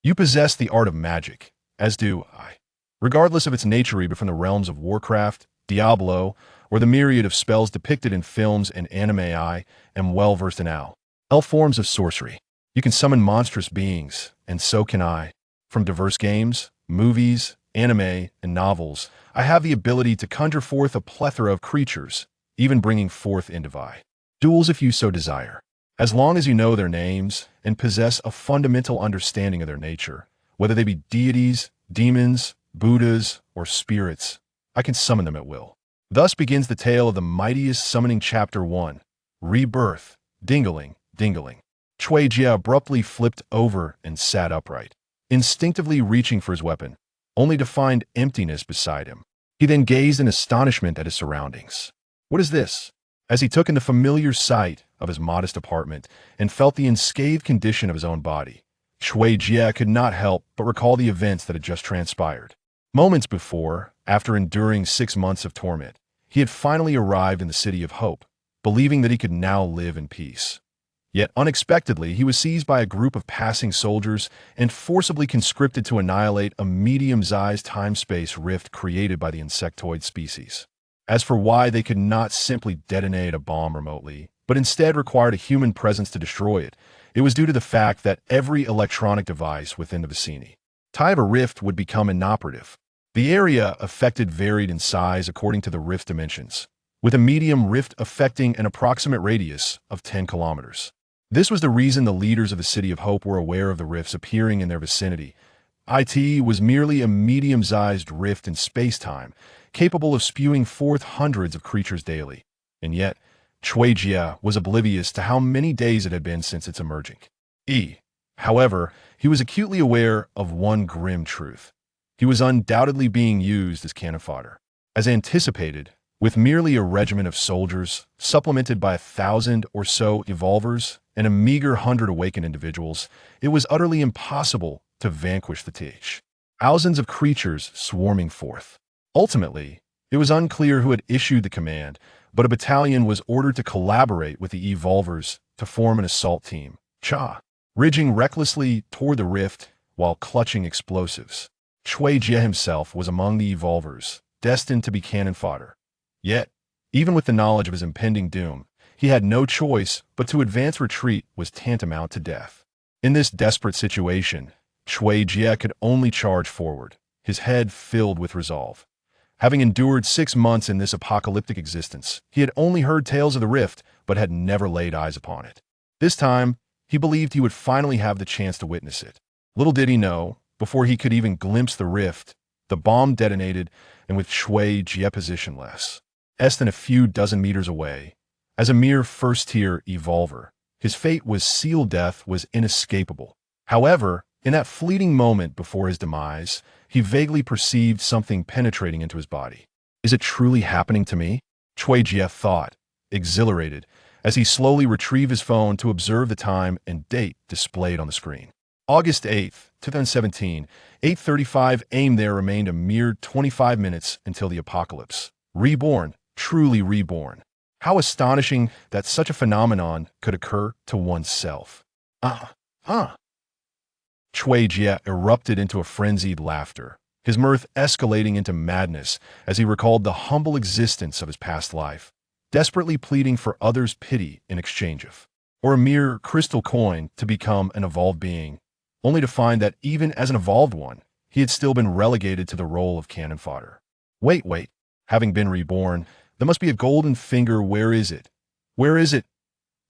You possess the art of magic, as do I. Regardless of its nature, either from the realms of Warcraft, Diablo, or the myriad of spells depicted in films and anime, I am well versed in all forms of sorcery. You can summon monstrous beings, and so can I. From diverse games, movies, anime, and novels, I have the ability to conjure forth a plethora of creatures, even bringing forth Indivai. Duels if you so desire. As long as you know their names and possess a fundamental understanding of their nature, whether they be deities, demons, Buddhas, or spirits, I can summon them at will. Thus begins the tale of the mightiest summoning Chapter 1, Rebirth, Dingaling, Dingaling. Chui Jia abruptly flipped over and sat upright, instinctively reaching for his weapon, only to find emptiness beside him. He then gazed in astonishment at his surroundings. What is this? As he took in the familiar sight of his modest apartment and felt the unscathed condition of his own body, Chui Jia could not help but recall the events that had just transpired. Moments before, after enduring 6 months of torment, he had finally arrived in the City of Hope, believing that he could now live in peace. Yet unexpectedly, he was seized by a group of passing soldiers and forcibly conscripted to annihilate a medium-sized time-space rift created by the insectoid species. As for why they could not simply detonate a bomb remotely, but instead required a human presence to destroy it, it was due to the fact that every electronic device within the vicinity of a rift would become inoperative. The area affected varied in size according to the rift dimensions, with a medium rift affecting an approximate radius of 10 kilometers. This was the reason the leaders of the City of Hope were aware of the rifts appearing in their vicinity. It was merely a medium-sized rift in space-time, capable of spewing forth hundreds of creatures daily. And yet, Chui Jia was oblivious to how many days it had been since its emerging. However, he was acutely aware of one grim truth. He was undoubtedly being used as cannon fodder. As anticipated, with merely a regiment of soldiers, supplemented by 1,000 or so evolvers and a meager 100 awakened individuals, it was utterly impossible to vanquish the thousands of creatures swarming forth. Ultimately, it was unclear who had issued the command, but a battalion was ordered to collaborate with the evolvers to form an assault team, ridging recklessly toward the rift while clutching explosives. Chui Jia himself was among the evolvers, destined to be cannon fodder. Yet, even with the knowledge of his impending doom, he had no choice but to advance. Retreat was tantamount to death. In this desperate situation, Chui Jia could only charge forward, his head filled with resolve. Having endured 6 months in this apocalyptic existence, he had only heard tales of the rift, but had never laid eyes upon it. This time, he believed he would finally have the chance to witness it. Little did he know, before he could even glimpse the rift, the bomb detonated, and with Chui Jia positionless than a few dozen meters away, as a mere first-tier evolver, his fate was sealed. Death was inescapable. However, in that fleeting moment before his demise, he vaguely perceived something penetrating into his body. Is it truly happening to me? Chui Jia thought, exhilarated, as he slowly retrieved his phone to observe the time and date displayed on the screen. August 8th, 2017, 8:35 a.m. There remained a mere 25 minutes until the apocalypse. Reborn, truly reborn. How astonishing that such a phenomenon could occur to oneself. Chui Jia erupted into a frenzied laughter, his mirth escalating into madness as he recalled the humble existence of his past life, desperately pleading for others' pity in exchange of, or a mere crystal coin to become an evolved being, only to find that even as an evolved one, he had still been relegated to the role of cannon fodder. Wait, having been reborn, there must be a golden finger. Where is it? Where is it?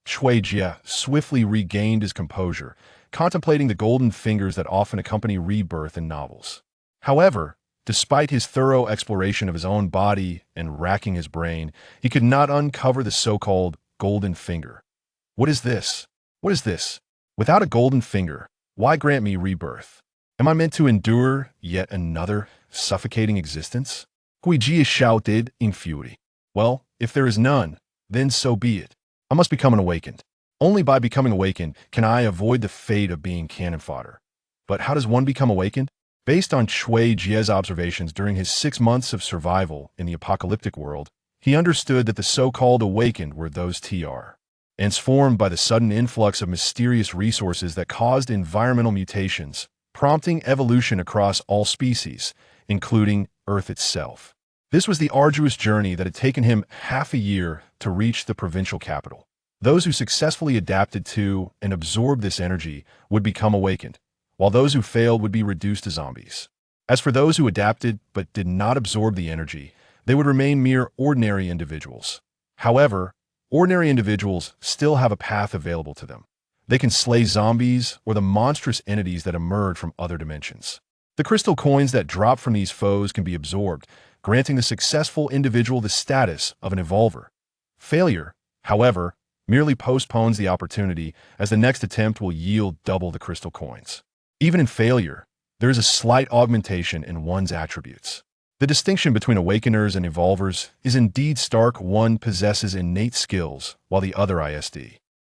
Chui Jia swiftly regained his composure, contemplating the golden fingers that often accompany rebirth in novels. However, despite his thorough exploration of his own body and racking his brain, he could not uncover the so-called golden finger. What is this? What is this? Without a golden finger, why grant me rebirth? Am I meant to endure yet another suffocating existence? Chui Jia shouted in fury. Well, if there is none, then so be it. I must become an awakened. Only by becoming awakened can I avoid the fate of being cannon fodder. But how does one become awakened? Based on Chui Jia's observations during his 6 months of survival in the apocalyptic world, he understood that the so-called awakened were those transformed by the sudden influx of mysterious resources that caused environmental mutations, prompting evolution across all species, including Earth itself. This was the arduous journey that had taken him half a year to reach the provincial capital. Those who successfully adapted to and absorbed this energy would become awakened, while those who failed would be reduced to zombies. As for those who adapted but did not absorb the energy, they would remain mere ordinary individuals. However, ordinary individuals still have a path available to them. They can slay zombies or the monstrous entities that emerge from other dimensions. The crystal coins that drop from these foes can be absorbed, granting the successful individual the status of an evolver. Failure, however, merely postpones the opportunity, as the next attempt will yield double the crystal coins. Even in failure, there is a slight augmentation in one's attributes. The distinction between awakeners and evolvers is indeed stark. One possesses innate skills, while the other is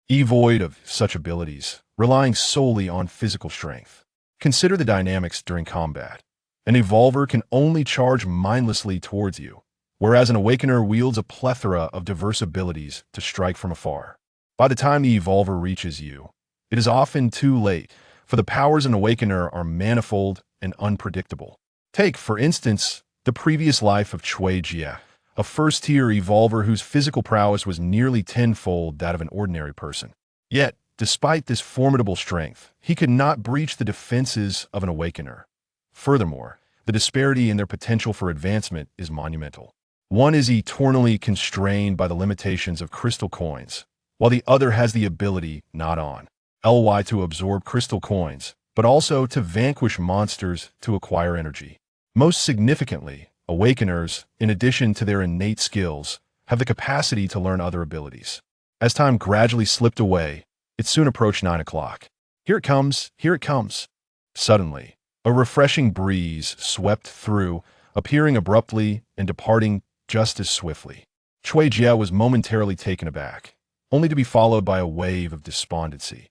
devoid of such abilities, relying solely on physical strength. Consider the dynamics during combat. An evolver can only charge mindlessly towards you, whereas an awakener wields a plethora of diverse abilities to strike from afar. By the time the evolver reaches you, it is often too late, for the powers an awakener are manifold and unpredictable. Take, for instance, the previous life of Chui Jie, a first-tier evolver whose physical prowess was nearly tenfold that of an ordinary person. Yet, despite this formidable strength, he could not breach the defenses of an awakener. Furthermore, the disparity in their potential for advancement is monumental. One is eternally constrained by the limitations of crystal coins, while the other has the ability, not only to absorb crystal coins, but also to vanquish monsters to acquire energy. Most significantly, awakeners, in addition to their innate skills, have the capacity to learn other abilities. As time gradually slipped away, it soon approached 9 o'clock. Here it comes, here it comes. Suddenly, a refreshing breeze swept through, appearing abruptly and departing just as swiftly. Chui Jie was momentarily taken aback, only to be followed by a wave of despondency.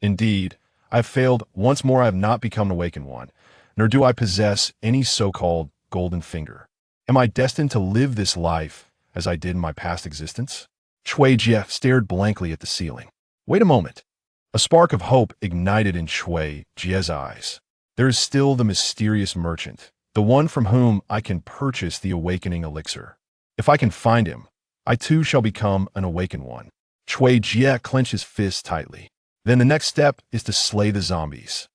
Indeed, I have failed. Once more I have not become an awakened one, nor do I possess any so-called golden finger. Am I destined to live this life as I did in my past existence? Chui Jie stared blankly at the ceiling. Wait a moment. A spark of hope ignited in Chui Jie's eyes. There is still the mysterious merchant, the one from whom I can purchase the awakening elixir. If I can find him, I too shall become an awakened one. Chui Jie clenched his fist tightly. Then the next step is to slay the zombies.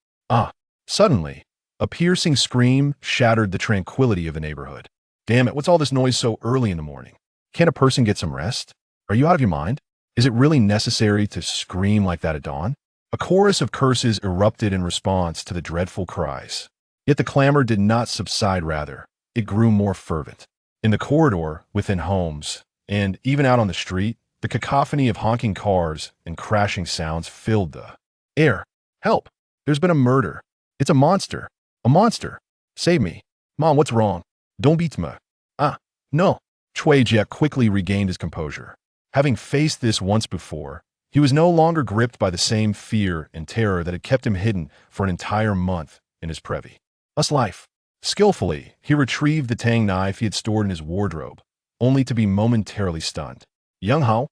Suddenly, a piercing scream shattered the tranquility of the neighborhood. Damn it, what's all this noise so early in the morning? Can't a person get some rest? Are you out of your mind? Is it really necessary to scream like that at dawn? A chorus of curses erupted in response to the dreadful cries. Yet the clamor did not subside, rather, it grew more fervent. In the corridor, within homes, and even out on the street, the cacophony of honking cars and crashing sounds filled the air. Help! There's been a murder. It's a monster. A monster. Save me. Mom, what's wrong? Don't beat me. No. Chui Jie quickly regained his composure. Having faced this once before, he was no longer gripped by the same fear and terror that had kept him hidden for an entire month in his privy. Thus life. Skillfully, he retrieved the tang knife he had stored in his wardrobe, only to be momentarily stunned. Young Hao.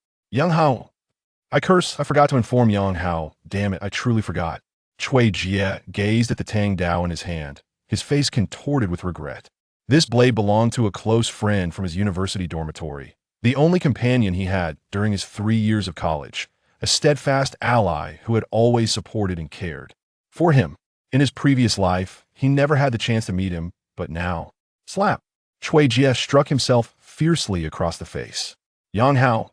I forgot to inform Yang Hao. Damn it, I truly forgot. Chui Jie gazed at the tang dao in his hand, his face contorted with regret. This blade belonged to a close friend from his university dormitory, the only companion he had during his 3 years of college, a steadfast ally who had always supported and cared for him. In his previous life, he never had the chance to meet him, but now, slap! Chui Jie struck himself fiercely across the face. Yang Hao,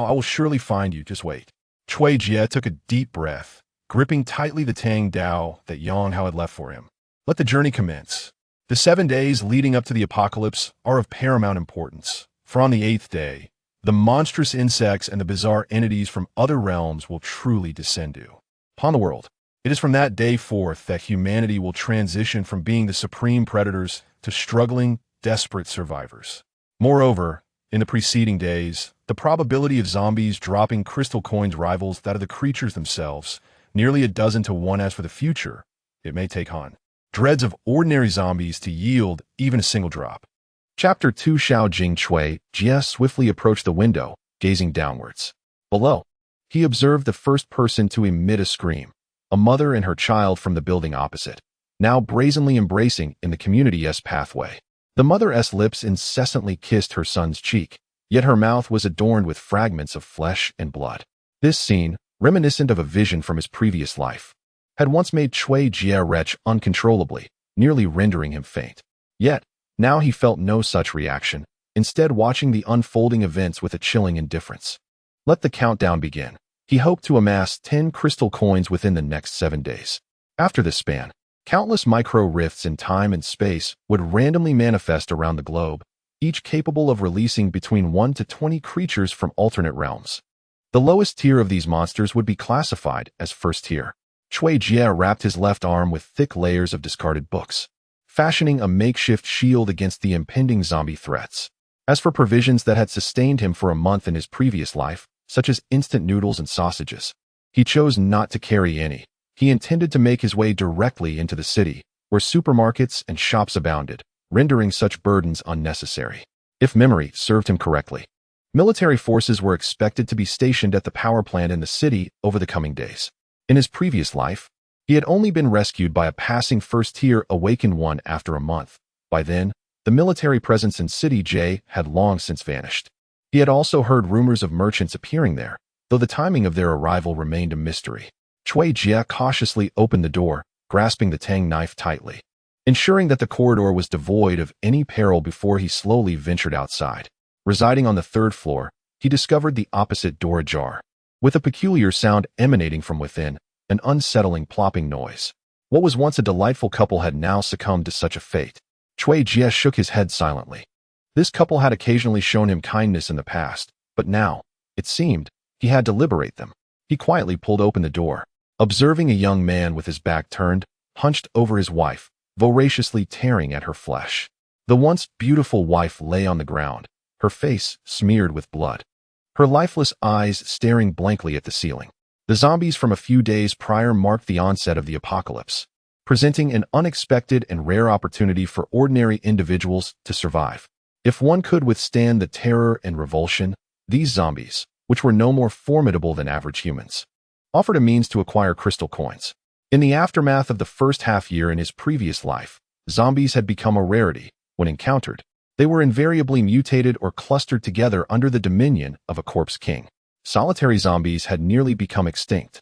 I will surely find you, just wait. Chui Jie took a deep breath, gripping tightly the tang dao that Yang Hao had left for him. Let the journey commence. The 7 days leading up to the apocalypse are of paramount importance, for on the 8th day, the monstrous insects and the bizarre entities from other realms will truly descend upon the world. It is from that day forth that humanity will transition from being the supreme predators to struggling, desperate survivors. Moreover, in the preceding days, the probability of zombies dropping crystal coins rivals that of the creatures themselves, nearly 12 to 1. As for the future, it may take on dreads of ordinary zombies to yield even a single drop. Chapter 2. Xiao Jing Chui Jie swiftly approached the window, gazing downwards. Below, he observed the first person to emit a scream, a mother and her child from the building opposite. now brazenly embracing in the community's pathway. The mother's lips incessantly kissed her son's cheek, yet her mouth was adorned with fragments of flesh and blood. This scene, reminiscent of a vision from his previous life, had once made Cui Jie retch uncontrollably, nearly rendering him faint. Yet, now he felt no such reaction, instead watching the unfolding events with a chilling indifference. Let the countdown begin. He hoped to amass 10 crystal coins within the next 7 days. After this span, countless micro-rifts in time and space would randomly manifest around the globe, each capable of releasing between 1 to 20 creatures from alternate realms. The lowest tier of these monsters would be classified as first tier. Cui Jie wrapped his left arm with thick layers of discarded books, fashioning a makeshift shield against the impending zombie threats. As for provisions that had sustained him for a month in his previous life, such as instant noodles and sausages, he chose not to carry any. He intended to make his way directly into the city, where supermarkets and shops abounded, rendering such burdens unnecessary. If memory served him correctly, military forces were expected to be stationed at the power plant in the city over the coming days. In his previous life, he had only been rescued by a passing first-tier awakened one after a month. By then, the military presence in City J had long since vanished. He had also heard rumors of merchants appearing there, though the timing of their arrival remained a mystery. Cui Jie cautiously opened the door, grasping the tang knife tightly, ensuring that the corridor was devoid of any peril before he slowly ventured outside. Residing on the 3rd floor, he discovered the opposite door ajar, with a peculiar sound emanating from within, an unsettling plopping noise. What was once a delightful couple had now succumbed to such a fate. Cui Jie shook his head silently. This couple had occasionally shown him kindness in the past, but now, it seemed, he had to liberate them. He quietly pulled open the door, observing a young man with his back turned, hunched over his wife, voraciously tearing at her flesh. The once beautiful wife lay on the ground, her face smeared with blood, her lifeless eyes staring blankly at the ceiling. The zombies from a few days prior marked the onset of the apocalypse, presenting an unexpected and rare opportunity for ordinary individuals to survive. If one could withstand the terror and revulsion, these zombies, which were no more formidable than average humans, offered a means to acquire crystal coins. In the aftermath of the first half-year in his previous life, zombies had become a rarity. When encountered, they were invariably mutated or clustered together under the dominion of a corpse king. Solitary zombies had nearly become extinct.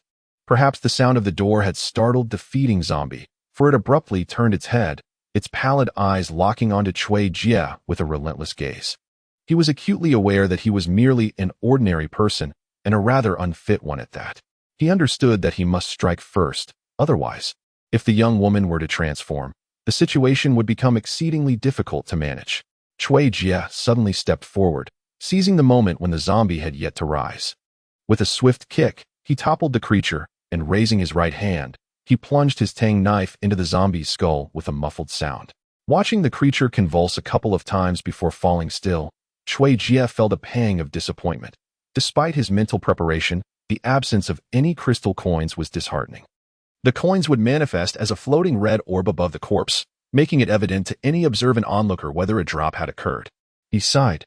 Perhaps the sound of the door had startled the feeding zombie, for it abruptly turned its head, its pallid eyes locking onto Cui Jie with a relentless gaze. He was acutely aware that he was merely an ordinary person, and a rather unfit one at that. He understood that he must strike first, otherwise, if the young woman were to transform, the situation would become exceedingly difficult to manage. Cui Jie suddenly stepped forward, seizing the moment when the zombie had yet to rise. With a swift kick, he toppled the creature, and raising his right hand, he plunged his tang knife into the zombie's skull with a muffled sound. Watching the creature convulse a couple of times before falling still, Cui Jie felt a pang of disappointment. Despite his mental preparation, the absence of any crystal coins was disheartening. The coins would manifest as a floating red orb above the corpse, making it evident to any observant onlooker whether a drop had occurred. He sighed,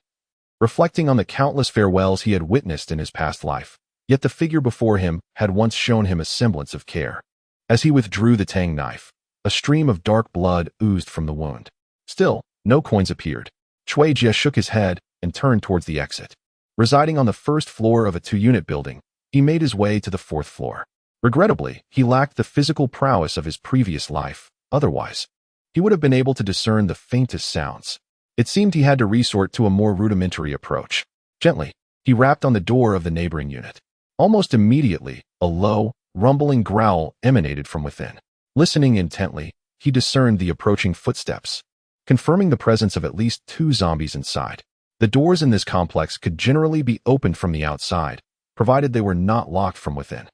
reflecting on the countless farewells he had witnessed in his past life, yet the figure before him had once shown him a semblance of care. As he withdrew the tang knife, a stream of dark blood oozed from the wound. Still, no coins appeared. Cui Jie shook his head and turned towards the exit. Residing on the 1st floor of a 2-unit building, he made his way to the 4th floor. Regrettably, he lacked the physical prowess of his previous life. Otherwise, he would have been able to discern the faintest sounds. It seemed he had to resort to a more rudimentary approach. Gently, he rapped on the door of the neighboring unit. Almost immediately, a low, rumbling growl emanated from within. Listening intently, he discerned the approaching footsteps, confirming the presence of at least 2 zombies inside. The doors in this complex could generally be opened from the outside, provided they were not locked from within.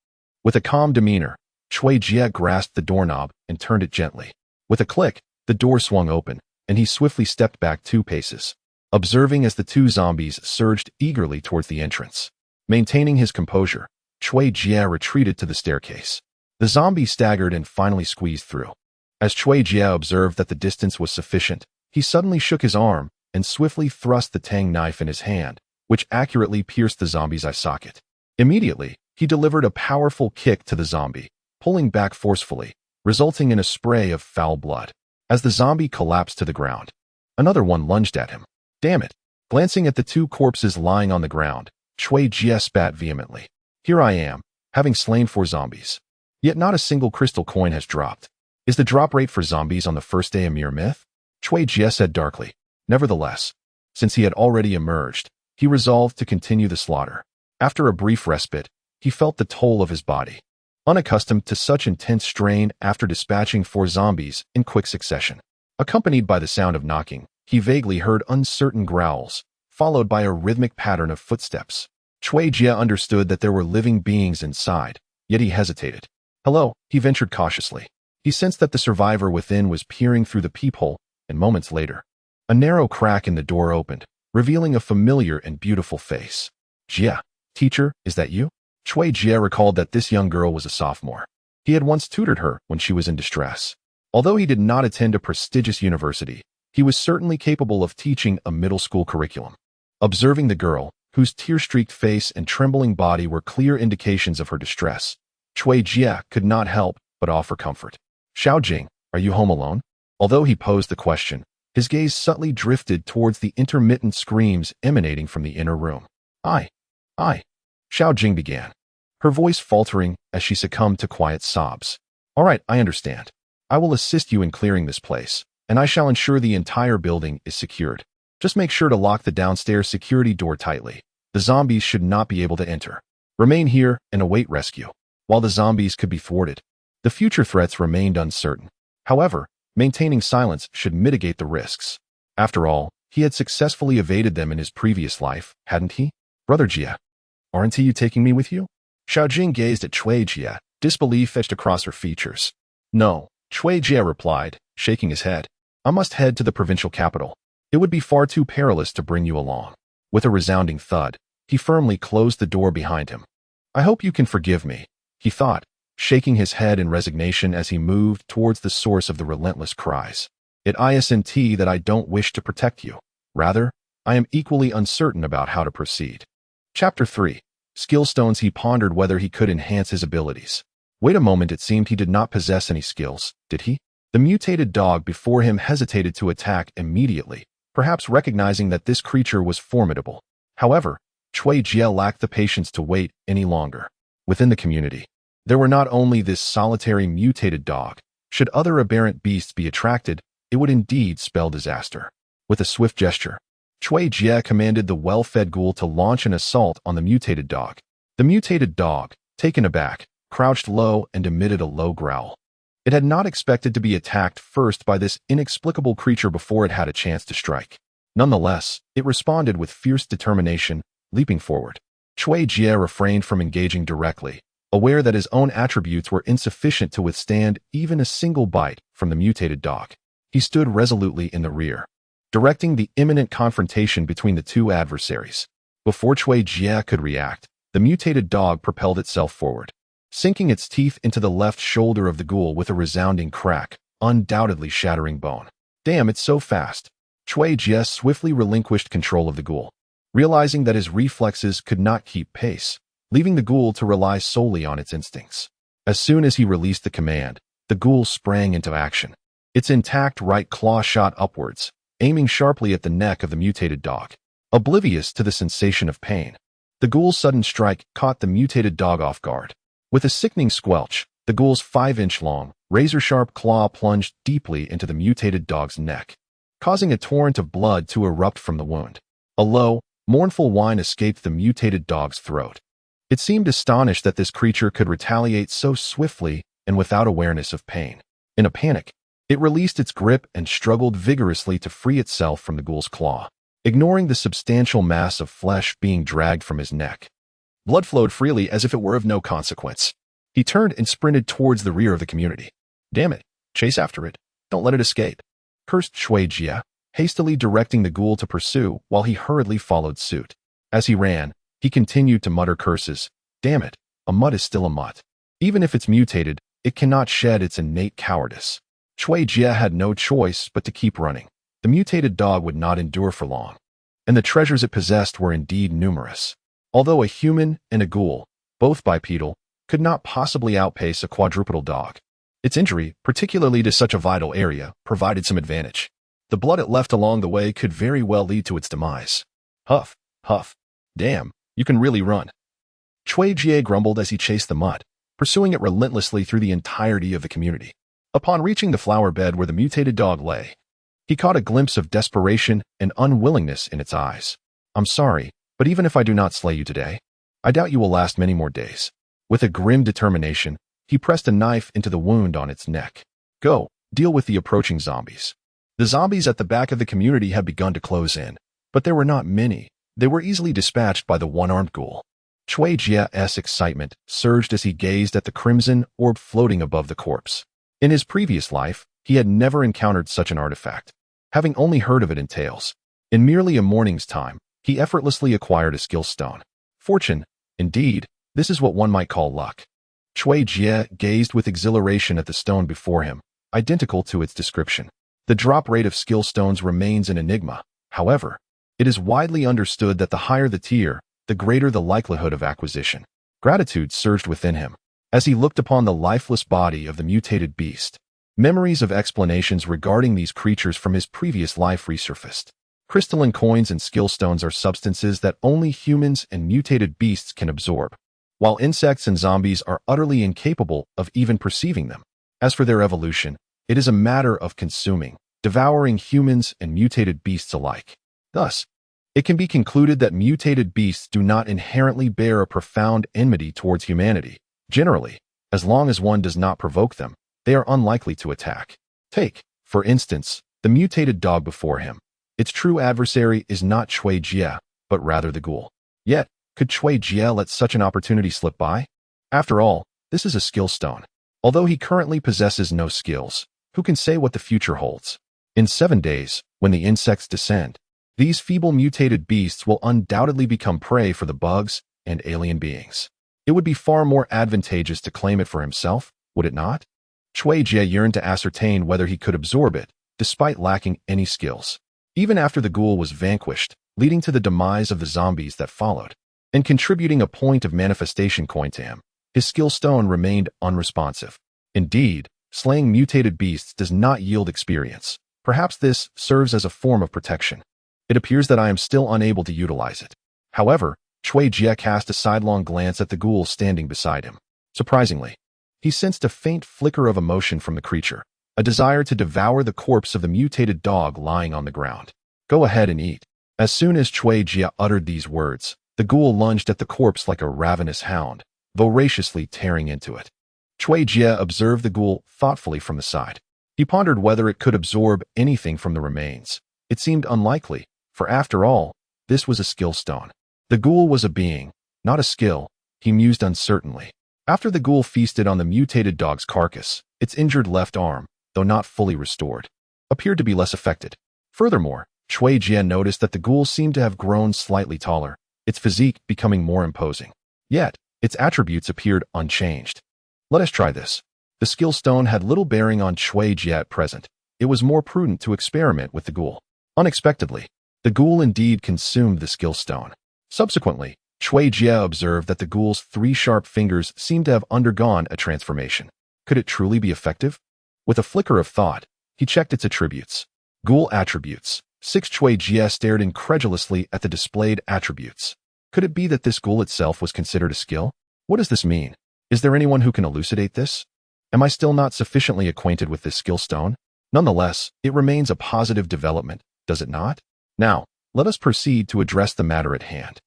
With a calm demeanor, Cui Jie grasped the doorknob and turned it gently. With a click, the door swung open, and he swiftly stepped back 2 paces, observing as the 2 zombies surged eagerly towards the entrance. Maintaining his composure, Cui Jie retreated to the staircase. The zombie staggered and finally squeezed through. As Cui Jie observed that the distance was sufficient, he suddenly shook his arm and swiftly thrust the tang knife in his hand, which accurately pierced the zombie's eye socket. Immediately, he delivered a powerful kick to the zombie, pulling back forcefully, resulting in a spray of foul blood. As the zombie collapsed to the ground, another one lunged at him. Damn it! Glancing at the two corpses lying on the ground, Cui Jie spat vehemently. Here I am, having slain 4 zombies. Yet not a single crystal coin has dropped. Is the drop rate for zombies on the first day a mere myth? Cui Jie said darkly. Nevertheless, since he had already emerged, he resolved to continue the slaughter. After a brief respite, he felt the toll of his body. Unaccustomed to such intense strain after dispatching 4 zombies in quick succession. Accompanied by the sound of knocking, he vaguely heard uncertain growls, followed by a rhythmic pattern of footsteps. Cui Jie understood that there were living beings inside, yet he hesitated. Hello, he ventured cautiously. He sensed that the survivor within was peering through the peephole, and moments later, a narrow crack in the door opened, revealing a familiar and beautiful face. Jie, teacher, is that you? Cui Jie recalled that this young girl was a sophomore. He had once tutored her when she was in distress. Although he did not attend a prestigious university, he was certainly capable of teaching a middle school curriculum. Observing the girl, whose tear-streaked face and trembling body were clear indications of her distress, Cui Jie could not help but offer comfort. Xiao Jing, are you home alone? Although he posed the question, his gaze subtly drifted towards the intermittent screams emanating from the inner room. I. Xiao Jing began, her voice faltering as she succumbed to quiet sobs. All right, I understand. I will assist you in clearing this place, and I shall ensure the entire building is secured. Just make sure to lock the downstairs security door tightly. The zombies should not be able to enter. Remain here and await rescue. While the zombies could be thwarted, the future threats remained uncertain. However, maintaining silence should mitigate the risks. After all, he had successfully evaded them in his previous life, hadn't he? Brother Jie, aren't you taking me with you? Xiao Jing gazed at Cui Jie, disbelief etched across her features. No, Cui Jie replied, shaking his head. I must head to the provincial capital. It would be far too perilous to bring you along. With a resounding thud, he firmly closed the door behind him. I hope you can forgive me, he thought, shaking his head in resignation as he moved towards the source of the relentless cries. It isn't that I don't wish to protect you. Rather, I am equally uncertain about how to proceed. Chapter 3. Skill stones. He pondered whether he could enhance his abilities. Wait a moment, it seemed he did not possess any skills, did he? The mutated dog before him hesitated to attack immediately, perhaps recognizing that this creature was formidable. However, Cui Jie lacked the patience to wait any longer. Within the community, there were not only this solitary mutated dog. Should other aberrant beasts be attracted, it would indeed spell disaster. With a swift gesture, Cui Jie commanded the well-fed ghoul to launch an assault on the mutated dog. The mutated dog, taken aback, crouched low and emitted a low growl. It had not expected to be attacked first by this inexplicable creature before it had a chance to strike. Nonetheless, it responded with fierce determination, leaping forward. Cui Jie refrained from engaging directly, aware that his own attributes were insufficient to withstand even a single bite from the mutated dog. He stood resolutely in the rear, directing the imminent confrontation between the two adversaries. Before Cui Jie could react, the mutated dog propelled itself forward, sinking its teeth into the left shoulder of the ghoul with a resounding crack, undoubtedly shattering bone. Damn, it's so fast. Cui Jie swiftly relinquished control of the ghoul, realizing that his reflexes could not keep pace, leaving the ghoul to rely solely on its instincts. As soon as he released the command, the ghoul sprang into action. Its intact right claw shot upwards, aiming sharply at the neck of the mutated dog. Oblivious to the sensation of pain, the ghoul's sudden strike caught the mutated dog off guard. With a sickening squelch, the ghoul's 5-inch-long, razor-sharp claw plunged deeply into the mutated dog's neck, causing a torrent of blood to erupt from the wound. A low, mournful whine escaped the mutated dog's throat. It seemed astonished that this creature could retaliate so swiftly and without awareness of pain. In a panic, it released its grip and struggled vigorously to free itself from the ghoul's claw, ignoring the substantial mass of flesh being dragged from his neck. Blood flowed freely as if it were of no consequence. He turned and sprinted towards the rear of the community. Damn it, chase after it. Don't let it escape, cursed Cui Jie, hastily directing the ghoul to pursue while he hurriedly followed suit. As he ran, he continued to mutter curses. Damn it, a mutt is still a mutt. Even if it's mutated, it cannot shed its innate cowardice. Cui Jie had no choice but to keep running. The mutated dog would not endure for long, and the treasures it possessed were indeed numerous. Although a human and a ghoul, both bipedal, could not possibly outpace a quadrupedal dog. Its injury, particularly to such a vital area, provided some advantage. The blood it left along the way could very well lead to its demise. Huff, huff. Damn, you can really run. Chui Jie grumbled as he chased the mutt, pursuing it relentlessly through the entirety of the community. Upon reaching the flower bed where the mutated dog lay, he caught a glimpse of desperation and unwillingness in its eyes. I'm sorry, but even if I do not slay you today, I doubt you will last many more days. With a grim determination, he pressed a knife into the wound on its neck. Go, deal with the approaching zombies. The zombies at the back of the community had begun to close in, but there were not many. They were easily dispatched by the one-armed ghoul. Chui Jie's excitement surged as he gazed at the crimson orb floating above the corpse. In his previous life, he had never encountered such an artifact, having only heard of it in tales. In merely a morning's time, he effortlessly acquired a skill stone. Fortune, indeed, this is what one might call luck. Chui Jie gazed with exhilaration at the stone before him, identical to its description. The drop rate of skill stones remains an enigma. However, it is widely understood that the higher the tier, the greater the likelihood of acquisition. Gratitude surged within him as he looked upon the lifeless body of the mutated beast. Memories of explanations regarding these creatures from his previous life resurfaced. Crystalline coins and skill stones are substances that only humans and mutated beasts can absorb, while insects and zombies are utterly incapable of even perceiving them. As for their evolution, it is a matter of consuming, devouring humans and mutated beasts alike. Thus, it can be concluded that mutated beasts do not inherently bear a profound enmity towards humanity. Generally, as long as one does not provoke them, they are unlikely to attack. Take, for instance, the mutated dog before him. Its true adversary is not Chui Jie, but rather the ghoul. Yet, could Chui Jie let such an opportunity slip by? After all, this is a skill stone. Although he currently possesses no skills, who can say what the future holds? In 7 days, when the insects descend, these feeble mutated beasts will undoubtedly become prey for the bugs and alien beings. It would be far more advantageous to claim it for himself, would it not? Chui Jie yearned to ascertain whether he could absorb it, despite lacking any skills. Even after the ghoul was vanquished, leading to the demise of the zombies that followed, and contributing a point of manifestation coin to him, his skill stone remained unresponsive. Indeed, slaying mutated beasts does not yield experience. Perhaps this serves as a form of protection. It appears that I am still unable to utilize it. However, Chui Jie cast a sidelong glance at the ghoul standing beside him. Surprisingly, he sensed a faint flicker of emotion from the creature, a desire to devour the corpse of the mutated dog lying on the ground. Go ahead and eat. As soon as Chui Jie uttered these words, the ghoul lunged at the corpse like a ravenous hound, voraciously tearing into it. Chui Jie observed the ghoul thoughtfully from the side. He pondered whether it could absorb anything from the remains. It seemed unlikely, for after all, this was a skill stone. The ghoul was a being, not a skill, he mused uncertainly. After the ghoul feasted on the mutated dog's carcass, its injured left arm, though not fully restored, appeared to be less affected. Furthermore, Chui Jie noticed that the ghoul seemed to have grown slightly taller, its physique becoming more imposing. Yet, its attributes appeared unchanged. Let us try this. The skill stone had little bearing on Chui Jie at present. It was more prudent to experiment with the ghoul. Unexpectedly, the ghoul indeed consumed the skill stone. Subsequently, Chui Jie observed that the ghoul's 3 sharp fingers seemed to have undergone a transformation. Could it truly be effective? With a flicker of thought, he checked its attributes. Ghoul attributes. 6 Chui Jie stared incredulously at the displayed attributes. Could it be that this ghoul itself was considered a skill? What does this mean? Is there anyone who can elucidate this? Am I still not sufficiently acquainted with this skill stone? Nonetheless, it remains a positive development, does it not? Now, let us proceed to address the matter at hand.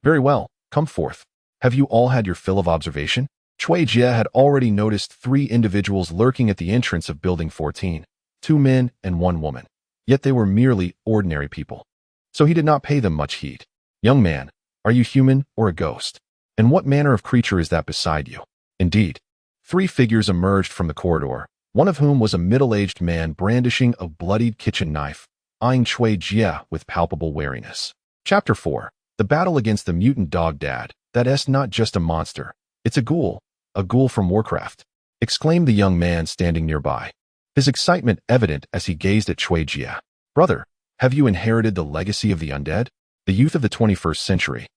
Very well, come forth. Have you all had your fill of observation? Chui Jie had already noticed 3 individuals lurking at the entrance of Building 14, 2 men and 1 woman. Yet they were merely ordinary people. So he did not pay them much heed. Young man, are you human or a ghost? And what manner of creature is that beside you? Indeed, 3 figures emerged from the corridor, one of whom was a middle-aged man brandishing a bloodied kitchen knife, eyeing Chui Jie with palpable wariness. Chapter 4. The battle against the mutant dog dad. That's not just a monster. It's a ghoul from Warcraft, exclaimed the young man standing nearby, his excitement evident as he gazed at Chui Jie. Brother, have you inherited the legacy of the undead? The youth of the 21st century,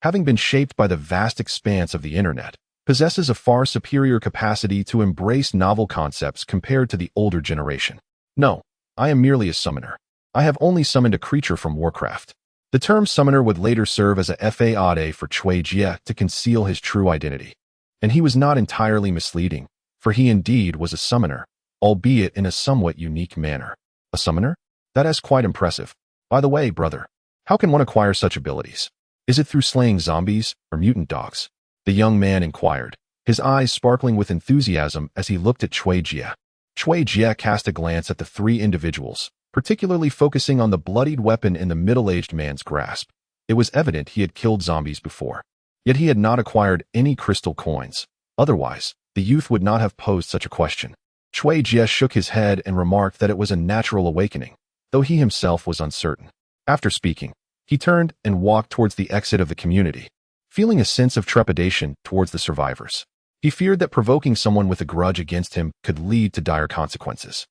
having been shaped by the vast expanse of the internet, possesses a far superior capacity to embrace novel concepts compared to the older generation. No, I am merely a summoner. I have only summoned a creature from Warcraft. The term summoner would later serve as a fade for Cui Jie to conceal his true identity. And he was not entirely misleading, for he indeed was a summoner, albeit in a somewhat unique manner. A summoner? That is quite impressive. By the way, brother, how can one acquire such abilities? Is it through slaying zombies or mutant dogs? The young man inquired, his eyes sparkling with enthusiasm as he looked at Cui Jie. Cui Jie cast a glance at the three individuals, particularly focusing on the bloodied weapon in the middle-aged man's grasp. It was evident he had killed zombies before. Yet he had not acquired any crystal coins. Otherwise, the youth would not have posed such a question. Cui Jie shook his head and remarked that it was a natural awakening, though he himself was uncertain. After speaking, he turned and walked towards the exit of the community, feeling a sense of trepidation towards the survivors. He feared that provoking someone with a grudge against him could lead to dire consequences.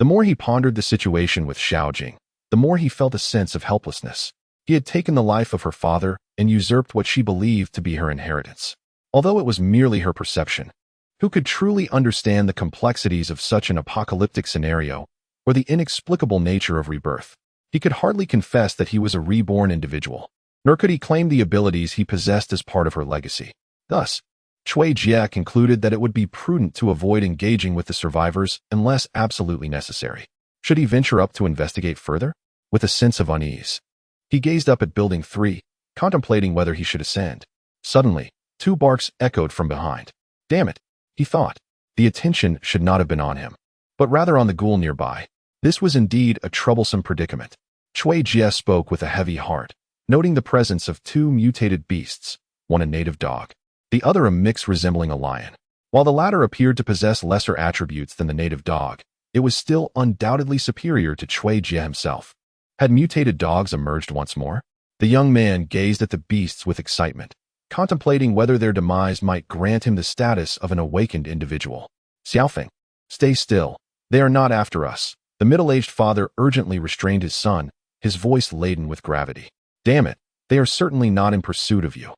The more he pondered the situation with Xiaojing, the more he felt a sense of helplessness. He had taken the life of her father and usurped what she believed to be her inheritance. Although it was merely her perception, who could truly understand the complexities of such an apocalyptic scenario or the inexplicable nature of rebirth? He could hardly confess that he was a reborn individual, nor could he claim the abilities he possessed as part of her legacy. Thus, Cui Jie concluded that it would be prudent to avoid engaging with the survivors unless absolutely necessary. Should he venture up to investigate further? With a sense of unease, he gazed up at Building 3, contemplating whether he should ascend. Suddenly, two barks echoed from behind. Damn it, he thought. The attention should not have been on him, but rather on the ghoul nearby. This was indeed a troublesome predicament. Cui Jie spoke with a heavy heart, noting the presence of two mutated beasts, one a native dog, the other a mix resembling a lion. While the latter appeared to possess lesser attributes than the native dog, it was still undoubtedly superior to Cui Jie himself. Had mutated dogs emerged once more? The young man gazed at the beasts with excitement, contemplating whether their demise might grant him the status of an awakened individual. Xiaofeng, stay still. They are not after us. The middle-aged father urgently restrained his son, his voice laden with gravity. Damn it, they are certainly not in pursuit of you.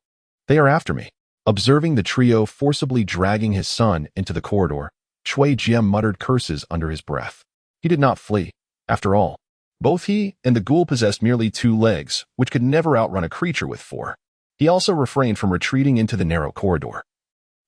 They are after me. Observing the trio forcibly dragging his son into the corridor, Cui Jie muttered curses under his breath. He did not flee. After all, both he and the ghoul possessed merely 2 legs, which could never outrun a creature with 4. He also refrained from retreating into the narrow corridor,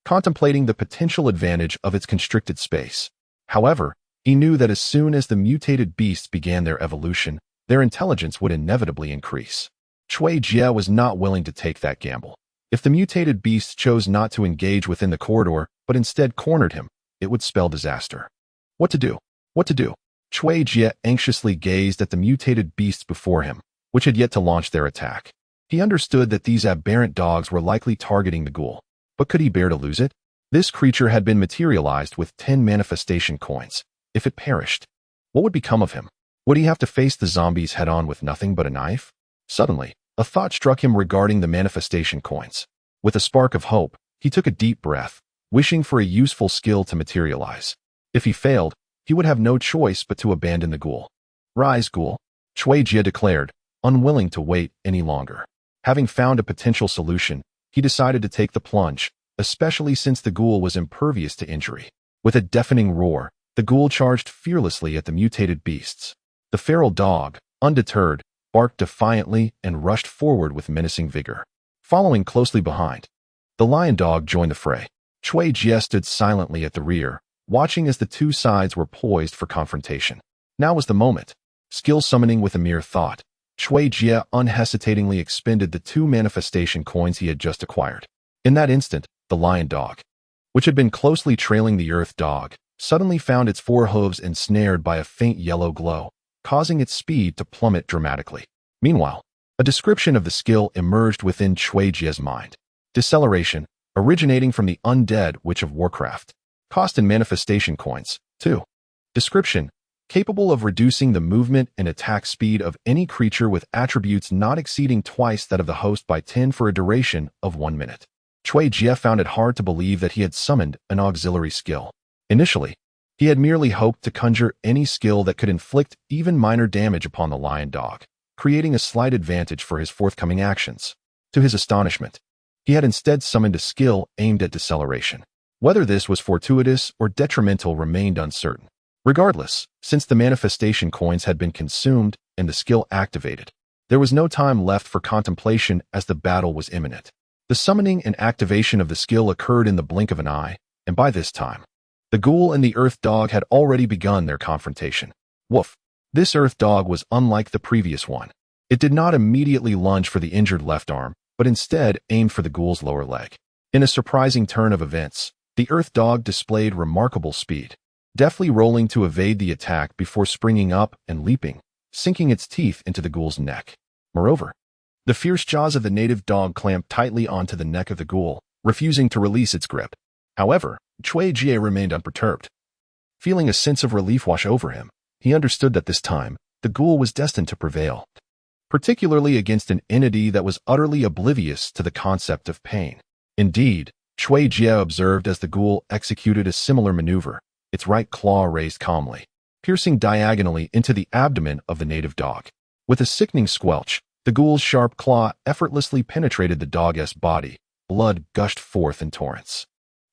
contemplating the potential advantage of its constricted space. However, he knew that as soon as the mutated beasts began their evolution, their intelligence would inevitably increase. Cui Jie was not willing to take that gamble. If the mutated beasts chose not to engage within the corridor, but instead cornered him, it would spell disaster. What to do? What to do? Cui Jie anxiously gazed at the mutated beasts before him, which had yet to launch their attack. He understood that these aberrant dogs were likely targeting the ghoul, but could he bear to lose it? This creature had been materialized with 10 manifestation coins. If it perished, what would become of him? Would he have to face the zombies head-on with nothing but a knife? Suddenly, a thought struck him regarding the manifestation coins. With a spark of hope, he took a deep breath, wishing for a useful skill to materialize. If he failed, he would have no choice but to abandon the ghoul. Rise, ghoul, Cui Jie declared, unwilling to wait any longer. Having found a potential solution, he decided to take the plunge, especially since the ghoul was impervious to injury. With a deafening roar, the ghoul charged fearlessly at the mutated beasts. The feral dog, undeterred, barked defiantly and rushed forward with menacing vigor. Following closely behind, the lion dog joined the fray. Cui Jie stood silently at the rear, watching as the two sides were poised for confrontation. Now was the moment. Skill summoning with a mere thought, Cui Jie unhesitatingly expended the 2 manifestation coins he had just acquired. In that instant, the lion dog, which had been closely trailing the earth dog, suddenly found its 4 hooves ensnared by a faint yellow glow, causing its speed to plummet dramatically. Meanwhile, a description of the skill emerged within Cui Jie's mind. Deceleration, originating from the undead witch of Warcraft. Cost in manifestation coins, 2. Description, capable of reducing the movement and attack speed of any creature with attributes not exceeding twice that of the host by 10 for a duration of 1 minute. Cui Jie found it hard to believe that he had summoned an auxiliary skill. Initially, he had merely hoped to conjure any skill that could inflict even minor damage upon the lion dog, creating a slight advantage for his forthcoming actions. To his astonishment, He had instead summoned a skill aimed at deceleration. Whether this was fortuitous or detrimental remained uncertain. Regardless, since the manifestation coins had been consumed and the skill activated, there was no time left for contemplation as the battle was imminent. The summoning and activation of the skill occurred in the blink of an eye, and by this time, the ghoul and the earth dog had already begun their confrontation. Woof! This earth dog was unlike the previous one. It did not immediately lunge for the injured left arm, but instead aimed for the ghoul's lower leg. In a surprising turn of events, the earth dog displayed remarkable speed, deftly rolling to evade the attack before springing up and leaping, sinking its teeth into the ghoul's neck. Moreover, the fierce jaws of the native dog clamped tightly onto the neck of the ghoul, refusing to release its grip. However, Cui Jie remained unperturbed. Feeling a sense of relief wash over him, he understood that this time, the ghoul was destined to prevail, particularly against an entity that was utterly oblivious to the concept of pain. Indeed, Cui Jie observed as the ghoul executed a similar maneuver, its right claw raised calmly, piercing diagonally into the abdomen of the native dog. With a sickening squelch, the ghoul's sharp claw effortlessly penetrated the dog's body. Blood gushed forth in torrents.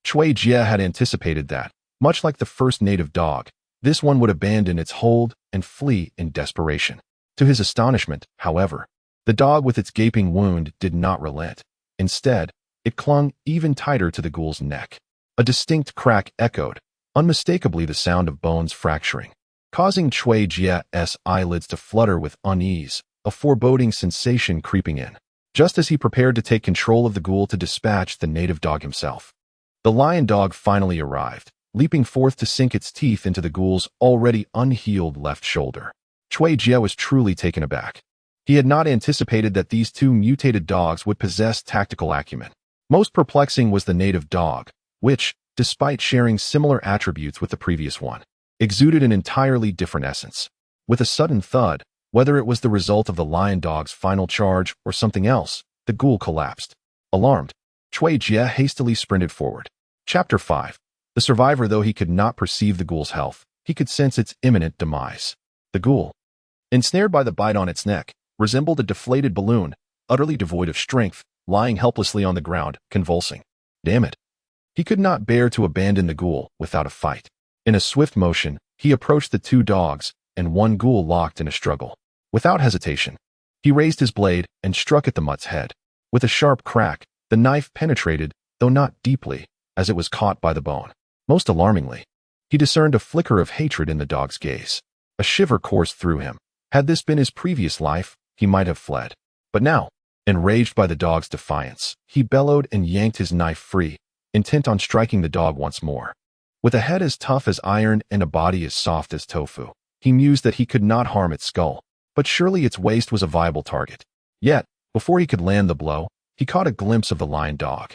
Cui Jie had anticipated that, much like the first native dog, this one would abandon its hold and flee in desperation. To his astonishment, however, the dog with its gaping wound did not relent. Instead, it clung even tighter to the ghoul's neck. A distinct crack echoed, unmistakably the sound of bones fracturing, causing Cui Jie's eyelids to flutter with unease, a foreboding sensation creeping in, just as he prepared to take control of the ghoul to dispatch the native dog himself. The lion dog finally arrived, leaping forth to sink its teeth into the ghoul's already unhealed left shoulder. Cui Jie was truly taken aback. He had not anticipated that these two mutated dogs would possess tactical acumen. Most perplexing was the native dog, which, despite sharing similar attributes with the previous one, exuded an entirely different essence. With a sudden thud, whether it was the result of the lion dog's final charge or something else, the ghoul collapsed. Alarmed, Cui Jie hastily sprinted forward. Chapter 5. The survivor. Though he could not perceive the ghoul's health, he could sense its imminent demise. The ghoul, ensnared by the bite on its neck, resembled a deflated balloon, utterly devoid of strength, lying helplessly on the ground, convulsing. Damn it! He could not bear to abandon the ghoul without a fight. In a swift motion, he approached the two dogs, and one ghoul locked in a struggle. Without hesitation, he raised his blade and struck at the mutt's head. With a sharp crack, the knife penetrated, though not deeply, as it was caught by the bone. Most alarmingly, he discerned a flicker of hatred in the dog's gaze. A shiver coursed through him. Had this been his previous life, he might have fled. But now, enraged by the dog's defiance, he bellowed and yanked his knife free, intent on striking the dog once more. With a head as tough as iron and a body as soft as tofu, he mused that he could not harm its skull, but surely its waist was a viable target. Yet, before he could land the blow, he caught a glimpse of the lion dog,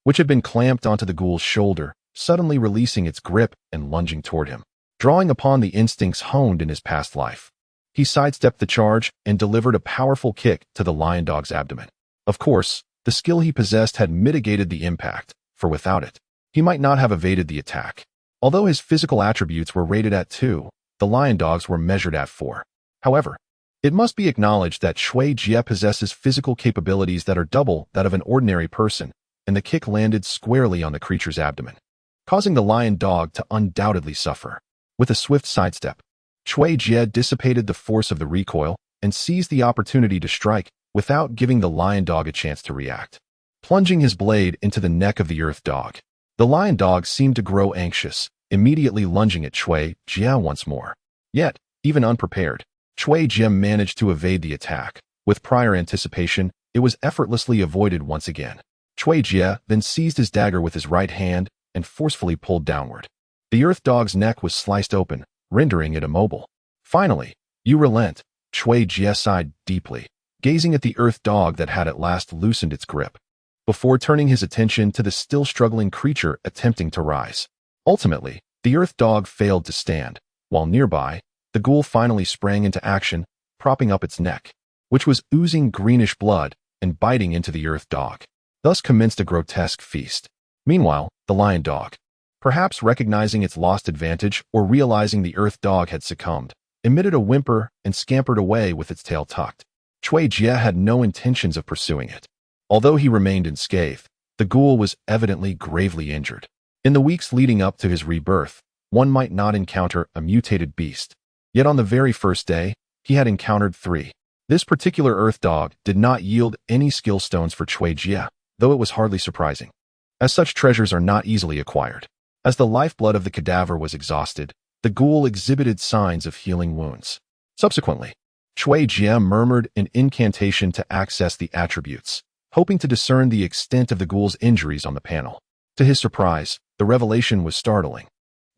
which had been clamped onto the ghoul's shoulder, suddenly releasing its grip and lunging toward him. Drawing upon the instincts honed in his past life, he sidestepped the charge and delivered a powerful kick to the lion dog's abdomen. Of course, the skill he possessed had mitigated the impact, for without it, he might not have evaded the attack. Although his physical attributes were rated at 2, the lion dogs were measured at 4. However, it must be acknowledged that Cui Jie possesses physical capabilities that are double that of an ordinary person, and the kick landed squarely on the creature's abdomen, causing the lion dog to undoubtedly suffer. With a swift sidestep, Cui Jie dissipated the force of the recoil and seized the opportunity to strike without giving the lion dog a chance to react. Plunging his blade into the neck of the earth dog, the lion dog seemed to grow anxious, immediately lunging at Cui Jie once more. Yet, even unprepared, Cui Jie managed to evade the attack. With prior anticipation, it was effortlessly avoided once again. Cui Jie then seized his dagger with his right hand and forcefully pulled downward. The earth dog's neck was sliced open, rendering it immobile. Finally, "You relent," Cui Jie sighed deeply, gazing at the earth dog that had at last loosened its grip, before turning his attention to the still struggling creature attempting to rise. Ultimately, the earth dog failed to stand, while nearby, the ghoul finally sprang into action, propping up its neck, which was oozing greenish blood, and biting into the earth dog. Thus commenced a grotesque feast. Meanwhile, the lion dog, perhaps recognizing its lost advantage or realizing the earth dog had succumbed, emitted a whimper and scampered away with its tail tucked. Cui Jie had no intentions of pursuing it. Although he remained unscathed, the ghoul was evidently gravely injured. In the weeks leading up to his rebirth, one might not encounter a mutated beast. Yet on the very first day, he had encountered 3. This particular earth dog did not yield any skill stones for Cui Jia, though it was hardly surprising, as such treasures are not easily acquired. As the lifeblood of the cadaver was exhausted, the ghoul exhibited signs of healing wounds. Subsequently, Cui Jia murmured an incantation to access the attributes, hoping to discern the extent of the ghoul's injuries on the panel. To his surprise, the revelation was startling.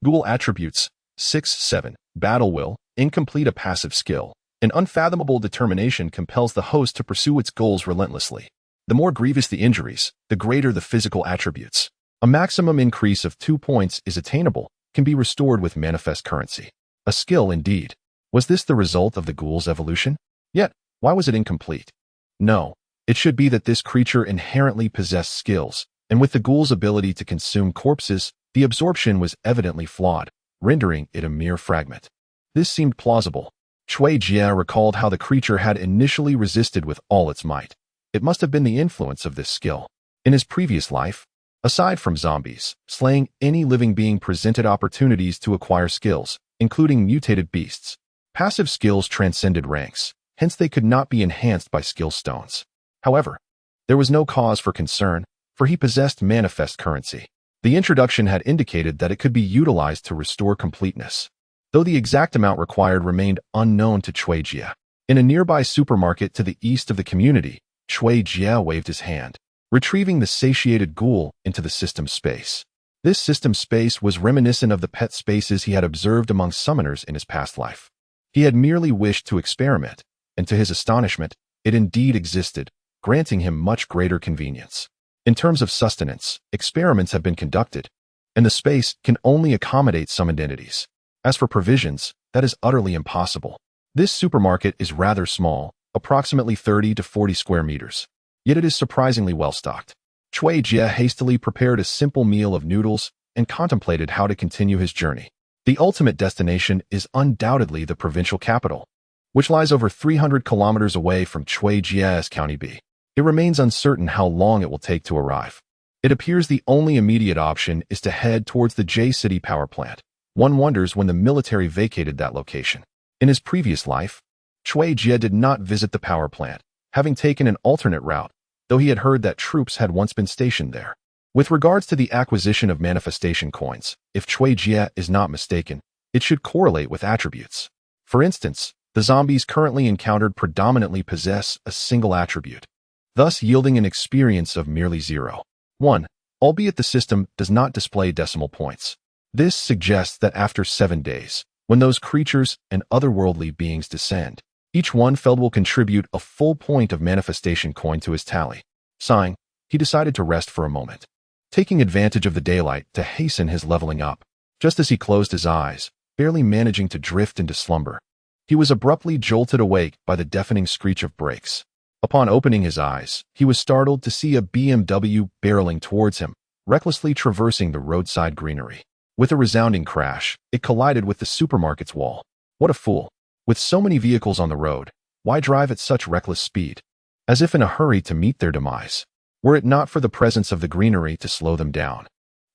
Ghoul attributes: 6-7, battle will, incomplete, a passive skill. An unfathomable determination compels the host to pursue its goals relentlessly. The more grievous the injuries, the greater the physical attributes. A maximum increase of 2 points is attainable, can be restored with manifest currency. A skill indeed. Was this the result of the ghoul's evolution? Yet, why was it incomplete? No, it should be that this creature inherently possessed skills, and with the ghoul's ability to consume corpses, the absorption was evidently flawed, rendering it a mere fragment. This seemed plausible. Cui Jia recalled how the creature had initially resisted with all its might. It must have been the influence of this skill. In his previous life, aside from zombies, slaying any living being presented opportunities to acquire skills, including mutated beasts. Passive skills transcended ranks, hence they could not be enhanced by skill stones. However, there was no cause for concern, for he possessed manifest currency. The introduction had indicated that it could be utilized to restore completeness, though the exact amount required remained unknown to Cui Jia. In a nearby supermarket to the east of the community, Cui Jia waved his hand, retrieving the satiated ghoul into the system space. This system space was reminiscent of the pet spaces he had observed among summoners in his past life. He had merely wished to experiment, and to his astonishment, it indeed existed, granting him much greater convenience. In terms of sustenance, experiments have been conducted, and the space can only accommodate summoned entities. As for provisions, that is utterly impossible. This supermarket is rather small, approximately 30 to 40 square meters. Yet it is surprisingly well stocked. Cui Jia hastily prepared a simple meal of noodles and contemplated how to continue his journey. The ultimate destination is undoubtedly the provincial capital, which lies over 300 kilometers away from Cui Jia's County B. It remains uncertain how long it will take to arrive. It appears the only immediate option is to head towards the J-City power plant. One wonders when the military vacated that location. In his previous life, Cui Jia did not visit the power plant, having taken an alternate route, though he had heard that troops had once been stationed there. With regards to the acquisition of manifestation coins, if Cui Jia is not mistaken, it should correlate with attributes. For instance, the zombies currently encountered predominantly possess a single attribute, thus yielding an experience of merely 0.1, albeit the system does not display decimal points. This suggests that after 7 days, when those creatures and otherworldly beings descend, each one felled will contribute a full point of manifestation coin to his tally. Sighing, he decided to rest for a moment, taking advantage of the daylight to hasten his leveling up. Just as he closed his eyes, barely managing to drift into slumber, he was abruptly jolted awake by the deafening screech of brakes. Upon opening his eyes, he was startled to see a BMW barreling towards him, recklessly traversing the roadside greenery. With a resounding crash, it collided with the supermarket's wall. What a fool! With so many vehicles on the road, why drive at such reckless speed? As if in a hurry to meet their demise. Were it not for the presence of the greenery to slow them down,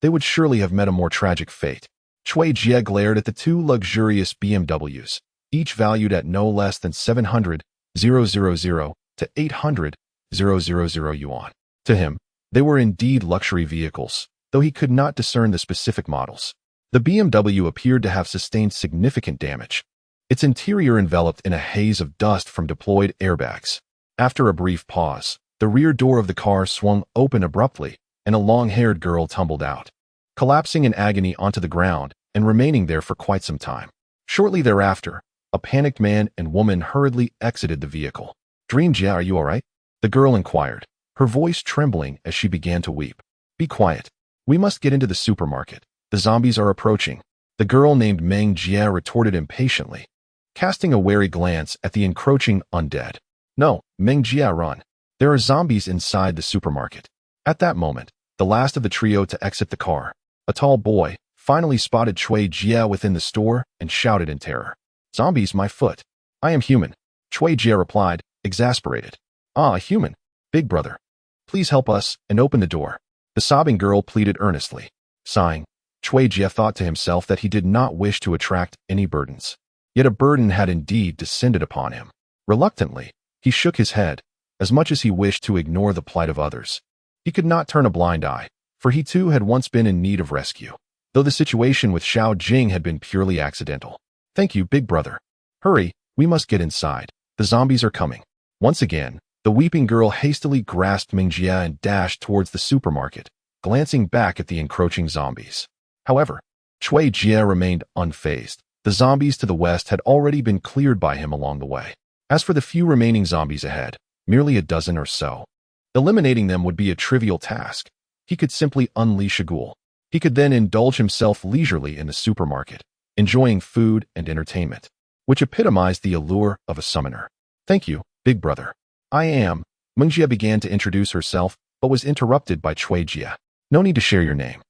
they would surely have met a more tragic fate. Cui Jia glared at the 2 luxurious BMWs, each valued at no less than 700,000 to 800,000 yuan. To him, they were indeed luxury vehicles, though he could not discern the specific models. The BMW appeared to have sustained significant damage, its interior enveloped in a haze of dust from deployed airbags. After a brief pause, the rear door of the car swung open abruptly, and a long-haired girl tumbled out, collapsing in agony onto the ground and remaining there for quite some time. Shortly thereafter, a panicked man and woman hurriedly exited the vehicle. "Dream Jia, are you all right?" the girl inquired, her voice trembling as she began to weep. "Be quiet. We must get into the supermarket. The zombies are approaching," the girl named Meng Jia retorted impatiently, casting a wary glance at the encroaching undead. "No, Meng Jia, run. There are zombies inside the supermarket." At that moment, the last of the trio to exit the car, a tall boy, finally spotted Cui Jia within the store and shouted in terror. "Zombies, my foot. I am human," Cui Jia replied, exasperated. "Ah, a human. Big brother. Please help us and open the door. The sobbing girl pleaded earnestly. Sighing, Chui Jie thought to himself that he did not wish to attract any burdens. Yet a burden had indeed descended upon him. Reluctantly, he shook his head, as much as he wished to ignore the plight of others. He could not turn a blind eye, for he too had once been in need of rescue, though the situation with Xiao Jing had been purely accidental. Thank you, big brother. Hurry, we must get inside. The zombies are coming. Once again, the weeping girl hastily grasped Mingjie and dashed towards the supermarket, glancing back at the encroaching zombies. However, Chui Jie remained unfazed. The zombies to the west had already been cleared by him along the way. As for the few remaining zombies ahead, merely a dozen or so. Eliminating them would be a trivial task. He could simply unleash a ghoul. He could then indulge himself leisurely in the supermarket, enjoying food and entertainment, which epitomized the allure of a summoner. Thank you, big brother. I am. Mingjie began to introduce herself, but was interrupted by Chui Jie. No need to share your name.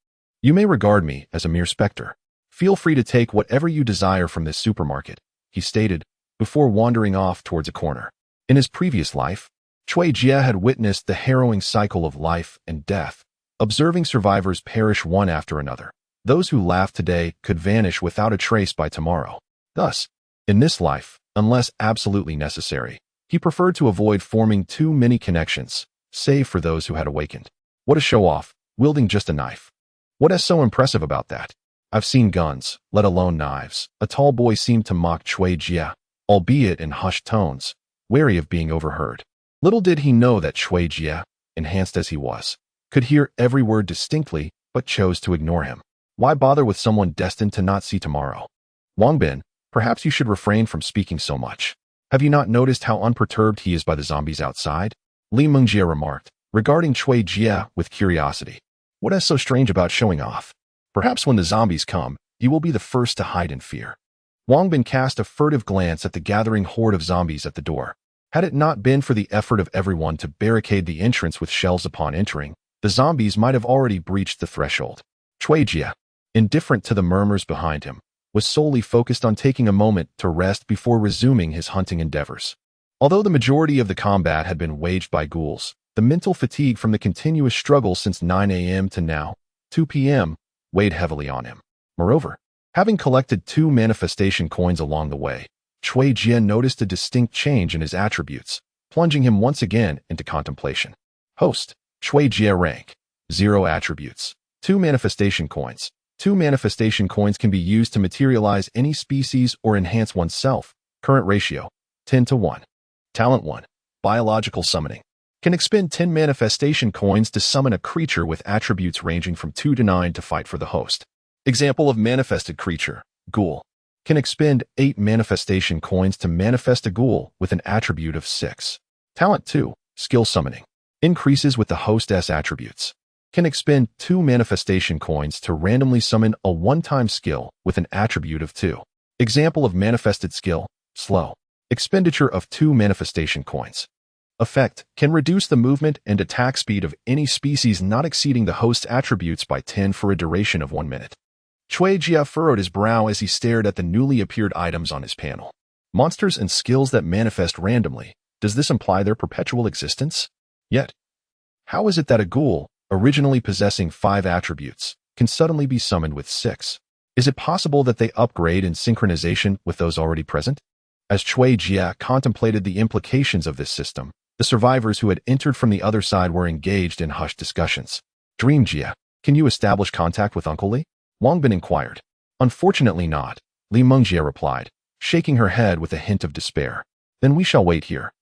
You may regard me as a mere specter. Feel free to take whatever you desire from this supermarket, he stated, before wandering off towards a corner. In his previous life, Chui Jie had witnessed the harrowing cycle of life and death, observing survivors perish one after another. Those who laugh today could vanish without a trace by tomorrow. Thus, in this life, unless absolutely necessary, he preferred to avoid forming too many connections, save for those who had awakened. What a show-off, wielding just a knife. What is so impressive about that? I've seen guns, let alone knives. A tall boy seemed to mock Chui Jie, albeit in hushed tones, wary of being overheard. Little did he know that Chui Jie, enhanced as he was, could hear every word distinctly but chose to ignore him. Why bother with someone destined to not see tomorrow? Wangbin, perhaps you should refrain from speaking so much. Have you not noticed how unperturbed he is by the zombies outside? Li Mingjie remarked, regarding Chui Jie with curiosity. What is so strange about showing off? Perhaps when the zombies come, you will be the first to hide in fear. Wangbin cast a furtive glance at the gathering horde of zombies at the door. Had it not been for the effort of everyone to barricade the entrance with shelves upon entering, the zombies might have already breached the threshold. Chui Jie, indifferent to the murmurs behind him, was solely focused on taking a moment to rest before resuming his hunting endeavors. Although the majority of the combat had been waged by ghouls, the mental fatigue from the continuous struggle since 9 a.m. to now, 2 p.m., weighed heavily on him. Moreover, having collected 2 manifestation coins along the way, Chui Jie noticed a distinct change in his attributes, plunging him once again into contemplation. Host, Chui Jie rank, 0 attributes, 2 manifestation coins. 2 manifestation coins can be used to materialize any species or enhance oneself. Current ratio, 10:1. Talent 1, biological summoning. Can expend 10 manifestation coins to summon a creature with attributes ranging from 2 to 9 to fight for the host. Example of manifested creature, ghoul. Can expend 8 manifestation coins to manifest a ghoul with an attribute of 6. Talent 2, skill summoning. Increases with the hostess attributes. Can expend 2 manifestation coins to randomly summon a one-time skill with an attribute of 2. Example of manifested skill, slow. Expenditure of 2 manifestation coins. Effect, can reduce the movement and attack speed of any species not exceeding the host's attributes by 10 for a duration of 1 minute. Chui Jie furrowed his brow as he stared at the newly appeared items on his panel. Monsters and skills that manifest randomly. Does this imply their perpetual existence? Yet, how is it that a ghoul, originally possessing 5 attributes, can suddenly be summoned with 6? Is it possible that they upgrade in synchronization with those already present? As Chui Jie contemplated the implications of this system, the survivors who had entered from the other side were engaged in hushed discussions. Dream Jie, can you establish contact with Uncle Li? Wangbin inquired. Unfortunately not, Li Mingjie replied, shaking her head with a hint of despair. Then we shall wait here.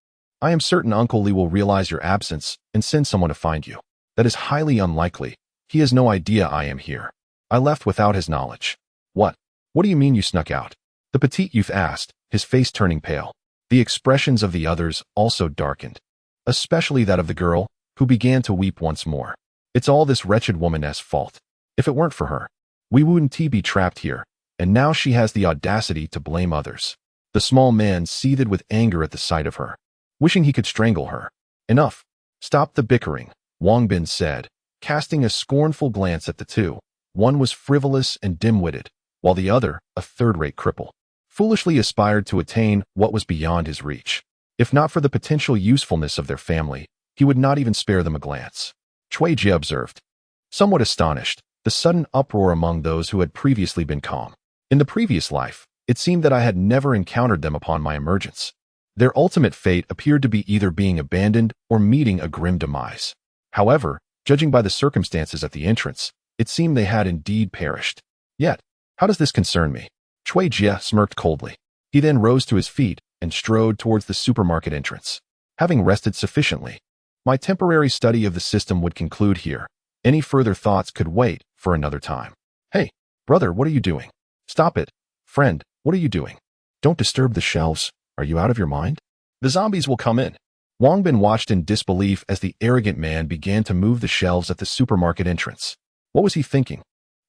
I am certain Uncle Li will realize your absence and send someone to find you. That is highly unlikely. He has no idea I am here. I left without his knowledge. What? What do you mean you snuck out? The petite youth asked, his face turning pale. The expressions of the others also darkened, especially that of the girl, who began to weep once more. It's all this wretched woman's fault. If it weren't for her, we wouldn't be trapped here, and now she has the audacity to blame others. The small man seethed with anger at the sight of her, wishing he could strangle her. Enough. Stop the bickering, Wangbin said, casting a scornful glance at the two. One was frivolous and dim-witted, while the other, a third-rate cripple, foolishly aspired to attain what was beyond his reach. If not for the potential usefulness of their family, He would not even spare them a glance. Cui Jie observed, somewhat astonished, the sudden uproar among those who had previously been calm. In the previous life, it seemed that I had never encountered them upon my emergence. Their ultimate fate appeared to be either being abandoned or meeting a grim demise. However, judging by the circumstances at the entrance, it seemed they had indeed perished. Yet, how does this concern me? Cui Jie smirked coldly. He then rose to his feet and strode towards the supermarket entrance. Having rested sufficiently, my temporary study of the system would conclude here. Any further thoughts could wait for another time. Hey, brother, what are you doing? Stop it. Friend, what are you doing? Don't disturb the shelves. Are you out of your mind? The zombies will come in. Wang Bin watched in disbelief as the arrogant man began to move the shelves at the supermarket entrance. What was he thinking?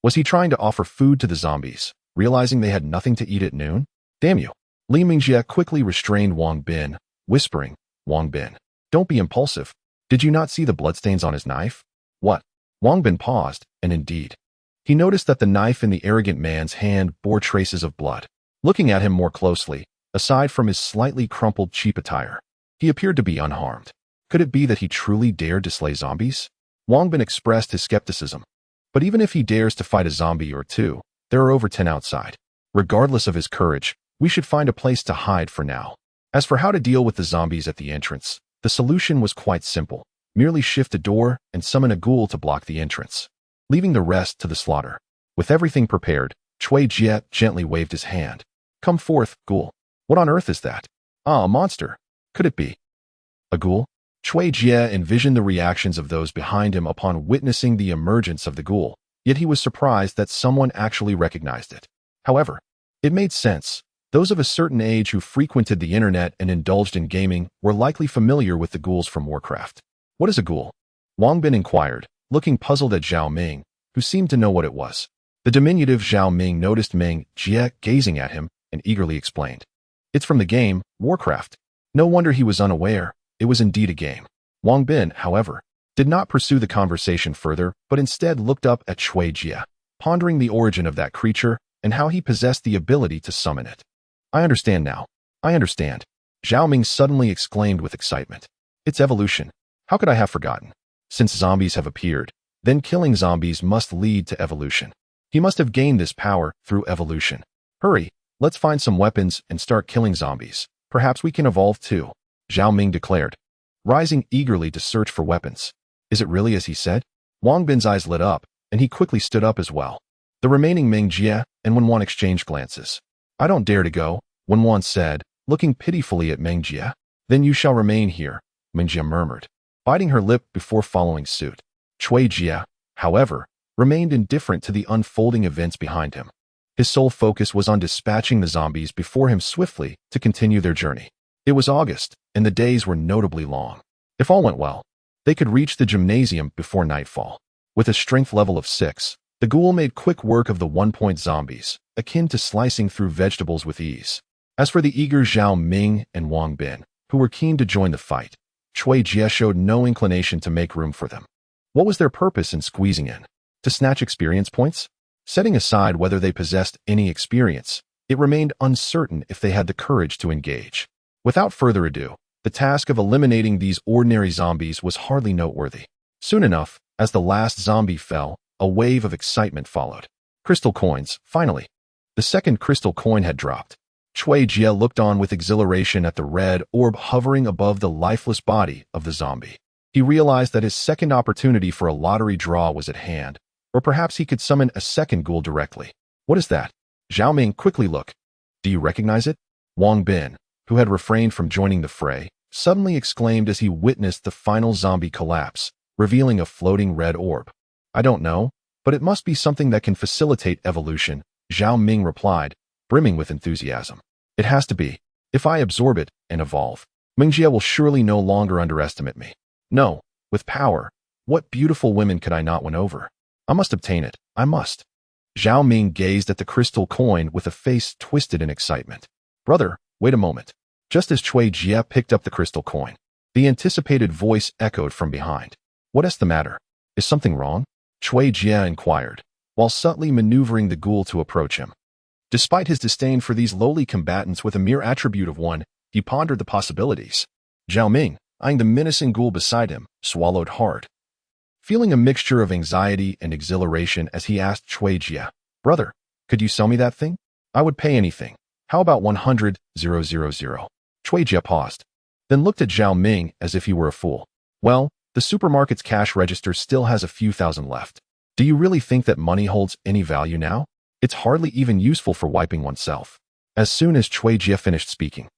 Was he trying to offer food to the zombies, realizing they had nothing to eat at noon? Damn you. Li Mingjie quickly restrained Wang Bin, whispering, Wang Bin, don't be impulsive. Did you not see the bloodstains on his knife? What? Wang Bin paused, and indeed, he noticed that the knife in the arrogant man's hand bore traces of blood. Looking at him more closely, aside from his slightly crumpled cheap attire, he appeared to be unharmed. Could it be that he truly dared to slay zombies? Wang Bin expressed his skepticism. But even if he dares to fight a zombie or two, there are over 10 outside. Regardless of his courage, we should find a place to hide for now. As for how to deal with the zombies at the entrance, the solution was quite simple. Merely shift a door and summon a ghoul to block the entrance, leaving the rest to the slaughter. With everything prepared, Cui Jie gently waved his hand. Come forth, ghoul. What on earth is that? Ah, a monster. Could it be a ghoul? Cui Jie envisioned the reactions of those behind him upon witnessing the emergence of the ghoul, yet he was surprised that someone actually recognized it. However, it made sense. Those of a certain age who frequented the internet and indulged in gaming were likely familiar with the ghouls from Warcraft. What is a ghoul? Wang Bin inquired, looking puzzled at Zhao Ming, who seemed to know what it was. The diminutive Zhao Ming noticed Ming Jie gazing at him and eagerly explained. It's from the game, Warcraft. No wonder he was unaware. It was indeed a game. Wang Bin, however, did not pursue the conversation further, but instead looked up at Cui Jie, pondering the origin of that creature and how he possessed the ability to summon it. I understand now. I understand. Zhao Ming suddenly exclaimed with excitement. It's evolution. How could I have forgotten? Since zombies have appeared, then killing zombies must lead to evolution. He must have gained this power through evolution. Hurry, let's find some weapons and start killing zombies. Perhaps we can evolve too, Zhao Ming declared, rising eagerly to search for weapons. Is it really as he said? Wang Bin's eyes lit up, and he quickly stood up as well. The remaining Ming Jie and Wenwan exchanged glances. I don't dare to go, Wenwan said, looking pitifully at Ming Jie. Then you shall remain here, Ming Jie murmured, biting her lip before following suit. Cui Jie, however, remained indifferent to the unfolding events behind him. His sole focus was on dispatching the zombies before him swiftly to continue their journey. It was August, and the days were notably long. If all went well, they could reach the gymnasium before nightfall. With a strength level of 6, the ghoul made quick work of the one-point zombies, akin to slicing through vegetables with ease. As for the eager Zhao Ming and Wang Bin, who were keen to join the fight, Cui Jie showed no inclination to make room for them. What was their purpose in squeezing in? To snatch experience points? Setting aside whether they possessed any experience, it remained uncertain if they had the courage to engage. Without further ado, the task of eliminating these ordinary zombies was hardly noteworthy. Soon enough, as the last zombie fell, a wave of excitement followed. Crystal coins, finally. The second crystal coin had dropped. Cui Jie looked on with exhilaration at the red orb hovering above the lifeless body of the zombie. He realized that his second opportunity for a lottery draw was at hand, or perhaps he could summon a second ghoul directly. What is that? Zhao Ming quickly looked. Do you recognize it? Wang Bin, who had refrained from joining the fray, suddenly exclaimed as he witnessed the final zombie collapse, revealing a floating red orb. I don't know, but it must be something that can facilitate evolution, Zhao Ming replied, brimming with enthusiasm. It has to be. If I absorb it and evolve, Mingjie will surely no longer underestimate me. No, with power, what beautiful women could I not win over? I must obtain it. I must. Zhao Ming gazed at the crystal coin with a face twisted in excitement. Brother, wait a moment. Just as Cui Jie picked up the crystal coin, the anticipated voice echoed from behind. What is the matter? Is something wrong? Cui Jie inquired, while subtly maneuvering the ghoul to approach him. Despite his disdain for these lowly combatants with a mere attribute of one, he pondered the possibilities. Zhao Ming, eyeing the menacing ghoul beside him, swallowed hard, feeling a mixture of anxiety and exhilaration as he asked Chui Jia, "Brother, could you sell me that thing? I would pay anything. How about 100,000? Chui Jia paused, then looked at Zhao Ming as if he were a fool. "Well, the supermarket's cash register still has a few thousand left. Do you really think that money holds any value now? It's hardly even useful for wiping oneself." As soon as Chui Jia finished speaking,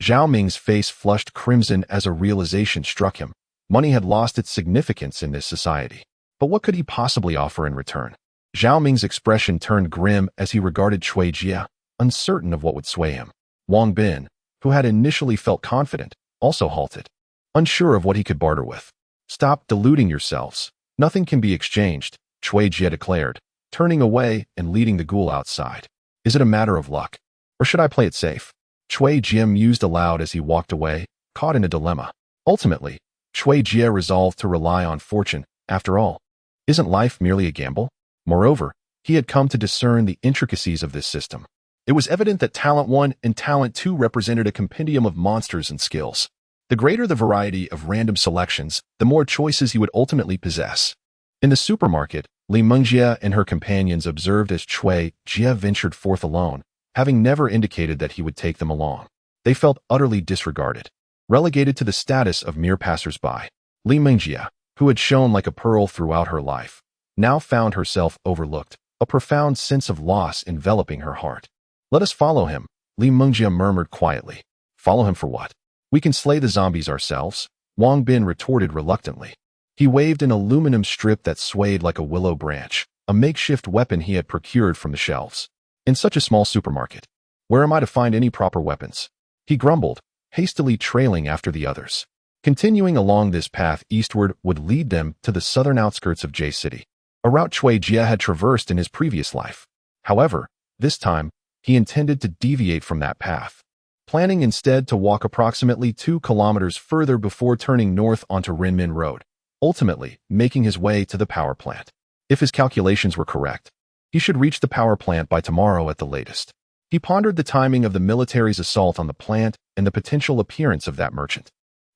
Zhao Ming's face flushed crimson as a realization struck him. Money had lost its significance in this society. But what could he possibly offer in return? Zhao Ming's expression turned grim as he regarded Chui Jia, uncertain of what would sway him. Wang Bin, who had initially felt confident, also halted, unsure of what he could barter with. "Stop deluding yourselves. Nothing can be exchanged," Chui Jia declared, turning away and leading the ghoul outside. "Is it a matter of luck? Or should I play it safe?" Chui Jia mused aloud as he walked away, caught in a dilemma. Ultimately, Chui Jia resolved to rely on fortune. After all, isn't life merely a gamble? Moreover, he had come to discern the intricacies of this system. It was evident that Talent 1 and Talent 2 represented a compendium of monsters and skills. The greater the variety of random selections, the more choices he would ultimately possess. In the supermarket, Li Mengjie and her companions observed as Chui Jia ventured forth alone, having never indicated that he would take them along. They felt utterly disregarded, relegated to the status of mere passers-by. Li Mengjie, who had shone like a pearl throughout her life, now found herself overlooked, a profound sense of loss enveloping her heart. "Let us follow him," Li Mengjie murmured quietly. "Follow him for what? We can slay the zombies ourselves," Wang Bin retorted reluctantly. He waved an aluminum strip that swayed like a willow branch, a makeshift weapon he had procured from the shelves. "In such a small supermarket, where am I to find any proper weapons?" he grumbled, hastily trailing after the others. Continuing along this path eastward would lead them to the southern outskirts of J City, a route Chui Jia had traversed in his previous life. However, this time, he intended to deviate from that path, planning instead to walk approximately 2 kilometers further before turning north onto Renmin Road, ultimately making his way to the power plant. If his calculations were correct, he should reach the power plant by tomorrow at the latest. He pondered the timing of the military's assault on the plant and the potential appearance of that merchant,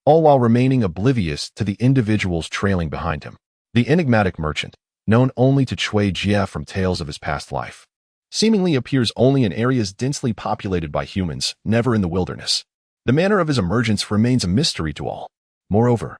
all while remaining oblivious to the individuals trailing behind him. The enigmatic merchant, known only to Chui Jia from tales of his past life, seemingly appears only in areas densely populated by humans, never in the wilderness. The manner of his emergence remains a mystery to all. Moreover,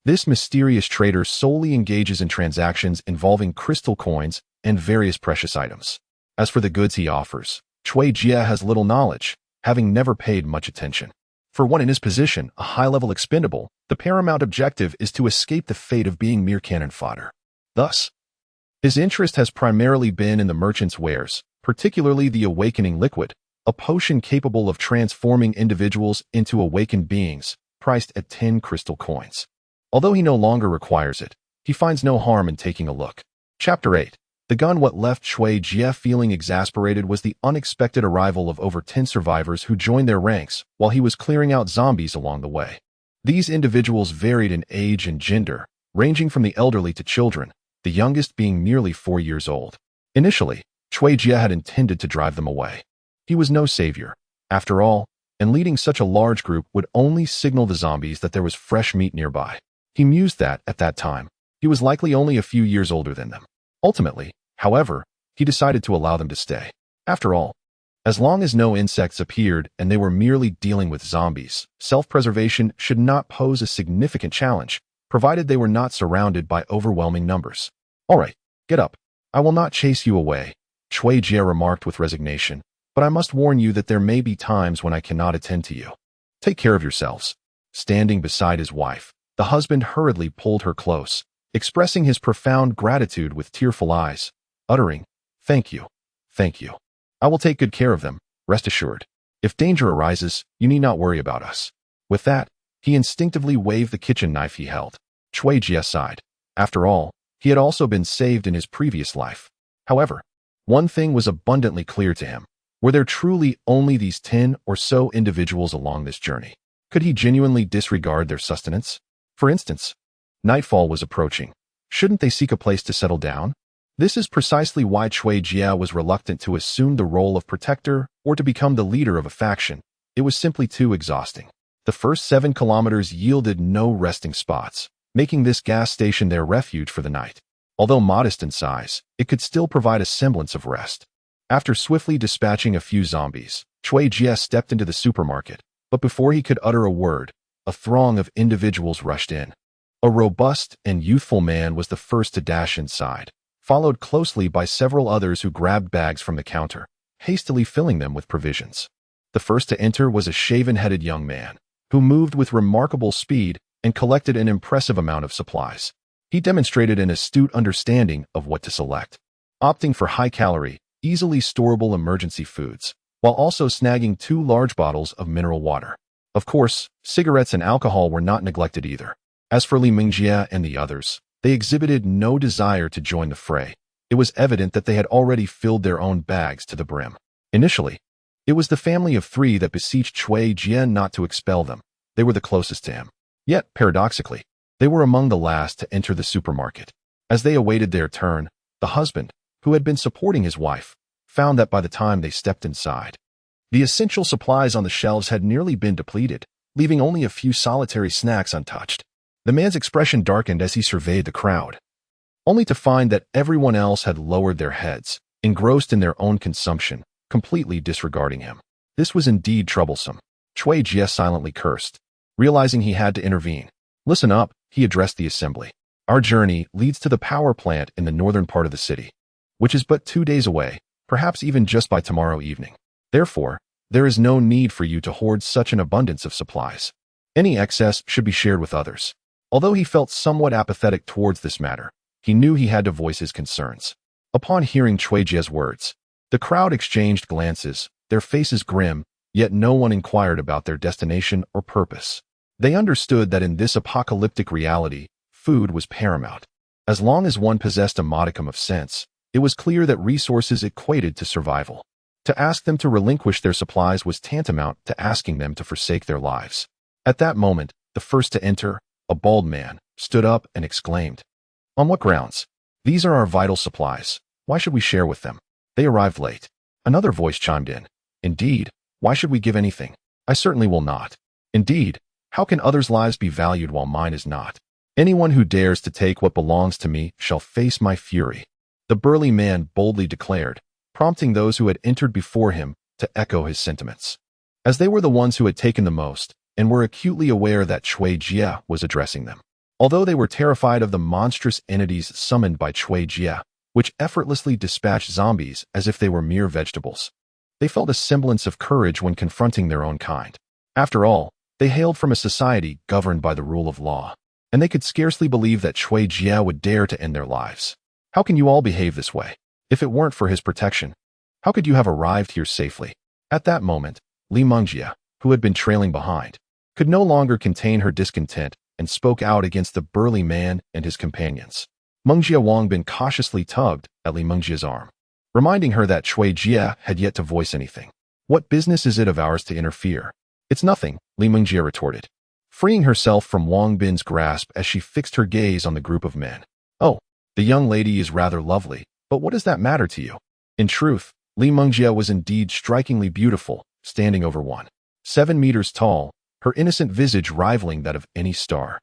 this mysterious trader solely engages in transactions involving crystal coins and various precious items. As for the goods he offers, Chui Jia has little knowledge, having never paid much attention. For one in his position, a high-level expendable, the paramount objective is to escape the fate of being mere cannon fodder. Thus, his interest has primarily been in the merchant's wares, particularly the awakening liquid, a potion capable of transforming individuals into awakened beings, priced at 10 crystal coins. Although he no longer requires it, he finds no harm in taking a look. Chapter 8. The gun. What left Chui Jia feeling exasperated was the unexpected arrival of over 10 survivors who joined their ranks while he was clearing out zombies along the way. These individuals varied in age and gender, ranging from the elderly to children, the youngest being merely 4 years old. Initially, Chui Jia had intended to drive them away. He was no savior, after all, and leading such a large group would only signal the zombies that there was fresh meat nearby. He mused that, at that time, he was likely only a few years older than them. Ultimately, however, he decided to allow them to stay. After all, as long as no insects appeared and they were merely dealing with zombies, self-preservation should not pose a significant challenge, provided they were not surrounded by overwhelming numbers. "All right, get up. I will not chase you away," Chui Jia remarked with resignation, "but I must warn you that there may be times when I cannot attend to you. Take care of yourselves." Standing beside his wife, the husband hurriedly pulled her close, expressing his profound gratitude with tearful eyes, uttering, "Thank you. Thank you. I will take good care of them, rest assured. If danger arises, you need not worry about us." With that, he instinctively waved the kitchen knife he held. Chui Jia sighed. After all, he had also been saved in his previous life. However, one thing was abundantly clear to him. Were there truly only these 10 or so individuals along this journey? Could he genuinely disregard their sustenance? For instance, nightfall was approaching. Shouldn't they seek a place to settle down? This is precisely why Chui Jia was reluctant to assume the role of protector or to become the leader of a faction. It was simply too exhausting. The first 7 kilometers yielded no resting spots, making this gas station their refuge for the night. Although modest in size, it could still provide a semblance of rest. After swiftly dispatching a few zombies, Cui Jie stepped into the supermarket, but before he could utter a word, a throng of individuals rushed in. A robust and youthful man was the first to dash inside, followed closely by several others who grabbed bags from the counter, hastily filling them with provisions. The first to enter was a shaven-headed young man, who moved with remarkable speed and collected an impressive amount of supplies. He demonstrated an astute understanding of what to select, opting for high-calorie, easily storable emergency foods, while also snagging 2 large bottles of mineral water. Of course, cigarettes and alcohol were not neglected either. As for Li Mingjie and the others, they exhibited no desire to join the fray. It was evident that they had already filled their own bags to the brim. Initially, it was the family of 3 that beseeched Cui Jie not to expel them. They were the closest to him. Yet, paradoxically, they were among the last to enter the supermarket. As they awaited their turn, the husband, who had been supporting his wife, found that by the time they stepped inside, the essential supplies on the shelves had nearly been depleted, leaving only a few solitary snacks untouched. The man's expression darkened as he surveyed the crowd, only to find that everyone else had lowered their heads, engrossed in their own consumption, completely disregarding him. This was indeed troublesome. Cui Jie silently cursed, realizing he had to intervene. "Listen up," he addressed the assembly. "Our journey leads to the power plant in the northern part of the city, which is but 2 days away, perhaps even just by tomorrow evening. Therefore, there is no need for you to hoard such an abundance of supplies. Any excess should be shared with others." Although he felt somewhat apathetic towards this matter, he knew he had to voice his concerns. Upon hearing Cui Jie's words, the crowd exchanged glances, their faces grim, yet no one inquired about their destination or purpose. They understood that in this apocalyptic reality, food was paramount. As long as one possessed a modicum of sense, it was clear that resources equated to survival. To ask them to relinquish their supplies was tantamount to asking them to forsake their lives. At that moment, the first to enter, a bald man, stood up and exclaimed, "On what grounds? These are our vital supplies. Why should we share with them? They arrived late." Another voice chimed in, "Indeed, why should we give anything? I certainly will not. Indeed, how can others' lives be valued while mine is not? Anyone who dares to take what belongs to me shall face my fury," the burly man boldly declared, prompting those who had entered before him to echo his sentiments. As they were the ones who had taken the most, and were acutely aware that Cui Jie was addressing them. Although they were terrified of the monstrous entities summoned by Cui Jie, which effortlessly dispatched zombies as if they were mere vegetables, they felt a semblance of courage when confronting their own kind. After all, they hailed from a society governed by the rule of law, and they could scarcely believe that Cui Jie would dare to end their lives. "How can you all behave this way? If it weren't for his protection, how could you have arrived here safely?" At that moment, Li Mingjie, who had been trailing behind, could no longer contain her discontent and spoke out against the burly man and his companions. Mingjie Wangbin cautiously tugged at Li Mingjie's arm, reminding her that Cui Jie had yet to voice anything. "What business is it of ours to interfere?" "It's nothing," Li Mingjie retorted, freeing herself from Wang Bin's grasp as she fixed her gaze on the group of men. "Oh, the young lady is rather lovely, but what does that matter to you?" In truth, Li Mingjie was indeed strikingly beautiful, standing over 7 meters tall, her innocent visage rivaling that of any star.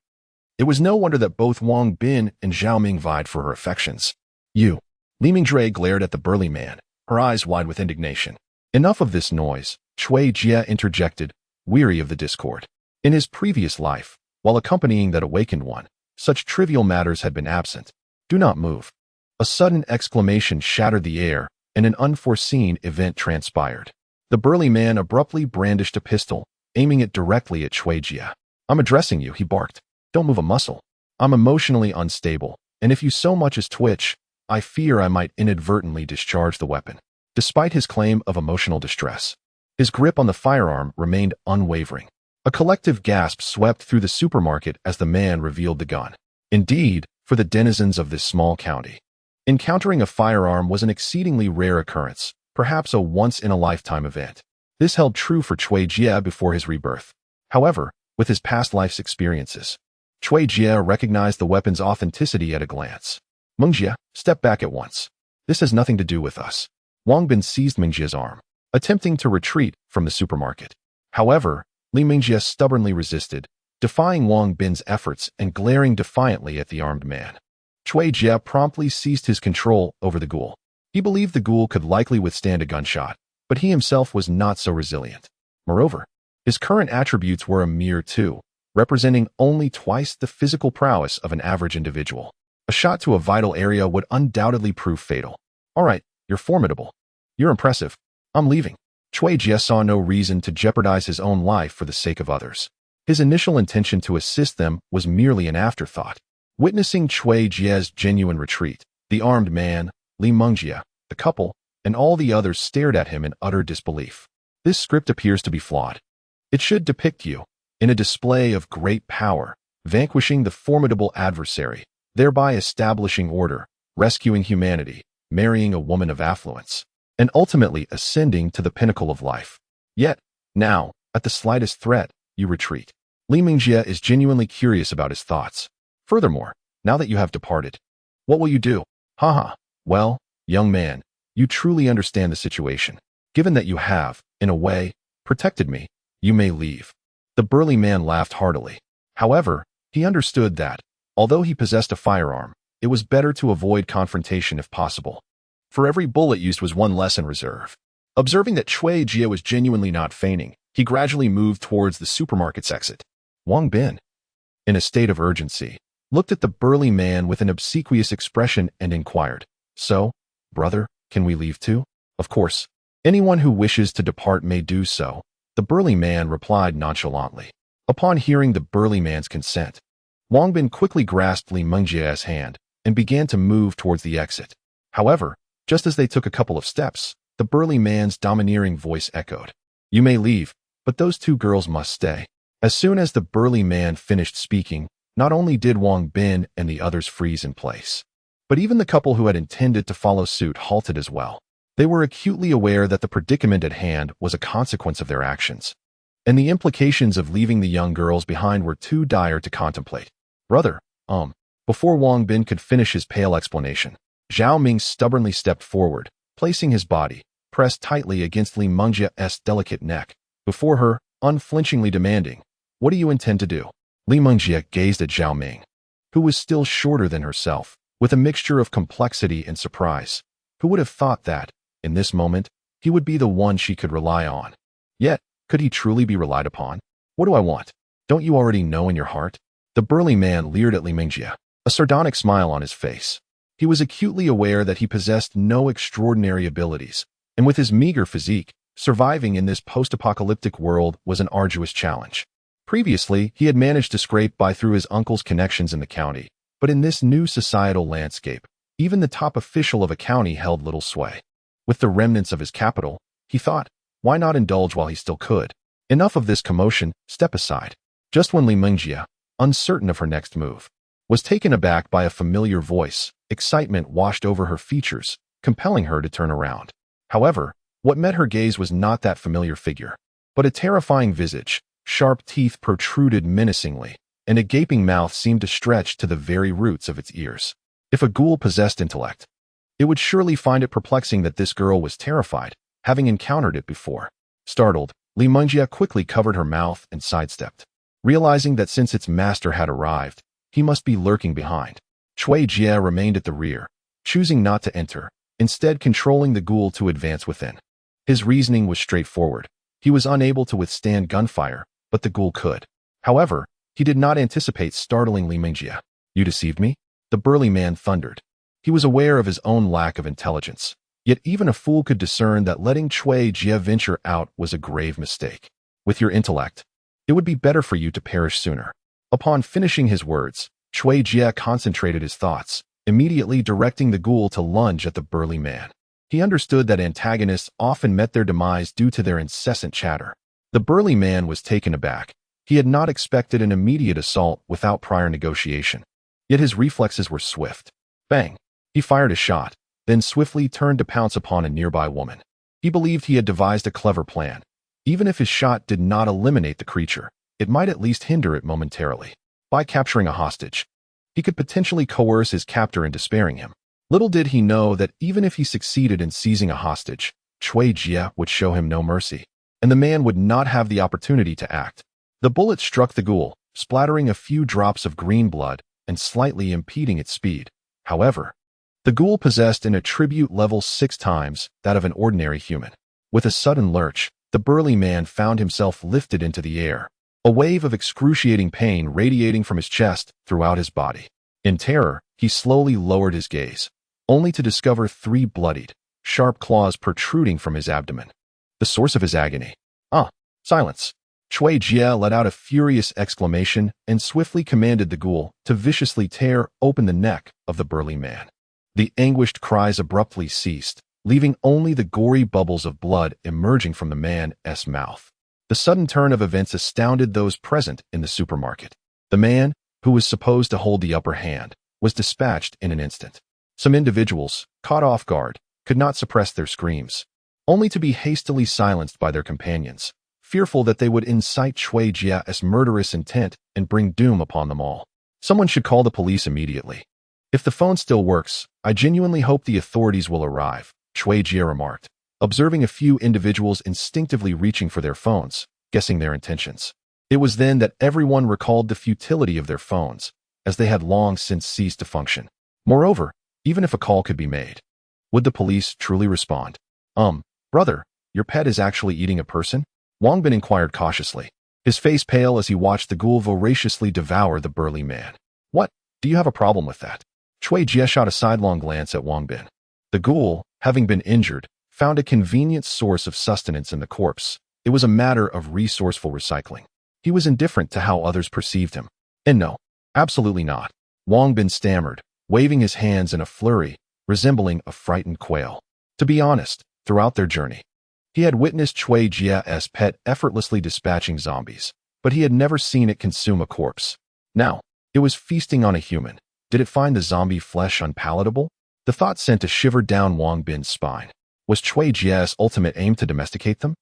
It was no wonder that both Wang Bin and Zhao Ming vied for her affections. "You!" Li Mingjie glared at the burly man, her eyes wide with indignation. "Enough of this noise," Cui Jie interjected, weary of the discord. In his previous life, while accompanying that awakened one, such trivial matters had been absent. "Do not move." A sudden exclamation shattered the air, and an unforeseen event transpired. The burly man abruptly brandished a pistol, aiming it directly at Cui Jie. "I'm addressing you," he barked. "Don't move a muscle. I'm emotionally unstable, and if you so much as twitch, I fear I might inadvertently discharge the weapon." Despite his claim of emotional distress, his grip on the firearm remained unwavering. A collective gasp swept through the supermarket as the man revealed the gun. Indeed, for the denizens of this small county, encountering a firearm was an exceedingly rare occurrence, perhaps a once-in-a-lifetime event. This held true for Cui Jie before his rebirth. However, with his past life's experiences, Cui Jie recognized the weapon's authenticity at a glance. "Mingjie, step back at once. This has nothing to do with us." Wang Bin seized Mingjie's arm, attempting to retreat from the supermarket. However, Li Mingjie stubbornly resisted, defying Wang Bin's efforts and glaring defiantly at the armed man. Cui Jie promptly seized his control over the ghoul. He believed the ghoul could likely withstand a gunshot, but he himself was not so resilient. Moreover, his current attributes were a mere 2, representing only twice the physical prowess of an average individual. A shot to a vital area would undoubtedly prove fatal. All right, you're formidable. You're impressive. I'm leaving. Cui Jie saw no reason to jeopardize his own life for the sake of others. His initial intention to assist them was merely an afterthought. Witnessing Cui Jie's genuine retreat, the armed man, Li Mingjie, the couple, and all the others stared at him in utter disbelief. This script appears to be flawed. It should depict you, in a display of great power, vanquishing the formidable adversary, thereby establishing order, rescuing humanity, marrying a woman of affluence, and ultimately ascending to the pinnacle of life. Yet, now, at the slightest threat, you retreat. Li Mingjie is genuinely curious about his thoughts. Furthermore, now that you have departed, what will you do? Haha. Well, young man, you truly understand the situation. Given that you have, in a way, protected me, you may leave. The burly man laughed heartily. However, he understood that, although he possessed a firearm, it was better to avoid confrontation if possible. For every bullet used was one less in reserve. Observing that Cui Jie was genuinely not feigning, he gradually moved towards the supermarket's exit. Wang Bin, in a state of urgency, looked at the burly man with an obsequious expression and inquired, "So, brother, can we leave too?" "Of course. Anyone who wishes to depart may do so," the burly man replied nonchalantly. Upon hearing the burly man's consent, Wang Bin quickly grasped Li Mingjie's hand and began to move towards the exit. However, just as they took a couple of steps, the burly man's domineering voice echoed, "You may leave, but those 2 girls must stay." As soon as the burly man finished speaking, not only did Wang Bin and the others freeze in place, but even the couple who had intended to follow suit halted as well. They were acutely aware that the predicament at hand was a consequence of their actions, and the implications of leaving the young girls behind were too dire to contemplate. "Brother, Before Wang Bin could finish his pale explanation, Zhao Ming stubbornly stepped forward, placing his body, pressed tightly against Li Mingjie's delicate neck, before her, unflinchingly demanding, "What do you intend to do?" Li Mingjie gazed at Zhao Ming, who was still shorter than herself, with a mixture of complexity and surprise. Who would have thought that, in this moment, he would be the one she could rely on? Yet, could he truly be relied upon? "What do I want? Don't you already know in your heart?" The burly man leered at Li Mingjie, a sardonic smile on his face. He was acutely aware that he possessed no extraordinary abilities, and with his meager physique, surviving in this post-apocalyptic world was an arduous challenge. Previously, he had managed to scrape by through his uncle's connections in the county, but in this new societal landscape, even the top official of a county held little sway. With the remnants of his capital, he thought, why not indulge while he still could? Enough of this commotion, step aside. Just when Li Mingjie, uncertain of her next move, was taken aback by a familiar voice, excitement washed over her features, compelling her to turn around. However, what met her gaze was not that familiar figure, but a terrifying visage. Sharp teeth protruded menacingly, and a gaping mouth seemed to stretch to the very roots of its ears. If a ghoul possessed intellect, it would surely find it perplexing that this girl was terrified, having encountered it before. Startled, Li Mingjie quickly covered her mouth and sidestepped, realizing that since its master had arrived, he must be lurking behind. Cui Jie remained at the rear, choosing not to enter, instead controlling the ghoul to advance within. His reasoning was straightforward. He was unable to withstand gunfire, but the ghoul could. However, he did not anticipate startling Li Mingjie. "You deceived me?" the burly man thundered. He was aware of his own lack of intelligence, yet even a fool could discern that letting Cui Jie venture out was a grave mistake. "With your intellect, it would be better for you to perish sooner." Upon finishing his words, Cui Jie concentrated his thoughts, immediately directing the ghoul to lunge at the burly man. He understood that antagonists often met their demise due to their incessant chatter. The burly man was taken aback. He had not expected an immediate assault without prior negotiation. Yet his reflexes were swift. Bang! He fired a shot, then swiftly turned to pounce upon a nearby woman. He believed he had devised a clever plan. Even if his shot did not eliminate the creature, it might at least hinder it momentarily. By capturing a hostage, he could potentially coerce his captor into sparing him. Little did he know that even if he succeeded in seizing a hostage, Cui Jie would show him no mercy. and the man would not have the opportunity to act. The bullet struck the ghoul, splattering a few drops of green blood and slightly impeding its speed. However, the ghoul possessed an attribute level 6 times that of an ordinary human. With a sudden lurch, the burly man found himself lifted into the air, a wave of excruciating pain radiating from his chest throughout his body. In terror, he slowly lowered his gaze, only to discover 3 bloodied, sharp claws protruding from his abdomen. The source of his agony. Silence. Chui Jie let out a furious exclamation and swiftly commanded the ghoul to viciously tear open the neck of the burly man. The anguished cries abruptly ceased, leaving only the gory bubbles of blood emerging from the man's mouth. The sudden turn of events astounded those present in the supermarket. The man, who was supposed to hold the upper hand, was dispatched in an instant. Some individuals, caught off guard, could not suppress their screams, only to be hastily silenced by their companions, fearful that they would incite Chui Jie's murderous intent and bring doom upon them all. Someone should call the police immediately. If the phone still works, I genuinely hope the authorities will arrive, Chui Jie remarked, observing a few individuals instinctively reaching for their phones, guessing their intentions. It was then that everyone recalled the futility of their phones, as they had long since ceased to function. Moreover, even if a call could be made, would the police truly respond? Brother, your pet is actually eating a person? Wangbin inquired cautiously, his face pale as he watched the ghoul voraciously devour the burly man. What? Do you have a problem with that? Chui Jie shot a sidelong glance at Wangbin. The ghoul, having been injured, found a convenient source of sustenance in the corpse. It was a matter of resourceful recycling. He was indifferent to how others perceived him. And no, absolutely not. Wangbin stammered, waving his hands in a flurry, resembling a frightened quail. To be honest, throughout their journey, he had witnessed Chui Jie's pet effortlessly dispatching zombies, but he had never seen it consume a corpse. Now, it was feasting on a human. Did it find the zombie flesh unpalatable? The thought sent a shiver down Wangbin's spine. Was Chui Jie's ultimate aim to domesticate them?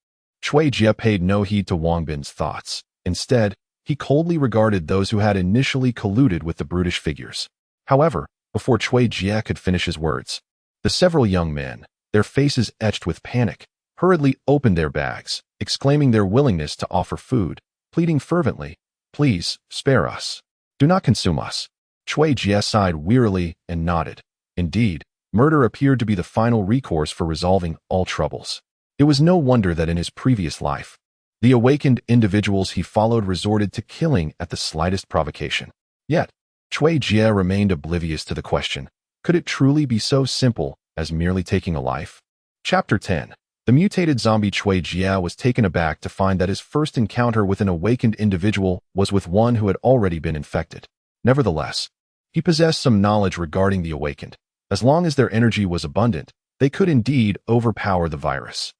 Chui Jie paid no heed to Wangbin's thoughts. Instead, he coldly regarded those who had initially colluded with the brutish figures. However, before Chui Jie could finish his words, the several young men, their faces etched with panic, hurriedly opened their bags, exclaiming their willingness to offer food, pleading fervently, "Please, spare us. Do not consume us." Chui Jie sighed wearily and nodded. Indeed, murder appeared to be the final recourse for resolving all troubles. It was no wonder that in his previous life, the awakened individuals he followed resorted to killing at the slightest provocation. Yet, Chui Jie remained oblivious to the question, could it truly be so simple as merely taking a life? Chapter 10. The mutated zombie Chui Jie was taken aback to find that his first encounter with an awakened individual was with one who had already been infected. Nevertheless, he possessed some knowledge regarding the awakened. As long as their energy was abundant, they could indeed overpower the virus.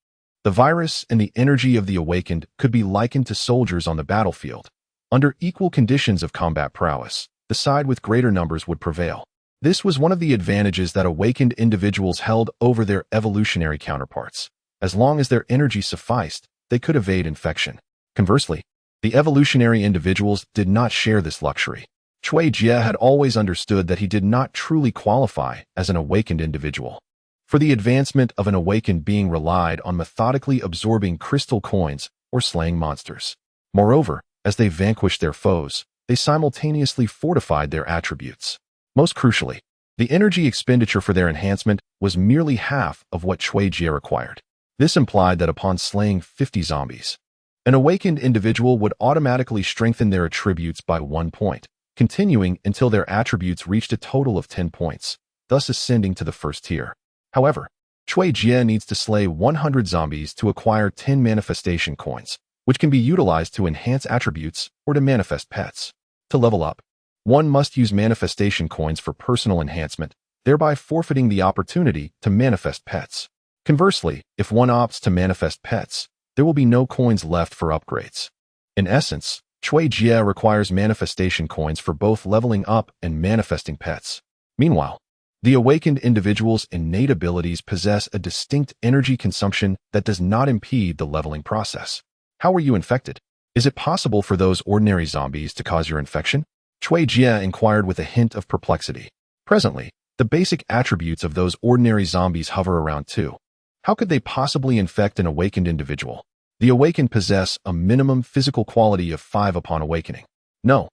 The virus and the energy of the awakened could be likened to soldiers on the battlefield. Under equal conditions of combat prowess, the side with greater numbers would prevail. This was one of the advantages that awakened individuals held over their evolutionary counterparts. As long as their energy sufficed, they could evade infection. Conversely, the evolutionary individuals did not share this luxury. Chui Jie had always understood that he did not truly qualify as an awakened individual. For the advancement of an awakened being relied on methodically absorbing crystal coins or slaying monsters. Moreover, as they vanquished their foes, they simultaneously fortified their attributes. Most crucially, the energy expenditure for their enhancement was merely half of what Chui Jie required. This implied that upon slaying 50 zombies, an awakened individual would automatically strengthen their attributes by 1 point, continuing until their attributes reached a total of 10 points, thus ascending to the first tier. However, Chui Jie needs to slay 100 zombies to acquire 10 manifestation coins, which can be utilized to enhance attributes or to manifest pets. To level up, one must use manifestation coins for personal enhancement, thereby forfeiting the opportunity to manifest pets. Conversely, if one opts to manifest pets, there will be no coins left for upgrades. In essence, Chui Jie requires manifestation coins for both leveling up and manifesting pets. Meanwhile, the awakened individual's innate abilities possess a distinct energy consumption that does not impede the leveling process. How were you infected? Is it possible for those ordinary zombies to cause your infection? Chui Jie inquired with a hint of perplexity. Presently, the basic attributes of those ordinary zombies hover around too. How could they possibly infect an awakened individual? The awakened possess a minimum physical quality of 5 upon awakening. No.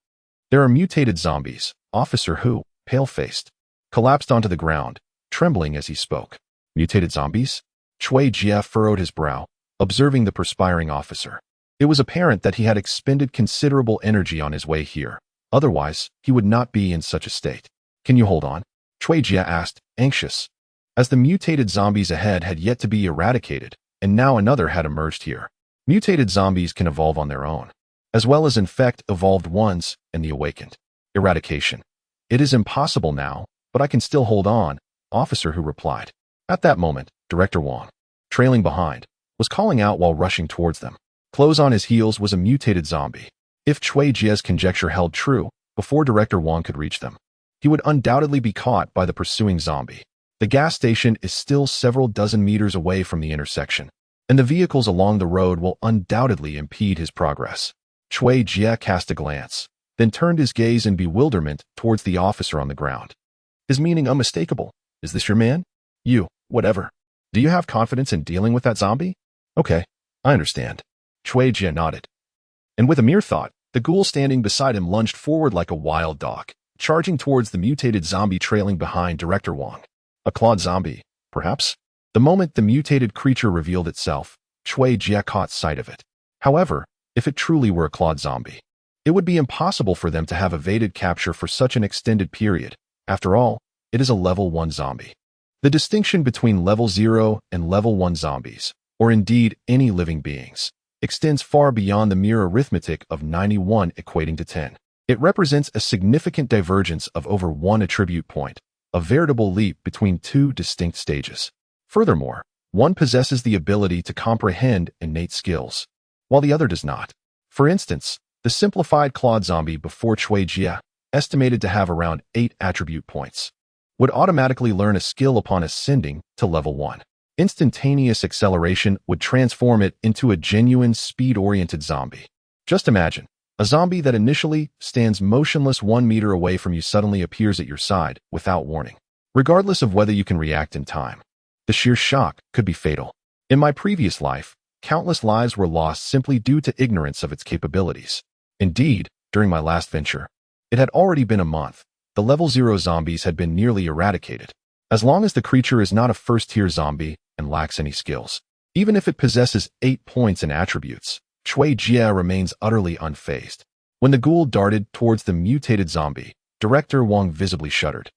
There are mutated zombies. Officer Hu, pale-faced, collapsed onto the ground, trembling as he spoke. Mutated zombies? Chui Jia furrowed his brow, observing the perspiring officer. It was apparent that he had expended considerable energy on his way here. Otherwise, he would not be in such a state. Can you hold on? Chui Jia asked, anxious. As the mutated zombies ahead had yet to be eradicated, and now another had emerged here. Mutated zombies can evolve on their own, as well as infect evolved ones and the awakened. Eradication. It is impossible now, but I can still hold on, Officer Hu replied. At that moment, Director Wang, trailing behind, was calling out while rushing towards them. Close on his heels was a mutated zombie. If Chui Jia's conjecture held true, before Director Wang could reach them, he would undoubtedly be caught by the pursuing zombie. The gas station is still several dozen meters away from the intersection, and the vehicles along the road will undoubtedly impede his progress. Chui Jia cast a glance, then turned his gaze in bewilderment towards the officer on the ground. His meaning unmistakable. Is this your man? You, whatever. Do you have confidence in dealing with that zombie? Okay, I understand. Chui Jia nodded. And with a mere thought, the ghoul standing beside him lunged forward like a wild dog, charging towards the mutated zombie trailing behind Director Wang. A clawed zombie, perhaps? The moment the mutated creature revealed itself, Chui Jia caught sight of it. However, if it truly were a clawed zombie, it would be impossible for them to have evaded capture for such an extended period. After all, it is a level 1 zombie. The distinction between level 0 and level 1 zombies, or indeed any living beings, extends far beyond the mere arithmetic of 91 equating to 10. It represents a significant divergence of over 1 attribute point, a veritable leap between 2 distinct stages. Furthermore, one possesses the ability to comprehend innate skills, while the other does not. For instance, the simplified clawed zombie before Chui Jia, estimated to have around 8 attribute points, would automatically learn a skill upon ascending to level 1. Instantaneous acceleration would transform it into a genuine speed-oriented zombie. Just imagine, a zombie that initially stands motionless 1 meter away from you suddenly appears at your side without warning, regardless of whether you can react in time. The sheer shock could be fatal. In my previous life, countless lives were lost simply due to ignorance of its capabilities. Indeed, during my last venture, it had already been a month. The level 0 zombies had been nearly eradicated. As long as the creature is not a first-tier zombie and lacks any skills, even if it possesses 8 points and attributes, Chui Jia remains utterly unfazed. When the ghoul darted towards the mutated zombie, Director Wang visibly shuddered,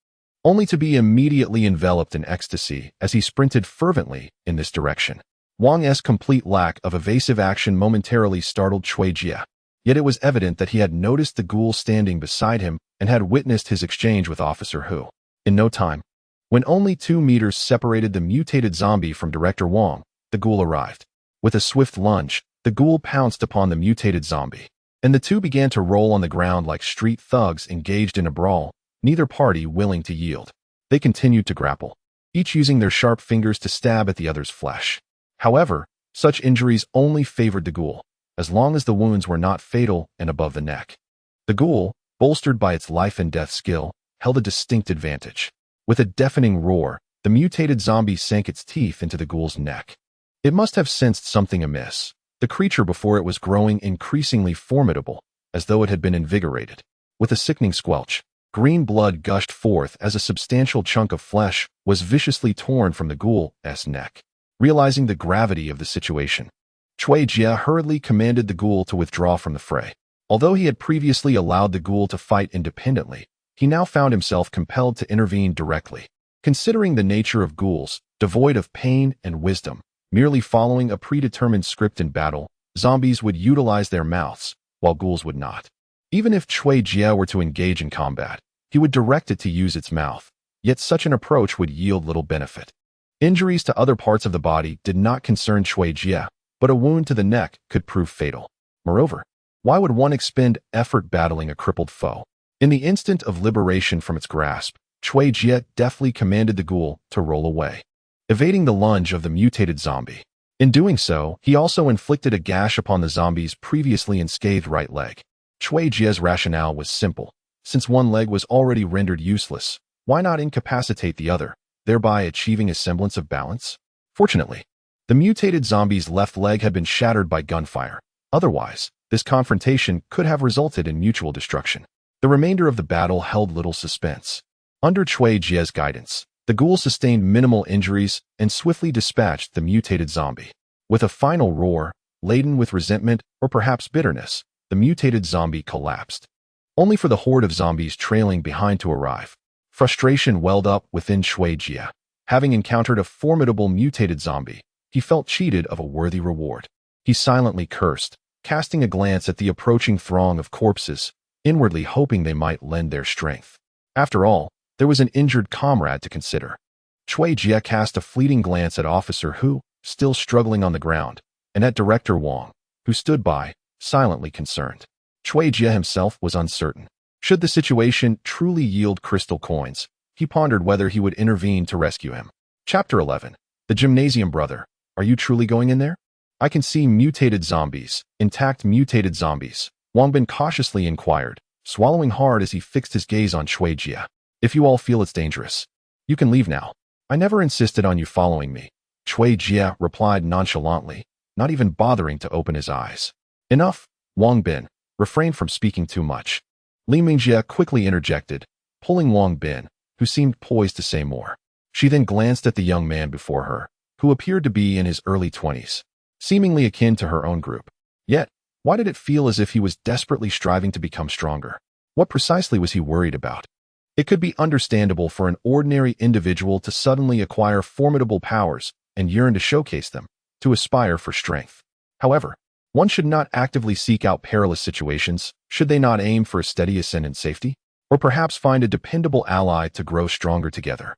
only to be immediately enveloped in ecstasy as he sprinted fervently in this direction. Wang's complete lack of evasive action momentarily startled Chui Jia, yet it was evident that he had noticed the ghoul standing beside him and had witnessed his exchange with Officer Hu. In no time, when only 2 meters separated the mutated zombie from Director Wang, the ghoul arrived. With a swift lunge, the ghoul pounced upon the mutated zombie, and the two began to roll on the ground like street thugs engaged in a brawl, neither party willing to yield. They continued to grapple, each using their sharp fingers to stab at the other's flesh. However, such injuries only favored the ghoul, as long as the wounds were not fatal and above the neck. The ghoul, bolstered by its life and death skill, held a distinct advantage. With a deafening roar, the mutated zombie sank its teeth into the ghoul's neck. It must have sensed something amiss. The creature before it was growing increasingly formidable, as though it had been invigorated. With a sickening squelch, green blood gushed forth as a substantial chunk of flesh was viciously torn from the ghoul's neck. Realizing the gravity of the situation, Chui Jia hurriedly commanded the ghoul to withdraw from the fray. Although he had previously allowed the ghoul to fight independently, he now found himself compelled to intervene directly. Considering the nature of ghouls, devoid of pain and wisdom, merely following a predetermined script in battle, zombies would utilize their mouths, while ghouls would not. Even if Chui Jia were to engage in combat, he would direct it to use its mouth, yet such an approach would yield little benefit. Injuries to other parts of the body did not concern Chui Jia, but a wound to the neck could prove fatal. Moreover, why would one expend effort battling a crippled foe? In the instant of liberation from its grasp, Chui Jia deftly commanded the ghoul to roll away, evading the lunge of the mutated zombie. In doing so, he also inflicted a gash upon the zombie's previously unscathed right leg. Chui Jia's rationale was simple. Since one leg was already rendered useless, why not incapacitate the other, thereby achieving a semblance of balance? Fortunately, The mutated zombie's left leg had been shattered by gunfire. Otherwise, this confrontation could have resulted in mutual destruction. The remainder of the battle held little suspense. Under Chui Jie's guidance, the ghoul sustained minimal injuries and swiftly dispatched the mutated zombie. With a final roar, laden with resentment or perhaps bitterness, the mutated zombie collapsed. Only for the horde of zombies trailing behind to arrive. Frustration welled up within Chui Jie. Having encountered a formidable mutated zombie, he felt cheated of a worthy reward. He silently cursed, casting a glance at the approaching throng of corpses, inwardly hoping they might lend their strength. After all, there was an injured comrade to consider. Chui Jie cast a fleeting glance at Officer Hu, still struggling on the ground, and at Director Wang, who stood by, silently concerned. Chui Jie himself was uncertain. Should the situation truly yield crystal coins, he pondered whether he would intervene to rescue him. Chapter 11. The Gymnasium Brother. Are you truly going in there? I can see mutated zombies, intact mutated zombies. Wang Bin cautiously inquired, swallowing hard as he fixed his gaze on Chui Jie. If you all feel it's dangerous, you can leave now. I never insisted on you following me. Chui Jie replied nonchalantly, not even bothering to open his eyes. Enough, Wang Bin. Refrain from speaking too much. Li Mingjie quickly interjected, pulling Wang Bin, who seemed poised to say more. She then glanced at the young man before her, who appeared to be in his early 20s, seemingly akin to her own group. Yet, why did it feel as if he was desperately striving to become stronger? What precisely was he worried about? It could be understandable for an ordinary individual to suddenly acquire formidable powers and yearn to showcase them, to aspire for strength. However, one should not actively seek out perilous situations, should they not aim for a steady ascent in safety? Or perhaps find a dependable ally to grow stronger together.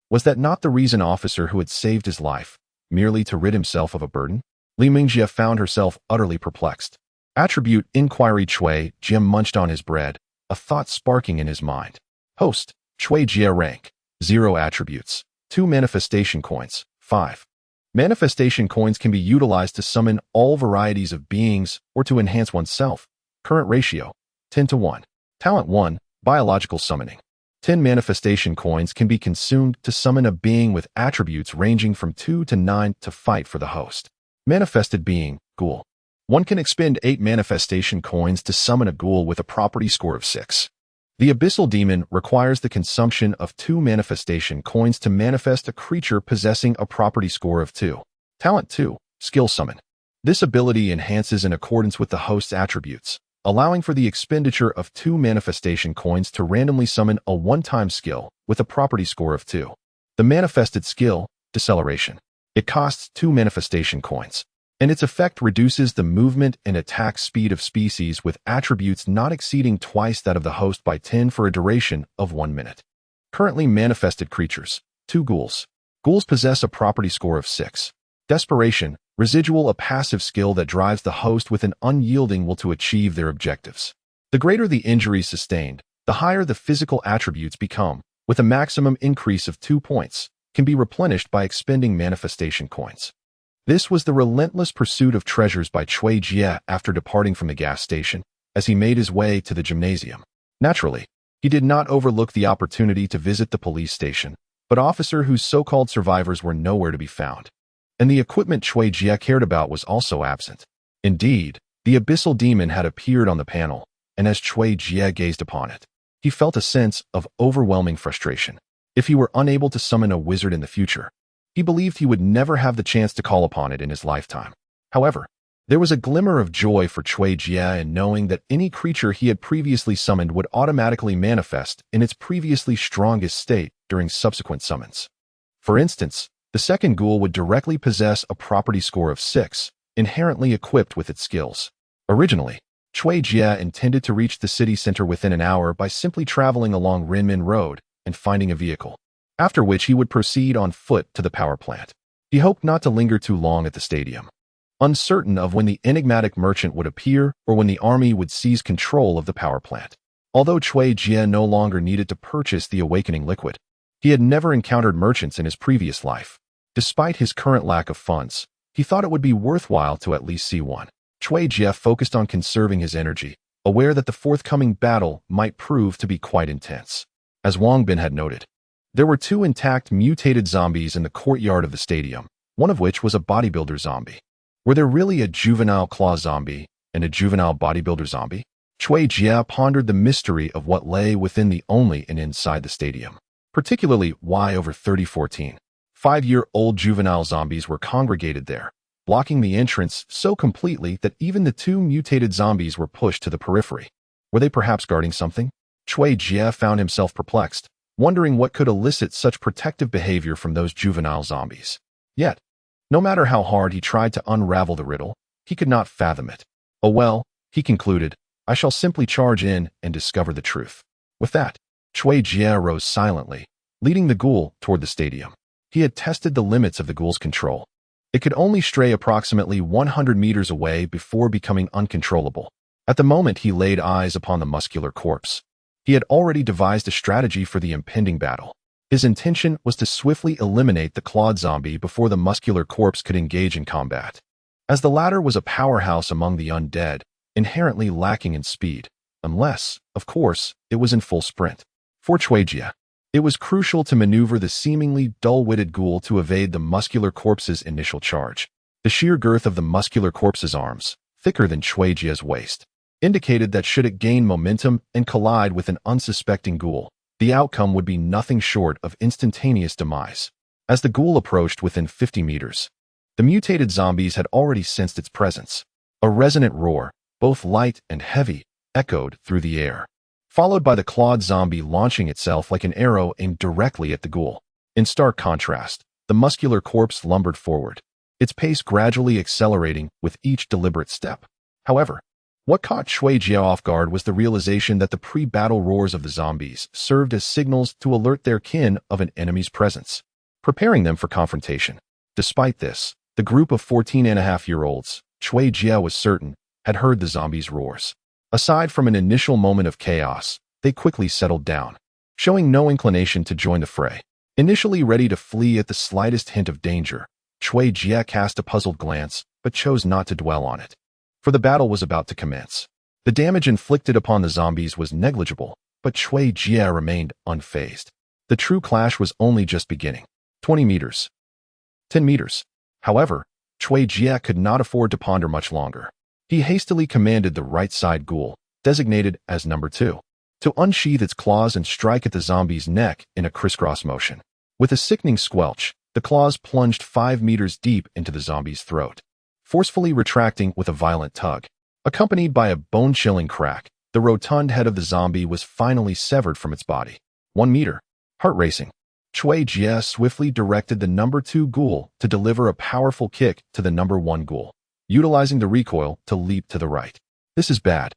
Was that not the reason Officer Hu had saved his life, merely to rid himself of a burden? Li Mingjie found herself utterly perplexed. Attribute Inquiry Chui Jie munched on his bread, a thought sparking in his mind. Host, Chui Jie rank, 0 attributes, 2 manifestation coins, 5. Manifestation coins can be utilized to summon all varieties of beings or to enhance oneself. Current ratio, 10:1. Talent 1, biological summoning. 10 manifestation coins can be consumed to summon a being with attributes ranging from 2 to 9 to fight for the host. Manifested being, ghoul. One can expend 8 manifestation coins to summon a ghoul with a property score of 6. The abyssal demon requires the consumption of 2 manifestation coins to manifest a creature possessing a property score of 2. Talent 2, skill summon. This ability enhances in accordance with the host's attributes, allowing for the expenditure of 2 manifestation coins to randomly summon a one-time skill with a property score of 2. The manifested skill, deceleration. It costs 2 manifestation coins, and its effect reduces the movement and attack speed of species with attributes not exceeding twice that of the host by 10 for a duration of 1 minute. Currently manifested creatures, 2 ghouls. Ghouls possess a property score of 6. Desperation, residual, a passive skill that drives the host with an unyielding will to achieve their objectives. The greater the injuries sustained, the higher the physical attributes become, with a maximum increase of 2 points, can be replenished by expending manifestation coins. This was the relentless pursuit of treasures by Chui Jie after departing from the gas station, as he made his way to the gymnasium. Naturally, he did not overlook the opportunity to visit the police station, but Officer Hu's so-called survivors were nowhere to be found. And the equipment Chui Jie cared about was also absent. Indeed, the abyssal demon had appeared on the panel, and as Chui Jie gazed upon it, he felt a sense of overwhelming frustration. If he were unable to summon a wizard in the future, he believed he would never have the chance to call upon it in his lifetime. However, there was a glimmer of joy for Chui Jie in knowing that any creature he had previously summoned would automatically manifest in its previously strongest state during subsequent summons. For instance, the second ghoul would directly possess a property score of 6, inherently equipped with its skills. Originally, Chui Jie intended to reach the city center within an hour by simply traveling along Renmin Road and finding a vehicle, after which he would proceed on foot to the power plant. He hoped not to linger too long at the stadium, uncertain of when the enigmatic merchant would appear or when the army would seize control of the power plant. Although Chui Jie no longer needed to purchase the awakening liquid, he had never encountered merchants in his previous life. Despite his current lack of funds, he thought it would be worthwhile to at least see one. Chui Jie focused on conserving his energy, aware that the forthcoming battle might prove to be quite intense. As Wang Bin had noted, there were 2 intact mutated zombies in the courtyard of the stadium, one of which was a bodybuilder zombie. Were there really a juvenile claw zombie and a juvenile bodybuilder zombie? Chui Jia pondered the mystery of what lay within the only and inside the stadium, particularly why over 3014. 5-year-old juvenile zombies were congregated there, blocking the entrance so completely that even the 2 mutated zombies were pushed to the periphery. Were they perhaps guarding something? Chui Jia found himself perplexed, wondering what could elicit such protective behavior from those juvenile zombies. Yet, no matter how hard he tried to unravel the riddle, he could not fathom it. Oh well, he concluded, I shall simply charge in and discover the truth. With that, Chui Jia rose silently, leading the ghoul toward the stadium. He had tested the limits of the ghoul's control. It could only stray approximately 100 meters away before becoming uncontrollable. At the moment he laid eyes upon the muscular corpse, he had already devised a strategy for the impending battle. His intention was to swiftly eliminate the clawed zombie before the muscular corpse could engage in combat, as the latter was a powerhouse among the undead, inherently lacking in speed, unless, of course, it was in full sprint. For Chui Jia, it was crucial to maneuver the seemingly dull-witted ghoul to evade the muscular corpse's initial charge. The sheer girth of the muscular corpse's arms, thicker than Chui Jia's waist, indicated that should it gain momentum and collide with an unsuspecting ghoul, the outcome would be nothing short of instantaneous demise. As the ghoul approached within 50 meters, the mutated zombies had already sensed its presence. A resonant roar, both light and heavy, echoed through the air, followed by the clawed zombie launching itself like an arrow aimed directly at the ghoul. In stark contrast, the muscular corpse lumbered forward, its pace gradually accelerating with each deliberate step. However, what caught Chui Jia off guard was the realization that the pre-battle roars of the zombies served as signals to alert their kin of an enemy's presence, preparing them for confrontation. Despite this, the group of 14-and-a-half-year-olds, Chui Jia was certain, had heard the zombies' roars. Aside from an initial moment of chaos, they quickly settled down, showing no inclination to join the fray. Initially ready to flee at the slightest hint of danger, Chui Jia cast a puzzled glance, but chose not to dwell on it. For the battle was about to commence. The damage inflicted upon the zombies was negligible, but Chui Jia remained unfazed. The true clash was only just beginning. 20 meters. 10 meters. However, Chui Jia could not afford to ponder much longer. He hastily commanded the right side ghoul, designated as number 2, to unsheath its claws and strike at the zombie's neck in a crisscross motion. With a sickening squelch, the claws plunged 5 meters deep into the zombie's throat, forcefully retracting with a violent tug. Accompanied by a bone-chilling crack, the rotund head of the zombie was finally severed from its body. 1 meter. Heart racing. Chui Jia swiftly directed the number 2 ghoul to deliver a powerful kick to the number 1 ghoul, utilizing the recoil to leap to the right. This is bad.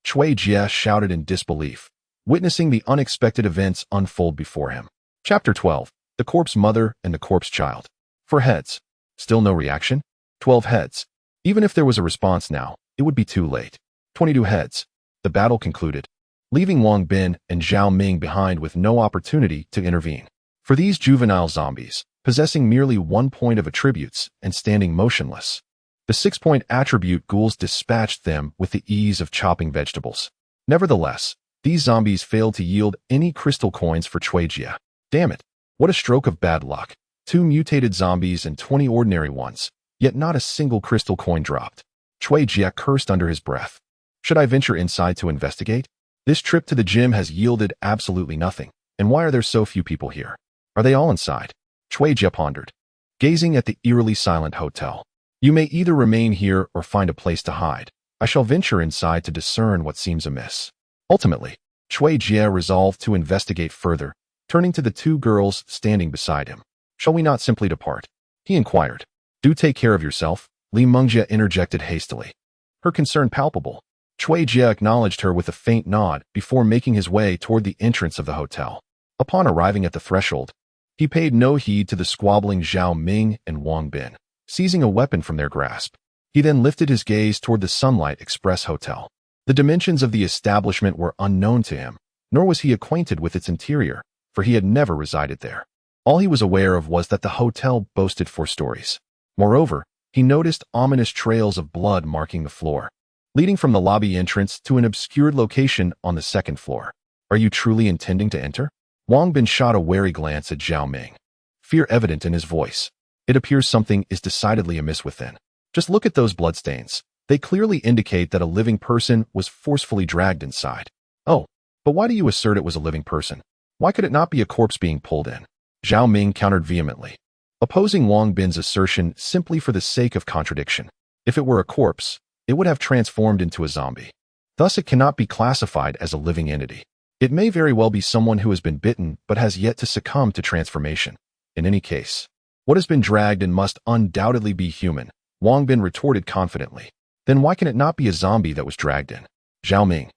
Chui Jia shouted in disbelief, witnessing the unexpected events unfold before him. Chapter 12. The Corpse Mother and the Corpse Child. For heads. Still no reaction? 12 heads. Even if there was a response now, it would be too late. 22 heads. The battle concluded, leaving Wang Bin and Zhao Ming behind with no opportunity to intervene. For these juvenile zombies, possessing merely 1 point of attributes and standing motionless, the 6-point attribute ghouls dispatched them with the ease of chopping vegetables. Nevertheless, these zombies failed to yield any crystal coins for Chui Jia. Damn it, what a stroke of bad luck. 2 mutated zombies and 20 ordinary ones, yet not a single crystal coin dropped. Chui Jia cursed under his breath. Should I venture inside to investigate? This trip to the gym has yielded absolutely nothing, and why are there so few people here? Are they all inside? Chui Jia pondered, gazing at the eerily silent hotel. You may either remain here or find a place to hide. I shall venture inside to discern what seems amiss. Ultimately, Chui Jia resolved to investigate further, turning to the 2 girls standing beside him. Shall we not simply depart? He inquired. Do take care of yourself, Li Mengjie interjected hastily, her concern palpable. Chui Jia acknowledged her with a faint nod before making his way toward the entrance of the hotel. Upon arriving at the threshold, he paid no heed to the squabbling Zhao Ming and Wang Bin, seizing a weapon from their grasp. He then lifted his gaze toward the Sunlight Express Hotel. The dimensions of the establishment were unknown to him, nor was he acquainted with its interior, for he had never resided there. All he was aware of was that the hotel boasted 4 stories. Moreover, he noticed ominous trails of blood marking the floor, leading from the lobby entrance to an obscured location on the 2nd floor. Are you truly intending to enter? Wang Bin shot a wary glance at Zhao Ming, fear evident in his voice. It appears something is decidedly amiss within. Just look at those bloodstains. They clearly indicate that a living person was forcefully dragged inside. Oh, but why do you assert it was a living person? Why could it not be a corpse being pulled in? Zhao Ming countered vehemently, opposing Wang Bin's assertion simply for the sake of contradiction. If it were a corpse, it would have transformed into a zombie. Thus, it cannot be classified as a living entity. It may very well be someone who has been bitten but has yet to succumb to transformation. In any case, what has been dragged in must undoubtedly be human, Wang Bin retorted confidently. Then why can it not be a zombie that was dragged in? Zhao Ming,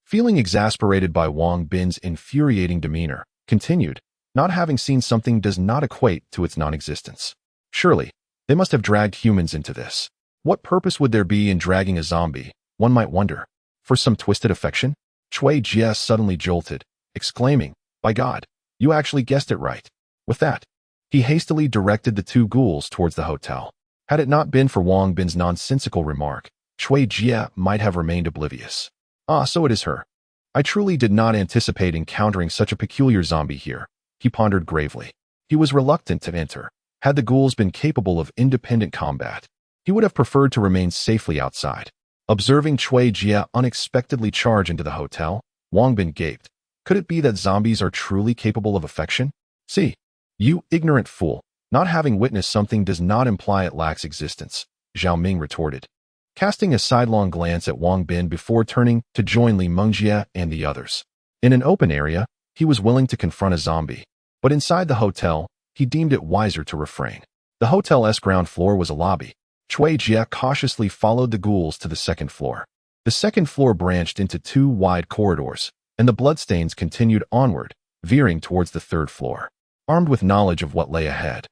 feeling exasperated by Wang Bin's infuriating demeanor, continued, not having seen something does not equate to its non-existence. Surely, they must have dragged humans into this. What purpose would there be in dragging a zombie, one might wonder? For some twisted affection? Cui Jie suddenly jolted, exclaiming, "By God, you actually guessed it right." With that, he hastily directed the two ghouls towards the hotel. Had it not been for Wang Bin's nonsensical remark, Cui Jie might have remained oblivious. Ah, so it is her. I truly did not anticipate encountering such a peculiar zombie here, he pondered gravely. He was reluctant to enter. Had the ghouls been capable of independent combat, he would have preferred to remain safely outside. Observing Cui Jie unexpectedly charge into the hotel, Wang Bin gaped. Could it be that zombies are truly capable of affection? See, you ignorant fool, not having witnessed something does not imply it lacks existence, Zhao Ming retorted, casting a sidelong glance at Wang Bin before turning to join Li Mengjie and the others. In an open area, he was willing to confront a zombie, but inside the hotel, he deemed it wiser to refrain. The hotel's ground floor was a lobby. Cui Jie cautiously followed the ghouls to the second floor. The second floor branched into two wide corridors, and the bloodstains continued onward, veering towards the third floor. Armed with knowledge of what lay ahead,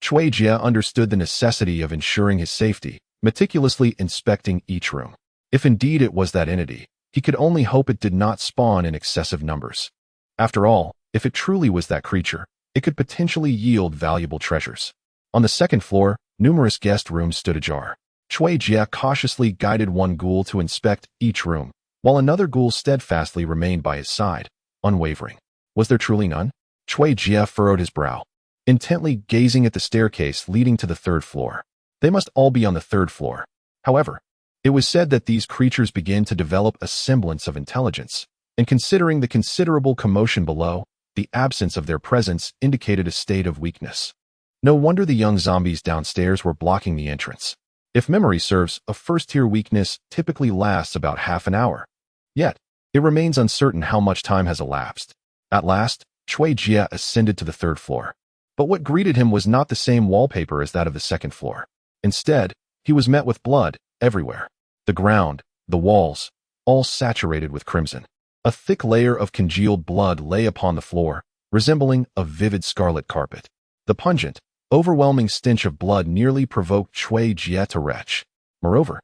Cui Jie understood the necessity of ensuring his safety, meticulously inspecting each room. If indeed it was that entity, he could only hope it did not spawn in excessive numbers. After all, if it truly was that creature, it could potentially yield valuable treasures. On the second floor, numerous guest rooms stood ajar. Cui Jie cautiously guided one ghoul to inspect each room, while another ghoul steadfastly remained by his side, unwavering. Was there truly none? Cui Jie furrowed his brow, intently gazing at the staircase leading to the third floor. They must all be on the third floor. However, it was said that these creatures begin to develop a semblance of intelligence, and considering the considerable commotion below, the absence of their presence indicated a state of weakness. No wonder the young zombies downstairs were blocking the entrance. If memory serves, a first-tier weakness typically lasts about half an hour. Yet, it remains uncertain how much time has elapsed. At last, Cui Jie ascended to the third floor. But what greeted him was not the same wallpaper as that of the second floor. Instead, he was met with blood everywhere. The ground, the walls, all saturated with crimson. A thick layer of congealed blood lay upon the floor, resembling a vivid scarlet carpet. The pungent, overwhelming stench of blood nearly provoked Cui Jie to retch. Moreover,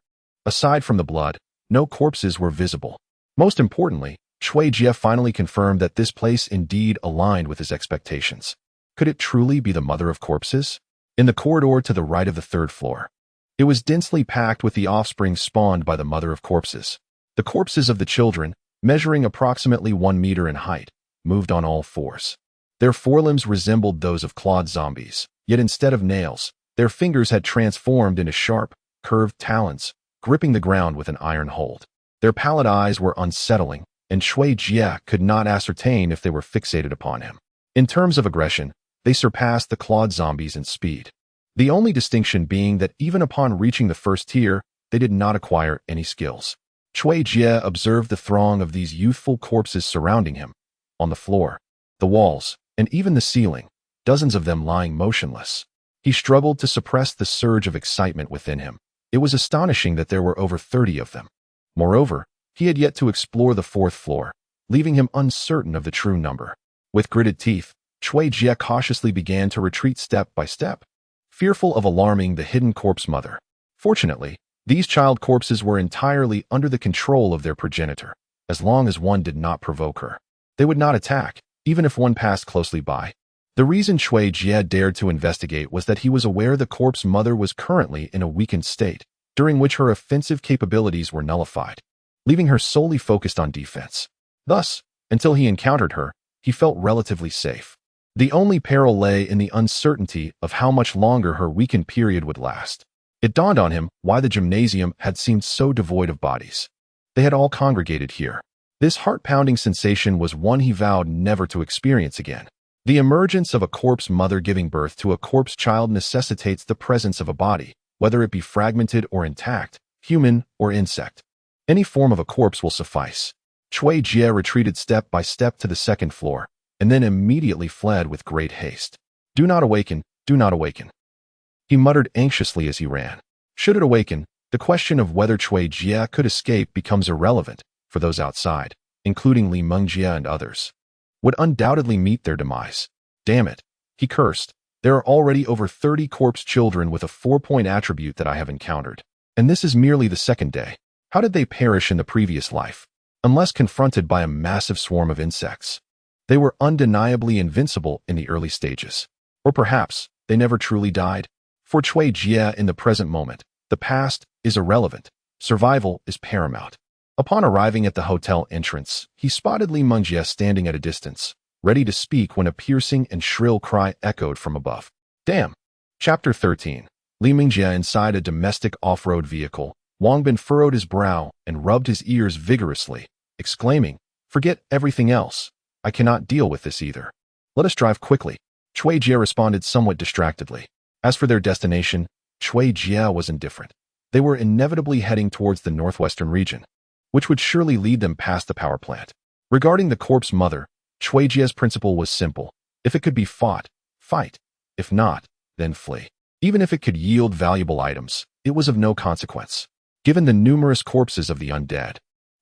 aside from the blood, no corpses were visible. Most importantly, Cui Jie finally confirmed that this place indeed aligned with his expectations. Could it truly be the mother of corpses? In the corridor to the right of the third floor, it was densely packed with the offspring spawned by the mother of corpses. The corpses of the children, measuring approximately 1 meter in height, moved on all fours. Their forelimbs resembled those of clawed zombies, yet instead of nails, their fingers had transformed into sharp, curved talons, gripping the ground with an iron hold. Their pallid eyes were unsettling, and Cui Jie could not ascertain if they were fixated upon him. In terms of aggression, they surpassed the clawed zombies in speed. The only distinction being that even upon reaching the first tier, they did not acquire any skills. Cui Jie observed the throng of these youthful corpses surrounding him. On the floor, the walls, and even the ceiling, dozens of them lying motionless. He struggled to suppress the surge of excitement within him. It was astonishing that there were over 30 of them. Moreover, he had yet to explore the fourth floor, leaving him uncertain of the true number. With gritted teeth, Cui Jie cautiously began to retreat step by step, fearful of alarming the hidden corpse mother. Fortunately, these child corpses were entirely under the control of their progenitor. As long as one did not provoke her, they would not attack, even if one passed closely by. The reason Cui Jie dared to investigate was that he was aware the corpse mother was currently in a weakened state, during which her offensive capabilities were nullified, leaving her solely focused on defense. Thus, until he encountered her, he felt relatively safe. The only peril lay in the uncertainty of how much longer her weakened period would last. It dawned on him why the gymnasium had seemed so devoid of bodies. They had all congregated here. This heart-pounding sensation was one he vowed never to experience again. The emergence of a corpse mother giving birth to a corpse child necessitates the presence of a body, whether it be fragmented or intact, human or insect. Any form of a corpse will suffice. Cui Jie retreated step by step to the second floor, and then immediately fled with great haste. Do not awaken, do not awaken. He muttered anxiously as he ran. Should it awaken, the question of whether Cui Jie could escape becomes irrelevant, for those outside, including Li Mengjie and others, would undoubtedly meet their demise. Damn it, he cursed. There are already over 30 corpse children with a 4-point attribute that I have encountered. And this is merely the second day. How did they perish in the previous life? Unless confronted by a massive swarm of insects. They were undeniably invincible in the early stages. Or perhaps, they never truly died. For Cui Jie in the present moment, the past is irrelevant. Survival is paramount. Upon arriving at the hotel entrance, he spotted Li Mengjie standing at a distance, ready to speak when a piercing and shrill cry echoed from above. Damn! Chapter 13. Li Mengjie inside a domestic off-road vehicle. Wang Bin furrowed his brow and rubbed his ears vigorously, exclaiming, Forget everything else. I cannot deal with this either. Let us drive quickly. Cui Jie responded somewhat distractedly. As for their destination, Cui Jie was indifferent. They were inevitably heading towards the northwestern region, which would surely lead them past the power plant. Regarding the corpse mother, Cui Jie's principle was simple. If it could be fought, fight. If not, then flee. Even if it could yield valuable items, it was of no consequence. Given the numerous corpses of the undead,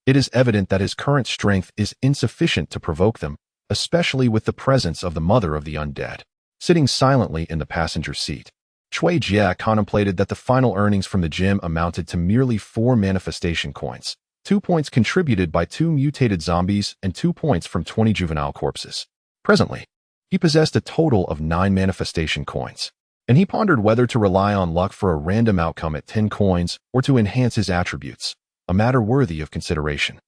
it is evident that his current strength is insufficient to provoke them, especially with the presence of the mother of the undead, sitting silently in the passenger seat. Cui Jie contemplated that the final earnings from the gym amounted to merely 4 manifestation coins, 2 points contributed by 2 mutated zombies and 2 points from 20 juvenile corpses. Presently, he possessed a total of 9 manifestation coins, and he pondered whether to rely on luck for a random outcome at 10 coins or to enhance his attributes, a matter worthy of consideration.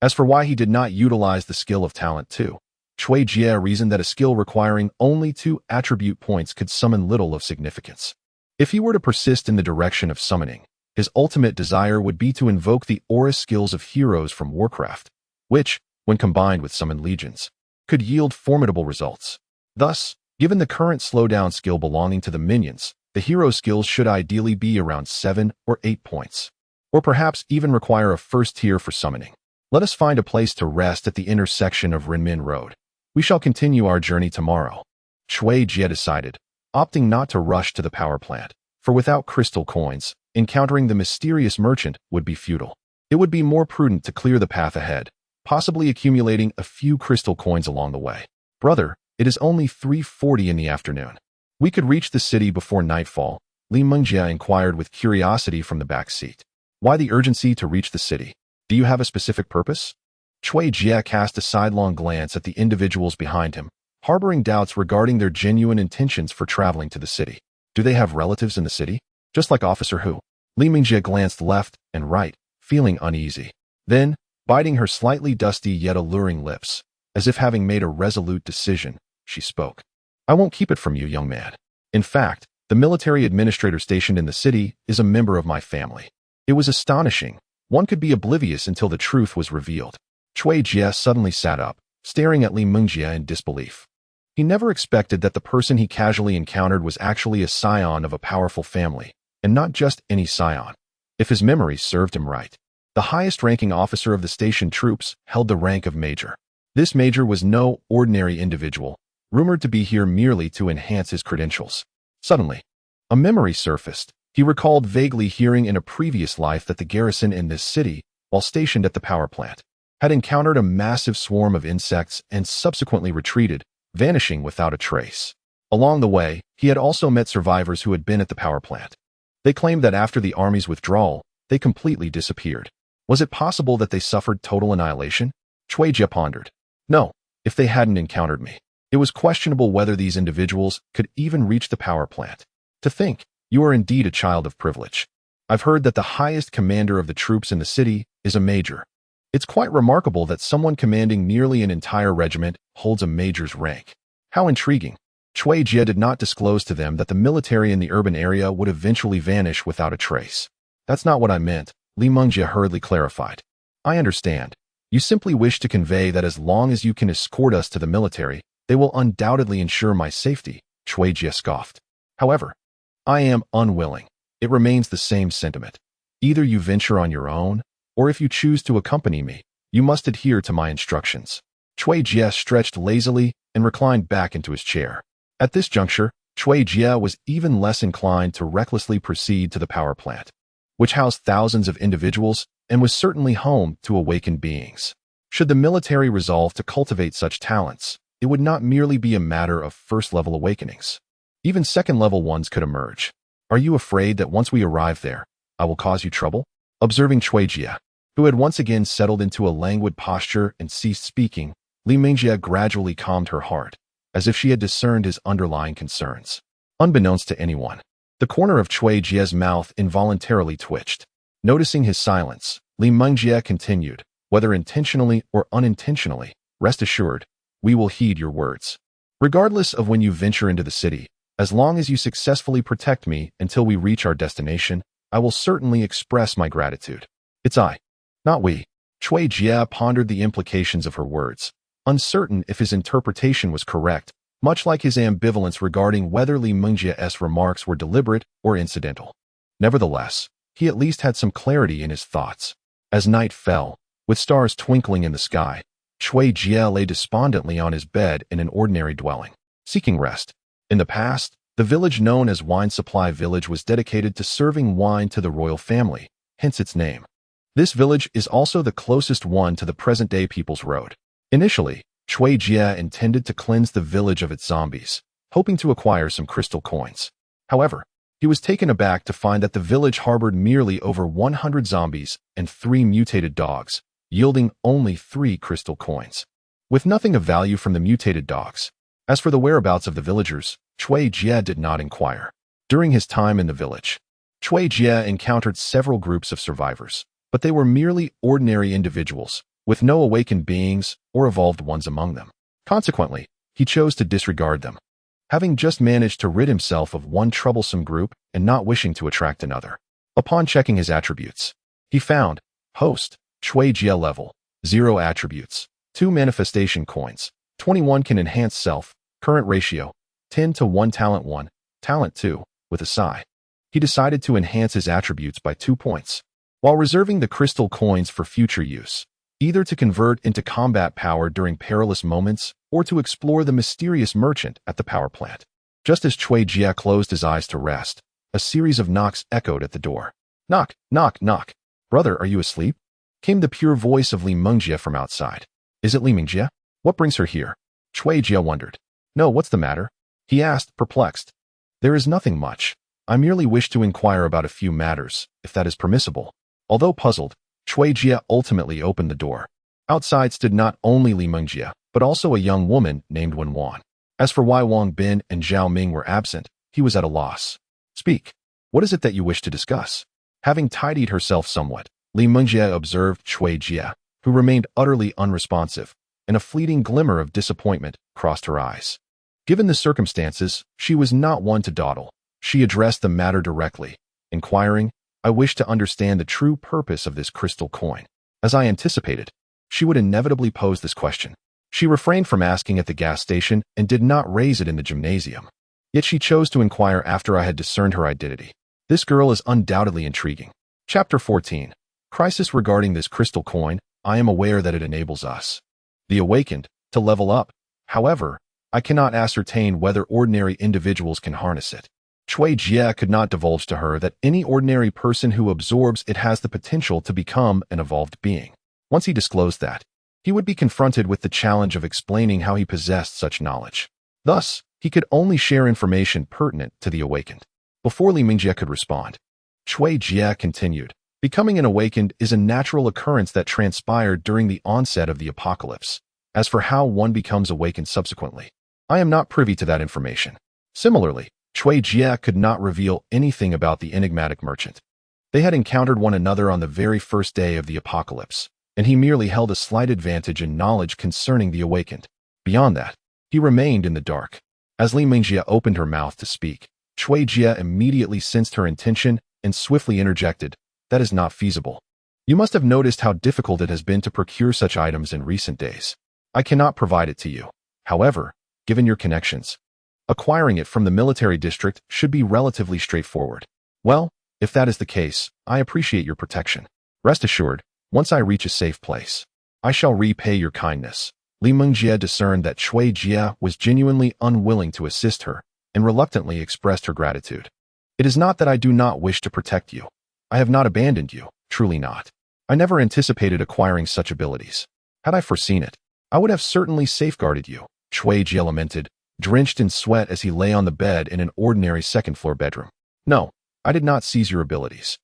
As for why he did not utilize the skill of talent too, Cui Jie reasoned that a skill requiring only 2 attribute points could summon little of significance. If he were to persist in the direction of summoning, his ultimate desire would be to invoke the aura skills of heroes from Warcraft, which, when combined with summoned legions, could yield formidable results. Thus, given the current slowdown skill belonging to the minions, the hero skills should ideally be around 7 or 8 points, or perhaps even require a first tier for summoning. Let us find a place to rest at the intersection of Renmin Road. We shall continue our journey tomorrow. Cui Jie decided, opting not to rush to the power plant, for without crystal coins, encountering the mysterious merchant would be futile. It would be more prudent to clear the path ahead, possibly accumulating a few crystal coins along the way. Brother, it is only 3:40 in the afternoon. We could reach the city before nightfall, Li Mengjie inquired with curiosity from the back seat. Why the urgency to reach the city? Do you have a specific purpose? Cui Jie cast a sidelong glance at the individuals behind him, harboring doubts regarding their genuine intentions for traveling to the city. Do they have relatives in the city? Just like Officer Hu. Li Mengjie glanced left and right, feeling uneasy. Then, biting her slightly dusty yet alluring lips, as if having made a resolute decision, she spoke. I won't keep it from you, young man. In fact, the military administrator stationed in the city is a member of my family. It was astonishing. One could be oblivious until the truth was revealed. Cui Jie suddenly sat up, staring at Li Mengjie in disbelief. He never expected that the person he casually encountered was actually a scion of a powerful family, and not just any scion. If his memory served him right, the highest-ranking officer of the station troops held the rank of major. This major was no ordinary individual, rumored to be here merely to enhance his credentials. Suddenly, a memory surfaced. He recalled vaguely hearing in a previous life that the garrison in this city, while stationed at the power plant, had encountered a massive swarm of insects and subsequently retreated, vanishing without a trace. Along the way, he had also met survivors who had been at the power plant. They claimed that after the army's withdrawal, they completely disappeared. Was it possible that they suffered total annihilation? Cui Jie pondered. No, if they hadn't encountered me. It was questionable whether these individuals could even reach the power plant. To think, you are indeed a child of privilege. I've heard that the highest commander of the troops in the city is a major. It's quite remarkable that someone commanding nearly an entire regiment holds a major's rank. How intriguing. Cui Jie did not disclose to them that the military in the urban area would eventually vanish without a trace. That's not what I meant, Li Mengjie hurriedly clarified. I understand. You simply wish to convey that as long as you can escort us to the military, they will undoubtedly ensure my safety, Cui Jie scoffed. However, I am unwilling. It remains the same sentiment. Either you venture on your own, or if you choose to accompany me, you must adhere to my instructions. Cui Jie stretched lazily and reclined back into his chair. At this juncture, Cui Jie was even less inclined to recklessly proceed to the power plant, which housed thousands of individuals and was certainly home to awakened beings. Should the military resolve to cultivate such talents, it would not merely be a matter of first-level awakenings. Even second-level ones could emerge. Are you afraid that once we arrive there, I will cause you trouble? Observing Cui Jie, who had once again settled into a languid posture and ceased speaking, Li Mengjie gradually calmed her heart, as if she had discerned his underlying concerns. Unbeknownst to anyone, the corner of Cui Jie's mouth involuntarily twitched. Noticing his silence, Li Mengjie continued, whether intentionally or unintentionally, rest assured, we will heed your words. Regardless of when you venture into the city, as long as you successfully protect me until we reach our destination, I will certainly express my gratitude. It's I, not we. Cui Jie pondered the implications of her words, uncertain if his interpretation was correct, much like his ambivalence regarding whether Li Mengjie's remarks were deliberate or incidental. Nevertheless, he at least had some clarity in his thoughts. As night fell, with stars twinkling in the sky, Cui Jie lay despondently on his bed in an ordinary dwelling, seeking rest. In the past, the village known as Wine Supply Village was dedicated to serving wine to the royal family, hence its name. This village is also the closest one to the present-day People's Road. Initially, Cui Jie intended to cleanse the village of its zombies, hoping to acquire some crystal coins. However, he was taken aback to find that the village harbored merely over 100 zombies and 3 mutated dogs, yielding only 3 crystal coins, with nothing of value from the mutated dogs. As for the whereabouts of the villagers, Cui Jie did not inquire. During his time in the village, Cui Jie encountered several groups of survivors, but they were merely ordinary individuals, with no awakened beings or evolved ones among them. Consequently, he chose to disregard them, having just managed to rid himself of one troublesome group and not wishing to attract another. Upon checking his attributes, he found Host, Cui Jie level, 0 attributes, 2 manifestation coins, 21 can enhance self, current ratio, 10 to 1 talent 1, talent 2, with a sigh. He decided to enhance his attributes by 2 points, while reserving the crystal coins for future use, either to convert into combat power during perilous moments or to explore the mysterious merchant at the power plant. Just as Cui Jie closed his eyes to rest, a series of knocks echoed at the door. Knock, knock, knock. Brother, are you asleep? Came the pure voice of Li Mengjie from outside. Is it Li Mengjie? What brings her here? Cui Jie wondered. No, what's the matter? He asked, perplexed. There is nothing much. I merely wish to inquire about a few matters, if that is permissible. Although puzzled, Cui Jie ultimately opened the door. Outside stood not only Li Mengjie, but also a young woman named Wen Wan. As for why Wang Bin and Zhao Ming were absent, he was at a loss. Speak. What is it that you wish to discuss? Having tidied herself somewhat, Li Mengjie observed Cui Jie, who remained utterly unresponsive, and a fleeting glimmer of disappointment crossed her eyes. Given the circumstances, she was not one to dawdle. She addressed the matter directly, inquiring, I wish to understand the true purpose of this crystal coin. As I anticipated, she would inevitably pose this question. She refrained from asking at the gas station and did not raise it in the gymnasium. Yet she chose to inquire after I had discerned her identity. This girl is undoubtedly intriguing. Chapter 14. Crisis regarding this crystal coin. I am aware that it enables us, the awakened, to level up. However, I cannot ascertain whether ordinary individuals can harness it. Cui Jie could not divulge to her that any ordinary person who absorbs it has the potential to become an evolved being. Once he disclosed that, he would be confronted with the challenge of explaining how he possessed such knowledge. Thus, he could only share information pertinent to the awakened. Before Li Mengjie could respond, Cui Jie continued, becoming an awakened is a natural occurrence that transpired during the onset of the apocalypse. As for how one becomes awakened subsequently, I am not privy to that information. Similarly, Cui Jie could not reveal anything about the enigmatic merchant. They had encountered one another on the very first day of the apocalypse, and he merely held a slight advantage in knowledge concerning the awakened. Beyond that, He remained in the dark. As Li Mingjie opened her mouth to speak, Cui Jie immediately sensed her intention and swiftly interjected, "That is not feasible. You must have noticed how difficult it has been to procure such items in recent days. I cannot provide it to you. However, given your connections, acquiring it from the military district should be relatively straightforward. Well, if that is the case, I appreciate your protection. Rest assured, once I reach a safe place, I shall repay your kindness." Li Mingjie discerned that Cui Jie was genuinely unwilling to assist her and reluctantly expressed her gratitude. "It is not that I do not wish to protect you. I have not abandoned you, truly not. I never anticipated acquiring such abilities. Had I foreseen it, I would have certainly safeguarded you," Cui Jie lamented, drenched in sweat as he lay on the bed in an ordinary second-floor bedroom. "No, I did not seize your abilities.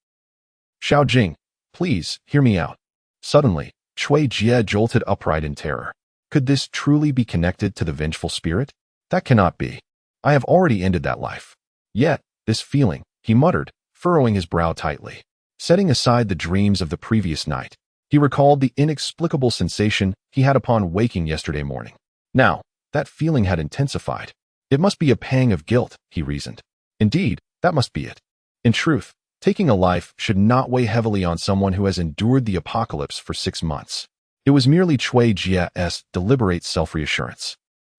Xiao Jing, please, hear me out." Suddenly, Cui Jie jolted upright in terror. Could this truly be connected to the vengeful spirit? That cannot be. I have already ended that life. Yet, this feeling, he muttered, furrowing his brow tightly. Setting aside the dreams of the previous night, he recalled the inexplicable sensation he had upon waking yesterday morning. Now, that feeling had intensified. It must be a pang of guilt, he reasoned. Indeed, that must be it. In truth, taking a life should not weigh heavily on someone who has endured the apocalypse for 6 months. It was merely Cui Jie's deliberate self-reassurance.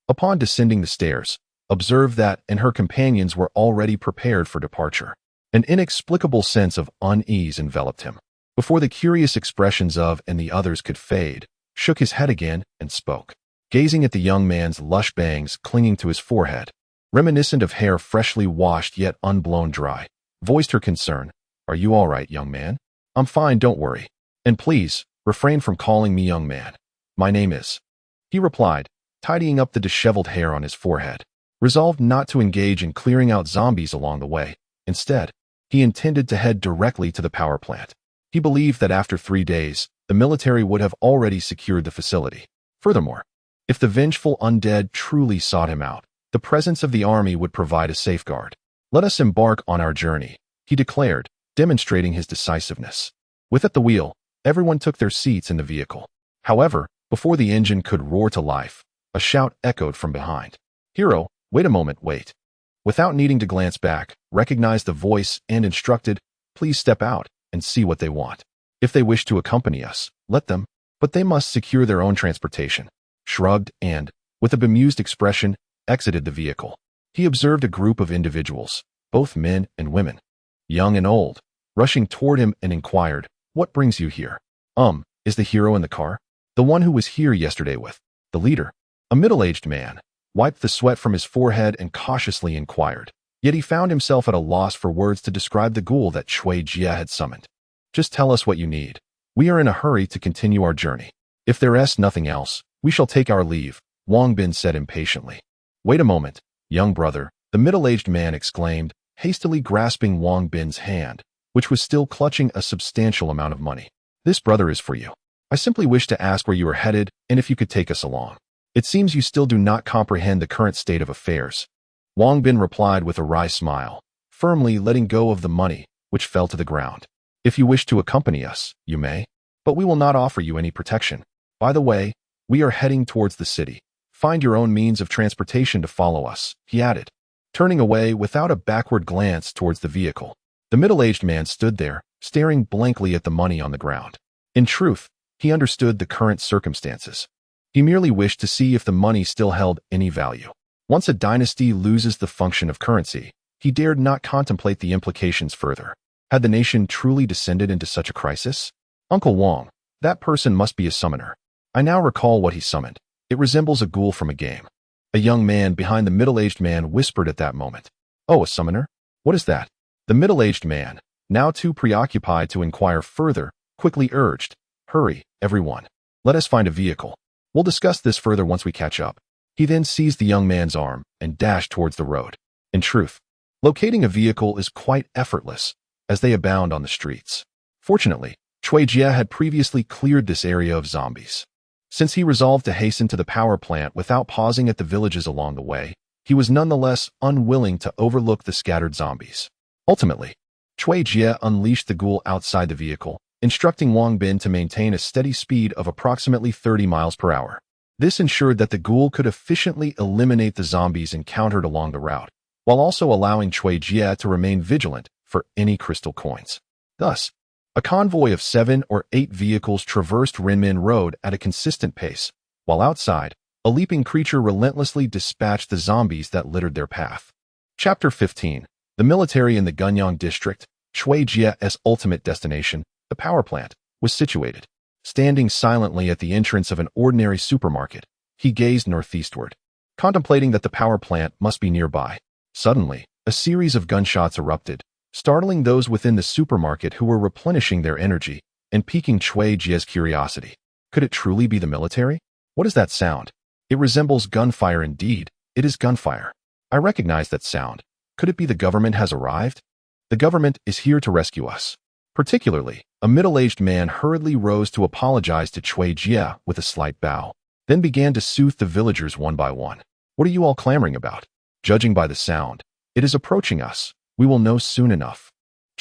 Upon descending the stairs, observed that and her companions were already prepared for departure. An inexplicable sense of unease enveloped him. Before the curious expressions of and the others could fade, shook his head again and spoke. Gazing at the young man's lush bangs clinging to his forehead, reminiscent of hair freshly washed yet unblown dry, voiced her concern. "Are you all right, young man?" "I'm fine, don't worry. And please, refrain from calling me young man. My name is," he replied, tidying up the disheveled hair on his forehead. Resolved not to engage in clearing out zombies along the way, instead, he intended to head directly to the power plant. He believed that after 3 days, the military would have already secured the facility. Furthermore, if the vengeful undead truly sought him out, the presence of the army would provide a safeguard. "Let us embark on our journey," he declared, demonstrating his decisiveness. With at the wheel, everyone took their seats in the vehicle. However, before the engine could roar to life, a shout echoed from behind. "Hero, wait a moment, wait." Without needing to glance back, recognized the voice and instructed, "Please step out and see what they want. If they wish to accompany us, let them, but they must secure their own transportation." Shrugged and, with a bemused expression, exited the vehicle. He observed a group of individuals, both men and women, young and old, rushing toward him and inquired, "What brings you here?" Is the hero in the car?" "The one who was here yesterday with the leader." A middle-aged man wiped the sweat from his forehead and cautiously inquired. Yet he found himself at a loss for words to describe the ghoul that Cui Jie had summoned. "Just tell us what you need. We are in a hurry to continue our journey. If there is nothing else, we shall take our leave," Wang Bin said impatiently. "Wait a moment, young brother," the middle-aged man exclaimed, hastily grasping Wang Bin's hand, which was still clutching a substantial amount of money. "This brother is for you. I simply wish to ask where you are headed and if you could take us along. It seems you still do not comprehend the current state of affairs." Wang Bin replied with a wry smile, firmly letting go of the money, which fell to the ground. "If you wish to accompany us, you may, but we will not offer you any protection. By the way, we are heading towards the city. Find your own means of transportation to follow us," he added, turning away without a backward glance towards the vehicle. The middle-aged man stood there, staring blankly at the money on the ground. In truth, he understood the current circumstances. He merely wished to see if the money still held any value. Once a dynasty loses the function of currency, he dared not contemplate the implications further. Had the nation truly descended into such a crisis? "Uncle Wang, that person must be a summoner. I now recall what he summoned. It resembles a ghoul from a game." A young man behind the middle-aged man whispered at that moment. "Oh, a summoner? What is that?" The middle-aged man, now too preoccupied to inquire further, quickly urged, "Hurry, everyone. Let us find a vehicle. We'll discuss this further once we catch up." He then seized the young man's arm and dashed towards the road. In truth, locating a vehicle is quite effortless, as they abound on the streets. Fortunately, Cui Jie had previously cleared this area of zombies. Since he resolved to hasten to the power plant without pausing at the villages along the way, he was nonetheless unwilling to overlook the scattered zombies. Ultimately, Cui Jie unleashed the ghoul outside the vehicle, instructing Wang Bin to maintain a steady speed of approximately 30 miles per hour. This ensured that the ghoul could efficiently eliminate the zombies encountered along the route, while also allowing Cui Jie to remain vigilant for any crystal coins. Thus, a convoy of 7 or 8 vehicles traversed Renmin Road at a consistent pace, while outside, a leaping creature relentlessly dispatched the zombies that littered their path. Chapter 15. The military in the Gunyang district, Cui Jie's ultimate destination, the power plant, was situated. Standing silently at the entrance of an ordinary supermarket, he gazed northeastward, contemplating that the power plant must be nearby. Suddenly, a series of gunshots erupted, startling those within the supermarket who were replenishing their energy and piquing Cui Jie's curiosity. Could it truly be the military? What is that sound? It resembles gunfire indeed. It is gunfire. I recognize that sound. Could it be the government has arrived? The government is here to rescue us. Particularly, a middle-aged man hurriedly rose to apologize to Cui Jie with a slight bow, then began to soothe the villagers one by one. What are you all clamoring about? Judging by the sound, it is approaching us. We will know soon enough.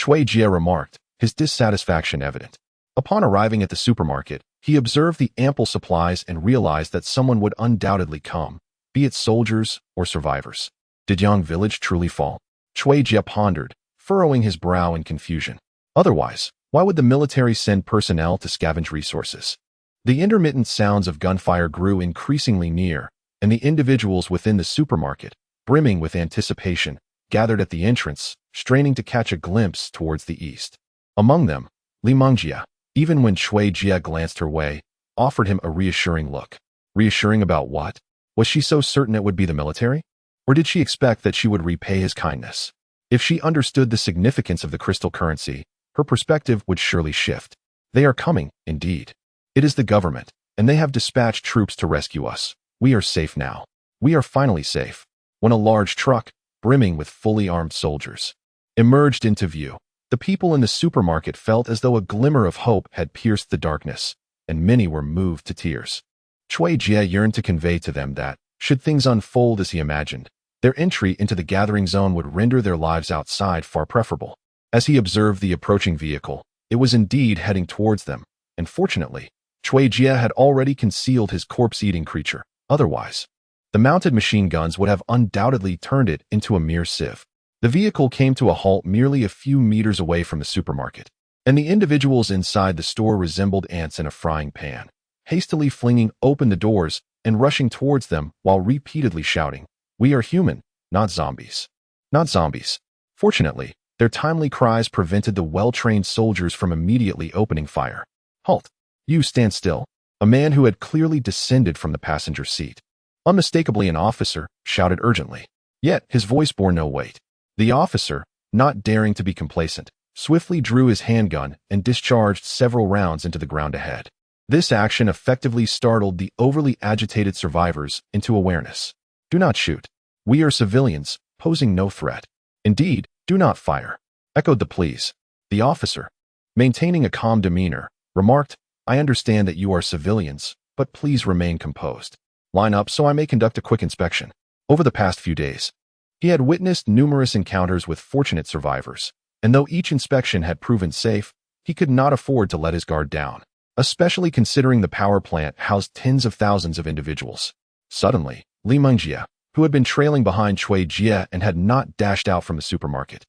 Cui Jie remarked, his dissatisfaction evident. Upon arriving at the supermarket, he observed the ample supplies and realized that someone would undoubtedly come, be it soldiers or survivors. Did Yang village truly fall? Cui Jie pondered, furrowing his brow in confusion. Otherwise, why would the military send personnel to scavenge resources? The intermittent sounds of gunfire grew increasingly near, and the individuals within the supermarket, brimming with anticipation, gathered at the entrance, straining to catch a glimpse towards the east. Among them, Li Mengjia, even when Cui Jie glanced her way, offered him a reassuring look. Reassuring about what? Was she so certain it would be the military? Or did she expect that she would repay his kindness? If she understood the significance of the crystal currency, her perspective would surely shift. They are coming, indeed. It is the government, and they have dispatched troops to rescue us. We are safe now. We are finally safe. When a large truck, brimming with fully armed soldiers, emerged into view, the people in the supermarket felt as though a glimmer of hope had pierced the darkness, and many were moved to tears. Cui Jie yearned to convey to them that, should things unfold as he imagined, their entry into the gathering zone would render their lives outside far preferable. As he observed the approaching vehicle, it was indeed heading towards them, and fortunately, Cui Jie had already concealed his corpse-eating creature. Otherwise, the mounted machine guns would have undoubtedly turned it into a mere sieve. The vehicle came to a halt merely a few meters away from the supermarket, and the individuals inside the store resembled ants in a frying pan, hastily flinging open the doors and rushing towards them while repeatedly shouting, "We are human, not zombies." Not zombies. Fortunately, their timely cries prevented the well-trained soldiers from immediately opening fire. "Halt! You stand still." A man who had clearly descended from the passenger seat, unmistakably an officer, shouted urgently. Yet his voice bore no weight. The officer, not daring to be complacent, swiftly drew his handgun and discharged several rounds into the ground ahead. This action effectively startled the overly agitated survivors into awareness. "Do not shoot. We are civilians, posing no threat. Indeed, do not fire," echoed the pleas. The officer, maintaining a calm demeanor, remarked, "I understand that you are civilians, but please remain composed. Line up so I may conduct a quick inspection." Over the past few days, he had witnessed numerous encounters with fortunate survivors, and though each inspection had proven safe, he could not afford to let his guard down, especially considering the power plant housed tens of thousands of individuals. Suddenly, Li Mengjia, who had been trailing behind Cui Jie and had not dashed out from the supermarket,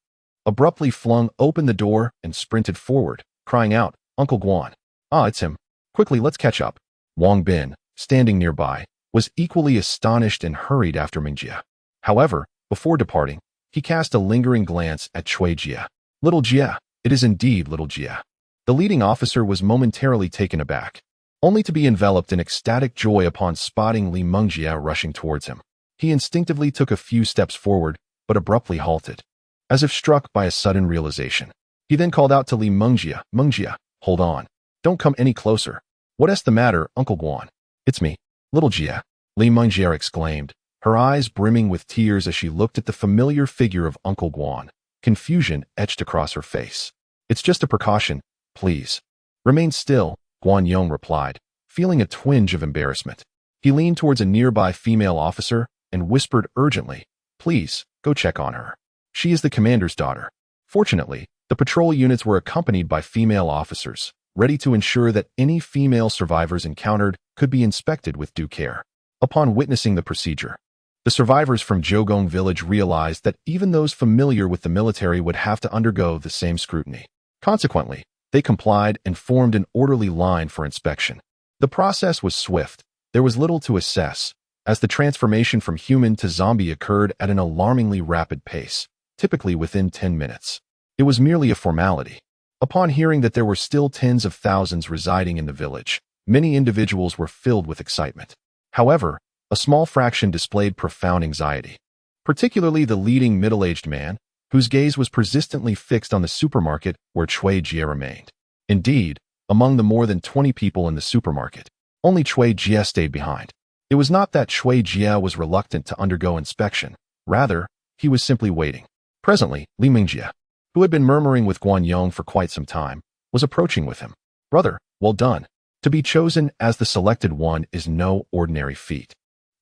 abruptly flung open the door and sprinted forward, crying out, "Uncle Guan. Ah, it's him. Quickly, let's catch up." Wang Bin, standing nearby, was equally astonished and hurried after Mengjia. However, before departing, he cast a lingering glance at Cui Jie. "Little Jie, it is indeed little Jie." The leading officer was momentarily taken aback, only to be enveloped in ecstatic joy upon spotting Li Mengjia rushing towards him. He instinctively took a few steps forward, but abruptly halted, as if struck by a sudden realization. He then called out to Li Mengjia, "Mengjia, hold on. Don't come any closer." "What's the matter, Uncle Guan?" "It's me, little Jie," Li Mengjia exclaimed, her eyes brimming with tears as she looked at the familiar figure of Uncle Guan. Confusion etched across her face. "It's just a precaution, please." "Remain still," Guan Yong replied, feeling a twinge of embarrassment. He leaned towards a nearby female officer and whispered urgently, "Please, go check on her. She is the commander's daughter." Fortunately, the patrol units were accompanied by female officers, ready to ensure that any female survivors encountered could be inspected with due care. Upon witnessing the procedure, the survivors from Jogong village realized that even those familiar with the military would have to undergo the same scrutiny. Consequently, they complied and formed an orderly line for inspection. The process was swift. There was little to assess, as the transformation from human to zombie occurred at an alarmingly rapid pace, typically within 10 minutes. It was merely a formality. Upon hearing that there were still tens of thousands residing in the village, many individuals were filled with excitement. However, a small fraction displayed profound anxiety, particularly the leading middle-aged man, whose gaze was persistently fixed on the supermarket where Cui Jie remained. Indeed, among the more than 20 people in the supermarket, only Cui Jie stayed behind. It was not that Cui Jie was reluctant to undergo inspection. Rather, he was simply waiting. Presently, Li Mingjie, who had been murmuring with Guan Yong for quite some time, was approaching with him. "Brother, well done. To be chosen as the selected one is no ordinary feat,"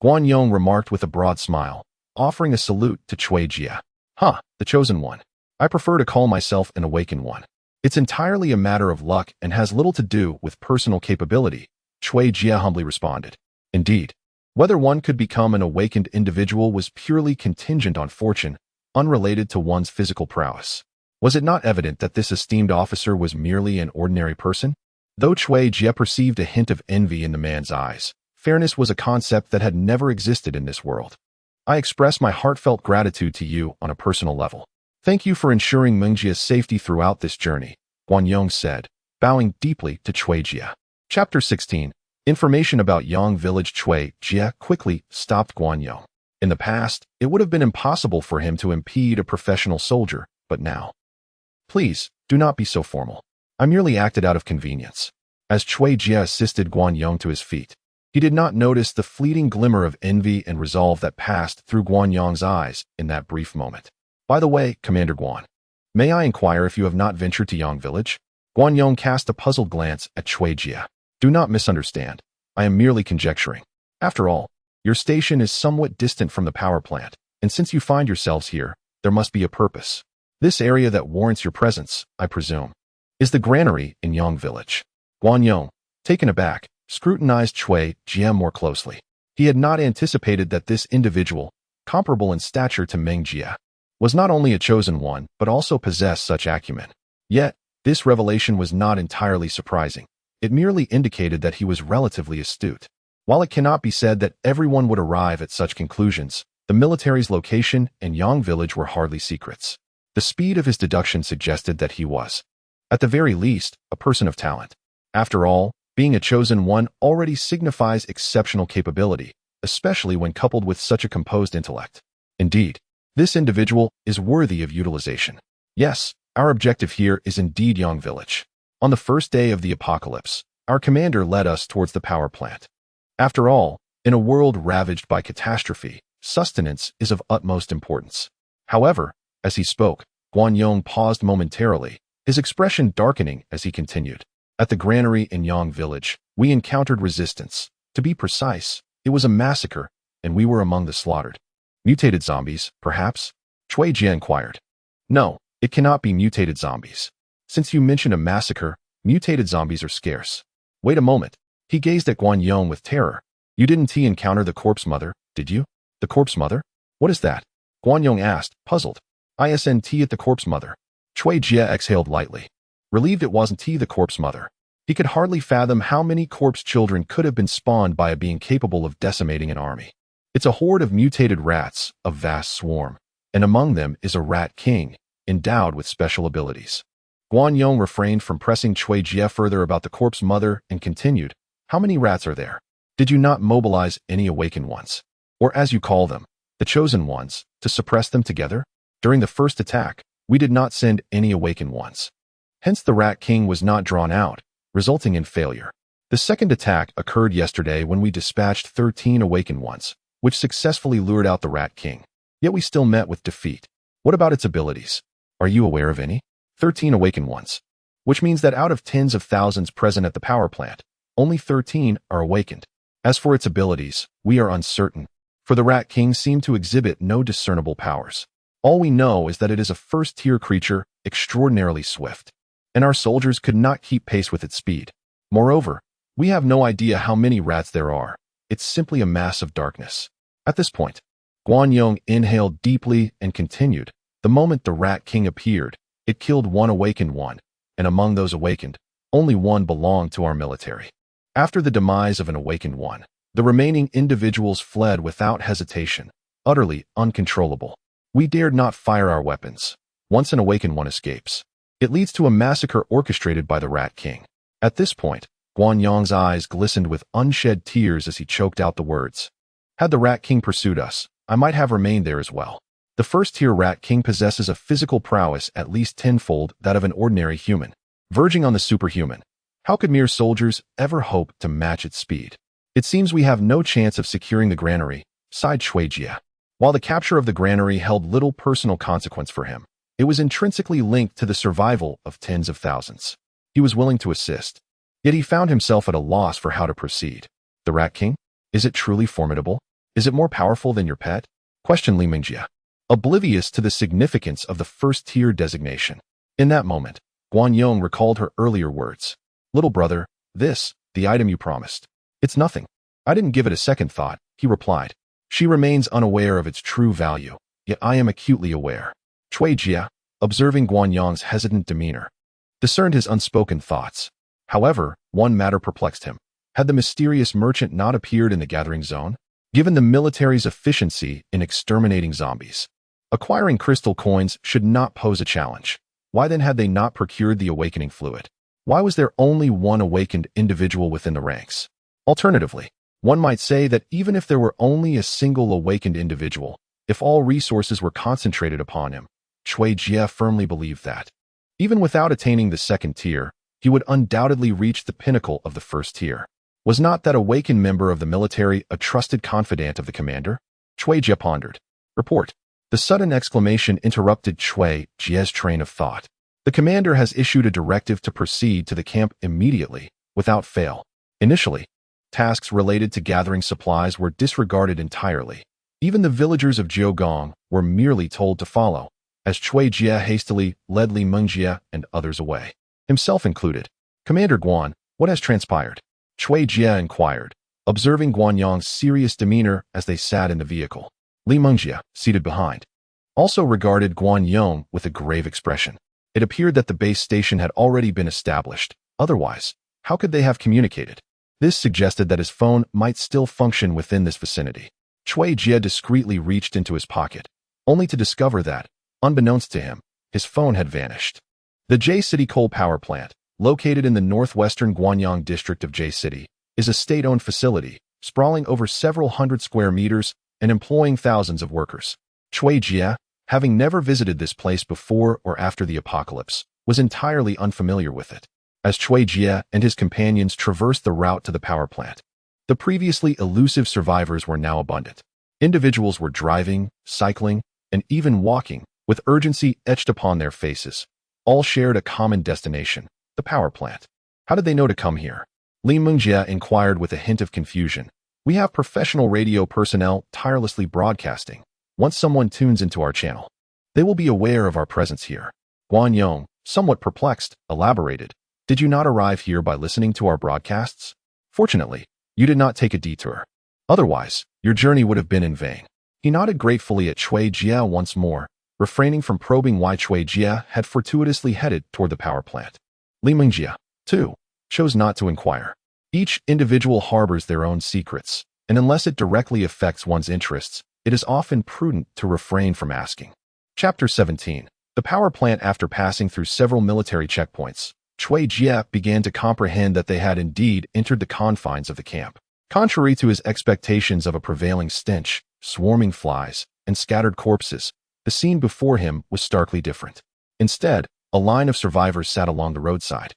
Guan Yong remarked with a broad smile, offering a salute to Cui Jie. The chosen one. I prefer to call myself an awakened one. It's entirely a matter of luck and has little to do with personal capability, Cui Jie humbly responded. Indeed, whether one could become an awakened individual was purely contingent on fortune, unrelated to one's physical prowess. Was it not evident that this esteemed officer was merely an ordinary person? Though Cui Jie perceived a hint of envy in the man's eyes, fairness was a concept that had never existed in this world. I express my heartfelt gratitude to you on a personal level. Thank you for ensuring Mingjie's safety throughout this journey, Guan Yong said, bowing deeply to Cui Jie. Chapter 16. Information about Yang village. Cui Jie quickly stopped Guan Yong. In the past, it would have been impossible for him to impede a professional soldier, but now. Please, do not be so formal. I merely acted out of convenience. As Cui Jie assisted Guan Yong to his feet, he did not notice the fleeting glimmer of envy and resolve that passed through Guan Yong's eyes in that brief moment. By the way, Commander Guan, may I inquire if you have not ventured to Yang village? Guan Yong cast a puzzled glance at Cui Jie. Do not misunderstand. I am merely conjecturing. After all, your station is somewhat distant from the power plant, and since you find yourselves here, there must be a purpose. This area that warrants your presence, I presume, is the granary in Yang village. Guan Yong, taken aback, scrutinized Cui Jie more closely. He had not anticipated that this individual, comparable in stature to Meng Jie, was not only a chosen one, but also possessed such acumen. Yet, this revelation was not entirely surprising. It merely indicated that he was relatively astute. While it cannot be said that everyone would arrive at such conclusions, the military's location and Yang village were hardly secrets. The speed of his deduction suggested that he was, at the very least, a person of talent. After all, being a chosen one already signifies exceptional capability, especially when coupled with such a composed intellect. Indeed, this individual is worthy of utilization. Yes, our objective here is indeed Yang village. On the first day of the apocalypse, our commander led us towards the power plant. After all, in a world ravaged by catastrophe, sustenance is of utmost importance. However, as he spoke, Guan Yong paused momentarily, his expression darkening as he continued. At the granary in Yang village, we encountered resistance. To be precise, it was a massacre, and we were among the slaughtered. Mutated zombies, perhaps? Cui Jie inquired. No, it cannot be mutated zombies. Since you mentioned a massacre, mutated zombies are scarce. Wait a moment. He gazed at Guan Yong with terror. You didn't encounter the corpse mother, did you? The corpse mother? What is that? Guan Yong asked, puzzled. Isn't at the corpse mother. Cui Jie exhaled lightly, relieved it wasn't the corpse mother. He could hardly fathom how many corpse children could have been spawned by a being capable of decimating an army. It's a horde of mutated rats, a vast swarm, and among them is a rat king, endowed with special abilities. Guan Yong refrained from pressing Cui Jie further about the corpse mother and continued, how many rats are there? Did you not mobilize any awakened ones? Or as you call them, the chosen ones, to suppress them together? During the first attack, we did not send any awakened ones. Hence the Rat King was not drawn out, resulting in failure. The second attack occurred yesterday when we dispatched 13 awakened ones, which successfully lured out the Rat King. Yet we still met with defeat. What about its abilities? Are you aware of any? 13 awakened ones. Which means that out of tens of thousands present at the power plant, only 13 are awakened. As for its abilities, we are uncertain, for the Rat King seemed to exhibit no discernible powers. All we know is that it is a first-tier creature, extraordinarily swift. and our soldiers could not keep pace with its speed. Moreover, we have no idea how many rats there are. It's simply a mass of darkness. At this point, Guan Yong inhaled deeply and continued. The moment the Rat King appeared, it killed one awakened one, and among those awakened, only one belonged to our military. After the demise of an awakened one, the remaining individuals fled without hesitation, utterly uncontrollable. We dared not fire our weapons. Once an awakened one escapes, it leads to a massacre orchestrated by the Rat King. At this point, Guan Yong's eyes glistened with unshed tears as he choked out the words. Had the Rat King pursued us, I might have remained there as well. The first-tier Rat King possesses a physical prowess at least tenfold that of an ordinary human, verging on the superhuman. How could mere soldiers ever hope to match its speed? It seems we have no chance of securing the granary, sighed Shuijia. While the capture of the granary held little personal consequence for him, it was intrinsically linked to the survival of tens of thousands. He was willing to assist, yet he found himself at a loss for how to proceed. The Rat King? Is it truly formidable? Is it more powerful than your pet? Questioned Li Mingjie, oblivious to the significance of the first-tier designation. In that moment, Guan Yong recalled her earlier words. Little brother, the item you promised. It's nothing. I didn't give it a second thought, he replied. She remains unaware of its true value, yet I am acutely aware. Shuijia, observing Guan Yong's hesitant demeanor, discerned his unspoken thoughts. However, one matter perplexed him. Had the mysterious merchant not appeared in the gathering zone? Given the military's efficiency in exterminating zombies, acquiring crystal coins should not pose a challenge. Why then had they not procured the awakening fluid? Why was there only one awakened individual within the ranks? Alternatively, one might say that even if there were only a single awakened individual, if all resources were concentrated upon him, Shuijia firmly believed that, even without attaining the second tier, he would undoubtedly reach the pinnacle of the first tier. Was not that awakened member of the military a trusted confidant of the commander? Shuijia pondered. Report. The sudden exclamation interrupted Shuijia's train of thought. The commander has issued a directive to proceed to the camp immediately, without fail. Initially, tasks related to gathering supplies were disregarded entirely. Even the villagers of Jiugong were merely told to follow, as Shuijia hastily led Li Mingjie and others away, himself included. Commander Guan, what has transpired? Shuijia inquired, observing Guan Yong's serious demeanor as they sat in the vehicle. Li Mingjie, seated behind, also regarded Guan Yong with a grave expression. It appeared that the base station had already been established. Otherwise, how could they have communicated? This suggested that his phone might still function within this vicinity. Shuijia discreetly reached into his pocket, only to discover that, unbeknownst to him, his phone had vanished. The J-City Coal Power Plant, located in the northwestern Guanyang district of J-City, is a state-owned facility, sprawling over several hundred square meters and employing thousands of workers. Shuijia, having never visited this place before or after the apocalypse, was entirely unfamiliar with it. As Shuijia and his companions traversed the route to the power plant, the previously elusive survivors were now abundant. Individuals were driving, cycling, and even walking, with urgency etched upon their faces. All shared a common destination, the power plant. How did they know to come here? Li Mingjie inquired with a hint of confusion. We have professional radio personnel tirelessly broadcasting. Once someone tunes into our channel, they will be aware of our presence here. Guan Yong, somewhat perplexed, elaborated. Did you not arrive here by listening to our broadcasts? Fortunately, you did not take a detour. Otherwise, your journey would have been in vain. He nodded gratefully at Shuijia once more, refraining from probing why Shuijia had fortuitously headed toward the power plant. Li Mingjie, too, chose not to inquire. Each individual harbors their own secrets, and unless it directly affects one's interests, it is often prudent to refrain from asking. Chapter 17. The power plant. After passing through several military checkpoints, Shuijia began to comprehend that they had indeed entered the confines of the camp. Contrary to his expectations of a prevailing stench, swarming flies, and scattered corpses, the scene before him was starkly different. Instead, a line of survivors sat along the roadside,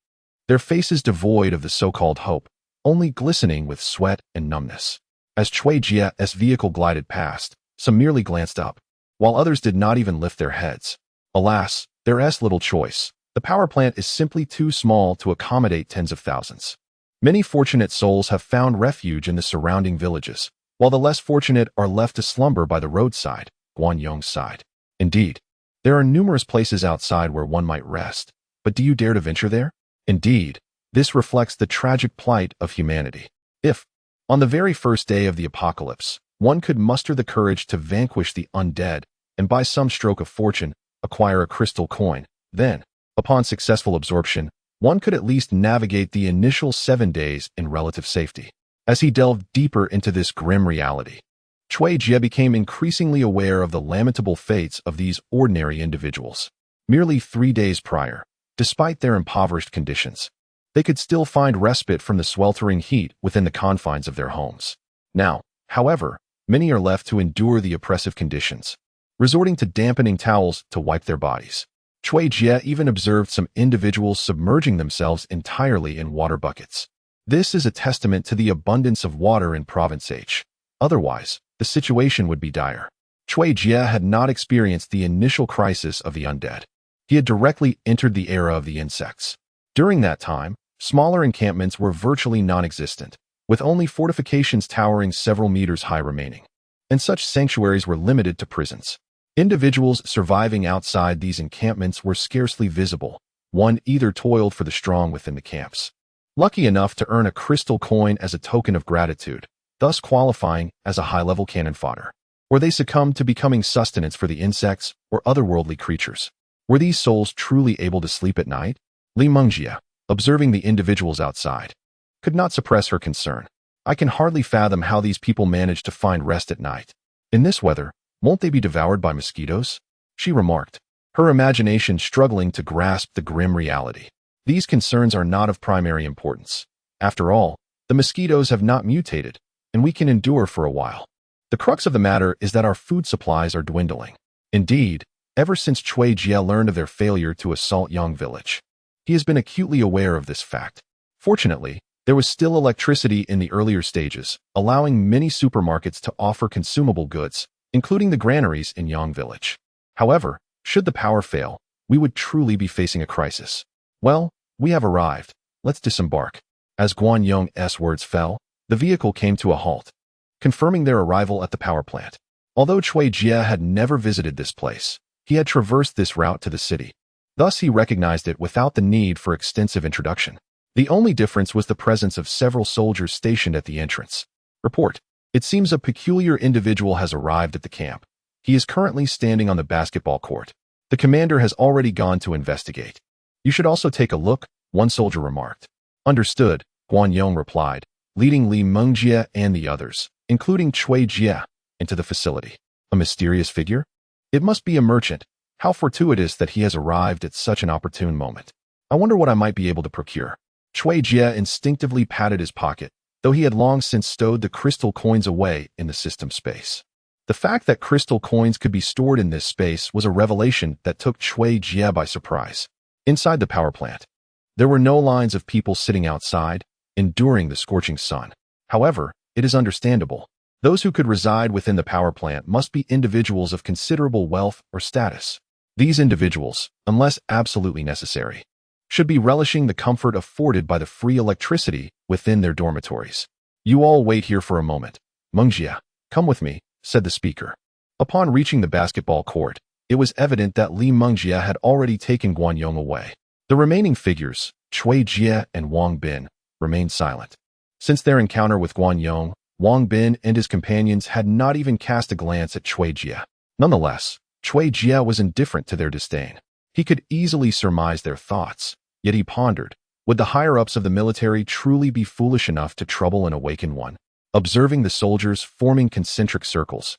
their faces devoid of the so-called hope, only glistening with sweat and numbness. As Shuijia's vehicle glided past, some merely glanced up, while others did not even lift their heads. Alas, there's little choice. The power plant is simply too small to accommodate tens of thousands. Many fortunate souls have found refuge in the surrounding villages, while the less fortunate are left to slumber by the roadside, Guan Yong sighed. Indeed, there are numerous places outside where one might rest, but do you dare to venture there? Indeed, this reflects the tragic plight of humanity. If, on the very first day of the apocalypse, one could muster the courage to vanquish the undead and by some stroke of fortune acquire a crystal coin, then, upon successful absorption, one could at least navigate the initial 7 days in relative safety. As he delved deeper into this grim reality, Cui Jie became increasingly aware of the lamentable fates of these ordinary individuals. Merely 3 days prior, despite their impoverished conditions, they could still find respite from the sweltering heat within the confines of their homes. Now, however, many are left to endure the oppressive conditions, resorting to dampening towels to wipe their bodies. Cui Jie even observed some individuals submerging themselves entirely in water buckets. This is a testament to the abundance of water in Province H. Otherwise, the situation would be dire. Cui Jie had not experienced the initial crisis of the undead. He had directly entered the era of the insects. During that time, smaller encampments were virtually non-existent, with only fortifications towering several meters high remaining. And such sanctuaries were limited to prisons. Individuals surviving outside these encampments were scarcely visible. One either toiled for the strong within the camps, lucky enough to earn a crystal coin as a token of gratitude, thus qualifying as a high-level cannon fodder, or they succumbed to becoming sustenance for the insects or otherworldly creatures. Were these souls truly able to sleep at night? Li Mengjie, observing the individuals outside, could not suppress her concern. I can hardly fathom how these people manage to find rest at night. In this weather, won't they be devoured by mosquitoes? She remarked, her imagination struggling to grasp the grim reality. These concerns are not of primary importance. After all, the mosquitoes have not mutated, and we can endure for a while. The crux of the matter is that our food supplies are dwindling. Indeed, ever since Cui Jie learned of their failure to assault Yang Village, he has been acutely aware of this fact. Fortunately, there was still electricity in the earlier stages, allowing many supermarkets to offer consumable goods, including the granaries in Yang Village. However, should the power fail, we would truly be facing a crisis. Well, we have arrived. Let's disembark. As Guan Yong's words fell, the vehicle came to a halt, confirming their arrival at the power plant. Although Cui Jie had never visited this place, he had traversed this route to the city. Thus he recognized it without the need for extensive introduction. The only difference was the presence of several soldiers stationed at the entrance. Report. It seems a peculiar individual has arrived at the camp. He is currently standing on the basketball court. The commander has already gone to investigate. You should also take a look, one soldier remarked. Understood, Guan Yong replied, leading Li Mengjie and the others, including Cui Jie, into the facility. A mysterious figure? It must be a merchant. How fortuitous that he has arrived at such an opportune moment. I wonder what I might be able to procure. Cui Jie instinctively patted his pocket, though he had long since stowed the crystal coins away in the system space. The fact that crystal coins could be stored in this space was a revelation that took Cui Jie by surprise. Inside the power plant, there were no lines of people sitting outside, enduring the scorching sun. However, it is understandable. Those who could reside within the power plant must be individuals of considerable wealth or status. These individuals, unless absolutely necessary, should be relishing the comfort afforded by the free electricity within their dormitories. You all wait here for a moment. Mengjie, come with me, said the speaker. Upon reaching the basketball court, it was evident that Li Mengjie had already taken Guan Yong away. The remaining figures, Cui Jie and Wang Bin, remained silent. Since their encounter with Guan Yong, Wang Bin and his companions had not even cast a glance at Cui Jie. Nonetheless, Cui Jie was indifferent to their disdain. He could easily surmise their thoughts, yet he pondered, would the higher-ups of the military truly be foolish enough to trouble an awakened one? Observing the soldiers forming concentric circles,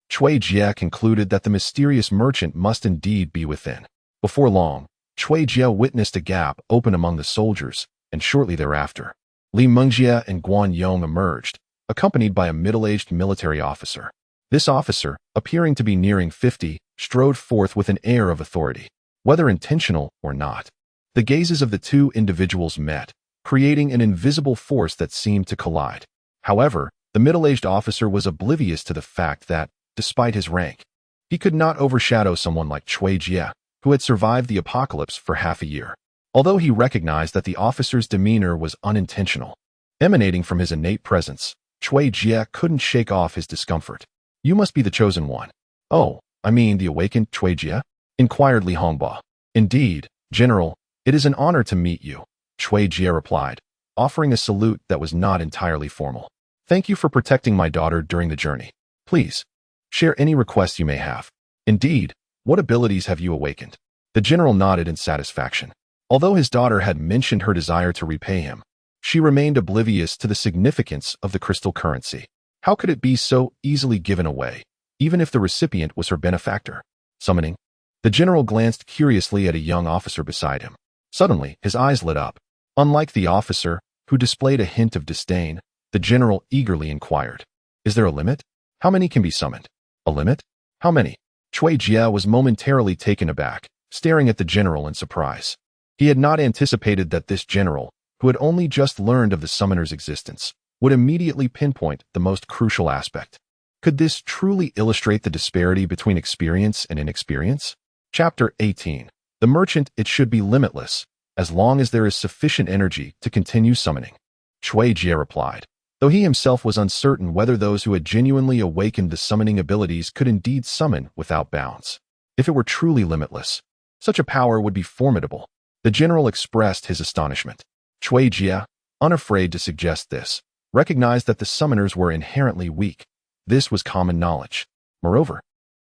Cui Jie concluded that the mysterious merchant must indeed be within. Before long, Cui Jie witnessed a gap open among the soldiers, and shortly thereafter, Li Mengjie and Guan Yong emerged, accompanied by a middle-aged military officer. This officer, appearing to be nearing 50, strode forth with an air of authority. Whether intentional or not, the gazes of the two individuals met, creating an invisible force that seemed to collide. However, the middle-aged officer was oblivious to the fact that, despite his rank, he could not overshadow someone like Cui Jie, who had survived the apocalypse for half a year. Although he recognized that the officer's demeanor was unintentional, emanating from his innate presence, Cui Jie couldn't shake off his discomfort. You must be the chosen one. Oh, I mean the awakened Cui Jie? Inquired Li Hongba. Indeed, General, "It is an honor to meet you," Chui Jie replied, offering a salute that was not entirely formal. "Thank you for protecting my daughter during the journey. Please, share any requests you may have." "Indeed, what abilities have you awakened?" The general nodded in satisfaction. Although his daughter had mentioned her desire to repay him, she remained oblivious to the significance of the crystal currency. How could it be so easily given away, even if the recipient was her benefactor? Summoning. The general glanced curiously at a young officer beside him. Suddenly, his eyes lit up. Unlike the officer, who displayed a hint of disdain, the general eagerly inquired, "Is there a limit? How many can be summoned?" "A limit? How many?" Chui Jie was momentarily taken aback, staring at the general in surprise. He had not anticipated that this general, who had only just learned of the summoner's existence, would immediately pinpoint the most crucial aspect. Could this truly illustrate the disparity between experience and inexperience? Chapter 18. The merchant. It should be limitless, as long as there is sufficient energy to continue summoning. Chui Jie replied, though he himself was uncertain whether those who had genuinely awakened the summoning abilities could indeed summon without bounds. If it were truly limitless, such a power would be formidable. The general expressed his astonishment. Chui Jie, unafraid to suggest this, recognized that the summoners were inherently weak. This was common knowledge. Moreover,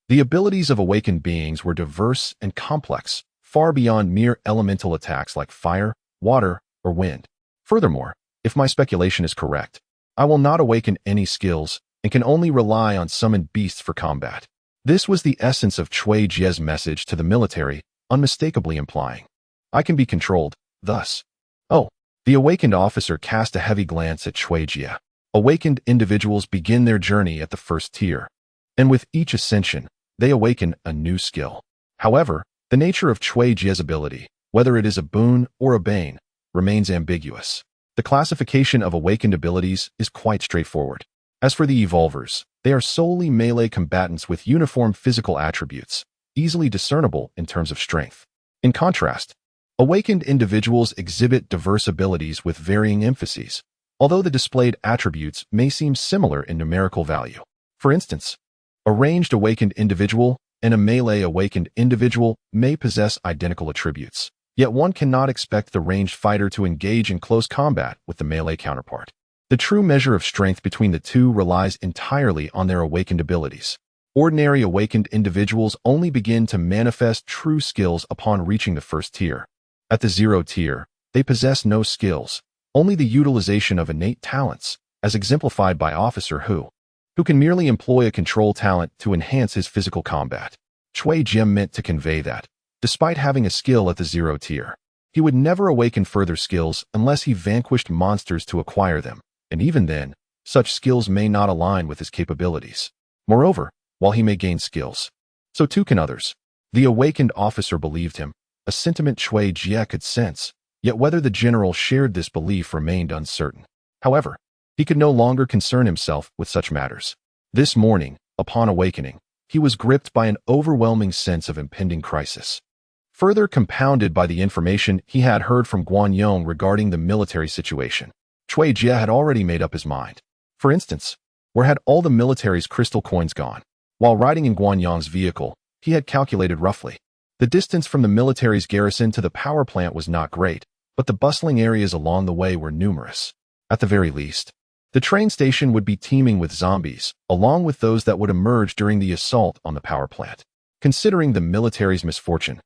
the abilities of awakened beings were diverse and complex, far beyond mere elemental attacks like fire, water, or wind. Furthermore, if my speculation is correct, I will not awaken any skills and can only rely on summoned beasts for combat. This was the essence of Chui Jie's message to the military, unmistakably implying, I can be controlled, thus. Oh, the awakened officer cast a heavy glance at Chui Jie. Awakened individuals begin their journey at the first tier, and with each ascension, they awaken a new skill. However, the nature of Chui Jie's ability, whether it is a boon or a bane, remains ambiguous. The classification of awakened abilities is quite straightforward. As for the evolvers, they are solely melee combatants with uniform physical attributes, easily discernible in terms of strength. In contrast, awakened individuals exhibit diverse abilities with varying emphases, although the displayed attributes may seem similar in numerical value. For instance, a ranged awakened individual and a melee awakened individual may possess identical attributes, yet one cannot expect the ranged fighter to engage in close combat with the melee counterpart. The true measure of strength between the two relies entirely on their awakened abilities. Ordinary awakened individuals only begin to manifest true skills upon reaching the first tier. At the 0 tier, they possess no skills, only the utilization of innate talents, as exemplified by Officer who can merely employ a control talent to enhance his physical combat. Chui Jie meant to convey that, despite having a skill at the 0 tier, he would never awaken further skills unless he vanquished monsters to acquire them, and even then, such skills may not align with his capabilities. Moreover, while he may gain skills, so too can others. The awakened officer believed him, a sentiment Chui Jie could sense, yet whether the general shared this belief remained uncertain. However, he could no longer concern himself with such matters. This morning, upon awakening, he was gripped by an overwhelming sense of impending crisis, further compounded by the information he had heard from Guanyong regarding the military situation. Chui Jie had already made up his mind. For instance, where had all the military's crystal coins gone? While riding in Guanyong's vehicle, he had calculated roughly. The distance from the military's garrison to the power plant was not great, but the bustling areas along the way were numerous. At the very least, the train station would be teeming with zombies, along with those that would emerge during the assault on the power plant. Considering the military's misfortune,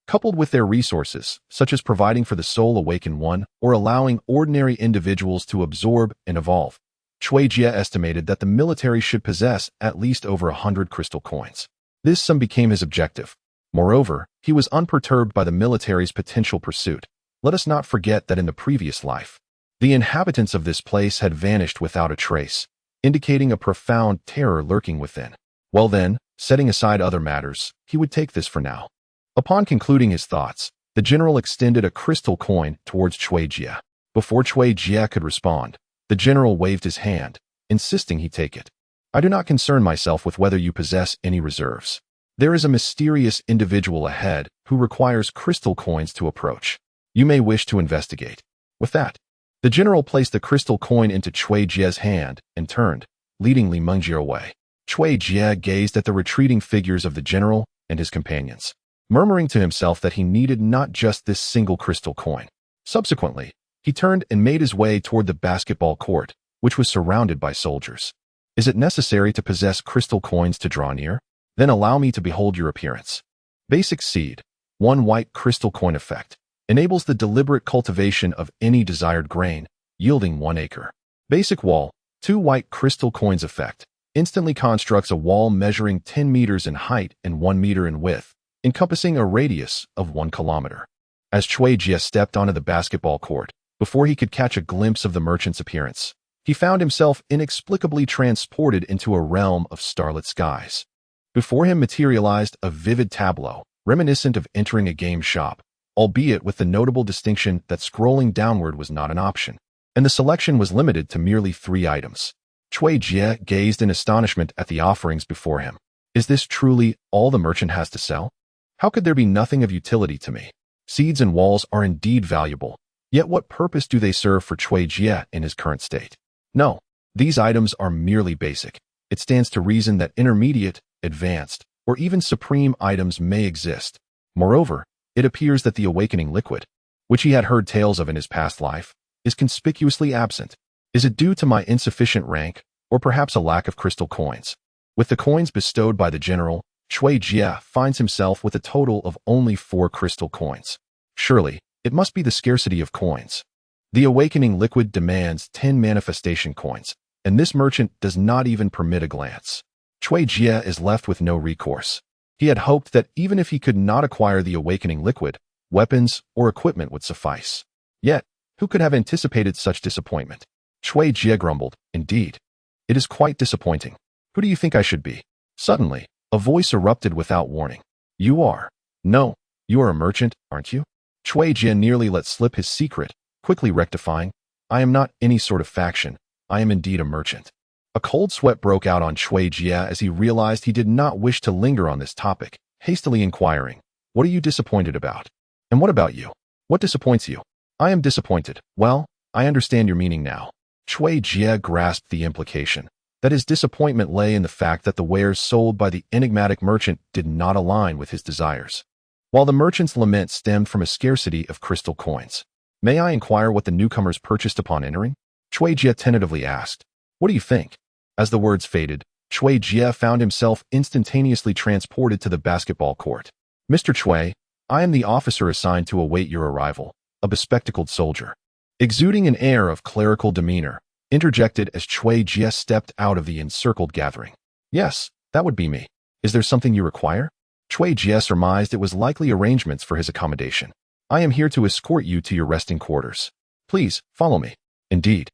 coupled with their resources, such as providing for the soul awakened one or allowing ordinary individuals to absorb and evolve, Chui Jie estimated that the military should possess at least over 100 crystal coins. This sum became his objective. Moreover, he was unperturbed by the military's potential pursuit. Let us not forget that in the previous life, the inhabitants of this place had vanished without a trace, indicating a profound terror lurking within. Well then, setting aside other matters, he would take this for now. Upon concluding his thoughts, the general extended a crystal coin towards Chui Jie. Before Chui Jie could respond, the general waved his hand, insisting he take it. I do not concern myself with whether you possess any reserves. There is a mysterious individual ahead who requires crystal coins to approach. You may wish to investigate. With that, the general placed the crystal coin into Chui Jie's hand and turned, leading Li Mengjie away. Chui Jie gazed at the retreating figures of the general and his companions. murmuring to himself that he needed not just this single crystal coin. Subsequently, he turned and made his way toward the basketball court, which was surrounded by soldiers. Is it necessary to possess crystal coins to draw near? Then allow me to behold your appearance. Basic seed, 1 white crystal coin effect, enables the deliberate cultivation of any desired grain, yielding 1 acre. Basic wall, 2 white crystal coins effect, instantly constructs a wall measuring 10 meters in height and 1 meter in width, encompassing a radius of 1 kilometer. As Chui Jie stepped onto the basketball court, before he could catch a glimpse of the merchant's appearance, he found himself inexplicably transported into a realm of starlit skies. Before him materialized a vivid tableau, reminiscent of entering a game shop, albeit with the notable distinction that scrolling downward was not an option, and the selection was limited to merely 3 items. Chui Jie gazed in astonishment at the offerings before him. Is this truly all the merchant has to sell? How could there be nothing of utility to me? Seeds and walls are indeed valuable, yet what purpose do they serve for Chui Jie in his current state? No, these items are merely basic. It stands to reason that intermediate, advanced, or even supreme items may exist. Moreover, it appears that the awakening liquid, which he had heard tales of in his past life, is conspicuously absent. Is it due to my insufficient rank, or perhaps a lack of crystal coins? With the coins bestowed by the general, Chui Jie finds himself with a total of only 4 crystal coins. Surely, it must be the scarcity of coins. The awakening liquid demands 10 manifestation coins, and this merchant does not even permit a glance. Chui Jie is left with no recourse. He had hoped that even if he could not acquire the awakening liquid, weapons or equipment would suffice. Yet, who could have anticipated such disappointment? Chui Jie grumbled, indeed. It is quite disappointing. Who do you think I should be? Suddenly, a voice erupted without warning. You are. No, you are a merchant, aren't you? Chui Jie nearly let slip his secret, quickly rectifying, I am not any sort of faction. I am indeed a merchant. A cold sweat broke out on Chui Jie as he realized he did not wish to linger on this topic, hastily inquiring, what are you disappointed about? And what about you? What disappoints you? I am disappointed. Well, I understand your meaning now. Chui Jie grasped the implication that his disappointment lay in the fact that the wares sold by the enigmatic merchant did not align with his desires. While the merchant's lament stemmed from a scarcity of crystal coins. May I inquire what the newcomers purchased upon entering? Chui Jie tentatively asked. What do you think? As the words faded, Chui Jie found himself instantaneously transported to the basketball court. Mr. Chui, I am the officer assigned to await your arrival, a bespectacled soldier. Exuding an air of clerical demeanor, interjected as Chui Jie stepped out of the encircled gathering. Yes, that would be me. Is there something you require? Chui Jie surmised it was likely arrangements for his accommodation. I am here to escort you to your resting quarters. Please, follow me. Indeed.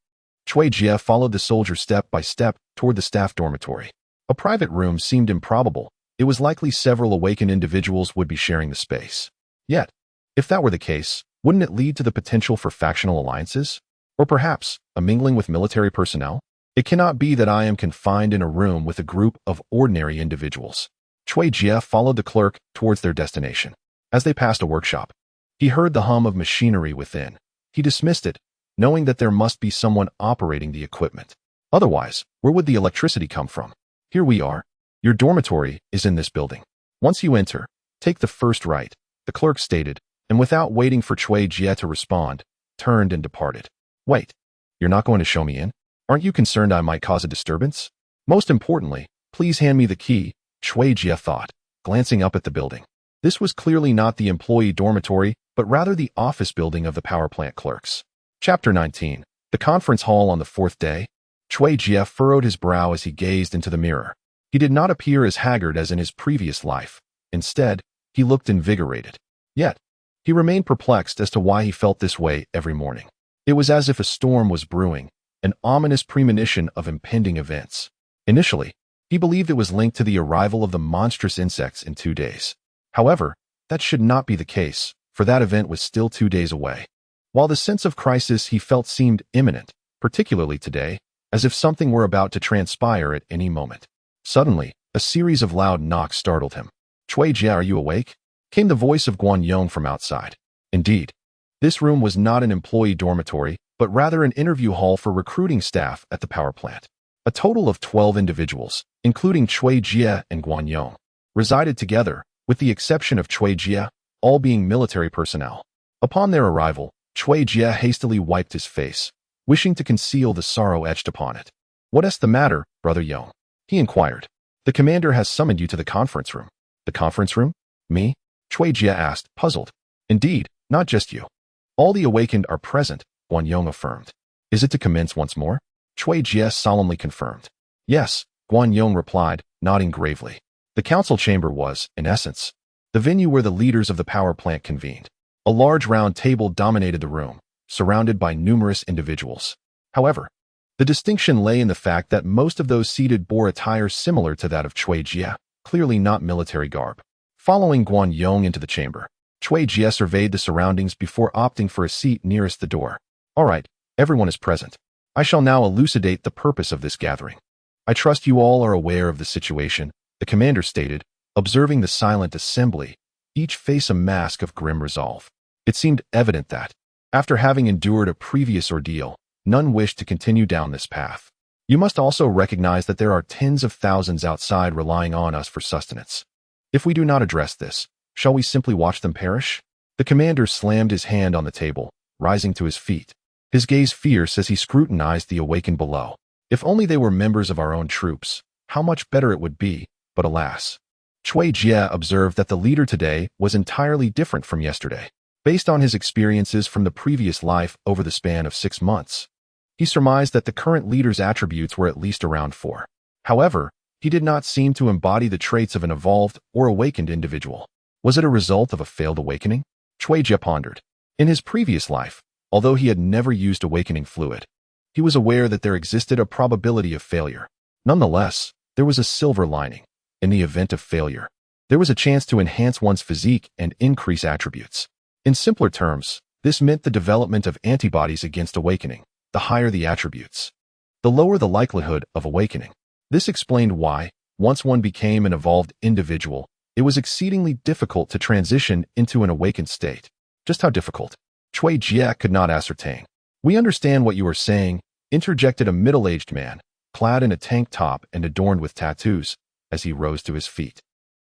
Chui Jie followed the soldier step by step toward the staff dormitory. A private room seemed improbable. It was likely several awakened individuals would be sharing the space. Yet, if that were the case, wouldn't it lead to the potential for factional alliances? Or perhaps a mingling with military personnel? It cannot be that I am confined in a room with a group of ordinary individuals. Chui Jie followed the clerk towards their destination. As they passed a workshop, he heard the hum of machinery within. He dismissed it, knowing that there must be someone operating the equipment. Otherwise, where would the electricity come from? Here we are. Your dormitory is in this building. Once you enter, take the first right, the clerk stated, and without waiting for Chui Jie to respond, turned and departed. Wait, you're not going to show me in? Aren't you concerned I might cause a disturbance? Most importantly, please hand me the key, Chui Jie thought, glancing up at the building. This was clearly not the employee dormitory, but rather the office building of the power plant clerks. Chapter 19. The conference hall on the 4th day. Chui Jie furrowed his brow as he gazed into the mirror. He did not appear as haggard as in his previous life. Instead, he looked invigorated. Yet, he remained perplexed as to why he felt this way every morning. It was as if a storm was brewing, an ominous premonition of impending events. Initially, he believed it was linked to the arrival of the monstrous insects in 2 days. However, that should not be the case, for that event was still 2 days away. While the sense of crisis he felt seemed imminent, particularly today, as if something were about to transpire at any moment. Suddenly, a series of loud knocks startled him. Chui Jie, are you awake? Came the voice of Guan Yong from outside. Indeed, this room was not an employee dormitory, but rather an interview hall for recruiting staff at the power plant. A total of 12 individuals, including Chui Jie and Guan Yong, resided together, with the exception of Cui Jia, all being military personnel. Upon their arrival, Cui Jia hastily wiped his face, wishing to conceal the sorrow etched upon it. "What is the matter, Brother Yong?" he inquired. "The commander has summoned you to the conference room." "The conference room? Me?" Cui Jia asked, puzzled. "Indeed, not just you. All the awakened are present," Guan Yong affirmed. "Is it to commence once more?" Cui Jia solemnly confirmed. "Yes," Guan Yong replied, nodding gravely. The council chamber was, in essence, the venue where the leaders of the power plant convened. A large round table dominated the room, surrounded by numerous individuals. However, the distinction lay in the fact that most of those seated bore attire similar to that of Cui Jia, clearly not military garb. Following Guan Yong into the chamber, Cui Jia surveyed the surroundings before opting for a seat nearest the door. "All right, everyone is present. I shall now elucidate the purpose of this gathering. I trust you all are aware of the situation," the commander stated, observing the silent assembly, each face a mask of grim resolve. It seemed evident that, after having endured a previous ordeal, none wished to continue down this path. "You must also recognize that there are tens of thousands outside relying on us for sustenance. If we do not address this, shall we simply watch them perish?" The commander slammed his hand on the table, rising to his feet, his gaze fierce as he scrutinized the awakened below. "If only they were members of our own troops, how much better it would be, but alas." Cui Jia observed that the leader today was entirely different from yesterday. Based on his experiences from the previous life over the span of 6 months, he surmised that the current leader's attributes were at least around 4. However, he did not seem to embody the traits of an evolved or awakened individual. Was it a result of a failed awakening? Cui Jia pondered. In his previous life, although he had never used awakening fluid, he was aware that there existed a probability of failure. Nonetheless, there was a silver lining. In the event of failure, there was a chance to enhance one's physique and increase attributes. In simpler terms, this meant the development of antibodies against awakening. The higher the attributes, the lower the likelihood of awakening. This explained why, once one became an evolved individual, it was exceedingly difficult to transition into an awakened state. Just how difficult? Cui Jia could not ascertain. "We understand what you are saying," interjected a middle-aged man, clad in a tank top and adorned with tattoos, as he rose to his feet.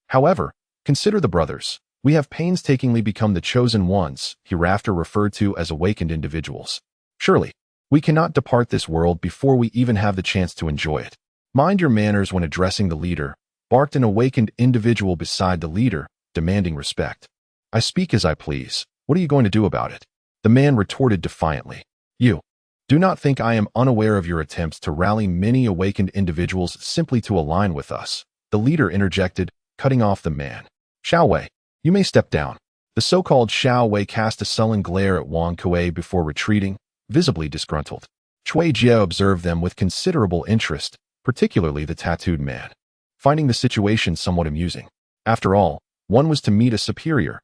"However, consider the brothers. We have painstakingly become the chosen ones," hereafter referred to as awakened individuals. "Surely, we cannot depart this world before we even have the chance to enjoy it. Mind your manners when addressing the leader," barked an awakened individual beside the leader, demanding respect. "I speak as I please. What are you going to do about it?" The man retorted defiantly. "You do not think I am unaware of your attempts to rally many awakened individuals simply to align with us," the leader interjected, cutting off the man. "Xiao Wei, you may step down." The so-called Xiao Wei cast a sullen glare at Wang Kuei before retreating, visibly disgruntled. Cui Jia observed them with considerable interest, particularly the tattooed man, finding the situation somewhat amusing. After all, one was to meet a superior,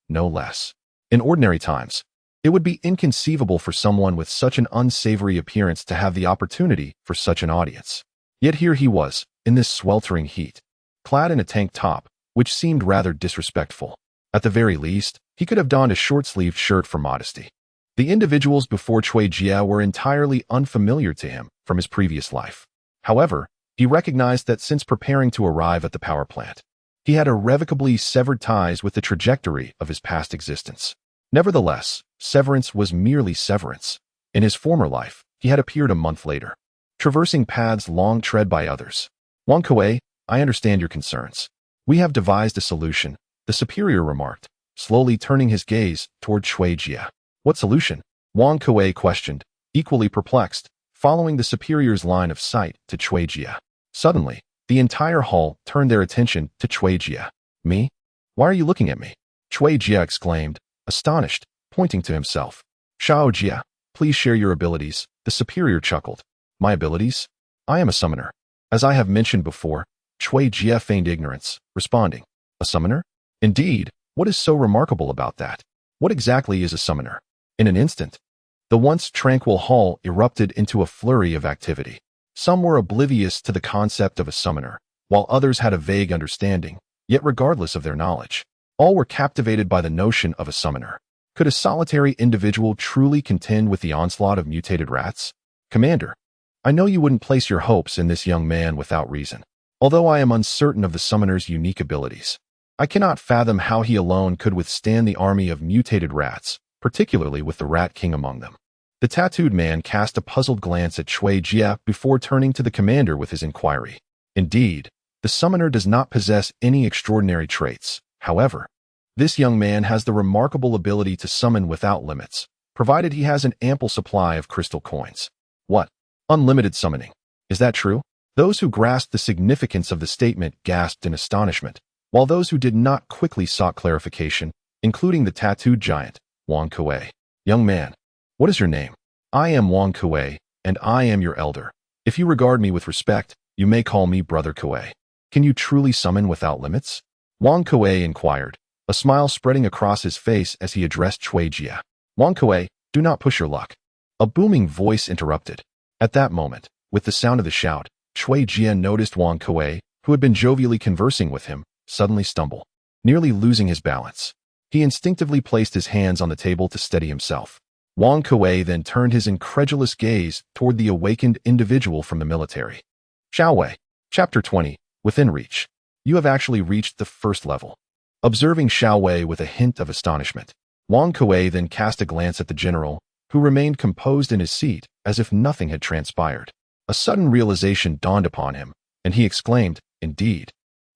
no less. In ordinary times, it would be inconceivable for someone with such an unsavory appearance to have the opportunity for such an audience. Yet here he was, in this sweltering heat, clad in a tank top, which seemed rather disrespectful. At the very least, he could have donned a short-sleeved shirt for modesty. The individuals before Cui Jia were entirely unfamiliar to him from his previous life. However, he recognized that since preparing to arrive at the power plant, he had irrevocably severed ties with the trajectory of his past existence. Nevertheless, severance was merely severance. In his former life, he had appeared a month later, traversing paths long tread by others. "Wang Kuei, I understand your concerns. We have devised a solution," the superior remarked, slowly turning his gaze toward Cui Jia. "What solution?" Wang Kuei questioned, equally perplexed, following the superior's line of sight to Cui Jia. Suddenly, the entire hall turned their attention to Cui Jia. "Me? Why are you looking at me?" Cui Jia exclaimed, astonished, pointing to himself. "Xiao Jia, please share your abilities," the superior chuckled. "My abilities? I am a summoner." As I have mentioned before, Cui Jia feigned ignorance, responding, "A summoner? Indeed, what is so remarkable about that? What exactly is a summoner?" In an instant, the once tranquil hall erupted into a flurry of activity. Some were oblivious to the concept of a summoner, while others had a vague understanding, yet regardless of their knowledge, all were captivated by the notion of a summoner. Could a solitary individual truly contend with the onslaught of mutated rats? "Commander, I know you wouldn't place your hopes in this young man without reason. Although I am uncertain of the summoner's unique abilities, I cannot fathom how he alone could withstand the army of mutated rats, particularly with the Rat King among them. The tattooed man cast a puzzled glance at Cui Jie before turning to the commander with his inquiry. Indeed, the summoner does not possess any extraordinary traits. However, this young man has the remarkable ability to summon without limits, provided he has an ample supply of crystal coins. What? Unlimited summoning. Is that true? Those who grasped the significance of the statement gasped in astonishment, while those who did not quickly sought clarification, including the tattooed giant, Wang Kuei. Young man, what is your name? I am Wang Kuei, and I am your elder. If you regard me with respect, you may call me Brother Kuei. Can you truly summon without limits? Wang Kuei inquired, a smile spreading across his face as he addressed Cui Jie. Wang Kuei, do not push your luck. A booming voice interrupted. At that moment, with the sound of the shout, Cui Jie noticed Wang Kuei, who had been jovially conversing with him, suddenly stumble, nearly losing his balance. He instinctively placed his hands on the table to steady himself. Wang Kuei then turned his incredulous gaze toward the awakened individual from the military. Xiao Wei, Chapter 20, Within Reach. You have actually reached the first level. Observing Xiao Wei with a hint of astonishment, Wang Kuei then cast a glance at the general, who remained composed in his seat as if nothing had transpired. A sudden realization dawned upon him, and he exclaimed, indeed.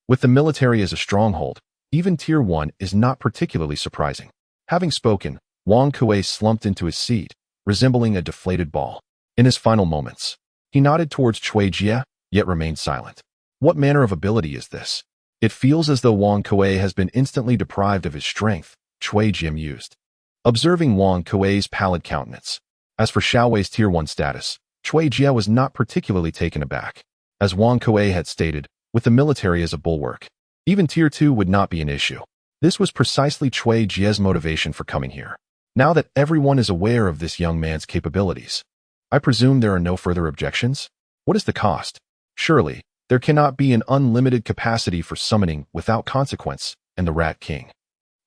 With the military as a stronghold, even Tier 1 is not particularly surprising. Having spoken, Wang Kuei slumped into his seat, resembling a deflated ball. In his final moments, he nodded towards Cui Jie, yet remained silent. What manner of ability is this? It feels as though Wang Kuei has been instantly deprived of his strength, Cui Jie mused. Observing Wang Kuei's pallid countenance. As for Xiao Wei's Tier 1 status, Cui Jie was not particularly taken aback. As Wang Kuei had stated, with the military as a bulwark, even Tier 2 would not be an issue. This was precisely Cui Jie's motivation for coming here. Now that everyone is aware of this young man's capabilities, I presume there are no further objections? What is the cost? Surely, there cannot be an unlimited capacity for summoning without consequence, and the Rat King.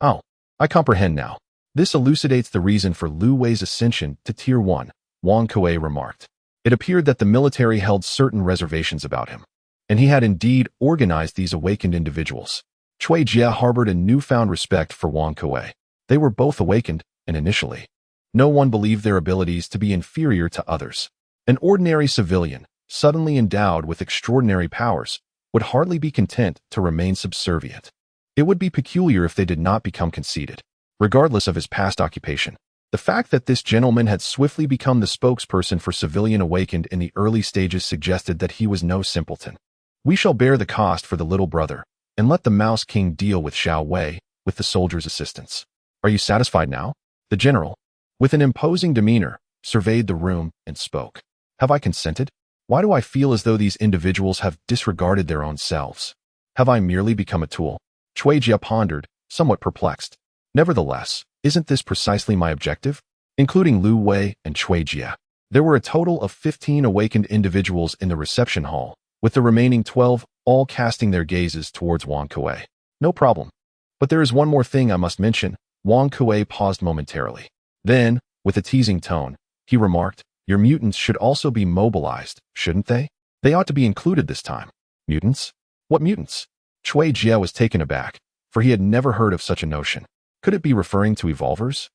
Oh, I comprehend now. This elucidates the reason for Lu Wei's ascension to Tier 1, Wang Kuei remarked. It appeared that the military held certain reservations about him, and he had indeed organized these awakened individuals. Cui Jie harbored a newfound respect for Wang Kuei. They were both awakened, and initially, no one believed their abilities to be inferior to others. An ordinary civilian, suddenly endowed with extraordinary powers, would hardly be content to remain subservient. It would be peculiar if they did not become conceited. Regardless of his past occupation, the fact that this gentleman had swiftly become the spokesperson for civilian awakened in the early stages suggested that he was no simpleton. We shall bear the cost for the little brother, and let the Mouse King deal with Xiao Wei, with the soldier's assistance. Are you satisfied now? The general, with an imposing demeanor, surveyed the room and spoke. Have I consented? Why do I feel as though these individuals have disregarded their own selves? Have I merely become a tool? Cui Jie pondered, somewhat perplexed. Nevertheless, isn't this precisely my objective? Including Lu Wei and Cui Jie, there were a total of 15 awakened individuals in the reception hall, with the remaining 12 all casting their gazes towards Wang Kuei. No problem. But there is one more thing I must mention. Wang Kuei paused momentarily. Then, with a teasing tone, he remarked, your mutants should also be mobilized, shouldn't they? They ought to be included this time. Mutants? What mutants? Cui Jie was taken aback, for he had never heard of such a notion. Could it be referring to evolvers?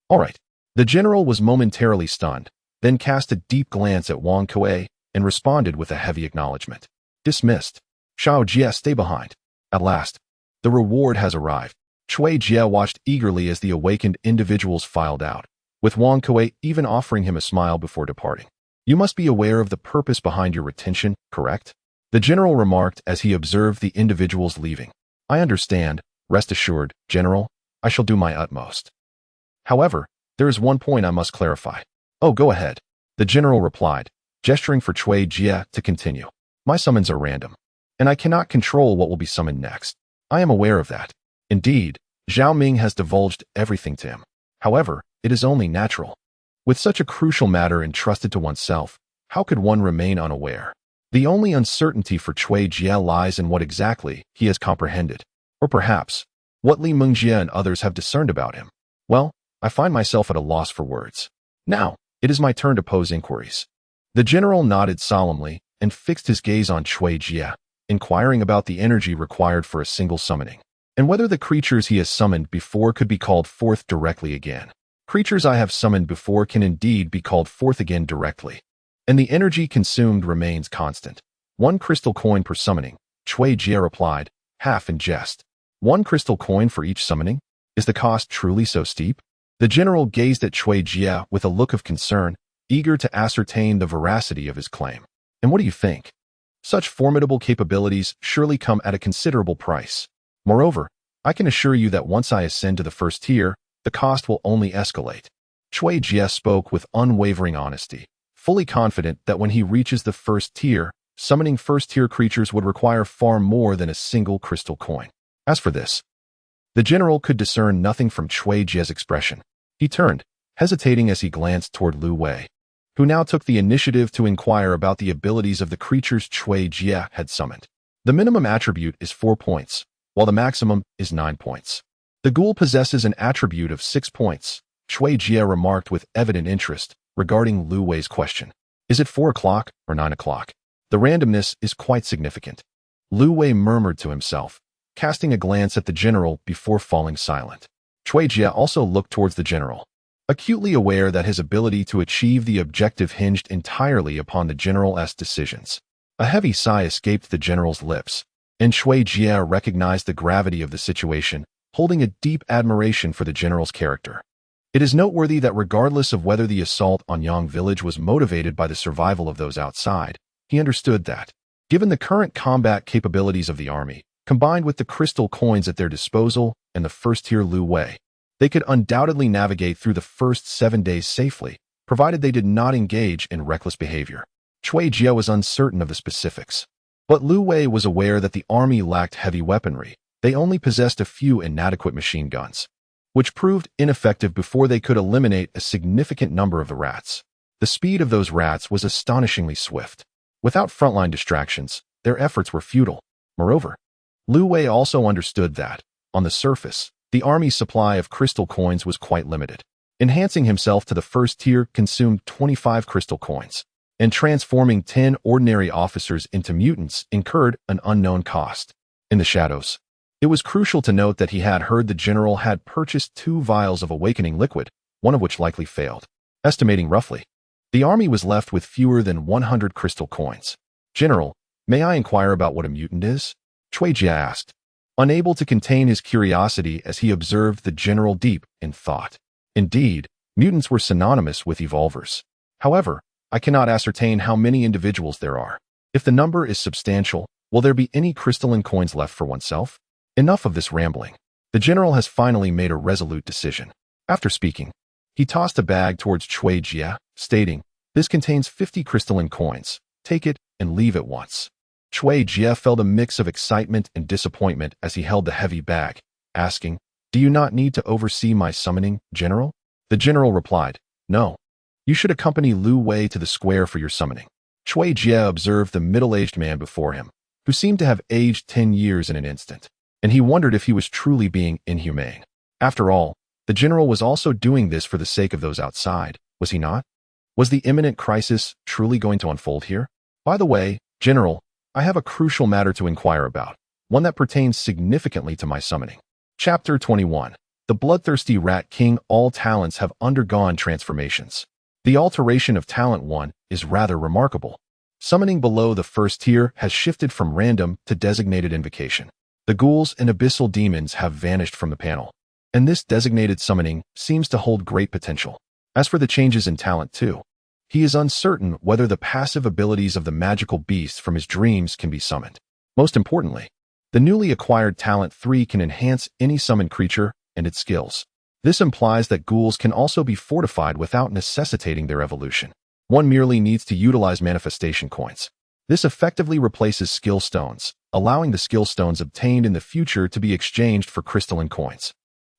All right. The general was momentarily stunned, then cast a deep glance at Wang Kuei and responded with a heavy acknowledgement. Dismissed. Xiao Jie, stay behind. At last, the reward has arrived. Cui Jie watched eagerly as the awakened individuals filed out, with Wang Kuei even offering him a smile before departing. You must be aware of the purpose behind your retention, correct? The general remarked as he observed the individuals leaving. I understand. Rest assured, General, I shall do my utmost. However, there is one point I must clarify. Oh, go ahead. The general replied, gesturing for Cui Jie to continue. My summons are random, and I cannot control what will be summoned next. I am aware of that. Indeed, Zhao Ming has divulged everything to him. However, it is only natural. With such a crucial matter entrusted to oneself, how could one remain unaware? The only uncertainty for Cui Jie lies in what exactly he has comprehended, or perhaps, what Li Mengjie and others have discerned about him. Well, I find myself at a loss for words. Now, it is my turn to pose inquiries. The general nodded solemnly and fixed his gaze on Cui Jie, inquiring about the energy required for a single summoning. and whether the creatures he has summoned before could be called forth directly again. Creatures I have summoned before can indeed be called forth again directly, and the energy consumed remains constant. 1 crystal coin per summoning, Cui Jie replied, half in jest. 1 crystal coin for each summoning? Is the cost truly so steep? The general gazed at Cui Jie with a look of concern, eager to ascertain the veracity of his claim. And what do you think? Such formidable capabilities surely come at a considerable price. Moreover, I can assure you that once I ascend to the first tier, the cost will only escalate. Cui Jie spoke with unwavering honesty, fully confident that when he reaches the first tier, summoning first-tier creatures would require far more than a single crystal coin. As for this, the general could discern nothing from Cui Jie's expression. He turned, hesitating as he glanced toward Lu Wei, who now took the initiative to inquire about the abilities of the creatures Cui Jie had summoned. The minimum attribute is 4 points, while the maximum is 9 points. The ghoul possesses an attribute of 6 points, Cui Jie remarked with evident interest regarding Lu Wei's question. Is it 4 o'clock or 9 o'clock? The randomness is quite significant. Lu Wei murmured to himself, casting a glance at the general before falling silent. Cui Jie also looked towards the general, acutely aware that his ability to achieve the objective hinged entirely upon the general's decisions. A heavy sigh escaped the general's lips, and Cui Jie recognized the gravity of the situation, holding a deep admiration for the general's character. It is noteworthy that regardless of whether the assault on Yang Village was motivated by the survival of those outside, he understood that, given the current combat capabilities of the army, combined with the crystal coins at their disposal and the first-tier Lu Wei, they could undoubtedly navigate through the first 7 days safely, provided they did not engage in reckless behavior. Cui Jie was uncertain of the specifics, but Lu Wei was aware that the army lacked heavy weaponry. They only possessed a few inadequate machine guns, which proved ineffective before they could eliminate a significant number of the rats. The speed of those rats was astonishingly swift. Without frontline distractions, their efforts were futile. Moreover, Lu Wei also understood that, on the surface, the army's supply of crystal coins was quite limited. Enhancing himself to the first tier consumed 25 crystal coins, and transforming 10 ordinary officers into mutants incurred an unknown cost. In the shadows, it was crucial to note that he had heard the general had purchased 2 vials of awakening liquid, one of which likely failed. Estimating roughly, the army was left with fewer than 100 crystal coins. General, may I inquire about what a mutant is? Cui Jie asked, unable to contain his curiosity as he observed the general deep in thought. Indeed, mutants were synonymous with evolvers. However, I cannot ascertain how many individuals there are. If the number is substantial, will there be any crystalline coins left for oneself? Enough of this rambling. The general has finally made a resolute decision. After speaking, he tossed a bag towards Cui Jie, stating, "This contains 50 crystalline coins. Take it and leave at once." Cui Jie felt a mix of excitement and disappointment as he held the heavy bag, asking, "Do you not need to oversee my summoning, General?" The general replied, "No. You should accompany Lu Wei to the square for your summoning." Cui Jie observed the middle-aged man before him, who seemed to have aged 10 years in an instant, and he wondered if he was truly being inhumane. After all, the general was also doing this for the sake of those outside, was he not? Was the imminent crisis truly going to unfold here? By the way, General, I have a crucial matter to inquire about, one that pertains significantly to my summoning. Chapter 21. The Bloodthirsty Rat King. All talents have undergone transformations. The alteration of Talent 1 is rather remarkable. Summoning below the first tier has shifted from random to designated invocation. The ghouls and abyssal demons have vanished from the panel, and this designated summoning seems to hold great potential. As for the changes in Talent 2, he is uncertain whether the passive abilities of the magical beast from his dreams can be summoned. Most importantly, the newly acquired Talent 3 can enhance any summoned creature and its skills. This implies that ghouls can also be fortified without necessitating their evolution. One merely needs to utilize manifestation coins. This effectively replaces skill stones, allowing the skill stones obtained in the future to be exchanged for crystalline coins.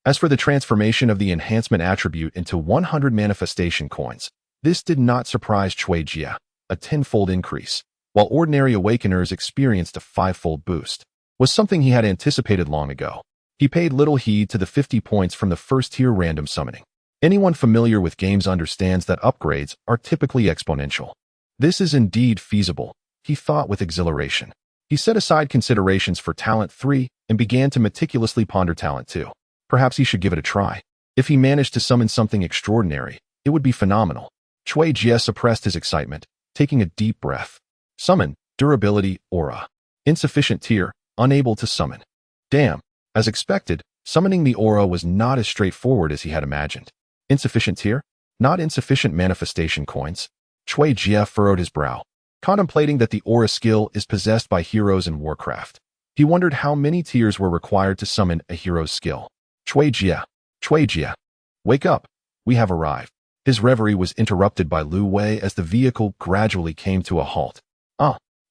As for the transformation of the enhancement attribute into 100 manifestation coins, this did not surprise Cui Jie, a 10-fold increase, while ordinary awakeners experienced a 5-fold boost, was something he had anticipated long ago. He paid little heed to the 50 points from the first-tier random summoning. Anyone familiar with games understands that upgrades are typically exponential. This is indeed feasible, he thought with exhilaration. He set aside considerations for Talent 3 and began to meticulously ponder talent too. Perhaps he should give it a try. If he managed to summon something extraordinary, it would be phenomenal. Chui Jie suppressed his excitement, taking a deep breath. Summon, durability, aura. Insufficient tier, unable to summon. Damn. As expected, summoning the aura was not as straightforward as he had imagined. Insufficient tier? Not insufficient manifestation coins. Chui Jie furrowed his brow, contemplating that the aura skill is possessed by heroes in Warcraft. He wondered how many tiers were required to summon a hero's skill. Chui Jie, wake up. We have arrived. His reverie was interrupted by Lu Wei as the vehicle gradually came to a halt.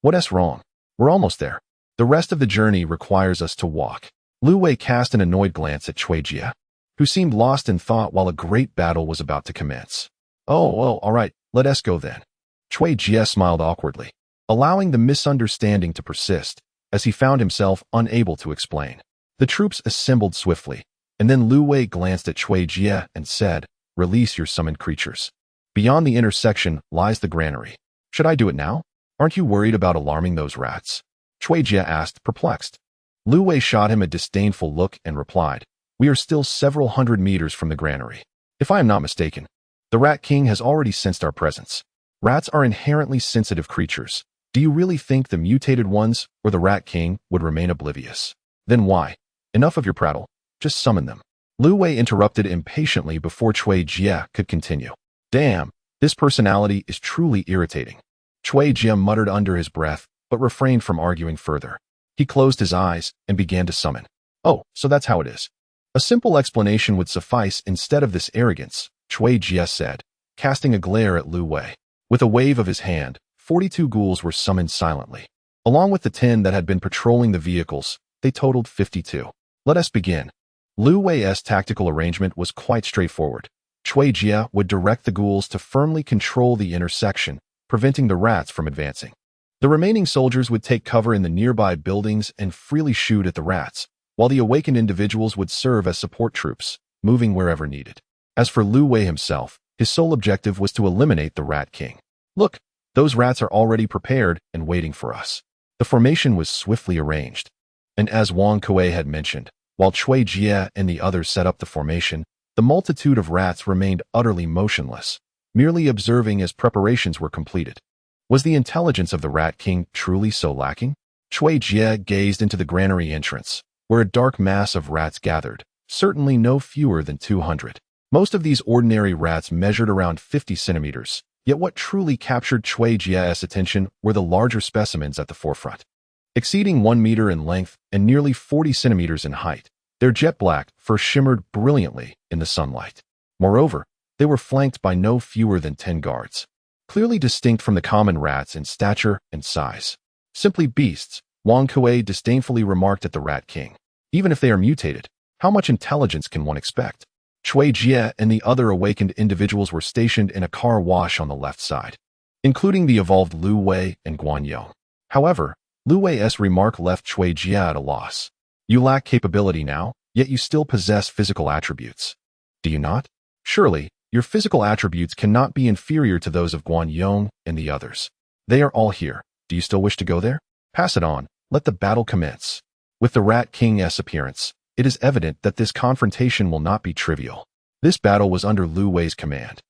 What's wrong? We're almost there. The rest of the journey requires us to walk. Lu Wei cast an annoyed glance at Chui Jie, who seemed lost in thought while a great battle was about to commence. All right, let us go then. Chui Jie smiled awkwardly, allowing the misunderstanding to persist, as he found himself unable to explain. The troops assembled swiftly, and then Lu Wei glanced at Chui Jie and said, "Release your summoned creatures. Beyond the intersection lies the granary. Should I do it now? Aren't you worried about alarming those rats?" Chui Jie asked, perplexed. Lu Wei shot him a disdainful look and replied, "We are still several hundred meters from the granary. If I am not mistaken, the Rat King has already sensed our presence. Rats are inherently sensitive creatures. Do you really think the mutated ones or the Rat King would remain oblivious? Then why? Enough of your prattle. Just summon them." Lu Wei interrupted impatiently before Chui Jie could continue. "Damn, this personality is truly irritating." Chui Jie muttered under his breath, but refrained from arguing further. He closed his eyes and began to summon. "Oh, so that's how it is." "A simple explanation would suffice instead of this arrogance," Chui Jie said, casting a glare at Lu Wei. With a wave of his hand, 42 ghouls were summoned silently. Along with the 10 that had been patrolling the vehicles, they totaled 52. Let us begin. Lu Wei's tactical arrangement was quite straightforward. Chui Jie would direct the ghouls to firmly control the intersection, preventing the rats from advancing. The remaining soldiers would take cover in the nearby buildings and freely shoot at the rats, while the awakened individuals would serve as support troops, moving wherever needed. As for Lu Wei himself, his sole objective was to eliminate the Rat King. "Look, those rats are already prepared and waiting for us." The formation was swiftly arranged. And as Wang Kuei had mentioned, while Chui Jie and the others set up the formation, the multitude of rats remained utterly motionless, merely observing as preparations were completed. Was the intelligence of the Rat King truly so lacking? Chui Jie gazed into the granary entrance, where a dark mass of rats gathered, certainly no fewer than 200. Most of these ordinary rats measured around 50 centimeters, yet what truly captured Chui Jie's attention were the larger specimens at the forefront. Exceeding 1 meter in length and nearly 40 centimeters in height, their jet black fur shimmered brilliantly in the sunlight. Moreover, they were flanked by no fewer than 10 guards, clearly distinct from the common rats in stature and size. "Simply beasts," Wang Kuei disdainfully remarked at the Rat King. "Even if they are mutated, how much intelligence can one expect?" Chui Jie and the other awakened individuals were stationed in a car wash on the left side, including the evolved Lu Wei and Guan Yong. However, Lu Wei's remark left Chui Jie at a loss. "You lack capability now, yet you still possess physical attributes. Do you not? Surely, your physical attributes cannot be inferior to those of Guan Yong and the others. They are all here. Do you still wish to go there? Pass it on. Let the battle commence." With the Rat King's appearance, it is evident that this confrontation will not be trivial. This battle was under Lu Wei's command,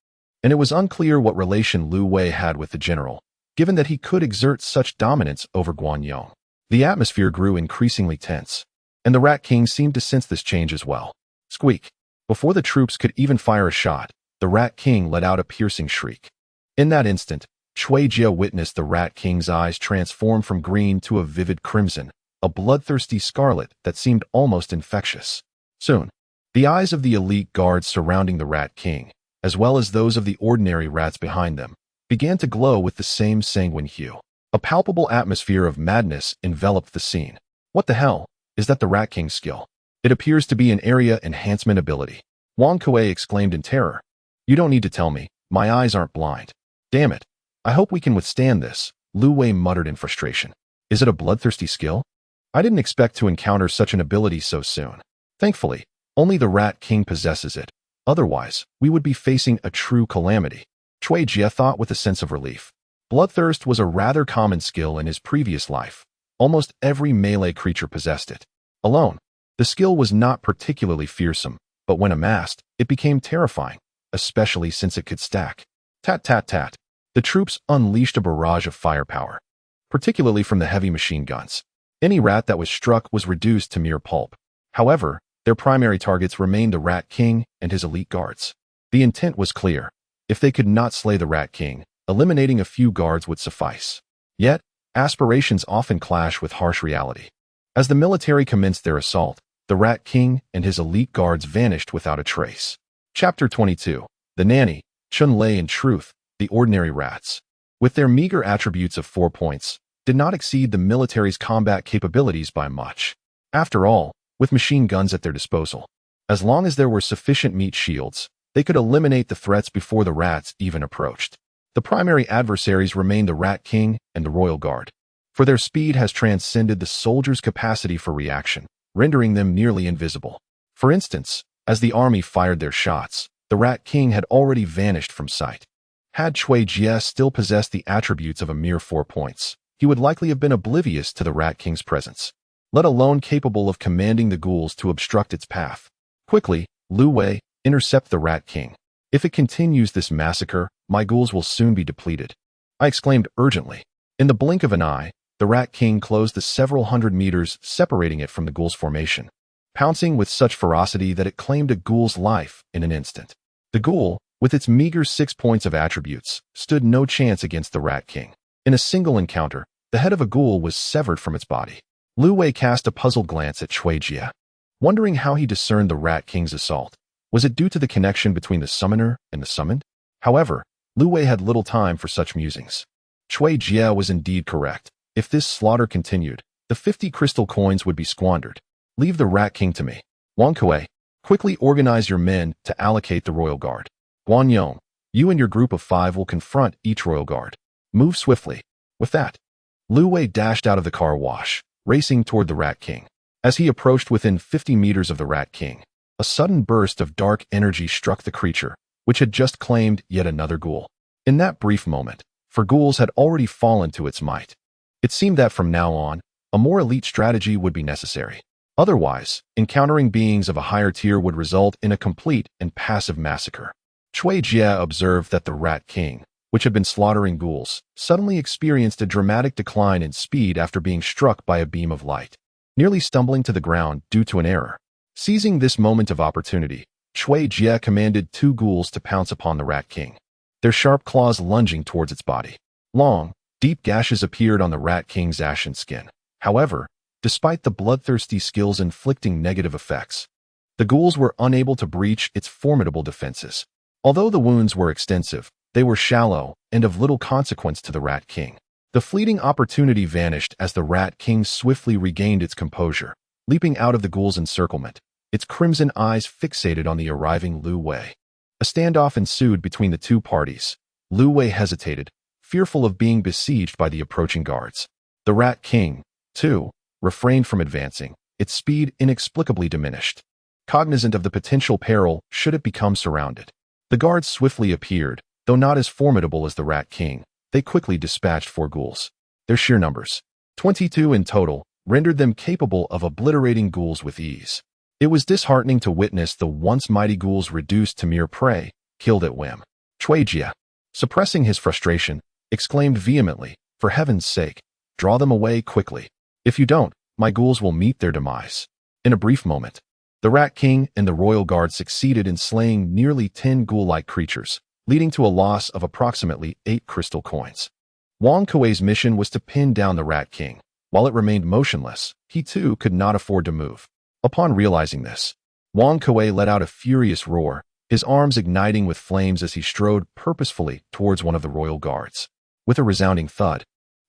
and it was unclear what relation Lu Wei had with the general, given that he could exert such dominance over Guan Yong. The atmosphere grew increasingly tense, and the Rat King seemed to sense this change as well. Squeak! Before the troops could even fire a shot, the Rat King let out a piercing shriek. In that instant, Chui Jie witnessed the Rat King's eyes transform from green to a vivid crimson, a bloodthirsty scarlet that seemed almost infectious. Soon, the eyes of the elite guards surrounding the Rat King, as well as those of the ordinary rats behind them, began to glow with the same sanguine hue. A palpable atmosphere of madness enveloped the scene. "What the hell? Is that the Rat King's skill? It appears to be an area enhancement ability," Wang Kuei exclaimed in terror. "You don't need to tell me. My eyes aren't blind." "Damn it. I hope we can withstand this," Lu Wei muttered in frustration. "Is it a bloodthirsty skill? I didn't expect to encounter such an ability so soon. Thankfully, only the Rat King possesses it. Otherwise, we would be facing a true calamity." Chui Jie thought with a sense of relief. Bloodthirst was a rather common skill in his previous life. Almost every melee creature possessed it. Alone, the skill was not particularly fearsome, but when amassed, it became terrifying, especially since it could stack. Tat tat tat. The troops unleashed a barrage of firepower, particularly from the heavy machine guns. Any rat that was struck was reduced to mere pulp. However, their primary targets remained the Rat King and his elite guards. The intent was clear. If they could not slay the Rat King, eliminating a few guards would suffice. Yet, aspirations often clash with harsh reality. As the military commenced their assault, the Rat King and his elite guards vanished without a trace. Chapter 22. The Nanny, Chun-Lei in truth, the ordinary rats, with their meager attributes of 4 points, did not exceed the military's combat capabilities by much. After all, with machine guns at their disposal, as long as there were sufficient meat shields, they could eliminate the threats before the rats even approached. The primary adversaries remained the Rat King and the Royal Guard, for their speed has transcended the soldiers' capacity for reaction, rendering them nearly invisible. For instance, as the army fired their shots, the Rat King had already vanished from sight. Had Cui Jie still possessed the attributes of a mere 4 points, he would likely have been oblivious to the Rat King's presence, let alone capable of commanding the ghouls to obstruct its path. Quickly, Lu Wei, intercept the Rat King. If it continues this massacre, my ghouls will soon be depleted, I exclaimed urgently. In the blink of an eye, the Rat King closed the several hundred meters separating it from the ghoul's formation, pouncing with such ferocity that it claimed a ghoul's life in an instant. The ghoul, with its meager 6 points of attributes, stood no chance against the Rat King. In a single encounter, the head of a ghoul was severed from its body. Lu Wei cast a puzzled glance at Cui Jie, wondering how he discerned the Rat King's assault. Was it due to the connection between the summoner and the summoned? However, Lu Wei had little time for such musings. Cui Jie was indeed correct. If this slaughter continued, the 50 crystal coins would be squandered. Leave the Rat King to me. Wang Kuei, quickly organize your men to allocate the Royal Guard. Guan Yong, you and your group of 5 will confront each Royal Guard. Move swiftly. With that, Lu Wei dashed out of the car wash, racing toward the Rat King. As he approached within 50 meters of the Rat King, a sudden burst of dark energy struck the creature, which had just claimed yet another ghoul. In that brief moment, for ghouls had already fallen to its might. It seemed that from now on, a more elite strategy would be necessary. Otherwise, encountering beings of a higher tier would result in a complete and passive massacre. Cui Jie observed that the Rat King, which had been slaughtering ghouls, suddenly experienced a dramatic decline in speed after being struck by a beam of light, nearly stumbling to the ground due to an error. Seizing this moment of opportunity, Cui Jie commanded 2 ghouls to pounce upon the Rat King, their sharp claws lunging towards its body. Long, deep gashes appeared on the Rat King's ashen skin. However, despite the bloodthirsty skills inflicting negative effects, the ghouls were unable to breach its formidable defenses. Although the wounds were extensive, they were shallow and of little consequence to the Rat King. The fleeting opportunity vanished as the Rat King swiftly regained its composure, leaping out of the ghoul's encirclement, its crimson eyes fixated on the arriving Lu Wei. A standoff ensued between the 2 parties. Lu Wei hesitated, fearful of being besieged by the approaching guards. The Rat King, too, refrained from advancing, its speed inexplicably diminished, cognizant of the potential peril should it become surrounded. The guards swiftly appeared, though not as formidable as the Rat King. They quickly dispatched 4 ghouls. Their sheer numbers, 22 in total, rendered them capable of obliterating ghouls with ease. It was disheartening to witness the once mighty ghouls reduced to mere prey, killed at whim. Cui Jie, suppressing his frustration, exclaimed vehemently, "For heaven's sake, draw them away quickly. If you don't, my ghouls will meet their demise." In a brief moment, the Rat King and the Royal Guard succeeded in slaying nearly 10 ghoul-like creatures, leading to a loss of approximately 8 crystal coins. Wang Kuei's mission was to pin down the Rat King. While it remained motionless, he too could not afford to move. Upon realizing this, Wang Kuei let out a furious roar, his arms igniting with flames as he strode purposefully towards one of the Royal Guards. With a resounding thud,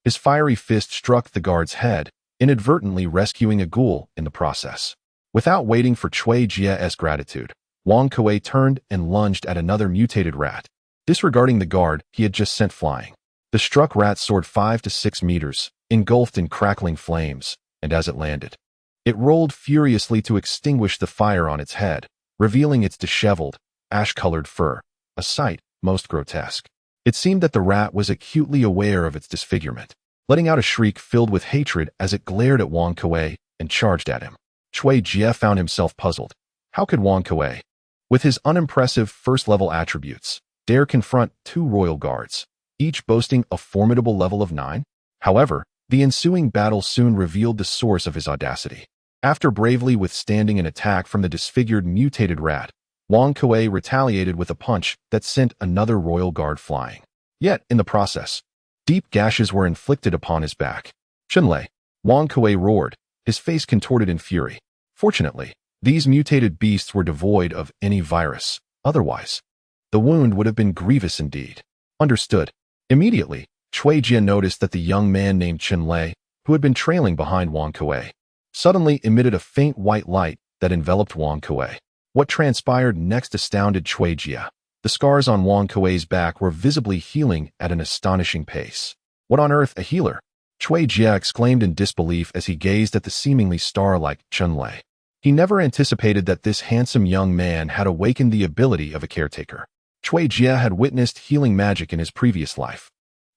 his fiery fist struck the guard's head, inadvertently rescuing a ghoul in the process. Without waiting for Cui Jie's gratitude, Wang Kuei turned and lunged at another mutated rat, disregarding the guard he had just sent flying. The struck rat soared 5 to 6 meters, engulfed in crackling flames, and as it landed, it rolled furiously to extinguish the fire on its head, revealing its disheveled, ash-colored fur, a sight most grotesque. It seemed that the rat was acutely aware of its disfigurement, letting out a shriek filled with hatred as it glared at Wang Kuei and charged at him. Chui Jie found himself puzzled. How could Wang Kuei, with his unimpressive first-level attributes, dare confront two royal guards, each boasting a formidable level of 9? However, the ensuing battle soon revealed the source of his audacity. After bravely withstanding an attack from the disfigured mutated rat, Wang Kuei retaliated with a punch that sent another royal guard flying. Yet, in the process, deep gashes were inflicted upon his back. Chunlei, Wang Kuei roared, his face contorted in fury. Fortunately, these mutated beasts were devoid of any virus. Otherwise, the wound would have been grievous indeed. Understood. Immediately, Chui Jie noticed that the young man named Chunlei, who had been trailing behind Wang Kuei, suddenly emitted a faint white light that enveloped Wang Kuei. What transpired next astounded Chui Jie. The scars on Wang Kuei's back were visibly healing at an astonishing pace. What on earth, a healer? Chui Jie exclaimed in disbelief as he gazed at the seemingly star-like Chunlei. He never anticipated that this handsome young man had awakened the ability of a caretaker. Chui Jie had witnessed healing magic in his previous life,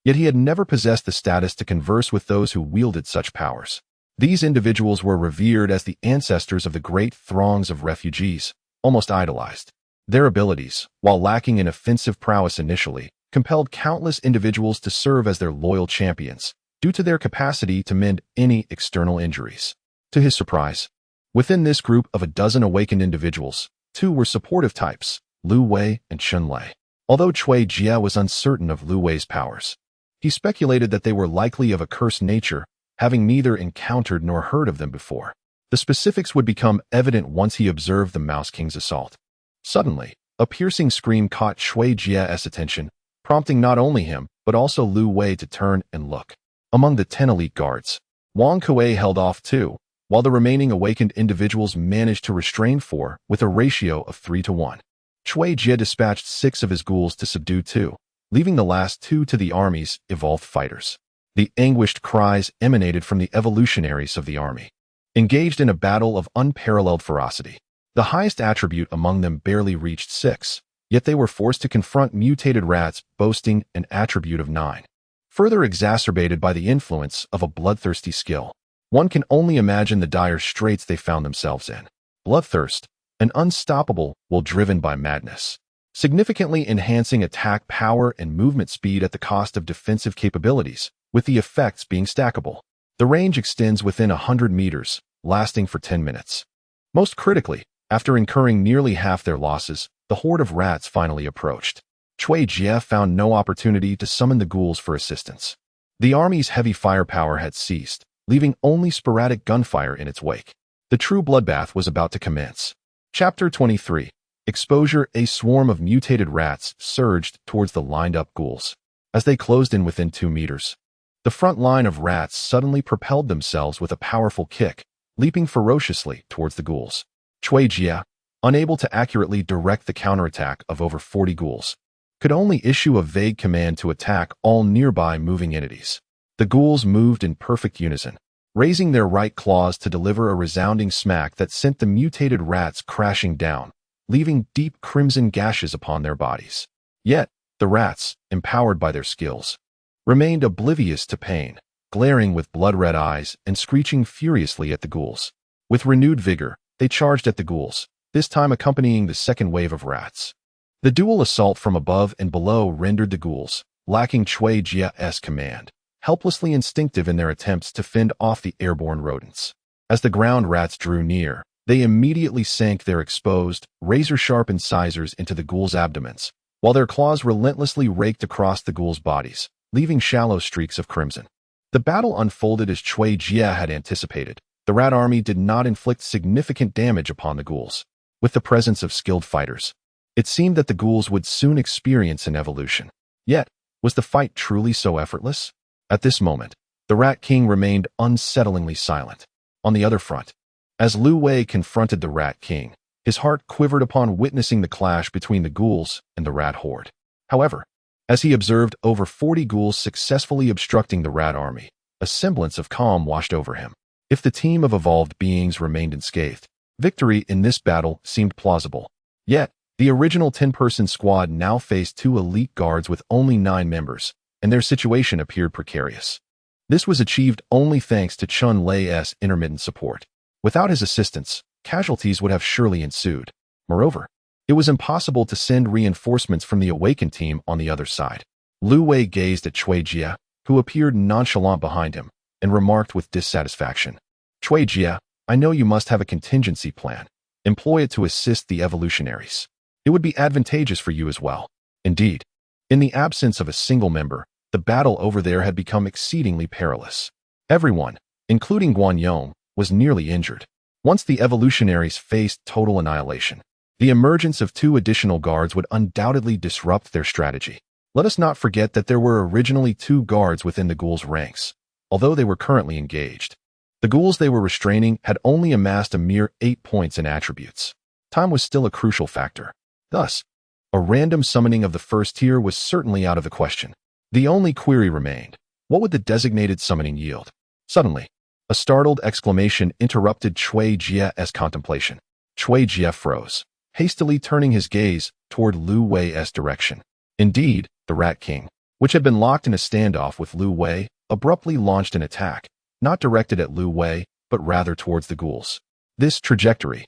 yet he had never possessed the status to converse with those who wielded such powers. These individuals were revered as the ancestors of the great throngs of refugees, almost idolized. Their abilities, while lacking in offensive prowess initially, compelled countless individuals to serve as their loyal champions, due to their capacity to mend any external injuries. To his surprise, within this group of a dozen awakened individuals, two were supportive types, Lu Wei and Chunlei. Although Chui Jie was uncertain of Lu Wei's powers, he speculated that they were likely of a cursed nature, having neither encountered nor heard of them before. The specifics would become evident once he observed the Mouse King's assault. Suddenly, a piercing scream caught Chui Jie's attention, prompting not only him, but also Lu Wei to turn and look. Among the 10 elite guards, Wang Kuei held off too, while the remaining awakened individuals managed to restrain 4 with a ratio of 3 to 1. Chui Jie dispatched 6 of his ghouls to subdue 2, leaving the last 2 to the army's evolved fighters. The anguished cries emanated from the evolutionaries of the army, engaged in a battle of unparalleled ferocity. The highest attribute among them barely reached 6, yet they were forced to confront mutated rats boasting an attribute of 9, further exacerbated by the influence of a bloodthirsty skill. One can only imagine the dire straits they found themselves in. Bloodthirst, an unstoppable will driven by madness, significantly enhancing attack power and movement speed at the cost of defensive capabilities, with the effects being stackable. The range extends within 100 meters, lasting for 10 minutes. Most critically, after incurring nearly half their losses, the horde of rats finally approached. Chui Jie found no opportunity to summon the ghouls for assistance. The army's heavy firepower had ceased, leaving only sporadic gunfire in its wake. The true bloodbath was about to commence. Chapter 23. Exposure. A swarm of mutated rats surged towards the lined-up ghouls. As they closed in within 2 meters, the front line of rats suddenly propelled themselves with a powerful kick, leaping ferociously towards the ghouls. Chui Jie, unable to accurately direct the counterattack of over 40 ghouls, could only issue a vague command to attack all nearby moving entities. The ghouls moved in perfect unison, raising their right claws to deliver a resounding smack that sent the mutated rats crashing down, leaving deep crimson gashes upon their bodies. Yet, the rats, empowered by their skills, remained oblivious to pain, glaring with blood-red eyes and screeching furiously at the ghouls. With renewed vigor, they charged at the ghouls, this time accompanying the second wave of rats. The dual assault from above and below rendered the ghouls, lacking Chui Jie's command, helplessly instinctive in their attempts to fend off the airborne rodents. As the ground rats drew near, they immediately sank their exposed, razor-sharp incisors into the ghouls' abdomens, while their claws relentlessly raked across the ghouls' bodies, leaving shallow streaks of crimson. The battle unfolded as Chui Jie had anticipated. The rat army did not inflict significant damage upon the ghouls. With the presence of skilled fighters, it seemed that the ghouls would soon experience an evolution. Yet, was the fight truly so effortless? At this moment, the Rat King remained unsettlingly silent. On the other front, as Lu Wei confronted the Rat King, his heart quivered upon witnessing the clash between the ghouls and the rat horde. However, as he observed over 40 ghouls successfully obstructing the rat army, a semblance of calm washed over him. If the team of evolved beings remained unscathed, victory in this battle seemed plausible. Yet, the original 10-person squad now faced 2 elite guards with only 9 members, and their situation appeared precarious. This was achieved only thanks to Chun Lei's intermittent support. Without his assistance, casualties would have surely ensued. Moreover, it was impossible to send reinforcements from the awaken team on the other side. Lu Wei gazed at Cui Jie, who appeared nonchalant behind him, and remarked with dissatisfaction. Cui Jie, I know you must have a contingency plan. Employ it to assist the evolutionaries. It would be advantageous for you as well. Indeed, in the absence of a single member, the battle over there had become exceedingly perilous. Everyone, including Guan Yong, was nearly injured. Once the evolutionaries faced total annihilation, the emergence of 2 additional guards would undoubtedly disrupt their strategy. Let us not forget that there were originally 2 guards within the ghouls' ranks, although they were currently engaged. The ghouls they were restraining had only amassed a mere 8 points in attributes. Time was still a crucial factor. Thus, a random summoning of the first tier was certainly out of the question. The only query remained: what would the designated summoning yield? Suddenly, a startled exclamation interrupted Cui Jie's contemplation. Cui Jie froze, hastily turning his gaze toward Lu Wei's direction. Indeed, the Rat King, which had been locked in a standoff with Lu Wei, abruptly launched an attack, not directed at Lu Wei, but rather towards the ghouls. This trajectory.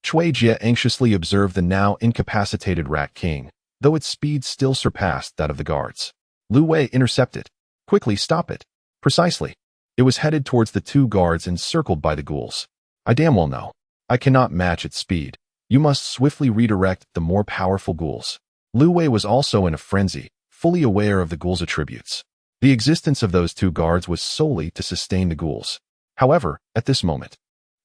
Cui Jie anxiously observed the now incapacitated Rat King, though its speed still surpassed that of the guards. Lu Wei intercepted. Quickly stop it. Precisely. It was headed towards the 2 guards encircled by the ghouls. I damn well know. I cannot match its speed. You must swiftly redirect the more powerful ghouls. Lu Wei was also in a frenzy, fully aware of the ghouls' attributes. The existence of those 2 guards was solely to sustain the ghouls. However, at this moment,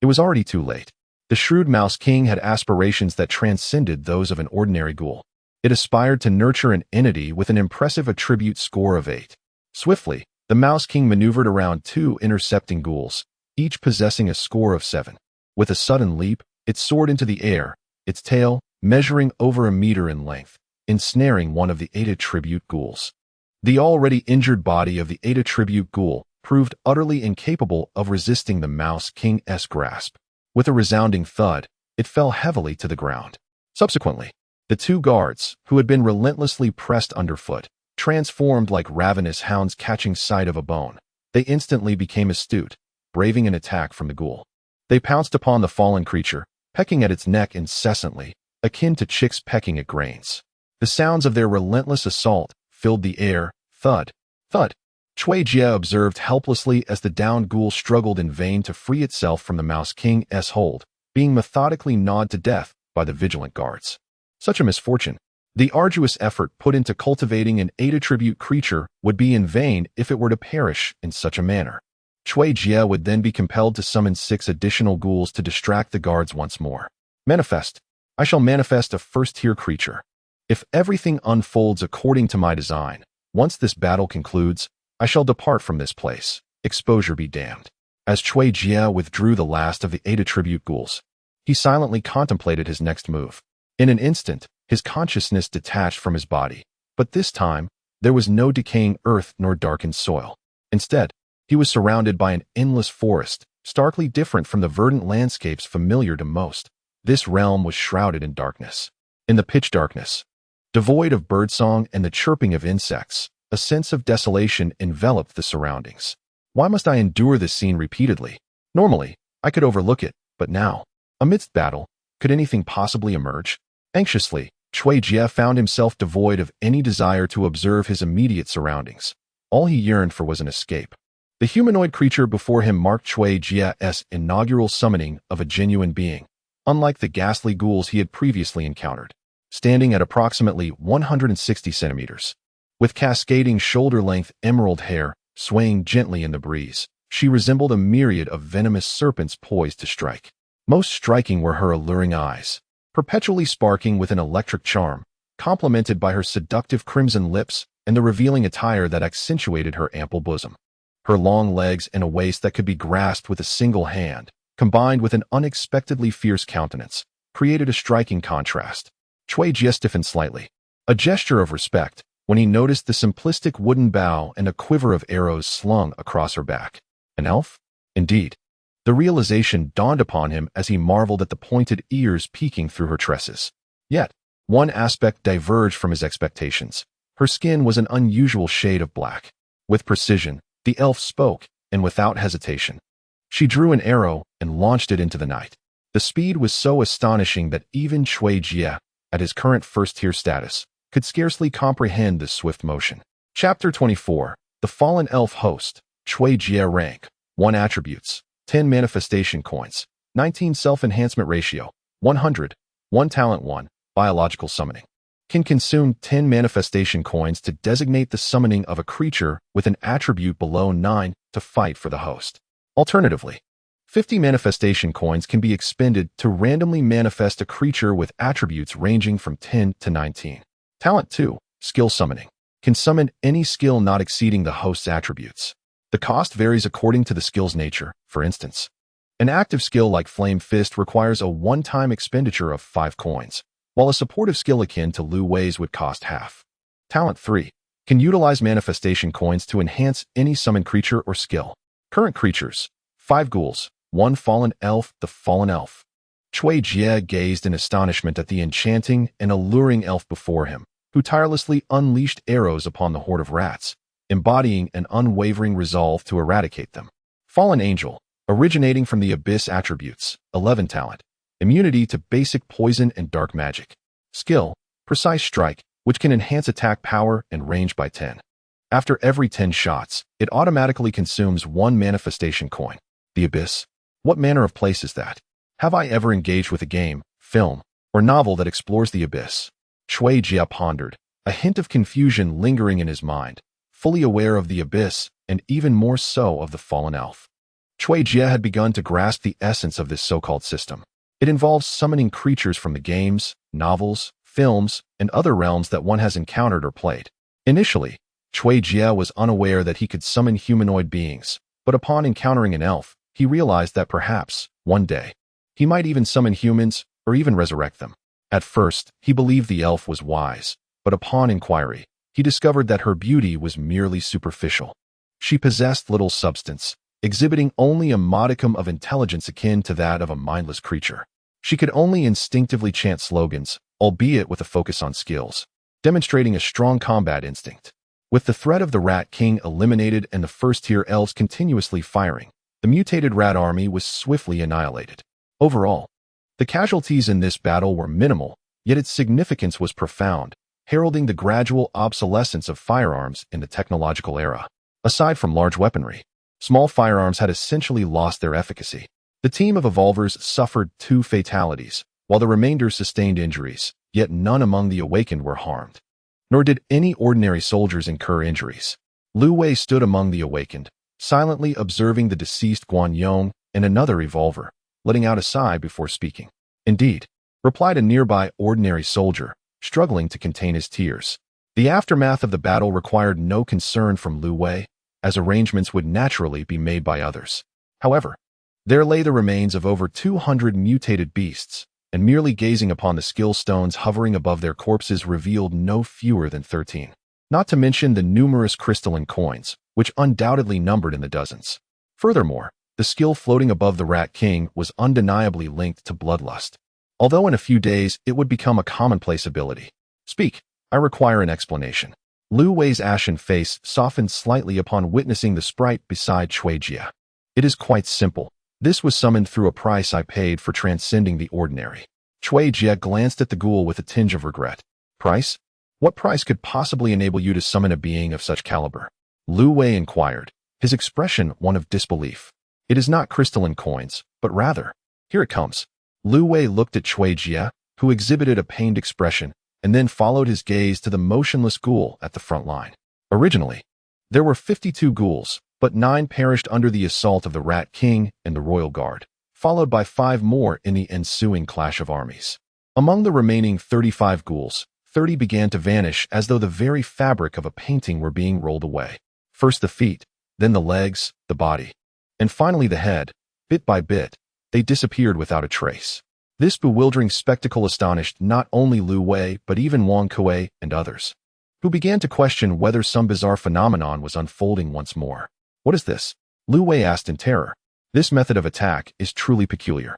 it was already too late. The shrewd Mouse King had aspirations that transcended those of an ordinary ghoul. It aspired to nurture an entity with an impressive attribute score of 8. Swiftly, the Mouse King maneuvered around 2 intercepting ghouls, each possessing a score of 7. With a sudden leap, it soared into the air, its tail measuring over a meter in length, ensnaring one of the 8 attribute ghouls. The already injured body of the 8 attribute ghoul proved utterly incapable of resisting the Mouse King's grasp. With a resounding thud, it fell heavily to the ground. Subsequently, the 2 guards, who had been relentlessly pressed underfoot, transformed like ravenous hounds catching sight of a bone. They instantly became astute, braving an attack from the ghoul. They pounced upon the fallen creature, pecking at its neck incessantly, akin to chicks pecking at grains. The sounds of their relentless assault filled the air. Thud, thud. Cui Jie observed helplessly as the downed ghoul struggled in vain to free itself from the Mouse King's hold, being methodically gnawed to death by the vigilant guards. Such a misfortune. The arduous effort put into cultivating an 8 attribute creature would be in vain if it were to perish in such a manner. Cui Jie would then be compelled to summon 6 additional ghouls to distract the guards once more. Manifest. I shall manifest a first-tier creature. If everything unfolds according to my design, once this battle concludes, I shall depart from this place. Exposure be damned. As Cui Jie withdrew the last of the 8 attribute ghouls, he silently contemplated his next move. In an instant, his consciousness detached from his body, but this time, there was no decaying earth nor darkened soil. Instead, he was surrounded by an endless forest, starkly different from the verdant landscapes familiar to most. This realm was shrouded in darkness. In the pitch darkness, devoid of birdsong and the chirping of insects, a sense of desolation enveloped the surroundings. Why must I endure this scene repeatedly? Normally, I could overlook it, but now, amidst battle, could anything possibly emerge? Anxiously, Cui Jie found himself devoid of any desire to observe his immediate surroundings. All he yearned for was an escape. The humanoid creature before him marked Cui Jie's inaugural summoning of a genuine being, unlike the ghastly ghouls he had previously encountered. Standing at approximately 160 centimeters, with cascading shoulder-length emerald hair swaying gently in the breeze, she resembled a myriad of venomous serpents poised to strike. Most striking were her alluring eyes, perpetually sparking with an electric charm, complemented by her seductive crimson lips and the revealing attire that accentuated her ample bosom. Her long legs and a waist that could be grasped with a single hand, combined with an unexpectedly fierce countenance, created a striking contrast. Cui Jie stiffened slightly, a gesture of respect, when he noticed the simplistic wooden bow and a quiver of arrows slung across her back. An elf? Indeed. The realization dawned upon him as he marveled at the pointed ears peeking through her tresses. Yet, one aspect diverged from his expectations. Her skin was an unusual shade of black. With precision, the elf spoke, and without hesitation. She drew an arrow and launched it into the night. The speed was so astonishing that even Cui Jie, at his current first-tier status, could scarcely comprehend this swift motion. Chapter 24. The Fallen Elf Host. Cui Jie rank. 1 attributes. 10 manifestation coins. 19 self-enhancement ratio. 100. 1 talent 1. Biological summoning. Can consume 10 manifestation coins to designate the summoning of a creature with an attribute below 9 to fight for the host. Alternatively, 50 manifestation coins can be expended to randomly manifest a creature with attributes ranging from 10 to 19. Talent 2. Skill summoning. Can summon any skill not exceeding the host's attributes. The cost varies according to the skill's nature. For instance, an active skill like Flame Fist requires a one-time expenditure of 5 coins, while a supportive skill akin to Lu Wei's would cost half. Talent 3. Can utilize manifestation coins to enhance any summoned creature or skill. Current creatures. 5 ghouls. 1 fallen elf. The fallen elf. Cui Jie gazed in astonishment at the enchanting and alluring elf before him, who tirelessly unleashed arrows upon the horde of rats, embodying an unwavering resolve to eradicate them. Fallen angel. Originating from the abyss attributes. 11 talent. Immunity to basic poison and dark magic. Skill. Precise strike, which can enhance attack power and range by 10. After every 10 shots, it automatically consumes 1 manifestation coin. The abyss. What manner of place is that? Have I ever engaged with a game, film, or novel that explores the abyss? Cui Jie pondered, a hint of confusion lingering in his mind, fully aware of the abyss and even more so of the fallen elf. Cui Jie had begun to grasp the essence of this so-called system. It involves summoning creatures from the games, novels, films, and other realms that one has encountered or played. Initially, Cui Jie was unaware that he could summon humanoid beings, but upon encountering an elf, he realized that perhaps, one day, he might even summon humans or even resurrect them. At first, he believed the elf was wise, but upon inquiry, he discovered that her beauty was merely superficial. She possessed little substance, exhibiting only a modicum of intelligence akin to that of a mindless creature. She could only instinctively chant slogans, albeit with a focus on skills, demonstrating a strong combat instinct. With the threat of the Rat King eliminated and the first-tier elves continuously firing, the mutated rat army was swiftly annihilated. Overall, the casualties in this battle were minimal, yet its significance was profound, heralding the gradual obsolescence of firearms in the technological era. Aside from large weaponry, small firearms had essentially lost their efficacy. The team of evolvers suffered 2 fatalities, while the remainder sustained injuries, yet none among the awakened were harmed. Nor did any ordinary soldiers incur injuries. Lu Wei stood among the awakened, silently observing the deceased Guan Yong and another evolver, letting out a sigh before speaking. Indeed, replied a nearby ordinary soldier, struggling to contain his tears. The aftermath of the battle required no concern from Lu Wei, as arrangements would naturally be made by others. However, there lay the remains of over 200 mutated beasts, and merely gazing upon the skill stones hovering above their corpses revealed no fewer than 13. Not to mention the numerous crystalline coins, which undoubtedly numbered in the dozens. Furthermore, the skill floating above the Rat King was undeniably linked to bloodlust, although in a few days it would become a commonplace ability. Speak, I require an explanation. Lu Wei's ashen face softened slightly upon witnessing the sprite beside Cui Jie. It is quite simple. This was summoned through a price I paid for transcending the ordinary. Cui Jie glanced at the ghoul with a tinge of regret. Price? What price could possibly enable you to summon a being of such caliber? Lu Wei inquired, his expression one of disbelief. It is not crystalline coins, but rather, here it comes. Lu Wei looked at Cui Jie, who exhibited a pained expression, and then followed his gaze to the motionless ghoul at the front line. Originally, there were 52 ghouls, but 9 perished under the assault of the Rat King and the Royal Guard, followed by 5 more in the ensuing clash of armies. Among the remaining 35 ghouls, 30 began to vanish as though the very fabric of a painting were being rolled away. First the feet, then the legs, the body, and finally the head. Bit by bit, they disappeared without a trace. This bewildering spectacle astonished not only Lu Wei but even Wang Kuei and others, who began to question whether some bizarre phenomenon was unfolding once more. What is this? Lu Wei asked in terror. This method of attack is truly peculiar.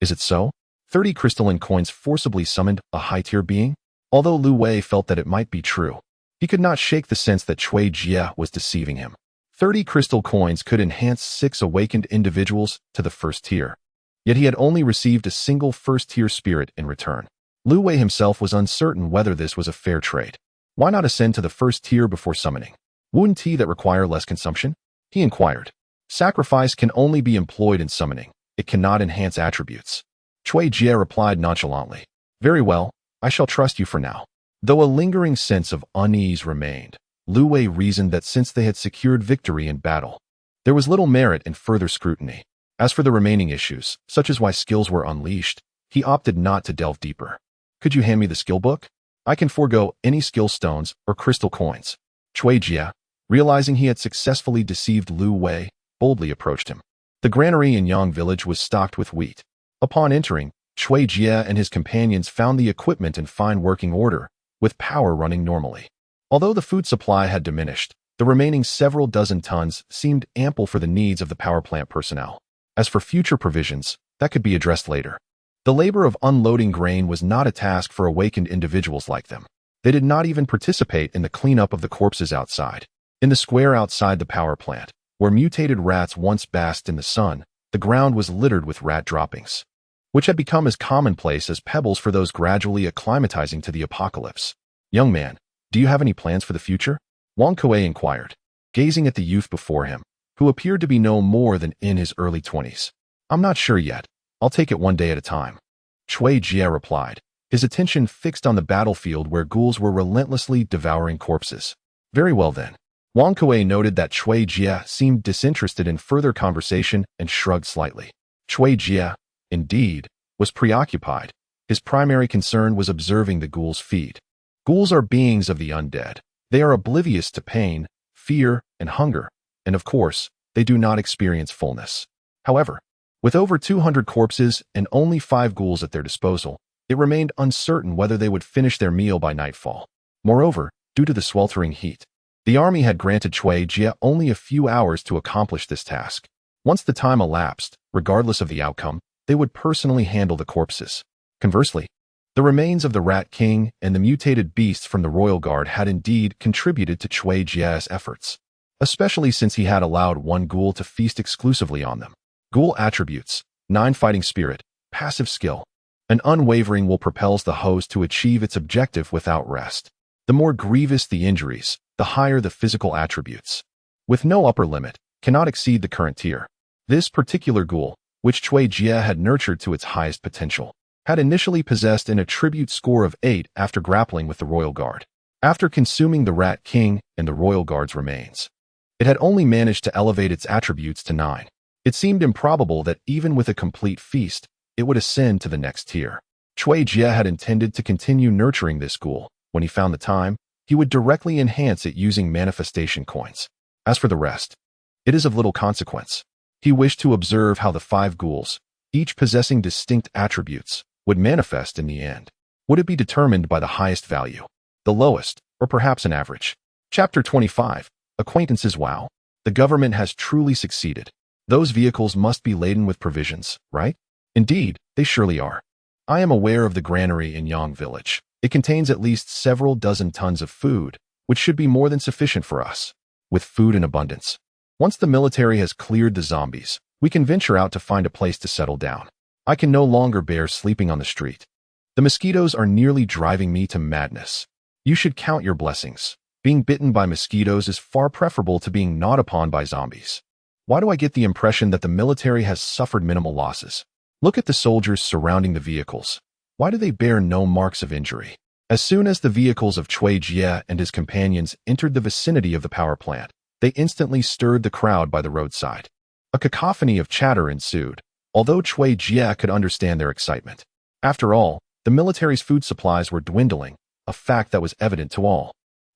Is it so? 30 crystalline coins forcibly summoned a high-tier being? Although Lu Wei felt that it might be true, he could not shake the sense that Cui Jie was deceiving him. 30 crystal coins could enhance 6 awakened individuals to the first tier. Yet he had only received a single first-tier spirit in return. Lu Wei himself was uncertain whether this was a fair trade. Why not ascend to the first tier before summoning? Wouldn't tea that require less consumption? He inquired. Sacrifice can only be employed in summoning. It cannot enhance attributes. Cui Jie replied nonchalantly. Very well, I shall trust you for now. Though a lingering sense of unease remained, Lu Wei reasoned that since they had secured victory in battle, there was little merit in further scrutiny. As for the remaining issues, such as why skills were unleashed, he opted not to delve deeper. Could you hand me the skill book? I can forego any skill stones or crystal coins. Cui Jie, realizing he had successfully deceived Lu Wei, boldly approached him. The granary in Yang village was stocked with wheat. Upon entering, Cui Jie and his companions found the equipment in fine working order, with power running normally. Although the food supply had diminished, the remaining several dozen tons seemed ample for the needs of the power plant personnel. As for future provisions, that could be addressed later. The labor of unloading grain was not a task for awakened individuals like them. They did not even participate in the cleanup of the corpses outside. In the square outside the power plant, where mutated rats once basked in the sun, the ground was littered with rat droppings, which had become as commonplace as pebbles for those gradually acclimatizing to the apocalypse. Young man, do you have any plans for the future? Wang Kuei inquired, gazing at the youth before him, who appeared to be no more than in his early 20s. I'm not sure yet. I'll take it one day at a time. Cui Jie replied, his attention fixed on the battlefield where ghouls were relentlessly devouring corpses. Very well then. Wang Kuei noted that Cui Jie seemed disinterested in further conversation and shrugged slightly. Cui Jie, indeed, was preoccupied. His primary concern was observing the ghouls feed. Ghouls are beings of the undead. They are oblivious to pain, fear, and hunger, and of course, they do not experience fullness. However, with over 200 corpses and only 5 ghouls at their disposal, it remained uncertain whether they would finish their meal by nightfall. Moreover, due to the sweltering heat, the army had granted Cui Jie only a few hours to accomplish this task. Once the time elapsed, regardless of the outcome, they would personally handle the corpses. Conversely, the remains of the Rat King and the mutated beasts from the Royal Guard had indeed contributed to Cui Jie's efforts, especially since he had allowed one ghoul to feast exclusively on them. Ghoul attributes: 9 fighting spirit, passive skill. An unwavering will propels the host to achieve its objective without rest. The more grievous the injuries, the higher the physical attributes. With no upper limit, cannot exceed the current tier. This particular ghoul, which Cui Jie had nurtured to its highest potential, had initially possessed an attribute score of 8 after grappling with the Royal Guard. After consuming the Rat King and the Royal Guard's remains, it had only managed to elevate its attributes to 9. It seemed improbable that even with a complete feast, it would ascend to the next tier. Cui Jie had intended to continue nurturing this ghoul. When he found the time, he would directly enhance it using manifestation coins. As for the rest, it is of little consequence. He wished to observe how the 5 ghouls, each possessing distinct attributes, would manifest in the end. Would it be determined by the highest value, the lowest, or perhaps an average? Chapter 25. Acquaintances. Wow. The government has truly succeeded. Those vehicles must be laden with provisions, right? Indeed, they surely are. I am aware of the granary in Yang village. It contains at least several dozen tons of food, which should be more than sufficient for us. With food in abundance. Once the military has cleared the zombies, we can venture out to find a place to settle down. I can no longer bear sleeping on the street. The mosquitoes are nearly driving me to madness. You should count your blessings. Being bitten by mosquitoes is far preferable to being gnawed upon by zombies. Why do I get the impression that the military has suffered minimal losses? Look at the soldiers surrounding the vehicles. Why do they bear no marks of injury? As soon as the vehicles of Cui Jie and his companions entered the vicinity of the power plant, they instantly stirred the crowd by the roadside. A cacophony of chatter ensued, although Cui Jie could understand their excitement. After all, the military's food supplies were dwindling, a fact that was evident to all.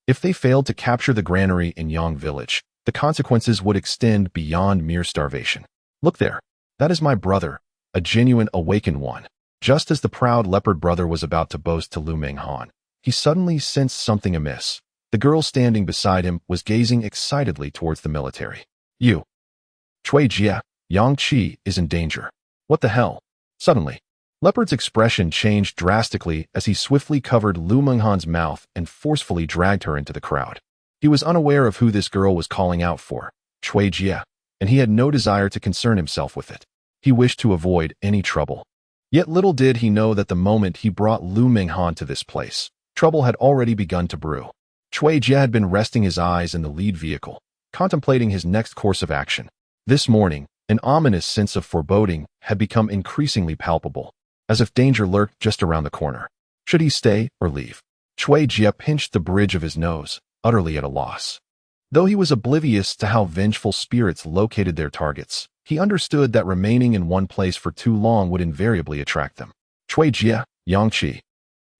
If they failed to capture the granary in Yang village, the consequences would extend beyond mere starvation. Look there. That is my brother, a genuine awakened one. Just as the proud leopard brother was about to boast to Lu Menghan, he suddenly sensed something amiss. The girl standing beside him was gazing excitedly towards the military. You. Cui Jie, Yang Qi is in danger. What the hell? Suddenly, Leopard's expression changed drastically as he swiftly covered Lu Menghan's mouth and forcefully dragged her into the crowd. He was unaware of who this girl was calling out for, Chui Jia, and he had no desire to concern himself with it. He wished to avoid any trouble. Yet little did he know that the moment he brought Lu Minghan to this place, trouble had already begun to brew. Chui Jia had been resting his eyes in the lead vehicle, contemplating his next course of action. This morning, an ominous sense of foreboding had become increasingly palpable, as if danger lurked just around the corner. Should he stay or leave? Chui Jia pinched the bridge of his nose, utterly at a loss. Though he was oblivious to how vengeful spirits located their targets, he understood that remaining in one place for too long would invariably attract them. Chui Jia, Yangqi.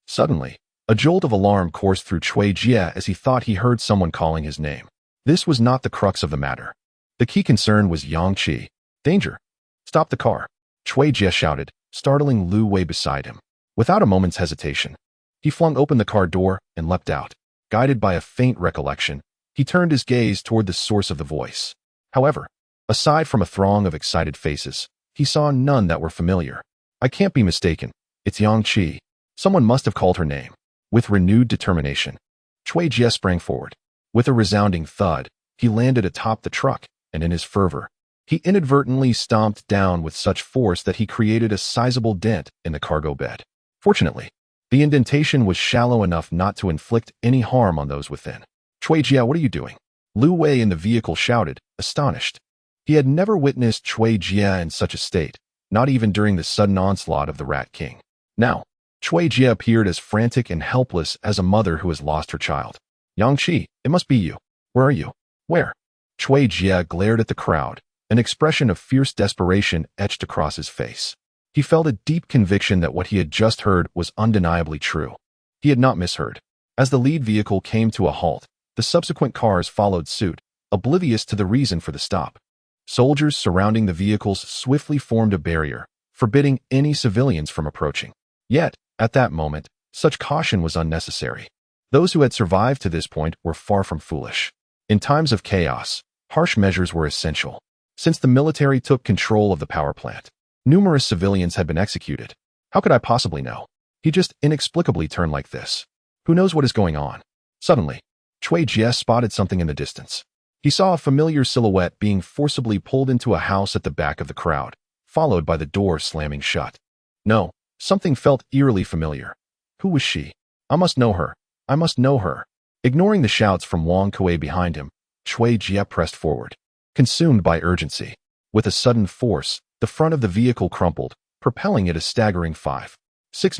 Suddenly, a jolt of alarm coursed through Chui Jia as he thought he heard someone calling his name. This was not the crux of the matter. The key concern was Yangqi. Danger! Stop the car! Chui Jia shouted, startling Lu Wei beside him. Without a moment's hesitation, he flung open the car door and leapt out. Guided by a faint recollection, he turned his gaze toward the source of the voice. However, aside from a throng of excited faces, he saw none that were familiar. I can't be mistaken. It's Yangqi. Someone must have called her name. With renewed determination, Chui Jia sprang forward. With a resounding thud, he landed atop the truck, and in his fervor, he inadvertently stomped down with such force that he created a sizable dent in the cargo bed. Fortunately, the indentation was shallow enough not to inflict any harm on those within. Chui Jia, what are you doing? Lu Wei in the vehicle shouted, astonished. He had never witnessed Chui Jia in such a state, not even during the sudden onslaught of the Rat King. Now, Chui Jia appeared as frantic and helpless as a mother who has lost her child. Yangqi, it must be you. Where are you? Where? Chui Jia glared at the crowd, an expression of fierce desperation etched across his face. He felt a deep conviction that what he had just heard was undeniably true. He had not misheard. As the lead vehicle came to a halt, the subsequent cars followed suit, oblivious to the reason for the stop. Soldiers surrounding the vehicles swiftly formed a barrier, forbidding any civilians from approaching. Yet, at that moment, such caution was unnecessary. Those who had survived to this point were far from foolish. In times of chaos, harsh measures were essential. Since the military took control of the power plant, numerous civilians had been executed. How could I possibly know? He just inexplicably turned like this. Who knows what is going on? Suddenly, Chui Jia spotted something in the distance. He saw a familiar silhouette being forcibly pulled into a house at the back of the crowd, followed by the door slamming shut. No, something felt eerily familiar. Who was she? I must know her. I must know her. Ignoring the shouts from Wang Kuei behind him, Chui Jia pressed forward, consumed by urgency. With a sudden force, the front of the vehicle crumpled, propelling it a staggering 5-6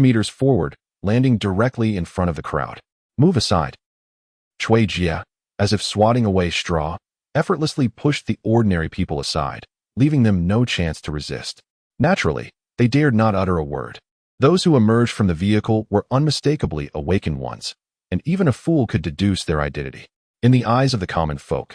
meters forward, landing directly in front of the crowd. Move aside. Chui Jia, as if swatting away straw, effortlessly pushed the ordinary people aside, leaving them no chance to resist. Naturally, they dared not utter a word. Those who emerged from the vehicle were unmistakably awakened ones, and even a fool could deduce their identity. In the eyes of the common folk,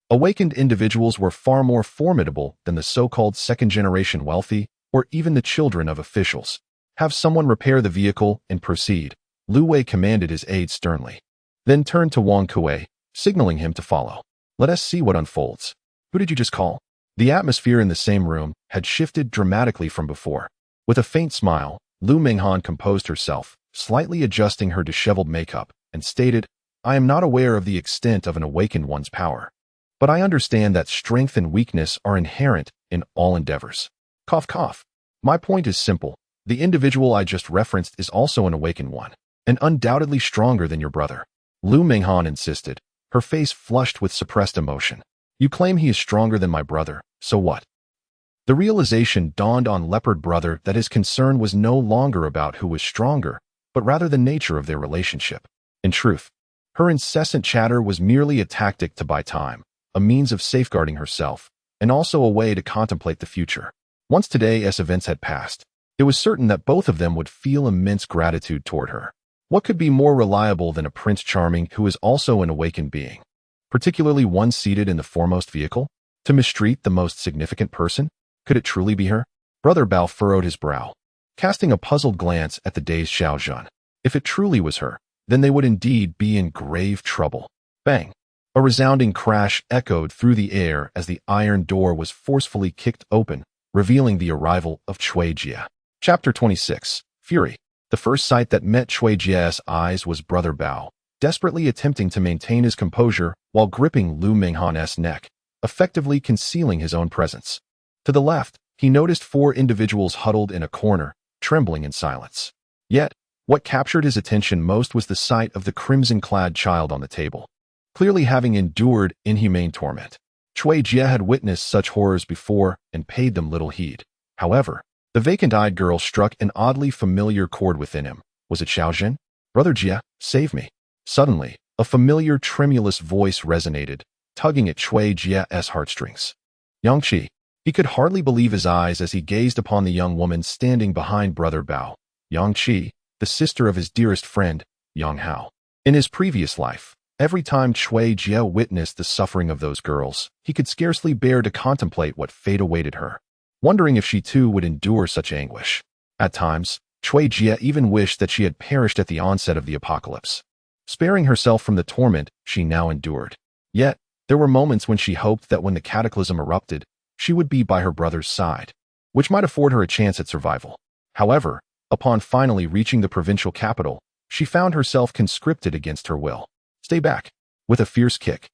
awakened individuals were far more formidable than the so-called second-generation wealthy or even the children of officials. Have someone repair the vehicle and proceed, Lu Wei commanded his aide sternly. Then turned to Wang Kuei, signaling him to follow. Let us see what unfolds. Who did you just call? The atmosphere in the same room had shifted dramatically from before. With a faint smile, Lu Minghan composed herself, slightly adjusting her disheveled makeup, and stated, I am not aware of the extent of an awakened one's power, but I understand that strength and weakness are inherent in all endeavors. Cough, cough. My point is simple. The individual I just referenced is also an awakened one, and undoubtedly stronger than your brother. Lu Minghan insisted, her face flushed with suppressed emotion. You claim he is stronger than my brother, so what? The realization dawned on Leopard Brother that his concern was no longer about who was stronger, but rather the nature of their relationship. In truth, her incessant chatter was merely a tactic to buy time, a means of safeguarding herself, and also a way to contemplate the future. Once today's events had passed, it was certain that both of them would feel immense gratitude toward her. What could be more reliable than a Prince Charming who is also an awakened being, particularly one seated in the foremost vehicle? To mistreat the most significant person? Could it truly be her? Brother Bao furrowed his brow, casting a puzzled glance at the dazed Xiaozhan. If it truly was her, then they would indeed be in grave trouble. Bang! A resounding crash echoed through the air as the iron door was forcefully kicked open, revealing the arrival of Chui Jia. Chapter 26. Fury. The first sight that met Chui Jia's eyes was Brother Bao, desperately attempting to maintain his composure while gripping Lu Minghan's neck. effectively concealing his own presence. To the left, he noticed 4 individuals huddled in a corner, trembling in silence. Yet, what captured his attention most was the sight of the crimson-clad child on the table. Clearly having endured inhumane torment, Cui Jie had witnessed such horrors before and paid them little heed. However, the vacant-eyed girl struck an oddly familiar chord within him. Was it Xiaojun? Brother Jie, save me. Suddenly, a familiar tremulous voice resonated, tugging at Cui Jie's heartstrings. Yangqi. He could hardly believe his eyes as he gazed upon the young woman standing behind Brother Bao, Yangqi, the sister of his dearest friend, Yang Hao. In his previous life, every time Cui Jie witnessed the suffering of those girls, he could scarcely bear to contemplate what fate awaited her, wondering if she too would endure such anguish. At times, Cui Jie even wished that she had perished at the onset of the apocalypse, sparing herself from the torment she now endured. Yet, there were moments when she hoped that when the cataclysm erupted, she would be by her brother's side, which might afford her a chance at survival. However, upon finally reaching the provincial capital, she found herself conscripted against her will. Stay back. With a fierce kick,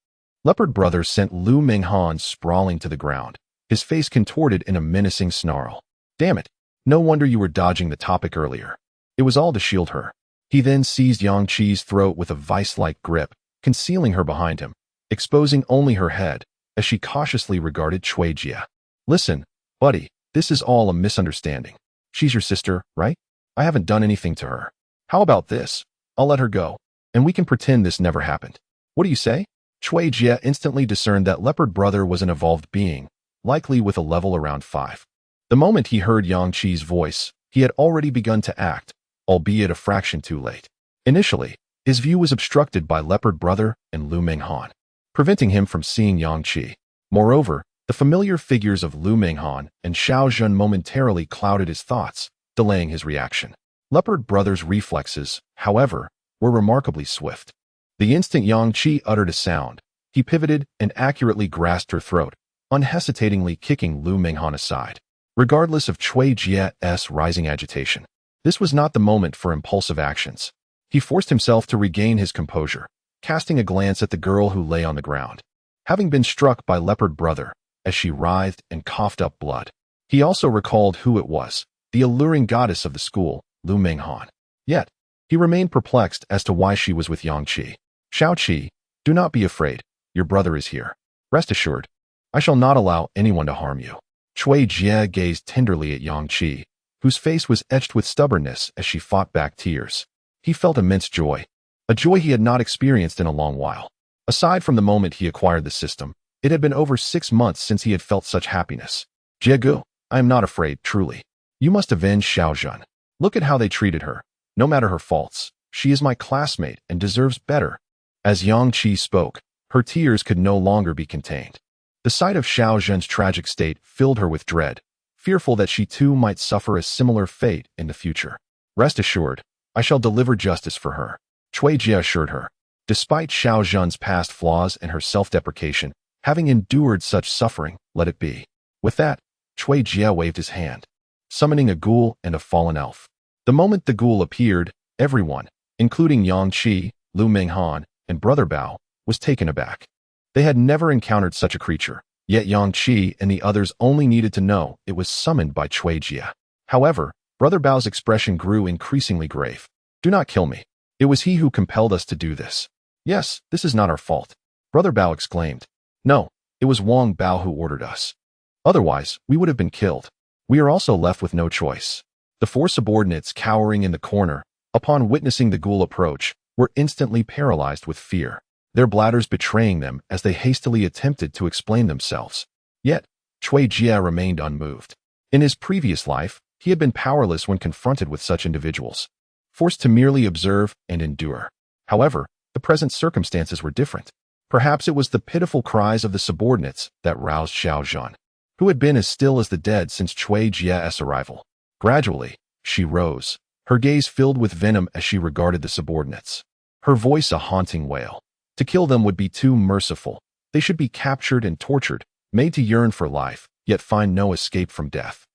Leopard Brother sent Lu Minghan sprawling to the ground, his face contorted in a menacing snarl. Damn it. No wonder you were dodging the topic earlier. It was all to shield her. He then seized Yang Qi's throat with a vice-like grip, concealing her behind him, exposing only her head, as she cautiously regarded Cui Jie. Listen, buddy, this is all a misunderstanding. She's your sister, right? I haven't done anything to her. How about this? I'll let her go, and we can pretend this never happened. What do you say? Cui Jie instantly discerned that Leopard Brother was an evolved being, likely with a level around 5. The moment he heard Yang Qi's voice, he had already begun to act, albeit a fraction too late. Initially, his view was obstructed by Leopard Brother and Lu Minghan, preventing him from seeing Yang Qi. Moreover, the familiar figures of Lu Minghan and Xiaojun momentarily clouded his thoughts, delaying his reaction. Leopard Brother's reflexes, however, were remarkably swift. The instant Yang Qi uttered a sound, he pivoted and accurately grasped her throat, unhesitatingly kicking Lu Minghan aside. Regardless of Cui Jie's rising agitation, this was not the moment for impulsive actions. He forced himself to regain his composure, casting a glance at the girl who lay on the ground. Having been struck by Leopard Brother, as she writhed and coughed up blood, he also recalled who it was, the alluring goddess of the school, Lu Minghan. Yet, he remained perplexed as to why she was with Yang Qi. Xiao Qi, do not be afraid, your brother is here. Rest assured, I shall not allow anyone to harm you. Cui Jie gazed tenderly at Yang Qi, whose face was etched with stubbornness as she fought back tears. He felt immense joy, a joy he had not experienced in a long while. Aside from the moment he acquired the system, it had been over 6 months since he had felt such happiness. Jiegu, I am not afraid, truly. You must avenge Xiaojun. Look at how they treated her. No matter her faults, she is my classmate and deserves better. As Yang Qi spoke, her tears could no longer be contained. The sight of Xiaojun's tragic state filled her with dread, fearful that she too might suffer a similar fate in the future. Rest assured, I shall deliver justice for her, Cui Jie assured her. Despite Xiaojun's past flaws and her self-deprecation, having endured such suffering, let it be. With that, Cui Jie waved his hand, summoning a ghoul and a fallen elf. The moment the ghoul appeared, everyone, including Yang Qi, Lu Minghan, and Brother Bao, was taken aback. They had never encountered such a creature, yet Yang Qi and the others only needed to know it was summoned by Cui Jie. However, Brother Bao's expression grew increasingly grave. Do not kill me. It was he who compelled us to do this. Yes, this is not our fault, Brother Bao exclaimed. No, it was Wang Bao who ordered us. Otherwise, we would have been killed. We are also left with no choice. The 4 subordinates cowering in the corner, upon witnessing the ghoul approach, were instantly paralyzed with fear, their bladders betraying them as they hastily attempted to explain themselves. Yet, Cui Jie remained unmoved. In his previous life, he had been powerless when confronted with such individuals, forced to merely observe and endure. However, the present circumstances were different. Perhaps it was the pitiful cries of the subordinates that roused Xiaojun, who had been as still as the dead since Cui Jie's arrival. Gradually, she rose, her gaze filled with venom as she regarded the subordinates, her voice a haunting wail. To kill them would be too merciful. They should be captured and tortured, made to yearn for life, yet find no escape from death.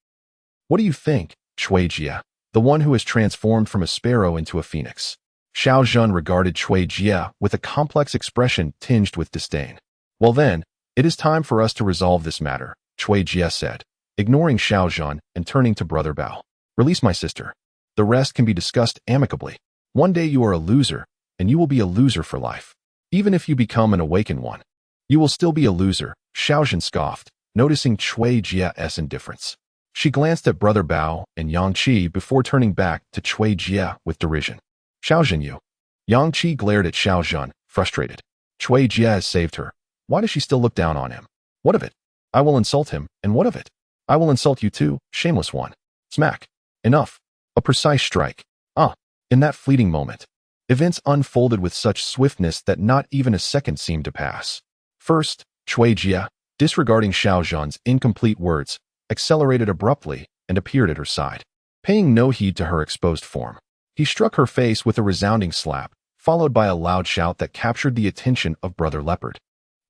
What do you think, Cui Jie, the one who has transformed from a sparrow into a phoenix? Xiaojun regarded Cui Jie with a complex expression tinged with disdain. Well then, It is time for us to resolve this matter, Cui Jie said, ignoring Xiaozhan and turning to Brother Bao. Release my sister. The rest can be discussed amicably. One day you are a loser, and you will be a loser for life. Even if you become an awakened one, you will still be a loser, Xiaozhan scoffed, noticing Cui Jie's indifference. She glanced at Brother Bao and Yang Qi before turning back to Cui Jie with derision. Xiaozhan you. Yang Qi glared at Xiaozhan, frustrated. Cui Jie has saved her. Why does she still look down on him? What of it? I will insult him, and what of it? I will insult you too, shameless one. Smack. Enough. A precise strike. In that fleeting moment, events unfolded with such swiftness that not even a second seemed to pass. First, Cui Jie, disregarding Xiaozhan's incomplete words, accelerated abruptly and appeared at her side. Paying no heed to her exposed form, he struck her face with a resounding slap, followed by a loud shout that captured the attention of Brother Leopard.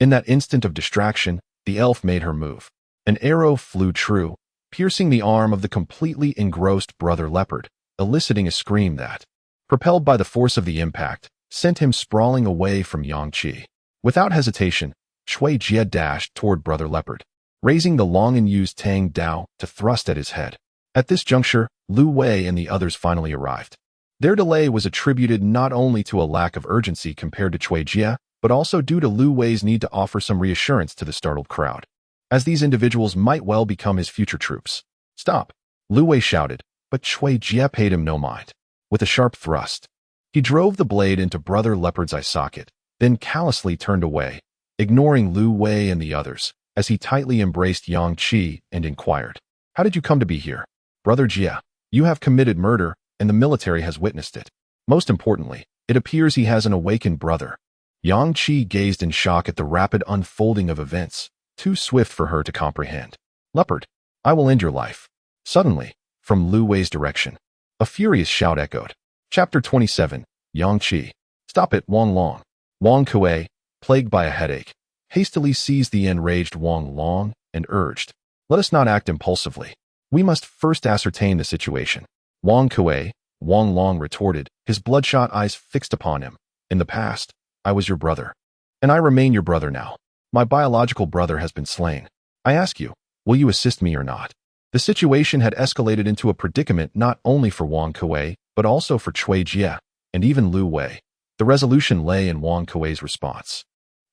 In that instant of distraction, the elf made her move. An arrow flew true, piercing the arm of the completely engrossed Brother Leopard, eliciting a scream that, propelled by the force of the impact, sent him sprawling away from Yang Qi. Without hesitation, Cui Jie dashed toward Brother Leopard, raising the long-unused Tang Dao to thrust at his head. At this juncture, Lu Wei and the others finally arrived. Their delay was attributed not only to a lack of urgency compared to Cui Jie, but also due to Lu Wei's need to offer some reassurance to the startled crowd, as these individuals might well become his future troops. Stop! Lu Wei shouted, but Cui Jie paid him no mind. With a sharp thrust, he drove the blade into Brother Leopard's eye socket, then callously turned away, ignoring Lu Wei and the others, as he tightly embraced Yang Qi and inquired, "How did you come to be here? Brother Jie, you have committed murder, and the military has witnessed it. Most importantly, it appears he has an awakened brother." Yang Qi gazed in shock at the rapid unfolding of events, too swift for her to comprehend. "Leopard, I will end your life." Suddenly, from Lu Wei's direction, a furious shout echoed. Chapter 27, Yang Qi. Stop it, Wang Long. Wang Kuei, plagued by a headache, hastily seized the enraged Wang Long and urged, "Let us not act impulsively. We must first ascertain the situation." Wang Kuei, Wang Long retorted, his bloodshot eyes fixed upon him. "In the past, I was your brother, and I remain your brother now. My biological brother has been slain. I ask you, will you assist me or not?" The situation had escalated into a predicament not only for Wang Kuei, but also for Cui Jie, and even Lu Wei. The resolution lay in Wang Kuei's response.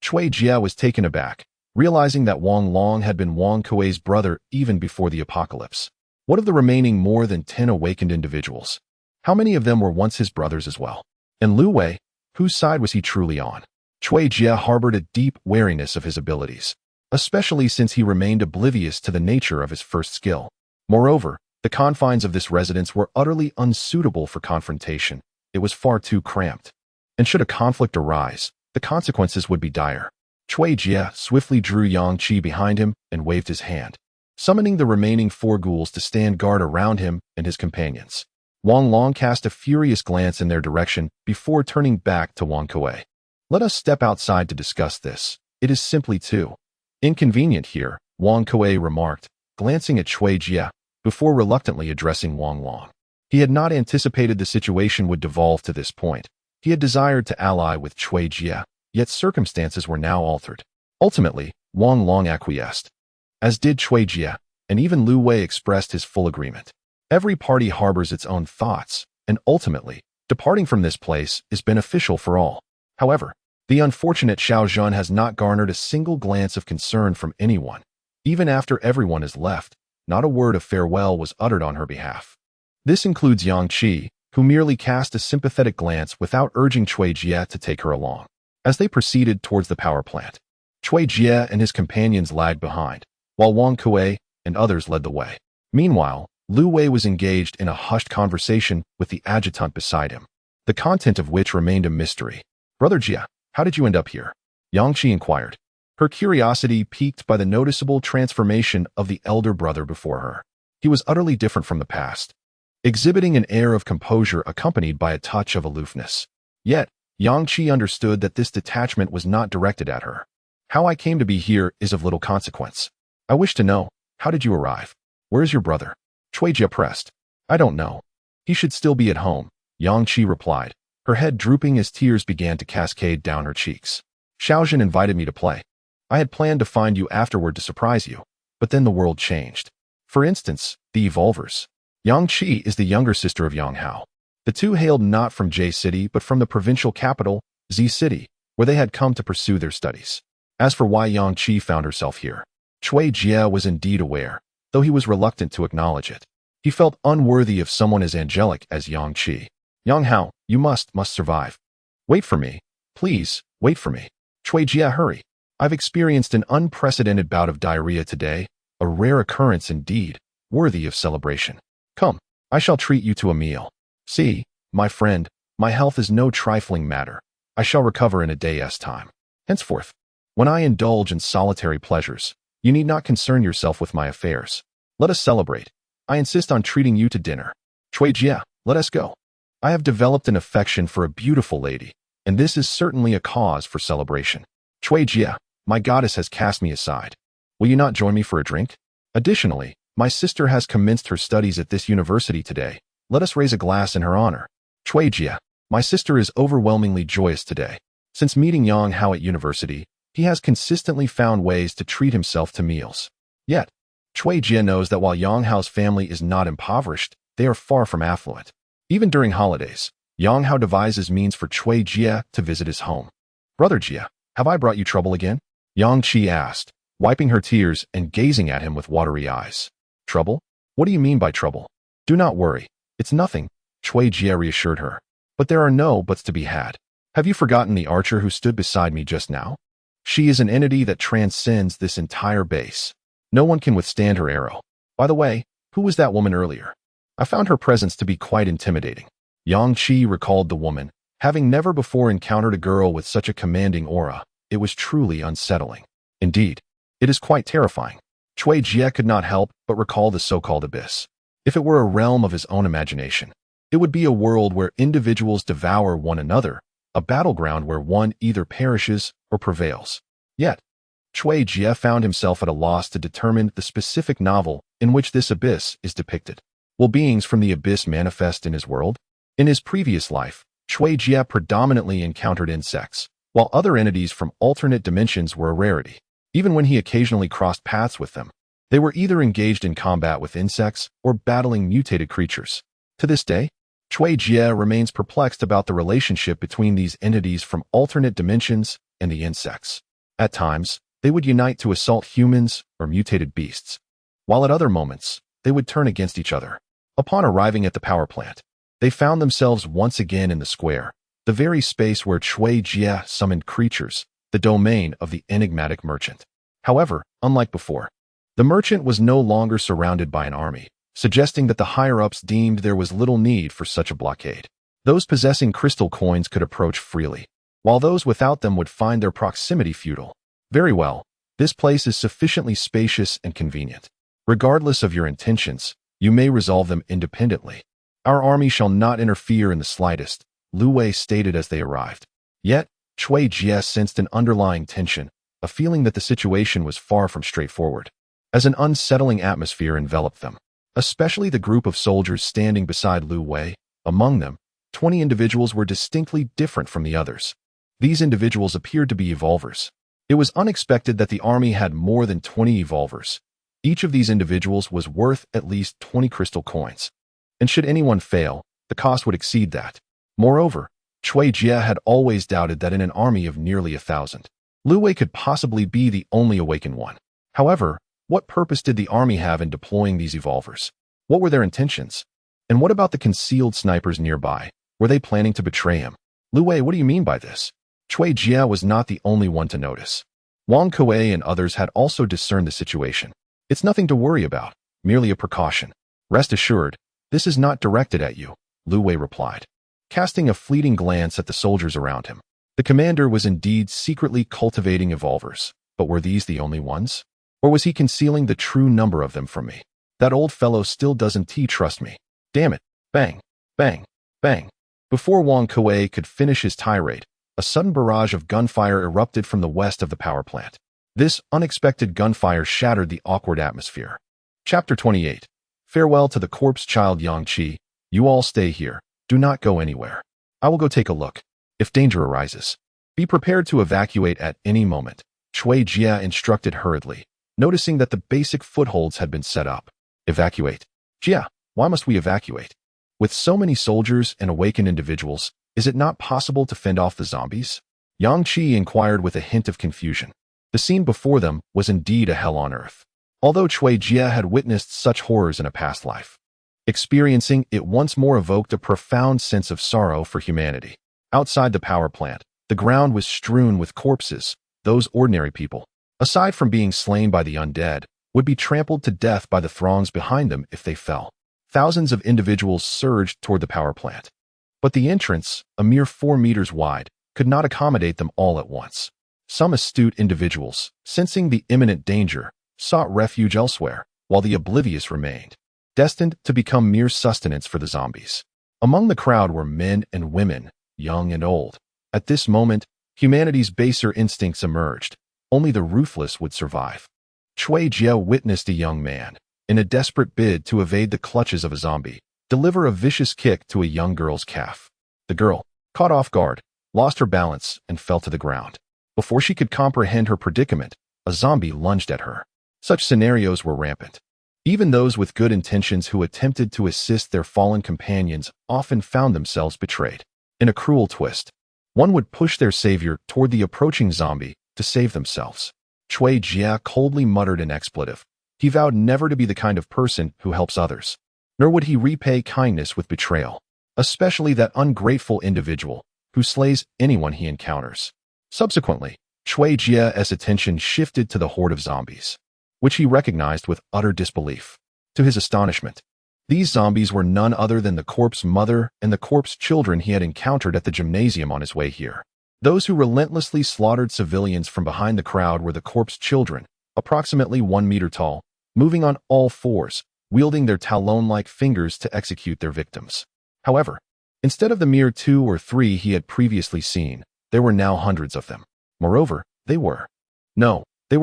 Cui Jie was taken aback, realizing that Wang Long had been Wang Kuei's brother even before the apocalypse. What of the remaining more than 10 awakened individuals? How many of them were once his brothers as well? And Lu Wei, whose side was he truly on? Cui Jie harbored a deep wariness of his abilities, especially since he remained oblivious to the nature of his first skill. Moreover, the confines of this residence were utterly unsuitable for confrontation. It was far too cramped. And should a conflict arise, the consequences would be dire. Cui Jie swiftly drew Yang Qi behind him and waved his hand, summoning the remaining 4 ghouls to stand guard around him and his companions. Wang Long cast a furious glance in their direction before turning back to Wang Kuei. "Let us step outside to discuss this. It is simply too inconvenient here," Wang Kuei remarked, glancing at Cui Jie, before reluctantly addressing Wang Long. He had not anticipated the situation would devolve to this point. He had desired to ally with Cui Jie, yet circumstances were now altered. Ultimately, Wang Long acquiesced, as did Cui Jie, and even Lu Wei expressed his full agreement. Every party harbors its own thoughts, and ultimately, departing from this place is beneficial for all. However, the unfortunate Xiaozhan has not garnered a single glance of concern from anyone. Even after everyone has left, not a word of farewell was uttered on her behalf. This includes Yang Qi, who merely cast a sympathetic glance without urging Cui Jie to take her along. As they proceeded towards the power plant, Cui Jie and his companions lagged behind, while Wang Kuei and others led the way. Meanwhile, Lu Wei was engaged in a hushed conversation with the adjutant beside him, the content of which remained a mystery. "Brother Jie, how did you end up here?" Yang Qi inquired, her curiosity piqued by the noticeable transformation of the elder brother before her. He was utterly different from the past, exhibiting an air of composure accompanied by a touch of aloofness. Yet, Yang Qi understood that this detachment was not directed at her. "How I came to be here is of little consequence. I wish to know, how did you arrive? Where is your brother?" Cui Jie pressed. "I don't know. He should still be at home," Yang Qi replied, her head drooping as tears began to cascade down her cheeks. "Xiaozhan invited me to play. I had planned to find you afterward to surprise you, but then the world changed. For instance, the evolvers. Yang Qi is the younger sister of Yang Hao. The two hailed not from J City but from the provincial capital, Z City, where they had come to pursue their studies. As for why Yang Qi found herself here, Cui Jie was indeed aware, though he was reluctant to acknowledge it. He felt unworthy of someone as angelic as Yang Qi. Yang Hao, you must survive. Wait for me. Please, wait for me. Cui Jie, hurry. I've experienced an unprecedented bout of diarrhea today, a rare occurrence indeed, worthy of celebration. Come, I shall treat you to a meal. See, my friend, my health is no trifling matter. I shall recover in a day's time. Henceforth, when I indulge in solitary pleasures, you need not concern yourself with my affairs. Let us celebrate. I insist on treating you to dinner. Cui Jie, let us go. I have developed an affection for a beautiful lady, and this is certainly a cause for celebration. Cui Jie, my goddess has cast me aside. Will you not join me for a drink? Additionally, my sister has commenced her studies at this university today. Let us raise a glass in her honor. Cui Jie, my sister is overwhelmingly joyous today. Since meeting Yang Hao at university, he has consistently found ways to treat himself to meals. Yet, Cui Jie knows that while Yang Hao's family is not impoverished, they are far from affluent. Even during holidays, Yang Hao devises means for Cui Jie to visit his home. Brother Jie, have I brought you trouble again? Yang Qi asked, wiping her tears and gazing at him with watery eyes. Trouble? What do you mean by trouble? Do not worry. It's nothing, Cui Jie reassured her. But there are no buts to be had. Have you forgotten the archer who stood beside me just now? She is an entity that transcends this entire base. No one can withstand her arrow. By the way, who was that woman earlier? I found her presence to be quite intimidating. Yang Qi recalled the woman. Having never before encountered a girl with such a commanding aura, it was truly unsettling. Indeed, it is quite terrifying. Cui Jie could not help but recall the so-called abyss. If it were a realm of his own imagination, it would be a world where individuals devour one another, a battleground where one either perishes or prevails. Yet, Cui Jie found himself at a loss to determine the specific novel in which this abyss is depicted. Will beings from the abyss manifest in his world? In his previous life, Cui Jie predominantly encountered insects, while other entities from alternate dimensions were a rarity. Even when he occasionally crossed paths with them, they were either engaged in combat with insects or battling mutated creatures. To this day, Cui Jie remains perplexed about the relationship between these entities from alternate dimensions and the insects. At times, they would unite to assault humans or mutated beasts, while at other moments, they would turn against each other. Upon arriving at the power plant, they found themselves once again in the square, the very space where Cui Jie summoned creatures, the domain of the enigmatic merchant. However, unlike before, the merchant was no longer surrounded by an army, suggesting that the higher-ups deemed there was little need for such a blockade. Those possessing crystal coins could approach freely, while those without them would find their proximity futile. Very well, this place is sufficiently spacious and convenient. Regardless of your intentions, you may resolve them independently. Our army shall not interfere in the slightest, Lu Wei stated as they arrived. Yet, Cui Jie sensed an underlying tension, a feeling that the situation was far from straightforward, as an unsettling atmosphere enveloped them, especially the group of soldiers standing beside Lu Wei. Among them, 20 individuals were distinctly different from the others. These individuals appeared to be evolvers. It was unexpected that the army had more than 20 evolvers. Each of these individuals was worth at least 20 crystal coins, and should anyone fail, the cost would exceed that. Moreover, Cui Jie had always doubted that in an army of nearly 1,000, Lu Wei could possibly be the only awakened one. However, what purpose did the army have in deploying these evolvers? What were their intentions? And what about the concealed snipers nearby? Were they planning to betray him? Lu Wei, what do you mean by this? Cui Jie was not the only one to notice. Wang Kuei and others had also discerned the situation. It's nothing to worry about, merely a precaution. Rest assured, this is not directed at you, Lu Wei replied, casting a fleeting glance at the soldiers around him. The commander was indeed secretly cultivating evolvers, but were these the only ones? Or was he concealing the true number of them from me? That old fellow still doesn't trust me. Damn it. Bang, bang, bang. Before Wang Kuei could finish his tirade, a sudden barrage of gunfire erupted from the west of the power plant. This unexpected gunfire shattered the awkward atmosphere. Chapter 28. Farewell to the corpse child Yang Qi. You all stay here. Do not go anywhere. I will go take a look. If danger arises, be prepared to evacuate at any moment. Chui Jia instructed hurriedly, noticing that the basic footholds had been set up. Evacuate. Jia, why must we evacuate? With so many soldiers and awakened individuals, is it not possible to fend off the zombies? Yang Qi inquired with a hint of confusion. The scene before them was indeed a hell on earth. Although Chui Jia had witnessed such horrors in a past life, experiencing it once more evoked a profound sense of sorrow for humanity. Outside the power plant, the ground was strewn with corpses. Those ordinary people, aside from being slain by the undead, would be trampled to death by the throngs behind them if they fell. Thousands of individuals surged toward the power plant. But the entrance, a mere 4 meters wide, could not accommodate them all at once. Some astute individuals, sensing the imminent danger, sought refuge elsewhere, while the oblivious remained, destined to become mere sustenance for the zombies. Among the crowd were men and women, young and old. At this moment, humanity's baser instincts emerged. Only the ruthless would survive. Chui Jia witnessed a young man, in a desperate bid to evade the clutches of a zombie, deliver a vicious kick to a young girl's calf. The girl, caught off guard, lost her balance and fell to the ground. Before she could comprehend her predicament, a zombie lunged at her. Such scenarios were rampant. Even those with good intentions who attempted to assist their fallen companions often found themselves betrayed. In a cruel twist, one would push their savior toward the approaching zombie to save themselves. Chui Jia coldly muttered an expletive. He vowed never to be the kind of person who helps others, nor would he repay kindness with betrayal, especially that ungrateful individual who slays anyone he encounters. Subsequently, Chui Jia's attention shifted to the horde of zombies, which he recognized with utter disbelief. To his astonishment, these zombies were none other than the corpse mother and the corpse children he had encountered at the gymnasium on his way here. Those who relentlessly slaughtered civilians from behind the crowd were the corpse children, approximately 1 meter tall, moving on all fours, wielding their talon-like fingers to execute their victims. However, instead of the mere 2 or 3 he had previously seen, there were now hundreds of them. Moreover, they were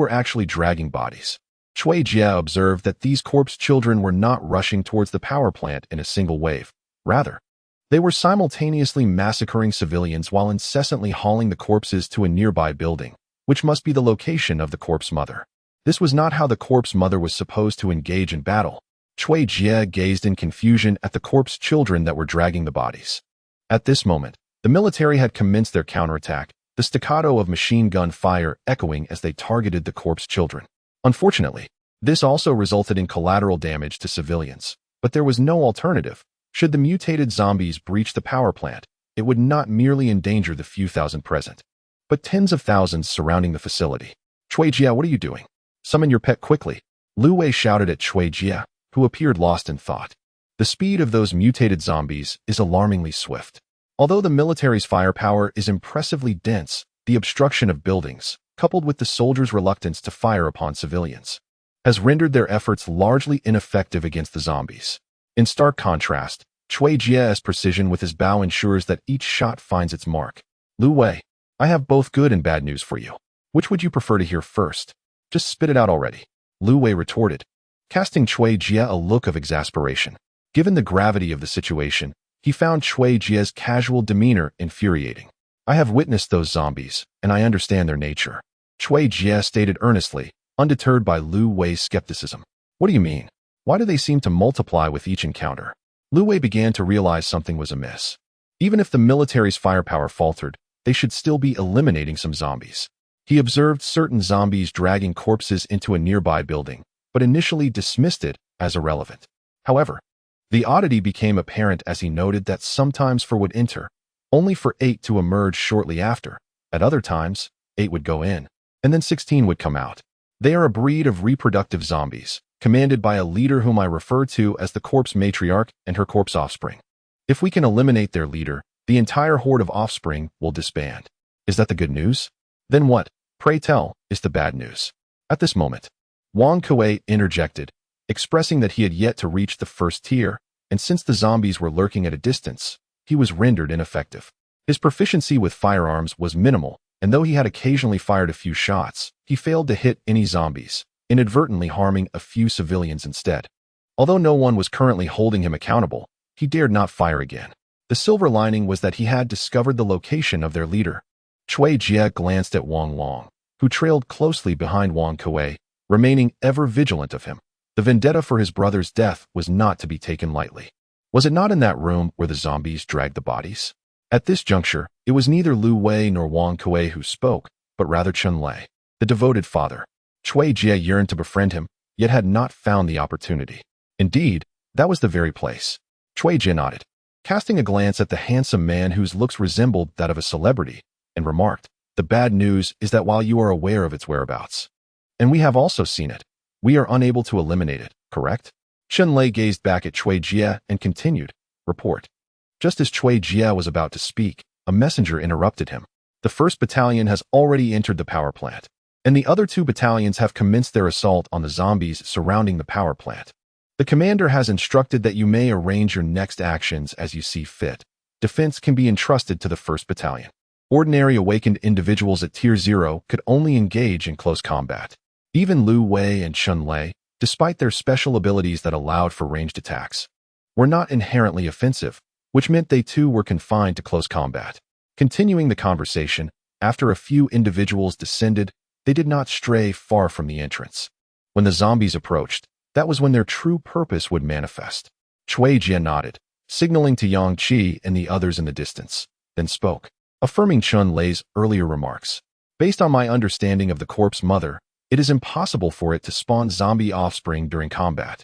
actually dragging bodies. Chui Jia observed that these corpse children were not rushing towards the power plant in a single wave. Rather, they were simultaneously massacring civilians while incessantly hauling the corpses to a nearby building, which must be the location of the corpse mother. This was not how the corpse mother was supposed to engage in battle. Chui Jia gazed in confusion at the corpse children that were dragging the bodies. At this moment, the military had commenced their counterattack, the staccato of machine gun fire echoing as they targeted the corpse children. Unfortunately, this also resulted in collateral damage to civilians, but there was no alternative. Should the mutated zombies breach the power plant, it would not merely endanger the few thousand present, but tens of thousands surrounding the facility. Chui Jia, what are you doing? Summon your pet quickly, Lu Wei shouted at Chui Jia, who appeared lost in thought. The speed of those mutated zombies is alarmingly swift. Although the military's firepower is impressively dense, the obstruction of buildings, coupled with the soldiers' reluctance to fire upon civilians, has rendered their efforts largely ineffective against the zombies. In stark contrast, Chui Jia's precision with his bow ensures that each shot finds its mark. Lu Wei, I have both good and bad news for you. Which would you prefer to hear first? Just spit it out already, Lu Wei retorted, casting Chui Jia a look of exasperation. Given the gravity of the situation, he found Chui Jia's casual demeanor infuriating. I have witnessed those zombies, and I understand their nature, Chui Jia stated earnestly, undeterred by Lu Wei's skepticism. What do you mean? Why do they seem to multiply with each encounter? Lu Wei began to realize something was amiss. Even if the military's firepower faltered, they should still be eliminating some zombies. He observed certain zombies dragging corpses into a nearby building, but initially dismissed it as irrelevant. However, the oddity became apparent as he noted that sometimes 4 would enter, only for 8 to emerge shortly after. At other times, 8 would go in, and then 16 would come out. They are a breed of reproductive zombies, commanded by a leader whom I refer to as the corpse matriarch and her corpse offspring. If we can eliminate their leader, the entire horde of offspring will disband. Is that the good news? Then what, pray tell, is the bad news? At this moment, Wang Kuei interjected, expressing that he had yet to reach the first tier, and since the zombies were lurking at a distance, he was rendered ineffective. His proficiency with firearms was minimal, and though he had occasionally fired a few shots, he failed to hit any zombies, inadvertently harming a few civilians instead. Although no one was currently holding him accountable, he dared not fire again. The silver lining was that he had discovered the location of their leader. Chui Jia glanced at Wang Long, who trailed closely behind Wang Kuei, remaining ever vigilant of him. The vendetta for his brother's death was not to be taken lightly. Was it not in that room where the zombies dragged the bodies? At this juncture, it was neither Lu Wei nor Wang Kuei who spoke, but rather Chun Lei, the devoted father. Cui Jie yearned to befriend him, yet had not found the opportunity. Indeed, that was the very place. Cui Jie nodded, casting a glance at the handsome man whose looks resembled that of a celebrity, and remarked, "The bad news is that while you are aware of its whereabouts, and we have also seen it, we are unable to eliminate it, correct?" Chun Lei gazed back at Cui Jie and continued, "Report." Just as Cui Jie was about to speak, a messenger interrupted him. "The 1st Battalion has already entered the power plant, and the other 2 battalions have commenced their assault on the zombies surrounding the power plant. The commander has instructed that you may arrange your next actions as you see fit. Defense can be entrusted to the 1st Battalion. Ordinary awakened individuals at Tier 0 could only engage in close combat. Even Lu Wei and Chun Lei, despite their special abilities that allowed for ranged attacks, were not inherently offensive, which meant they too were confined to close combat." Continuing the conversation, after a few individuals descended, they did not stray far from the entrance. When the zombies approached, that was when their true purpose would manifest. Cui Jie nodded, signaling to Yang Qi and the others in the distance, then spoke, affirming Chun Lei's earlier remarks. "Based on my understanding of the corpse mother, it is impossible for it to spawn zombie offspring during combat,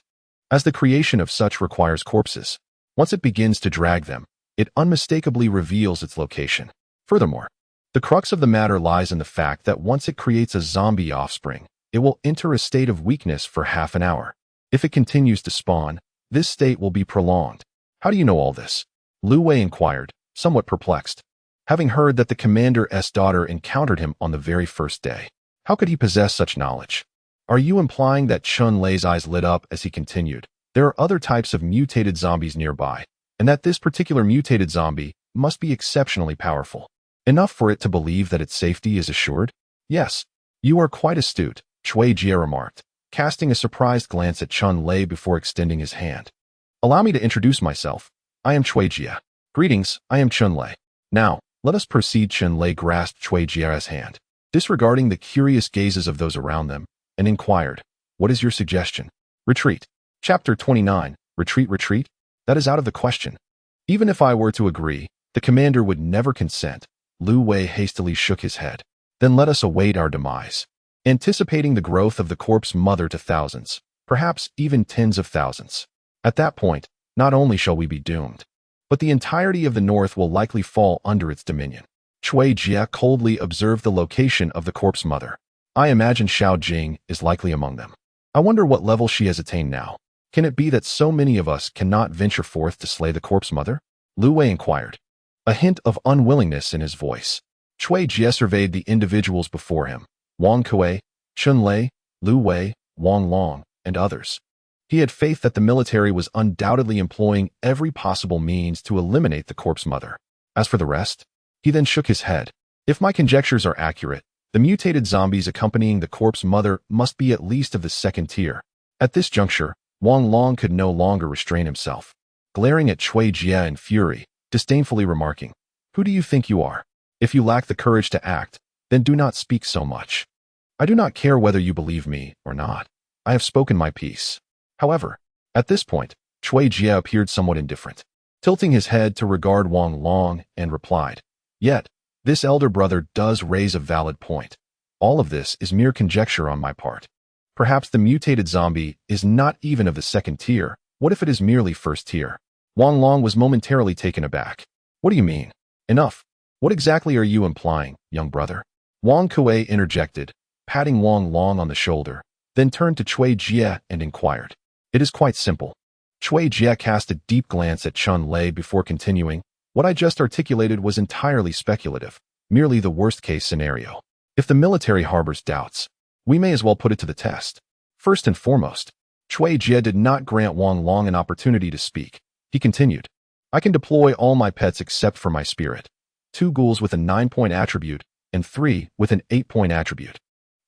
as the creation of such requires corpses. Once it begins to drag them, it unmistakably reveals its location. Furthermore, the crux of the matter lies in the fact that once it creates a zombie offspring, it will enter a state of weakness for half an hour. If it continues to spawn, this state will be prolonged." "How do you know all this?" Lu Wei inquired, somewhat perplexed, having heard that the commander's daughter encountered him on the very first day. How could he possess such knowledge? "Are you implying that?" Chun Lei's eyes lit up as he continued, "There are other types of mutated zombies nearby, and that this particular mutated zombie must be exceptionally powerful, enough for it to believe that its safety is assured?" "Yes, you are quite astute," Cui Jie remarked, casting a surprised glance at Chun Lei before extending his hand. "Allow me to introduce myself. I am Cui Jie. Greetings, I am Chun Lei. Now, let us proceed." Chun Lei grasped Cui Jie's hand, disregarding the curious gazes of those around them, and inquired, "What is your suggestion?" "Retreat." Chapter 29, Retreat, Retreat? That is out of the question. Even if I were to agree, the commander would never consent. Lu Wei hastily shook his head. "Then let us await our demise." Anticipating the growth of the corpse mother to thousands, perhaps even tens of thousands. At that point, not only shall we be doomed, but the entirety of the North will likely fall under its dominion. Cui Jie coldly observed the location of the corpse mother. "I imagine Xiao Jing is likely among them. I wonder what level she has attained now. Can it be that so many of us cannot venture forth to slay the corpse mother?" Lu Wei inquired, a hint of unwillingness in his voice. Cui Jie surveyed the individuals before him, Wang Kuei, Chun Lei, Lu Wei, Wang Long, and others. He had faith that the military was undoubtedly employing every possible means to eliminate the corpse mother. As for the rest, he then shook his head. "If my conjectures are accurate, the mutated zombies accompanying the corpse mother must be at least of the 2nd tier." At this juncture, Wang Long could no longer restrain himself, glaring at Cui Jie in fury, disdainfully remarking, "Who do you think you are? If you lack the courage to act, then do not speak so much. I do not care whether you believe me or not. I have spoken my piece." However, at this point, Cui Jie appeared somewhat indifferent, tilting his head to regard Wang Long, and replied, "Yet, this elder brother does raise a valid point. All of this is mere conjecture on my part. Perhaps the mutated zombie is not even of the 2nd tier. What if it is merely 1st tier? Wang Long was momentarily taken aback. "What do you mean?" "Enough. What exactly are you implying, young brother?" Wang Kuei interjected, patting Wang Long on the shoulder, then turned to Cui Jie and inquired. "It is quite simple." Cui Jie cast a deep glance at Chun Lei before continuing, "What I just articulated was entirely speculative, merely the worst-case scenario. If the military harbors doubts, we may as well put it to the test. First and foremost." Cui Jie did not grant Wang Long an opportunity to speak. He continued, "I can deploy all my pets except for my spirit. 2 ghouls with a 9-point attribute, and 3 with an 8-point attribute."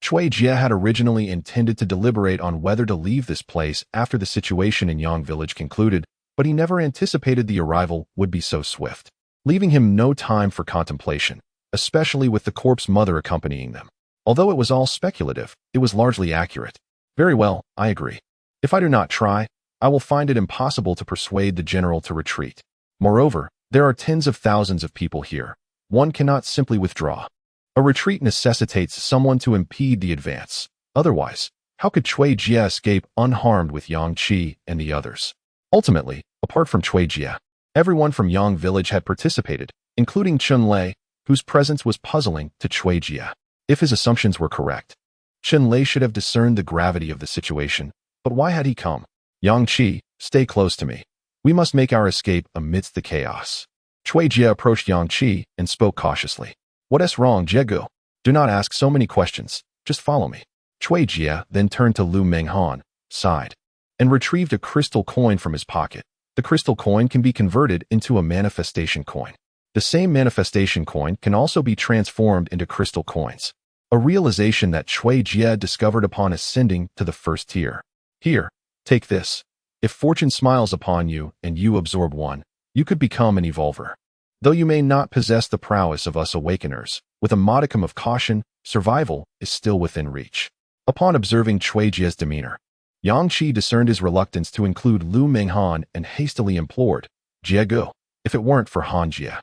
Cui Jie had originally intended to deliberate on whether to leave this place after the situation in Yang Village concluded, but he never anticipated the arrival would be so swift, leaving him no time for contemplation, especially with the corpse mother accompanying them. Although it was all speculative, it was largely accurate. Very well, I agree. If I do not try, I will find it impossible to persuade the general to retreat. Moreover, there are tens of thousands of people here. One cannot simply withdraw. A retreat necessitates someone to impede the advance. Otherwise, how could Cui Jie escape unharmed with Yang Qi and the others? Ultimately, apart from Cui Jie, everyone from Yang village had participated, including Chun Lei, whose presence was puzzling to Cui Jie. If his assumptions were correct, Chun Lei should have discerned the gravity of the situation, but why had he come? Yang Qi, stay close to me. We must make our escape amidst the chaos. Cui Jie approached Yang Qi and spoke cautiously. What is wrong, Jiegu? Do not ask so many questions, just follow me. Cui Jie then turned to Lu Menghan, sighed, and retrieved a crystal coin from his pocket. The crystal coin can be converted into a manifestation coin. The same manifestation coin can also be transformed into crystal coins, a realization that Cui Jie discovered upon ascending to the first tier. Here, take this. If fortune smiles upon you and you absorb one, you could become an evolver. Though you may not possess the prowess of us awakeners, with a modicum of caution, survival is still within reach. Upon observing Cui Jie's demeanor, Yang Qi discerned his reluctance to include Lu Menghan and hastily implored, Jiegu, if it weren't for Han Jie.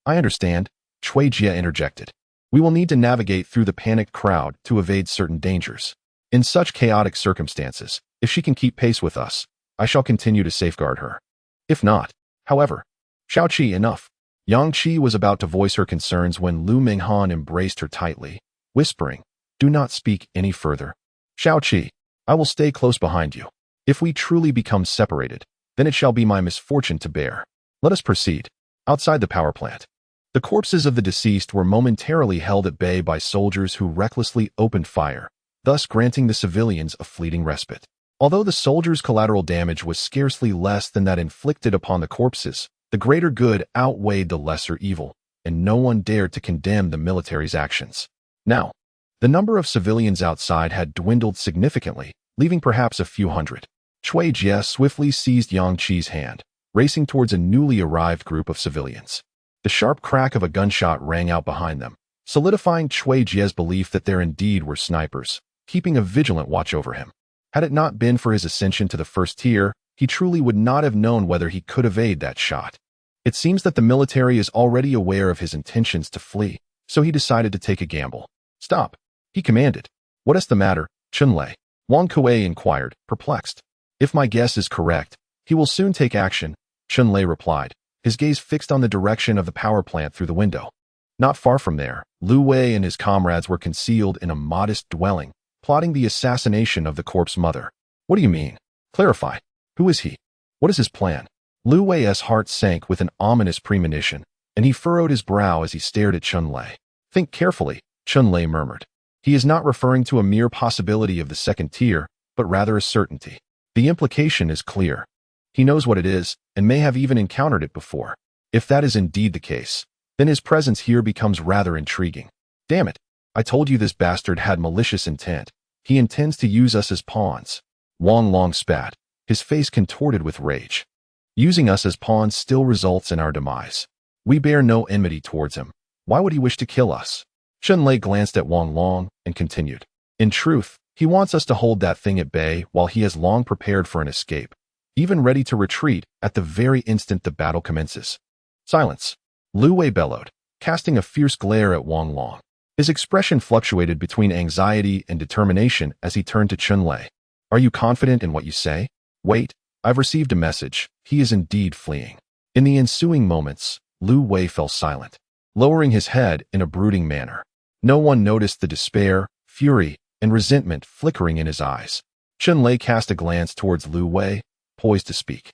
I understand, Cui Jie interjected. We will need to navigate through the panicked crowd to evade certain dangers. In such chaotic circumstances, if she can keep pace with us, I shall continue to safeguard her. If not, however, Xiao Qi, enough. Yang Qi was about to voice her concerns when Lu Menghan embraced her tightly, whispering, do not speak any further. Xiao Qi, I will stay close behind you. If we truly become separated, then it shall be my misfortune to bear. Let us proceed. Outside the power plant, the corpses of the deceased were momentarily held at bay by soldiers who recklessly opened fire, thus granting the civilians a fleeting respite. Although the soldiers' collateral damage was scarcely less than that inflicted upon the corpses, the greater good outweighed the lesser evil, and no one dared to condemn the military's actions. Now, the number of civilians outside had dwindled significantly, leaving perhaps a few hundred. Cui Jie swiftly seized Yang Qi's hand, racing towards a newly arrived group of civilians. The sharp crack of a gunshot rang out behind them, solidifying Cui Jie's belief that there indeed were snipers, keeping a vigilant watch over him. Had it not been for his ascension to the first tier, he truly would not have known whether he could evade that shot. It seems that the military is already aware of his intentions to flee, so he decided to take a gamble. Stop, he commanded. What is the matter, Chun Lei? Wang Kuei inquired, perplexed. If my guess is correct, he will soon take action, Chun Lei replied, his gaze fixed on the direction of the power plant through the window. Not far from there, Lu Wei and his comrades were concealed in a modest dwelling, plotting the assassination of the corpse mother. What do you mean? Clarify. Who is he? What is his plan? Lu Wei's heart sank with an ominous premonition, and he furrowed his brow as he stared at Chun Lei. Think carefully, Chun Lei murmured. He is not referring to a mere possibility of the second tier, but rather a certainty. The implication is clear. He knows what it is, and may have even encountered it before. If that is indeed the case, then his presence here becomes rather intriguing. Damn it, I told you this bastard had malicious intent. He intends to use us as pawns. Wang Long spat, his face contorted with rage. Using us as pawns still results in our demise. We bear no enmity towards him. Why would he wish to kill us? Chun Lei glanced at Wang Long and continued. In truth, he wants us to hold that thing at bay while he has long prepared for an escape, even ready to retreat at the very instant the battle commences. Silence. Lu Wei bellowed, casting a fierce glare at Wang Long. His expression fluctuated between anxiety and determination as he turned to Chun Lei. Are you confident in what you say? Wait, I've received a message. He is indeed fleeing. In the ensuing moments, Lu Wei fell silent, lowering his head in a brooding manner. No one noticed the despair, fury, and resentment flickering in his eyes. Chun Lei cast a glance towards Lu Wei, poised to speak,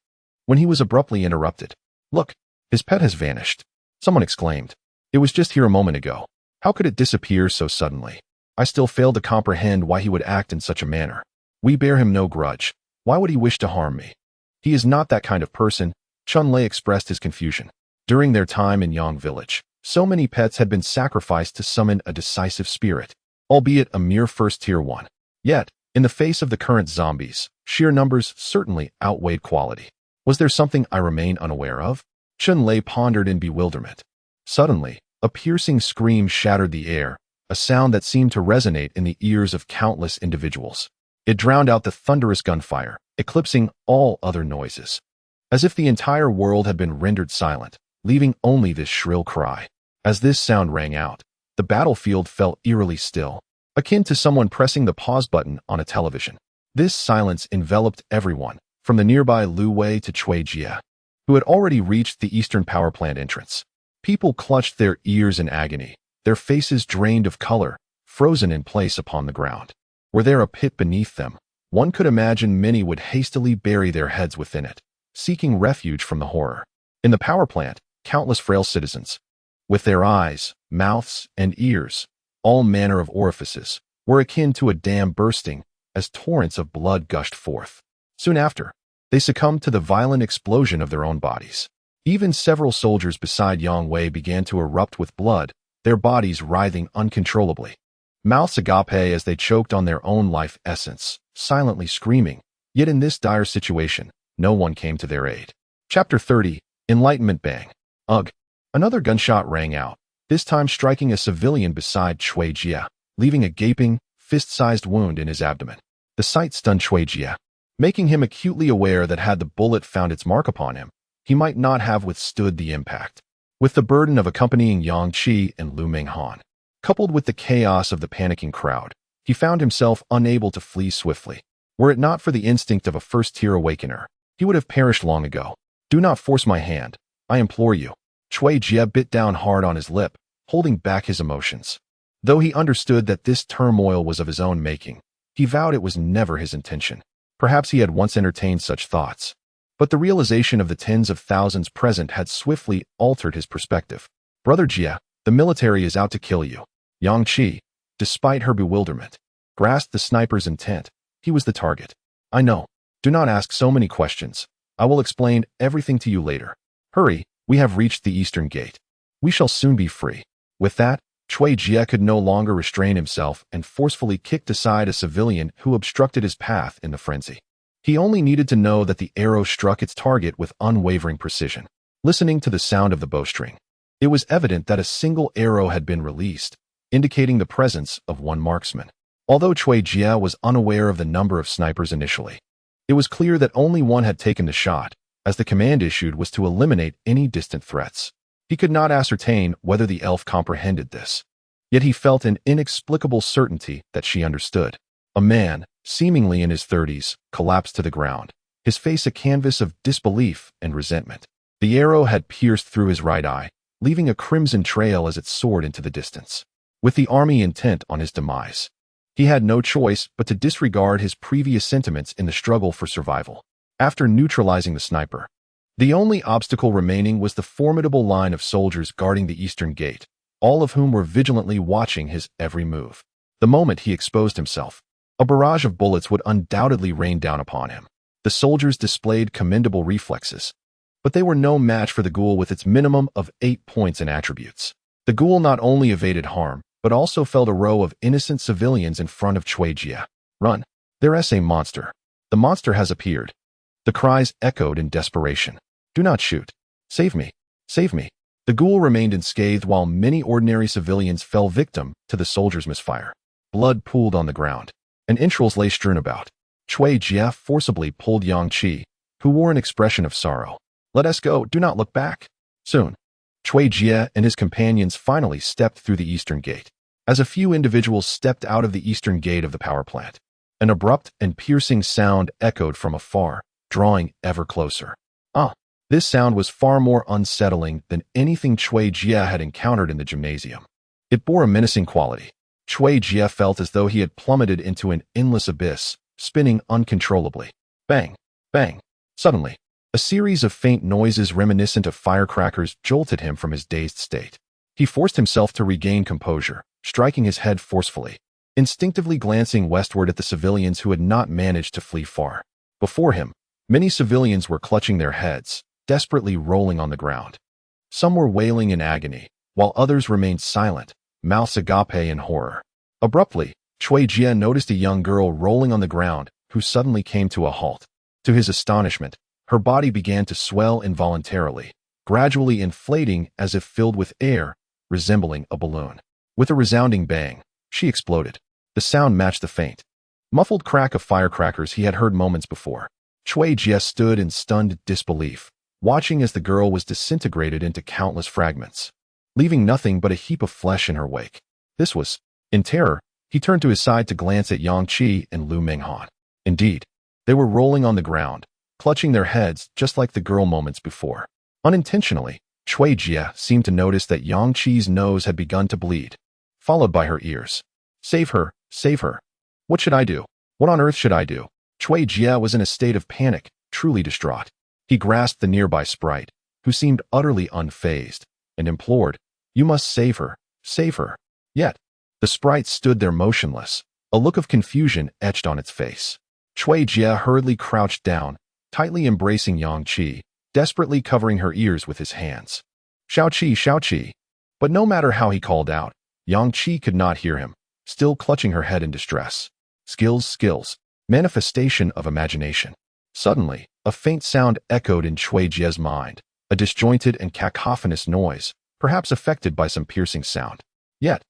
when he was abruptly interrupted. Look, his pet has vanished. Someone exclaimed. It was just here a moment ago. How could it disappear so suddenly? I still fail to comprehend why he would act in such a manner. We bear him no grudge. Why would he wish to harm me? He is not that kind of person. Chun Lei expressed his confusion. During their time in Yang village, so many pets had been sacrificed to summon a decisive spirit, albeit a mere first-tier one. Yet, in the face of the current zombies, sheer numbers certainly outweighed quality. Was there something I remain unaware of? Chun Lei pondered in bewilderment. Suddenly, a piercing scream shattered the air, a sound that seemed to resonate in the ears of countless individuals. It drowned out the thunderous gunfire, eclipsing all other noises, as if the entire world had been rendered silent, leaving only this shrill cry. As this sound rang out, the battlefield felt eerily still, akin to someone pressing the pause button on a television. This silence enveloped everyone, from the nearby Lu Wei to Cui Jie, who had already reached the eastern power plant entrance. People clutched their ears in agony, their faces drained of color, frozen in place upon the ground. Were there a pit beneath them? One could imagine many would hastily bury their heads within it, seeking refuge from the horror. In the power plant, countless frail citizens, with their eyes, mouths, and ears, all manner of orifices, were akin to a dam bursting as torrents of blood gushed forth. Soon after, they succumbed to the violent explosion of their own bodies. Even several soldiers beside Yang Wei began to erupt with blood, their bodies writhing uncontrollably. Mouths agape as they choked on their own life essence, silently screaming. Yet in this dire situation, no one came to their aid. Chapter 30, Enlightenment Bang. Ugh. Another gunshot rang out, this time striking a civilian beside Cui Jie, leaving a gaping, fist-sized wound in his abdomen. The sight stunned Cui Jie, making him acutely aware that had the bullet found its mark upon him, he might not have withstood the impact. With the burden of accompanying Yang Qi and Lu Minghan, coupled with the chaos of the panicking crowd, he found himself unable to flee swiftly. Were it not for the instinct of a first-tier awakener, he would have perished long ago. Do not force my hand, I implore you. Cui Jie bit down hard on his lip, holding back his emotions. Though he understood that this turmoil was of his own making, he vowed it was never his intention. Perhaps he had once entertained such thoughts, but the realization of the tens of thousands present had swiftly altered his perspective. Brother Jie, the military is out to kill you. Yang Qi, despite her bewilderment, grasped the sniper's intent. He was the target. I know. Do not ask so many questions. I will explain everything to you later. Hurry, we have reached the eastern gate. We shall soon be free. With that, Cui Jie could no longer restrain himself and forcefully kicked aside a civilian who obstructed his path in the frenzy. He only needed to know that the arrow struck its target with unwavering precision. Listening to the sound of the bowstring, it was evident that a single arrow had been released, indicating the presence of one marksman. Although Cui Jie was unaware of the number of snipers initially, it was clear that only one had taken the shot, as the command issued was to eliminate any distant threats. He could not ascertain whether the elf comprehended this, yet he felt an inexplicable certainty that she understood. A man, seemingly in his 30s, collapsed to the ground, his face a canvas of disbelief and resentment. The arrow had pierced through his right eye, leaving a crimson trail as it soared into the distance. With the army intent on his demise, he had no choice but to disregard his previous sentiments in the struggle for survival. After neutralizing the sniper, the only obstacle remaining was the formidable line of soldiers guarding the eastern gate, all of whom were vigilantly watching his every move. The moment he exposed himself, a barrage of bullets would undoubtedly rain down upon him. The soldiers displayed commendable reflexes, but they were no match for the ghoul with its minimum of 8 points in attributes. The ghoul not only evaded harm, but also felled a row of innocent civilians in front of Cui Jie. Run! There's a monster. The monster has appeared. The cries echoed in desperation. Do not shoot. Save me. Save me. The ghoul remained unscathed while many ordinary civilians fell victim to the soldiers' misfire. Blood pooled on the ground, and entrails lay strewn about. Cui Jie forcibly pulled Yang Qi, who wore an expression of sorrow. Let us go. Do not look back. Soon, Cui Jie and his companions finally stepped through the eastern gate. As a few individuals stepped out of the eastern gate of the power plant, an abrupt and piercing sound echoed from afar, drawing ever closer. This sound was far more unsettling than anything Cui Jie had encountered in the gymnasium. It bore a menacing quality. Cui Jie felt as though he had plummeted into an endless abyss, spinning uncontrollably. Bang! Bang! Suddenly, a series of faint noises reminiscent of firecrackers jolted him from his dazed state. He forced himself to regain composure, striking his head forcefully, instinctively glancing westward at the civilians who had not managed to flee far. Before him, many civilians were clutching their heads, desperately rolling on the ground. Some were wailing in agony, while others remained silent, mouths agape in horror. Abruptly, Cui Jie noticed a young girl rolling on the ground, who suddenly came to a halt. To his astonishment, her body began to swell involuntarily, gradually inflating as if filled with air, resembling a balloon. With a resounding bang, she exploded. The sound matched the faint, muffled crack of firecrackers he had heard moments before. Chui Jie stood in stunned disbelief, watching as the girl was disintegrated into countless fragments, leaving nothing but a heap of flesh in her wake. This was, in terror, he turned to his side to glance at Yang Qi and Lu Menghan. Indeed, they were rolling on the ground, clutching their heads just like the girl moments before. Unintentionally, Chui Jie seemed to notice that Yang Qi's nose had begun to bleed, followed by her ears. Save her, save her. What should I do? What on earth should I do? Chui Jie was in a state of panic, truly distraught. He grasped the nearby sprite, who seemed utterly unfazed, and implored, "You must save her, save her." Yet, the sprite stood there motionless, a look of confusion etched on its face. Chui Jie hurriedly crouched down, tightly embracing Yang Qi, desperately covering her ears with his hands. Xiao Qi, Xiao Qi. But no matter how he called out, Yang Qi could not hear him, still clutching her head in distress. Skills, skills. Manifestation of imagination. Suddenly, a faint sound echoed in Chui Jie's mind, a disjointed and cacophonous noise, perhaps affected by some piercing sound. Yet,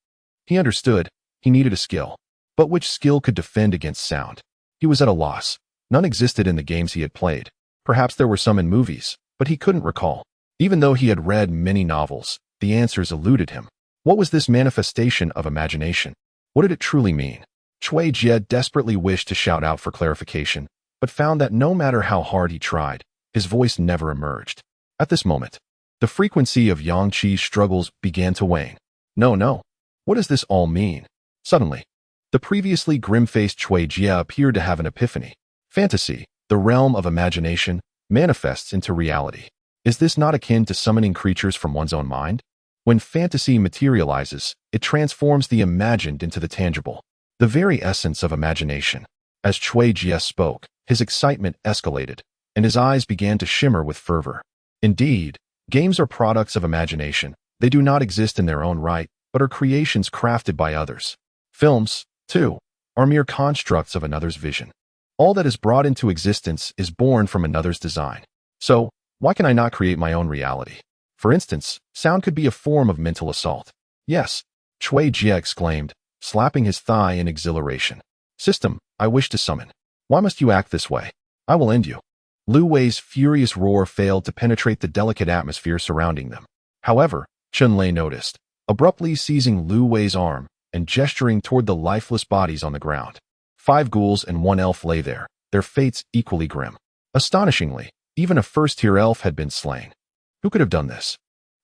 he understood, he needed a skill. But which skill could defend against sound? He was at a loss. None existed in the games he had played. Perhaps there were some in movies, but he couldn't recall. Even though he had read many novels, the answers eluded him. What was this manifestation of imagination? What did it truly mean? Chui Jie desperately wished to shout out for clarification, but found that no matter how hard he tried, his voice never emerged. At this moment, the frequency of Yang Qi's struggles began to wane. No. What does this all mean? Suddenly, the previously grim-faced Chui Jie appeared to have an epiphany. Fantasy, the realm of imagination, manifests into reality. Is this not akin to summoning creatures from one's own mind? When fantasy materializes, it transforms the imagined into the tangible, the very essence of imagination. As Chui Jie spoke, his excitement escalated, and his eyes began to shimmer with fervor. Indeed, games are products of imagination. They do not exist in their own right, but are creations crafted by others. Films, too, are mere constructs of another's vision. All that is brought into existence is born from another's design. So, why can I not create my own reality? For instance, sound could be a form of mental assault. Yes, Chui Jie exclaimed, slapping his thigh in exhilaration. System, I wish to summon. Why must you act this way? I will end you. Lu Wei's furious roar failed to penetrate the delicate atmosphere surrounding them. However, Chunlei noticed, abruptly seizing Lu Wei's arm and gesturing toward the lifeless bodies on the ground. 5 ghouls and 1 elf lay there, their fates equally grim. Astonishingly, even a first-tier elf had been slain. Who could have done this?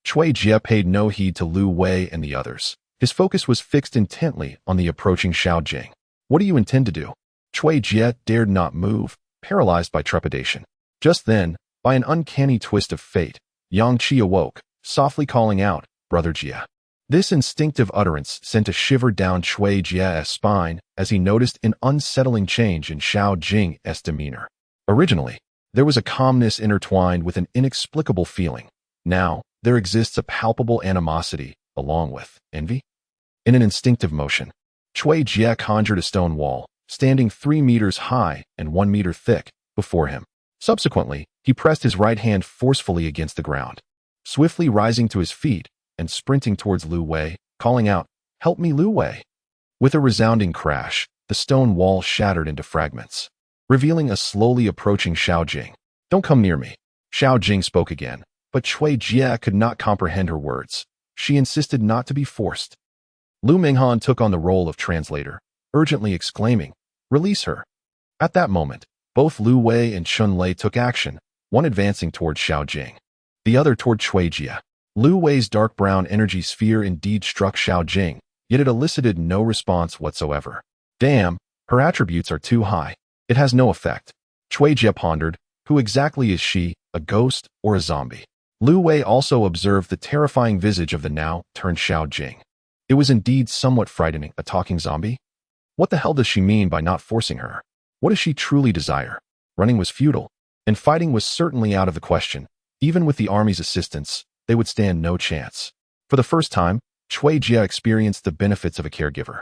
Chui Jie paid no heed to Lu Wei and the others. His focus was fixed intently on the approaching Xiao Jing. What do you intend to do? Chui Jie dared not move, paralyzed by trepidation. Just then, by an uncanny twist of fate, Yang Qi awoke, softly calling out, "Brother Jie." This instinctive utterance sent a shiver down Chui Jie's spine as he noticed an unsettling change in Xiao Jing's demeanor. Originally, there was a calmness intertwined with an inexplicable feeling. Now, there exists a palpable animosity, along with envy. In an instinctive motion, Chui Jie conjured a stone wall, standing 3 meters high and 1 meter thick, before him. Subsequently, he pressed his right hand forcefully against the ground. Swiftly rising to his feet and sprinting towards Lu Wei, calling out, "Help me, Lu Wei." With a resounding crash, the stone wall shattered into fragments, revealing a slowly approaching Xiao Jing. "Don't come near me." Xiao Jing spoke again, but Chui Jie could not comprehend her words. She insisted not to be forced. Lu Menghan took on the role of translator, urgently exclaiming, "Release her." At that moment, both Lu Wei and Chunlei took action, one advancing toward Xiao Jing, the other toward Chui Jie. Lu Wei's dark brown energy sphere indeed struck Xiao Jing, yet it elicited no response whatsoever. Damn, her attributes are too high. It has no effect. Chui Jie pondered, who exactly is she, a ghost or a zombie? Lu Wei also observed the terrifying visage of the now-turned Xiao Jing. It was indeed somewhat frightening, a talking zombie? What the hell does she mean by not forcing her? What does she truly desire? Running was futile, and fighting was certainly out of the question. Even with the army's assistance, they would stand no chance. For the first time, Chui Jie experienced the benefits of a caregiver.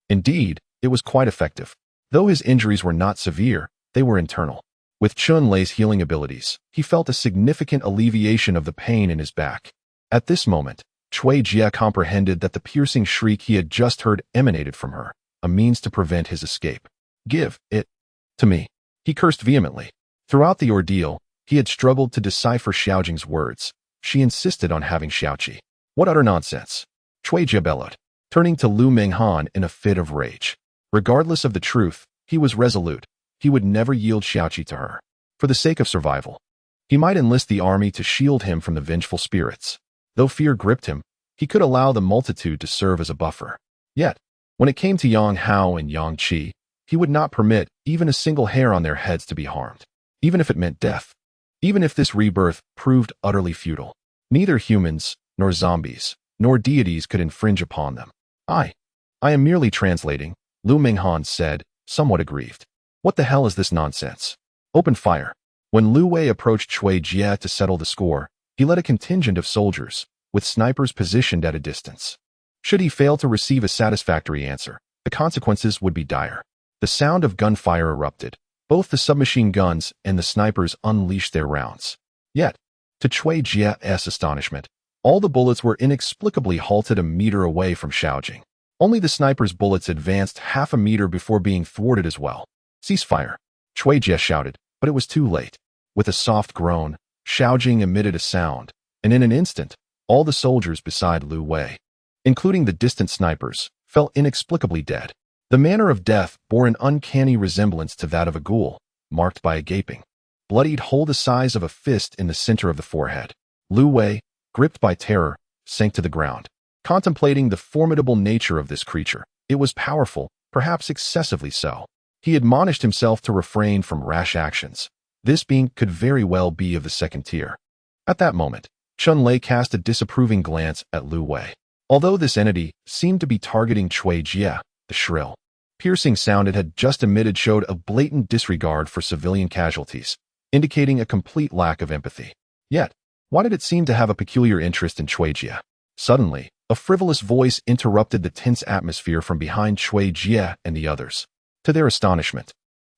Indeed, it was quite effective. Though his injuries were not severe, they were internal. With Chunlei's healing abilities, he felt a significant alleviation of the pain in his back. At this moment, Chui Jie comprehended that the piercing shriek he had just heard emanated from her, a means to prevent his escape. "Give it to me," he cursed vehemently. Throughout the ordeal, he had struggled to decipher Xiaojing's words. She insisted on having Xiaoqi. "What utter nonsense!" Chui Jie bellowed, turning to Lu Minghan in a fit of rage. Regardless of the truth, he was resolute. He would never yield Xiaoqi to her. For the sake of survival, he might enlist the army to shield him from the vengeful spirits. Though fear gripped him, he could allow the multitude to serve as a buffer. Yet, when it came to Yang Hao and Yang Qi, he would not permit even a single hair on their heads to be harmed, even if it meant death. Even if this rebirth proved utterly futile, neither humans, nor zombies, nor deities could infringe upon them. I am merely translating," Lu Minghan said, somewhat aggrieved. "What the hell is this nonsense? Open fire." When Lu Wei approached Chui Jie to settle the score, he led a contingent of soldiers, with snipers positioned at a distance. Should he fail to receive a satisfactory answer, the consequences would be dire. The sound of gunfire erupted. Both the submachine guns and the snipers unleashed their rounds. Yet, to Chui Jie's astonishment, all the bullets were inexplicably halted a meter away from Xiaojing. Only the sniper's bullets advanced half a meter before being thwarted as well. "Cease fire," Chui Jie shouted, but it was too late. With a soft groan, Xiaojing emitted a sound, and in an instant, all the soldiers beside Lu Wei, including the distant snipers, fell inexplicably dead. The manner of death bore an uncanny resemblance to that of a ghoul, marked by a gaping, bloodied hole the size of a fist in the center of the forehead. Lu Wei, gripped by terror, sank to the ground. Contemplating the formidable nature of this creature, it was powerful, perhaps excessively so. He admonished himself to refrain from rash actions. This being could very well be of the second tier. At that moment, Chun Lei cast a disapproving glance at Lu Wei. Although this entity seemed to be targeting Chui Jie, the shrill, piercing sound it had just emitted showed a blatant disregard for civilian casualties, indicating a complete lack of empathy. Yet, why did it seem to have a peculiar interest in Chui Jie? Suddenly, a frivolous voice interrupted the tense atmosphere from behind Chui Jie and the others. To their astonishment,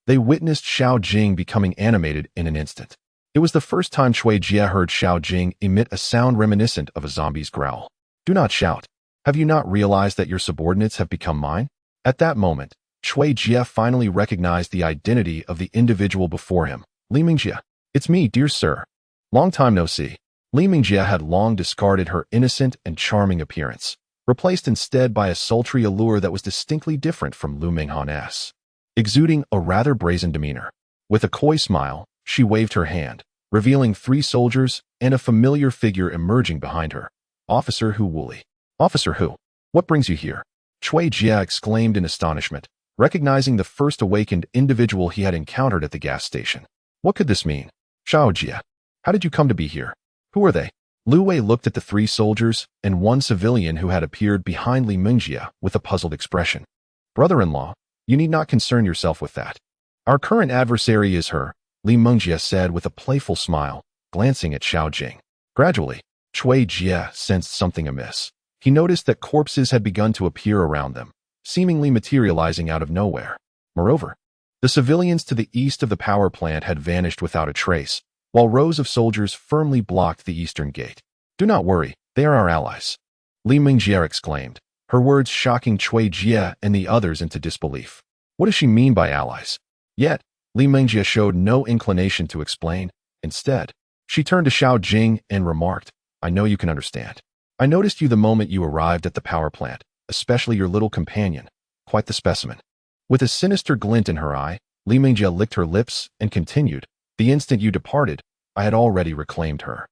they witnessed Xiaojing becoming animated in an instant. It was the first time Chui Jie heard Xiaojing emit a sound reminiscent of a zombie's growl. "Do not shout. Have you not realized that your subordinates have become mine?" At that moment, Chui Jie finally recognized the identity of the individual before him. "Li Mingjie. It's me, dear sir. Long time no see." Li Mingjie had long discarded her innocent and charming appearance, replaced instead by a sultry allure that was distinctly different from Lu Minghan's, exuding a rather brazen demeanor. With a coy smile, she waved her hand, revealing 3 soldiers and a familiar figure emerging behind her. "Officer Hu Wooly." "Officer Hu, what brings you here?" Chui Jie exclaimed in astonishment, recognizing the first awakened individual he had encountered at the gas station. What could this mean? "Xiao Jie, how did you come to be here? Who are they?" Lu Wei looked at the 3 soldiers and 1 civilian who had appeared behind Li Mingjie with a puzzled expression. "Brother-in-law, you need not concern yourself with that. Our current adversary is her," Li Mingjie said with a playful smile, glancing at Xiaojing. Gradually, Chui Jie sensed something amiss. He noticed that corpses had begun to appear around them, seemingly materializing out of nowhere. Moreover, the civilians to the east of the power plant had vanished without a trace, while rows of soldiers firmly blocked the eastern gate. "Do not worry, they are our allies," Li Mingjie exclaimed, her words shocking Chui Jie and the others into disbelief. What does she mean by allies? Yet, Li Mingjie showed no inclination to explain. Instead, she turned to Xiaojing and remarked, "I know you can understand. I noticed you the moment you arrived at the power plant, especially your little companion. Quite the specimen." With a sinister glint in her eye, Li Mingjie licked her lips and continued, "The instant you departed, I had already reclaimed her."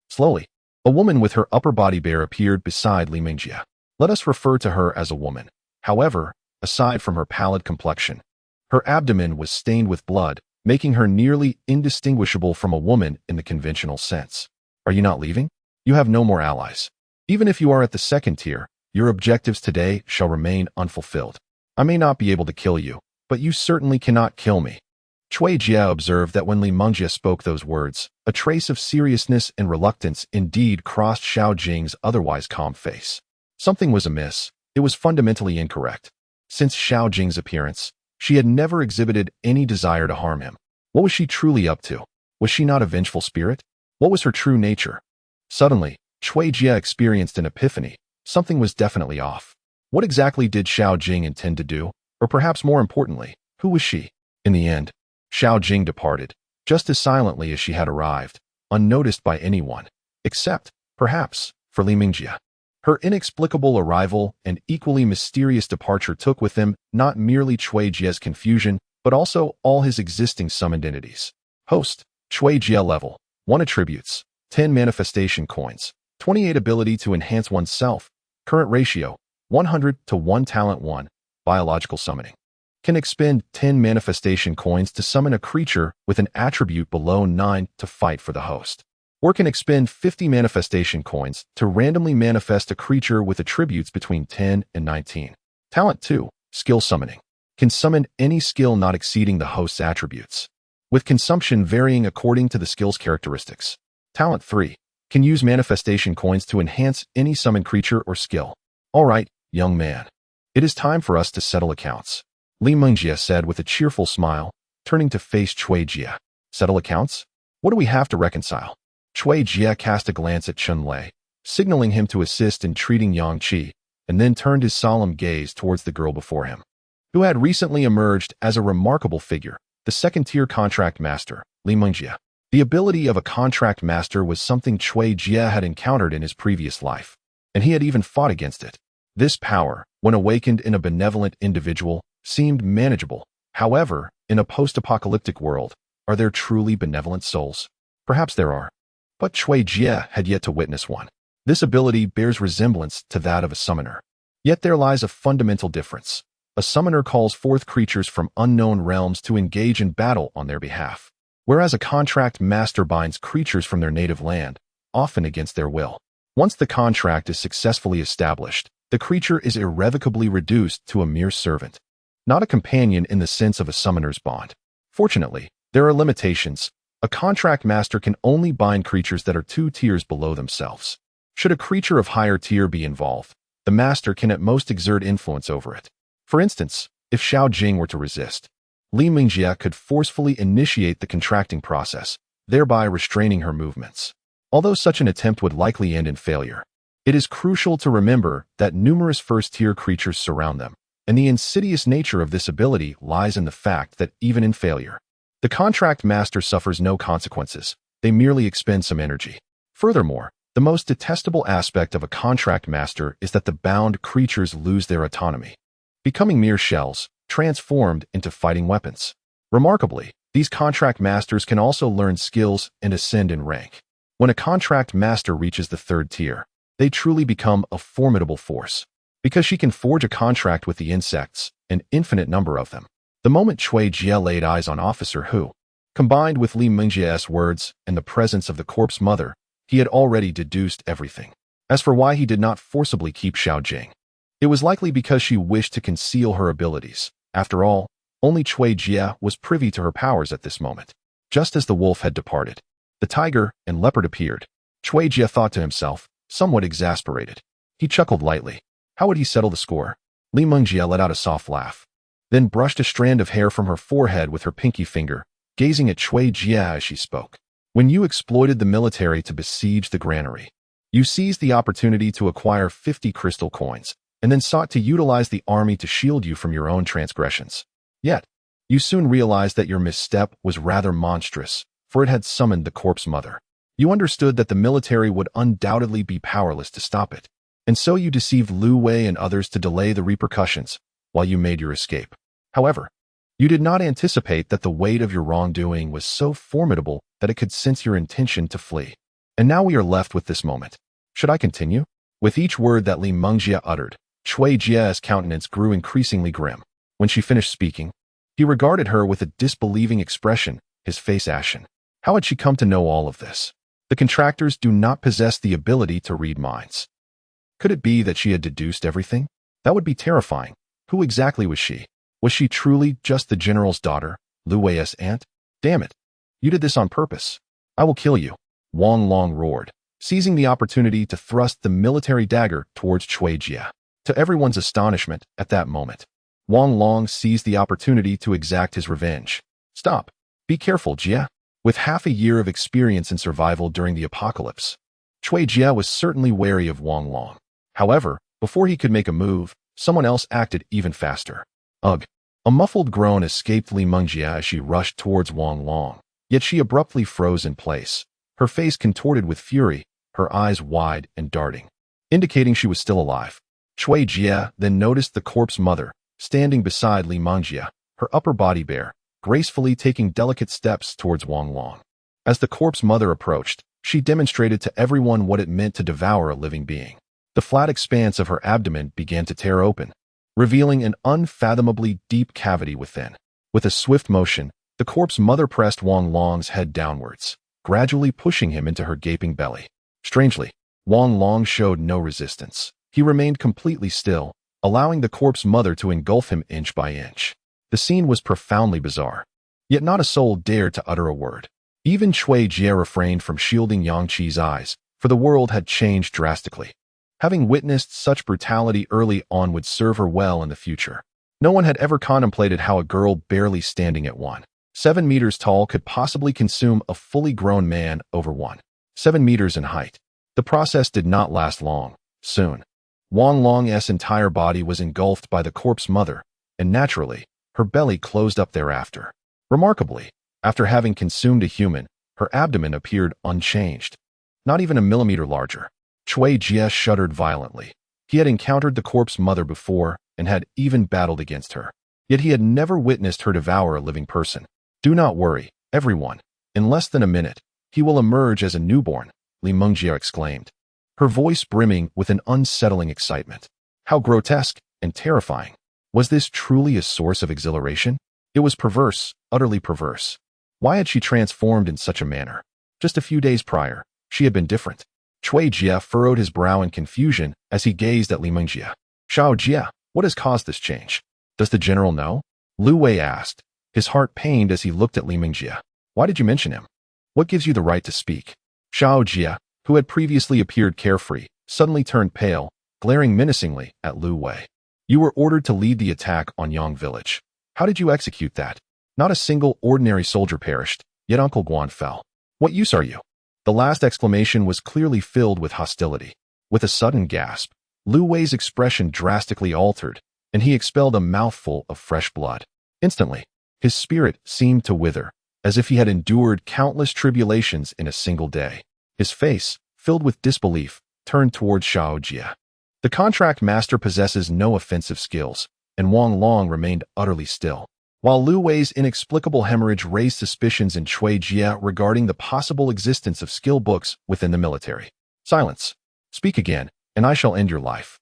Slowly, a woman with her upper body bare appeared beside Li Mingjie. Let us refer to her as a woman. However, aside from her pallid complexion, her abdomen was stained with blood, making her nearly indistinguishable from a woman in the conventional sense. "Are you not leaving? You have no more allies. Even if you are at the second tier, your objectives today shall remain unfulfilled. I may not be able to kill you, but you certainly cannot kill me." Chui Jie observed that when Li Mingjie spoke those words, a trace of seriousness and reluctance indeed crossed Xiaojing's otherwise calm face. Something was amiss. It was fundamentally incorrect. Since Xiaojing's appearance, she had never exhibited any desire to harm him. What was she truly up to? Was she not a vengeful spirit? What was her true nature? Suddenly, Chui Jia experienced an epiphany. Something was definitely off. What exactly did Xiao Jing intend to do? Or perhaps more importantly, who was she? In the end, Xiao Jing departed, just as silently as she had arrived, unnoticed by anyone, except, perhaps, for Li Mingjie. Her inexplicable arrival and equally mysterious departure took with them not merely Chui Jia's confusion, but also all his existing summoned entities. Host, Chui Jia level, 1 attributes, 10 manifestation coins, 28 ability to enhance oneself, current ratio, 100 to 1 talent 1, biological summoning. Can expend 10 manifestation coins to summon a creature with an attribute below 9 to fight for the host. Or can expend 50 manifestation coins to randomly manifest a creature with attributes between 10 and 19. Talent 2, skill summoning. Can summon any skill not exceeding the host's attributes, with consumption varying according to the skill's characteristics. Talent 3, can use manifestation coins to enhance any summoned creature or skill. All right, young man. It is time for us to settle accounts, Li Mingjie said with a cheerful smile, turning to face Chui Jia. Settle accounts? What do we have to reconcile? Chui Jia cast a glance at Chun Lei, signaling him to assist in treating Yang Qi, and then turned his solemn gaze towards the girl before him, who had recently emerged as a remarkable figure, the second-tier contract master, Li Mingjie. The ability of a contract master was something Chui Jia had encountered in his previous life, and he had even fought against it. This power, when awakened in a benevolent individual, seemed manageable. However, in a post-apocalyptic world, are there truly benevolent souls? Perhaps there are. But Chui Jia had yet to witness one. This ability bears resemblance to that of a summoner. Yet there lies a fundamental difference. A summoner calls forth creatures from unknown realms to engage in battle on their behalf, whereas a contract master binds creatures from their native land, often against their will. Once the contract is successfully established, the creature is irrevocably reduced to a mere servant, not a companion in the sense of a summoner's bond. Fortunately, there are limitations. A contract master can only bind creatures that are 2 tiers below themselves. Should a creature of higher tier be involved, the master can at most exert influence over it. For instance, if Xiao Jing were to resist, Li Mingjie could forcefully initiate the contracting process, thereby restraining her movements. Although such an attempt would likely end in failure, it is crucial to remember that numerous first-tier creatures surround them, and the insidious nature of this ability lies in the fact that even in failure, the contract master suffers no consequences. They merely expend some energy. Furthermore, the most detestable aspect of a contract master is that the bound creatures lose their autonomy, becoming mere shells, transformed into fighting weapons. Remarkably, these contract masters can also learn skills and ascend in rank. When a contract master reaches the 3rd tier, they truly become a formidable force, because she can forge a contract with the insects, an infinite number of them. The moment Chui Jia laid eyes on Officer Hu, combined with Li Mingjie's words and the presence of the corpse mother, he had already deduced everything. As for why he did not forcibly keep Xiao Jing, it was likely because she wished to conceal her abilities. After all, only Chui Jia was privy to her powers at this moment. Just as the wolf had departed, the tiger and leopard appeared. Chui Jia thought to himself, somewhat exasperated. He chuckled lightly. How would he settle the score? Li Mingjie let out a soft laugh, then brushed a strand of hair from her forehead with her pinky finger, gazing at Chui Jia as she spoke. When you exploited the military to besiege the granary, you seized the opportunity to acquire 50 crystal coins, and then sought to utilize the army to shield you from your own transgressions. Yet, you soon realized that your misstep was rather monstrous, for it had summoned the corpse mother. You understood that the military would undoubtedly be powerless to stop it, and so you deceived Lu Wei and others to delay the repercussions while you made your escape. However, you did not anticipate that the weight of your wrongdoing was so formidable that it could sense your intention to flee. And now we are left with this moment. Should I continue? With each word that Li Mingjie uttered, Chui Jia's countenance grew increasingly grim. When she finished speaking, he regarded her with a disbelieving expression, his face ashen. How had she come to know all of this? The contractors do not possess the ability to read minds. Could it be that she had deduced everything? That would be terrifying. Who exactly was she? Was she truly just the general's daughter, Lu Wei's aunt? Damn it. You did this on purpose. I will kill you, Wang Long roared, seizing the opportunity to thrust the military dagger towards Chui Jia. To everyone's astonishment at that moment, Wang Long seized the opportunity to exact his revenge. Stop. Be careful, Jia. With half a year of experience in survival during the apocalypse, Chui Jia was certainly wary of Wang Long. However, before he could make a move, someone else acted even faster. Ugh! A muffled groan escaped Li Mengjia as she rushed towards Wang Long, yet she abruptly froze in place, her face contorted with fury, her eyes wide and darting, indicating she was still alive. Chui Jia then noticed the corpse mother, standing beside Li Mengjia, her upper body bare, gracefully taking delicate steps towards Wang Long. As the corpse mother approached, she demonstrated to everyone what it meant to devour a living being. The flat expanse of her abdomen began to tear open, revealing an unfathomably deep cavity within. With a swift motion, the corpse mother pressed Wang Long's head downwards, gradually pushing him into her gaping belly. Strangely, Wang Long showed no resistance. He remained completely still, allowing the corpse mother to engulf him inch by inch. The scene was profoundly bizarre, yet not a soul dared to utter a word. Even Chui Jia refrained from shielding Yang Qi's eyes, for the world had changed drastically. Having witnessed such brutality early on would serve her well in the future. No one had ever contemplated how a girl barely standing at 1.7 meters tall could possibly consume a fully grown man over 1.7 meters in height. The process did not last long. Soon, Wang Long's entire body was engulfed by the corpse mother, and naturally, her belly closed up thereafter. Remarkably, after having consumed a human, her abdomen appeared unchanged, not even a millimeter larger. Chui Jia shuddered violently. He had encountered the corpse mother before and had even battled against her. Yet he had never witnessed her devour a living person. Do not worry, everyone. In less than a minute, he will emerge as a newborn, Li Mengjia exclaimed, her voice brimming with an unsettling excitement. How grotesque and terrifying. Was this truly a source of exhilaration? It was perverse, utterly perverse. Why had she transformed in such a manner? Just a few days prior, she had been different. Chui Jia furrowed his brow in confusion as he gazed at Li Mengjia. Xiao Jia, what has caused this change? Does the general know? Lu Wei asked, his heart pained as he looked at Li Mengjia. Why did you mention him? What gives you the right to speak? Xiao Jia, who had previously appeared carefree, suddenly turned pale, glaring menacingly at Lu Wei. You were ordered to lead the attack on Yang Village. How did you execute that? Not a single ordinary soldier perished, yet Uncle Guan fell. What use are you? The last exclamation was clearly filled with hostility. With a sudden gasp, Lu Wei's expression drastically altered, and he expelled a mouthful of fresh blood. Instantly, his spirit seemed to wither, as if he had endured countless tribulations in a single day. His face, filled with disbelief, turned towards Xiao Jia. The contract master possesses no offensive skills, and Wang Long remained utterly still. While Lu Wei's inexplicable hemorrhage raised suspicions in Chui Jia regarding the possible existence of skill books within the military. Silence. Speak again, and I shall end your life.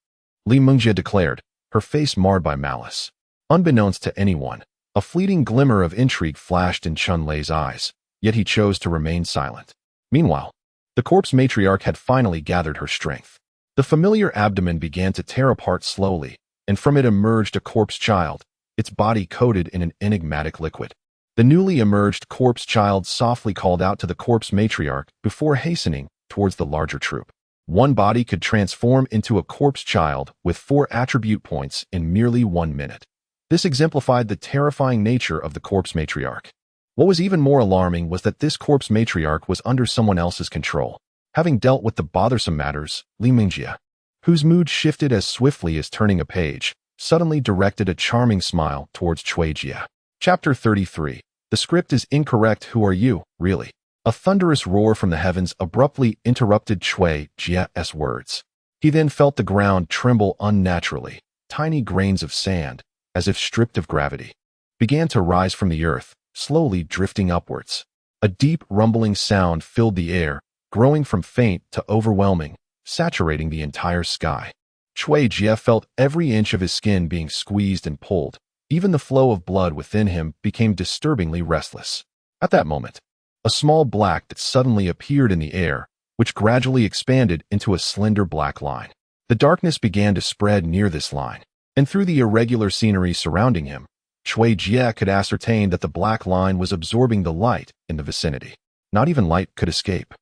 Li Mengjia declared, her face marred by malice. Unbeknownst to anyone, a fleeting glimmer of intrigue flashed in Chun Lei's eyes, yet he chose to remain silent. Meanwhile, the corpse matriarch had finally gathered her strength. The familiar abdomen began to tear apart slowly, and from it emerged a corpse child, its body coated in an enigmatic liquid. The newly emerged corpse child softly called out to the corpse matriarch before hastening towards the larger troop. One body could transform into a corpse child with 4 attribute points in merely 1 minute. This exemplified the terrifying nature of the corpse matriarch. What was even more alarming was that this corpse matriarch was under someone else's control. Having dealt with the bothersome matters, Li Mengjia, whose mood shifted as swiftly as turning a page, suddenly directed a charming smile towards Chui Jia. Chapter 33. The script is incorrect. Who are you, really? A thunderous roar from the heavens abruptly interrupted Chui Jia's words. He then felt the ground tremble unnaturally. Tiny grains of sand, as if stripped of gravity, began to rise from the earth, slowly drifting upwards. A deep rumbling sound filled the air, growing from faint to overwhelming, saturating the entire sky. Chui Jia felt every inch of his skin being squeezed and pulled. Even the flow of blood within him became disturbingly restless. At that moment, a small black dot suddenly appeared in the air, which gradually expanded into a slender black line. The darkness began to spread near this line, and through the irregular scenery surrounding him, Chui Jia could ascertain that the black line was absorbing the light in the vicinity. Not even light could escape.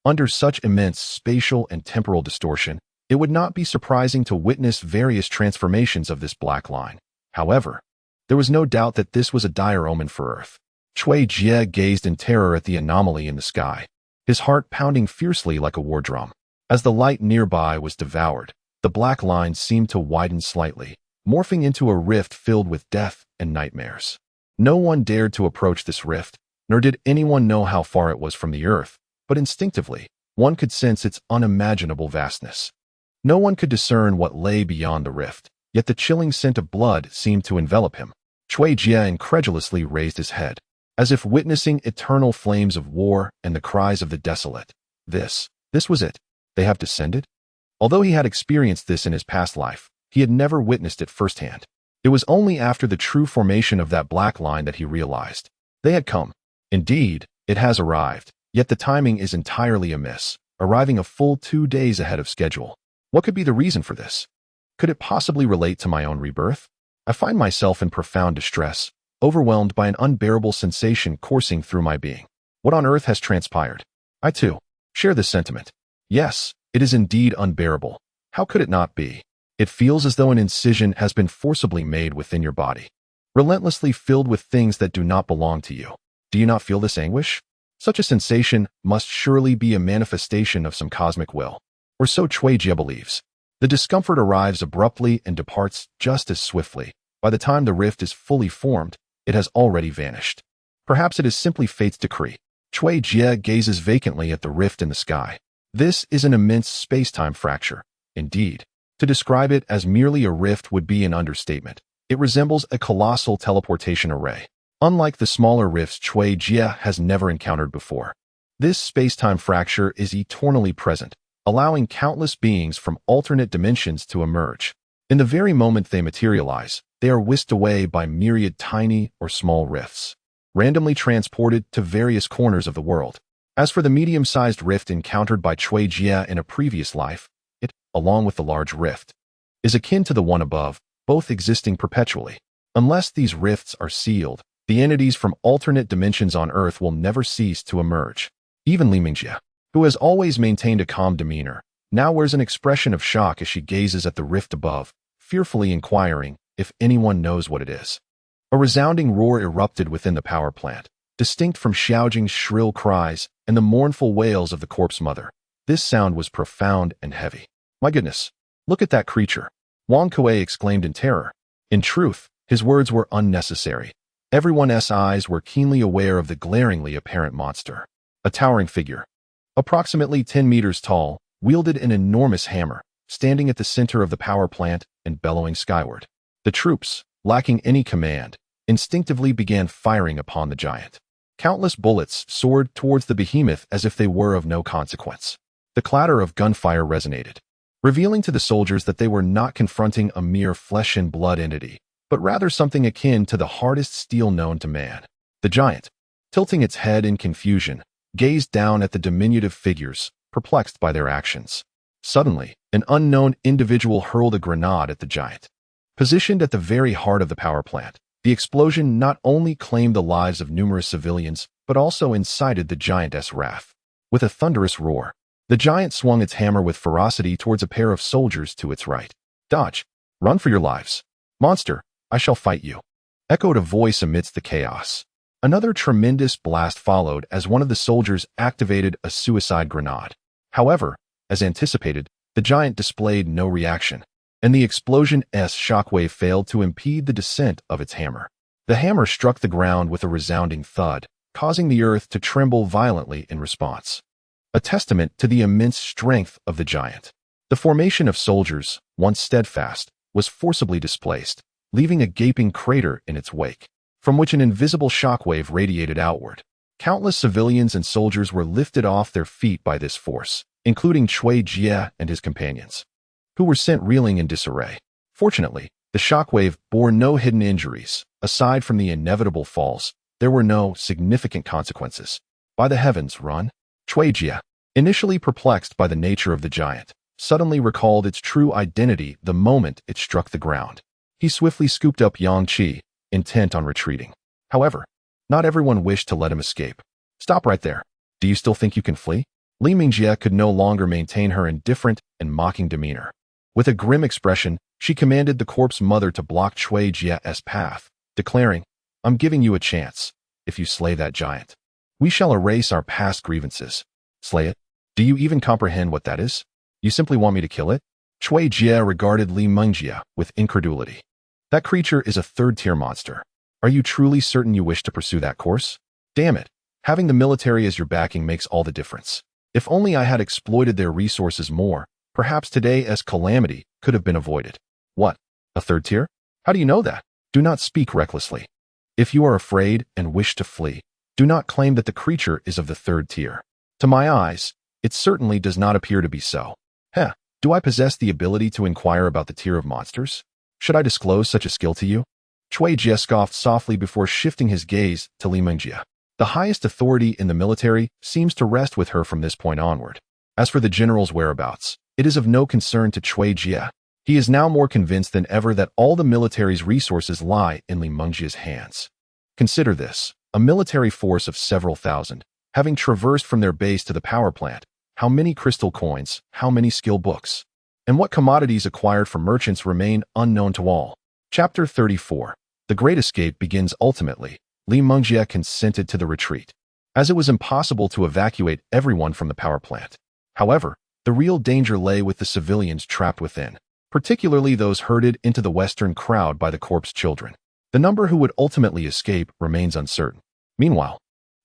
Under such immense spatial and temporal distortion, it would not be surprising to witness various transformations of this black line. However, there was no doubt that this was a dire omen for Earth. Chui Jia gazed in terror at the anomaly in the sky, his heart pounding fiercely like a war drum. As the light nearby was devoured, the black line seemed to widen slightly, morphing into a rift filled with death and nightmares. No one dared to approach this rift, nor did anyone know how far it was from the earth, but instinctively, one could sense its unimaginable vastness. No one could discern what lay beyond the rift, yet the chilling scent of blood seemed to envelop him. Cui Jie incredulously raised his head, as if witnessing eternal flames of war and the cries of the desolate. This was it. They have descended? Although he had experienced this in his past life, he had never witnessed it firsthand. It was only after the true formation of that black line that he realized. They had come. Indeed, it has arrived, yet the timing is entirely amiss, arriving a full 2 days ahead of schedule. What could be the reason for this? Could it possibly relate to my own rebirth? I find myself in profound distress, overwhelmed by an unbearable sensation coursing through my being. What on earth has transpired? I, too, share this sentiment. Yes, it is indeed unbearable. How could it not be? It feels as though an incision has been forcibly made within your body, relentlessly filled with things that do not belong to you. Do you not feel this anguish? Such a sensation must surely be a manifestation of some cosmic will, or so Cui Jie believes. The discomfort arrives abruptly and departs just as swiftly. By the time the rift is fully formed, it has already vanished. Perhaps it is simply fate's decree. Cui Jie gazes vacantly at the rift in the sky. This is an immense space-time fracture. Indeed, to describe it as merely a rift would be an understatement. It resembles a colossal teleportation array, unlike the smaller rifts Cui Jie has never encountered before. This space-time fracture is eternally present, allowing countless beings from alternate dimensions to emerge. In the very moment they materialize, they are whisked away by myriad tiny or small rifts, randomly transported to various corners of the world. As for the medium-sized rift encountered by Cui Jie in a previous life, it, along with the large rift, is akin to the one above, both existing perpetually. Unless these rifts are sealed, the entities from alternate dimensions on Earth will never cease to emerge. Even Li Mingjie, who has always maintained a calm demeanor, now wears an expression of shock as she gazes at the rift above, fearfully inquiring if anyone knows what it is. A resounding roar erupted within the power plant, distinct from Xiaojing's shrill cries and the mournful wails of the corpse mother. This sound was profound and heavy. My goodness, look at that creature, Wang Kuei exclaimed in terror. In truth, his words were unnecessary. Everyone's eyes were keenly aware of the glaringly apparent monster. A towering figure, approximately 10 meters tall, wielded an enormous hammer, standing at the center of the power plant and bellowing skyward. The troops, lacking any command, instinctively began firing upon the giant. Countless bullets soared towards the behemoth as if they were of no consequence. The clatter of gunfire resonated, revealing to the soldiers that they were not confronting a mere flesh and blood entity, but rather something akin to the hardest steel known to man. The giant, tilting its head in confusion, gazed down at the diminutive figures, perplexed by their actions. Suddenly, an unknown individual hurled a grenade at the giant. Positioned at the very heart of the power plant, the explosion not only claimed the lives of numerous civilians, but also incited the giant's wrath. With a thunderous roar, the giant swung its hammer with ferocity towards a pair of soldiers to its right. Dodge! Run for your lives! Monster, I shall fight you! Echoed a voice amidst the chaos. Another tremendous blast followed as one of the soldiers activated a suicide grenade. However, as anticipated, the giant displayed no reaction, and the explosion's shockwave failed to impede the descent of its hammer. The hammer struck the ground with a resounding thud, causing the earth to tremble violently in response. A testament to the immense strength of the giant. The formation of soldiers, once steadfast, was forcibly displaced, leaving a gaping crater in its wake, from which an invisible shockwave radiated outward. Countless civilians and soldiers were lifted off their feet by this force, including Cui Jie and his companions, who were sent reeling in disarray. Fortunately, the shockwave bore no hidden injuries. Aside from the inevitable falls, there were no significant consequences. By the heavens, run! Cui Jie, initially perplexed by the nature of the giant, suddenly recalled its true identity the moment it struck the ground. He swiftly scooped up Yang Qi, intent on retreating. However, not everyone wished to let him escape. Stop right there. Do you still think you can flee? Li Mingjie could no longer maintain her indifferent and mocking demeanor. With a grim expression, she commanded the corpse mother to block Cui Jie's path, declaring, I'm giving you a chance. If you slay that giant, we shall erase our past grievances. Slay it? Do you even comprehend what that is? You simply want me to kill it? Chui Jie regarded Li Mengjie with incredulity. That creature is a third-tier monster. Are you truly certain you wish to pursue that course? Damn it. Having the military as your backing makes all the difference. If only I had exploited their resources more, perhaps today's calamity could have been avoided. What? A third tier? How do you know that? Do not speak recklessly. If you are afraid and wish to flee, do not claim that the creature is of the third tier. To my eyes, it certainly does not appear to be so. Heh, do I possess the ability to inquire about the tier of monsters? Should I disclose such a skill to you? Chui Jie scoffed softly before shifting his gaze to Li Mengjie. The highest authority in the military seems to rest with her from this point onward. As for the general's whereabouts, it is of no concern to Chui Jie. He is now more convinced than ever that all the military's resources lie in Li Mengjie's hands. Consider this, a military force of several thousand, having traversed from their base to the power plant. How many crystal coins, how many skill books, and what commodities acquired from merchants remain unknown to all. Chapter 34. The Great Escape begins ultimately. Li Mengjie consented to the retreat, as it was impossible to evacuate everyone from the power plant. However, the real danger lay with the civilians trapped within, particularly those herded into the western crowd by the corpse children. The number who would ultimately escape remains uncertain. Meanwhile,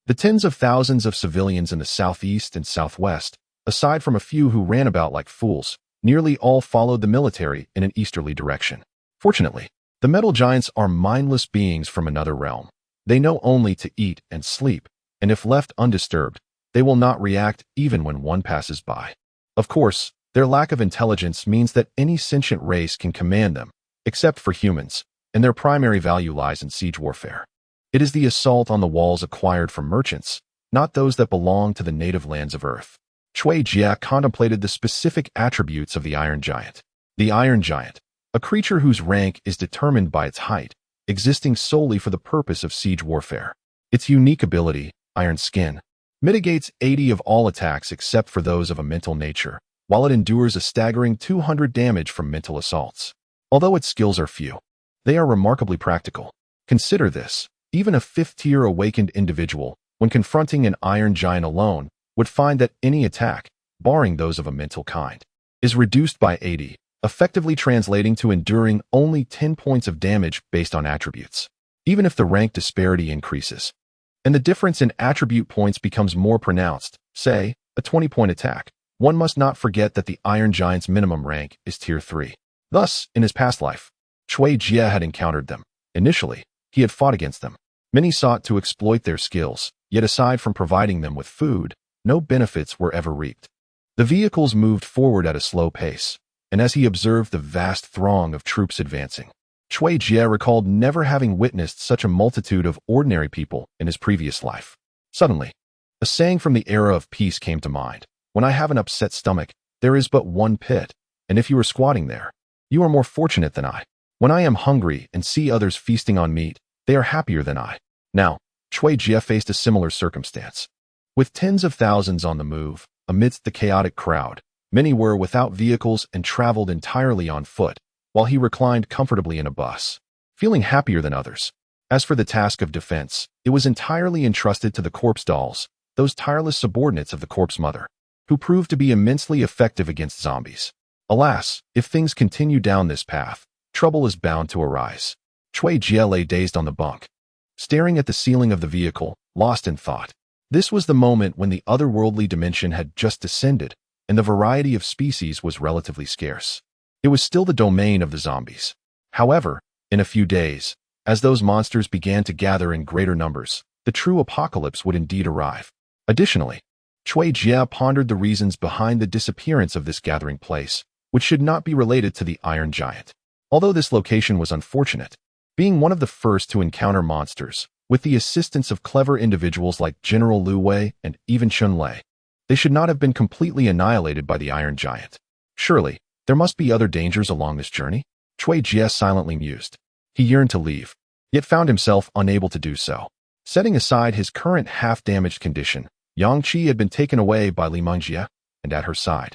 the tens of thousands of civilians in the southeast and southwest, aside from a few who ran about like fools, nearly all followed the military in an easterly direction. Fortunately, the metal giants are mindless beings from another realm. They know only to eat and sleep, and if left undisturbed, they will not react even when one passes by. Of course, their lack of intelligence means that any sentient race can command them, except for humans, and their primary value lies in siege warfare. It is the assault on the walls acquired from merchants, not those that belong to the native lands of Earth. Chui Jie contemplated the specific attributes of the Iron Giant. The Iron Giant, a creature whose rank is determined by its height, existing solely for the purpose of siege warfare. Its unique ability, Iron Skin, mitigates 80 of all attacks except for those of a mental nature, while it endures a staggering 200 damage from mental assaults. Although its skills are few, they are remarkably practical. Consider this, even a 5th-tier awakened individual, when confronting an Iron Giant alone, would find that any attack, barring those of a mental kind, is reduced by 80, effectively translating to enduring only 10 points of damage based on attributes. Even if the rank disparity increases, and the difference in attribute points becomes more pronounced, say, a 20-point attack, one must not forget that the Iron Giant's minimum rank is Tier 3. Thus, in his past life, Chui Jie had encountered them. Initially, he had fought against them. Many sought to exploit their skills, yet aside from providing them with food, no benefits were ever reaped. The vehicles moved forward at a slow pace, and as he observed the vast throng of troops advancing, Chui Jie recalled never having witnessed such a multitude of ordinary people in his previous life. Suddenly, a saying from the era of peace came to mind. When I have an upset stomach, there is but one pit, and if you are squatting there, you are more fortunate than I. When I am hungry and see others feasting on meat, they are happier than I. Now, Chui Jie faced a similar circumstance. With tens of thousands on the move, amidst the chaotic crowd, many were without vehicles and traveled entirely on foot, while he reclined comfortably in a bus, feeling happier than others. As for the task of defense, it was entirely entrusted to the corpse dolls, those tireless subordinates of the corpse mother, who proved to be immensely effective against zombies. Alas, if things continue down this path, trouble is bound to arise. Chui Jie lay dazed on the bunk, staring at the ceiling of the vehicle, lost in thought. This was the moment when the otherworldly dimension had just descended, and the variety of species was relatively scarce. It was still the domain of the zombies. However, in a few days, as those monsters began to gather in greater numbers, the true apocalypse would indeed arrive. Additionally, Chui Jie pondered the reasons behind the disappearance of this gathering place, which should not be related to the Iron Giant. Although this location was unfortunate, being one of the first to encounter monsters, with the assistance of clever individuals like General Lu Wei and even Chun Lei, they should not have been completely annihilated by the Iron Giant. Surely, there must be other dangers along this journey? Chui Jie silently mused. He yearned to leave, yet found himself unable to do so. Setting aside his current half-damaged condition, Yang Qi had been taken away by Li Mengjie, and at her side,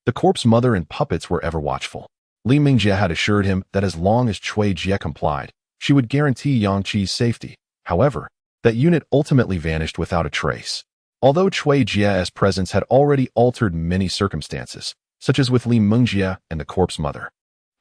the corpse mother and puppets were ever watchful. Li Mengjie had assured him that as long as Chui Jie complied, she would guarantee Yang Qi's safety. However, that unit ultimately vanished without a trace. Although Chui Jie's presence had already altered many circumstances, such as with Li Mengjie and the corpse mother.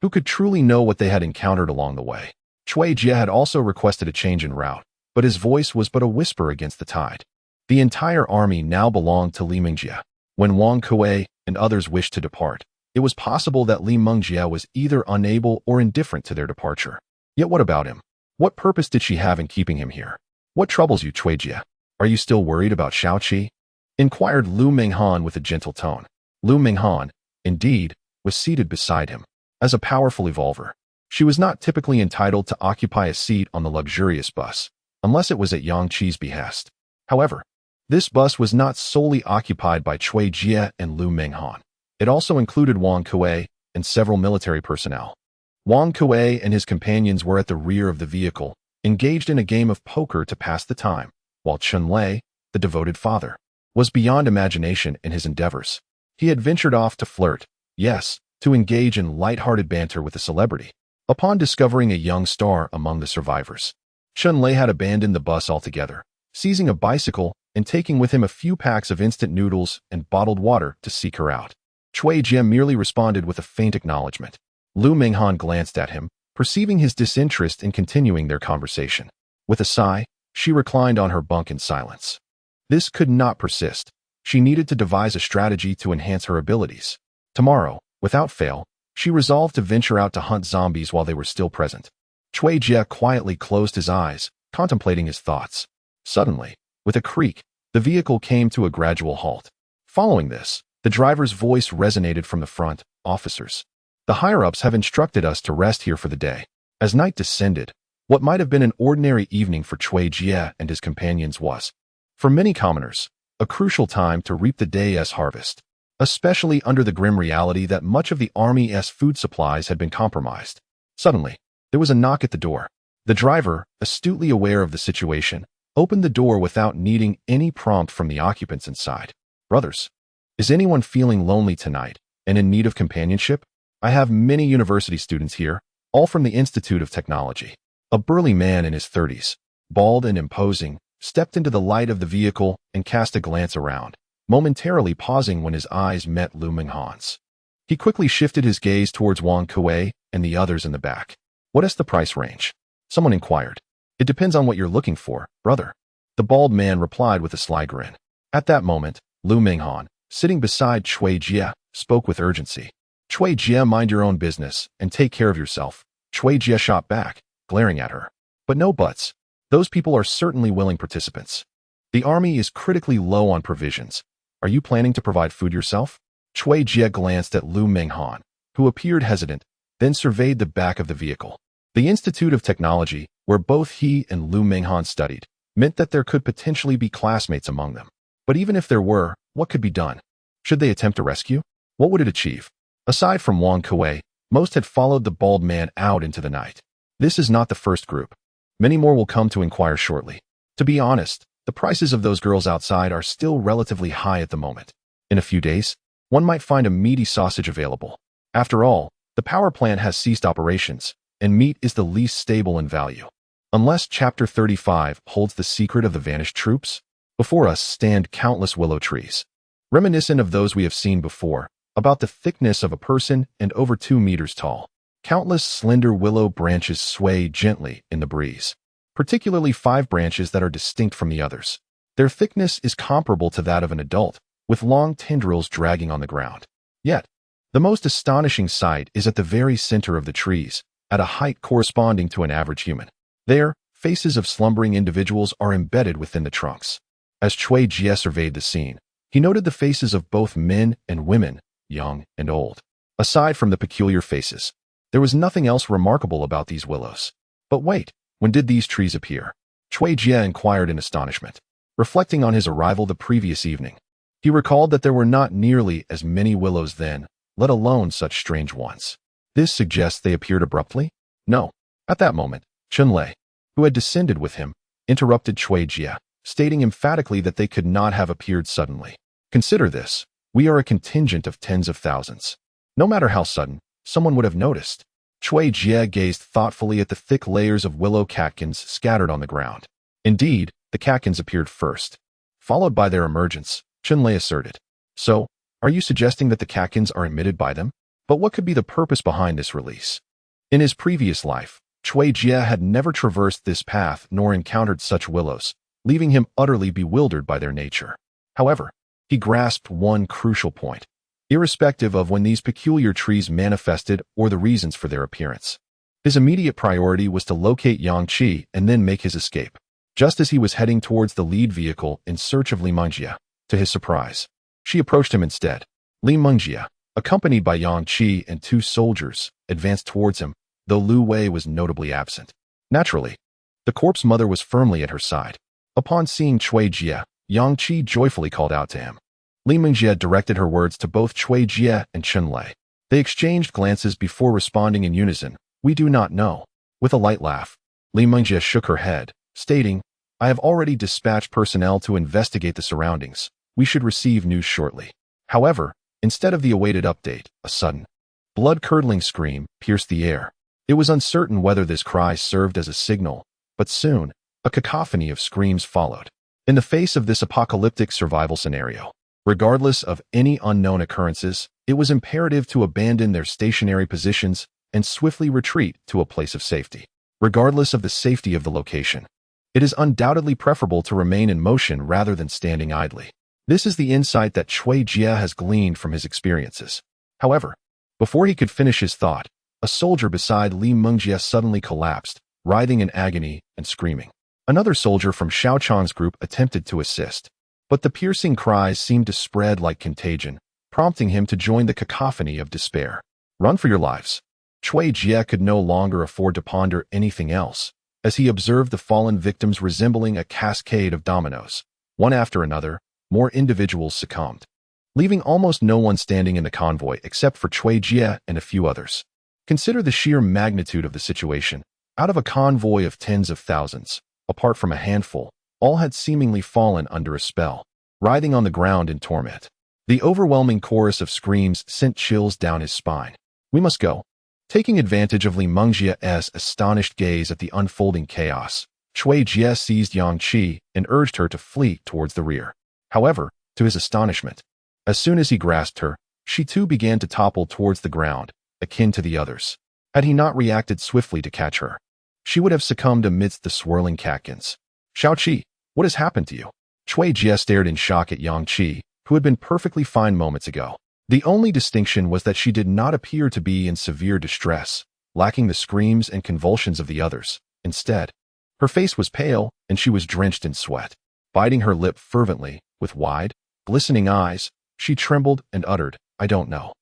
Who could truly know what they had encountered along the way? Cui Jie had also requested a change in route, but his voice was but a whisper against the tide. The entire army now belonged to Li Mengjie. When Wang Kuei and others wished to depart, it was possible that Li Mengjie was either unable or indifferent to their departure. Yet what about him? What purpose did she have in keeping him here? What troubles you, Cui Jie? Are you still worried about Shaoqi? Inquired Lu Minghan with a gentle tone. Lu Minghan, indeed, was seated beside him. As a powerful evolver, she was not typically entitled to occupy a seat on the luxurious bus, unless it was at Yang Qi's behest. However, this bus was not solely occupied by Cui Jie and Lu Minghan. It also included Wang Kuei and several military personnel. Wang Kuei and his companions were at the rear of the vehicle, engaged in a game of poker to pass the time, while Chun Lei, the devoted father, was beyond imagination in his endeavors. He had ventured off to flirt, yes, to engage in light-hearted banter with a celebrity. Upon discovering a young star among the survivors, Chun Lei had abandoned the bus altogether, seizing a bicycle and taking with him a few packs of instant noodles and bottled water to seek her out. Cui Jie merely responded with a faint acknowledgement. Lu Minghan glanced at him, perceiving his disinterest in continuing their conversation. With a sigh, she reclined on her bunk in silence. This could not persist. She needed to devise a strategy to enhance her abilities. Tomorrow, without fail, she resolved to venture out to hunt zombies while they were still present. Cui Jie quietly closed his eyes, contemplating his thoughts. Suddenly, with a creak, the vehicle came to a gradual halt. Following this, the driver's voice resonated from the front. Officers, the higher-ups have instructed us to rest here for the day. As night descended, what might have been an ordinary evening for Cui Jie and his companions was, for many commoners, a crucial time to reap the day's harvest, especially under the grim reality that much of the army's food supplies had been compromised. Suddenly, there was a knock at the door. The driver, astutely aware of the situation, opened the door without needing any prompt from the occupants inside. Brothers, is anyone feeling lonely tonight and in need of companionship? I have many university students here, all from the Institute of Technology. A burly man in his 30s, bald and imposing, stepped into the light of the vehicle and cast a glance around, momentarily pausing when his eyes met Lu Minghan's. He quickly shifted his gaze towards Wang Kuei and the others in the back. What is the price range? Someone inquired. It depends on what you're looking for, brother. The bald man replied with a sly grin. At that moment, Lu Minghan, sitting beside Cui Jie, spoke with urgency. Cui Jie, mind your own business and take care of yourself. Cui Jie shot back, glaring at her. But no buts. Those people are certainly willing participants. The army is critically low on provisions. Are you planning to provide food yourself? Cui Jie glanced at Lu Minghan, who appeared hesitant, then surveyed the back of the vehicle. The Institute of Technology, where both he and Lu Minghan studied, meant that there could potentially be classmates among them. But even if there were, what could be done? Should they attempt a rescue? What would it achieve? Aside from Wang Kuei, most had followed the bald man out into the night. This is not the first group. Many more will come to inquire shortly. To be honest, the prices of those girls outside are still relatively high at the moment. In a few days, one might find a meaty sausage available. After all, the power plant has ceased operations, and meat is the least stable in value. Unless Chapter 35 holds the secret of the vanished troops, before us stand countless willow trees, reminiscent of those we have seen before, about the thickness of a person and over 2 meters tall. Countless slender willow branches sway gently in the breeze, particularly 5 branches that are distinct from the others. Their thickness is comparable to that of an adult, with long tendrils dragging on the ground. Yet, the most astonishing sight is at the very center of the trees, at a height corresponding to an average human. There, faces of slumbering individuals are embedded within the trunks. As Cui Jie surveyed the scene, he noted the faces of both men and women, young and old. Aside from the peculiar faces, there was nothing else remarkable about these willows. But wait, when did these trees appear? Cui Jie inquired in astonishment. Reflecting on his arrival the previous evening, he recalled that there were not nearly as many willows then, let alone such strange ones. This suggests they appeared abruptly? No. At that moment, Chun Lei, who had descended with him, interrupted Cui Jie, stating emphatically that they could not have appeared suddenly. Consider this. We are a contingent of tens of thousands. No matter how sudden, someone would have noticed. Cui Jie gazed thoughtfully at the thick layers of willow catkins scattered on the ground. Indeed, the catkins appeared first. Followed by their emergence, Chun Lei asserted. So, Are you suggesting that the Katkins are emitted by them? But what could be the purpose behind this release? In his previous life, Chui Jie had never traversed this path nor encountered such willows, leaving him utterly bewildered by their nature. However, he grasped one crucial point, irrespective of when these peculiar trees manifested or the reasons for their appearance. His immediate priority was to locate Yang Qi and then make his escape. Just as he was heading towards the lead vehicle in search of Li Mengjie, to his surprise, she approached him instead. Li Mengjie, accompanied by Yang Qi and 2 soldiers, advanced towards him, though Lu Wei was notably absent. Naturally, the corpse mother was firmly at her side. Upon seeing Chui Jie, Yang Qi joyfully called out to him. Li Mengjie directed her words to both Chui Jie and Chen Lei. They exchanged glances before responding in unison. "We do not know." With a light laugh, Li Mengjie shook her head, stating, "I have already dispatched personnel to investigate the surroundings. We should receive news shortly." However, instead of the awaited update, a sudden, blood-curdling scream pierced the air. It was uncertain whether this cry served as a signal, but soon, a cacophony of screams followed. In the face of this apocalyptic survival scenario, regardless of any unknown occurrences, it was imperative to abandon their stationary positions and swiftly retreat to a place of safety. Regardless of the safety of the location, it is undoubtedly preferable to remain in motion rather than standing idly. This is the insight that Chui Jie has gleaned from his experiences. However, before he could finish his thought, a soldier beside Li Mengjie suddenly collapsed, writhing in agony and screaming. Another soldier from Xiao Chang's group attempted to assist, but the piercing cries seemed to spread like contagion, prompting him to join the cacophony of despair. "Run for your lives." Chui Jie could no longer afford to ponder anything else, as he observed the fallen victims resembling a cascade of dominoes. One after another, more individuals succumbed, leaving almost no one standing in the convoy except for Chui Jie and a few others. Consider the sheer magnitude of the situation. Out of a convoy of tens of thousands, apart from a handful, all had seemingly fallen under a spell, writhing on the ground in torment. The overwhelming chorus of screams sent chills down his spine. "We must go." Taking advantage of Li Mengjie's astonished gaze at the unfolding chaos, Chui Jie seized Yang Qi and urged her to flee towards the rear. However, to his astonishment, as soon as he grasped her, she too began to topple towards the ground, akin to the others. Had he not reacted swiftly to catch her, she would have succumbed amidst the swirling catkins. "Xiao Qi, what has happened to you?" Chui Jie stared in shock at Yang Qi, who had been perfectly fine moments ago. The only distinction was that she did not appear to be in severe distress, lacking the screams and convulsions of the others. Instead, her face was pale and she was drenched in sweat. Biting her lip fervently, with wide, glistening eyes, she trembled and uttered, "I don't know.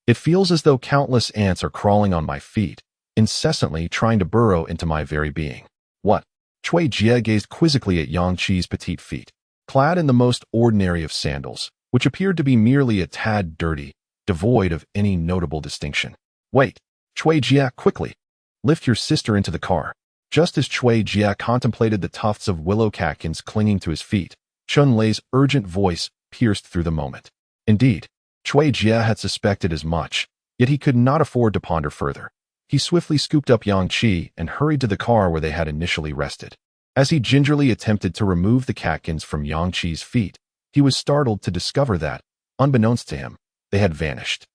It feels as though countless ants are crawling on my feet, incessantly trying to burrow into my very being." "What?" Chui Jie gazed quizzically at Yang Qi's petite feet, clad in the most ordinary of sandals, which appeared to be merely a tad dirty, devoid of any notable distinction. "Wait, Chui Jie, quickly! Lift your sister into the car." Just as Chui Jie contemplated the tufts of willow catkins clinging to his feet, Chen Lei's urgent voice pierced through the moment. Indeed, Chui Jie had suspected as much, yet he could not afford to ponder further. He swiftly scooped up Yang Qi and hurried to the car where they had initially rested. As he gingerly attempted to remove the catkins from Yang Qi's feet, he was startled to discover that, unbeknownst to him, they had vanished.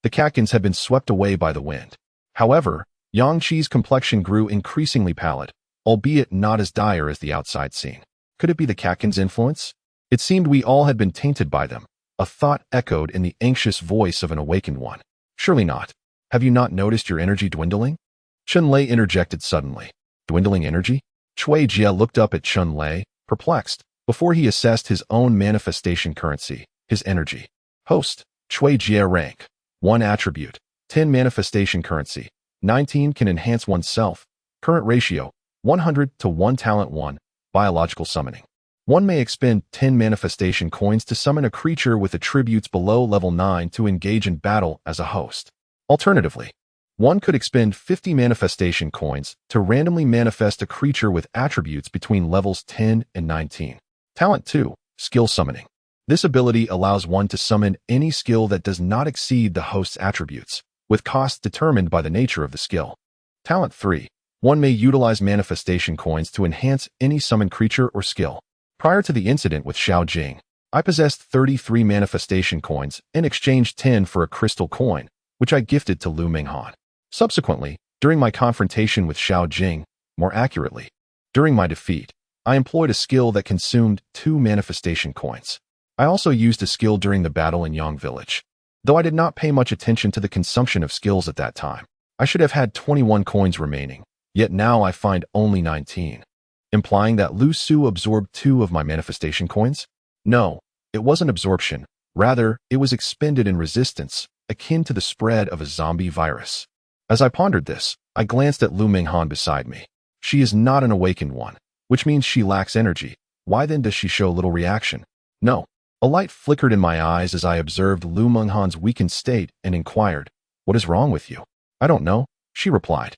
The catkins had been swept away by the wind. However, Yang Qi's complexion grew increasingly pallid, albeit not as dire as the outside scene. Could it be the catkins' influence? It seemed we all had been tainted by them. A thought echoed in the anxious voice of an awakened one. "Surely not. Have you not noticed your energy dwindling?" Chen Lei interjected suddenly. "Dwindling energy?" Chui Jie looked up at Chen Lei, perplexed, before he assessed his own manifestation currency, his energy. Host, Chui Jie rank. 1 attribute, 10 manifestation currency, 19 can enhance oneself, current ratio, 100 to 1 talent 1, biological summoning. One may expend 10 manifestation coins to summon a creature with attributes below level 9 to engage in battle as a host. Alternatively, one could expend 50 manifestation coins to randomly manifest a creature with attributes between levels 10 and 19. Talent 2, skill summoning. This ability allows one to summon any skill that does not exceed the host's attributes, with costs determined by the nature of the skill. Talent 3, one may utilize manifestation coins to enhance any summoned creature or skill. Prior to the incident with Xiao Jing, I possessed 33 manifestation coins and exchanged 10 for a crystal coin, which I gifted to Lu Minghan. Subsequently, during my confrontation with Xiao Jing, more accurately, during my defeat, I employed a skill that consumed 2 manifestation coins. I also used a skill during the battle in Yang Village. Though I did not pay much attention to the consumption of skills at that time, I should have had 21 coins remaining, yet now I find only 19. Implying that Lu Su absorbed 2 of my manifestation coins? No, it wasn't absorption. Rather, it was expended in resistance, akin to the spread of a zombie virus. As I pondered this, I glanced at Lu Minghan beside me. She is not an awakened one, which means she lacks energy. Why then does she show little reaction? No. A light flickered in my eyes as I observed Lu Minghan's weakened state and inquired, "What is wrong with you?" "I don't know," she replied.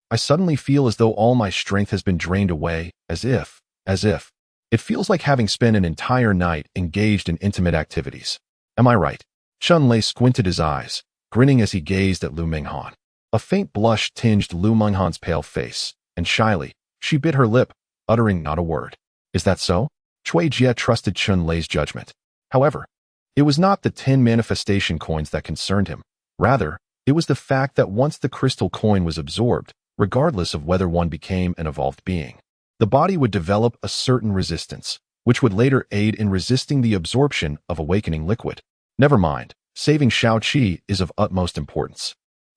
"I suddenly feel as though all my strength has been drained away, as if. It feels like having spent an entire night engaged in intimate activities. Am I right?" Chun Lei squinted his eyes, grinning as he gazed at Lu Minghan. A faint blush tinged Lu Minghan's pale face, and shyly, she bit her lip, uttering not a word. "Is that so?" Cui Jie trusted Chun Lei's judgment. However, it was not the 10 manifestation coins that concerned him. Rather, it was the fact that once the crystal coin was absorbed, regardless of whether one became an evolved being, the body would develop a certain resistance, which would later aid in resisting the absorption of awakening liquid. Never mind, saving Xiao Qi is of utmost importance.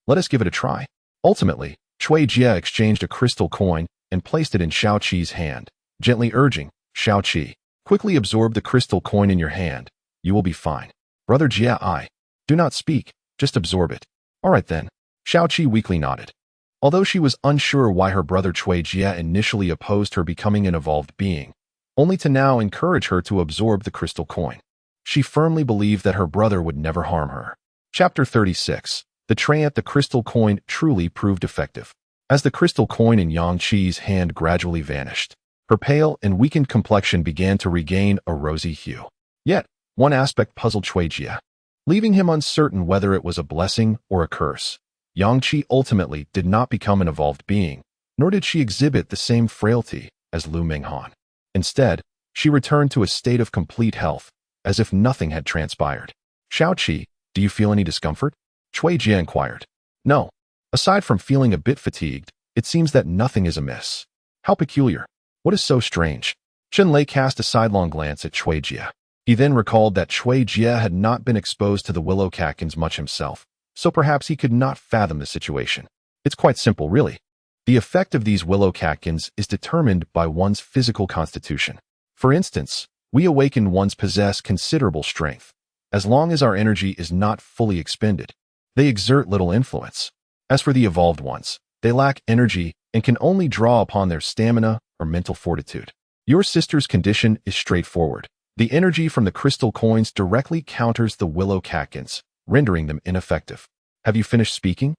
Let us give it a try. Ultimately, Cui Jie exchanged a crystal coin and placed it in Xiao Qi's hand, gently urging, "Xiao Qi, quickly absorb the crystal coin in your hand. You will be fine." "Brother Jie, do not speak, just absorb it." "All right then." Xiao Qi weakly nodded. Although she was unsure why her brother Cui Jie initially opposed her becoming an evolved being, only to now encourage her to absorb the crystal coin, she firmly believed that her brother would never harm her. Chapter 36. The tray at the crystal coin truly proved effective. As the crystal coin in Yang Qi's hand gradually vanished, her pale and weakened complexion began to regain a rosy hue. Yet, one aspect puzzled Cui Jie, leaving him uncertain whether it was a blessing or a curse. Yang Qi ultimately did not become an evolved being, nor did she exhibit the same frailty as Lu Minghan. Instead, she returned to a state of complete health, as if nothing had transpired. "Xiao Qi, do you feel any discomfort?" Cui Jie inquired. "No. Aside from feeling a bit fatigued, it seems that nothing is amiss." "How peculiar. What is so strange?" Chun Lei cast a sidelong glance at Cui Jie. He then recalled that Cui Jie had not been exposed to the willow catkins much himself, so perhaps he could not fathom the situation. It's quite simple, really. The effect of these willow catkins is determined by one's physical constitution. For instance, we awakened ones possess considerable strength. As long as our energy is not fully expended, they exert little influence. As for the evolved ones, they lack energy and can only draw upon their stamina or mental fortitude. Your sister's condition is straightforward. The energy from the crystal coins directly counters the willow catkins, rendering them ineffective. Have you finished speaking?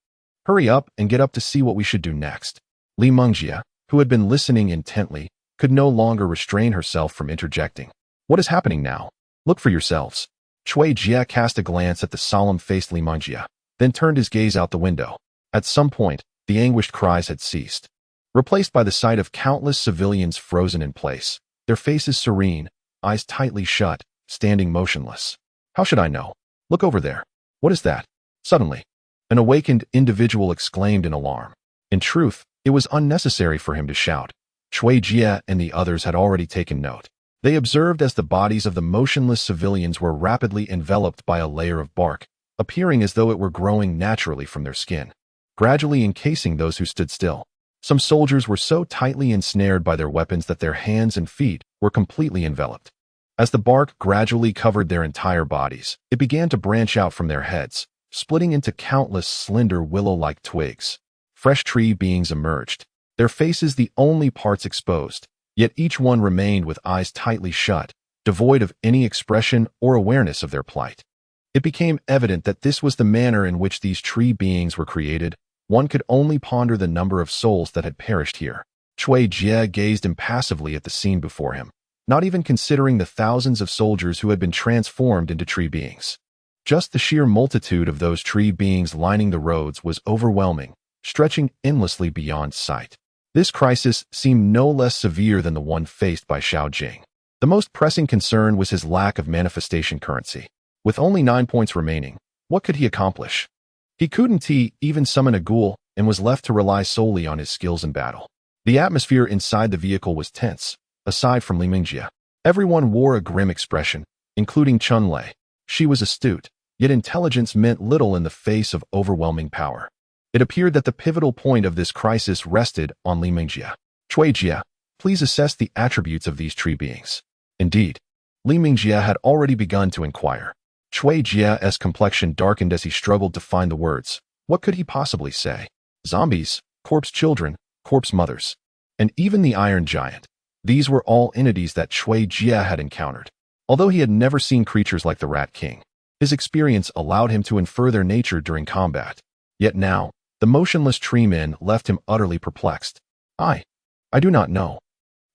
Hurry up and get up to see what we should do next. Li Mengjie, who had been listening intently, could no longer restrain herself from interjecting. What is happening now? Look for yourselves. Cui Jie cast a glance at the solemn-faced Li Mengjie, then turned his gaze out the window. At some point, the anguished cries had ceased, replaced by the sight of countless civilians frozen in place, their faces serene, eyes tightly shut, standing motionless. How should I know? Look over there. What is that? Suddenly, an awakened individual exclaimed in alarm. In truth, it was unnecessary for him to shout. Cui Jie and the others had already taken note. They observed as the bodies of the motionless civilians were rapidly enveloped by a layer of bark, appearing as though it were growing naturally from their skin, gradually encasing those who stood still. Some soldiers were so tightly ensnared by their weapons that their hands and feet were completely enveloped. As the bark gradually covered their entire bodies, it began to branch out from their heads, splitting into countless slender willow-like twigs. Fresh tree beings emerged, their faces the only parts exposed, yet each one remained with eyes tightly shut, devoid of any expression or awareness of their plight. It became evident that this was the manner in which these tree beings were created. One could only ponder the number of souls that had perished here. Cui Jie gazed impassively at the scene before him, not even considering the thousands of soldiers who had been transformed into tree beings. Just the sheer multitude of those tree beings lining the roads was overwhelming, stretching endlessly beyond sight. This crisis seemed no less severe than the one faced by Xiao Jing. The most pressing concern was his lack of manifestation currency. With only 9 points remaining, what could he accomplish? He couldn't even summon a ghoul and was left to rely solely on his skills in battle. The atmosphere inside the vehicle was tense. Aside from Li Mingjie, everyone wore a grim expression, including Chun-Lei. She was astute, yet intelligence meant little in the face of overwhelming power. It appeared that the pivotal point of this crisis rested on Li Mingjie. Cui Jie, please assess the attributes of these tree beings. Indeed, Li Mingjie had already begun to inquire. Cui Jie's complexion darkened as he struggled to find the words. What could he possibly say? Zombies, corpse children, corpse mothers, and even the Iron Giant. These were all entities that Cui Jie had encountered. Although he had never seen creatures like the Rat King, his experience allowed him to infer their nature during combat. Yet now, the motionless tree men left him utterly perplexed. I do not know,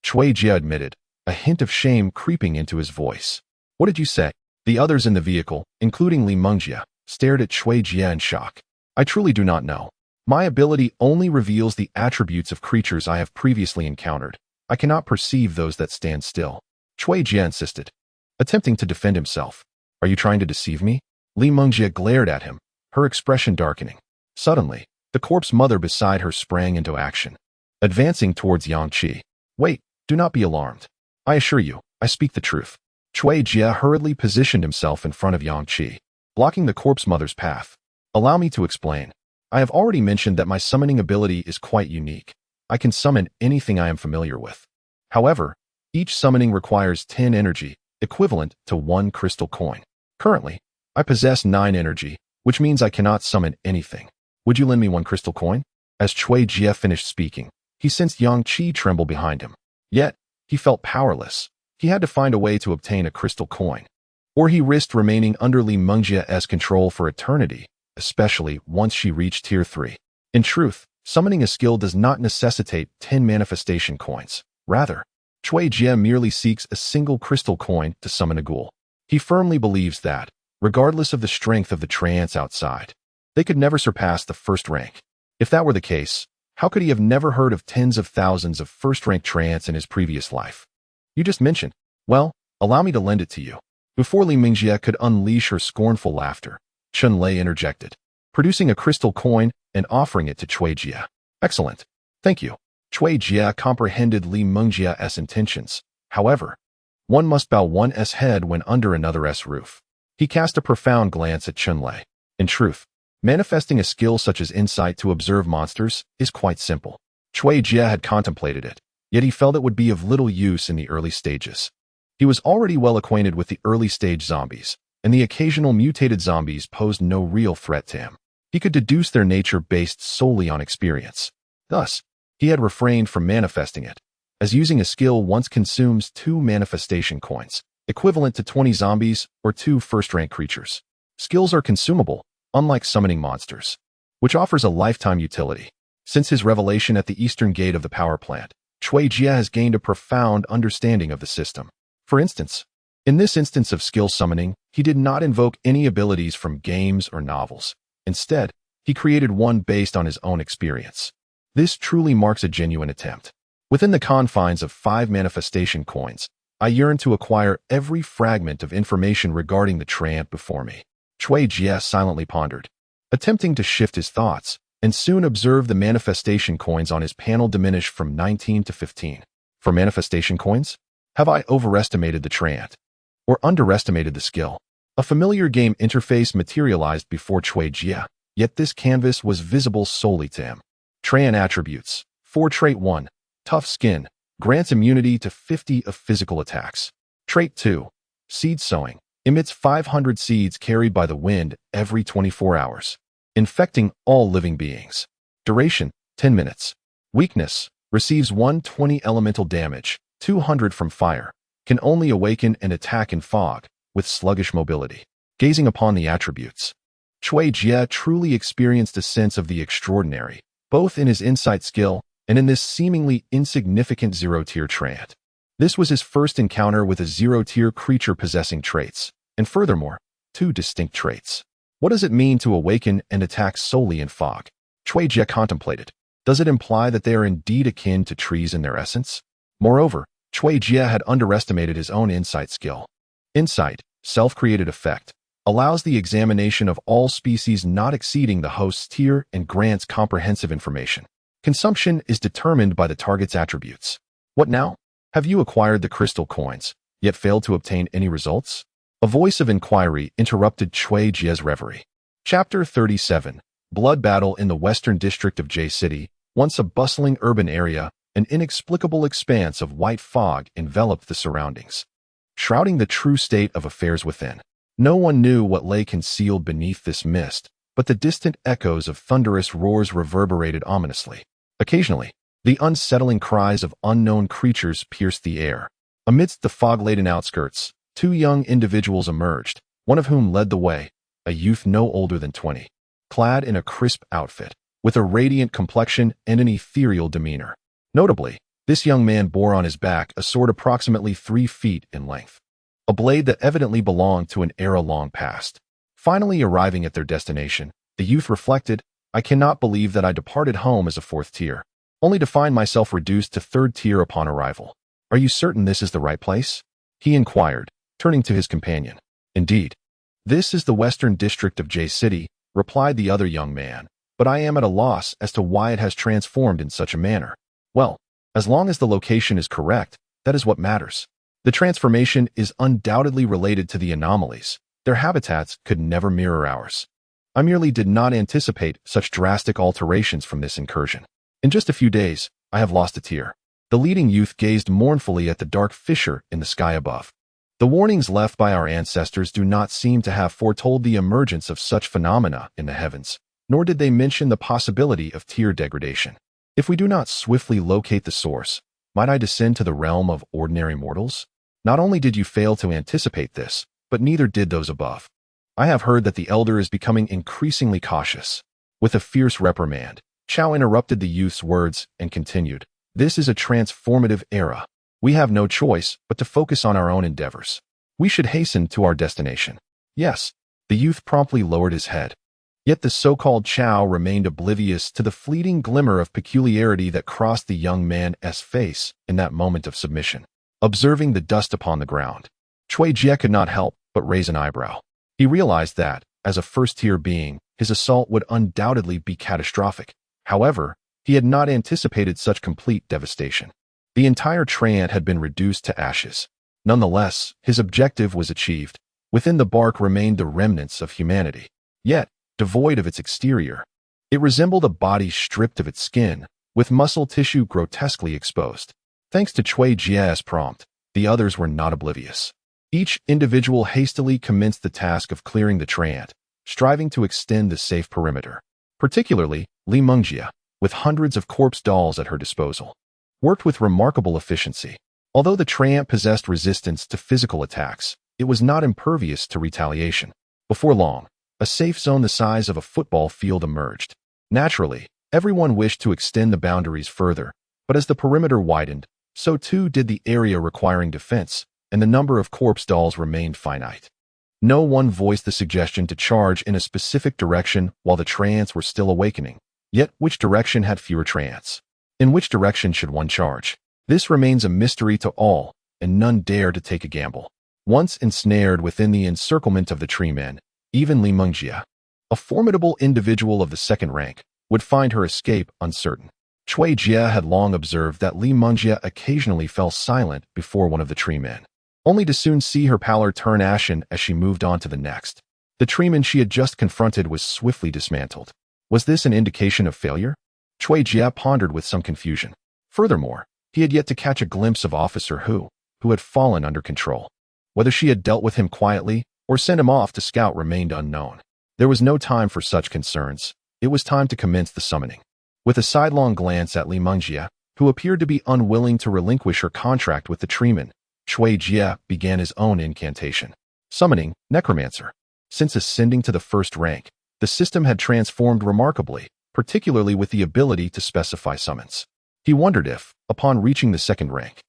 Cui Jie admitted, a hint of shame creeping into his voice. What did you say? The others in the vehicle, including Li Mingjie, stared at Cui Jie in shock. I truly do not know. My ability only reveals the attributes of creatures I have previously encountered. I cannot perceive those that stand still, Cui Jie insisted, attempting to defend himself. Are you trying to deceive me? Li Mingjie glared at him, her expression darkening. Suddenly, the corpse mother beside her sprang into action, advancing towards Yang Qi. Wait, do not be alarmed. I assure you, I speak the truth. Cui Jie hurriedly positioned himself in front of Yang Qi, blocking the corpse mother's path. Allow me to explain. I have already mentioned that my summoning ability is quite unique. I can summon anything I am familiar with. However, each summoning requires 10 energy, equivalent to 1 crystal coin. Currently, I possess 9 energy, which means I cannot summon anything. Would you lend me 1 crystal coin? As Cui Jie finished speaking, he sensed Yang Qi tremble behind him. Yet, he felt powerless. He had to find a way to obtain a crystal coin, or he risked remaining under Li Mingjie's control for eternity, especially once she reached Tier 3. In truth, summoning a skill does not necessitate 10 manifestation coins. Rather, Cui Jie merely seeks a single crystal coin to summon a ghoul. He firmly believes that, regardless of the strength of the treants outside, they could never surpass the first rank. If that were the case, how could he have never heard of tens of thousands of first-rank treants in his previous life? You just mentioned. Well, allow me to lend it to you. Before Li Mingjie could unleash her scornful laughter, Chun-Lei interjected, producing a crystal coin and offering it to Cui Jie. Excellent. Thank you. Cui Jie comprehended Li Mingjie's intentions. However, one must bow one's head when under another's roof. He cast a profound glance at Chun-Lei. In truth, manifesting a skill such as insight to observe monsters is quite simple. Cui Jie had contemplated it, yet he felt it would be of little use in the early stages. He was already well acquainted with the early-stage zombies, and the occasional mutated zombies posed no real threat to him. He could deduce their nature based solely on experience. Thus, he had refrained from manifesting it, as using a skill once consumes 2 manifestation coins, equivalent to 20 zombies or 2 first-rank creatures. Skills are consumable, unlike summoning monsters, which offers a lifetime utility. Since his revelation at the eastern gate of the power plant, Cui Jie has gained a profound understanding of the system. For instance, in this instance of skill summoning, he did not invoke any abilities from games or novels. Instead, he created one based on his own experience. This truly marks a genuine attempt. Within the confines of 5 manifestation coins, I yearn to acquire every fragment of information regarding the treant before me. Cui Jie silently pondered, attempting to shift his thoughts, and soon observed the manifestation coins on his panel diminish from 19 to 15. For manifestation coins? Have I overestimated the treant? Or underestimated the skill? A familiar game interface materialized before Cui Jie, yet this canvas was visible solely to him. Treant attributes. 4 Trait 1. Tough skin. Grants immunity to 50 of physical attacks. Trait 2. Seed sowing. Emits 500 seeds carried by the wind every 24 hours, infecting all living beings. Duration, 10 minutes. Weakness. Receives 120 elemental damage, 200 from fire. Can only awaken and attack in fog, with sluggish mobility. Gazing upon the attributes, Cui Jie truly experienced a sense of the extraordinary, both in his insight skill and in this seemingly insignificant 0-tier treant. This was his first encounter with a 0-tier creature possessing traits, and furthermore, 2 distinct traits. What does it mean to awaken and attack solely in fog? Cui Jie contemplated. Does it imply that they are indeed akin to trees in their essence? Moreover, Jia had underestimated his own insight skill. Insight, self-created effect, allows the examination of all species not exceeding the host's tier and grants comprehensive information. Consumption is determined by the target's attributes. What now? Have you acquired the crystal coins, yet failed to obtain any results? A voice of inquiry interrupted Jia's reverie. Chapter 37. Blood Battle in the Western District of J City. Once a bustling urban area, an inexplicable expanse of white fog enveloped the surroundings, shrouding the true state of affairs within. No one knew what lay concealed beneath this mist, but the distant echoes of thunderous roars reverberated ominously. Occasionally, the unsettling cries of unknown creatures pierced the air. Amidst the fog-laden outskirts, two young individuals emerged, one of whom led the way, a youth no older than 20, clad in a crisp outfit, with a radiant complexion and an ethereal demeanor. Notably, this young man bore on his back a sword approximately 3 feet in length, a blade that evidently belonged to an era long past. Finally arriving at their destination, the youth reflected, "I cannot believe that I departed home as a 4th tier, only to find myself reduced to 3rd tier upon arrival. Are you certain this is the right place?" he inquired, turning to his companion. "Indeed. This is the Western District of J City," replied the other young man, "but I am at a loss as to why it has transformed in such a manner." "Well, as long as the location is correct, that is what matters. The transformation is undoubtedly related to the anomalies. Their habitats could never mirror ours. I merely did not anticipate such drastic alterations from this incursion. In just a few days, I have lost a tier." The leading youth gazed mournfully at the dark fissure in the sky above. "The warnings left by our ancestors do not seem to have foretold the emergence of such phenomena in the heavens, nor did they mention the possibility of tier degradation. If we do not swiftly locate the source, might I descend to the realm of ordinary mortals? Not only did you fail to anticipate this, but neither did those above. I have heard that the elder is becoming increasingly cautious." With a fierce reprimand, Chao interrupted the youth's words and continued, "This is a transformative era. We have no choice but to focus on our own endeavors. We should hasten to our destination." "Yes." The youth promptly lowered his head. Yet the so-called Chao remained oblivious to the fleeting glimmer of peculiarity that crossed the young man's face in that moment of submission. Observing the dust upon the ground, Jia could not help but raise an eyebrow. He realized that, as a first-tier being, his assault would undoubtedly be catastrophic. However, he had not anticipated such complete devastation. The entire Trant had been reduced to ashes. Nonetheless, his objective was achieved. Within the bark remained the remnants of humanity. Yet, devoid of its exterior, it resembled a body stripped of its skin, with muscle tissue grotesquely exposed. Thanks to Jia's prompt, the others were not oblivious. Each individual hastily commenced the task of clearing the Trant, striving to extend the safe perimeter. Particularly, Li Mengjia, with hundreds of corpse dolls at her disposal, worked with remarkable efficiency. Although the Trant possessed resistance to physical attacks, it was not impervious to retaliation. Before long, a safe zone the size of a football field emerged. Naturally, everyone wished to extend the boundaries further, but as the perimeter widened, so too did the area requiring defense, and the number of corpse dolls remained finite. No one voiced the suggestion to charge in a specific direction while the Trants were still awakening. Yet which direction had fewer Trants? In which direction should one charge? This remains a mystery to all, and none dare to take a gamble. Once ensnared within the encirclement of the tree men, even Li Mengjia, a formidable individual of the 2nd rank, would find her escape uncertain. Jia had long observed that Li Mengjia occasionally fell silent before one of the tree men, only to soon see her pallor turn ashen as she moved on to the next. The treeman she had just confronted was swiftly dismantled. Was this an indication of failure? Jia pondered with some confusion. Furthermore, he had yet to catch a glimpse of Officer who had fallen under control. Whether she had dealt with him quietly or sent him off to scout remained unknown. There was no time for such concerns. It was time to commence the summoning. With a sidelong glance at Li Mengjia, who appeared to be unwilling to relinquish her contract with the treeman, Jia began his own incantation. Summoning, Necromancer. Since ascending to the 1st rank, the system had transformed remarkably, particularly with the ability to specify summons. He wondered if, upon reaching the 2nd rank,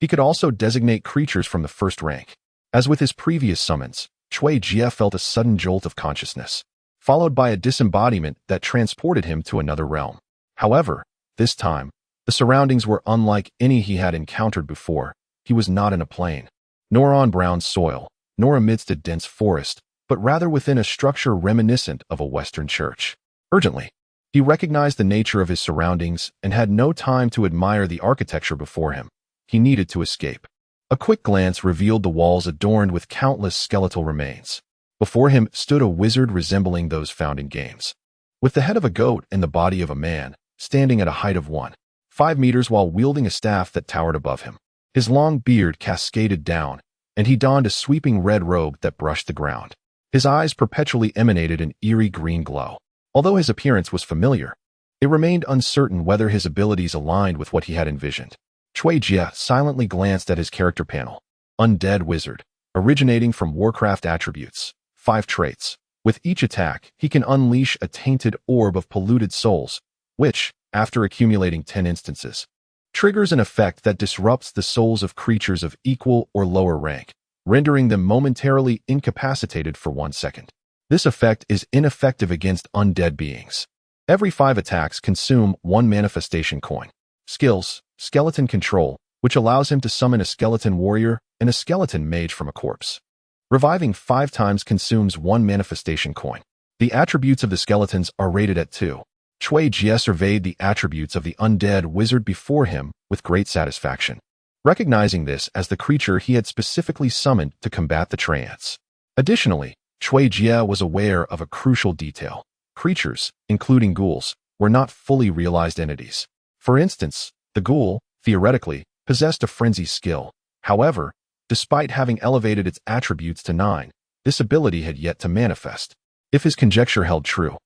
he could also designate creatures from the 1st rank. As with his previous summons, Jia felt a sudden jolt of consciousness, followed by a disembodiment that transported him to another realm. However, this time, the surroundings were unlike any he had encountered before. he was not in a plain, nor on brown soil, nor amidst a dense forest, but rather within a structure reminiscent of a Western church. Urgently, he recognized the nature of his surroundings and had no time to admire the architecture before him. He needed to escape. A quick glance revealed the walls adorned with countless skeletal remains. Before him stood a wizard resembling those found in games, with the head of a goat and the body of a man, standing at a height of 1.5 meters while wielding a staff that towered above him. His long beard cascaded down, and he donned a sweeping red robe that brushed the ground. His eyes perpetually emanated an eerie green glow. Although his appearance was familiar, it remained uncertain whether his abilities aligned with what he had envisioned. Cui Jia silently glanced at his character panel. Undead Wizard, originating from Warcraft attributes. 5 traits. With each attack, he can unleash a tainted orb of polluted souls, which, after accumulating 10 instances, triggers an effect that disrupts the souls of creatures of equal or lower rank, rendering them momentarily incapacitated for 1 second. This effect is ineffective against undead beings. Every 5 attacks consume 1 manifestation coin. Skills: Skeleton Control, which allows him to summon a skeleton warrior and a skeleton mage from a corpse. Reviving 5 times consumes 1 manifestation coin. The attributes of the skeletons are rated at 2. Cui Jia surveyed the attributes of the undead wizard before him with great satisfaction, recognizing this as the creature he had specifically summoned to combat the trance. Additionally, Cui Jia was aware of a crucial detail. Creatures, including ghouls, were not fully realized entities. For instance, the ghoul, theoretically, possessed a frenzy skill. However, despite having elevated its attributes to 9, this ability had yet to manifest. If his conjecture held true,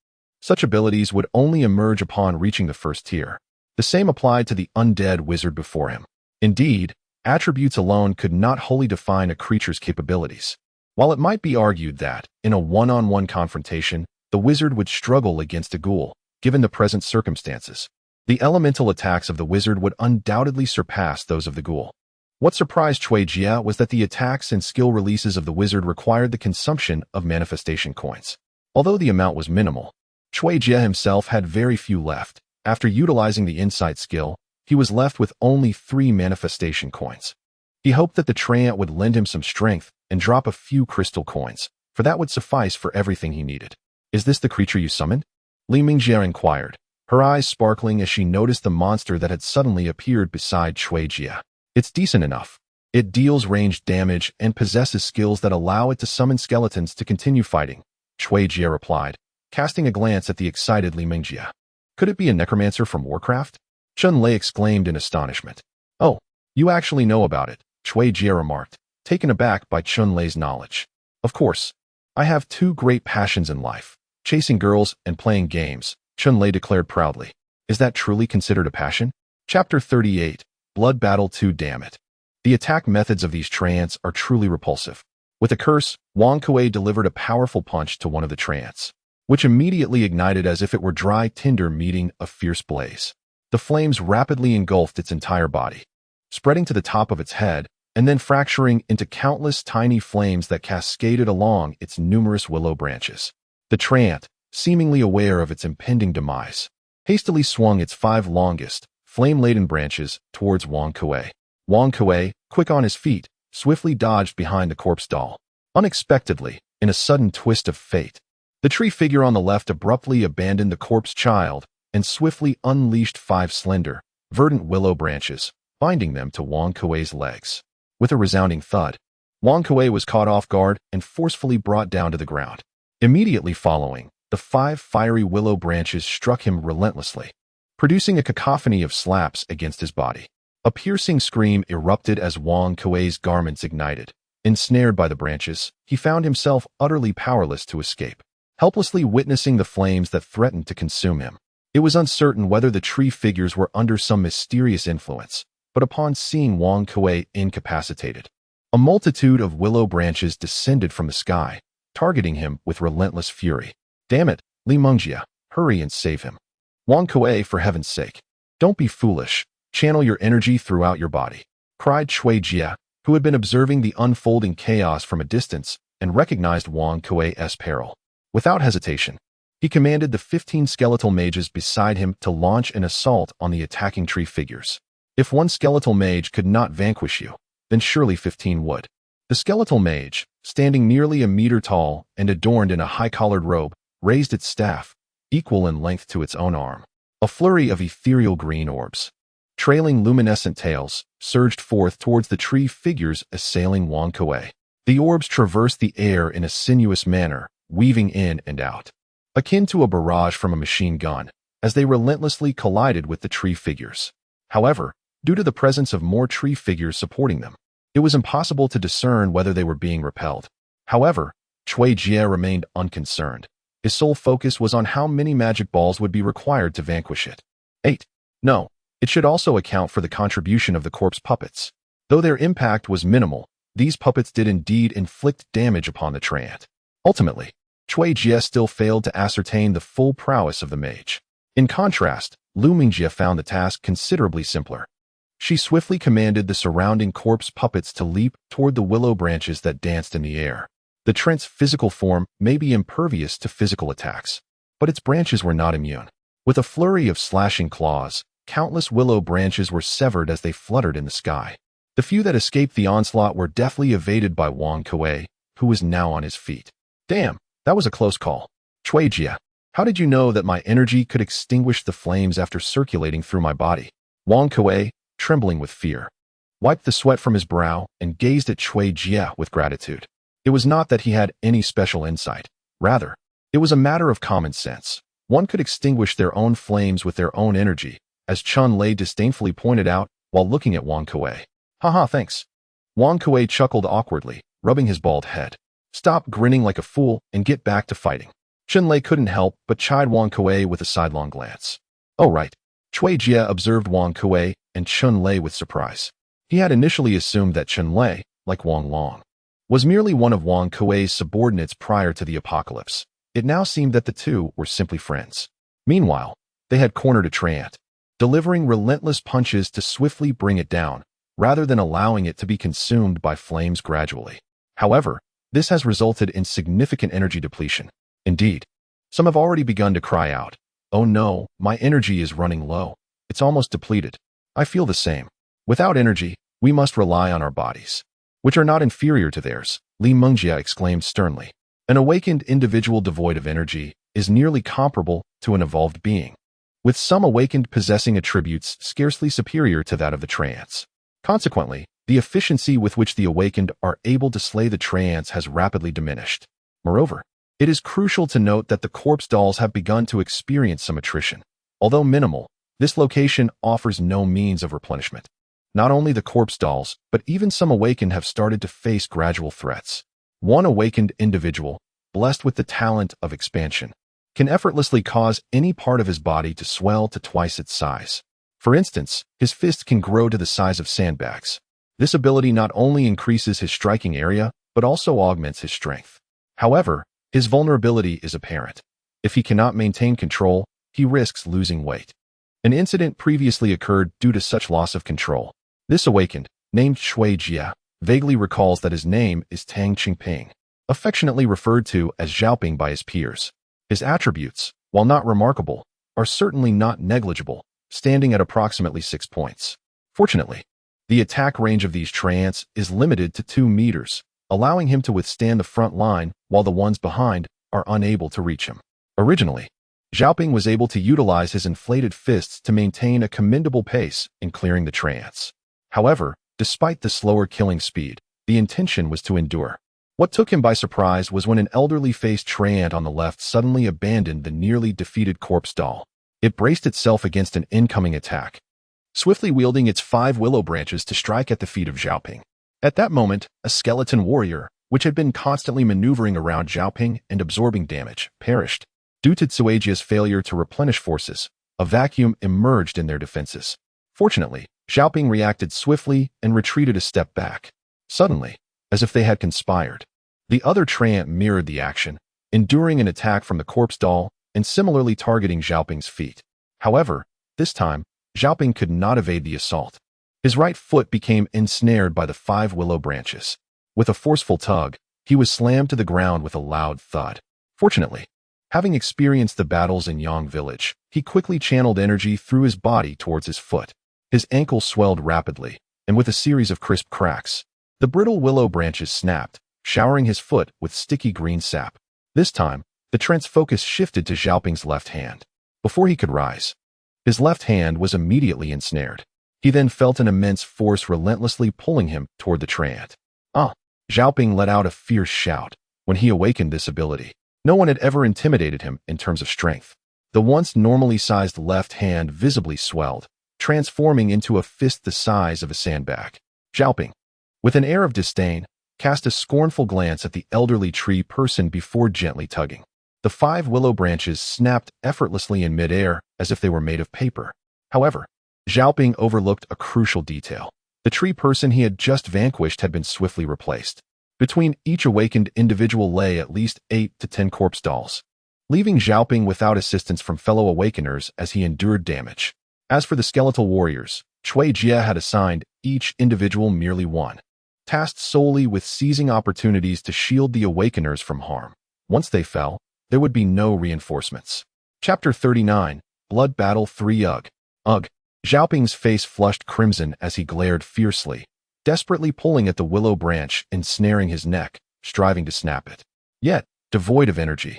such abilities would only emerge upon reaching the first tier. The same applied to the undead wizard before him. Indeed, attributes alone could not wholly define a creature's capabilities. While it might be argued that, in a one-on-one confrontation, the wizard would struggle against a ghoul, given the present circumstances, the elemental attacks of the wizard would undoubtedly surpass those of the ghoul. What surprised Cui Jia was that the attacks and skill releases of the wizard required the consumption of manifestation coins. Although the amount was minimal, Cui Jia himself had very few left. After utilizing the insight skill, he was left with only 3 manifestation coins. He hoped that the treant would lend him some strength and drop a few crystal coins, for that would suffice for everything he needed. "Is this the creature you summoned?" Li Mingjia inquired, her eyes sparkling as she noticed the monster that had suddenly appeared beside Cui Jia. "It's decent enough. It deals ranged damage and possesses skills that allow it to summon skeletons to continue fighting," Cui Jia replied, casting a glance at the excited Li Mingjia. "Could it be a necromancer from Warcraft?" Chun Lei exclaimed in astonishment. "Oh, you actually know about it," Cui Jia remarked, taken aback by Chun Lei's knowledge. "Of course. I have 2 great passions in life, chasing girls and playing games," Chun Lei declared proudly. "Is that truly considered a passion?" Chapter 38, Blood Battle 2. Damn it. The attack methods of these treants are truly repulsive. With a curse, Wang Kuei delivered a powerful punch to one of the treants, which immediately ignited as if it were dry tinder meeting a fierce blaze. The flames rapidly engulfed its entire body, spreading to the top of its head, and then fracturing into countless tiny flames that cascaded along its numerous willow branches. The treant, seemingly aware of its impending demise, hastily swung its 5 longest, flame-laden branches towards Wang Kuei. Wang Kuei, quick on his feet, swiftly dodged behind the corpse doll. Unexpectedly, in a sudden twist of fate, the tree figure on the left abruptly abandoned the corpse child and swiftly unleashed 5 slender, verdant willow branches, binding them to Wang Kuei's legs. With a resounding thud, Wang Kuei was caught off guard and forcefully brought down to the ground. Immediately following, the 5 fiery willow branches struck him relentlessly, producing a cacophony of slaps against his body. A piercing scream erupted as Wang Kuei's garments ignited. Ensnared by the branches, he found himself utterly powerless to escape, helplessly witnessing the flames that threatened to consume him. It was uncertain whether the tree figures were under some mysterious influence, but upon seeing Wang Kuei incapacitated, a multitude of willow branches descended from the sky, targeting him with relentless fury. "Damn it, Li Mingjia, hurry and save him. Wang Kuei, for heaven's sake. Don't be foolish. Channel your energy throughout your body," cried Cui Jia, who had been observing the unfolding chaos from a distance and recognized Wang Kuei's peril. Without hesitation, he commanded the 15 skeletal mages beside him to launch an assault on the attacking tree figures. If one skeletal mage could not vanquish you, then surely 15 would. The skeletal mage, standing nearly a meter tall and adorned in a high-collared robe, raised its staff, equal in length to its own arm. A flurry of ethereal green orbs, trailing luminescent tails, surged forth towards the tree figures assailing Wang Kuei. The orbs traversed the air in a sinuous manner, weaving in and out, akin to a barrage from a machine gun, as they relentlessly collided with the tree figures. However, due to the presence of more tree figures supporting them, it was impossible to discern whether they were being repelled. However, Cui Jie remained unconcerned. His sole focus was on how many magic balls would be required to vanquish it. 8. No, it should also account for the contribution of the corpse puppets. Though their impact was minimal, these puppets did indeed inflict damage upon the treant. Ultimately, Cui Jie still failed to ascertain the full prowess of the mage. In contrast, Lu Mingjie found the task considerably simpler. She swiftly commanded the surrounding corpse puppets to leap toward the willow branches that danced in the air. The treant's physical form may be impervious to physical attacks, but its branches were not immune. With a flurry of slashing claws, countless willow branches were severed as they fluttered in the sky. The few that escaped the onslaught were deftly evaded by Wang Kuei, who was now on his feet. Damn, that was a close call. Cui Jie, how did you know that my energy could extinguish the flames after circulating through my body? Wang Kuei, trembling with fear, wiped the sweat from his brow and gazed at Cui Jie with gratitude. It was not that he had any special insight. Rather, it was a matter of common sense. One could extinguish their own flames with their own energy, as Chun Lei disdainfully pointed out while looking at Wang Kuei. Haha, thanks. Wang Kuei chuckled awkwardly, rubbing his bald head. Stop grinning like a fool and get back to fighting. Chun Lei couldn't help but chide Wang Kuei with a sidelong glance. Oh right. Cui Jie observed Wang Kuei and Chun Lei with surprise. He had initially assumed that Chun Lei, like Wang Long, was merely one of Wang Kuei's subordinates prior to the apocalypse. It now seemed that the two were simply friends. Meanwhile, they had cornered a treant, delivering relentless punches to swiftly bring it down, rather than allowing it to be consumed by flames gradually. However, this has resulted in significant energy depletion. Indeed, some have already begun to cry out, "Oh no, my energy is running low. It's almost depleted." I feel the same. Without energy, we must rely on our bodies, which are not inferior to theirs, Li Mengjie exclaimed sternly. An awakened individual devoid of energy is nearly comparable to an evolved being, with some awakened possessing attributes scarcely superior to that of the treants. Consequently, the efficiency with which the awakened are able to slay the treants has rapidly diminished. Moreover, it is crucial to note that the corpse dolls have begun to experience some attrition. Although minimal, this location offers no means of replenishment. Not only the corpse dolls, but even some awakened have started to face gradual threats. One awakened individual, blessed with the talent of expansion, can effortlessly cause any part of his body to swell to twice its size. For instance, his fist can grow to the size of sandbags. This ability not only increases his striking area, but also augments his strength. However, his vulnerability is apparent. If he cannot maintain control, he risks losing weight. An incident previously occurred due to such loss of control. This awakened, named Cui Jie, vaguely recalls that his name is Tang Qingping, affectionately referred to as Xiaoping by his peers. His attributes, while not remarkable, are certainly not negligible, standing at approximately 6 points. Fortunately, the attack range of these treants is limited to 2 meters, allowing him to withstand the front line while the ones behind are unable to reach him. Originally, Xiaoping was able to utilize his inflated fists to maintain a commendable pace in clearing the treants. However, despite the slower killing speed, the intention was to endure. What took him by surprise was when an elderly-faced treant on the left suddenly abandoned the nearly defeated corpse doll. It braced itself against an incoming attack, swiftly wielding its 5 willow branches to strike at the feet of Xiaoping. At that moment, a skeleton warrior, which had been constantly maneuvering around Xiaoping and absorbing damage, perished. Due to Cuijie's failure to replenish forces, a vacuum emerged in their defenses. Fortunately, Xiaoping reacted swiftly and retreated a step back. Suddenly, as if they had conspired, the other treant mirrored the action, enduring an attack from the corpse doll and similarly targeting Xiaoping's feet. However, this time, Xiaoping could not evade the assault. His right foot became ensnared by the 5 willow branches. With a forceful tug, he was slammed to the ground with a loud thud. Fortunately, having experienced the battles in Yang Village, he quickly channeled energy through his body towards his foot. His ankle swelled rapidly, and with a series of crisp cracks, the brittle willow branches snapped, showering his foot with sticky green sap. This time, the trent's focus shifted to Xiaoping's left hand. Before he could rise, his left hand was immediately ensnared. He then felt an immense force relentlessly pulling him toward the trant. Xiaoping let out a fierce shout when he awakened this ability. No one had ever intimidated him in terms of strength. The once normally sized left hand visibly swelled, transforming into a fist the size of a sandbag. Xiaoping, with an air of disdain, cast a scornful glance at the elderly tree person before gently tugging. The 5 willow branches snapped effortlessly in midair as if they were made of paper. However, Xiaoping overlooked a crucial detail. The tree person he had just vanquished had been swiftly replaced. Between each awakened individual lay at least 8 to 10 corpse dolls, leaving Xiaoping without assistance from fellow awakeners as he endured damage. As for the skeletal warriors, Cui Jie had assigned each individual merely one, tasked solely with seizing opportunities to shield the awakeners from harm. Once they fell, there would be no reinforcements. Chapter 39, Blood Battle 3. Ugh. Xiaoping's face flushed crimson as he glared fiercely, desperately pulling at the willow branch, ensnaring his neck, striving to snap it. Yet, devoid of energy.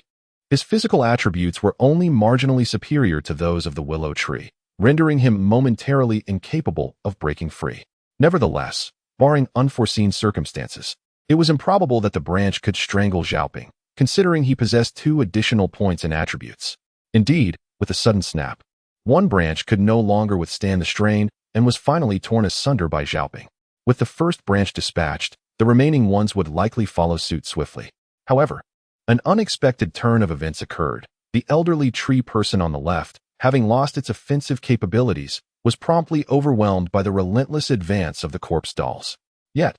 His physical attributes were only marginally superior to those of the willow tree, rendering him momentarily incapable of breaking free. Nevertheless, barring unforeseen circumstances, it was improbable that the branch could strangle Xiaoping, considering he possessed 2 additional points and attributes. Indeed, with a sudden snap, one branch could no longer withstand the strain and was finally torn asunder by Xiaoping. With the first branch dispatched, the remaining ones would likely follow suit swiftly. However, an unexpected turn of events occurred. The elderly tree person on the left, having lost its offensive capabilities, was promptly overwhelmed by the relentless advance of the corpse dolls. Yet,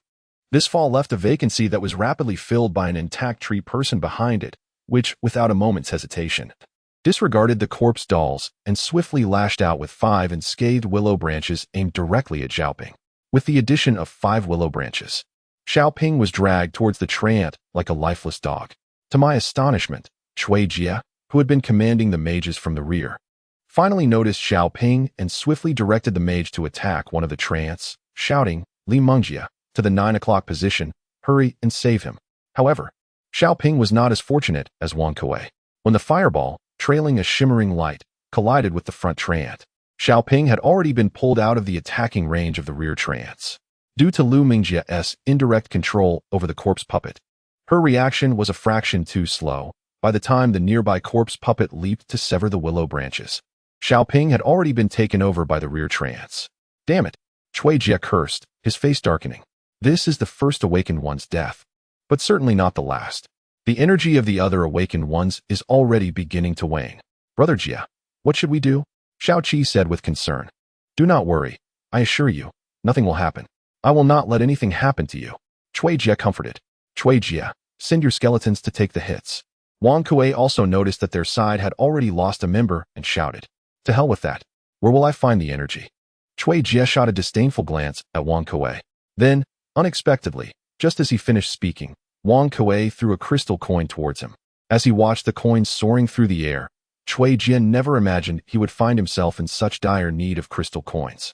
this fall left a vacancy that was rapidly filled by an intact tree person behind it, which, without a moment's hesitation, disregarded the corpse dolls and swiftly lashed out with 5 unscathed willow branches aimed directly at Xiaoping. With the addition of 5 willow branches, Xiaoping was dragged towards the trant like a lifeless dog. To my astonishment, Cui Jie, who had been commanding the mages from the rear, finally noticed Xiaoping and swiftly directed the mage to attack one of the trants, shouting, "Li Mengjie, to the 9 o'clock position, hurry and save him." However, Xiaoping was not as fortunate as Wang Kuei. When the fireball, trailing a shimmering light, collided with the front trant, Xiaoping had already been pulled out of the attacking range of the rear trants. Due to Lu Mingjie's indirect control over the corpse puppet, her reaction was a fraction too slow. By the time the nearby corpse puppet leaped to sever the willow branches, Xiaoping had already been taken over by the rear trants. Damn it, Cui Jie cursed, his face darkening. This is the first awakened one's death, but certainly not the last. The energy of the other awakened ones is already beginning to wane. Brother Jie, what should we do? Xiao Qi said with concern. Do not worry. I assure you, nothing will happen. I will not let anything happen to you. Cui Jie comforted. Cui Jie, send your skeletons to take the hits. Wang Kuei also noticed that their side had already lost a member and shouted, to hell with that. Where will I find the energy? Cui Jie shot a disdainful glance at Wang Kuei. Then, unexpectedly, just as he finished speaking, Wang Kuei threw a crystal coin towards him. As he watched the coin soaring through the air, Cui Jie never imagined he would find himself in such dire need of crystal coins.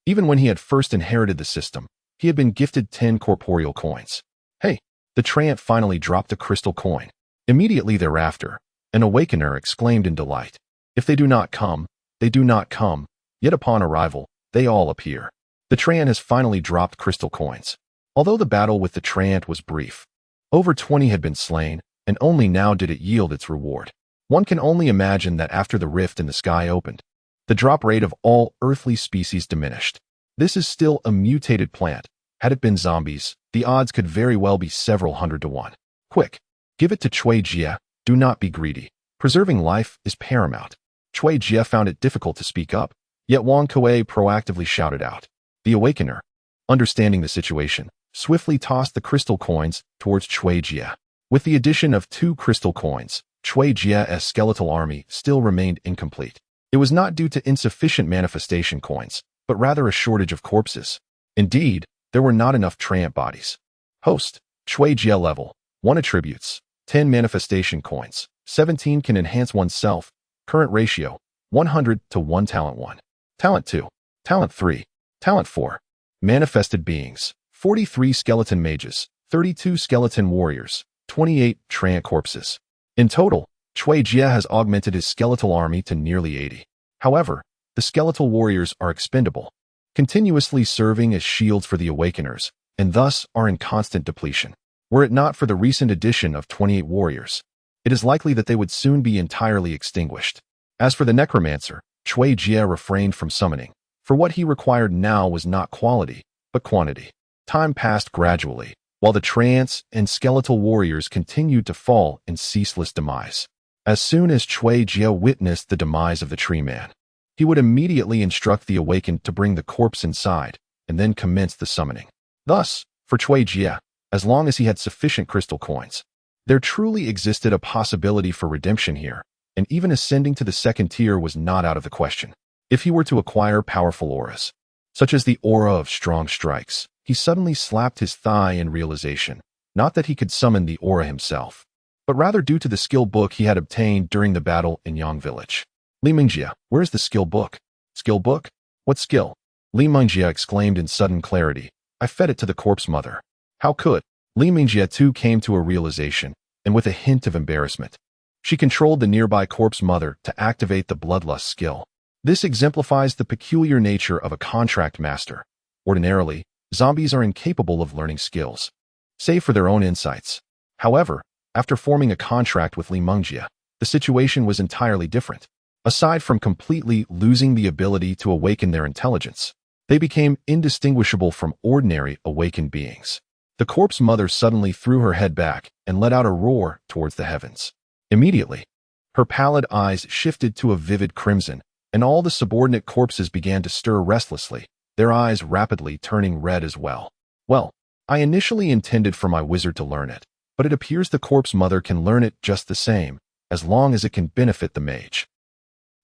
Even when he had first inherited the system, he had been gifted 10 corporeal coins. Hey, the trant finally dropped a crystal coin. Immediately thereafter, an awakener exclaimed in delight. If they do not come, they do not come, yet upon arrival, they all appear. The trant has finally dropped crystal coins. Although the battle with the trant was brief, over 20 had been slain, and only now did it yield its reward. One can only imagine that after the rift in the sky opened, the drop rate of all earthly species diminished. This is still a mutated plant. Had it been zombies, the odds could very well be several hundred to 1. Quick, give it to Cui Jie, do not be greedy. Preserving life is paramount. Cui Jie found it difficult to speak up, yet Wang Kuei proactively shouted out. The awakener, understanding the situation, swiftly tossed the crystal coins towards Cui Jie. With the addition of 2 crystal coins, Cui Jie's skeletal army still remained incomplete. It was not due to insufficient manifestation coins, but rather a shortage of corpses. Indeed, there were not enough trant bodies. Host, Cui Jie level, 1 attributes, 10 manifestation coins, 17 can enhance oneself, current ratio, 100 to 1 talent 1. Talent 2, talent 3, talent 4. Manifested beings, 43 skeleton mages, 32 skeleton warriors, 28 Treant corpses. In total, Chui Jie has augmented his skeletal army to nearly 80. However, the skeletal warriors are expendable, continuously serving as shields for the awakeners, and thus are in constant depletion. Were it not for the recent addition of 28 warriors, it is likely that they would soon be entirely extinguished. As for the necromancer, Chui Jie refrained from summoning, for what he required now was not quality, but quantity. Time passed gradually, while the trance and skeletal warriors continued to fall in ceaseless demise. As soon as Chui Jie witnessed the demise of the tree man, he would immediately instruct the awakened to bring the corpse inside, and then commence the summoning. Thus, for Chui Jie, as long as he had sufficient crystal coins, there truly existed a possibility for redemption here, and even ascending to the second tier was not out of the question. If he were to acquire powerful auras, such as the aura of strong strikes, he suddenly slapped his thigh in realization, not that he could summon the aura himself, but rather due to the skill book he had obtained during the battle in Yang Village. Li Mingjie, where's the skill book? Skill book? What skill? Li Mingjie exclaimed in sudden clarity. I fed it to the corpse mother. How could? Li Mingjie too came to a realization, and with a hint of embarrassment, she controlled the nearby corpse mother to activate the bloodlust skill. This exemplifies the peculiar nature of a contract master. Ordinarily, zombies are incapable of learning skills, save for their own insights. However, after forming a contract with Li Mingjie, the situation was entirely different. Aside from completely losing the ability to awaken their intelligence, they became indistinguishable from ordinary awakened beings. The corpse mother suddenly threw her head back and let out a roar towards the heavens. Immediately, her pallid eyes shifted to a vivid crimson, and all the subordinate corpses began to stir restlessly, their eyes rapidly turning red as well. Well, I initially intended for my wizard to learn it, but it appears the corpse mother can learn it just the same, as long as it can benefit the mage.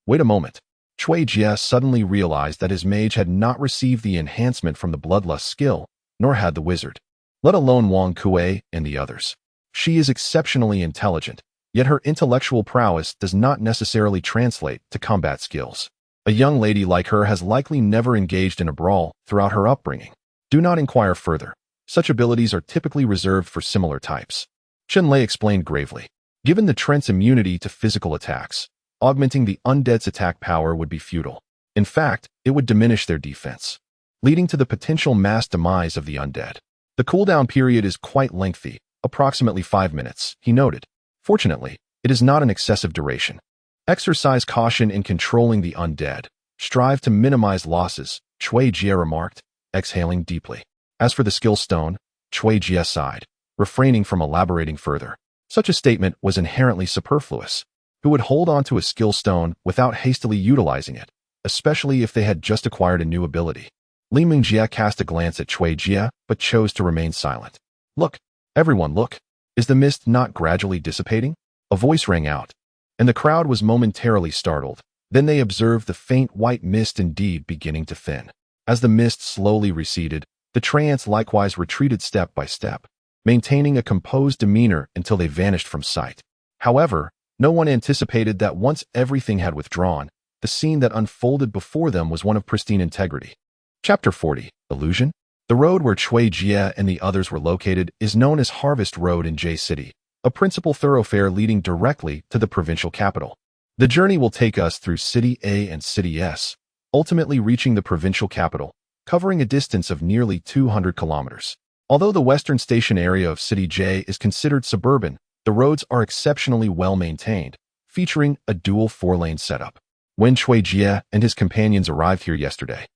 Wait a moment. Chui Jie suddenly realized that his mage had not received the enhancement from the bloodlust skill, nor had the wizard, let alone Wang Kuei and the others. She is exceptionally intelligent, yet her intellectual prowess does not necessarily translate to combat skills. A young lady like her has likely never engaged in a brawl throughout her upbringing. Do not inquire further. Such abilities are typically reserved for similar types. Chen Lei explained gravely. Given the Trent's immunity to physical attacks, augmenting the undead's attack power would be futile. In fact, it would diminish their defense, leading to the potential mass demise of the undead. The cooldown period is quite lengthy, approximately 5 minutes, he noted. Fortunately, it is not an excessive duration. Exercise caution in controlling the undead. Strive to minimize losses, Chui Jie remarked, exhaling deeply. As for the skill stone, Chui Jie sighed, refraining from elaborating further. Such a statement was inherently superfluous. Who would hold on to a skill stone without hastily utilizing it, especially if they had just acquired a new ability? Li Mingjie cast a glance at Chui Jie, but chose to remain silent. Look, everyone look. Is the mist not gradually dissipating? A voice rang out, and the crowd was momentarily startled. Then they observed the faint white mist indeed beginning to thin. As the mist slowly receded, the trance likewise retreated step by step, maintaining a composed demeanor until they vanished from sight. However, no one anticipated that once everything had withdrawn, the scene that unfolded before them was one of pristine integrity. Chapter 40, Illusion? The road where Chui Jie and the others were located is known as Harvest Road in J City, a principal thoroughfare leading directly to the provincial capital. The journey will take us through City A and City S, ultimately reaching the provincial capital, covering a distance of nearly 200 kilometers. Although the western station area of City J is considered suburban, the roads are exceptionally well maintained, featuring a dual 4-lane setup. When Chui Jie and his companions arrived here yesterday,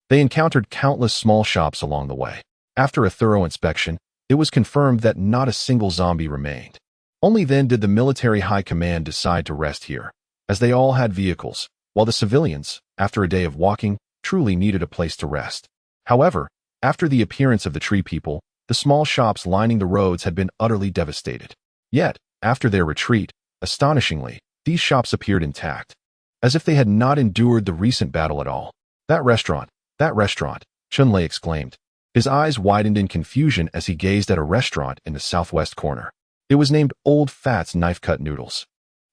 they encountered countless small shops along the way. After a thorough inspection, it was confirmed that not a single zombie remained. Only then did the military high command decide to rest here, as they all had vehicles, while the civilians, after a day of walking, truly needed a place to rest. However, after the appearance of the tree people, the small shops lining the roads had been utterly devastated. Yet, after their retreat, astonishingly, these shops appeared intact, as if they had not endured the recent battle at all. That restaurant, Chen Lei exclaimed. His eyes widened in confusion as he gazed at a restaurant in the southwest corner. It was named Old Fat's Knife-Cut Noodles.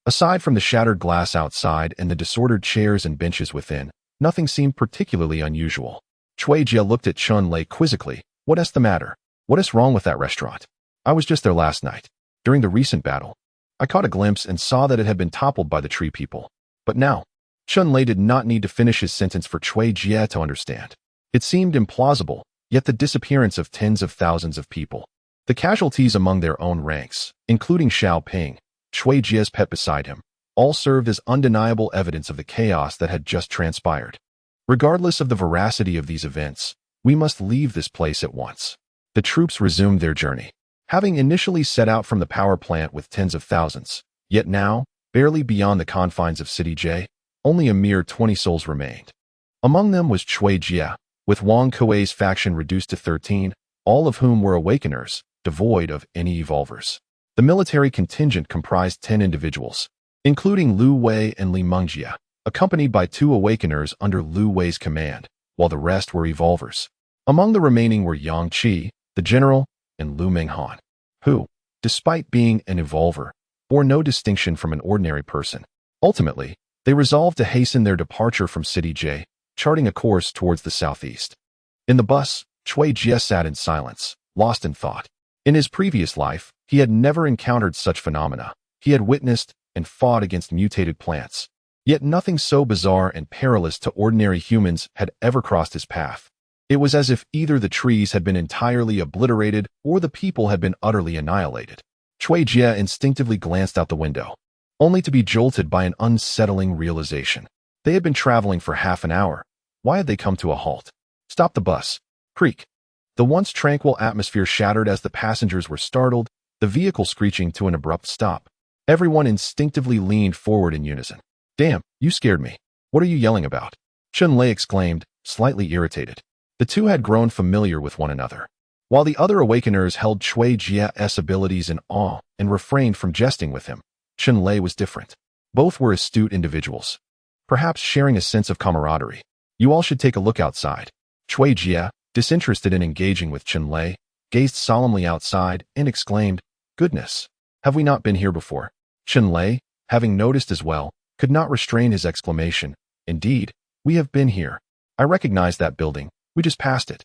Aside from the shattered glass outside and the disordered chairs and benches within, nothing seemed particularly unusual. Chui Jia looked at Chun Lei quizzically. What's the matter? What is wrong with that restaurant? I was just there last night. During the recent battle, I caught a glimpse and saw that it had been toppled by the tree people. But now, Chun Lei did not need to finish his sentence for Chui Jia to understand. It seemed implausible, yet the disappearance of tens of thousands of people, the casualties among their own ranks, including Xiao Ping, Chui Jia's pet beside him, all served as undeniable evidence of the chaos that had just transpired. Regardless of the veracity of these events, we must leave this place at once. The troops resumed their journey, having initially set out from the power plant with tens of thousands, yet now, barely beyond the confines of City J, only a mere 20 souls remained. Among them was Chui Jia, with Wang Kuei's faction reduced to 13, all of whom were awakeners, devoid of any evolvers. The military contingent comprised 10 individuals, including Lu Wei and Li Mengjia, accompanied by 2 awakeners under Lu Wei's command, while the rest were evolvers. Among the remaining were Yang Qi, the general, and Lu Menghan, who, despite being an evolver, bore no distinction from an ordinary person. Ultimately, they resolved to hasten their departure from City J, charting a course towards the southeast. In the bus, Chui Jia sat in silence, lost in thought. In his previous life, he had never encountered such phenomena. He had witnessed and fought against mutated plants. Yet nothing so bizarre and perilous to ordinary humans had ever crossed his path. It was as if either the trees had been entirely obliterated or the people had been utterly annihilated. Chui Jia instinctively glanced out the window, only to be jolted by an unsettling realization. They had been traveling for half an hour. Why had they come to a halt? Stop the bus. Creak. The once tranquil atmosphere shattered as the passengers were startled, the vehicle screeching to an abrupt stop. Everyone instinctively leaned forward in unison. Damn, you scared me. What are you yelling about? Chun Lei exclaimed, slightly irritated. The two had grown familiar with one another. While the other awakeners held Chui Jia's abilities in awe and refrained from jesting with him, Chun Lei was different. Both were astute individuals, perhaps sharing a sense of camaraderie. You all should take a look outside. Chui Jia, disinterested in engaging with Chun Lei, gazed solemnly outside and exclaimed, Goodness, have we not been here before? Chun Lei, having noticed as well, could not restrain his exclamation. Indeed, we have been here. I recognize that building. We just passed it.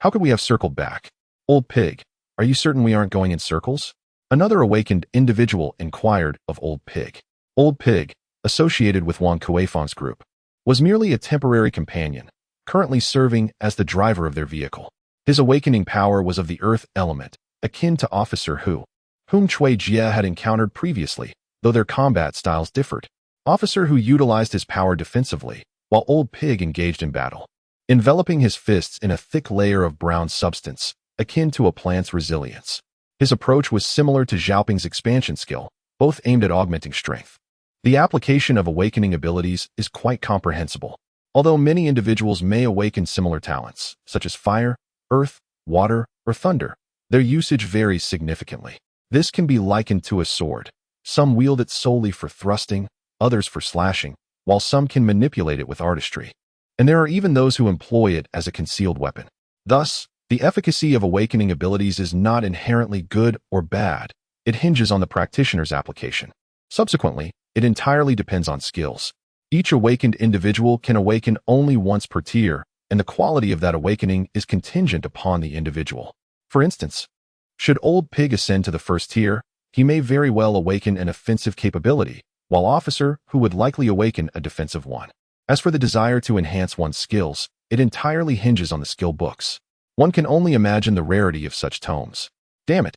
How could we have circled back? Old Pig, are you certain we aren't going in circles? Another awakened individual inquired of Old Pig. Old Pig, associated with Wang Kueifang's group, was merely a temporary companion, currently serving as the driver of their vehicle. His awakening power was of the earth element, akin to Officer Hu, whom Chui Jia had encountered previously, though their combat styles differed. Officer Hu utilized his power defensively, while Old Pig engaged in battle, enveloping his fists in a thick layer of brown substance, akin to a plant's resilience. His approach was similar to Xiaoping's expansion skill, both aimed at augmenting strength. The application of awakening abilities is quite comprehensible. Although many individuals may awaken similar talents, such as fire, earth, water, or thunder, their usage varies significantly. This can be likened to a sword. Some wield it solely for thrusting, others for slashing, while some can manipulate it with artistry. And there are even those who employ it as a concealed weapon. Thus, the efficacy of awakening abilities is not inherently good or bad. It hinges on the practitioner's application. Subsequently, it entirely depends on skills. Each awakened individual can awaken only once per tier, and the quality of that awakening is contingent upon the individual. For instance, should Old Pig ascend to the first tier, he may very well awaken an offensive capability, while Officer Hu would likely awaken a defensive one. As for the desire to enhance one's skills, it entirely hinges on the skill books. One can only imagine the rarity of such tomes. Damn it!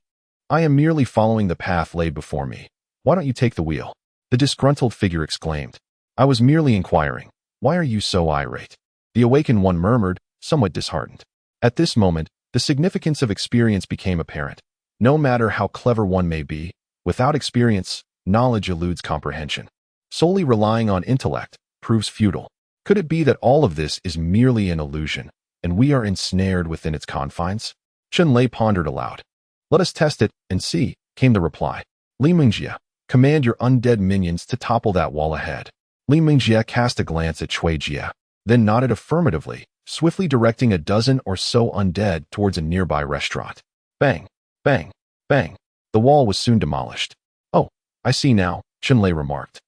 I am merely following the path laid before me. Why don't you take the wheel? The disgruntled figure exclaimed. I was merely inquiring. Why are you so irate? The awakened one murmured, somewhat disheartened. At this moment, the significance of experience became apparent. No matter how clever one may be, without experience, knowledge eludes comprehension. Solely relying on intellect proves futile. Could it be that all of this is merely an illusion, and we are ensnared within its confines? Chun Lei pondered aloud. Let us test it and see, came the reply. Li Mengjia, command your undead minions to topple that wall ahead. Li Mengjia cast a glance at Chui Jia, then nodded affirmatively, swiftly directing a dozen or so undead towards a nearby restaurant. Bang, bang, bang. The wall was soon demolished. Oh, I see now, Chun Lei remarked,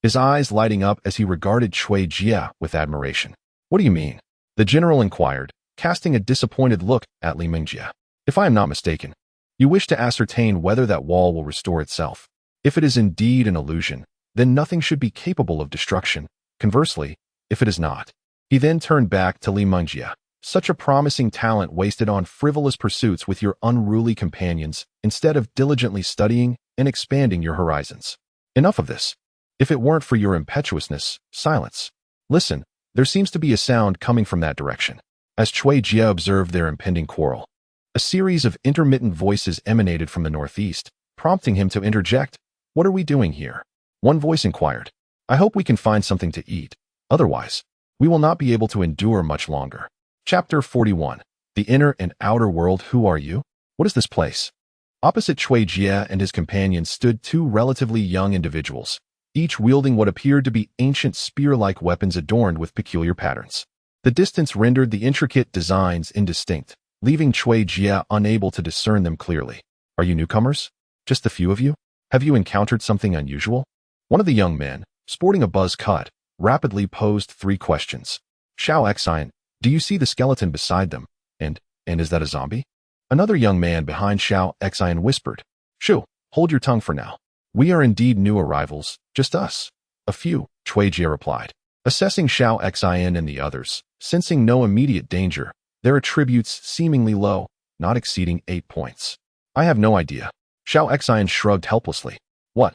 his eyes lighting up as he regarded Chui Jia with admiration. What do you mean? The general inquired, casting a disappointed look at Li Mingjie. If I am not mistaken, you wish to ascertain whether that wall will restore itself. If it is indeed an illusion, then nothing should be capable of destruction. Conversely, if it is not. He then turned back to Li Mingjie. Such a promising talent wasted on frivolous pursuits with your unruly companions instead of diligently studying and expanding your horizons. Enough of this. If it weren't for your impetuousness, silence. Listen, there seems to be a sound coming from that direction. As Cui Jie observed their impending quarrel, a series of intermittent voices emanated from the northeast, prompting him to interject. What are we doing here? One voice inquired. I hope we can find something to eat. Otherwise, we will not be able to endure much longer. Chapter 41. The Inner and Outer World. Who are you? What is this place? Opposite Cui Jie and his companions stood two relatively young individuals, each wielding what appeared to be ancient spear-like weapons adorned with peculiar patterns. The distance rendered the intricate designs indistinct, leaving Cui Jie unable to discern them clearly. Are you newcomers? Just the few of you? Have you encountered something unusual? One of the young men, sporting a buzz cut, rapidly posed three questions. Xiao Xian, do you see the skeleton beside them? And is that a zombie? Another young man behind Xiao Xian whispered. Shu, hold your tongue for now. We are indeed new arrivals, just us. A few, Cui Jie replied. Assessing Xiao Xian and the others, sensing no immediate danger, their attributes seemingly low, not exceeding 8 points. I have no idea. Xiao Xian shrugged helplessly. What?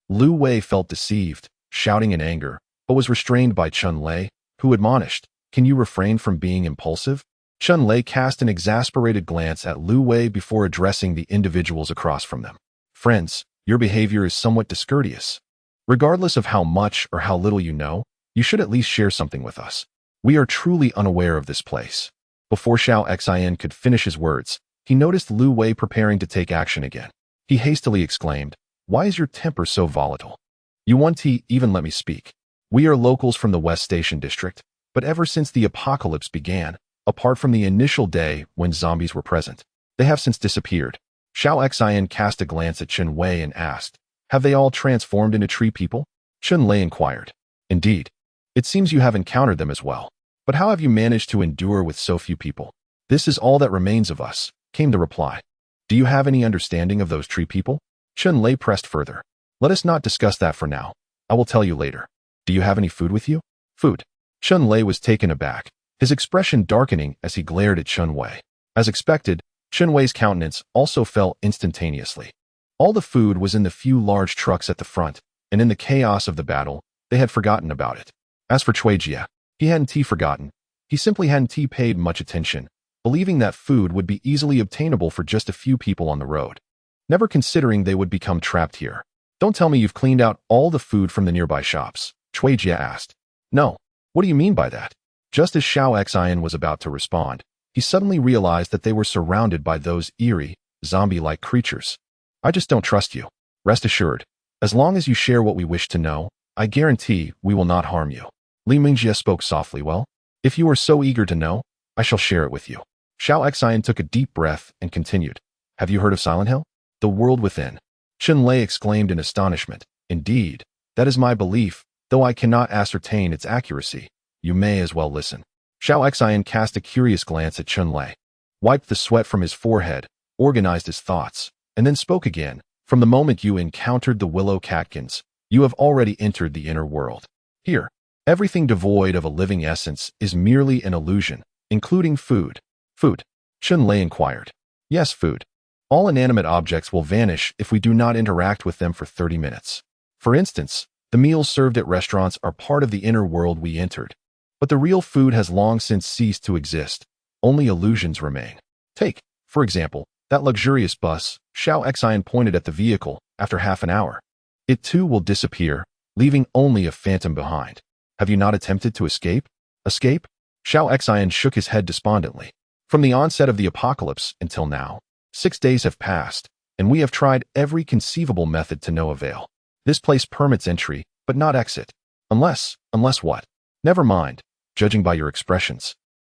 Lu Wei felt deceived, shouting in anger, but was restrained by Chun Lei, who admonished, Can you refrain from being impulsive? Chun Lei cast an exasperated glance at Lu Wei before addressing the individuals across from them. Friends, your behavior is somewhat discourteous. Regardless of how much or how little you know, you should at least share something with us. We are truly unaware of this place. Before Xiao Xian could finish his words, he noticed Lu Wei preparing to take action again. He hastily exclaimed, Why is your temper so volatile? You want to even let me speak. We are locals from the West Station District, but ever since the apocalypse began, apart from the initial day when zombies were present, they have since disappeared. Xiao Xian cast a glance at Chun Wei and asked, Have they all transformed into tree people? Chun Lei inquired. Indeed. It seems you have encountered them as well. But how have you managed to endure with so few people? This is all that remains of us, came the reply. Do you have any understanding of those tree people? Chun Lei pressed further. Let us not discuss that for now. I will tell you later. Do you have any food with you? Food. Chun Lei was taken aback, his expression darkening as he glared at Chun Wei. As expected, Chun Wei's countenance also fell instantaneously. All the food was in the few large trucks at the front, and in the chaos of the battle, they had forgotten about it. As for Cui Jie, he hadn't forgotten. He simply hadn't paid much attention, believing that food would be easily obtainable for just a few people on the road, never considering they would become trapped here. Don't tell me you've cleaned out all the food from the nearby shops, Cui Jie asked. No. What do you mean by that? Just as Xiao Xian was about to respond, he suddenly realized that they were surrounded by those eerie, zombie-like creatures. I just don't trust you. Rest assured, as long as you share what we wish to know, I guarantee we will not harm you. Li Mingjie spoke softly. Well, if you are so eager to know, I shall share it with you. Xiao Xian took a deep breath and continued. Have you heard of Silent Hill? The world within. Chun Lei exclaimed in astonishment. Indeed, that is my belief, though I cannot ascertain its accuracy. You may as well listen. Xiao Xian cast a curious glance at Chun Lei, wiped the sweat from his forehead, organized his thoughts, and then spoke again. From the moment you encountered the willow catkins, you have already entered the inner world. Here, everything devoid of a living essence is merely an illusion, including food. Food? Chun Lei inquired. Yes, food. All inanimate objects will vanish if we do not interact with them for 30 minutes. For instance, the meals served at restaurants are part of the inner world we entered. But the real food has long since ceased to exist. Only illusions remain. Take, for example, that luxurious bus. Xiao Xian pointed at the vehicle. After half an hour, it too will disappear, leaving only a phantom behind. Have you not attempted to escape? Escape? Xiao Xian shook his head despondently. From the onset of the apocalypse until now, 6 days have passed, and we have tried every conceivable method to no avail. This place permits entry, but not exit. Unless what? Never mind, judging by your expressions.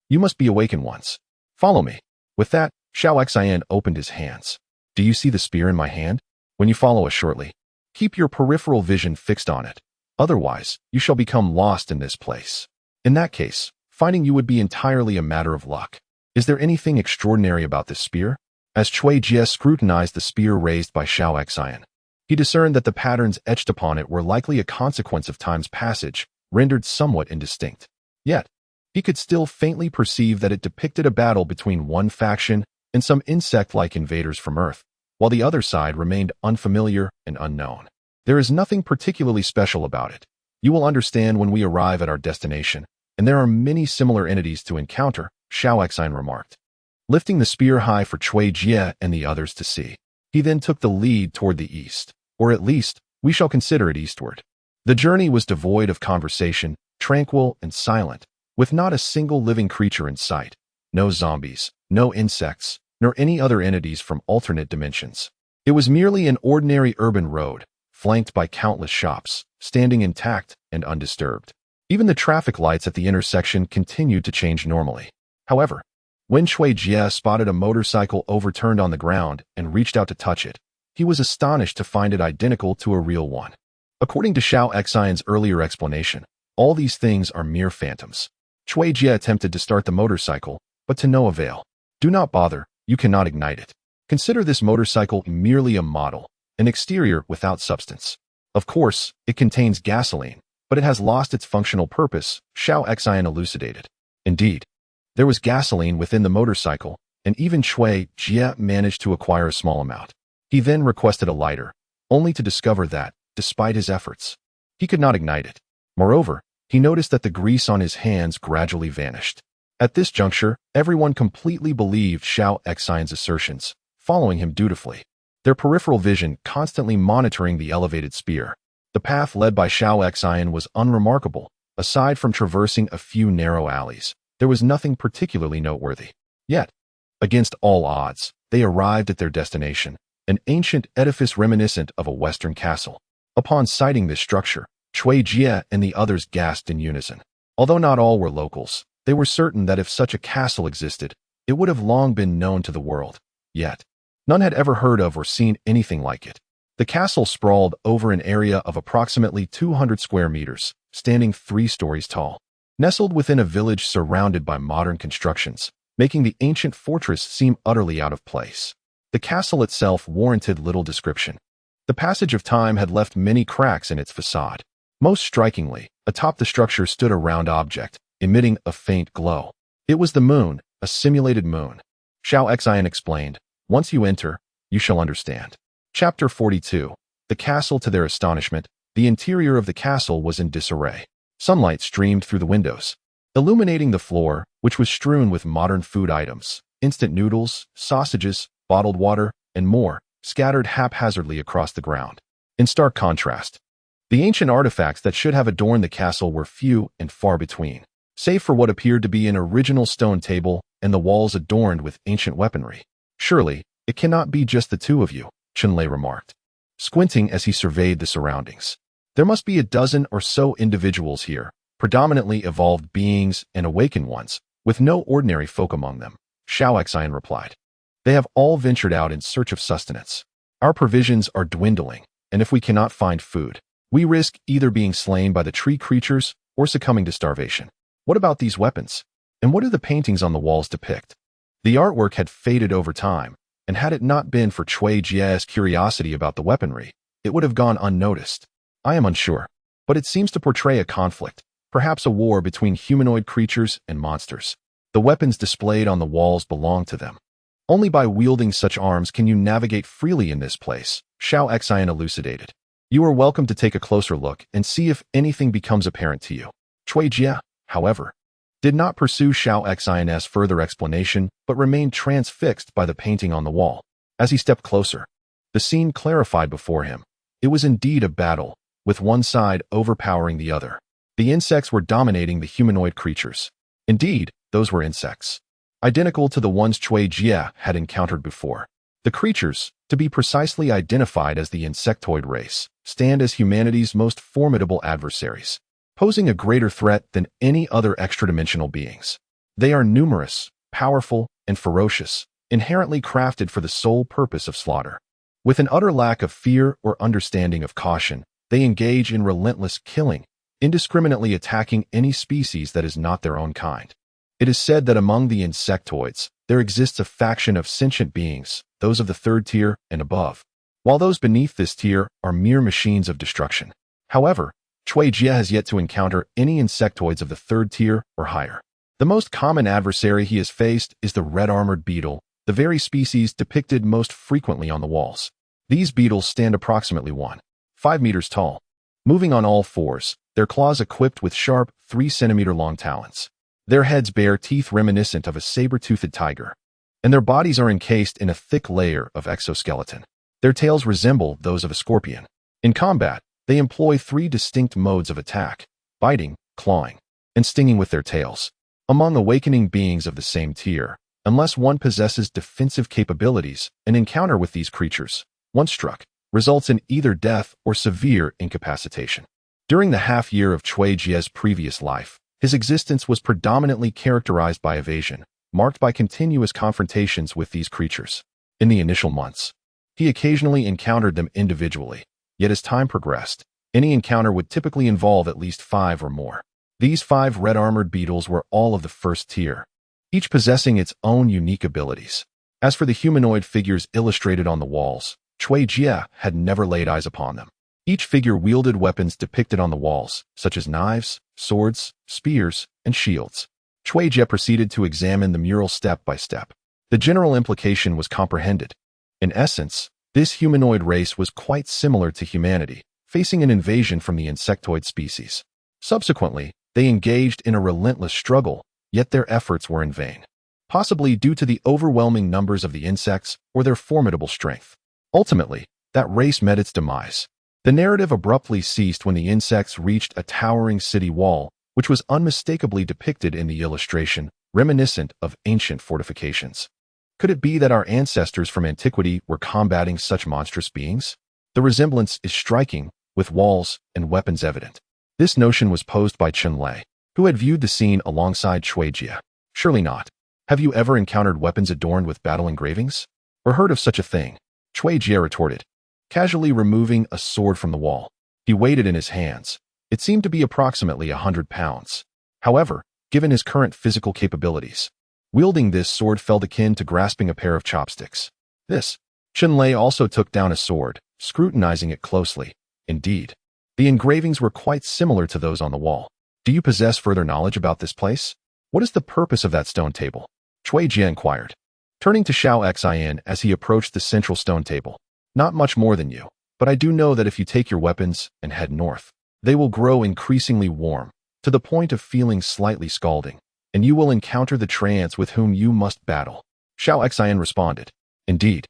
You must be awakened once. Follow me. With that, Xiao Xian opened his hands. Do you see the spear in my hand? When you follow us shortly, keep your peripheral vision fixed on it. Otherwise, you shall become lost in this place. In that case, finding you would be entirely a matter of luck. Is there anything extraordinary about this spear? As Cui Jie scrutinized the spear raised by Xiao Xian, he discerned that the patterns etched upon it were likely a consequence of time's passage, rendered somewhat indistinct. Yet, he could still faintly perceive that it depicted a battle between one faction and some insect-like invaders from Earth, while the other side remained unfamiliar and unknown. There is nothing particularly special about it. You will understand when we arrive at our destination, and there are many similar entities to encounter, Xiao Xian remarked, lifting the spear high for Cui Jie and the others to see. He then took the lead toward the east, or at least, we shall consider it eastward. The journey was devoid of conversation, tranquil and silent, with not a single living creature in sight, no zombies, no insects, nor any other entities from alternate dimensions. It was merely an ordinary urban road, flanked by countless shops, standing intact and undisturbed. Even the traffic lights at the intersection continued to change normally. However, when Cui Jie spotted a motorcycle overturned on the ground and reached out to touch it, he was astonished to find it identical to a real one. According to Xiao Xian's earlier explanation, all these things are mere phantoms. Cui Jie attempted to start the motorcycle, but to no avail. Do not bother, you cannot ignite it. Consider this motorcycle merely a model, an exterior without substance. Of course, it contains gasoline, but it has lost its functional purpose, Xiao Xian elucidated. Indeed, there was gasoline within the motorcycle, and even Cui Jie managed to acquire a small amount. He then requested a lighter, only to discover that, despite his efforts, he could not ignite it. Moreover, he noticed that the grease on his hands gradually vanished. At this juncture, everyone completely believed Xiao Xian's assertions, following him dutifully, their peripheral vision constantly monitoring the elevated spear. The path led by Xiao Xian was unremarkable. Aside from traversing a few narrow alleys, there was nothing particularly noteworthy. Yet, against all odds, they arrived at their destination, an ancient edifice reminiscent of a Western castle. Upon sighting this structure, Cui Jie and the others gasped in unison. Although not all were locals, they were certain that if such a castle existed, it would have long been known to the world. Yet, none had ever heard of or seen anything like it. The castle sprawled over an area of approximately 200 square meters, standing 3 stories tall. Nestled within a village surrounded by modern constructions, making the ancient fortress seem utterly out of place. The castle itself warranted little description. The passage of time had left many cracks in its facade. Most strikingly, atop the structure stood a round object, emitting a faint glow. It was the moon, a simulated moon. Xiao Xian explained, "Once you enter, you shall understand." Chapter 42. The castle. To their astonishment, the interior of the castle was in disarray. Sunlight streamed through the windows, illuminating the floor, which was strewn with modern food items, instant noodles, sausages, bottled water, and more, scattered haphazardly across the ground. In stark contrast, the ancient artifacts that should have adorned the castle were few and far between, save for what appeared to be an original stone table and the walls adorned with ancient weaponry. "Surely, it cannot be just the two of you," Chunlei remarked, squinting as he surveyed the surroundings. "There must be a dozen or so individuals here, predominantly evolved beings and awakened ones, with no ordinary folk among them," Xiao Xian replied. "They have all ventured out in search of sustenance. Our provisions are dwindling, and if we cannot find food, we risk either being slain by the tree creatures or succumbing to starvation. What about these weapons? And what do the paintings on the walls depict?" The artwork had faded over time, and had it not been for Cui Jie's curiosity about the weaponry, it would have gone unnoticed. "I am unsure, but it seems to portray a conflict, perhaps a war between humanoid creatures and monsters. The weapons displayed on the walls belong to them. Only by wielding such arms can you navigate freely in this place," Xiao Xian elucidated. "You are welcome to take a closer look and see if anything becomes apparent to you." Cui Jie, however, did not pursue Xiao Xian's further explanation, but remained transfixed by the painting on the wall. As he stepped closer, the scene clarified before him. It was indeed a battle, with one side overpowering the other. The insects were dominating the humanoid creatures. Indeed, those were insects, identical to the ones Cui Jie had encountered before. The creatures, to be precisely identified as the insectoid race, stand as humanity's most formidable adversaries, posing a greater threat than any other extra-dimensional beings. They are numerous, powerful, and ferocious, inherently crafted for the sole purpose of slaughter. With an utter lack of fear or understanding of caution, they engage in relentless killing, indiscriminately attacking any species that is not their own kind. It is said that among the insectoids, there exists a faction of sentient beings, those of the third tier and above, while those beneath this tier are mere machines of destruction. However, Chui Jie has yet to encounter any insectoids of the third tier or higher. The most common adversary he has faced is the red-armored beetle, the very species depicted most frequently on the walls. These beetles stand approximately 1.5 meters tall, moving on all fours, their claws equipped with sharp 3-centimeter-long talons. Their heads bear teeth reminiscent of a saber-toothed tiger, and their bodies are encased in a thick layer of exoskeleton. Their tails resemble those of a scorpion. In combat, they employ 3 distinct modes of attack: biting, clawing, and stinging with their tails. Among awakening beings of the same tier, unless one possesses defensive capabilities, an encounter with these creatures, once struck, results in either death or severe incapacitation. During the half-year of Chui Jie's previous life, his existence was predominantly characterized by evasion, marked by continuous confrontations with these creatures. In the initial months, he occasionally encountered them individually, yet as time progressed, any encounter would typically involve at least 5 or more. These 5 red-armored beetles were all of the first tier, each possessing its own unique abilities. As for the humanoid figures illustrated on the walls, Chui Jie had never laid eyes upon them. Each figure wielded weapons depicted on the walls, such as knives, swords, spears, and shields. Chui Jie proceeded to examine the mural step by step. The general implication was comprehended. In essence, this humanoid race was quite similar to humanity, facing an invasion from the insectoid species. Subsequently, they engaged in a relentless struggle, yet their efforts were in vain, possibly due to the overwhelming numbers of the insects or their formidable strength. Ultimately, that race met its demise. The narrative abruptly ceased when the insects reached a towering city wall, which was unmistakably depicted in the illustration, reminiscent of ancient fortifications. Could it be that our ancestors from antiquity were combating such monstrous beings? The resemblance is striking, with walls and weapons evident. This notion was posed by Chen Lei, who had viewed the scene alongside Chui Jie. Surely not. Have you ever encountered weapons adorned with battle engravings? Or heard of such a thing? Chui Jie retorted, casually removing a sword from the wall. He weighed it in his hands. It seemed to be approximately 100 pounds. However, given his current physical capabilities, wielding this sword felt akin to grasping a pair of chopsticks. Chen Lei also took down a sword, scrutinizing it closely. Indeed, the engravings were quite similar to those on the wall. Do you possess further knowledge about this place? What is the purpose of that stone table? Chui Jie inquired, turning to Xiao Xian as he approached the central stone table. Not much more than you, but I do know that if you take your weapons and head north, they will grow increasingly warm, to the point of feeling slightly scalding, and you will encounter the treants with whom you must battle. Xiao Xian responded. Indeed,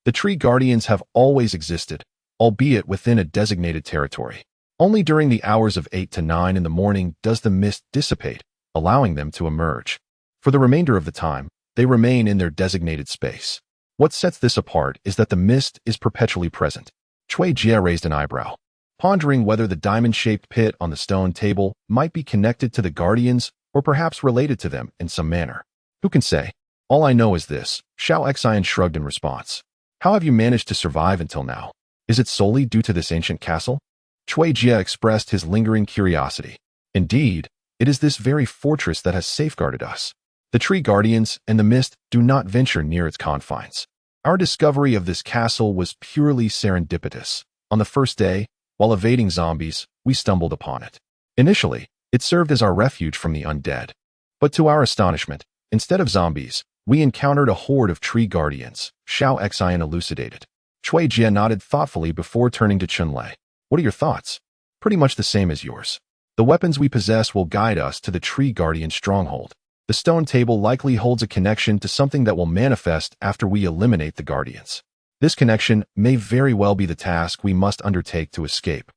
the tree guardians have always existed, albeit within a designated territory. Only during the hours of 8 to 9 in the morning does the mist dissipate, allowing them to emerge. For the remainder of the time, they remain in their designated space. What sets this apart is that the mist is perpetually present. Chui Jie raised an eyebrow, pondering whether the diamond-shaped pit on the stone table might be connected to the guardians or perhaps related to them in some manner. Who can say? All I know is this, Xiao Xian shrugged in response. How have you managed to survive until now? Is it solely due to this ancient castle? Chui Jie expressed his lingering curiosity. Indeed, it is this very fortress that has safeguarded us. The tree guardians and the mist do not venture near its confines. Our discovery of this castle was purely serendipitous. On the first day, while evading zombies, we stumbled upon it. Initially, it served as our refuge from the undead. But to our astonishment, instead of zombies, we encountered a horde of tree guardians, Xiao Xian elucidated. Chui Jie nodded thoughtfully before turning to Chen Lei. What are your thoughts? Pretty much the same as yours. The weapons we possess will guide us to the tree guardian stronghold. The stone table likely holds a connection to something that will manifest after we eliminate the guardians. This connection may very well be the task we must undertake to escape.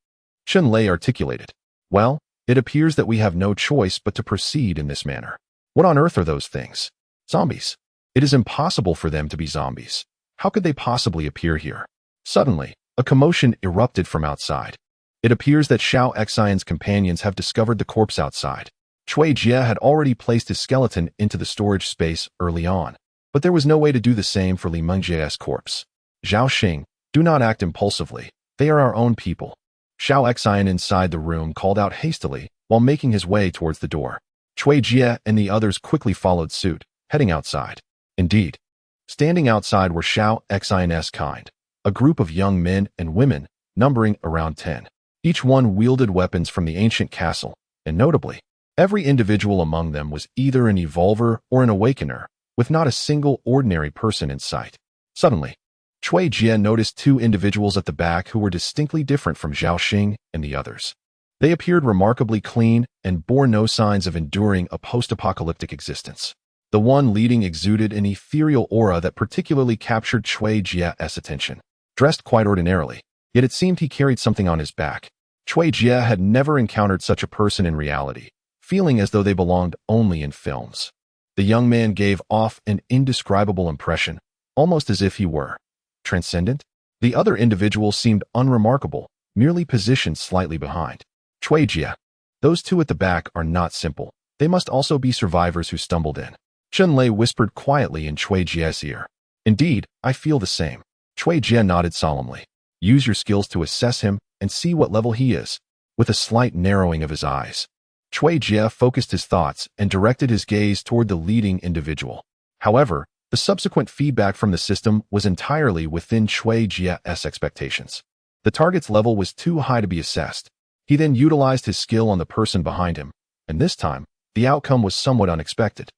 Chen Lei articulated. Well, it appears that we have no choice but to proceed in this manner. What on earth are those things? Zombies. It is impossible for them to be zombies. How could they possibly appear here? Suddenly, a commotion erupted from outside. It appears that Xiao Xian's companions have discovered the corpse outside. Chui Jie had already placed his skeleton into the storage space early on, but there was no way to do the same for Li Mengjie's corpse. Zhao Xing, do not act impulsively. They are our own people. Xiao Xian inside the room called out hastily while making his way towards the door. Cui Jie and the others quickly followed suit, heading outside. Indeed, standing outside were Xiao Xin's kind, a group of young men and women numbering around 10. Each one wielded weapons from the ancient castle, and notably, every individual among them was either an evolver or an awakener, with not a single ordinary person in sight. Suddenly, Cui Jie noticed two individuals at the back who were distinctly different from Zhao Xing and the others. They appeared remarkably clean and bore no signs of enduring a post-apocalyptic existence. The one leading exuded an ethereal aura that particularly captured Cui Jie's attention. Dressed quite ordinarily, yet it seemed he carried something on his back. Cui Jie had never encountered such a person in reality, feeling as though they belonged only in films. The young man gave off an indescribable impression, almost as if he were transcendent. The other individual seemed unremarkable, merely positioned slightly behind. Cui Jie, those two at the back are not simple. They must also be survivors who stumbled in. Chunlei whispered quietly in Cui Jie's ear. Indeed, I feel the same. Cui Jie nodded solemnly. Use your skills to assess him and see what level he is. With a slight narrowing of his eyes, Cui Jie focused his thoughts and directed his gaze toward the leading individual. However, the subsequent feedback from the system was entirely within Cui Jie's expectations. The target's level was too high to be assessed. He then utilized his skill on the person behind him, and this time, the outcome was somewhat unexpected.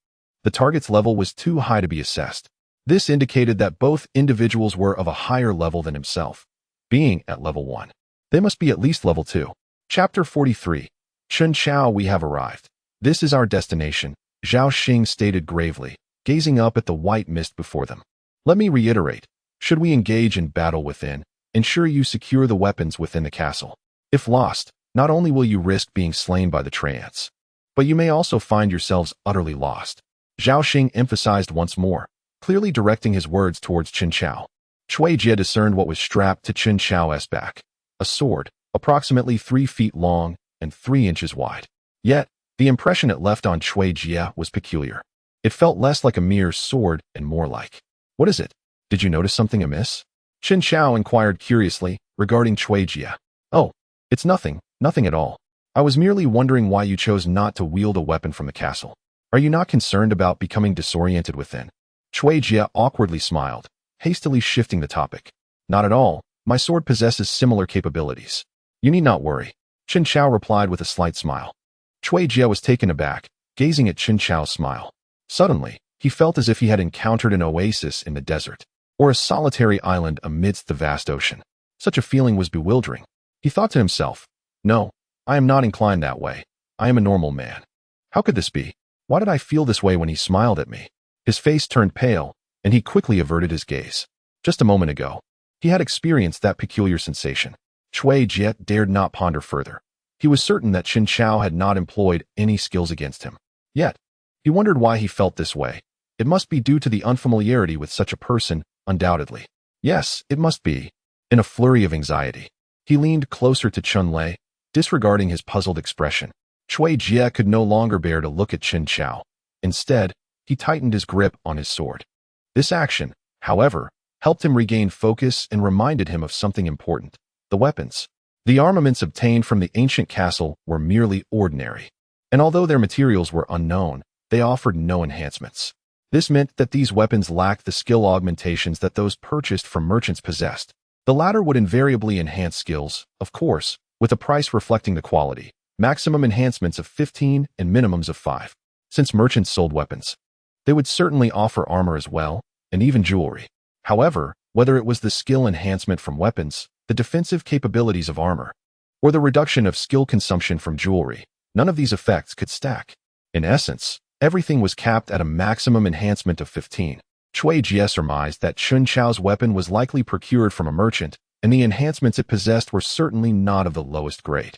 The target's level was too high to be assessed. This indicated that both individuals were of a higher level than himself, being at level 1. They must be at least level 2. Chapter 43. Chun Chao, we have arrived. This is our destination, Zhao Xing stated gravely, gazing up at the white mist before them. Let me reiterate, should we engage in battle within, ensure you secure the weapons within the castle. If lost, not only will you risk being slain by the trance, but you may also find yourselves utterly lost. Zhao Xing emphasized once more, clearly directing his words towards Chun Chao. Cui Jie discerned what was strapped to Chun Chao's back, a sword, approximately 3 feet long and 3 inches wide. Yet, the impression it left on Cui Jie was peculiar. It felt less like a mere sword and more like, what is it? Did you notice something amiss? Chun Chao inquired curiously, regarding Cui Jie. Oh, it's nothing at all. I was merely wondering why you chose not to wield a weapon from the castle. Are you not concerned about becoming disoriented within? Cui Jie awkwardly smiled, hastily shifting the topic. Not at all. My sword possesses similar capabilities. You need not worry. Chun Chao replied with a slight smile. Cui Jie was taken aback, gazing at Chun Chao's smile. Suddenly, he felt as if he had encountered an oasis in the desert, or a solitary island amidst the vast ocean. Such a feeling was bewildering. He thought to himself, no, I am not inclined that way. I am a normal man. How could this be? Why did I feel this way when he smiled at me? His face turned pale, and he quickly averted his gaze. Just a moment ago, he had experienced that peculiar sensation. Cui Jie dared not ponder further. He was certain that Chun Chao had not employed any skills against him. Yet, he wondered why he felt this way. It must be due to the unfamiliarity with such a person, undoubtedly. Yes, it must be. In a flurry of anxiety, he leaned closer to Chunlei, disregarding his puzzled expression. Cui Jie could no longer bear to look at Chun Chao. Instead, he tightened his grip on his sword. This action, however, helped him regain focus and reminded him of something important. The weapons. The armaments obtained from the ancient castle were merely ordinary, and although their materials were unknown, they offered no enhancements. This meant that these weapons lacked the skill augmentations that those purchased from merchants possessed. The latter would invariably enhance skills, of course, with a price reflecting the quality, maximum enhancements of 15 and minimums of 5. Since merchants sold weapons, they would certainly offer armor as well, and even jewelry. However, whether it was the skill enhancement from weapons, the defensive capabilities of armor, or the reduction of skill consumption from jewelry, none of these effects could stack. In essence, everything was capped at a maximum enhancement of 15. Cui Jie surmised that Chun Chao's weapon was likely procured from a merchant, and the enhancements it possessed were certainly not of the lowest grade.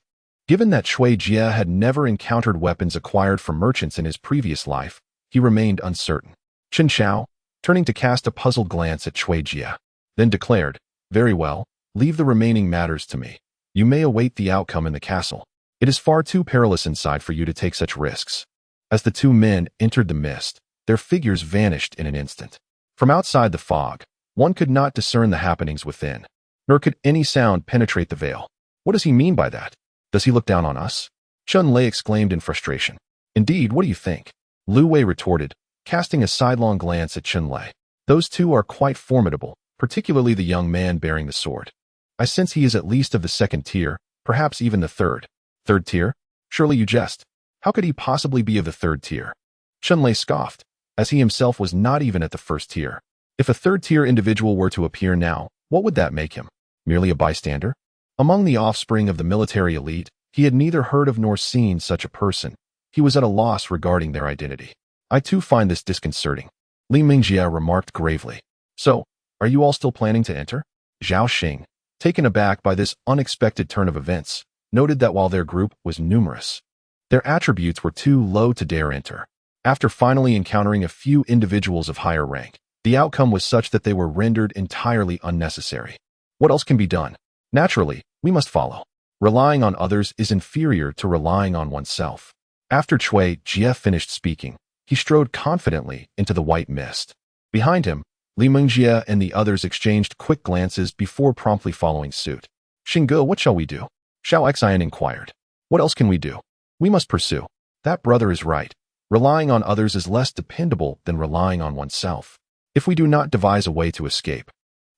Given that Cui Jie had never encountered weapons acquired from merchants in his previous life, he remained uncertain. Chun Chao, turning to cast a puzzled glance at Cui Jie, then declared, "Very well, leave the remaining matters to me. You may await the outcome in the castle. It is far too perilous inside for you to take such risks." As the two men entered the mist, their figures vanished in an instant. From outside the fog, one could not discern the happenings within, nor could any sound penetrate the veil. What does he mean by that? Does he look down on us? Chun Lei exclaimed in frustration. Indeed, what do you think? Lu Wei retorted, casting a sidelong glance at Chen Lei. Those two are quite formidable, particularly the young man bearing the sword. I sense he is at least of the second tier, perhaps even the third. Third tier? Surely you jest. How could he possibly be of the third tier? Chen Lei scoffed, as he himself was not even at the first tier. If a third-tier individual were to appear now, what would that make him? Merely a bystander? Among the offspring of the military elite, he had neither heard of nor seen such a person. He was at a loss regarding their identity. I too find this disconcerting. Li Mingjie remarked gravely. So, are you all still planning to enter? Zhao Xing, taken aback by this unexpected turn of events, noted that while their group was numerous, their attributes were too low to dare enter. After finally encountering a few individuals of higher rank, the outcome was such that they were rendered entirely unnecessary. What else can be done? Naturally, we must follow. Relying on others is inferior to relying on oneself. After Cui Jie finished speaking, he strode confidently into the white mist. Behind him, Li Mingjie and the others exchanged quick glances before promptly following suit. Xingge, what shall we do? Xiao Xian inquired. What else can we do? We must pursue. That brother is right. Relying on others is less dependable than relying on oneself. If we do not devise a way to escape,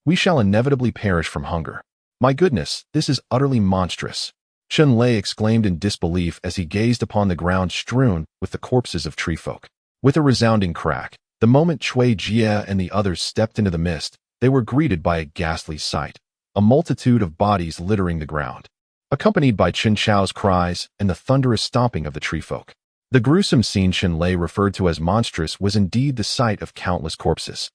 we shall inevitably perish from hunger. My goodness, this is utterly monstrous. Chen Lei exclaimed in disbelief as he gazed upon the ground strewn with the corpses of treefolk. With a resounding crack, the moment Cui Jie and the others stepped into the mist, they were greeted by a ghastly sight, a multitude of bodies littering the ground, accompanied by Chen Chao's cries and the thunderous stomping of the treefolk. The gruesome scene Chen Lei referred to as monstrous was indeed the sight of countless corpses.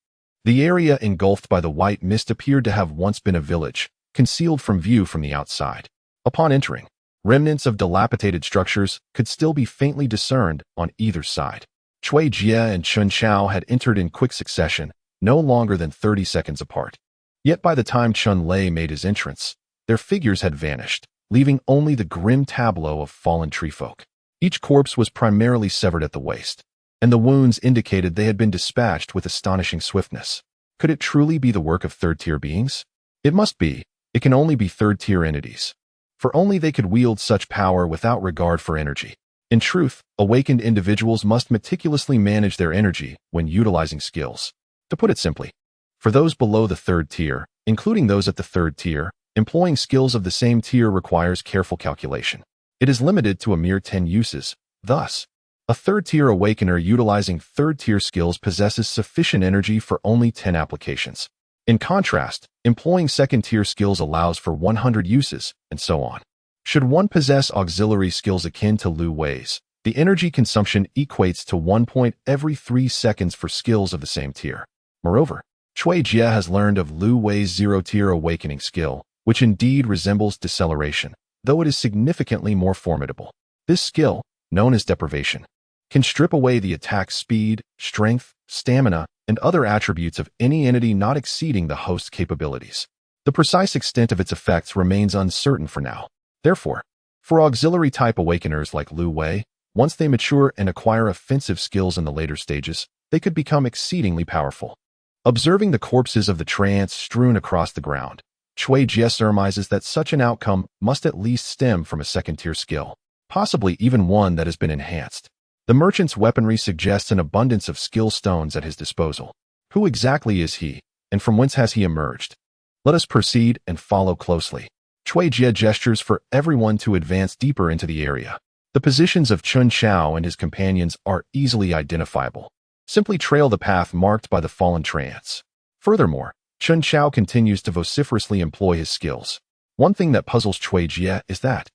The area engulfed by the white mist appeared to have once been a village, concealed from view from the outside. Upon entering, remnants of dilapidated structures could still be faintly discerned on either side. Cui Jie and Chen Chao had entered in quick succession, no longer than 30 seconds apart. Yet by the time Chen Lei made his entrance, their figures had vanished, leaving only the grim tableau of fallen treefolk. Each corpse was primarily severed at the waist, and the wounds indicated they had been dispatched with astonishing swiftness. Could it truly be the work of third-tier beings? It must be. It can only be third-tier entities, for only they could wield such power without regard for energy. In truth, awakened individuals must meticulously manage their energy when utilizing skills. To put it simply, for those below the third tier, including those at the third tier, employing skills of the same tier requires careful calculation. It is limited to a mere 10 uses. Thus, a third-tier awakener utilizing third-tier skills possesses sufficient energy for only 10 applications. In contrast, employing second-tier skills allows for 100 uses, and so on. Should one possess auxiliary skills akin to Lu Wei's, the energy consumption equates to 1 point every 3 seconds for skills of the same tier. Moreover, Cui Jie has learned of Lu Wei's zero-tier awakening skill, which indeed resembles deceleration, though it is significantly more formidable. This skill, known as deprivation, can strip away the attack speed, strength, stamina, and other attributes of any entity not exceeding the host's capabilities. The precise extent of its effects remains uncertain for now. Therefore, for auxiliary-type awakeners like Lu Wei, once they mature and acquire offensive skills in the later stages, they could become exceedingly powerful. Observing the corpses of the treants strewn across the ground, Cui Jie surmises that such an outcome must at least stem from a second-tier skill, possibly even one that has been enhanced. The merchant's weaponry suggests an abundance of skill stones at his disposal. Who exactly is he, and from whence has he emerged? Let us proceed and follow closely. Cui Jie gestures for everyone to advance deeper into the area. The positions of Chen Chao and his companions are easily identifiable. Simply trail the path marked by the fallen treants. Furthermore, Chen Chao continues to vociferously employ his skills. One thing that puzzles Cui Jie is that,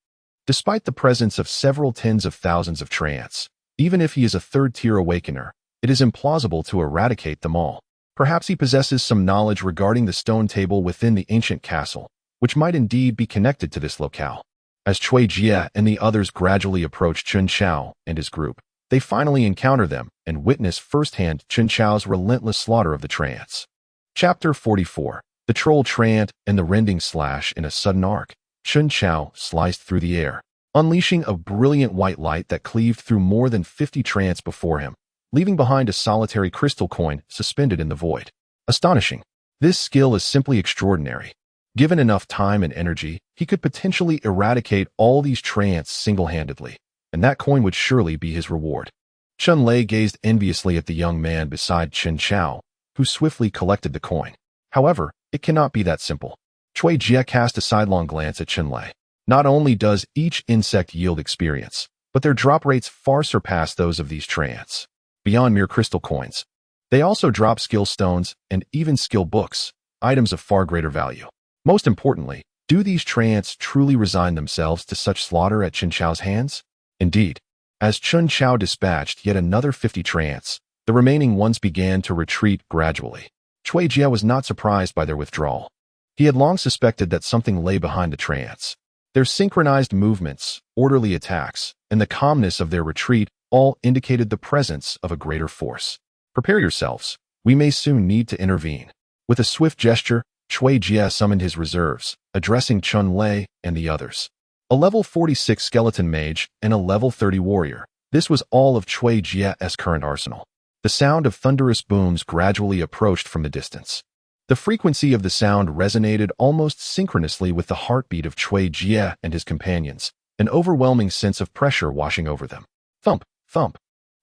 despite the presence of several tens of thousands of treants, even if he is a third-tier awakener, it is implausible to eradicate them all. Perhaps he possesses some knowledge regarding the stone table within the ancient castle, which might indeed be connected to this locale. As Cui Jie and the others gradually approach Chen Chao and his group, they finally encounter them and witness firsthand Chen Chao's relentless slaughter of the treants. Chapter 44. The Troll Treant and the Rending Slash. In a sudden arc, Chen Chao sliced through the air, unleashing a brilliant white light that cleaved through more than 50 treants before him, leaving behind a solitary crystal coin suspended in the void. Astonishing. This skill is simply extraordinary. Given enough time and energy, he could potentially eradicate all these treants single-handedly. and that coin would surely be his reward. Chun Lei gazed enviously at the young man beside Chen Chao, who swiftly collected the coin. However, it cannot be that simple. Cui Jie cast a sidelong glance at Chun Lei. Not only does each insect yield experience, but their drop rates far surpass those of these treants. Beyond mere crystal coins, they also drop skill stones and even skill books, items of far greater value. Most importantly, do these treants truly resign themselves to such slaughter at Chen Chao's hands? Indeed, as Chen Chao dispatched yet another 50 treants, the remaining ones began to retreat gradually. Cui Jie was not surprised by their withdrawal. He had long suspected that something lay behind the treants. Their synchronized movements, orderly attacks, and the calmness of their retreat all indicated the presence of a greater force. Prepare yourselves. We may soon need to intervene. With a swift gesture, Cui Jie summoned his reserves, addressing Chun Lei and the others. A level 46 skeleton mage and a level 30 warrior. This was all of Cui Jie's current arsenal. The sound of thunderous booms gradually approached from the distance. The frequency of the sound resonated almost synchronously with the heartbeat of Cui Jie and his companions, an overwhelming sense of pressure washing over them. Thump, thump,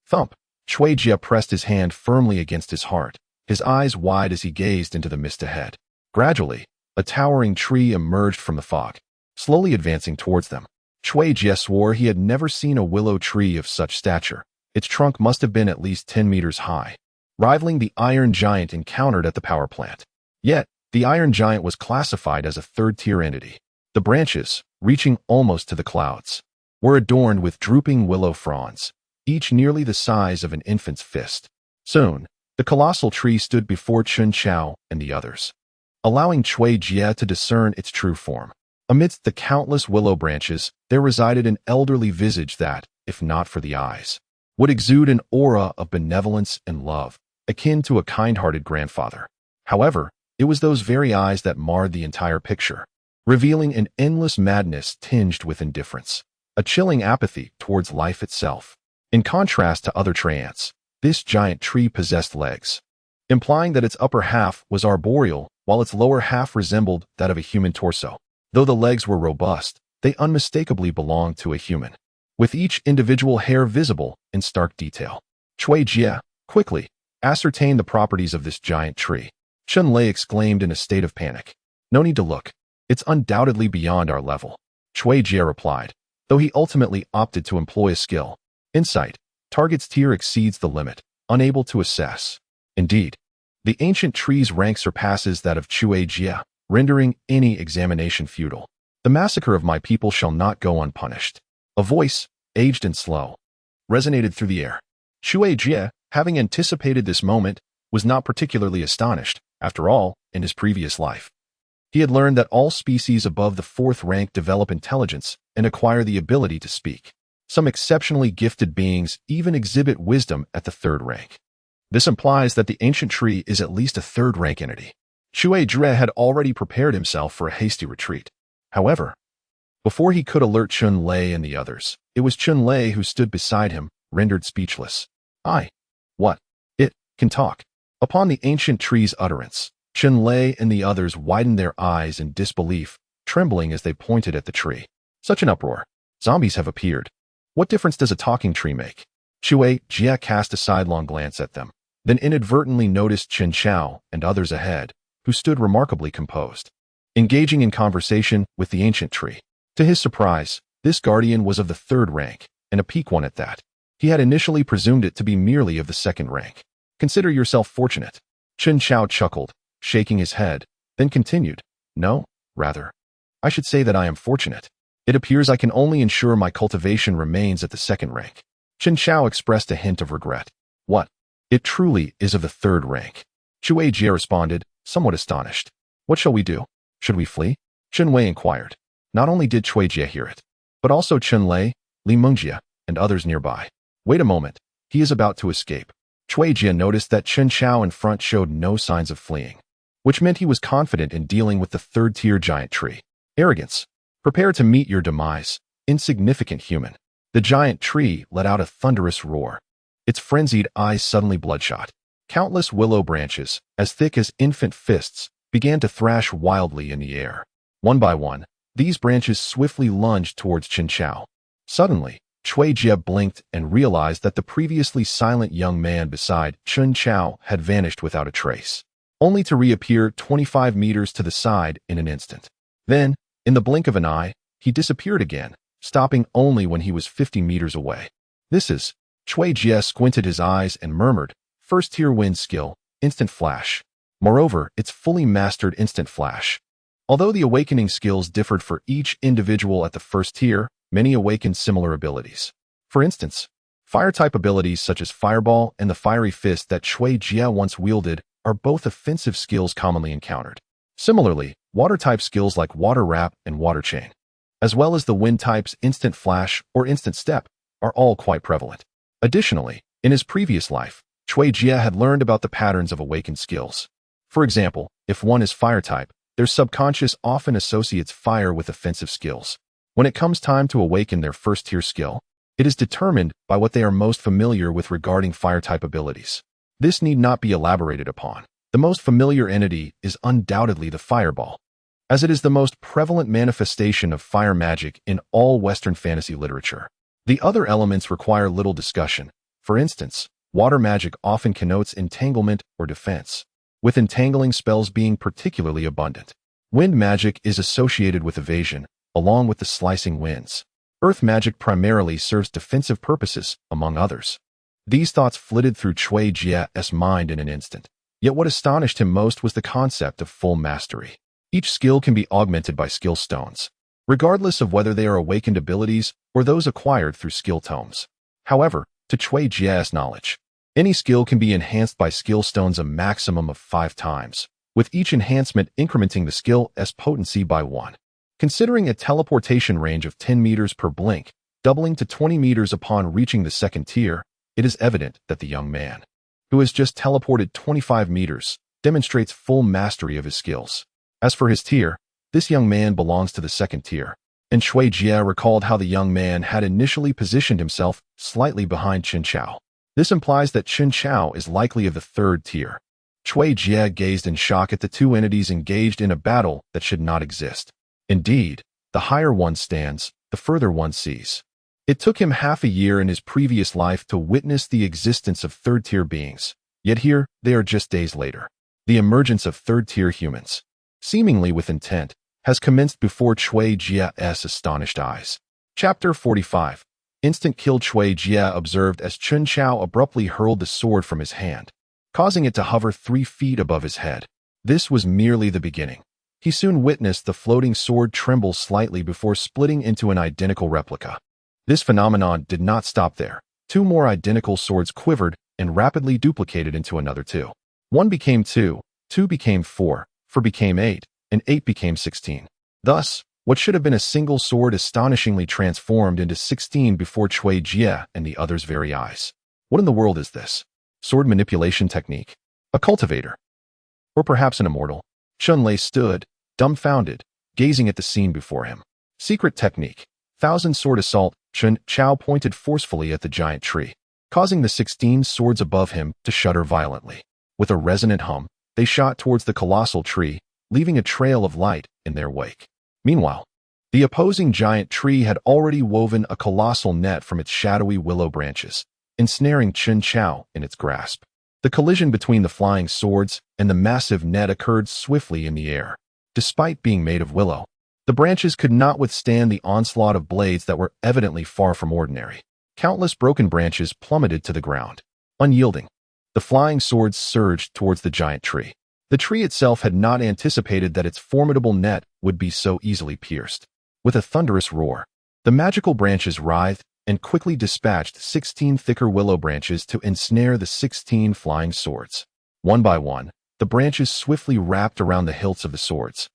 thump. Cui Jie pressed his hand firmly against his heart, his eyes wide as he gazed into the mist ahead. Gradually, a towering tree emerged from the fog, slowly advancing towards them. Cui Jie swore he had never seen a willow tree of such stature. Its trunk must have been at least 10 meters high, rivaling the iron giant encountered at the power plant. Yet, the iron giant was classified as a third-tier entity. The branches, reaching almost to the clouds, were adorned with drooping willow fronds, each nearly the size of an infant's fist. Soon, the colossal tree stood before Chen Chao and the others, allowing Cui Jie to discern its true form. Amidst the countless willow branches, there resided an elderly visage that, if not for the eyes, would exude an aura of benevolence and love, akin to a kind-hearted grandfather. However, it was those very eyes that marred the entire picture, revealing an endless madness tinged with indifference, a chilling apathy towards life itself. In contrast to other treants, this giant tree possessed legs, implying that its upper half was arboreal while its lower half resembled that of a human torso. Though the legs were robust, they unmistakably belonged to a human, with each individual hair visible in stark detail. Cui Jie quickly ascertained the properties of this giant tree. Chun Lei exclaimed in a state of panic. No need to look. It's undoubtedly beyond our level. Cui Jie replied, though he ultimately opted to employ a skill. Insight. Target's tier exceeds the limit, unable to assess. Indeed, the ancient tree's rank surpasses that of Cui Jie, rendering any examination futile. The massacre of my people shall not go unpunished. A voice, aged and slow, resonated through the air. Cui Jie, having anticipated this moment, was not particularly astonished. After all, in his previous life, he had learned that all species above the 4th rank develop intelligence and acquire the ability to speak. Some exceptionally gifted beings even exhibit wisdom at the 3rd rank. This implies that the ancient tree is at least a 3rd rank entity. Cui Jie had already prepared himself for a hasty retreat. However, before he could alert Chun Lei and the others, it was Chun Lei who stood beside him, rendered speechless. What? It can talk. Upon the ancient tree's utterance, Chun Lei and the others widened their eyes in disbelief, trembling as they pointed at the tree. Such an uproar. Zombies have appeared. What difference does a talking tree make? Cui Jie cast a sidelong glance at them, then inadvertently noticed Chen Chao and others ahead, who stood remarkably composed, engaging in conversation with the ancient tree. To his surprise, this guardian was of the 3rd rank, and a peak one at that. He had initially presumed it to be merely of the 2nd rank. Consider yourself fortunate. Chen Chao chuckled, shaking his head, then continued. No, rather, I should say that I am fortunate. It appears I can only ensure my cultivation remains at the 2nd rank. Chen Chao expressed a hint of regret. What? It truly is of the 3rd rank. Cui Jie responded, somewhat astonished. What shall we do? Should we flee? Chen Wei inquired. Not only did Cui Jie hear it, but also Chen Lei, Li Mengjie, and others nearby. Wait a moment. He is about to escape. Cui Jie noticed that Chen Chao in front showed no signs of fleeing, which meant he was confident in dealing with the 3rd-tier giant tree. Arrogance. Prepare to meet your demise, insignificant human. The giant tree let out a thunderous roar, its frenzied eyes suddenly bloodshot. Countless willow branches, as thick as infant fists, began to thrash wildly in the air. One by one, these branches swiftly lunged towards Chen Chao. Suddenly, Cui Jie blinked and realized that the previously silent young man beside Chun Chao had vanished without a trace, only to reappear 25 meters to the side in an instant. Then, in the blink of an eye, he disappeared again, stopping only when he was 50 meters away. This is... Cui Jie squinted his eyes and murmured, "First-tier wind skill, instant flash." Moreover, it's fully mastered instant flash. Although the awakening skills differed for each individual at the first tier, many awakened similar abilities. For instance, fire-type abilities such as Fireball and the Fiery Fist that Cui Jie once wielded are both offensive skills commonly encountered. Similarly, water-type skills like Water Wrap and Water Chain, as well as the wind-types Instant Flash or Instant Step, are all quite prevalent. Additionally, in his previous life, Cui Jie had learned about the patterns of awakened skills. For example, if one is fire-type, their subconscious often associates fire with offensive skills. When it comes time to awaken their first-tier skill, it is determined by what they are most familiar with regarding fire-type abilities. This need not be elaborated upon. The most familiar entity is undoubtedly the fireball, as it is the most prevalent manifestation of fire magic in all Western fantasy literature. The other elements require little discussion. For instance, water magic often connotes entanglement or defense, with entangling spells being particularly abundant. Wind magic is associated with evasion, along with the slicing winds. Earth magic primarily serves defensive purposes, among others. These thoughts flitted through Cui Jie's mind in an instant. Yet what astonished him most was the concept of full mastery. Each skill can be augmented by skill stones, regardless of whether they are awakened abilities or those acquired through skill tomes. However, to Cui Jie's knowledge, any skill can be enhanced by skill stones a maximum of 5 times, with each enhancement incrementing the skill's potency by 1. Considering a teleportation range of 10 meters per blink, doubling to 20 meters upon reaching the second tier, it is evident that the young man, who has just teleported 25 meters, demonstrates full mastery of his skills. As for his tier, this young man belongs to the second tier, and Cui Jie recalled how the young man had initially positioned himself slightly behind Chun Chao. This implies that Chun Chao is likely of the third tier. Cui Jie gazed in shock at the two entities engaged in a battle that should not exist. Indeed, the higher one stands, the further one sees. It took him half a year in his previous life to witness the existence of third-tier beings, yet here they are just days later. The emergence of third-tier humans, seemingly with intent, has commenced before Cui Jie's astonished eyes. Chapter 45. Instant kill. Cui Jie observed as Chun Chao abruptly hurled the sword from his hand, causing it to hover 3 feet above his head. This was merely the beginning. He soon witnessed the floating sword tremble slightly before splitting into an identical replica. This phenomenon did not stop there. 2 more identical swords quivered and rapidly duplicated into another 2. 1 became 2, 2 became 4, 4 became 8, and 8 became 16. Thus, what should have been a single sword astonishingly transformed into 16 before Cui Jie and the other's very eyes. What in the world is this? Sword manipulation technique? A cultivator? Or perhaps an immortal? Chun Lei stood, dumbfounded, gazing at the scene before him. Secret technique. 1,000 sword assault. Chun Chao pointed forcefully at the giant tree, causing the 16 swords above him to shudder violently. With a resonant hum, they shot towards the colossal tree, leaving a trail of light in their wake. Meanwhile, the opposing giant tree had already woven a colossal net from its shadowy willow branches, ensnaring Chun Chao in its grasp. The collision between the flying swords and the massive net occurred swiftly in the air. Despite being made of willow, the branches could not withstand the onslaught of blades that were evidently far from ordinary. Countless broken branches plummeted to the ground. Unyielding, the flying swords surged towards the giant tree. The tree itself had not anticipated that its formidable net would be so easily pierced. With a thunderous roar, the magical branches writhed and quickly dispatched 16 thicker willow branches to ensnare the 16 flying swords. One by one, the branches swiftly wrapped around the hilts of the swords,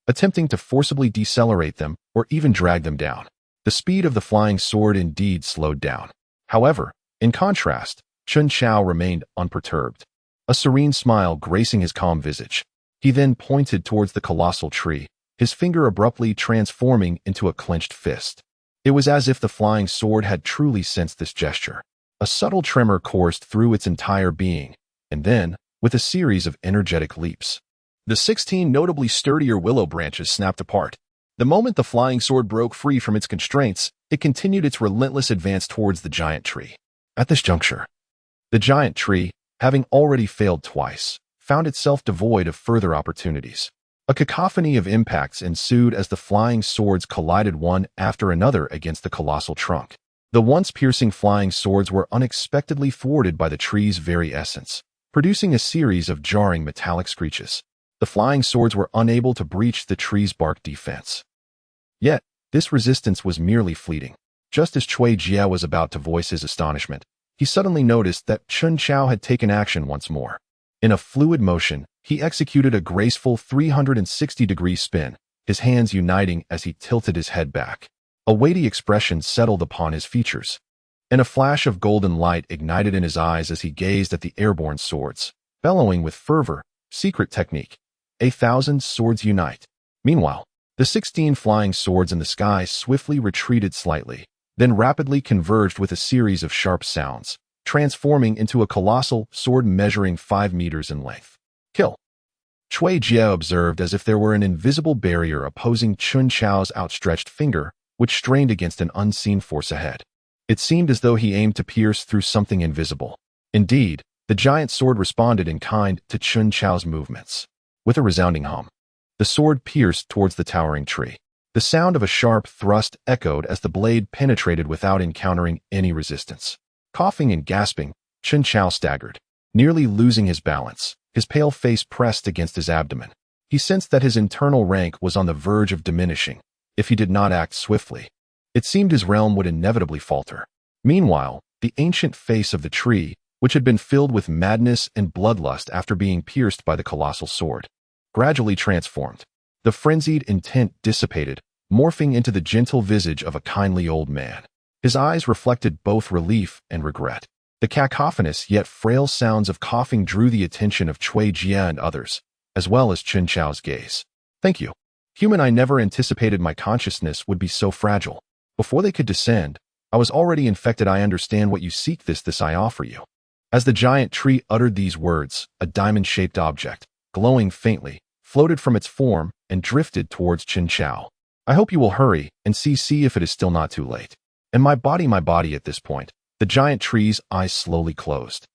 attempting to forcibly decelerate them or even drag them down. The speed of the flying sword indeed slowed down. However, in contrast, Chun Chao remained unperturbed, a serene smile gracing his calm visage. He then pointed towards the colossal tree, his finger abruptly transforming into a clenched fist. It was as if the flying sword had truly sensed this gesture. A subtle tremor coursed through its entire being, and then, with a series of energetic leaps, the 16 notably sturdier willow branches snapped apart. The moment the flying sword broke free from its constraints, it continued its relentless advance towards the giant tree. At this juncture, the giant tree, having already failed twice, found itself devoid of further opportunities. A cacophony of impacts ensued as the flying swords collided one after another against the colossal trunk. The once piercing flying swords were unexpectedly thwarted by the tree's very essence, producing a series of jarring metallic screeches. The flying swords were unable to breach the tree's bark defense. Yet, this resistance was merely fleeting. Just as Cui Jia was about to voice his astonishment, he suddenly noticed that Chun Chao had taken action once more. In a fluid motion, he executed a graceful 360-degree spin, his hands uniting as he tilted his head back. A weighty expression settled upon his features, and a flash of golden light ignited in his eyes as he gazed at the airborne swords, bellowing with fervor, "Secret technique. 1,000 swords unite." Meanwhile, the 16 flying swords in the sky swiftly retreated slightly, then rapidly converged with a series of sharp sounds, transforming into a colossal sword measuring 5 meters in length. "Kill," Cui Jia observed, as if there were an invisible barrier opposing Chun Chao's outstretched finger, which strained against an unseen force ahead. It seemed as though he aimed to pierce through something invisible. Indeed, the giant sword responded in kind to Chun Chao's movements. With a resounding hum, the sword pierced towards the towering tree. The sound of a sharp thrust echoed as the blade penetrated without encountering any resistance. Coughing and gasping, Chun Chao staggered, nearly losing his balance, his pale face pressed against his abdomen. He sensed that his internal rank was on the verge of diminishing. If he did not act swiftly, it seemed his realm would inevitably falter. Meanwhile, the ancient face of the tree, which had been filled with madness and bloodlust after being pierced by the colossal sword, gradually transformed. The frenzied intent dissipated, morphing into the gentle visage of a kindly old man. His eyes reflected both relief and regret. The cacophonous yet frail sounds of coughing drew the attention of Cui Jia and others, as well as Chun Chao's gaze. "Thank you. Human, I never anticipated my consciousness would be so fragile. Before they could descend, I was already infected. I understand what you seek. This I offer you." As the giant tree uttered these words, a diamond-shaped object, glowing faintly, floated from its form and drifted towards Chun Chao. "I hope you will hurry and see if it is still not too late." And my body at this point, the giant tree's eyes slowly closed,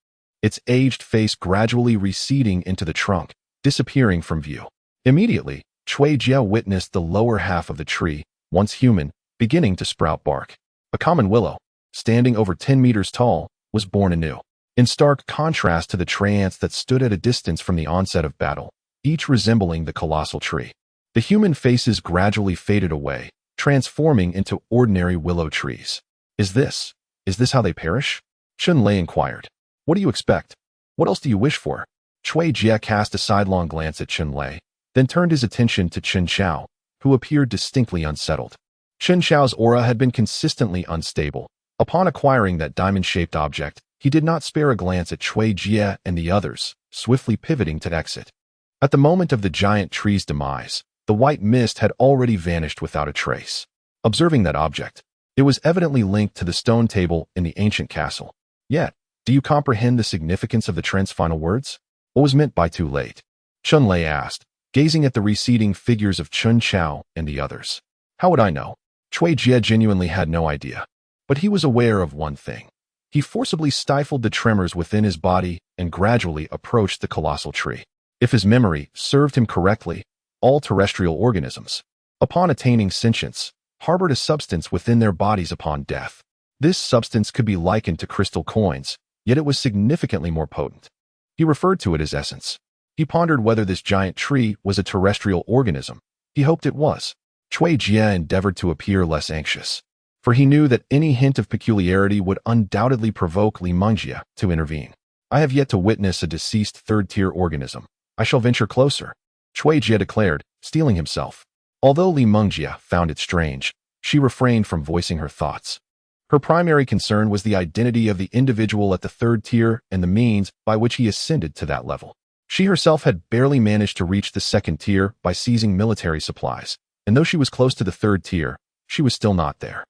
its aged face gradually receding into the trunk, disappearing from view. Immediately, Cui Jia witnessed the lower half of the tree, once human, beginning to sprout bark. A common willow, standing over 10 meters tall, was born anew. In stark contrast to the tree ants that stood at a distance from the onset of battle, each resembling the colossal tree. The human faces gradually faded away, transforming into ordinary willow trees. Is this how they perish?" Chun Lei inquired. "What do you expect? What else do you wish for?" Cui Jia cast a sidelong glance at Chun Lei, then turned his attention to Chun Chao, who appeared distinctly unsettled. Chun Chao's aura had been consistently unstable. Upon acquiring that diamond-shaped object, he did not spare a glance at Cui Jia and the others, swiftly pivoting to exit. At the moment of the giant tree's demise, the white mist had already vanished without a trace. Observing that object, it was evidently linked to the stone table in the ancient castle. Yet, do you comprehend the significance of the trend's final words? What was meant by "too late"? Chun Lei asked, gazing at the receding figures of Chun Chao and the others. How would I know? Cui Jia genuinely had no idea. But he was aware of one thing. He forcibly stifled the tremors within his body and gradually approached the colossal tree. If his memory served him correctly, all terrestrial organisms, upon attaining sentience, harbored a substance within their bodies upon death. This substance could be likened to crystal coins, yet it was significantly more potent. He referred to it as essence. He pondered whether this giant tree was a terrestrial organism. He hoped it was. Cui Jia endeavored to appear less anxious, for he knew that any hint of peculiarity would undoubtedly provoke Li Mengjia to intervene. I have yet to witness a deceased third-tier organism. I shall venture closer, Cui Jia declared, steeling himself. Although Li Mengjia found it strange, she refrained from voicing her thoughts. Her primary concern was the identity of the individual at the third tier and the means by which he ascended to that level. She herself had barely managed to reach the second tier by seizing military supplies, and though she was close to the third tier, she was still not there.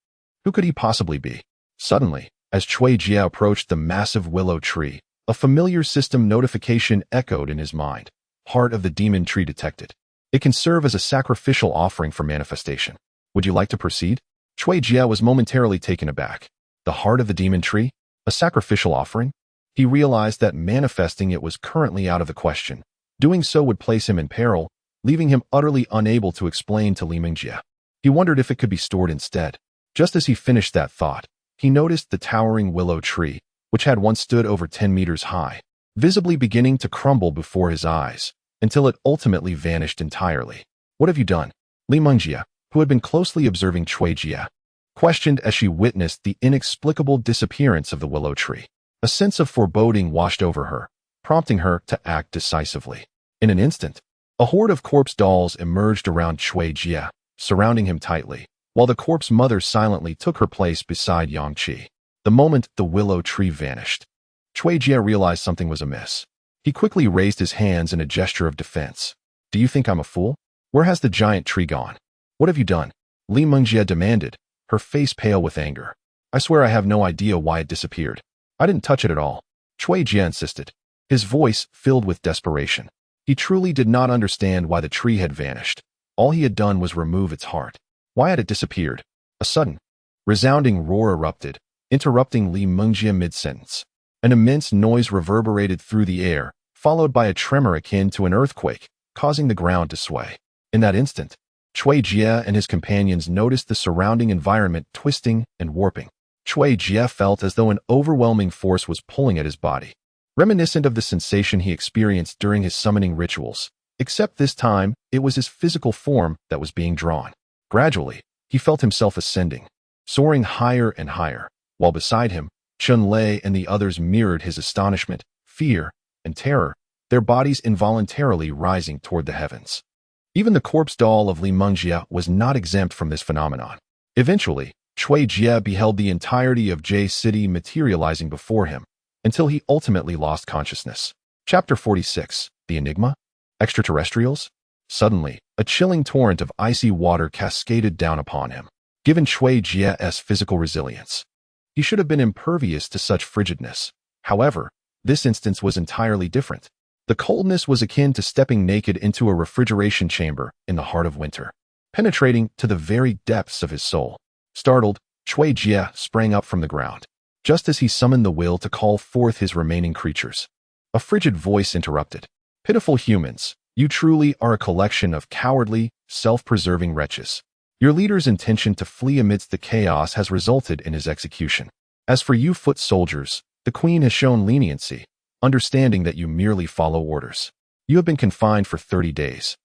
Who could he possibly be? Suddenly, as Cui Jia approached the massive willow tree, a familiar system notification echoed in his mind. Heart of the demon tree detected. It can serve as a sacrificial offering for manifestation. Would you like to proceed? Chui Jia was momentarily taken aback. The heart of the demon tree? A sacrificial offering? He realized that manifesting it was currently out of the question. Doing so would place him in peril, leaving him utterly unable to explain to Li Mingjie. He wondered if it could be stored instead. Just as he finished that thought, he noticed the towering willow tree, which had once stood over 10 meters high, visibly beginning to crumble before his eyes, until it ultimately vanished entirely. "What have you done?" Li Mingjie, who had been closely observing Chui Jia, questioned as she witnessed the inexplicable disappearance of the willow tree. A sense of foreboding washed over her, prompting her to act decisively. In an instant, a horde of corpse dolls emerged around Chui Jia, surrounding him tightly, while the corpse mother silently took her place beside Yang Qi. The moment the willow tree vanished, Chui Jia realized something was amiss. He quickly raised his hands in a gesture of defense. "Do you think I'm a fool? Where has the giant tree gone? What have you done?" Li Mingjie demanded, her face pale with anger. "I swear I have no idea why it disappeared. I didn't touch it at all," Chui Jia insisted, his voice filled with desperation. He truly did not understand why the tree had vanished. All he had done was remove its heart. Why had it disappeared? A sudden, resounding roar erupted, interrupting Li Mingjie mid-sentence. An immense noise reverberated through the air, followed by a tremor akin to an earthquake, causing the ground to sway. In that instant, Chui Jia and his companions noticed the surrounding environment twisting and warping. Chui Jia felt as though an overwhelming force was pulling at his body, reminiscent of the sensation he experienced during his summoning rituals, except this time it was his physical form that was being drawn. Gradually, he felt himself ascending, soaring higher and higher, while beside him, Chun Lei and the others mirrored his astonishment, fear, and terror, their bodies involuntarily rising toward the heavens. Even the corpse doll of Li Mingjie was not exempt from this phenomenon. Eventually, Chui Jia beheld the entirety of Jie City materializing before him, until he ultimately lost consciousness. Chapter 46, The Enigma? Extraterrestrials? Suddenly, a chilling torrent of icy water cascaded down upon him. Given Chui Jia's physical resilience, he should have been impervious to such frigidness. However, this instance was entirely different. The coldness was akin to stepping naked into a refrigeration chamber in the heart of winter, penetrating to the very depths of his soul. Startled, Chui Jia sprang up from the ground, just as he summoned the will to call forth his remaining creatures. A frigid voice interrupted. "Pitiful humans, you truly are a collection of cowardly, self-preserving wretches. Your leader's intention to flee amidst the chaos has resulted in his execution. As for you foot soldiers, the queen has shown leniency, understanding that you merely follow orders. You have been confined for 30 days,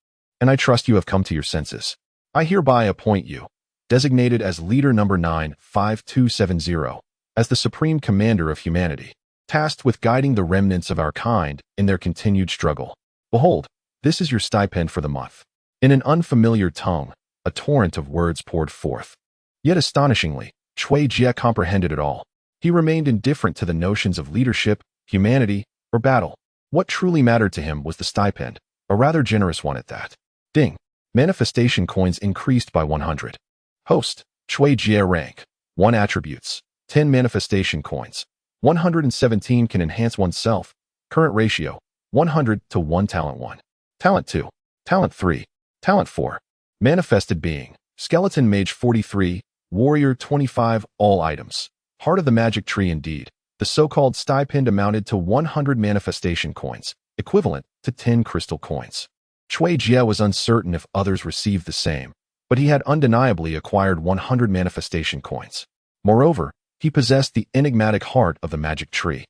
and I trust you have come to your senses. I hereby appoint you, designated as Leader Number 95270, as the Supreme Commander of humanity, tasked with guiding the remnants of our kind in their continued struggle. Behold, this is your stipend for the month." In an unfamiliar tongue, a torrent of words poured forth. Yet astonishingly, Chui Jia comprehended it all. He remained indifferent to the notions of leadership, humanity, or battle. What truly mattered to him was the stipend, a rather generous one at that. Ding! Manifestation coins increased by 100. Host, Chui Jia rank, 1 attributes, 10 manifestation coins. 117 can enhance oneself. Current ratio, 100 to 1 talent 1. Talent 2, talent 3, talent 4. Manifested being, skeleton mage 43, warrior 25, all items. Heart of the magic tree indeed. The so-called stipend amounted to 100 manifestation coins, equivalent to 10 crystal coins. Chui Jia was uncertain if others received the same, but he had undeniably acquired 100 manifestation coins. Moreover, he possessed the enigmatic heart of the magic tree,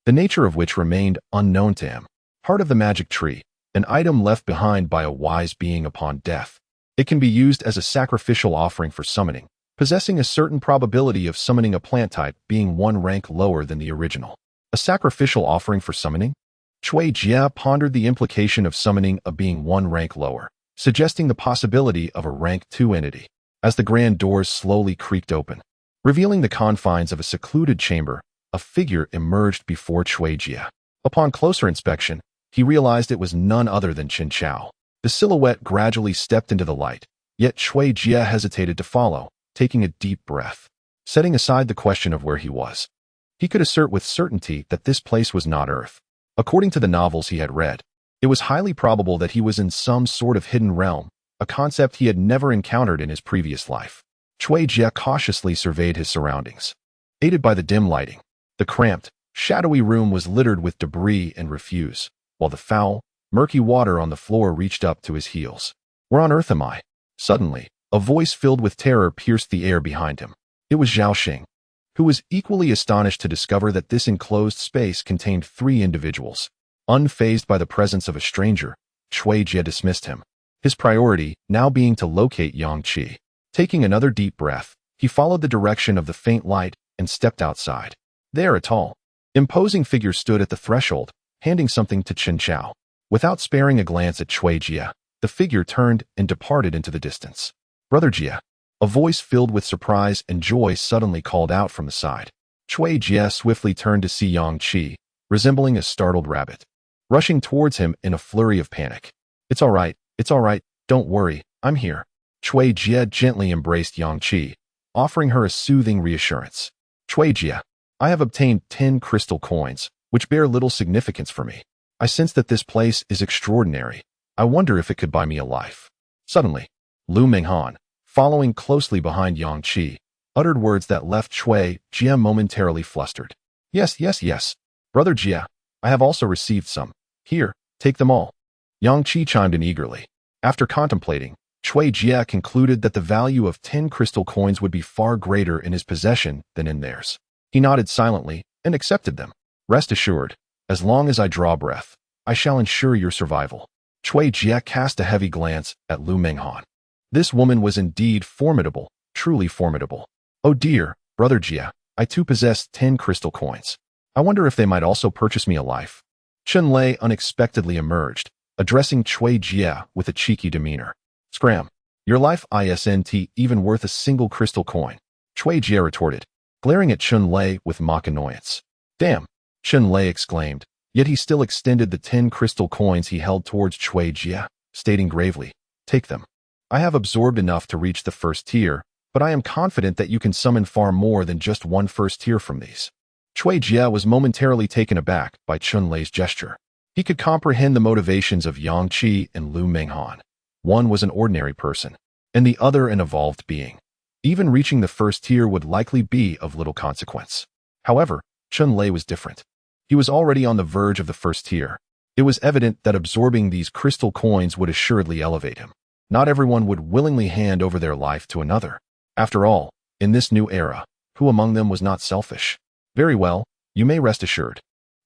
the nature of which remained unknown to him. Heart of the magic tree, an item left behind by a wise being upon death. It can be used as a sacrificial offering for summoning, possessing a certain probability of summoning a plant type being 1 rank lower than the original. A sacrificial offering for summoning? Chui Jia pondered the implication of summoning a being 1 rank lower, suggesting the possibility of a rank 2 entity. As the grand doors slowly creaked open, revealing the confines of a secluded chamber, a figure emerged before Chui Jia. Upon closer inspection, he realized it was none other than Qin Chao. The silhouette gradually stepped into the light, yet Chui Jia hesitated to follow, taking a deep breath. Setting aside the question of where he was, he could assert with certainty that this place was not Earth. According to the novels he had read, it was highly probable that he was in some sort of hidden realm, a concept he had never encountered in his previous life. Chui Jie cautiously surveyed his surroundings. Aided by the dim lighting, the cramped, shadowy room was littered with debris and refuse, while the foul, murky water on the floor reached up to his heels. Where on earth am I? Suddenly, a voice filled with terror pierced the air behind him. It was Zhao Xing, who was equally astonished to discover that this enclosed space contained 3 individuals. Unfazed by the presence of a stranger, Chui Jie dismissed him, his priority now being to locate Yang Qi. Taking another deep breath, he followed the direction of the faint light and stepped outside. There, a tall, imposing figure stood at the threshold, handing something to Chen Chao. Without sparing a glance at Chui Jie, the figure turned and departed into the distance. Brother Jie, a voice filled with surprise and joy suddenly called out from the side. Chui Jie swiftly turned to see Yang Qi, resembling a startled rabbit, rushing towards him in a flurry of panic. It's all right, don't worry, I'm here. Chui Jie gently embraced Yang Qi, offering her a soothing reassurance. Chui Jie, I have obtained 10 crystal coins, which bear little significance for me. I sense that this place is extraordinary. I wonder if it could buy me a life. Suddenly, Lu Menghan, following closely behind Yang Qi, uttered words that left Chui Jie momentarily flustered. Yes, Brother Jie, I have also received some. Here, take them all. Yang Qi chimed in eagerly. After contemplating, Chui Jie concluded that the value of 10 crystal coins would be far greater in his possession than in theirs. He nodded silently and accepted them. Rest assured, as long as I draw breath, I shall ensure your survival. Chui Jie cast a heavy glance at Lu Menghan. This woman was indeed formidable, truly formidable. Oh dear, Brother Jie, I too possess 10 crystal coins. I wonder if they might also purchase me a life. Chen Lei unexpectedly emerged, addressing Chui Jie with a cheeky demeanor. Scram, your life isn't even worth a single crystal coin, Chui Jie retorted, glaring at Chen Lei with mock annoyance. Damn, Chen Lei exclaimed, yet he still extended the 10 crystal coins he held towards Chui Jie, stating gravely, take them. I have absorbed enough to reach the first tier, but I am confident that you can summon far more than just one first tier from these. Chui Jie was momentarily taken aback by Chen Lei's gesture. He could comprehend the motivations of Yang Qi and Lu Menghan. One was an ordinary person, and the other an evolved being. Even reaching the first tier would likely be of little consequence. However, Chen Lei was different. He was already on the verge of the first tier. It was evident that absorbing these crystal coins would assuredly elevate him. Not everyone would willingly hand over their life to another. After all, in this new era, who among them was not selfish? Very well, you may rest assured.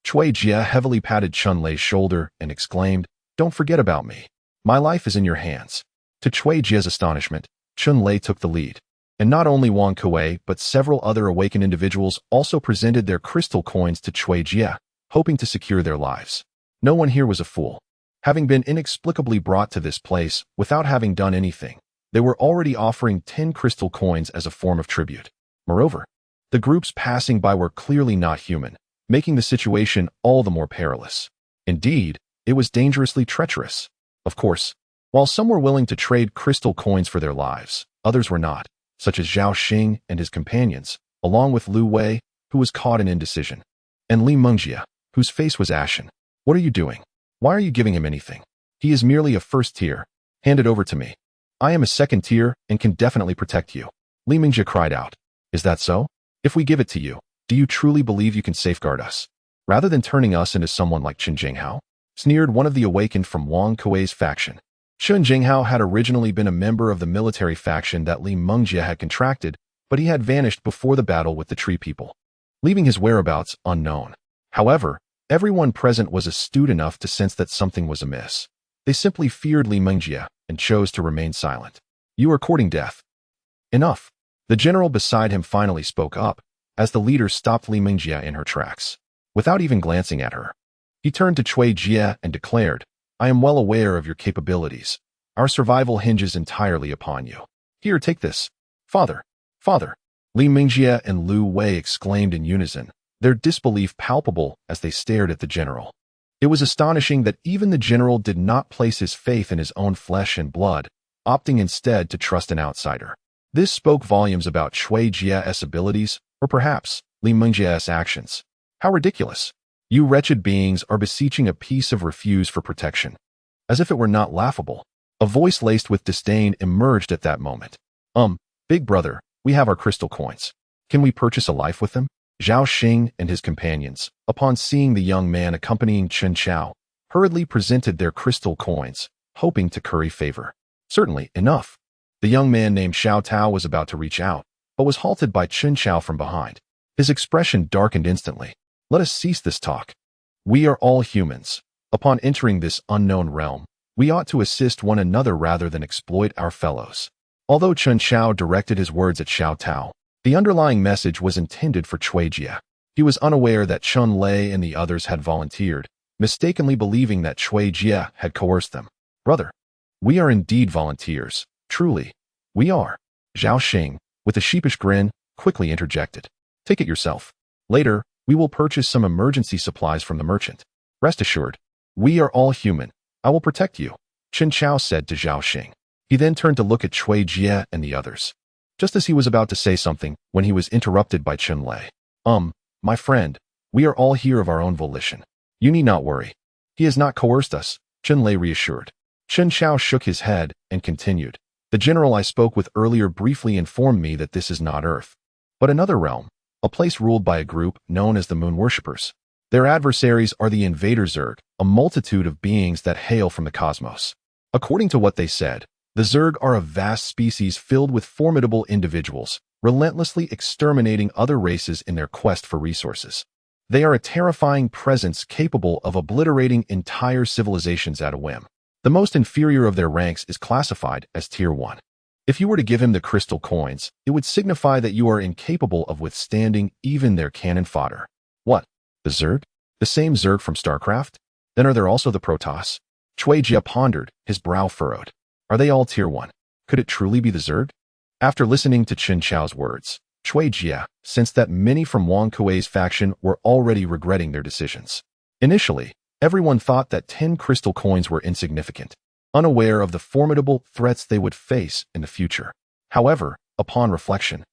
Chui Jie heavily patted Chen Lei's shoulder and exclaimed, don't forget about me. My life is in your hands. To Chui Jie's astonishment, Chen Lei took the lead. And not only Wang Kuei, but several other awakened individuals also presented their crystal coins to Chui Jie, hoping to secure their lives. No one here was a fool. Having been inexplicably brought to this place without having done anything, they were already offering 10 crystal coins as a form of tribute. Moreover, the groups passing by were clearly not human, making the situation all the more perilous. Indeed, it was dangerously treacherous. Of course, while some were willing to trade crystal coins for their lives, others were not, such as Zhao Xing and his companions, along with Lu Wei, who was caught in indecision, and Li Mengjie, whose face was ashen. What are you doing? Why are you giving him anything? He is merely a first tier. Hand it over to me. I am a second tier and can definitely protect you. Li Mengjie cried out. Is that so? If we give it to you, do you truly believe you can safeguard us, rather than turning us into someone like Chen Jinghao? Sneered one of the awakened from Wang Kuei's faction. Chen Jinghao had originally been a member of the military faction that Li Mengjie had contracted, but he had vanished before the battle with the tree people, leaving his whereabouts unknown. However, everyone present was astute enough to sense that something was amiss. They simply feared Li Mengjie and chose to remain silent. You are courting death. Enough. The general beside him finally spoke up, as the leader stopped Li Mengjie in her tracks. Without even glancing at her, he turned to Chui Jie and declared, I am well aware of your capabilities. Our survival hinges entirely upon you. Here, take this. Father. Father. Li Mengjie and Lu Wei exclaimed in unison, their disbelief palpable as they stared at the general. It was astonishing that even the general did not place his faith in his own flesh and blood, opting instead to trust an outsider. This spoke volumes about Chui Jie's abilities, or perhaps Li Mengjie's actions. How ridiculous. You wretched beings are beseeching a piece of refuse for protection. As if it were not laughable, a voice laced with disdain emerged at that moment. Big brother, we have our crystal coins. Can we purchase a life with them? Zhao Xing and his companions, upon seeing the young man accompanying Chen Chao, hurriedly presented their crystal coins, hoping to curry favor. Certainly, enough. The young man named Xiao Tao was about to reach out, but was halted by Chen Chao from behind. His expression darkened instantly. Let us cease this talk. We are all humans. Upon entering this unknown realm, we ought to assist one another rather than exploit our fellows. Although Chen Chao directed his words at Xiao Tao, the underlying message was intended for Cui Jie. He was unaware that Chun Lei and the others had volunteered, mistakenly believing that Cui Jie had coerced them. Brother, we are indeed volunteers. Truly, we are. Zhao Xing, with a sheepish grin, quickly interjected. Take it yourself. Later, we will purchase some emergency supplies from the merchant. Rest assured, we are all human. I will protect you, Chen Chao said to Zhao Xing. He then turned to look at Cui Jie and the others. Just as he was about to say something, when he was interrupted by Chun Lei. My friend, we are all here of our own volition. You need not worry. He has not coerced us, Chun Lei reassured. Chen Chao shook his head and continued. The general I spoke with earlier briefly informed me that this is not Earth, but another realm, a place ruled by a group known as the Moon Worshippers. Their adversaries are the Invader Zerg, a multitude of beings that hail from the cosmos. According to what they said, the Zerg are a vast species filled with formidable individuals, relentlessly exterminating other races in their quest for resources. They are a terrifying presence capable of obliterating entire civilizations at a whim. The most inferior of their ranks is classified as Tier 1. If you were to give him the crystal coins, it would signify that you are incapable of withstanding even their cannon fodder. What? The Zerg? The same Zerg from StarCraft? Then are there also the Protoss? Cui Jie pondered, his brow furrowed. Are they all Tier 1? Could it truly be the Zerg? After listening to Chen Chao's words, Cui Jie sensed that many from Wang Kuei's faction were already regretting their decisions. Initially, everyone thought that 10 crystal coins were insignificant, unaware of the formidable threats they would face in the future. However, upon reflection,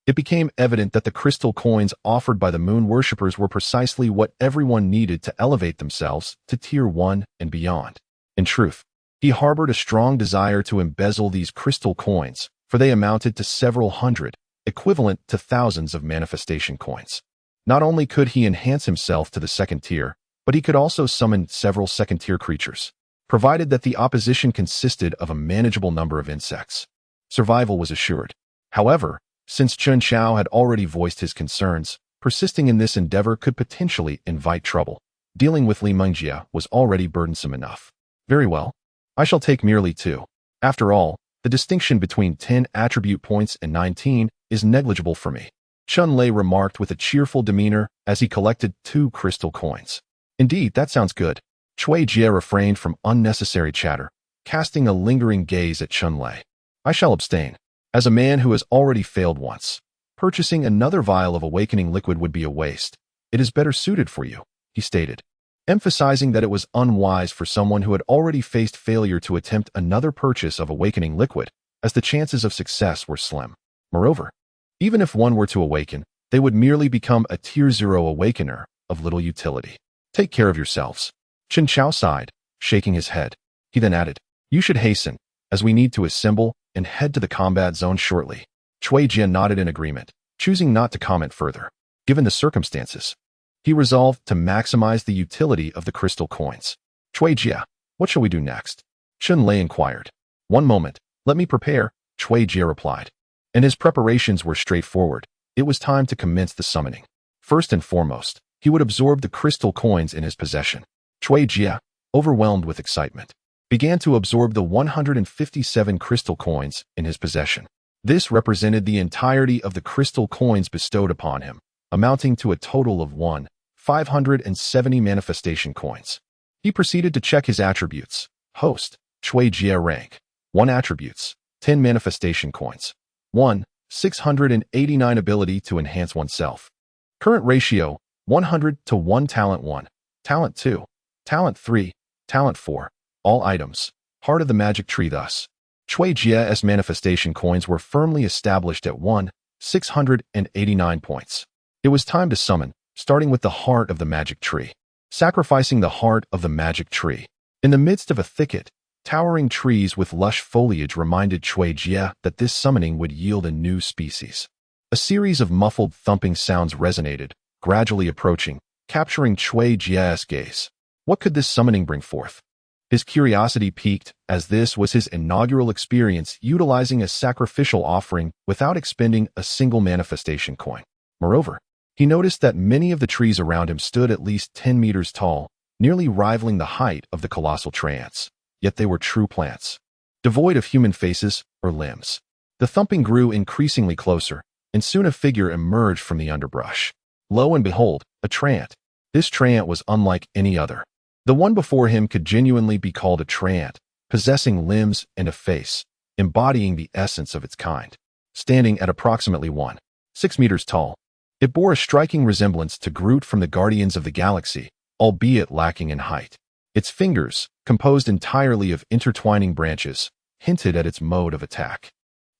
it became evident that the crystal coins offered by the Moon Worshippers were precisely what everyone needed to elevate themselves to Tier 1 and beyond. In truth, he harbored a strong desire to embezzle these crystal coins, for they amounted to several hundred, equivalent to thousands of manifestation coins. Not only could he enhance himself to the second tier, but he could also summon several second-tier creatures, provided that the opposition consisted of a manageable number of insects. Survival was assured. However, since Chen Chao had already voiced his concerns, persisting in this endeavor could potentially invite trouble. Dealing with Li Mengjie was already burdensome enough. Very well. I shall take merely 2. After all, the distinction between 10 attribute points and 19 is negligible for me. Chun Lei remarked with a cheerful demeanor as he collected 2 crystal coins. Indeed, that sounds good. Cui Jie refrained from unnecessary chatter, casting a lingering gaze at Chun Lei. I shall abstain. As a man who has already failed once, purchasing another vial of awakening liquid would be a waste. It is better suited for you, he stated, emphasizing that it was unwise for someone who had already faced failure to attempt another purchase of awakening liquid, as the chances of success were slim. Moreover, even if one were to awaken, they would merely become a Tier 0 awakener of little utility. Take care of yourselves. Chen Chao sighed, shaking his head. He then added, You should hasten, as we need to assemble and head to the combat zone shortly. Cui Jie nodded in agreement, choosing not to comment further. Given the circumstances, he resolved to maximize the utility of the crystal coins. Cui Jie, what shall we do next? Chun Lei inquired. One moment, let me prepare, Cui Jie replied. And his preparations were straightforward. It was time to commence the summoning. First and foremost, he would absorb the crystal coins in his possession. Cui Jie, overwhelmed with excitement, began to absorb the 157 crystal coins in his possession. This represented the entirety of the crystal coins bestowed upon him, amounting to a total of 570 manifestation coins. He proceeded to check his attributes. Host, Cui Jie rank, 1 attributes, 10 manifestation coins. 689 ability to enhance oneself. Current ratio, 100 to 1 talent 1, talent 2, talent 3, talent 4, all items, heart of the magic tree thus. Cui Jie's manifestation coins were firmly established at 689 points. It was time to summon, starting with the heart of the magic tree. Sacrificing the heart of the magic tree. In the midst of a thicket, Towering trees with lush foliage reminded Cui Jie that this summoning would yield a new species. A series of muffled thumping sounds resonated, gradually approaching, capturing Cui Jie's gaze. What could this summoning bring forth? His curiosity piqued, as this was his inaugural experience utilizing a sacrificial offering without expending a single manifestation coin. Moreover, he noticed that many of the trees around him stood at least 10 meters tall, nearly rivaling the height of the colossal treants. Yet they were true plants, devoid of human faces or limbs. The thumping grew increasingly closer, and soon a figure emerged from the underbrush. Lo and behold, a treant. This treant was unlike any other. The one before him could genuinely be called a treant, possessing limbs and a face, embodying the essence of its kind. Standing at approximately 1.6 meters tall, it bore a striking resemblance to Groot from the Guardians of the Galaxy, albeit lacking in height. Its fingers, composed entirely of intertwining branches, hinted at its mode of attack.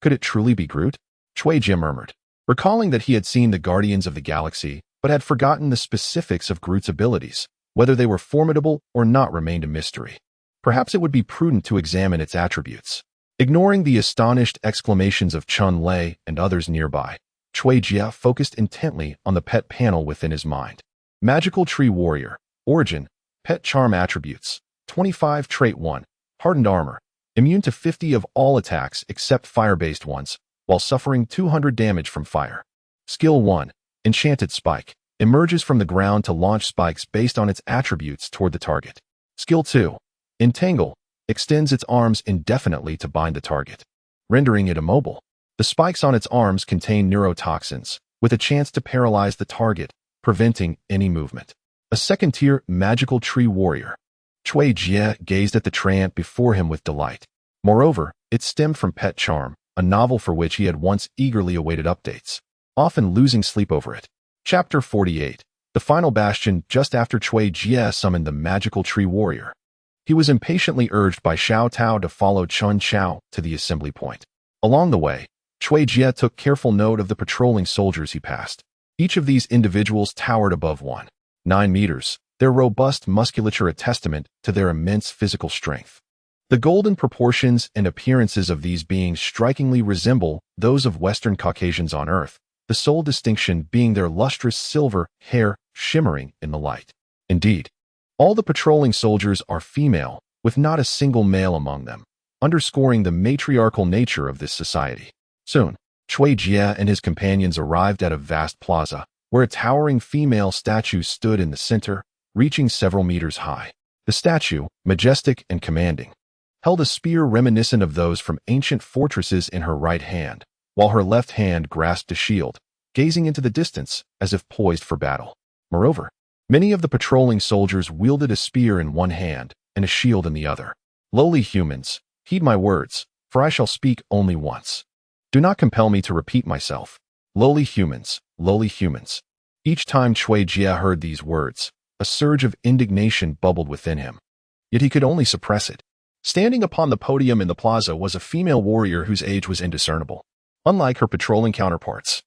Could it truly be Groot? Cui Jie murmured, recalling that he had seen the Guardians of the Galaxy, but had forgotten the specifics of Groot's abilities. Whether they were formidable or not remained a mystery. Perhaps it would be prudent to examine its attributes. Ignoring the astonished exclamations of Chun Lei and others nearby, Cui Jie focused intently on the pet panel within his mind. Magical Tree Warrior. Origin. Pet Charm Attributes. 25 Trait 1. Hardened Armor. Immune to 50 of all attacks except fire-based ones, while suffering 200 damage from fire. Skill 1. Enchanted Spike. Emerges from the ground to launch spikes based on its attributes toward the target. Skill 2. Entangle. Extends its arms indefinitely to bind the target, rendering it immobile. The spikes on its arms contain neurotoxins, with a chance to paralyze the target, preventing any movement. A second-tier Magical Tree Warrior. Cui Jie gazed at the treant before him with delight. Moreover, it stemmed from Pet Charm, a novel for which he had once eagerly awaited updates, often losing sleep over it. Chapter 48. The Final Bastion. Just after Cui Jie summoned the Magical Tree Warrior, he was impatiently urged by Xiao Tao to follow Chun Chao to the assembly point. Along the way, Cui Jie took careful note of the patrolling soldiers he passed. Each of these individuals towered above 1.9 meters, their robust musculature a testament to their immense physical strength. The golden proportions and appearances of these beings strikingly resemble those of Western Caucasians on Earth, the sole distinction being their lustrous silver hair shimmering in the light. Indeed, all the patrolling soldiers are female, with not a single male among them, underscoring the matriarchal nature of this society. Soon, Cui Jie and his companions arrived at a vast plaza, where a towering female statue stood in the center, reaching several meters high. The statue, majestic and commanding, held a spear reminiscent of those from ancient fortresses in her right hand, while her left hand grasped a shield, gazing into the distance as if poised for battle. Moreover, many of the patrolling soldiers wielded a spear in one hand and a shield in the other. Lowly humans, heed my words, for I shall speak only once. Do not compel me to repeat myself. Lowly humans, lowly humans. Each time Cui Jie heard these words, a surge of indignation bubbled within him. Yet he could only suppress it. Standing upon the podium in the plaza was a female warrior whose age was indiscernible. Unlike her patrolling counterparts,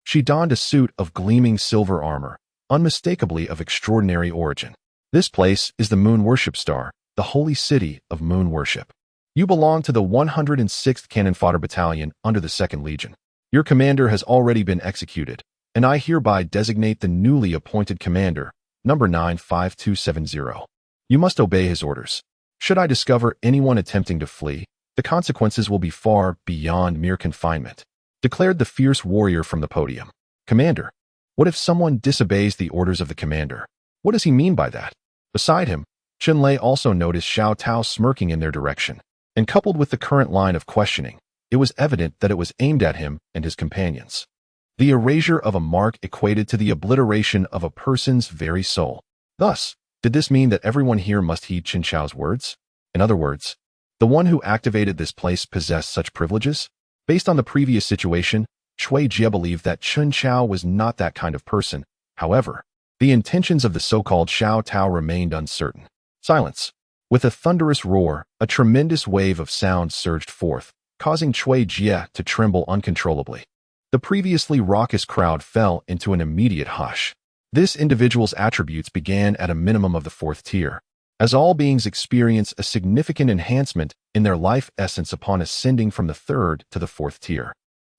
she donned a suit of gleaming silver armor, unmistakably of extraordinary origin. This place is the Moon Worship Star, the holy city of moon worship. You belong to the 106th Cannon Fodder Battalion under the 2nd Legion. Your commander has already been executed, and I hereby designate the newly appointed commander, number 95270. You must obey his orders. Should I discover anyone attempting to flee, the consequences will be far beyond mere confinement, declared the fierce warrior from the podium. Commander, what if someone disobeys the orders of the commander? What does he mean by that? Beside him, Chun Lei also noticed Xiao Tao smirking in their direction, and coupled with the current line of questioning, it was evident that it was aimed at him and his companions. The erasure of a mark equated to the obliteration of a person's very soul. Thus, did this mean that everyone here must heed Chun Chao's words? In other words, the one who activated this place possessed such privileges? Based on the previous situation, Cui Jie believed that Chun Chao was not that kind of person. However, the intentions of the so-called Xiao Tao remained uncertain. Silence. With a thunderous roar, a tremendous wave of sound surged forth, causing Cui Jie to tremble uncontrollably. The previously raucous crowd fell into an immediate hush. This individual's attributes began at a minimum of the 4th tier, as all beings experience a significant enhancement in their life essence upon ascending from the third to the fourth tier.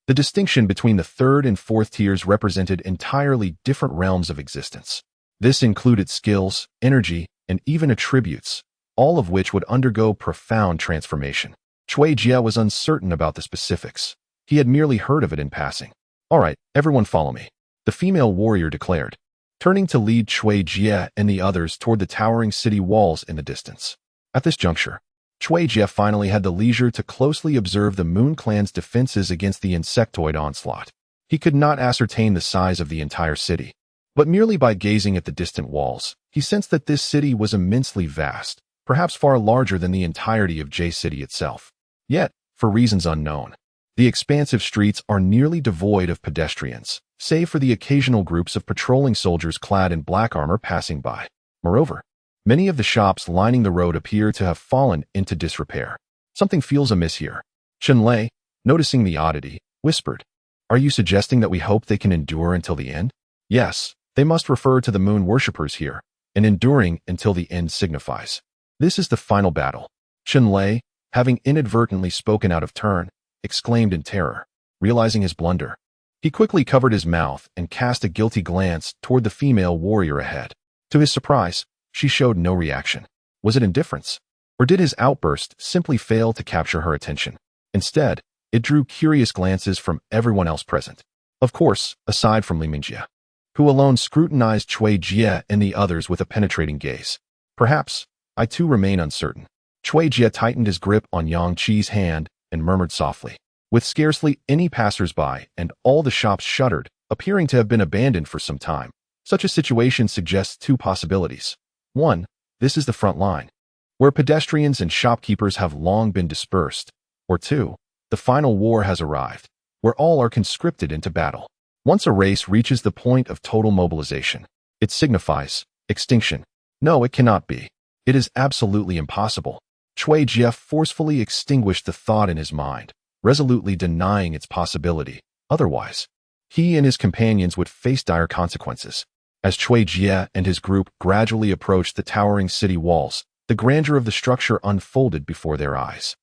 The distinction between the third and fourth tiers represented entirely different realms of existence. This included skills, energy, and even attributes, all of which would undergo profound transformation. Cui Jie was uncertain about the specifics. He had merely heard of it in passing. "All right, everyone follow me," the female warrior declared, turning to lead Cui Jie and the others toward the towering city walls in the distance. At this juncture, Cui Jie finally had the leisure to closely observe the Moon Clan's defenses against the insectoid onslaught. He could not ascertain the size of the entire city, but merely by gazing at the distant walls, he sensed that this city was immensely vast, perhaps far larger than the entirety of J City itself. Yet, for reasons unknown, the expansive streets are nearly devoid of pedestrians, save for the occasional groups of patrolling soldiers clad in black armor passing by. Moreover, many of the shops lining the road appear to have fallen into disrepair. "Something feels amiss here," Chen Lei, noticing the oddity, whispered. "Are you suggesting that we hope they can endure until the end?" "Yes, they must refer to the moon worshippers here, and enduring until the end signifies. This is the final battle." Chen Lei, having inadvertently spoken out of turn, exclaimed in terror, realizing his blunder. He quickly covered his mouth and cast a guilty glance toward the female warrior ahead. To his surprise, she showed no reaction. Was it indifference? Or did his outburst simply fail to capture her attention? Instead, it drew curious glances from everyone else present. Of course, aside from Li Mingjie, who alone scrutinized Cui Jie and the others with a penetrating gaze. "Perhaps, I too remain uncertain." Cui Jie tightened his grip on Yang Qi's hand and murmured softly. With scarcely any passers-by and all the shops shuttered, appearing to have been abandoned for some time, such a situation suggests two possibilities. One, this is the front line, where pedestrians and shopkeepers have long been dispersed. Or two, the final war has arrived, where all are conscripted into battle. Once a race reaches the point of total mobilization, it signifies extinction. No, it cannot be. It is absolutely impossible. Cui Jie forcefully extinguished the thought in his mind, resolutely denying its possibility. Otherwise, he and his companions would face dire consequences. As Cui Jie and his group gradually approached the towering city walls, the grandeur of the structure unfolded before their eyes.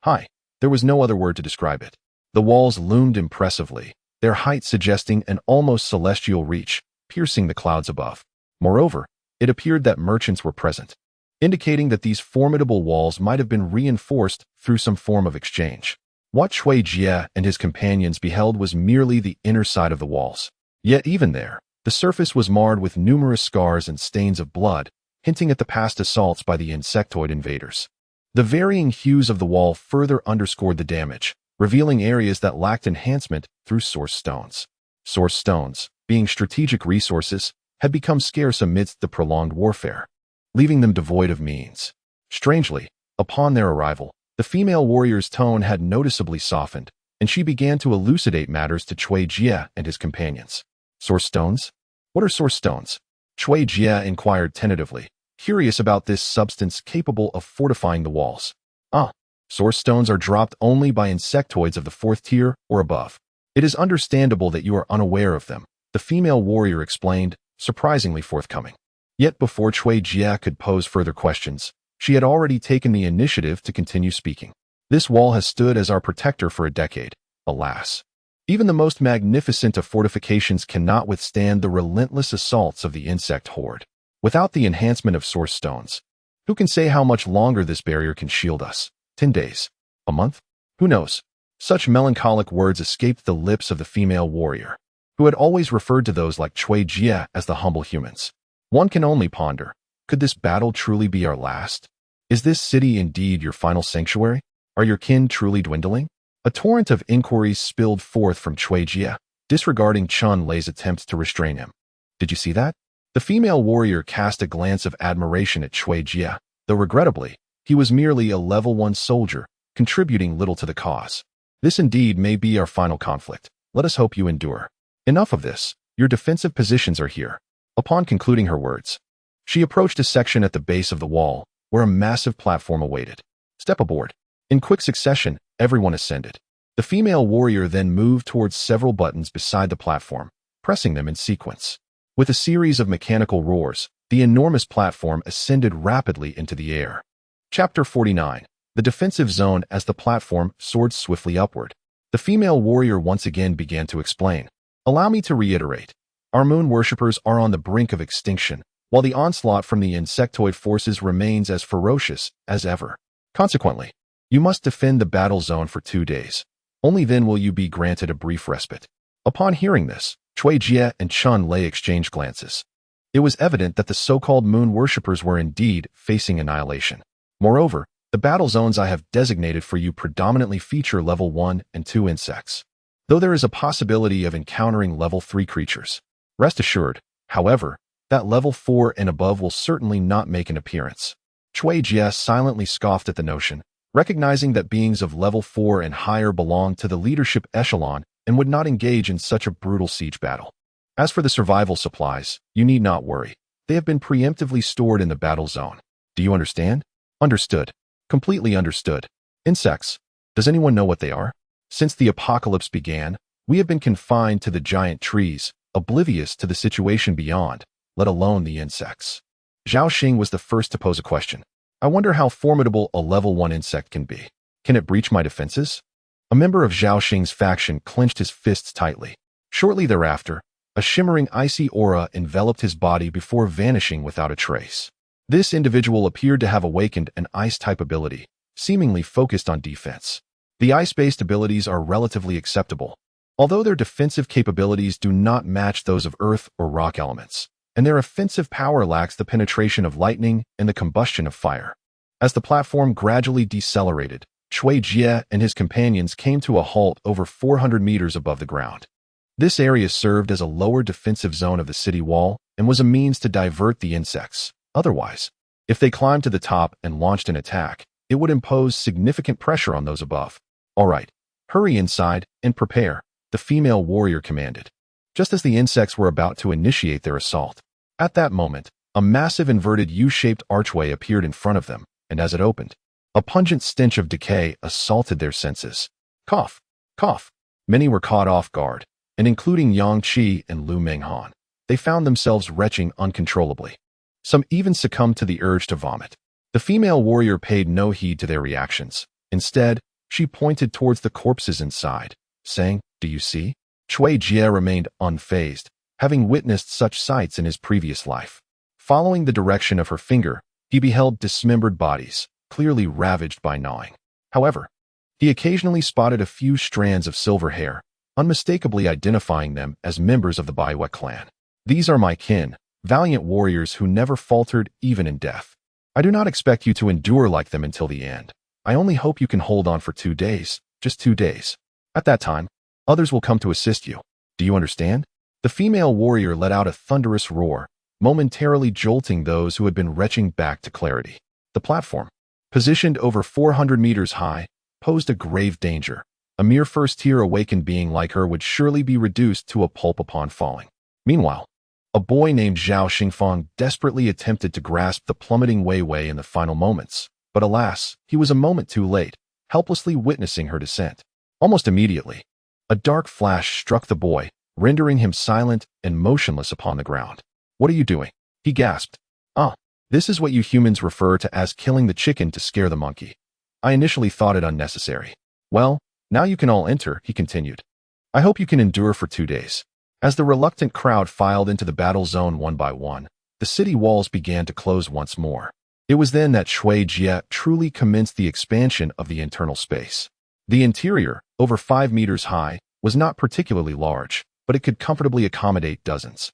High. There was no other word to describe it. The walls loomed impressively, their height suggesting an almost celestial reach, piercing the clouds above. Moreover, it appeared that merchants were present, indicating that these formidable walls might have been reinforced through some form of exchange. What Cui Jie and his companions beheld was merely the inner side of the walls. Yet even there, the surface was marred with numerous scars and stains of blood, hinting at the past assaults by the insectoid invaders. The varying hues of the wall further underscored the damage, revealing areas that lacked enhancement through source stones. Source stones, being strategic resources, had become scarce amidst the prolonged warfare, leaving them devoid of means. Strangely, upon their arrival, the female warrior's tone had noticeably softened, and she began to elucidate matters to Cui Jie and his companions. "Source stones? What are source stones?" Cui Jie inquired tentatively, curious about this substance capable of fortifying the walls. Source stones are dropped only by insectoids of the fourth tier or above. It is understandable that you are unaware of them, the female warrior explained, surprisingly forthcoming. Yet before Cui Jie could pose further questions, she had already taken the initiative to continue speaking. "This wall has stood as our protector for a decade, alas. Even the most magnificent of fortifications cannot withstand the relentless assaults of the insect horde. Without the enhancement of source stones, who can say how much longer this barrier can shield us? 10 days? A month? Who knows?" Such melancholic words escaped the lips of the female warrior, who had always referred to those like Cui Jie as the humble humans. One can only ponder, could this battle truly be our last? Is this city indeed your final sanctuary? Are your kin truly dwindling? A torrent of inquiries spilled forth from Cui Jie, disregarding Chen Lei's attempts to restrain him. "Did you see that?" The female warrior cast a glance of admiration at Cui Jie, though regrettably, he was merely a level 1 soldier, contributing little to the cause. "This indeed may be our final conflict. Let us hope you endure. Enough of this. Your defensive positions are here." Upon concluding her words, she approached a section at the base of the wall, where a massive platform awaited. "Step aboard." In quick succession, everyone ascended. The female warrior then moved towards several buttons beside the platform, pressing them in sequence. With a series of mechanical roars, The enormous platform ascended rapidly into the air. Chapter 49. The defensive zone. As the platform soared swiftly upward, the female warrior once again began to explain. Allow me to reiterate. Our moon worshippers are on the brink of extinction, while the onslaught from the insectoid forces remains as ferocious as ever. Consequently, you must defend the battle zone for 2 days. Only then will you be granted a brief respite. Upon hearing this, Cui Jie and Chun Lei exchanged glances. It was evident that the so-called moon worshippers were indeed facing annihilation. Moreover, the battle zones I have designated for you predominantly feature level 1 and 2 insects, though there is a possibility of encountering level 3 creatures. Rest assured, however, that level 4 and above will certainly not make an appearance. Cui Jie silently scoffed at the notion, recognizing that beings of level 4 and higher belonged to the leadership echelon and would not engage in such a brutal siege battle. As for the survival supplies, you need not worry. They have been preemptively stored in the battle zone. Do you understand? Understood. Completely understood. Insects. Does anyone know what they are? Since the apocalypse began, we have been confined to the giant trees, oblivious to the situation beyond, let alone the insects. Zhao Xing was the first to pose a question. I wonder how formidable a level 1 insect can be. Can it breach my defenses? A member of Zhao Xing's faction clenched his fists tightly. Shortly thereafter, a shimmering icy aura enveloped his body before vanishing without a trace. This individual appeared to have awakened an ice-type ability, seemingly focused on defense. The ice-based abilities are relatively acceptable, although their defensive capabilities do not match those of earth or rock elements, and their offensive power lacks the penetration of lightning and the combustion of fire. As the platform gradually decelerated, Cui Jie and his companions came to a halt over 400 meters above the ground. This area served as a lower defensive zone of the city wall and was a means to divert the insects. Otherwise, if they climbed to the top and launched an attack, it would impose significant pressure on those above. All right, hurry inside and prepare, the female warrior commanded. Just as the insects were about to initiate their assault, at that moment, a massive inverted U-shaped archway appeared in front of them, and as it opened, a pungent stench of decay assaulted their senses. Cough, cough. Many were caught off guard, and including Yang Qi and Lu Menghan, they found themselves retching uncontrollably. Some even succumbed to the urge to vomit. The female warrior paid no heed to their reactions. Instead, she pointed towards the corpses inside, saying, "Do you see?" Cui Jie remained unfazed, having witnessed such sights in his previous life. Following the direction of her finger, he beheld dismembered bodies, clearly ravaged by gnawing. However, he occasionally spotted a few strands of silver hair, unmistakably identifying them as members of the Baiwei clan. These are my kin, valiant warriors who never faltered even in death. I do not expect you to endure like them until the end. I only hope you can hold on for 2 days, just 2 days. At that time, others will come to assist you. Do you understand? The female warrior let out a thunderous roar, momentarily jolting those who had been retching back to clarity. The platform, positioned over 400 meters high, posed a grave danger. A mere first-tier awakened being like her would surely be reduced to a pulp upon falling. Meanwhile, a boy named Zhao Xingfang desperately attempted to grasp the plummeting Wei Wei in the final moments, but alas, he was a moment too late, helplessly witnessing her descent. Almost immediately, a dark flash struck the boy, rendering him silent and motionless upon the ground. "What are you doing?" he gasped. "Ah, this is what you humans refer to as killing the chicken to scare the monkey. I initially thought it unnecessary. Well, now you can all enter," he continued. "I hope you can endure for 2 days." As the reluctant crowd filed into the battle zone one by one, the city walls began to close once more. It was then that Cui Jie truly commenced the expansion of the internal space. The interior, over 5 meters high, was not particularly large, but it could comfortably accommodate dozens,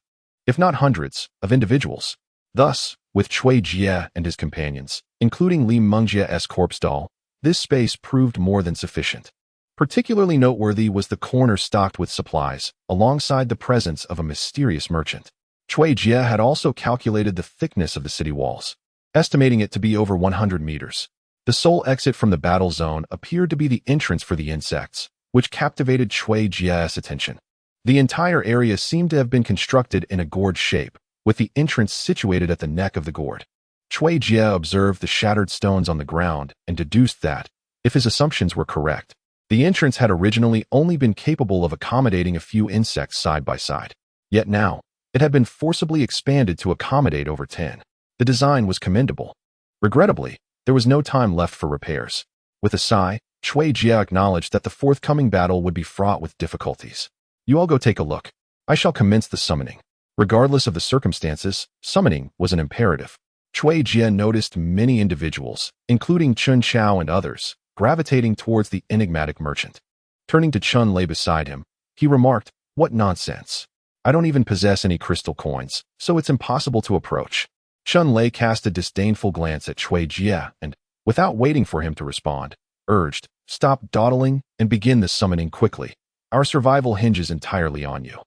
if not hundreds, of individuals. Thus, with Cui Jie and his companions, including Li Mengjie's corpse doll, this space proved more than sufficient. Particularly noteworthy was the corner stocked with supplies, alongside the presence of a mysterious merchant. Cui Jie had also calculated the thickness of the city walls, estimating it to be over 100 meters. The sole exit from the battle zone appeared to be the entrance for the insects, which captivated Cui Jie's attention. The entire area seemed to have been constructed in a gourd shape, with the entrance situated at the neck of the gourd. Cui Jie observed the shattered stones on the ground and deduced that, if his assumptions were correct, the entrance had originally only been capable of accommodating a few insects side by side. Yet now, It had been forcibly expanded to accommodate over 10. The design was commendable. Regrettably, there was no time left for repairs. With a sigh, Cui Jia acknowledged that the forthcoming battle would be fraught with difficulties. You all go take a look. I shall commence the summoning. Regardless of the circumstances, summoning was an imperative. Cui Jia noticed many individuals, including Chun Chao and others, gravitating towards the enigmatic merchant. Turning to Chun Lei beside him, he remarked, "What nonsense. I don't even possess any crystal coins, so it's impossible to approach." Chun Lei cast a disdainful glance at Cui Jia and, without waiting for him to respond, urged, "Stop dawdling and begin the summoning quickly. Our survival hinges entirely on you."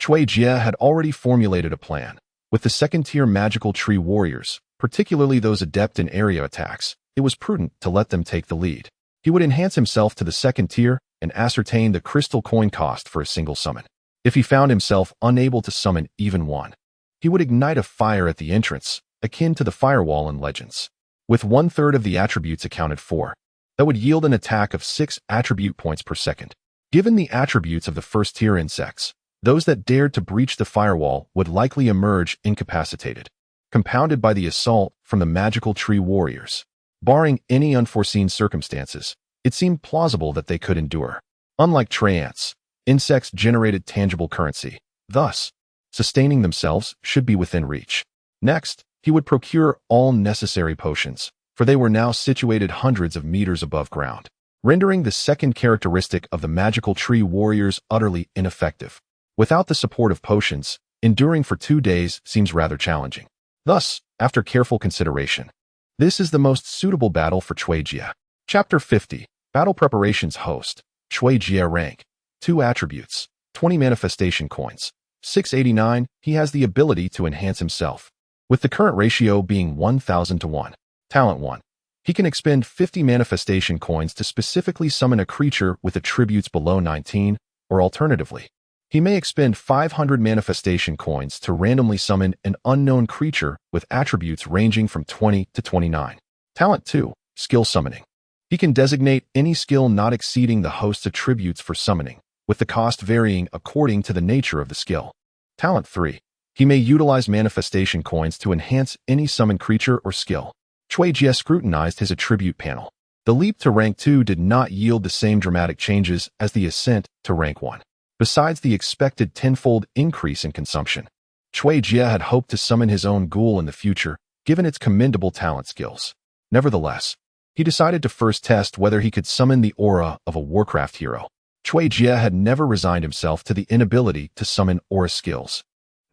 Cui Jia had already formulated a plan. With the second-tier magical tree warriors, particularly those adept in area attacks, it was prudent to let them take the lead. He would enhance himself to the second tier and ascertain the crystal coin cost for a single summon. If he found himself unable to summon even one, he would ignite a fire at the entrance, akin to the firewall in Legends. With 1/3 of the attributes accounted for, that would yield an attack of 6 attribute points per second. Given the attributes of the first-tier insects, those that dared to breach the firewall would likely emerge incapacitated, compounded by the assault from the magical tree warriors. Barring any unforeseen circumstances, it seemed plausible that they could endure. Unlike tree ants, insects generated tangible currency. Thus, sustaining themselves should be within reach. Next, he would procure all necessary potions, for they were now situated hundreds of meters above ground, rendering the second characteristic of the magical tree warriors utterly ineffective. Without the support of potions, enduring for 2 days seems rather challenging. Thus, after careful consideration, this is the most suitable battle for Cui Jia. Chapter 50. Battle Preparations Host. Cui Jia rank. 2 attributes. 20 manifestation coins. 689. He has the ability to enhance himself, with the current ratio being 1,000 to 1. Talent 1. He can expend 50 manifestation coins to specifically summon a creature with attributes below 19, or alternatively, he may expend 500 manifestation coins to randomly summon an unknown creature with attributes ranging from 20 to 29. Talent 2. Skill Summoning. He can designate any skill not exceeding the host's attributes for summoning, with the cost varying according to the nature of the skill. Talent 3. He may utilize manifestation coins to enhance any summoned creature or skill. Cui Jia scrutinized his attribute panel. The leap to rank 2 did not yield the same dramatic changes as the ascent to rank 1. Besides the expected tenfold increase in consumption, Cui Jia had hoped to summon his own ghoul in the future, given its commendable talent skills. Nevertheless, he decided to first test whether he could summon the aura of a Warcraft hero. Cui Jia had never resigned himself to the inability to summon aura skills.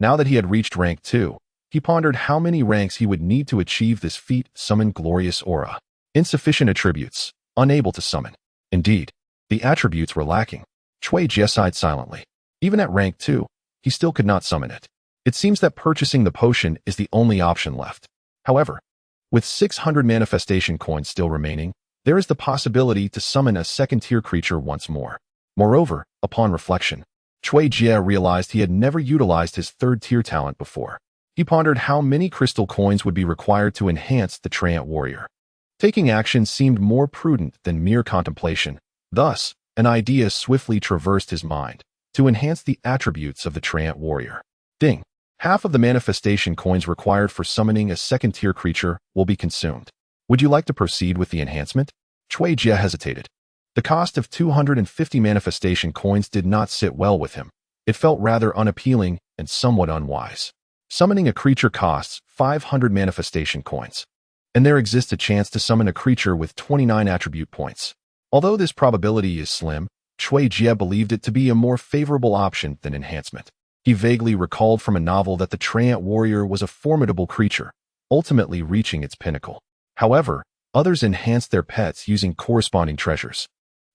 Now that he had reached rank 2, he pondered how many ranks he would need to achieve this feat: summon glorious aura. Insufficient attributes, unable to summon. Indeed, the attributes were lacking. Cui Jia sighed silently. Even at rank 2, he still could not summon it. It seems that purchasing the potion is the only option left. However, with 600 manifestation coins still remaining, there is the possibility to summon a second-tier creature once more. Moreover, upon reflection, Cui Jia realized he had never utilized his third-tier talent before. He pondered how many crystal coins would be required to enhance the Treant warrior. Taking action seemed more prudent than mere contemplation. Thus, an idea swiftly traversed his mind: to enhance the attributes of the Treant warrior. Ding! Half of the manifestation coins required for summoning a second-tier creature will be consumed. Would you like to proceed with the enhancement? Cui Jia hesitated. The cost of 250 manifestation coins did not sit well with him. It felt rather unappealing and somewhat unwise. Summoning a creature costs 500 manifestation coins, and there exists a chance to summon a creature with 29 attribute points. Although this probability is slim, Cui Jia believed it to be a more favorable option than enhancement. He vaguely recalled from a novel that the Treant warrior was a formidable creature, ultimately reaching its pinnacle. However, others enhanced their pets using corresponding treasures,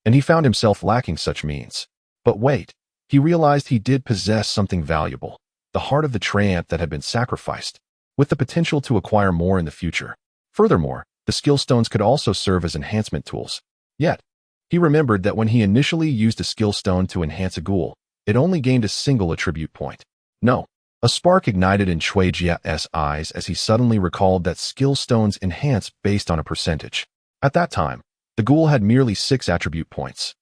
and he found himself lacking such means. But wait, he realized he did possess something valuable: the heart of the Treant that had been sacrificed, with the potential to acquire more in the future. Furthermore, the skill stones could also serve as enhancement tools. Yet, he remembered that when he initially used a skill stone to enhance a ghoul, it only gained a single attribute point. No. A spark ignited in Cui Jia's eyes as he suddenly recalled that skill stones enhance based on a percentage. At that time, the ghoul had merely 6 attribute points,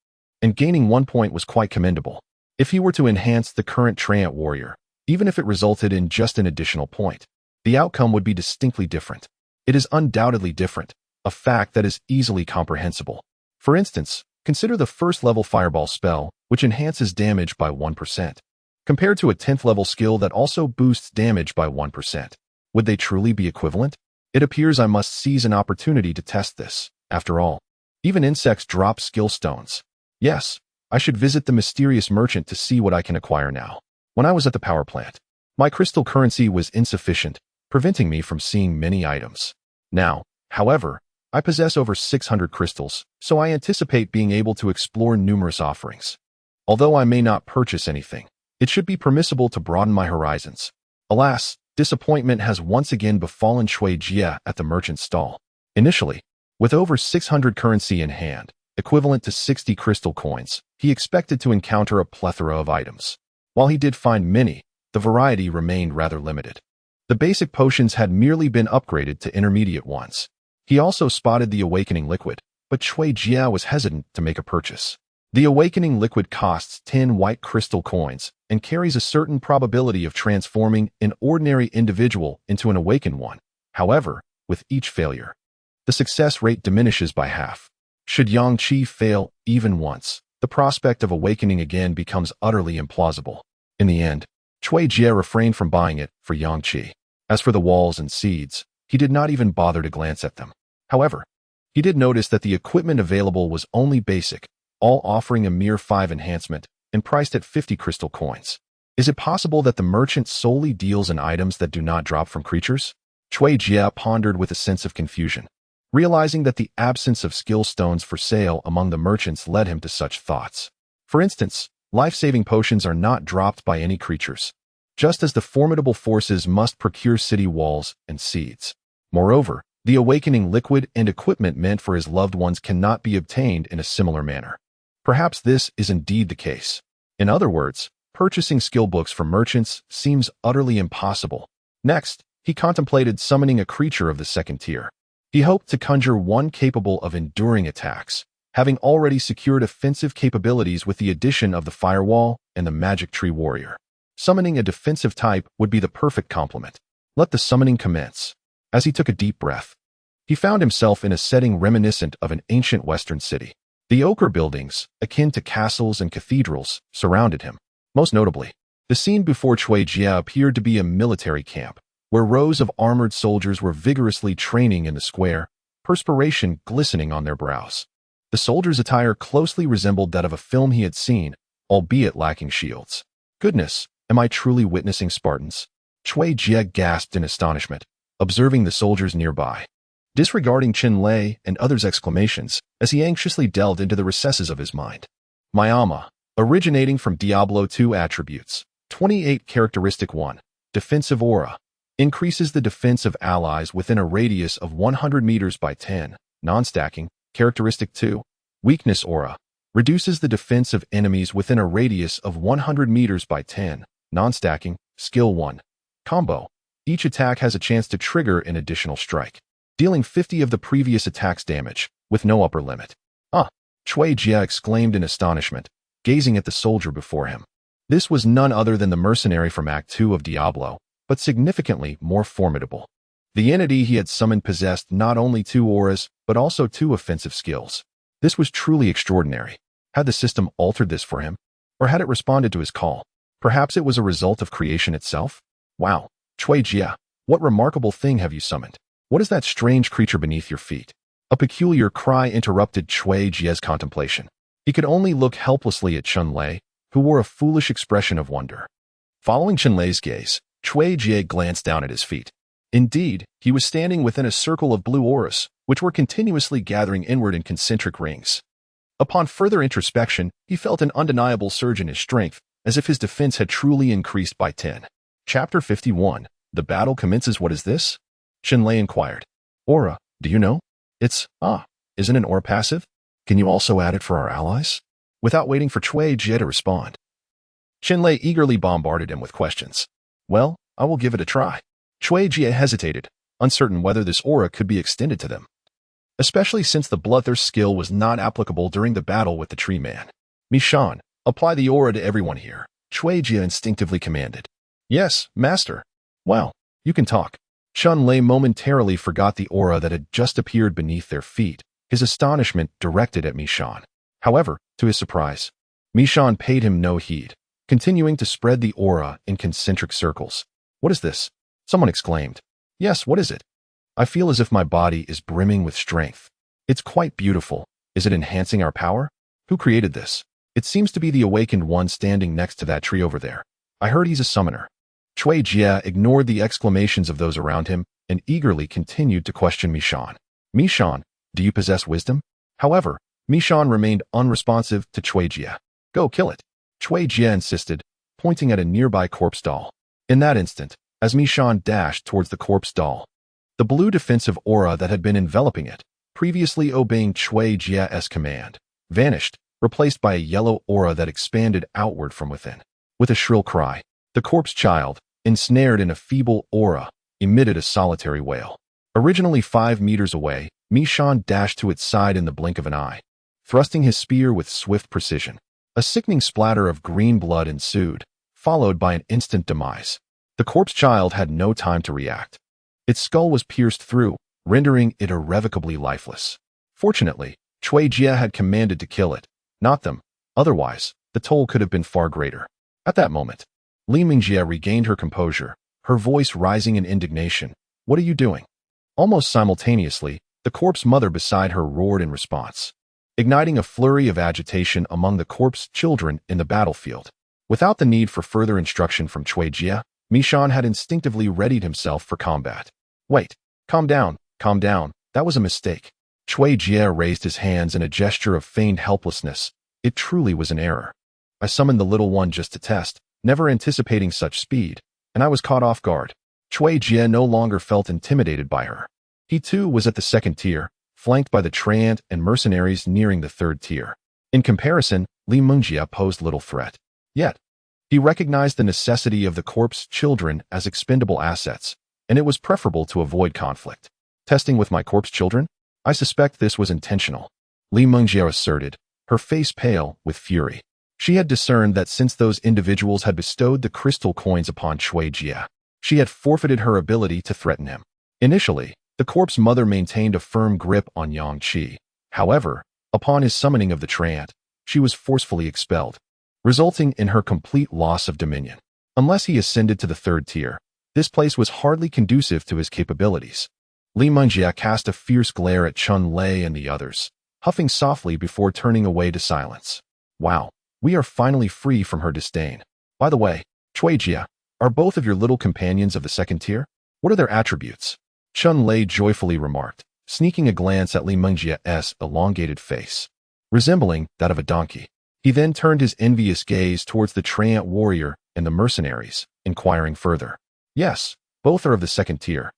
and gaining 1 point was quite commendable. If he were to enhance the current Treant warrior, Even if it resulted in just an additional point, the outcome would be distinctly different. It is undoubtedly different, a fact that is easily comprehensible. For instance, consider the first-level fireball spell, which enhances damage by 1%, compared to a 10th-level skill that also boosts damage by 1%. Would they truly be equivalent? It appears I must seize an opportunity to test this. After all, even insects drop skill stones. Yes, I should visit the mysterious merchant to see what I can acquire now. When I was at the power plant, my crystal currency was insufficient, preventing me from seeing many items. Now, however, I possess over 600 crystals, so I anticipate being able to explore numerous offerings. Although I may not purchase anything, it should be permissible to broaden my horizons. Alas, disappointment has once again befallen Shui Jia at the merchant's stall. Initially, with over 600 currency in hand, equivalent to 60 crystal coins, he expected to encounter a plethora of items. While he did find many, the variety remained rather limited. The basic potions had merely been upgraded to intermediate ones. He also spotted the awakening liquid, but Shui Jia was hesitant to make a purchase. The awakening liquid costs 10 white crystal coins and carries a certain probability of transforming an ordinary individual into an awakened one. However, with each failure, the success rate diminishes by half. Should Yang Qi fail even once, the prospect of awakening again becomes utterly implausible. In the end, Shui Jia refrained from buying it for Yang Qi. As for the walls and seeds, he did not even bother to glance at them. However, he did notice that the equipment available was only basic, all offering a mere 5 enhancement, and priced at 50 crystal coins. Is it possible that the merchant solely deals in items that do not drop from creatures? Shui Jia pondered with a sense of confusion, realizing that the absence of skill stones for sale among the merchants led him to such thoughts. For instance, life-saving potions are not dropped by any creatures, just as the formidable forces must procure city walls and seeds. Moreover, the awakening liquid and equipment meant for his loved ones cannot be obtained in a similar manner. Perhaps this is indeed the case. In other words, purchasing skill books from merchants seems utterly impossible. Next, he contemplated summoning a creature of the second tier. He hoped to conjure one capable of enduring attacks, having already secured offensive capabilities with the addition of the firewall and the magic tree warrior. Summoning a defensive type would be the perfect complement. Let the summoning commence. As he took a deep breath, he found himself in a setting reminiscent of an ancient western city. The ochre buildings, akin to castles and cathedrals, surrounded him. Most notably, the scene before Shui Jia appeared to be a military camp, where rows of armored soldiers were vigorously training in the square, perspiration glistening on their brows. The soldiers' attire closely resembled that of a film he had seen, albeit lacking shields. Goodness, am I truly witnessing Spartans? Shui Jia gasped in astonishment, observing the soldiers nearby, disregarding Chen Lei and others' exclamations as he anxiously delved into the recesses of his mind. Myama, originating from Diablo 2 attributes. 28 Characteristic 1. Defensive Aura. Increases the defense of allies within a radius of 100 meters by 10. Non-stacking. Characteristic 2. Weakness Aura. Reduces the defense of enemies within a radius of 100 meters by 10. Non-stacking. Skill 1. Combo. Each attack has a chance to trigger an additional strike, dealing 50 of the previous attack's damage, with no upper limit. Shui Jia exclaimed in astonishment, gazing at the soldier before him. This was none other than the mercenary from Act 2 of Diablo, but significantly more formidable. The entity he had summoned possessed not only 2 auras, but also 2 offensive skills. This was truly extraordinary. Had the system altered this for him? Or had it responded to his call? Perhaps it was a result of creation itself? Wow, Shui Jia, what remarkable thing have you summoned? What is that strange creature beneath your feet? A peculiar cry interrupted Shui Jia's contemplation. He could only look helplessly at Chen Lei, who wore a foolish expression of wonder. Following Chen Lei's gaze, Shui Jia glanced down at his feet. Indeed, he was standing within a circle of blue auras, which were continuously gathering inward in concentric rings. Upon further introspection, he felt an undeniable surge in his strength, as if his defense had truly increased by 10. Chapter 51. The battle commences. What is this? Chen Lei inquired. Aura, do you know? Isn't an aura passive? Can you also add it for our allies? Without waiting for Shui Jia to respond, Chen Lei eagerly bombarded him with questions. Well, I will give it a try. Shui Jia hesitated, uncertain whether this aura could be extended to them, especially since the bloodthirst skill was not applicable during the battle with the tree man. Mishan, apply the aura to everyone here, Shui Jia instinctively commanded. Yes, master. Wow, you can talk. Chun Lei momentarily forgot the aura that had just appeared beneath their feet, his astonishment directed at Mishan. However, to his surprise, Mishan paid him no heed, continuing to spread the aura in concentric circles. What is this? Someone exclaimed. Yes, what is it? I feel as if my body is brimming with strength. It's quite beautiful. Is it enhancing our power? Who created this? It seems to be the awakened one standing next to that tree over there. I heard he's a summoner. Cui Jie ignored the exclamations of those around him and eagerly continued to question Mishan. Mishan, do you possess wisdom? However, Mishan remained unresponsive to Cui Jie. Go kill it. Cui Jie insisted, pointing at a nearby corpse doll. In that instant, as Mishan dashed towards the corpse doll, the blue defensive aura that had been enveloping it, previously obeying Cui Jie's command, vanished, replaced by a yellow aura that expanded outward from within. With a shrill cry, the corpse child, ensnared in a feeble aura, emitted a solitary wail. Originally 5 meters away, Mishan dashed to its side in the blink of an eye, thrusting his spear with swift precision. A sickening splatter of green blood ensued, followed by an instant demise. The corpse child had no time to react. Its skull was pierced through, rendering it irrevocably lifeless. Fortunately, Cui Jie had commanded to kill it, not them. Otherwise, the toll could have been far greater. At that moment, Li Mingjie regained her composure, her voice rising in indignation. What are you doing? Almost simultaneously, the corpse mother beside her roared in response, igniting a flurry of agitation among the corpse children in the battlefield. Without the need for further instruction from Cui Jie, Mishan had instinctively readied himself for combat. Wait, calm down, that was a mistake. Cui Jie raised his hands in a gesture of feigned helplessness. It truly was an error. I summoned the little one just to test, never anticipating such speed, and I was caught off guard. Cui Jie no longer felt intimidated by her. He too was at the 2nd tier, flanked by the Treant and mercenaries nearing the 3rd tier. In comparison, Li Mingjie posed little threat. Yet, he recognized the necessity of the corpse children as expendable assets, and it was preferable to avoid conflict. Testing with my corpse children? I suspect this was intentional, Li Mingjie asserted, her face pale with fury. She had discerned that since those individuals had bestowed the crystal coins upon Cui Jie, she had forfeited her ability to threaten him. Initially, the corpse mother maintained a firm grip on Yang Qi. However, upon his summoning of the Treant, she was forcefully expelled, resulting in her complete loss of dominion. Unless he ascended to the 3rd tier, this place was hardly conducive to his capabilities. Li Mingjie cast a fierce glare at Chun Lei and the others, huffing softly before turning away to silence. Wow, we are finally free from her disdain. By the way, Cui Jie, are both of your little companions of the 2nd tier? What are their attributes? Chun Lei joyfully remarked, sneaking a glance at Li Mingjie's elongated face, resembling that of a donkey. He then turned his envious gaze towards the Treant warrior and the mercenaries, inquiring further. Yes, both are of the 2nd tier,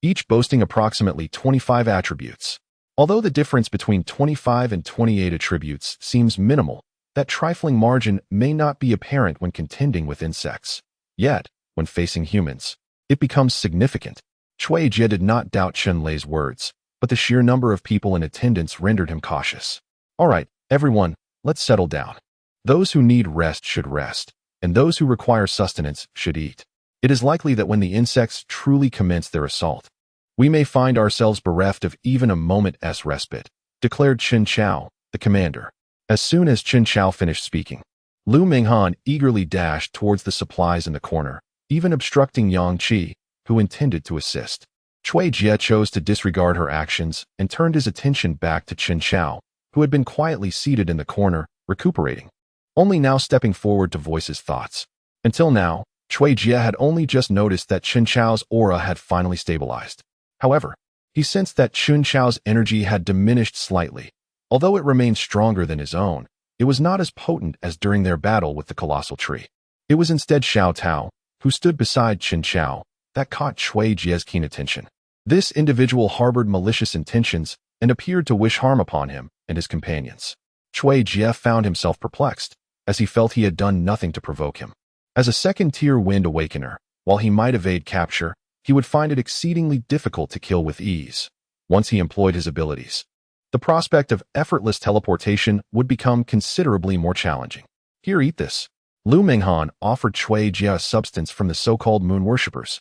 each boasting approximately 25 attributes. Although the difference between 25 and 28 attributes seems minimal, that trifling margin may not be apparent when contending with insects. Yet, when facing humans, it becomes significant. Cui Jie did not doubt Chun Lei's words, but the sheer number of people in attendance rendered him cautious. All right, everyone, let's settle down. Those who need rest should rest, and those who require sustenance should eat. It is likely that when the insects truly commence their assault, we may find ourselves bereft of even a moment's respite, declared Chen Chao, the commander. As soon as Chen Chao finished speaking, Lu Minghan eagerly dashed towards the supplies in the corner, even obstructing Yang Qi, who intended to assist. Cui Jie chose to disregard her actions and turned his attention back to Chen Chao, who had been quietly seated in the corner, recuperating, only now stepping forward to voice his thoughts. Until now, Cui Jie had only just noticed that Chen Chao's aura had finally stabilized. However, he sensed that Chen Chao's energy had diminished slightly. Although it remained stronger than his own, it was not as potent as during their battle with the colossal tree. It was instead Xiao Tao, who stood beside Chen Chao, that caught Cui Jie's keen attention. This individual harbored malicious intentions and appeared to wish harm upon him and his companions. Cui Jie found himself perplexed, as he felt he had done nothing to provoke him. As a 2nd-tier wind awakener, while he might evade capture, he would find it exceedingly difficult to kill with ease. Once he employed his abilities, the prospect of effortless teleportation would become considerably more challenging. Here, eat this. Lu Minghan offered Chui Jia a substance from the so-called moon worshippers.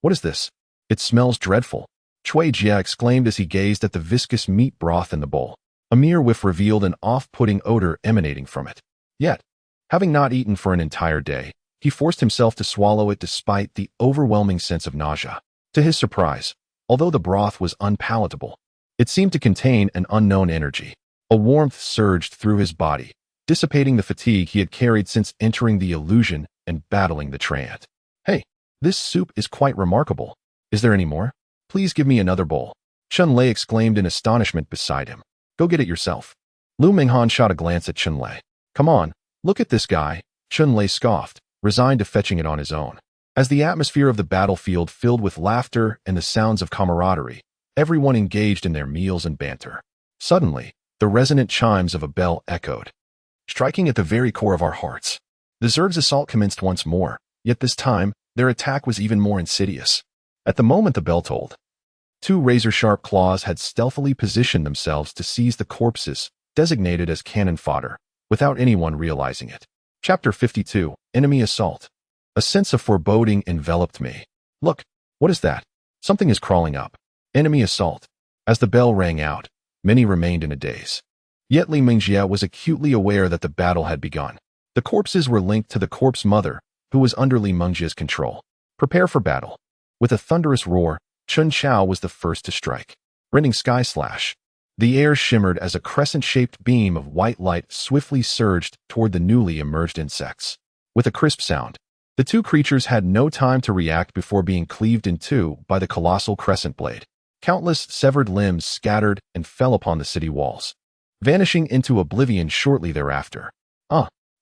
What is this? It smells dreadful. Chui Jia exclaimed as he gazed at the viscous meat broth in the bowl. A mere whiff revealed an off-putting odor emanating from it. Yet, having not eaten for an entire day, he forced himself to swallow it despite the overwhelming sense of nausea. To his surprise, although the broth was unpalatable, it seemed to contain an unknown energy. A warmth surged through his body, dissipating the fatigue he had carried since entering the illusion and battling the trance. Hey, this soup is quite remarkable. Is there any more? Please give me another bowl. Chun Lei exclaimed in astonishment beside him. Go get it yourself. Lu Minghan shot a glance at Chun Lei. Come on, look at this guy. Chun Lei scoffed, resigned to fetching it on his own. As the atmosphere of the battlefield filled with laughter and the sounds of camaraderie, everyone engaged in their meals and banter. Suddenly, the resonant chimes of a bell echoed, striking at the very core of our hearts. The Zerg's assault commenced once more, yet this time, their attack was even more insidious. At the moment the bell tolled, two razor-sharp claws had stealthily positioned themselves to seize the corpses, designated as cannon fodder, without anyone realizing it. Chapter 52, Enemy Assault. A sense of foreboding enveloped me. Look, what is that? Something is crawling up. Enemy assault. As the bell rang out, many remained in a daze. Yet Li Mingjie was acutely aware that the battle had begun. The corpses were linked to the corpse mother, who was under Li Mingjie's control. Prepare for battle. With a thunderous roar, Chun Chao was the first to strike. Rending sky slash. The air shimmered as a crescent-shaped beam of white light swiftly surged toward the newly emerged insects. With a crisp sound, the two creatures had no time to react before being cleaved in two by the colossal crescent blade. Countless severed limbs scattered and fell upon the city walls, vanishing into oblivion shortly thereafter.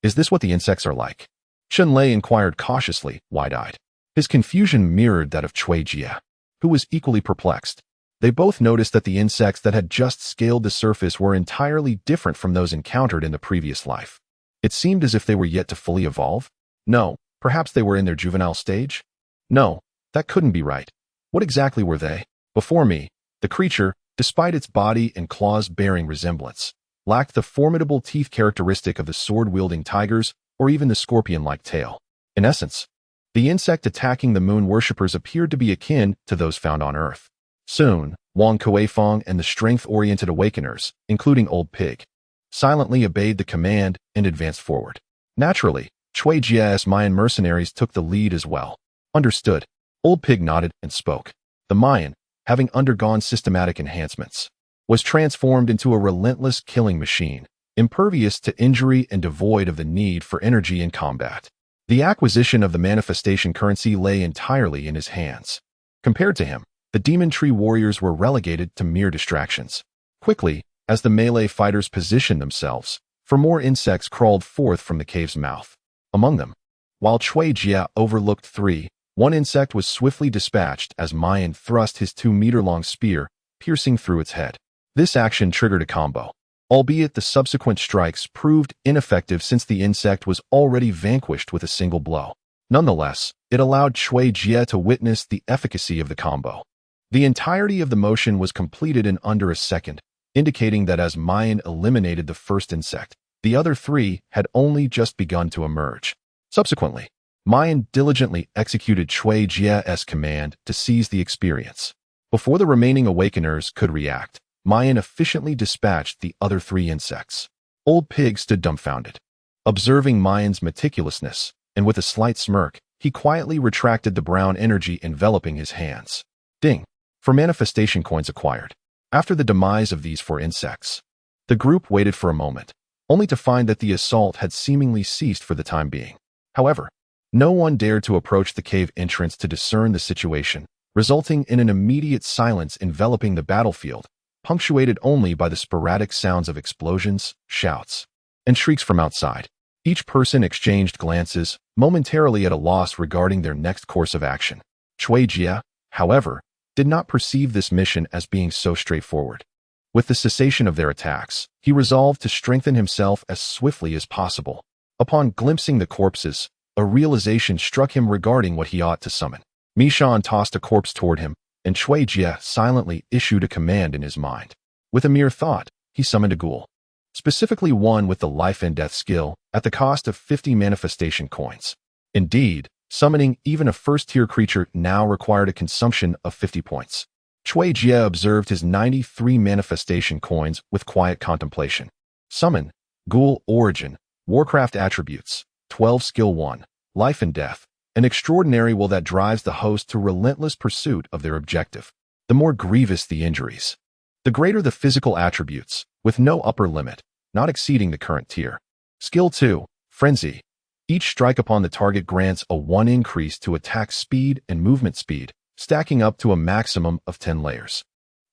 Is this what the insects are like? Chun Lei inquired cautiously, wide-eyed. His confusion mirrored that of Chui Jia, who was equally perplexed. They both noticed that the insects that had just scaled the surface were entirely different from those encountered in the previous life. It seemed as if they were yet to fully evolve. No, perhaps they were in their juvenile stage? No, that couldn't be right. What exactly were they? Before me, the creature, despite its body and claws bearing resemblance, lacked the formidable teeth characteristic of the sword-wielding tigers or even the scorpion-like tail. In essence, the insect attacking the moon worshippers appeared to be akin to those found on Earth. Soon, Wang Kueifeng and the strength-oriented awakeners, including Old Pig, silently obeyed the command and advanced forward. Naturally, Chui Jia's Mayan mercenaries took the lead as well. Understood. Old Pig nodded and spoke. The Mayan, having undergone systematic enhancements, was transformed into a relentless killing machine, impervious to injury and devoid of the need for energy in combat. The acquisition of the manifestation currency lay entirely in his hands. Compared to him, the Demon Tree warriors were relegated to mere distractions. Quickly, as the melee fighters positioned themselves, for more insects crawled forth from the cave's mouth. Among them, while Chui Jia overlooked three, one insect was swiftly dispatched as Mayan thrust his 2-meter-long spear, piercing through its head. This action triggered a combo, albeit the subsequent strikes proved ineffective since the insect was already vanquished with a single blow. Nonetheless, it allowed Chui Jia to witness the efficacy of the combo. The entirety of the motion was completed in under a second, indicating that as Mayan eliminated the first insect, the other three had only just begun to emerge. Subsequently, Mayan diligently executed Chui Jia's command to seize the experience. Before the remaining awakeners could react, Mayan efficiently dispatched the other three insects. Old Pig stood dumbfounded, observing Mayan's meticulousness, and with a slight smirk, he quietly retracted the brown energy enveloping his hands. Ding! For manifestation coins acquired. After the demise of these 4 insects, the group waited for a moment, only to find that the assault had seemingly ceased for the time being. However, no one dared to approach the cave entrance to discern the situation, resulting in an immediate silence enveloping the battlefield, punctuated only by the sporadic sounds of explosions, shouts, and shrieks from outside. Each person exchanged glances, momentarily at a loss regarding their next course of action. Chui Jia, however, did not perceive this mission as being so straightforward. With the cessation of their attacks, he resolved to strengthen himself as swiftly as possible. Upon glimpsing the corpses, a realization struck him regarding what he ought to summon. Mishan tossed a corpse toward him, and Chui Jia silently issued a command in his mind. With a mere thought, he summoned a ghoul, specifically one with the life and death skill, at the cost of 50 manifestation coins. Indeed, summoning even a first-tier creature now required a consumption of 50 points. Chui Jie observed his 93 manifestation coins with quiet contemplation. Summon, Ghoul Origin, Warcraft Attributes, 12 Skill 1, Life and Death, an extraordinary will that drives the host to relentless pursuit of their objective. The more grievous the injuries, the greater the physical attributes, with no upper limit, not exceeding the current tier. Skill 2, Frenzy. Each strike upon the target grants a 1 increase to attack speed and movement speed, stacking up to a maximum of 10 layers.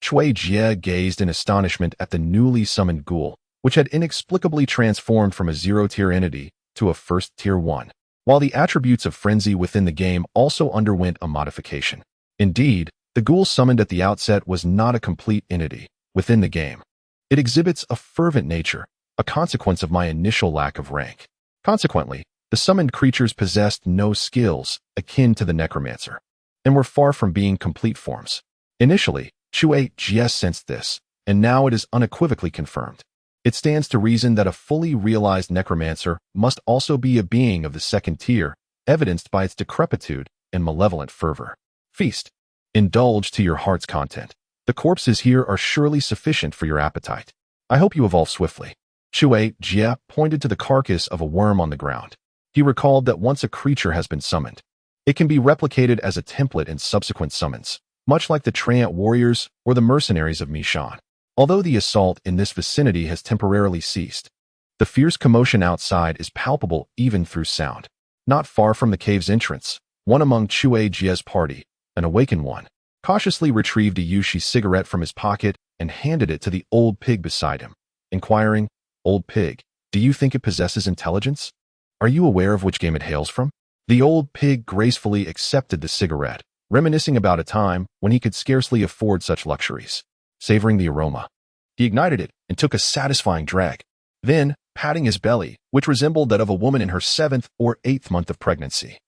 Chui Jie gazed in astonishment at the newly summoned ghoul, which had inexplicably transformed from a 0-tier entity to a first-tier one, while the attributes of Frenzy within the game also underwent a modification. Indeed, the ghoul summoned at the outset was not a complete entity within the game. It exhibits a fervent nature, a consequence of my initial lack of rank. Consequently, the summoned creatures possessed no skills akin to the necromancer, and were far from being complete forms. Initially, Chui Jie sensed this, and now it is unequivocally confirmed. It stands to reason that a fully realized necromancer must also be a being of the second tier, evidenced by its decrepitude and malevolent fervor. Feast. Indulge to your heart's content. The corpses here are surely sufficient for your appetite. I hope you evolve swiftly. Chui Jie pointed to the carcass of a worm on the ground. He recalled that once a creature has been summoned, it can be replicated as a template in subsequent summons, much like the Treant warriors or the mercenaries of Mishan. Although the assault in this vicinity has temporarily ceased, the fierce commotion outside is palpable even through sound. Not far from the cave's entrance, one among Chui Jie's party, an awakened one, cautiously retrieved a Yushi cigarette from his pocket and handed it to the old pig beside him, inquiring, "Old pig, do you think it possesses intelligence? Are you aware of which game it hails from?" The old pig gracefully accepted the cigarette, reminiscing about a time when he could scarcely afford such luxuries. Savoring the aroma, he ignited it and took a satisfying drag. Then, patting his belly, which resembled that of a woman in her 7th or 8th month of pregnancy,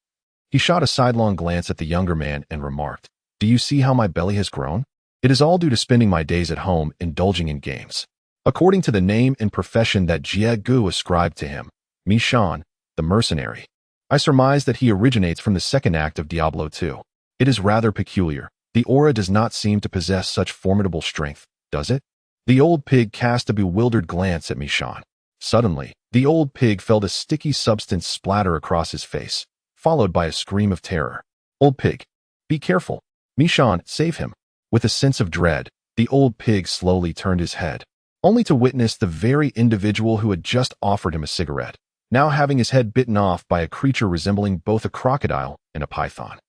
he shot a sidelong glance at the younger man and remarked, "Do you see how my belly has grown? It is all due to spending my days at home indulging in games." According to the name and profession that Jie Gu ascribed to him, Mishan, the mercenary, I surmise that he originates from the second act of Diablo 2. It is rather peculiar. The aura does not seem to possess such formidable strength, does it? The old pig cast a bewildered glance at Mishan. Suddenly, the old pig felt a sticky substance splatter across his face, followed by a scream of terror. "Old pig, be careful. Mishan, save him." With a sense of dread, the old pig slowly turned his head, only to witness the very individual who had just offered him a cigarette, now having his head bitten off by a creature resembling both a crocodile and a python.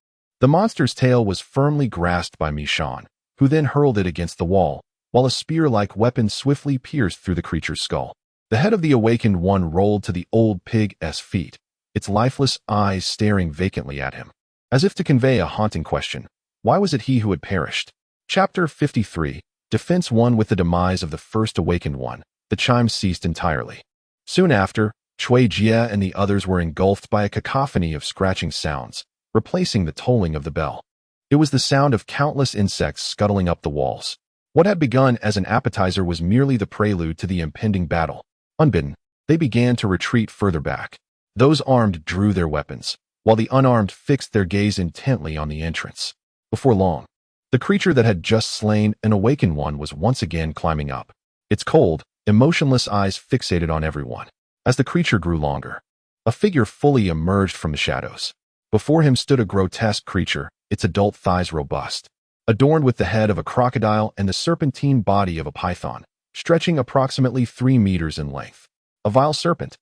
The monster's tail was firmly grasped by Mishan, who then hurled it against the wall, while a spear-like weapon swiftly pierced through the creature's skull. The head of the awakened one rolled to the old pig's feet, its lifeless eyes staring vacantly at him, as if to convey a haunting question. Why was it he who had perished? Chapter 53, Defense 1. With the demise of the first awakened one, the chimes ceased entirely. Soon after, Chui Jie and the others were engulfed by a cacophony of scratching sounds, replacing the tolling of the bell. It was the sound of countless insects scuttling up the walls. What had begun as an appetizer was merely the prelude to the impending battle. Unbidden, they began to retreat further back. Those armed drew their weapons, while the unarmed fixed their gaze intently on the entrance. Before long, the creature that had just slain an awakened one was once again climbing up, its cold, emotionless eyes fixated on everyone. As the creature grew longer, a figure fully emerged from the shadows. Before him stood a grotesque creature, its adult thighs robust, adorned with the head of a crocodile and the serpentine body of a python, stretching approximately 3 meters in length. A vile serpent.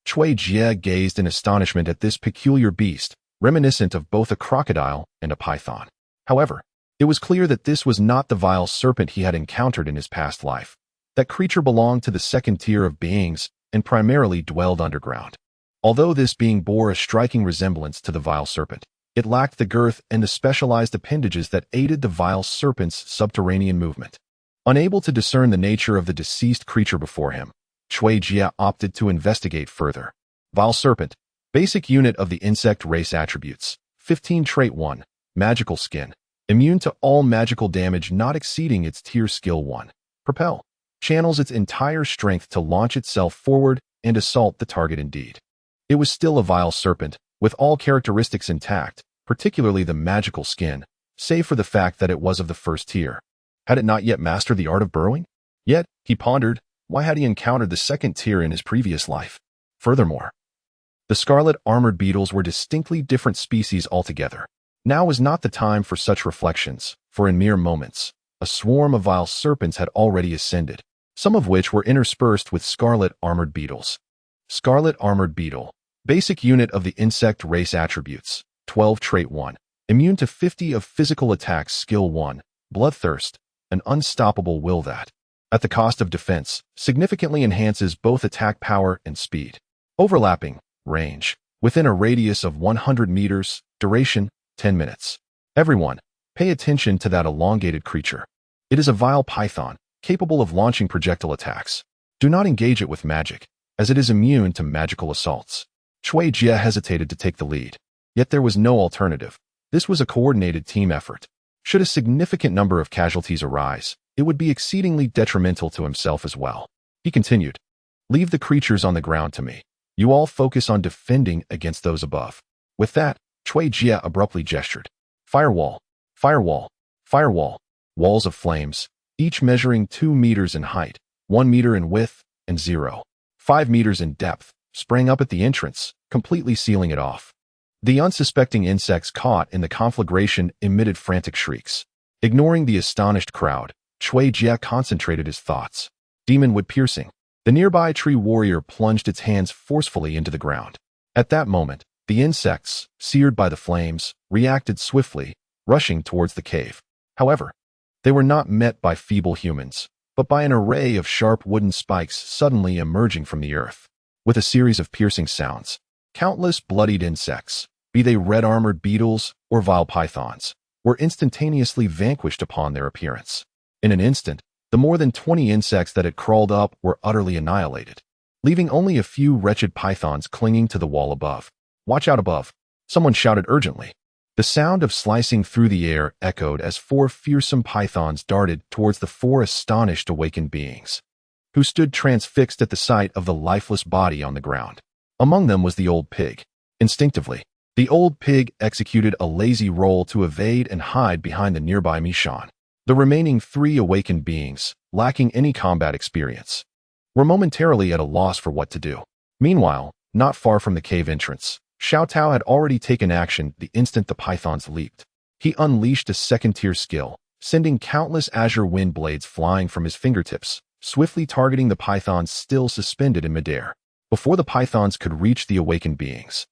Chui Jie gazed in astonishment at this peculiar beast, reminiscent of both a crocodile and a python. However, it was clear that this was not the vile serpent he had encountered in his past life. That creature belonged to the second tier of beings and primarily dwelled underground. Although this being bore a striking resemblance to the vile serpent, it lacked the girth and the specialized appendages that aided the vile serpent's subterranean movement. Unable to discern the nature of the deceased creature before him, Chui Jie opted to investigate further. Vile serpent, basic unit of the insect race attributes. 15 Trait 1, magical skin. Immune to all magical damage not exceeding its tier skill 1. Propel. Channels its entire strength to launch itself forward and assault the target indeed. It was still a vile serpent, with all characteristics intact, particularly the magical skin, save for the fact that it was of the first tier. Had it not yet mastered the art of burrowing? Yet, he pondered, why had he encountered the second tier in his previous life? Furthermore, the scarlet armored beetles were distinctly different species altogether. Now was not the time for such reflections, for in mere moments, a swarm of vile serpents had already ascended, some of which were interspersed with scarlet armored beetles. Scarlet armored beetle, basic unit of the insect race attributes, 12 trait 1, immune to 50 of physical attacks skill 1, bloodthirst, an unstoppable will that, at the cost of defense, significantly enhances both attack power and speed. Overlapping, range, within a radius of 100 meters, duration, 10 minutes. Everyone, pay attention to that elongated creature. It is a vile python, capable of launching projectile attacks. Do not engage it with magic, as it is immune to magical assaults. Cui Jie hesitated to take the lead. Yet there was no alternative. This was a coordinated team effort. Should a significant number of casualties arise, it would be exceedingly detrimental to himself as well. He continued, "Leave the creatures on the ground to me. You all focus on defending against those above." With that, Cui Jie abruptly gestured. Firewall, firewall, firewall, walls of flames, each measuring 2 meters in height, 1 meter in width, and 0.5 meters in depth, sprang up at the entrance, completely sealing it off. The unsuspecting insects caught in the conflagration emitted frantic shrieks. Ignoring the astonished crowd, Cui Jie concentrated his thoughts. Demonwood piercing. The nearby tree warrior plunged its hands forcefully into the ground. At that moment, the insects, seared by the flames, reacted swiftly, rushing towards the cave. However, they were not met by feeble humans, but by an array of sharp wooden spikes suddenly emerging from the earth. With a series of piercing sounds, countless bloodied insects, be they red-armored beetles or vile pythons, were instantaneously vanquished upon their appearance. In an instant, the more than 20 insects that had crawled up were utterly annihilated, leaving only a few wretched pythons clinging to the wall above. "Watch out above!" someone shouted urgently. The sound of slicing through the air echoed as 4 fearsome pythons darted towards the 4 astonished awakened beings, who stood transfixed at the sight of the lifeless body on the ground. Among them was the old pig. Instinctively, the old pig executed a lazy roll to evade and hide behind the nearby Mishan. The remaining 3 awakened beings, lacking any combat experience, were momentarily at a loss for what to do. Meanwhile, not far from the cave entrance, Xiao Tao had already taken action the instant the pythons leaped. He unleashed a second-tier skill, sending countless azure wind blades flying from his fingertips, swiftly targeting the pythons still suspended in midair. Before the pythons could reach the awakened beings,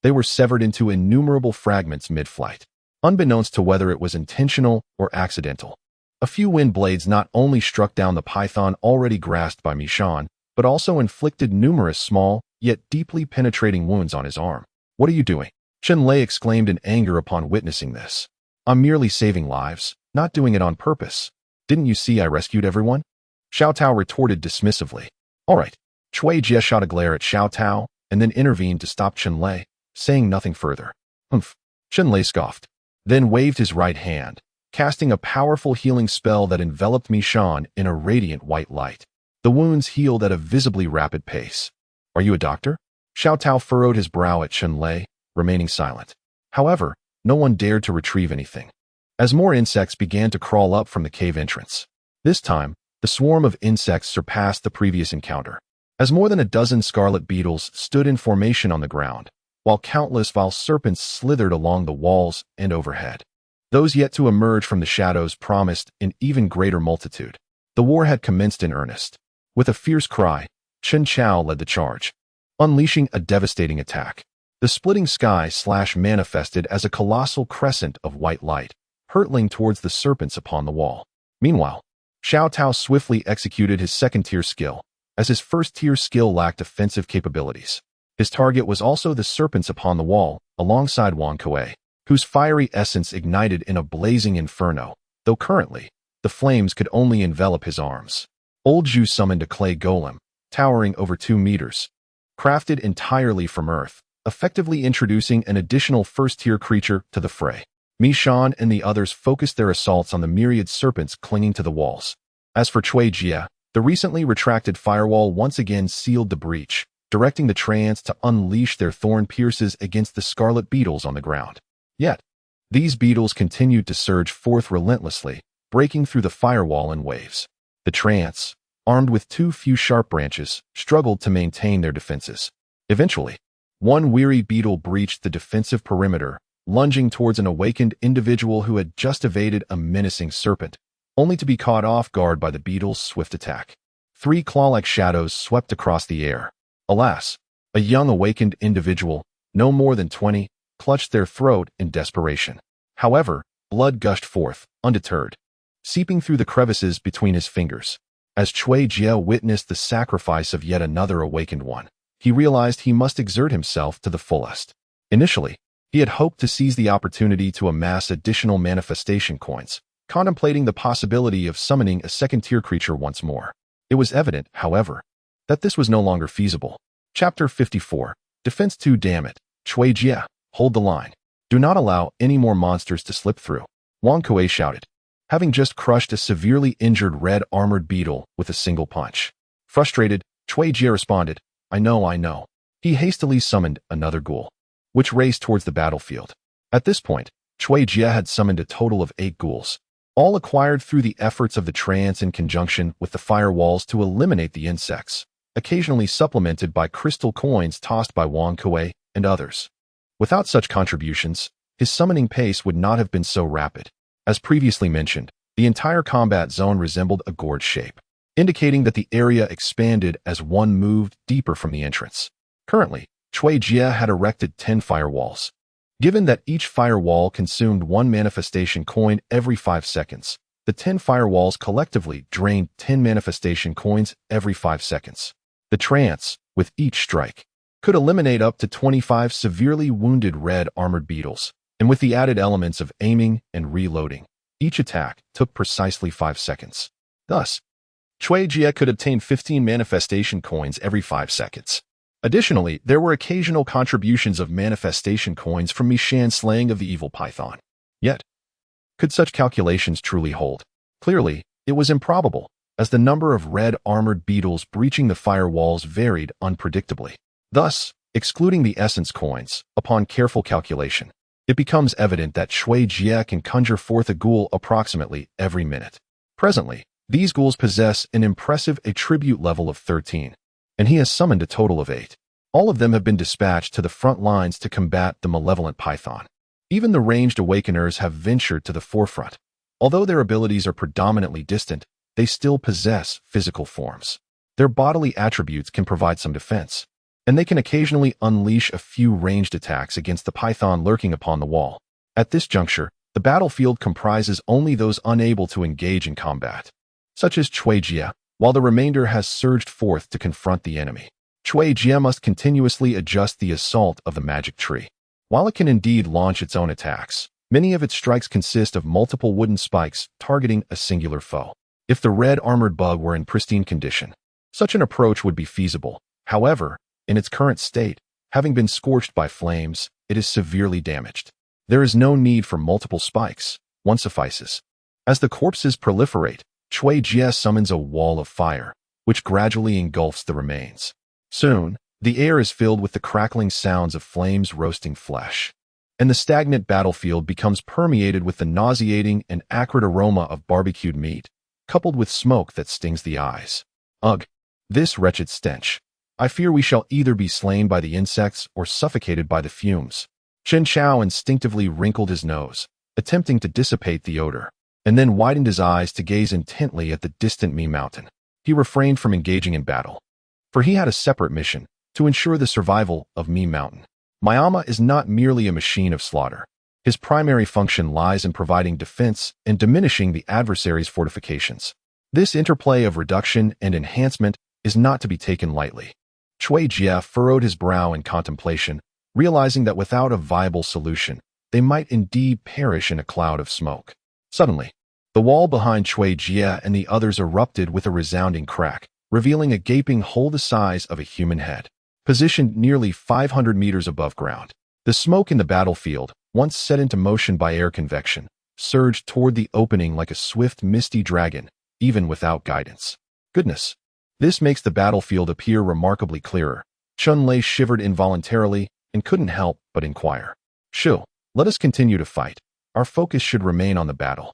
they were severed into innumerable fragments mid-flight, unbeknownst to whether it was intentional or accidental. A few wind blades not only struck down the python already grasped by Mishan, but also inflicted numerous small, yet deeply penetrating wounds on his arm. "What are you doing?" Chen Lei exclaimed in anger upon witnessing this. "I'm merely saving lives, not doing it on purpose. Didn't you see I rescued everyone?" Xiao Tao retorted dismissively. "All right." Cui Jie shot a glare at Xiao Tao, and then intervened to stop Chen Lei, saying nothing further. "Humph." Chen Lei scoffed, then waved his right hand, casting a powerful healing spell that enveloped Mishan in a radiant white light. The wounds healed at a visibly rapid pace. "Are you a doctor?" Xiao Tao furrowed his brow at Chen Lei, remaining silent. However, no one dared to retrieve anything, as more insects began to crawl up from the cave entrance. This time, the swarm of insects surpassed the previous encounter, as more than a dozen scarlet beetles stood in formation on the ground, while countless vile serpents slithered along the walls and overhead. Those yet to emerge from the shadows promised an even greater multitude. The war had commenced in earnest. With a fierce cry, Chen Chao led the charge, unleashing a devastating attack. The splitting sky manifested as a colossal crescent of white light, hurtling towards the serpents upon the wall. Meanwhile, Xiao Tao swiftly executed his second-tier skill, as his first-tier skill lacked offensive capabilities. His target was also the serpents upon the wall, alongside Wang Kuei, whose fiery essence ignited in a blazing inferno, though currently, the flames could only envelop his arms. Old Zhu summoned a clay golem, towering over 2 meters, crafted entirely from earth, effectively introducing an additional first-tier creature to the fray. Mishan and the others focused their assaults on the myriad serpents clinging to the walls. As for Cui Jie, the recently retracted firewall once again sealed the breach, directing the treants to unleash their thorn pierces against the scarlet beetles on the ground. Yet, these beetles continued to surge forth relentlessly, breaking through the firewall in waves. The treants, armed with too few sharp branches, struggled to maintain their defenses. Eventually, one weary beetle breached the defensive perimeter, lunging towards an awakened individual who had just evaded a menacing serpent, only to be caught off guard by the beetle's swift attack. 3 claw-like shadows swept across the air. Alas, a young awakened individual, no more than 20, clutched their throat in desperation. However, blood gushed forth, undeterred, seeping through the crevices between his fingers. As Cui Jie witnessed the sacrifice of yet another awakened one, he realized he must exert himself to the fullest. Initially, he had hoped to seize the opportunity to amass additional manifestation coins, contemplating the possibility of summoning a second-tier creature once more. It was evident, however, that this was no longer feasible. Chapter 54. Defense 2. Damn it, Cui Jie, hold the line. Do not allow any more monsters to slip through, Wang Kuei shouted, having just crushed a severely injured red-armored beetle with a single punch. Frustrated, Cui Jie responded, I know. He hastily summoned another ghoul, which raced towards the battlefield. At this point, Cui Jie had summoned a total of 8 ghouls, all acquired through the efforts of the treants in conjunction with the firewalls to eliminate the insects, occasionally supplemented by crystal coins tossed by Wang Kuei and others. Without such contributions, his summoning pace would not have been so rapid. As previously mentioned, the entire combat zone resembled a gourd shape, indicating that the area expanded as one moved deeper from the entrance. Currently, Cui Jie had erected 10 firewalls. Given that each firewall consumed 1 manifestation coin every 5 seconds, the 10 firewalls collectively drained 10 manifestation coins every 5 seconds. The treants, with each strike, could eliminate up to 25 severely wounded red-armored beetles, and with the added elements of aiming and reloading, each attack took precisely 5 seconds. Thus, Cui Jie could obtain 15 manifestation coins every 5 seconds. Additionally, there were occasional contributions of manifestation coins from Mishan's slaying of the evil python. Yet, could such calculations truly hold? Clearly, it was improbable, as the number of red-armored beetles breaching the firewalls varied unpredictably. Thus, excluding the essence coins, upon careful calculation, it becomes evident that Cui Jie can conjure forth a ghoul approximately every minute. Presently, these ghouls possess an impressive attribute level of 13, and he has summoned a total of 8. All of them have been dispatched to the front lines to combat the malevolent python. Even the ranged awakeners have ventured to the forefront. Although their abilities are predominantly distant, they still possess physical forms. Their bodily attributes can provide some defense, and they can occasionally unleash a few ranged attacks against the python lurking upon the wall. At this juncture, the battlefield comprises only those unable to engage in combat, such as Cui Jie, while the remainder has surged forth to confront the enemy. Cui Jie must continuously adjust the assault of the magic tree. While it can indeed launch its own attacks, many of its strikes consist of multiple wooden spikes targeting a singular foe. If the red-armored bug were in pristine condition, such an approach would be feasible. However, in its current state, having been scorched by flames, it is severely damaged. There is no need for multiple spikes. One suffices. As the corpses proliferate, Cui Jie summons a wall of fire, which gradually engulfs the remains. Soon, the air is filled with the crackling sounds of flames roasting flesh, and the stagnant battlefield becomes permeated with the nauseating and acrid aroma of barbecued meat, coupled with smoke that stings the eyes. Ugh! This wretched stench. I fear we shall either be slain by the insects or suffocated by the fumes. Chen Chao instinctively wrinkled his nose, attempting to dissipate the odor, and then widened his eyes to gaze intently at the distant Mi Mountain. He refrained from engaging in battle, for he had a separate mission, to ensure the survival of Mi Mountain. Miama is not merely a machine of slaughter. His primary function lies in providing defense and diminishing the adversary's fortifications. This interplay of reduction and enhancement is not to be taken lightly. Cui Jie furrowed his brow in contemplation, realizing that without a viable solution, they might indeed perish in a cloud of smoke. Suddenly, the wall behind Cui Jie and the others erupted with a resounding crack, revealing a gaping hole the size of a human head. Positioned nearly 500 meters above ground, the smoke in the battlefield, once set into motion by air convection, surged toward the opening like a swift, misty dragon, even without guidance. Goodness! This makes the battlefield appear remarkably clearer. Chun-Lei shivered involuntarily and couldn't help but inquire. Shu, let us continue to fight. Our focus should remain on the battle.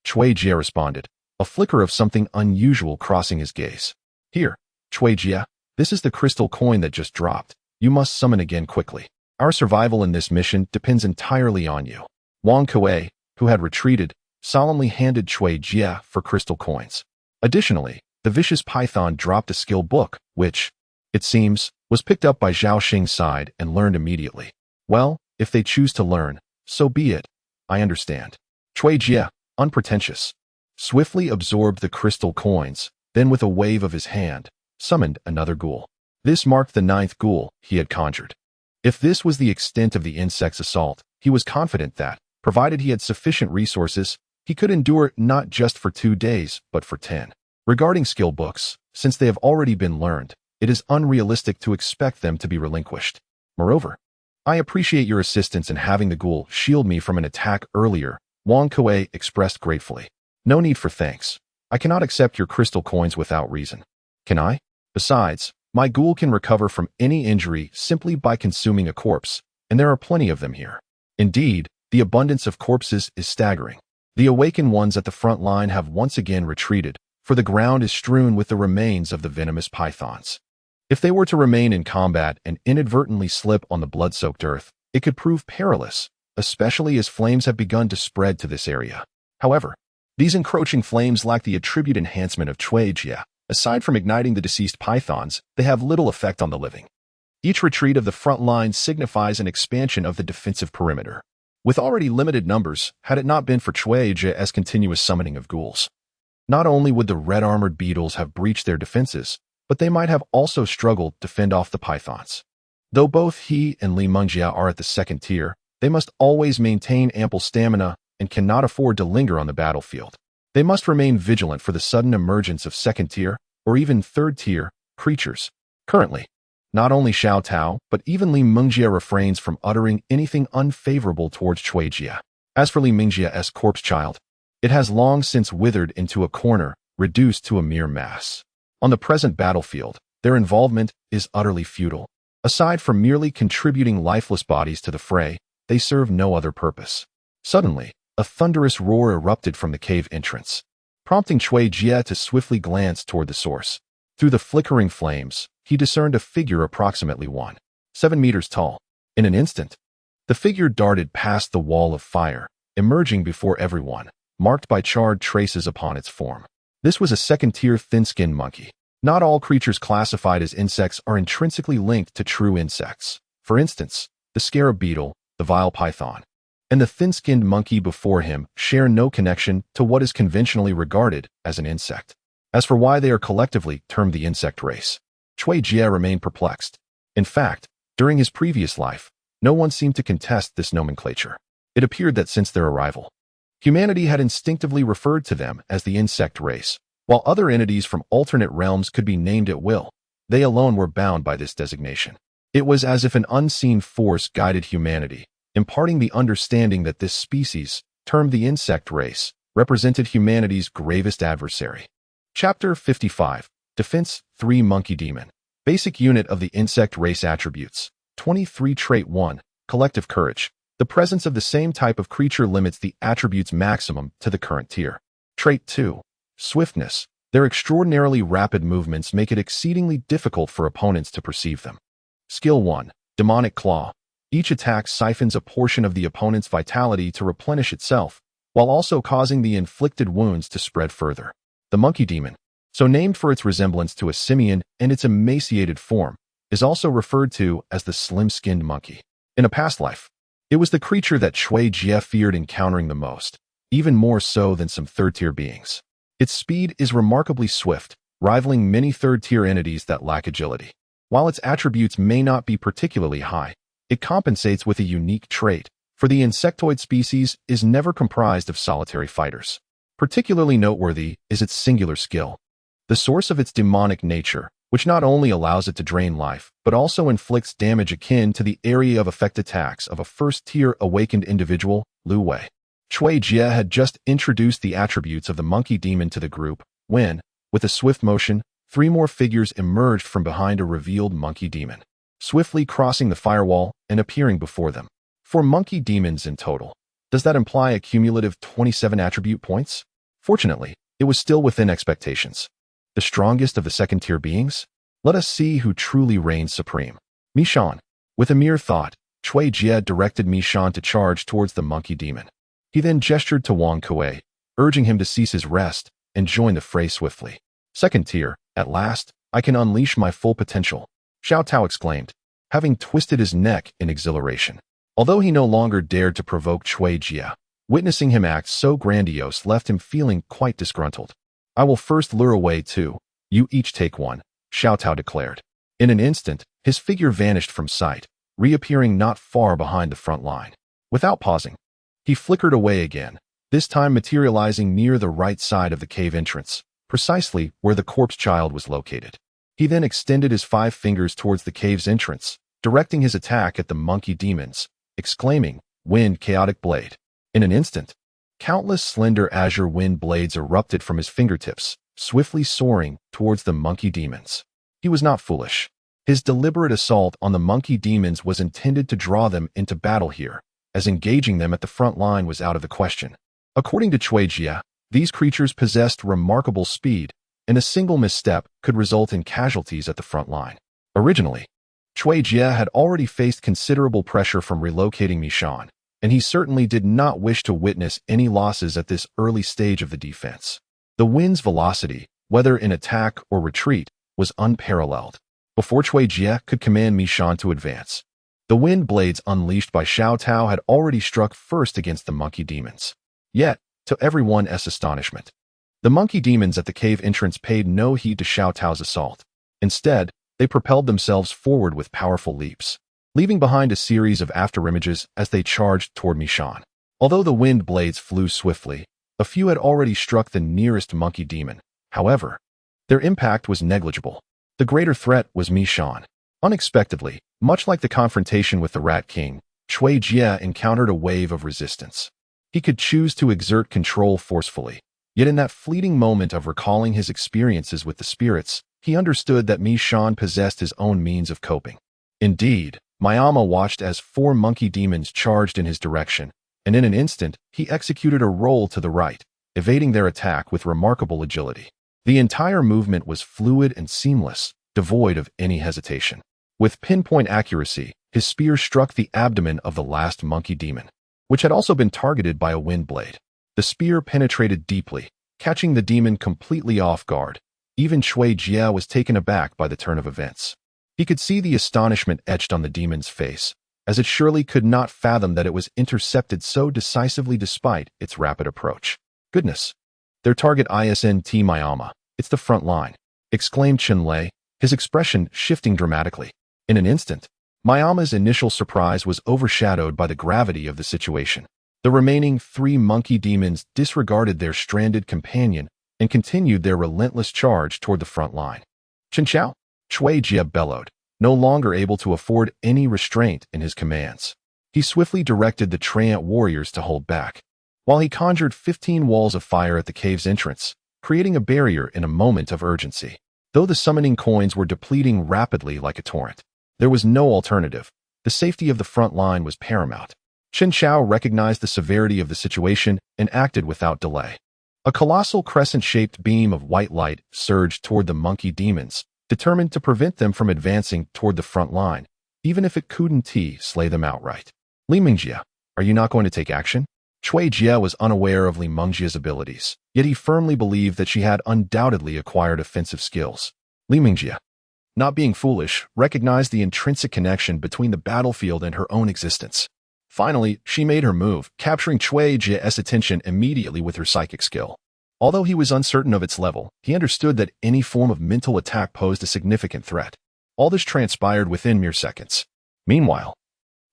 Cui Jie responded, a flicker of something unusual crossing his gaze. Here, Cui Jie, this is the crystal coin that just dropped. You must summon again quickly. Our survival in this mission depends entirely on you. Wang Kuei, who had retreated, solemnly handed Cui Jie for crystal coins. Additionally, the vicious python dropped a skill book, which, it seems, was picked up by Zhao Xing's side and learned immediately. Well, if they choose to learn, so be it. I understand. Cui Jie, unpretentious, swiftly absorbed the crystal coins, then with a wave of his hand, summoned another ghoul. This marked the 9th ghoul he had conjured. If this was the extent of the insect's assault, he was confident that, provided he had sufficient resources, he could endure it not just for 2 days, but for 10. Regarding skill books, since they have already been learned, it is unrealistic to expect them to be relinquished. Moreover, I appreciate your assistance in having the ghoul shield me from an attack earlier, Wang Kuei expressed gratefully. No need for thanks. I cannot accept your crystal coins without reason. Can I? Besides, my ghoul can recover from any injury simply by consuming a corpse, and there are plenty of them here. Indeed, the abundance of corpses is staggering. The awakened ones at the front line have once again retreated, for the ground is strewn with the remains of the venomous pythons. If they were to remain in combat and inadvertently slip on the blood-soaked earth, it could prove perilous, especially as flames have begun to spread to this area. However, these encroaching flames lack the attribute enhancement of Cui Jie. Aside from igniting the deceased pythons, they have little effect on the living. Each retreat of the front line signifies an expansion of the defensive perimeter. With already limited numbers, had it not been for Cui Jie's continuous summoning of ghouls, not only would the red-armored beetles have breached their defenses, but they might have also struggled to fend off the pythons. Though both he and Li Mengjia are at the 2nd tier, they must always maintain ample stamina and cannot afford to linger on the battlefield. They must remain vigilant for the sudden emergence of 2nd tier, or even 3rd tier, creatures. Currently, not only Xiao Tao, but even Li Mengjia refrains from uttering anything unfavorable towards Cui Jie. As for Li Mengjia's corpse child, it has long since withered into a corner, reduced to a mere mass. On the present battlefield, their involvement is utterly futile. Aside from merely contributing lifeless bodies to the fray, they serve no other purpose. Suddenly, a thunderous roar erupted from the cave entrance, prompting Cui Jie to swiftly glance toward the source. Through the flickering flames, he discerned a figure approximately 7 meters tall. In an instant, the figure darted past the wall of fire, emerging before everyone, marked by charred traces upon its form. This was a 2nd-tier thin-skinned monkey. Not all creatures classified as insects are intrinsically linked to true insects. For instance, the scarab beetle, the vile python, and the thin-skinned monkey before him share no connection to what is conventionally regarded as an insect. As for why they are collectively termed the insect race, Cui Jie remained perplexed. In fact, during his previous life, no one seemed to contest this nomenclature. It appeared that since their arrival, humanity had instinctively referred to them as the insect race, while other entities from alternate realms could be named at will. They alone were bound by this designation. It was as if an unseen force guided humanity, imparting the understanding that this species, termed the insect race, represented humanity's gravest adversary. Chapter 55. Defense 3 Monkey Demon. Basic unit of the insect race attributes. 23 Trait 1. Collective courage. The presence of the same type of creature limits the attribute's maximum to the current tier. Trait 2. Swiftness. Their extraordinarily rapid movements make it exceedingly difficult for opponents to perceive them. Skill 1. Demonic Claw. Each attack siphons a portion of the opponent's vitality to replenish itself, while also causing the inflicted wounds to spread further. The Monkey Demon, so named for its resemblance to a simian and its emaciated form, is also referred to as the slim-skinned monkey. In a past life, it was the creature that Cui Jie feared encountering the most, even more so than some 3rd-tier beings. Its speed is remarkably swift, rivaling many 3rd-tier entities that lack agility. While its attributes may not be particularly high, it compensates with a unique trait, for the insectoid species is never comprised of solitary fighters. Particularly noteworthy is its singular skill, the source of its demonic nature, which not only allows it to drain life, but also inflicts damage akin to the area of effect attacks of a 1st-tier awakened individual, Lu Wei. Cui Jie had just introduced the attributes of the monkey demon to the group, when, with a swift motion, 3 more figures emerged from behind a revealed monkey demon. swiftly crossing the firewall and appearing before them. 4 monkey demons in total. Does that imply a cumulative 27 attribute points? Fortunately, it was still within expectations. The strongest of the second-tier beings? Let us see who truly reigns supreme. Mishan. With a mere thought, Cui Jie directed Mishan to charge towards the monkey demon. He then gestured to Wang Kuei, urging him to cease his rest and join the fray swiftly. Second tier, at last, I can unleash my full potential, Xiao Tao exclaimed, having twisted his neck in exhilaration. Although he no longer dared to provoke Cui Jie, witnessing him act so grandiose left him feeling quite disgruntled. I will first lure away 2. You each take 1, Xiao Tao declared. In an instant, his figure vanished from sight, reappearing not far behind the front line. Without pausing, he flickered away again, this time materializing near the right side of the cave entrance, precisely where the corpse child was located. He then extended his 5 fingers towards the cave's entrance, directing his attack at the monkey demons, exclaiming, "Wind chaotic blade." In an instant, countless slender azure wind blades erupted from his fingertips, swiftly soaring towards the monkey demons. He was not foolish. His deliberate assault on the monkey demons was intended to draw them into battle here, as engaging them at the front line was out of the question. According to Cui Jie, these creatures possessed remarkable speed, and a single misstep could result in casualties at the front line. Originally, Cui Jie had already faced considerable pressure from relocating Mishan, and he certainly did not wish to witness any losses at this early stage of the defense. The wind's velocity, whether in attack or retreat, was unparalleled. Before Cui Jie could command Mishan to advance, the wind blades unleashed by Xiao Tao had already struck first against the monkey demons. Yet, to everyone's astonishment, the monkey demons at the cave entrance paid no heed to Xiao Tao's assault. Instead, they propelled themselves forward with powerful leaps, leaving behind a series of afterimages as they charged toward Mishan. Although the wind blades flew swiftly, a few had already struck the nearest monkey demon. However, their impact was negligible. The greater threat was Mishan. Unexpectedly, much like the confrontation with the Rat King, Cui Jie encountered a wave of resistance. He could choose to exert control forcefully, yet in that fleeting moment of recalling his experiences with the spirits, he understood that Mishan possessed his own means of coping. Indeed, Mayama watched as 4 monkey demons charged in his direction, and in an instant, he executed a roll to the right, evading their attack with remarkable agility. The entire movement was fluid and seamless, devoid of any hesitation. With pinpoint accuracy, his spear struck the abdomen of the last monkey demon, which had also been targeted by a wind blade. The spear penetrated deeply, catching the demon completely off guard. Even Cui Jie was taken aback by the turn of events. He could see the astonishment etched on the demon's face, as it surely could not fathom that it was intercepted so decisively despite its rapid approach. Goodness! Their target isn't Mayama, it's the front line, exclaimed Chenlei, his expression shifting dramatically. In an instant, Mayama's initial surprise was overshadowed by the gravity of the situation. The remaining 3 monkey demons disregarded their stranded companion and continued their relentless charge toward the front line. Chen Qiao, Cui Jie bellowed, no longer able to afford any restraint in his commands. He swiftly directed the Treant warriors to hold back, while he conjured 15 walls of fire at the cave's entrance, creating a barrier in a moment of urgency. Though the summoning coins were depleting rapidly like a torrent, there was no alternative. The safety of the front line was paramount. Chen Qiao recognized the severity of the situation and acted without delay. A colossal crescent-shaped beam of white light surged toward the monkey demons, determined to prevent them from advancing toward the front line, even if it couldn't slay them outright. Li Mingjie, are you not going to take action? Cui Jie was unaware of Li Mingjie's abilities, yet he firmly believed that she had undoubtedly acquired offensive skills. Li Mingjie, not being foolish, recognized the intrinsic connection between the battlefield and her own existence. Finally, she made her move, capturing Cui Jie's attention immediately with her psychic skill. Although he was uncertain of its level, he understood that any form of mental attack posed a significant threat. All this transpired within mere seconds. Meanwhile,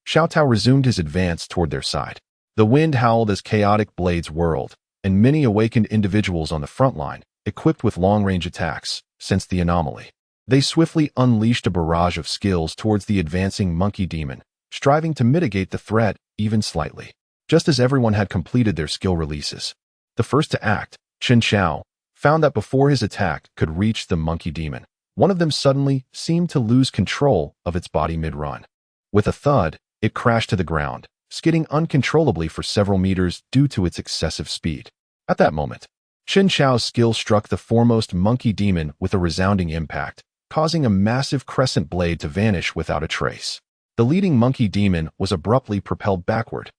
Xiao Tao resumed his advance toward their side. The wind howled as chaotic blades whirled, and many awakened individuals on the front line, equipped with long-range attacks, sensed the anomaly. They swiftly unleashed a barrage of skills towards the advancing monkey demon, striving to mitigate the threat even slightly. Just as everyone had completed their skill releases, the first to act, Chen Qiao, found that before his attack could reach the monkey demon, one of them suddenly seemed to lose control of its body mid-run. With a thud, it crashed to the ground, skidding uncontrollably for several meters due to its excessive speed. At that moment, Chen Chao's skill struck the foremost monkey demon with a resounding impact, causing a massive crescent blade to vanish without a trace. The leading monkey demon was abruptly propelled backward,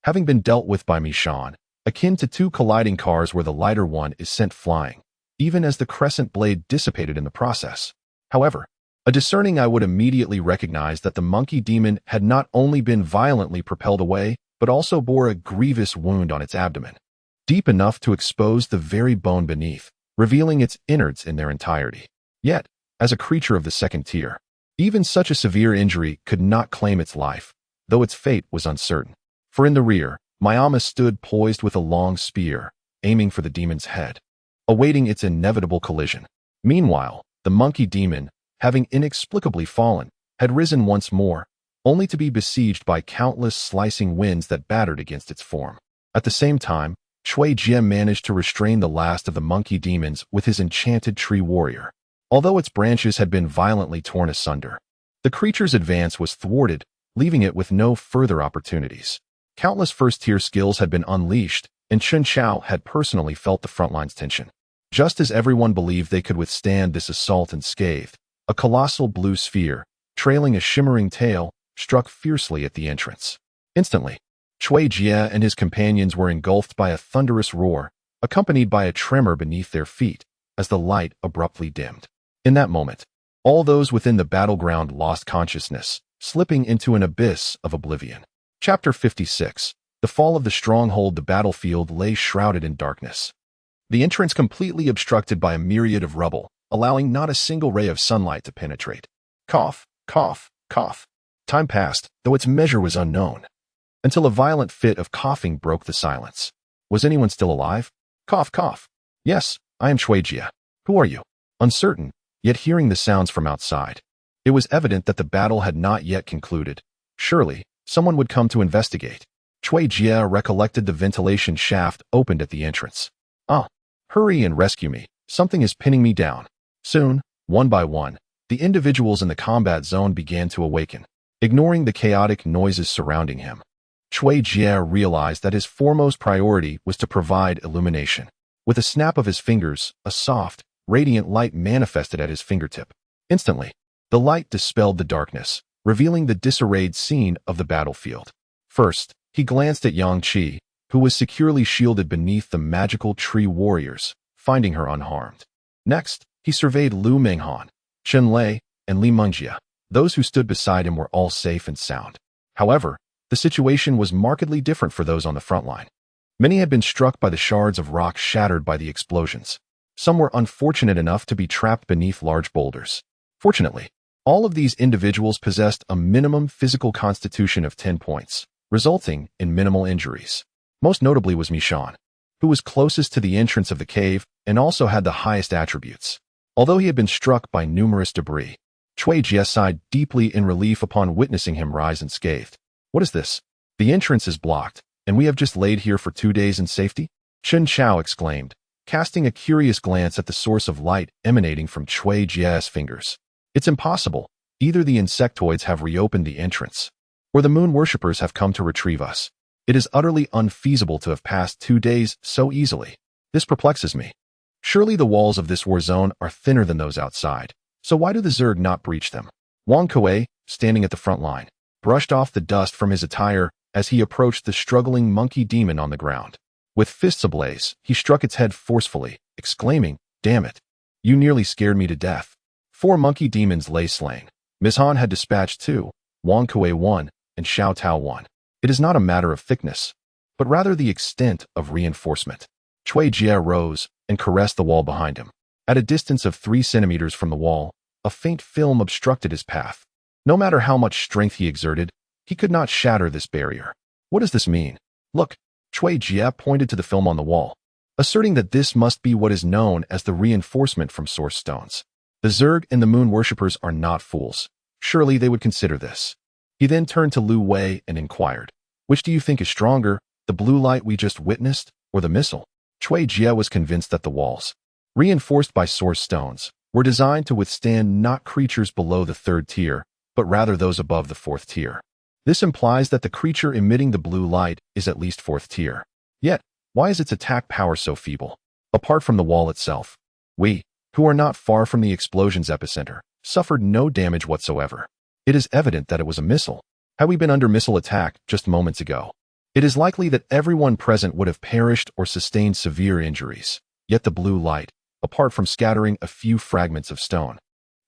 having been dealt with by Mishan, akin to two colliding cars where the lighter one is sent flying, even as the crescent blade dissipated in the process. However, a discerning eye would immediately recognize that the monkey demon had not only been violently propelled away, but also bore a grievous wound on its abdomen, deep enough to expose the very bone beneath, revealing its innards in their entirety. Yet, as a creature of the second tier, even such a severe injury could not claim its life, though its fate was uncertain. For in the rear, Mayama stood poised with a long spear, aiming for the demon's head, awaiting its inevitable collision. Meanwhile, the monkey demon, having inexplicably fallen, had risen once more, only to be besieged by countless slicing winds that battered against its form. At the same time, Cui Jie managed to restrain the last of the monkey demons with his enchanted tree warrior. Although its branches had been violently torn asunder, the creature's advance was thwarted, leaving it with no further opportunities. Countless first-tier skills had been unleashed, and Chen Chao had personally felt the frontline's tension. Just as everyone believed they could withstand this assault unscathed, a colossal blue sphere, trailing a shimmering tail, struck fiercely at the entrance. Instantly, Cui Jie and his companions were engulfed by a thunderous roar, accompanied by a tremor beneath their feet, as the light abruptly dimmed. In that moment, all those within the battleground lost consciousness, slipping into an abyss of oblivion. Chapter 56. The Fall of the Stronghold. The battlefield lay shrouded in darkness, the entrance completely obstructed by a myriad of rubble, allowing not a single ray of sunlight to penetrate. Cough, cough, cough. Time passed, though its measure was unknown, until a violent fit of coughing broke the silence. Was anyone still alive? Cough, cough. Yes, I am Cui Jie. Who are you? Uncertain, yet hearing the sounds from outside, it was evident that the battle had not yet concluded. Surely, someone would come to investigate. Cui Jie recollected the ventilation shaft opened at the entrance. Ah, hurry and rescue me. Something is pinning me down. Soon, one by one, the individuals in the combat zone began to awaken, ignoring the chaotic noises surrounding him. Cui Jie realized that his foremost priority was to provide illumination. With a snap of his fingers, a soft, radiant light manifested at his fingertip. Instantly, the light dispelled the darkness, revealing the disarrayed scene of the battlefield. First, he glanced at Yang Qi, who was securely shielded beneath the magical tree warriors, finding her unharmed. Next, he surveyed Lu Menghan, Chen Lei, and Li Mengjie. Those who stood beside him were all safe and sound. However, the situation was markedly different for those on the front line. Many had been struck by the shards of rock shattered by the explosions. Some were unfortunate enough to be trapped beneath large boulders. Fortunately, all of these individuals possessed a minimum physical constitution of 10 points, resulting in minimal injuries. Most notably was Mishan, who was closest to the entrance of the cave and also had the highest attributes. Although he had been struck by numerous debris, Cui Jie sighed deeply in relief upon witnessing him rise unscathed. What is this? The entrance is blocked, and we have just laid here for 2 days in safety? Chen Chao exclaimed, casting a curious glance at the source of light emanating from Cui Jie's fingers. It's impossible. Either the insectoids have reopened the entrance, or the moon worshippers have come to retrieve us. It is utterly unfeasible to have passed 2 days so easily. This perplexes me. Surely the walls of this war zone are thinner than those outside, so why do the Zerg not breach them? Wang Kuei, standing at the front line, brushed off the dust from his attire as he approached the struggling monkey demon on the ground. With fists ablaze, he struck its head forcefully, exclaiming, "Damn it! You nearly scared me to death." 4 monkey demons lay slain. Mizhan had dispatched 2, Wang Kuei 1, and Xiao Tao 1. It is not a matter of thickness, but rather the extent of reinforcement. Cui Jie rose and caressed the wall behind him. At a distance of 3 centimeters from the wall, a faint film obstructed his path. No matter how much strength he exerted, he could not shatter this barrier. What does this mean? Look, Cui Jie pointed to the film on the wall, asserting that this must be what is known as the reinforcement from source stones. The Zerg and the moon worshippers are not fools. Surely they would consider this. He then turned to Lu Wei and inquired, "Which do you think is stronger, the blue light we just witnessed, or the missile?" Cui Jie was convinced that the walls, reinforced by source stones, were designed to withstand not creatures below the 3rd tier, but rather those above the 4th tier. This implies that the creature emitting the blue light is at least 4th tier. Yet, why is its attack power so feeble? Apart from the wall itself, we, who are not far from the explosion's epicenter, suffered no damage whatsoever. It is evident that it was a missile. Had we been under missile attack just moments ago, it is likely that everyone present would have perished or sustained severe injuries. Yet the blue light, apart from scattering a few fragments of stone,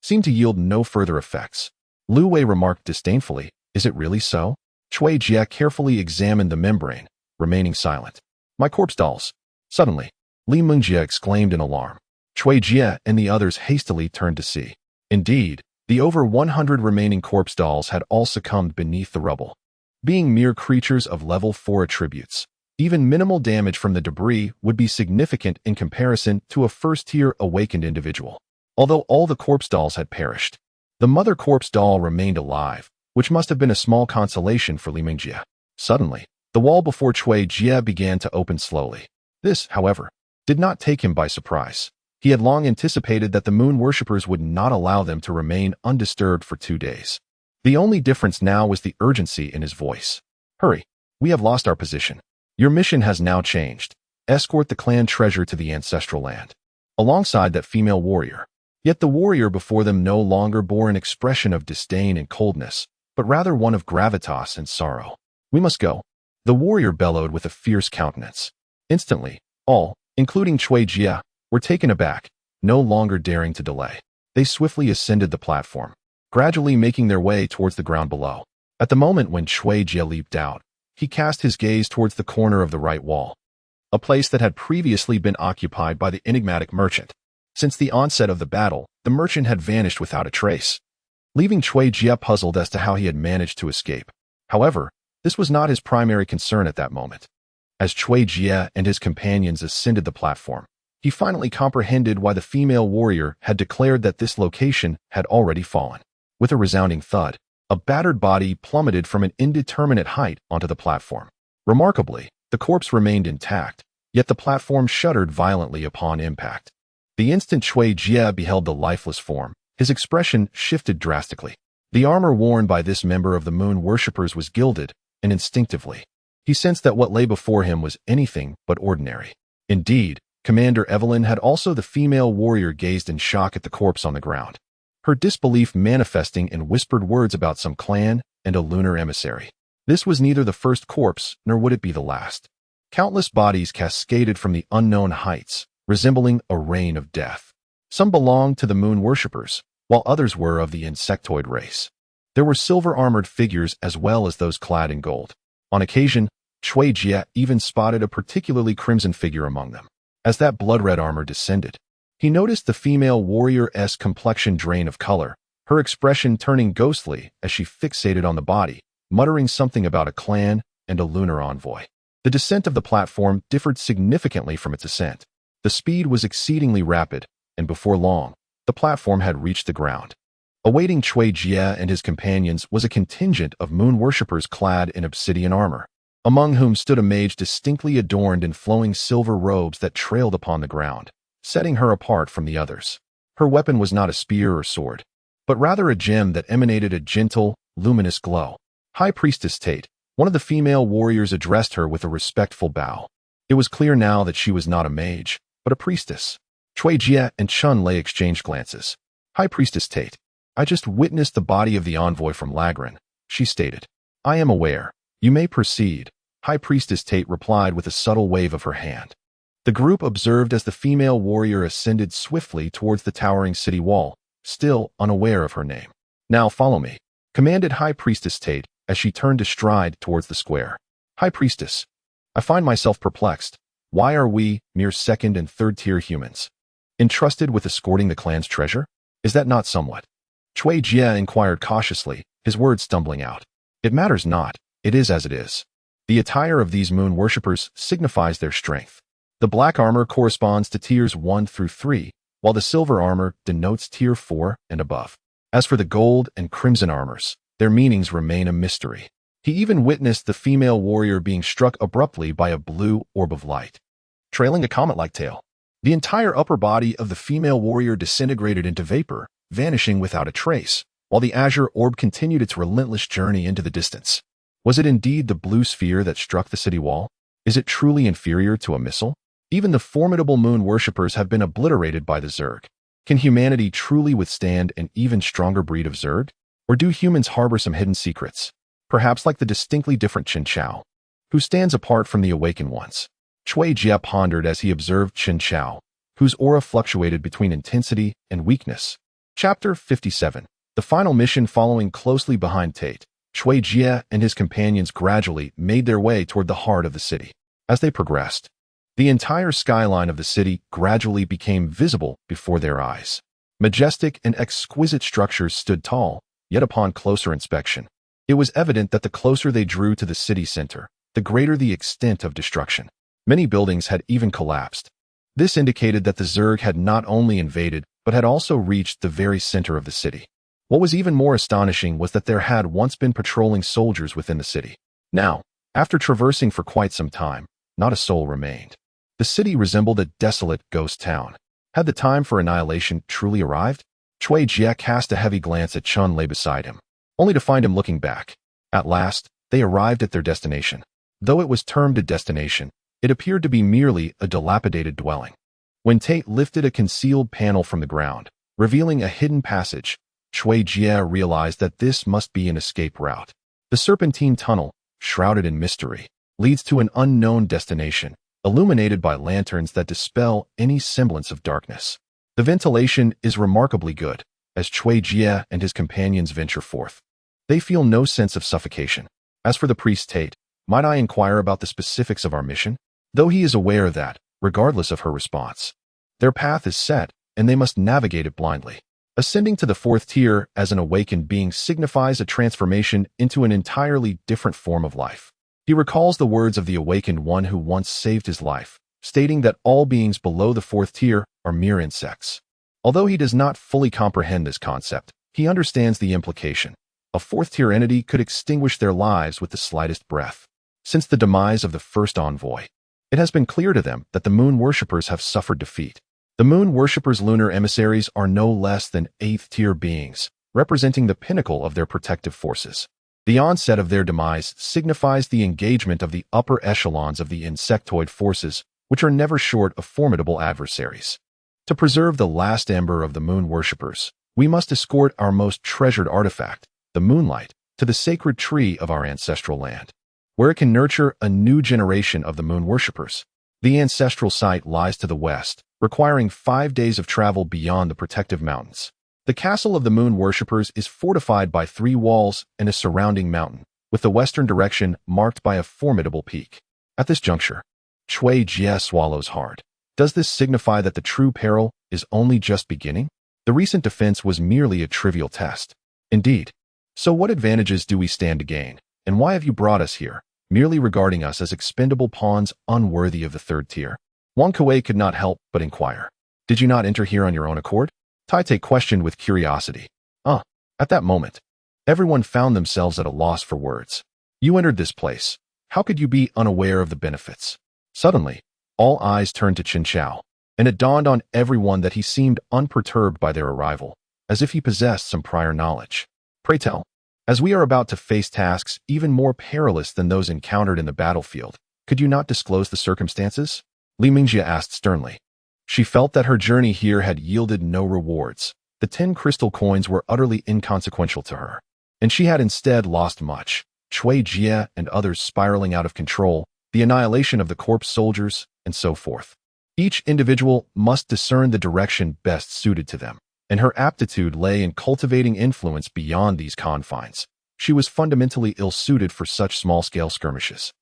seemed to yield no further effects. Lu Wei remarked disdainfully, "Is it really so?" Cui Jie carefully examined the membrane, remaining silent. "My corpse dolls." Suddenly, Li Mengjie exclaimed in alarm. Cui Jie and the others hastily turned to see. Indeed, the over 100 remaining corpse dolls had all succumbed beneath the rubble. Being mere creatures of level 4 attributes, even minimal damage from the debris would be significant in comparison to a 1st-tier awakened individual. Although all the corpse dolls had perished, the mother corpse doll remained alive, which must have been a small consolation for Li Mengjie. Suddenly, the wall before Cui Jie began to open slowly. This, however, did not take him by surprise. He had long anticipated that the moon worshippers would not allow them to remain undisturbed for 2 days. The only difference now was the urgency in his voice. "Hurry, we have lost our position. Your mission has now changed. Escort the clan treasure to the ancestral land." Alongside that female warrior. Yet the warrior before them no longer bore an expression of disdain and coldness, but rather one of gravitas and sorrow. "We must go," the warrior bellowed with a fierce countenance. Instantly, all, including Cui Jie, were taken aback, no longer daring to delay. They swiftly ascended the platform, gradually making their way towards the ground below. At the moment when Cui Jie leaped out, he cast his gaze towards the corner of the right wall, a place that had previously been occupied by the enigmatic merchant. Since the onset of the battle, the merchant had vanished without a trace, leaving Cui Jie puzzled as to how he had managed to escape. However, this was not his primary concern at that moment. As Cui Jie and his companions ascended the platform, he finally comprehended why the female warrior had declared that this location had already fallen. With a resounding thud, a battered body plummeted from an indeterminate height onto the platform. Remarkably, the corpse remained intact, yet the platform shuddered violently upon impact. The instant Cui Jie beheld the lifeless form, his expression shifted drastically. The armor worn by this member of the moon worshippers was gilded, and instinctively, he sensed that what lay before him was anything but ordinary. Indeed, Commander Evelyn had also the female warrior gazed in shock at the corpse on the ground, her disbelief manifesting in whispered words about some clan and a lunar emissary. This was neither the first corpse, nor would it be the last. Countless bodies cascaded from the unknown heights, resembling a rain of death. Some belonged to the moon worshippers, while others were of the insectoid race. There were silver-armored figures as well as those clad in gold. On occasion, Cui Jie even spotted a particularly crimson figure among them. As that blood-red armor descended, he noticed the female warrior-esque complexion drain of color, her expression turning ghostly as she fixated on the body, muttering something about a clan and a lunar envoy. The descent of the platform differed significantly from its ascent. The speed was exceedingly rapid, and before long, the platform had reached the ground. Awaiting Cui Jie and his companions was a contingent of moon worshippers clad in obsidian armor, among whom stood a mage distinctly adorned in flowing silver robes that trailed upon the ground, setting her apart from the others. Her weapon was not a spear or sword, but rather a gem that emanated a gentle, luminous glow. High Priestess Tate, one of the female warriors, addressed her with a respectful bow. It was clear now that she was not a mage, but a priestess. Cui Jie and Chun Lei exchanged glances. "High Priestess Tate, I just witnessed the body of the envoy from Lagran," she stated. "I am aware. You may proceed," High Priestess Tate replied with a subtle wave of her hand. The group observed as the female warrior ascended swiftly towards the towering city wall, still unaware of her name. "Now follow me," commanded High Priestess Tate as she turned to stride towards the square. "High Priestess, I find myself perplexed. Why are we, mere 2nd and 3rd-tier humans, entrusted with escorting the clan's treasure? Is that not somewhat?" Cui Jie inquired cautiously, his words stumbling out. "It matters not. It is as it is. The attire of these moon worshippers signifies their strength. The black armor corresponds to tiers 1 through 3, while the silver armor denotes tier 4 and above. As for the gold and crimson armors, their meanings remain a mystery." He even witnessed the female warrior being struck abruptly by a blue orb of light, trailing a comet-like tail. The entire upper body of the female warrior disintegrated into vapor, vanishing without a trace, while the azure orb continued its relentless journey into the distance. Was it indeed the blue sphere that struck the city wall? Is it truly inferior to a missile? Even the formidable moon worshippers have been obliterated by the Zerg. Can humanity truly withstand an even stronger breed of Zerg? Or do humans harbor some hidden secrets? Perhaps like the distinctly different Chen Chao, who stands apart from the awakened ones. Cui Jie pondered as he observed Chen Chao, whose aura fluctuated between intensity and weakness. Chapter 57. The final mission. Following closely behind Tate, Cui Jie and his companions gradually made their way toward the heart of the city. As they progressed, the entire skyline of the city gradually became visible before their eyes. Majestic and exquisite structures stood tall, yet upon closer inspection, it was evident that the closer they drew to the city center, the greater the extent of destruction. Many buildings had even collapsed. This indicated that the Zerg had not only invaded, but had also reached the very center of the city. What was even more astonishing was that there had once been patrolling soldiers within the city. Now, after traversing for quite some time, not a soul remained. The city resembled a desolate ghost town. Had the time for annihilation truly arrived? Cui Jie cast a heavy glance at Chun Lei beside him, only to find him looking back. At last, they arrived at their destination. Though it was termed a destination, it appeared to be merely a dilapidated dwelling. When Tate lifted a concealed panel from the ground, revealing a hidden passage, Cui Jie realized that this must be an escape route. The serpentine tunnel, shrouded in mystery, leads to an unknown destination, illuminated by lanterns that dispel any semblance of darkness. The ventilation is remarkably good, as Cui Jie and his companions venture forth. They feel no sense of suffocation. As for the priest Tate, might I inquire about the specifics of our mission? Though he is aware that, regardless of her response, their path is set, and they must navigate it blindly. Ascending to the fourth tier as an awakened being signifies a transformation into an entirely different form of life. He recalls the words of the awakened one who once saved his life, stating that all beings below the fourth tier are mere insects. Although he does not fully comprehend this concept, he understands the implication. A fourth-tier entity could extinguish their lives with the slightest breath. Since the demise of the first envoy, it has been clear to them that the moon worshippers have suffered defeat. The moon worshippers' lunar emissaries are no less than eighth-tier beings, representing the pinnacle of their protective forces. The onset of their demise signifies the engagement of the upper echelons of the insectoid forces, which are never short of formidable adversaries. To preserve the last ember of the moon worshippers, we must escort our most treasured artifact, the moonlight, to the sacred tree of our ancestral land, where it can nurture a new generation of the moon worshippers. The ancestral site lies to the west, requiring 5 days of travel beyond the protective mountains. The castle of the moon worshippers is fortified by 3 walls and a surrounding mountain, with the western direction marked by a formidable peak. At this juncture, Cui Jie swallows hard. Does this signify that the true peril is only just beginning? The recent defense was merely a trivial test. Indeed. So what advantages do we stand to gain, and why have you brought us here, merely regarding us as expendable pawns unworthy of the third tier? Wang Kuei could not help but inquire. Did you not enter here on your own accord? Tai questioned with curiosity. At that moment, everyone found themselves at a loss for words. You entered this place. How could you be unaware of the benefits? Suddenly, all eyes turned to Chen Chao, and it dawned on everyone that he seemed unperturbed by their arrival, as if he possessed some prior knowledge. Pray tell, as we are about to face tasks even more perilous than those encountered in the battlefield, could you not disclose the circumstances? Li Mingjie asked sternly. She felt that her journey here had yielded no rewards. The 10 crystal coins were utterly inconsequential to her, and she had instead lost much. Cui Jie and others spiraling out of control, the annihilation of the corpse soldiers, and so forth. Each individual must discern the direction best suited to them, and her aptitude lay in cultivating influence beyond these confines. She was fundamentally ill-suited for such small-scale skirmishes.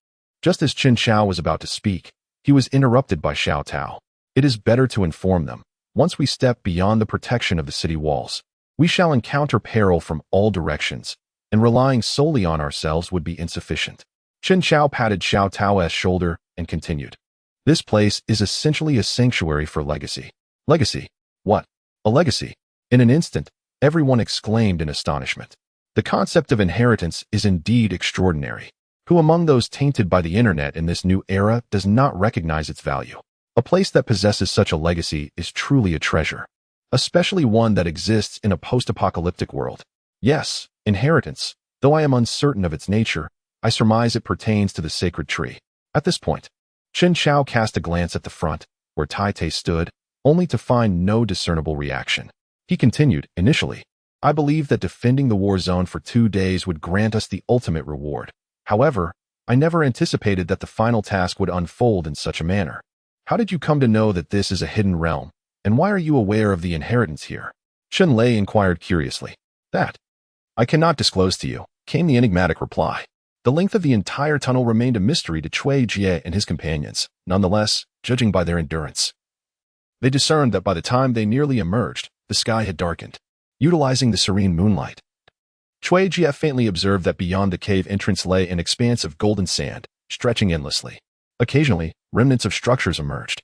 Just as Chen Chao was about to speak, he was interrupted by Xiao Tao. It is better to inform them. Once we step beyond the protection of the city walls, we shall encounter peril from all directions, and relying solely on ourselves would be insufficient. Chen Chao patted Xiao Tao's shoulder and continued. This place is essentially a sanctuary for legacy. Legacy? What? A legacy? In an instant, everyone exclaimed in astonishment. The concept of inheritance is indeed extraordinary. Who among those tainted by the internet in this new era does not recognize its value? A place that possesses such a legacy is truly a treasure, especially one that exists in a post-apocalyptic world. Yes, inheritance. Though I am uncertain of its nature, I surmise it pertains to the sacred tree. At this point, Chen Chao cast a glance at the front, where Tai Tai stood, only to find no discernible reaction. He continued, initially, I believed that defending the war zone for 2 days would grant us the ultimate reward. However, I never anticipated that the final task would unfold in such a manner. How did you come to know that this is a hidden realm, and why are you aware of the inheritance here? Chen Lei inquired curiously. That I cannot disclose to you, came the enigmatic reply. The length of the entire tunnel remained a mystery to Cui Jie and his companions. Nonetheless, judging by their endurance, they discerned that by the time they nearly emerged, the sky had darkened. Utilizing the serene moonlight, Cui Jie faintly observed that beyond the cave entrance lay an expanse of golden sand, stretching endlessly. Occasionally, remnants of structures emerged,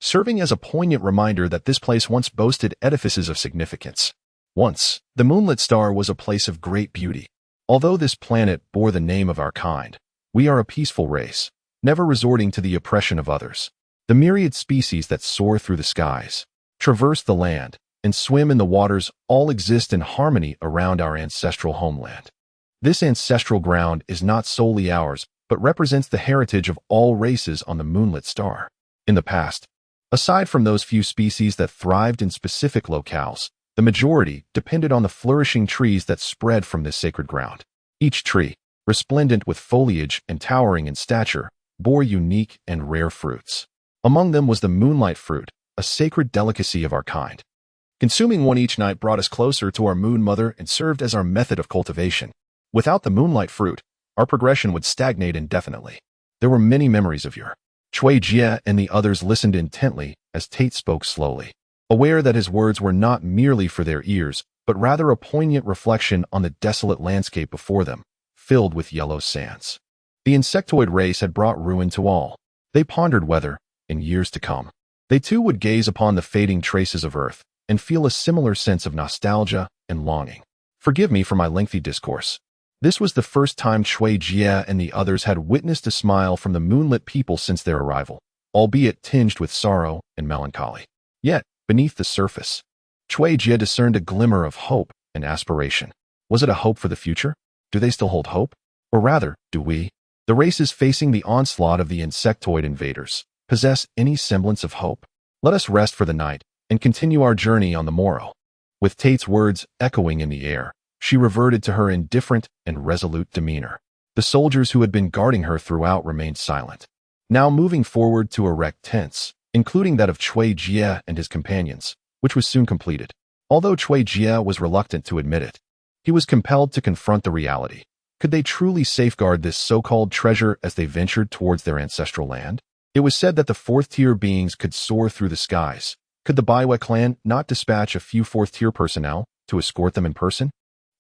serving as a poignant reminder that this place once boasted edifices of significance. Once, the moonlit star was a place of great beauty. Although this planet bore the name of our kind, we are a peaceful race, never resorting to the oppression of others. The myriad species that soar through the skies, traverse the land, and swim in the waters all exist in harmony around our ancestral homeland. This ancestral ground is not solely ours, but represents the heritage of all races on the moonlit star. In the past, aside from those few species that thrived in specific locales, the majority depended on the flourishing trees that spread from this sacred ground. Each tree, resplendent with foliage and towering in stature, bore unique and rare fruits. Among them was the moonlight fruit, a sacred delicacy of our kind. Consuming one each night brought us closer to our moon mother and served as our method of cultivation. Without the moonlight fruit, our progression would stagnate indefinitely. There were many memories of your. Cui Jie and the others listened intently as Tate spoke slowly, aware that his words were not merely for their ears, but rather a poignant reflection on the desolate landscape before them, filled with yellow sands. The insectoid race had brought ruin to all. They pondered whether, in years to come, they too would gaze upon the fading traces of Earth and feel a similar sense of nostalgia and longing. Forgive me for my lengthy discourse. This was the first time Cui Jie and the others had witnessed a smile from the moonlit people since their arrival, albeit tinged with sorrow and melancholy. Yet, beneath the surface, Cui Jie discerned a glimmer of hope and aspiration. Was it a hope for the future? Do they still hold hope? Or rather, do we, the races facing the onslaught of the insectoid invaders, possess any semblance of hope? Let us rest for the night and continue our journey on the morrow. With Tate's words echoing in the air, she reverted to her indifferent and resolute demeanor. The soldiers who had been guarding her throughout remained silent, now moving forward to erect tents, including that of Cui Jie and his companions, which was soon completed. Although Cui Jie was reluctant to admit it, he was compelled to confront the reality. Could they truly safeguard this so-called treasure as they ventured towards their ancestral land? It was said that the fourth-tier beings could soar through the skies. Could the Baiwa clan not dispatch a few fourth-tier personnel to escort them in person?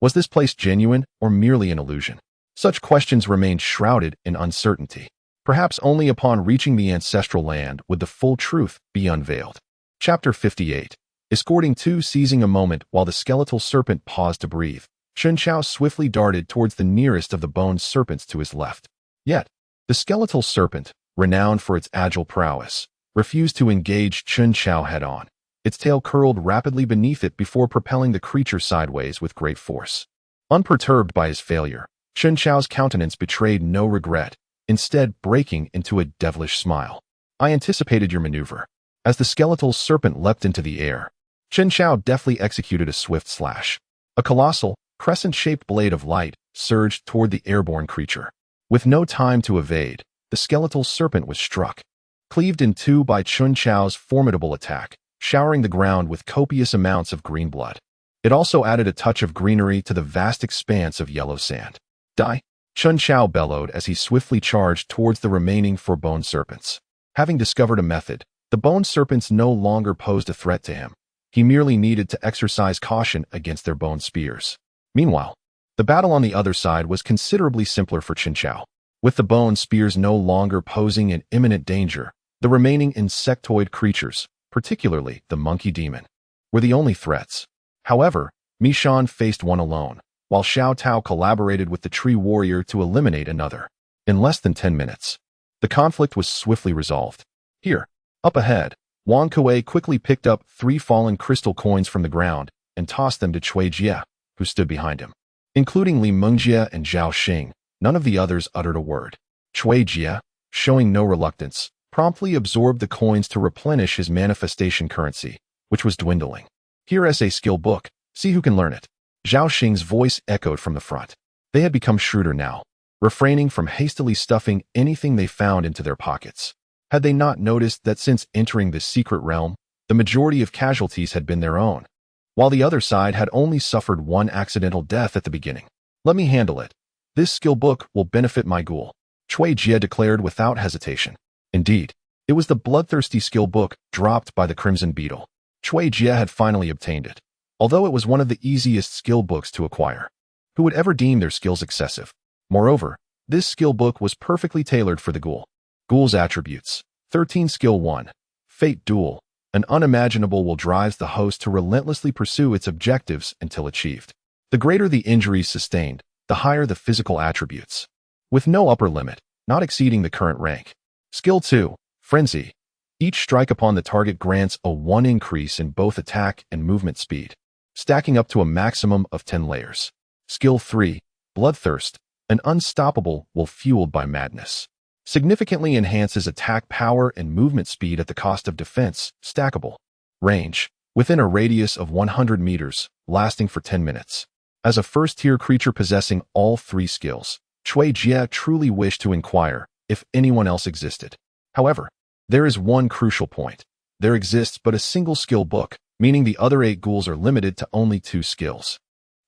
Was this place genuine or merely an illusion? Such questions remained shrouded in uncertainty. Perhaps only upon reaching the ancestral land would the full truth be unveiled. Chapter 58. Escorting two. Seizing a moment while the skeletal serpent paused to breathe, Chen Chao swiftly darted towards the nearest of the bone serpents to his left. Yet, the skeletal serpent, renowned for its agile prowess, refused to engage Chen Chao head-on. Its tail curled rapidly beneath it before propelling the creature sideways with great force. Unperturbed by his failure, Chen Chao's countenance betrayed no regret, instead breaking into a devilish smile. I anticipated your maneuver. As the skeletal serpent leapt into the air, Chen Chao deftly executed a swift slash. A colossal, crescent-shaped blade of light surged toward the airborne creature. With no time to evade, the skeletal serpent was struck, cleaved in two by Chen Chao's formidable attack, showering the ground with copious amounts of green blood. It also added a touch of greenery to the vast expanse of yellow sand. Die! Chen Chao bellowed as he swiftly charged towards the remaining four bone serpents. Having discovered a method, the bone serpents no longer posed a threat to him. He merely needed to exercise caution against their bone spears. Meanwhile, the battle on the other side was considerably simpler for Chen Chao. With the bone spears no longer posing an imminent danger, the remaining insectoid creatures, particularly the monkey demon, were the only threats. However, Mi Shan faced one alone, while Xiao Tao collaborated with the tree warrior to eliminate another. In less than 10 minutes, the conflict was swiftly resolved. Here, Up ahead, Wang Kuei quickly picked up 3 fallen crystal coins from the ground and tossed them to Cui Jie, who stood behind him. Including Li Mengjie and Zhao Xing, none of the others uttered a word. Cui Jie, showing no reluctance, promptly absorbed the coins to replenish his manifestation currency, which was dwindling. Here is a skill book, see who can learn it. Zhao Xing's voice echoed from the front. They had become shrewder now, refraining from hastily stuffing anything they found into their pockets. Had they not noticed that since entering this secret realm, the majority of casualties had been their own, while the other side had only suffered one accidental death at the beginning? Let me handle it. This skill book will benefit my ghoul, Cui Jie declared without hesitation. Indeed, it was the bloodthirsty skill book dropped by the Crimson Beetle. Cui Jie had finally obtained it, although it was one of the easiest skill books to acquire. Who would ever deem their skills excessive? Moreover, this skill book was perfectly tailored for the ghoul. Ghoul's attributes. 13 Skill 1. Fate Duel. An unimaginable will drives the host to relentlessly pursue its objectives until achieved. The greater the injuries sustained, the higher the physical attributes, with no upper limit, not exceeding the current rank. Skill 2. Frenzy. Each strike upon the target grants a 1 increase in both attack and movement speed, stacking up to a maximum of 10 layers. Skill 3. Bloodthirst. An unstoppable will fueled by madness. Significantly enhances attack power and movement speed at the cost of defense, stackable. Range. Within a radius of 100 meters, lasting for 10 minutes. As a first-tier creature possessing all 3 skills, Cui Jie truly wished to inquire if anyone else existed. However, there is one crucial point. There exists but a single skill book, meaning the other 8 ghouls are limited to only 2 skills.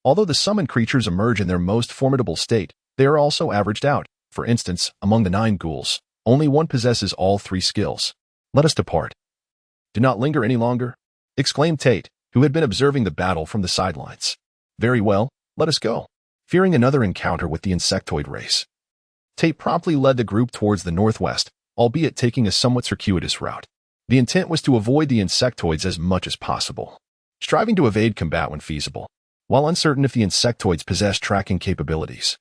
Although the summoned creatures emerge in their most formidable state, they are also averaged out. For instance, among the 9 ghouls, only one possesses all 3 skills. Let us depart. Do not linger any longer, exclaimed Tate, who had been observing the battle from the sidelines. Very well, let us go. Fearing another encounter with the insectoid race, Tate promptly led the group towards the northwest, albeit taking a somewhat circuitous route. The intent was to avoid the insectoids as much as possible, striving to evade combat when feasible, while uncertain if the insectoids possessed tracking capabilities.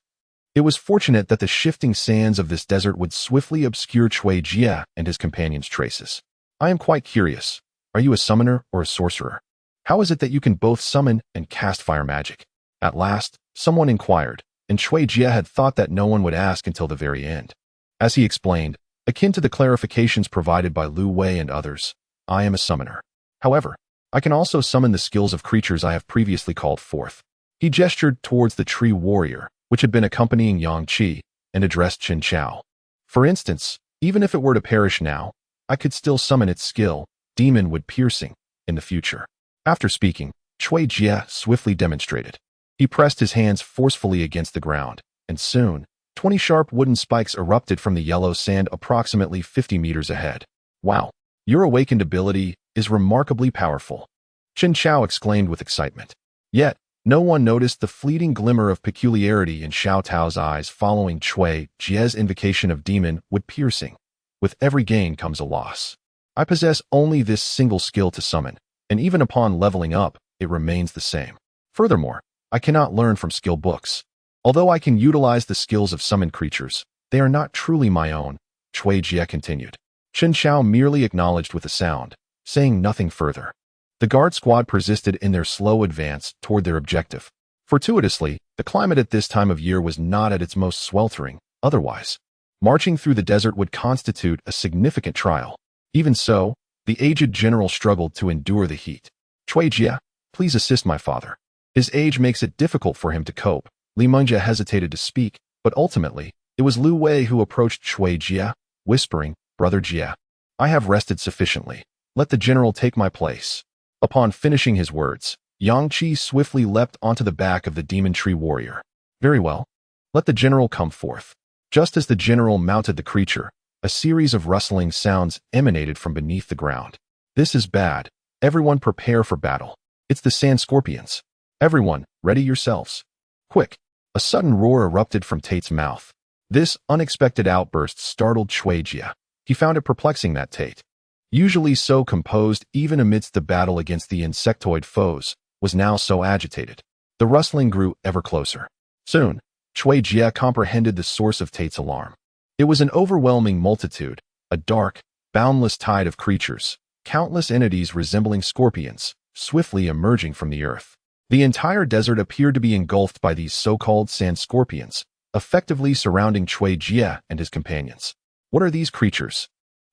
It was fortunate that the shifting sands of this desert would swiftly obscure Cui Jie and his companions' traces. I am quite curious. Are you a summoner or a sorcerer? How is it that you can both summon and cast fire magic? At last, someone inquired, and Cui Jie had thought that no one would ask until the very end. As he explained, akin to the clarifications provided by Lu Wei and others, I am a summoner. However, I can also summon the skills of creatures I have previously called forth. He gestured towards the tree warrior, which had been accompanying Yang Qi, and addressed Chen Chao. For instance, even if it were to perish now, I could still summon its skill, Demon Wood Piercing, in the future. After speaking, Cui Jie swiftly demonstrated. He pressed his hands forcefully against the ground, and soon, 20 sharp wooden spikes erupted from the yellow sand approximately 50 meters ahead. Wow, your awakened ability is remarkably powerful, Chen Chao exclaimed with excitement. Yet, no one noticed the fleeting glimmer of peculiarity in Xiao Tao's eyes following Cui Jie's invocation of Demon Wood Piercing. With every gain comes a loss. I possess only this single skill to summon, and even upon leveling up, it remains the same. Furthermore, I cannot learn from skill books. Although I can utilize the skills of summoned creatures, they are not truly my own, Cui Jie continued. Chen Chao merely acknowledged with a sound, saying nothing further. The guard squad persisted in their slow advance toward their objective. Fortuitously, the climate at this time of year was not at its most sweltering. Otherwise, marching through the desert would constitute a significant trial. Even so, the aged general struggled to endure the heat. Cui Jie, please assist my father. His age makes it difficult for him to cope. Li Mengjie hesitated to speak, but ultimately, it was Lu Wei who approached Cui Jie, whispering, Brother Jie, I have rested sufficiently. Let the general take my place. Upon finishing his words, Yang Qi swiftly leapt onto the back of the demon tree warrior. Very well. Let the general come forth. Just as the general mounted the creature, a series of rustling sounds emanated from beneath the ground. This is bad. Everyone prepare for battle. It's the sand scorpions. Everyone, ready yourselves. Quick. A sudden roar erupted from Tate's mouth. This unexpected outburst startled Cui Jie. He found it perplexing that Tate, usually so composed even amidst the battle against the insectoid foes, was now so agitated. The rustling grew ever closer. Soon, Cui Jie comprehended the source of Tate's alarm. It was an overwhelming multitude, a dark, boundless tide of creatures, countless entities resembling scorpions, swiftly emerging from the earth. The entire desert appeared to be engulfed by these so-called sand scorpions, effectively surrounding Cui Jie and his companions. What are these creatures?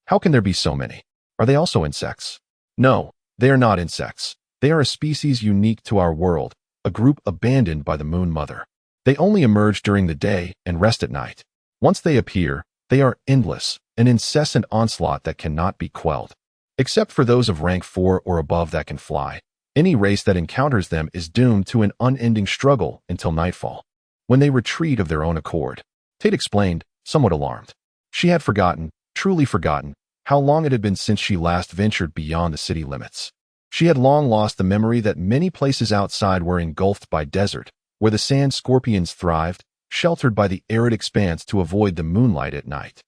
How can there be so many? Are they also insects? No, they are not insects. They are a species unique to our world, a group abandoned by the Moon Mother. They only emerge during the day and rest at night. Once they appear, they are endless, an incessant onslaught that cannot be quelled. Except for those of rank 4 or above that can fly, any race that encounters them is doomed to an unending struggle until nightfall, when they retreat of their own accord. Tate explained, somewhat alarmed. She had forgotten, truly forgotten, how long it had been since she last ventured beyond the city limits. She had long lost the memory that many places outside were engulfed by desert, where the sand scorpions thrived, sheltered by the arid expanse to avoid the moonlight at night.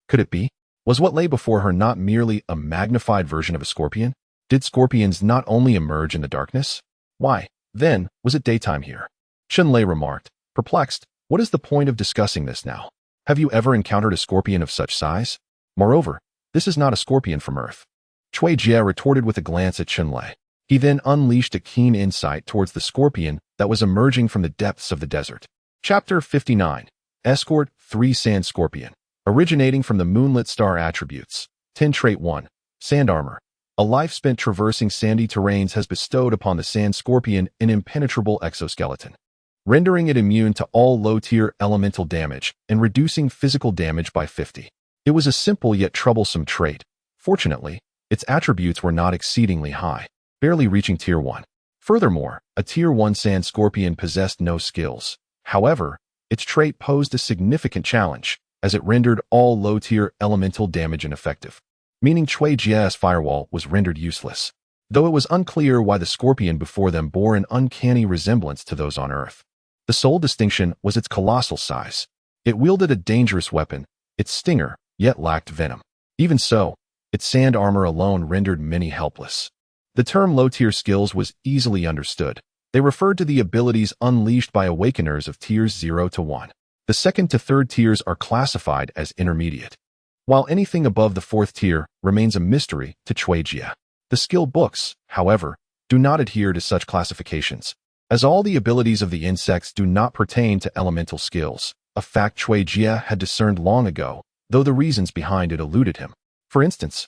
Could it be? Was what lay before her not merely a magnified version of a scorpion? Did scorpions not only emerge in the darkness? Why, then, was it daytime here? Chunlei remarked, perplexed. What is the point of discussing this now? Have you ever encountered a scorpion of such size? Moreover, this is not a scorpion from Earth. Cui Jie retorted with a glance at Chunlei. He then unleashed a keen insight towards the scorpion that was emerging from the depths of the desert. Chapter 59. Escort 3 Sand Scorpion. Originating from the moonlit star attributes. 10 Trait 1. Sand Armor. A life spent traversing sandy terrains has bestowed upon the sand scorpion an impenetrable exoskeleton, rendering it immune to all low-tier elemental damage and reducing physical damage by 50. It was a simple yet troublesome trait. Fortunately, its attributes were not exceedingly high, barely reaching Tier 1. Furthermore, a Tier 1 sand scorpion possessed no skills. However, its trait posed a significant challenge, as it rendered all low-tier elemental damage ineffective, meaning Cui Jie's firewall was rendered useless, though it was unclear why the scorpion before them bore an uncanny resemblance to those on Earth. The sole distinction was its colossal size. It wielded a dangerous weapon, its stinger, yet lacked venom. Even so, its sand armor alone rendered many helpless. The term low-tier skills was easily understood. They referred to the abilities unleashed by awakeners of tiers 0 to 1. The second to third tiers are classified as intermediate, while anything above the fourth tier remains a mystery to Cui Jie. The skill books, however, do not adhere to such classifications, as all the abilities of the insects do not pertain to elemental skills, a fact Cui Jie had discerned long ago, though the reasons behind it eluded him. For instance,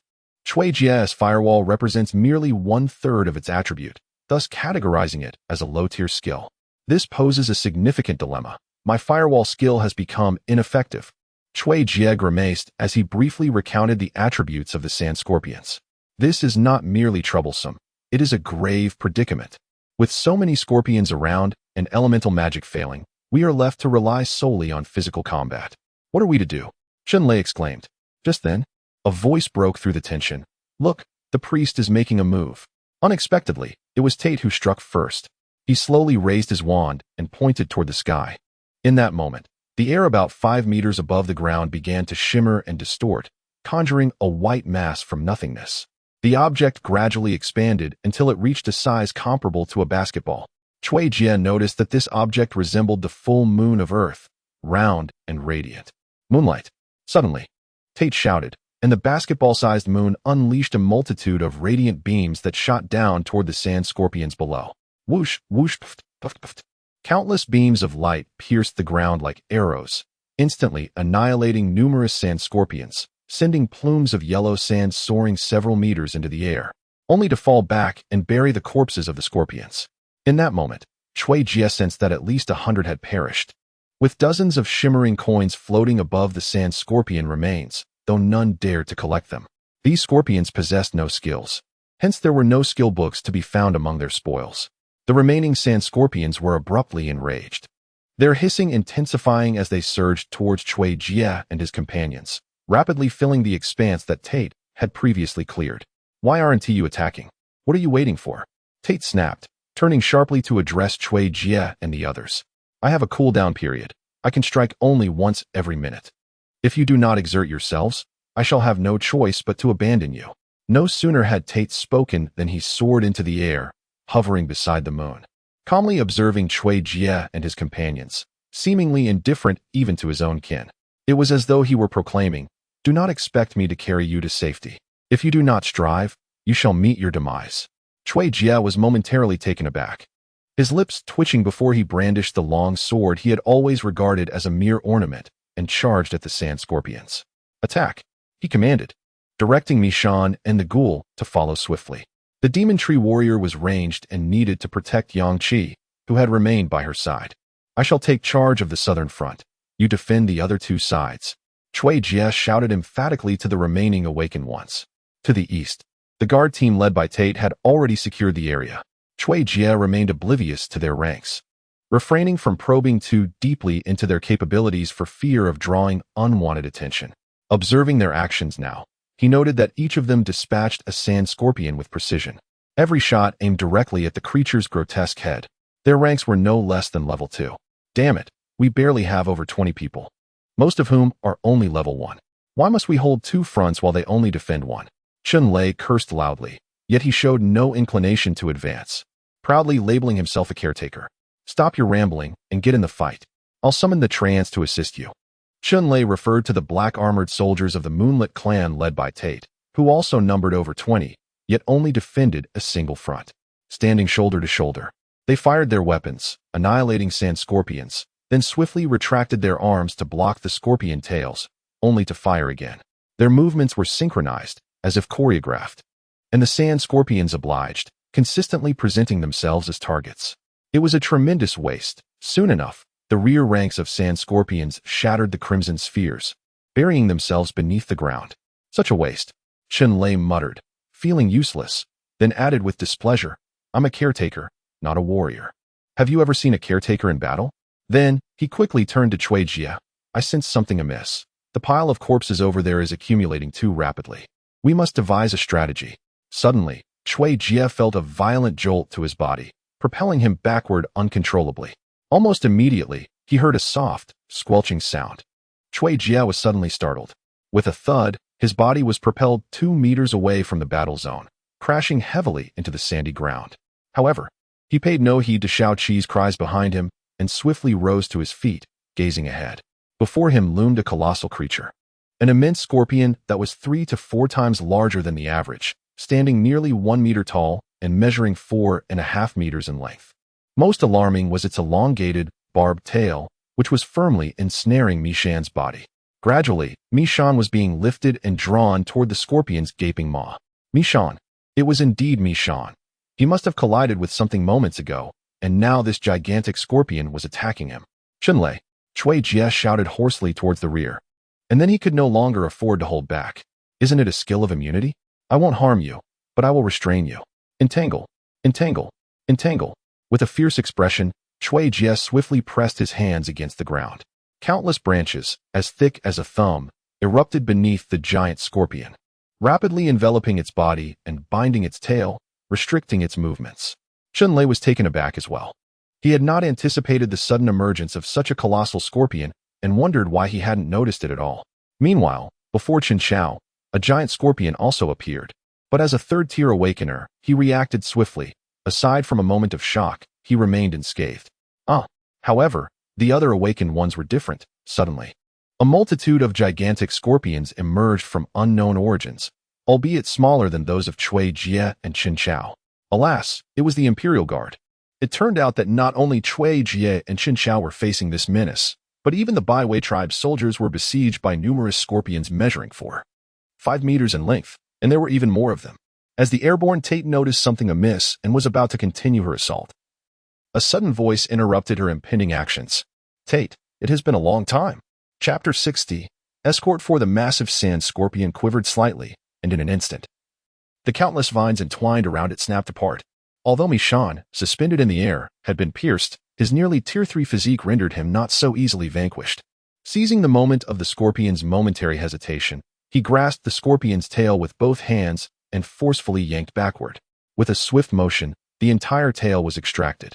Cui Jie's firewall represents merely 1/3 of its attribute, thus categorizing it as a low-tier skill. This poses a significant dilemma. My firewall skill has become ineffective. Cui Jie grimaced as he briefly recounted the attributes of the sand scorpions. This is not merely troublesome, it is a grave predicament. With so many scorpions around and elemental magic failing, we are left to rely solely on physical combat. What are we to do? Chunlei exclaimed. Just then, a voice broke through the tension. Look, the priest is making a move. Unexpectedly, it was Tate who struck first. He slowly raised his wand and pointed toward the sky. In that moment, the air about 5 meters above the ground began to shimmer and distort, conjuring a white mass from nothingness. The object gradually expanded until it reached a size comparable to a basketball. Cui Jie noticed that this object resembled the full moon of Earth, round and radiant. Moonlight. Suddenly, Tate shouted, and the basketball-sized moon unleashed a multitude of radiant beams that shot down toward the sand scorpions below. Whoosh, whoosh, pft, pft, pft. Countless beams of light pierced the ground like arrows, instantly annihilating numerous sand scorpions, sending plumes of yellow sand soaring several meters into the air, only to fall back and bury the corpses of the scorpions. In that moment, Cui Jie sensed that at least 100 had perished, with dozens of shimmering coins floating above the sand scorpion remains, though none dared to collect them. These scorpions possessed no skills, hence there were no skill books to be found among their spoils. The remaining sand scorpions were abruptly enraged, their hissing intensifying as they surged towards Cui Jie and his companions, rapidly filling the expanse that Tate had previously cleared. Why aren't you attacking? What are you waiting for? Tate snapped, turning sharply to address Cui Jie and the others. I have a cooldown period. I can strike only once every minute. If you do not exert yourselves, I shall have no choice but to abandon you. No sooner had Tate spoken than he soared into the air, hovering beside the moon, calmly observing Cui Jie and his companions, seemingly indifferent even to his own kin. It was as though he were proclaiming, Do not expect me to carry you to safety. If you do not strive, you shall meet your demise. Cui Jie was momentarily taken aback, his lips twitching before he brandished the long sword he had always regarded as a mere ornament and charged at the sand scorpions. Attack, he commanded, directing Mishan and the ghoul to follow swiftly. The demon tree warrior was ranged and needed to protect Yang Qi, who had remained by her side. I shall take charge of the southern front. You defend the other two sides. Cui Jie shouted emphatically to the remaining awakened ones. To the east, the guard team led by Tate had already secured the area. Cui Jie remained oblivious to their ranks, refraining from probing too deeply into their capabilities for fear of drawing unwanted attention. Observing their actions now, he noted that each of them dispatched a sand scorpion with precision. Every shot aimed directly at the creature's grotesque head. Their ranks were no less than level 2. Damn it, we barely have over 20 people, most of whom are only level 1. Why must we hold 2 fronts while they only defend 1? Chun Lei cursed loudly, yet he showed no inclination to advance, proudly labeling himself a caretaker. Stop your rambling and get in the fight. I'll summon the trance to assist you. Chun Lei referred to the black-armored soldiers of the Moonlit clan led by Tate, who also numbered over 20, yet only defended a single front. Standing shoulder to shoulder, they fired their weapons, annihilating sand scorpions, then swiftly retracted their arms to block the scorpion tails, only to fire again. Their movements were synchronized, as if choreographed, and the sand scorpions obliged, consistently presenting themselves as targets. It was a tremendous waste. Soon enough, the rear ranks of sand scorpions shattered the crimson spheres, burying themselves beneath the ground. Such a waste, Chun Lei muttered, feeling useless, then added with displeasure, I'm a caretaker, not a warrior. Have you ever seen a caretaker in battle? Then, he quickly turned to Cui Jie. I sense something amiss. The pile of corpses over there is accumulating too rapidly. We must devise a strategy. Suddenly, Cui Jie felt a violent jolt to his body, propelling him backward uncontrollably. Almost immediately, he heard a soft, squelching sound. Cui Jie was suddenly startled. With a thud, his body was propelled 2 meters away from the battle zone, crashing heavily into the sandy ground. However, he paid no heed to Xiao Qi's cries behind him and swiftly rose to his feet, gazing ahead. Before him loomed a colossal creature, an immense scorpion that was 3 to 4 times larger than the average, standing nearly 1 meter tall and measuring 4.5 meters in length. Most alarming was its elongated, barbed tail, which was firmly ensnaring Mishan's body. Gradually, Mishan was being lifted and drawn toward the scorpion's gaping maw. Mishan. It was indeed Mishan. He must have collided with something moments ago, and now this gigantic scorpion was attacking him. Chun Lei, Cui Jie shouted hoarsely towards the rear. And then he could no longer afford to hold back. Isn't it a skill of immunity? I won't harm you, but I will restrain you. Entangle, entangle, entangle. With a fierce expression, Cui Jie swiftly pressed his hands against the ground. Countless branches, as thick as a thumb, erupted beneath the giant scorpion, rapidly enveloping its body and binding its tail, restricting its movements. Chun Lei was taken aback as well. He had not anticipated the sudden emergence of such a colossal scorpion and wondered why he hadn't noticed it at all. Meanwhile, before Chen Xiao, a giant scorpion also appeared. But as a third-tier awakener, he reacted swiftly. Aside from a moment of shock, he remained unscathed. However, the other awakened ones were different. Suddenly, a multitude of gigantic scorpions emerged from unknown origins, albeit smaller than those of Cui Jie and Chen Xiao. Alas, it was the Imperial Guard. It turned out that not only Cui Jie and Chen Xiao were facing this menace, but even the Baiwei tribe's soldiers were besieged by numerous scorpions measuring 4.5 meters in length, and there were even more of them. As the airborne Tate noticed something amiss and was about to continue her assault, a sudden voice interrupted her impending actions. Tate, it has been a long time. Chapter 60. Escort for the massive sand scorpion quivered slightly, and in an instant, the countless vines entwined around it snapped apart. Although Mishan, suspended in the air, had been pierced, his nearly Tier 3 physique rendered him not so easily vanquished. Seizing the moment of the scorpion's momentary hesitation, he grasped the scorpion's tail with both hands and forcefully yanked backward. With a swift motion, the entire tail was extracted.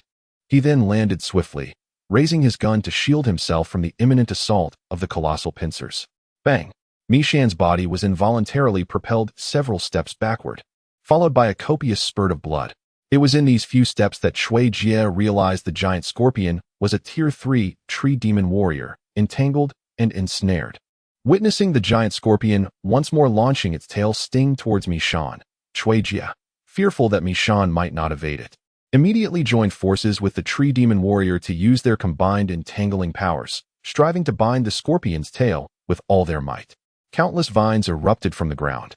He then landed swiftly, raising his gun to shield himself from the imminent assault of the colossal pincers. Bang! Mishan's body was involuntarily propelled several steps backward, followed by a copious spurt of blood. It was in these few steps that Cui Jie realized the giant scorpion was a Tier 3 tree demon warrior, entangled and ensnared. Witnessing the giant scorpion once more launching its tail sting towards Mishan, Shuijia, fearful that Mishan might not evade it, immediately joined forces with the tree demon warrior to use their combined entangling powers, striving to bind the scorpion's tail with all their might. Countless vines erupted from the ground,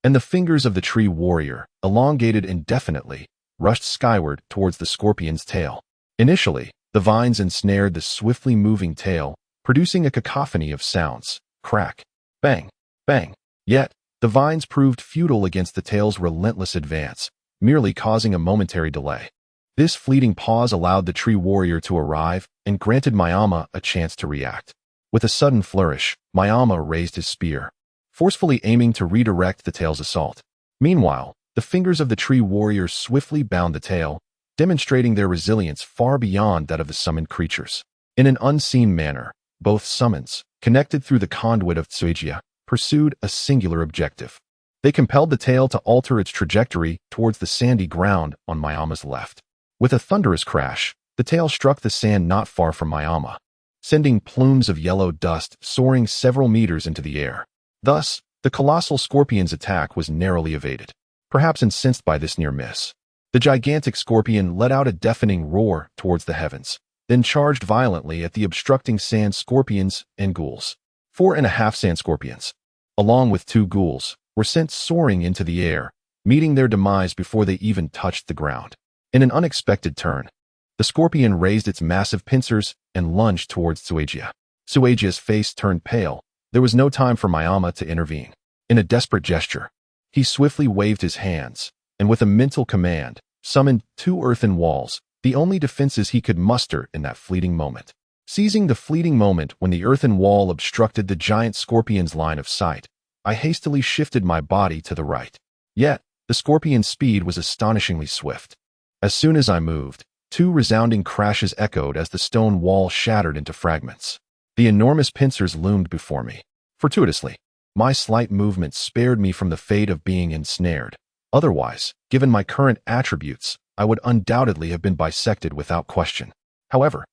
and the fingers of the tree warrior, elongated indefinitely, rushed skyward towards the scorpion's tail. Initially, the vines ensnared the swiftly moving tail, producing a cacophony of sounds: crack, bang, bang. Yet, the vines proved futile against the tail's relentless advance, merely causing a momentary delay. This fleeting pause allowed the tree warrior to arrive and granted Mayama a chance to react. With a sudden flourish, Mayama raised his spear, forcefully aiming to redirect the tail's assault. Meanwhile, the fingers of the tree warrior swiftly bound the tail, demonstrating their resilience far beyond that of the summoned creatures. In an unseen manner, both summons, connected through the conduit of Tsuijia, pursued a singular objective. They compelled the tail to alter its trajectory towards the sandy ground on Mayama's left. With a thunderous crash, the tail struck the sand not far from Mayama, sending plumes of yellow dust soaring several meters into the air. Thus, the colossal scorpion's attack was narrowly evaded. Perhaps incensed by this near miss, the gigantic scorpion let out a deafening roar towards the heavens, then charged violently at the obstructing sand scorpions and ghouls. 4.5 sand scorpions, along with 2 ghouls, were sent soaring into the air, meeting their demise before they even touched the ground. In an unexpected turn, the scorpion raised its massive pincers and lunged towards Tsuijia. Tsuijia's face turned pale. There was no time for Mayama to intervene. In a desperate gesture, he swiftly waved his hands, and with a mental command, summoned 2 earthen walls, the only defenses he could muster in that fleeting moment. Seizing the fleeting moment when the earthen wall obstructed the giant scorpion's line of sight, I hastily shifted my body to the right. Yet, the scorpion's speed was astonishingly swift. As soon as I moved, 2 resounding crashes echoed as the stone wall shattered into fragments. The enormous pincers loomed before me. Fortuitously, my slight movement spared me from the fate of being ensnared. Otherwise, given my current attributes, I would undoubtedly have been bisected without question. However,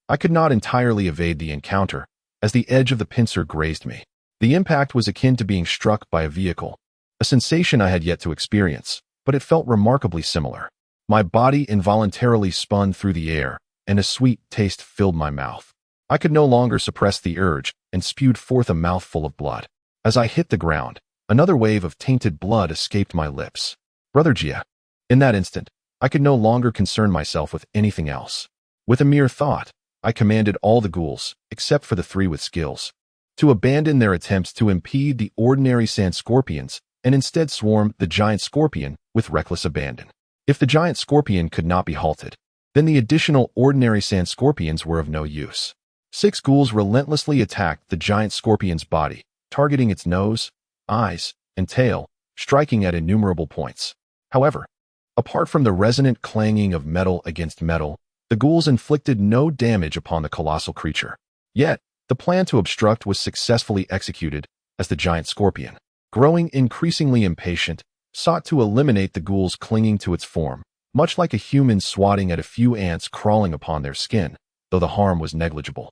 I could not entirely evade the encounter, as the edge of the pincer grazed me. The impact was akin to being struck by a vehicle, a sensation I had yet to experience, but it felt remarkably similar. My body involuntarily spun through the air, and a sweet taste filled my mouth. I could no longer suppress the urge and spewed forth a mouthful of blood. As I hit the ground, another wave of tainted blood escaped my lips. Brother Jia. In that instant, I could no longer concern myself with anything else. With a mere thought, I commanded all the ghouls, except for the 3 with skills, to abandon their attempts to impede the ordinary sand scorpions and instead swarm the giant scorpion with reckless abandon. If the giant scorpion could not be halted, then the additional ordinary sand scorpions were of no use. 6 ghouls relentlessly attacked the giant scorpion's body, targeting its nose, eyes, and tail, striking at innumerable points. However, apart from the resonant clanging of metal against metal, the ghouls inflicted no damage upon the colossal creature. Yet, the plan to obstruct was successfully executed, as the giant scorpion, growing increasingly impatient, sought to eliminate the ghouls clinging to its form, much like a human swatting at a few ants crawling upon their skin, though the harm was negligible.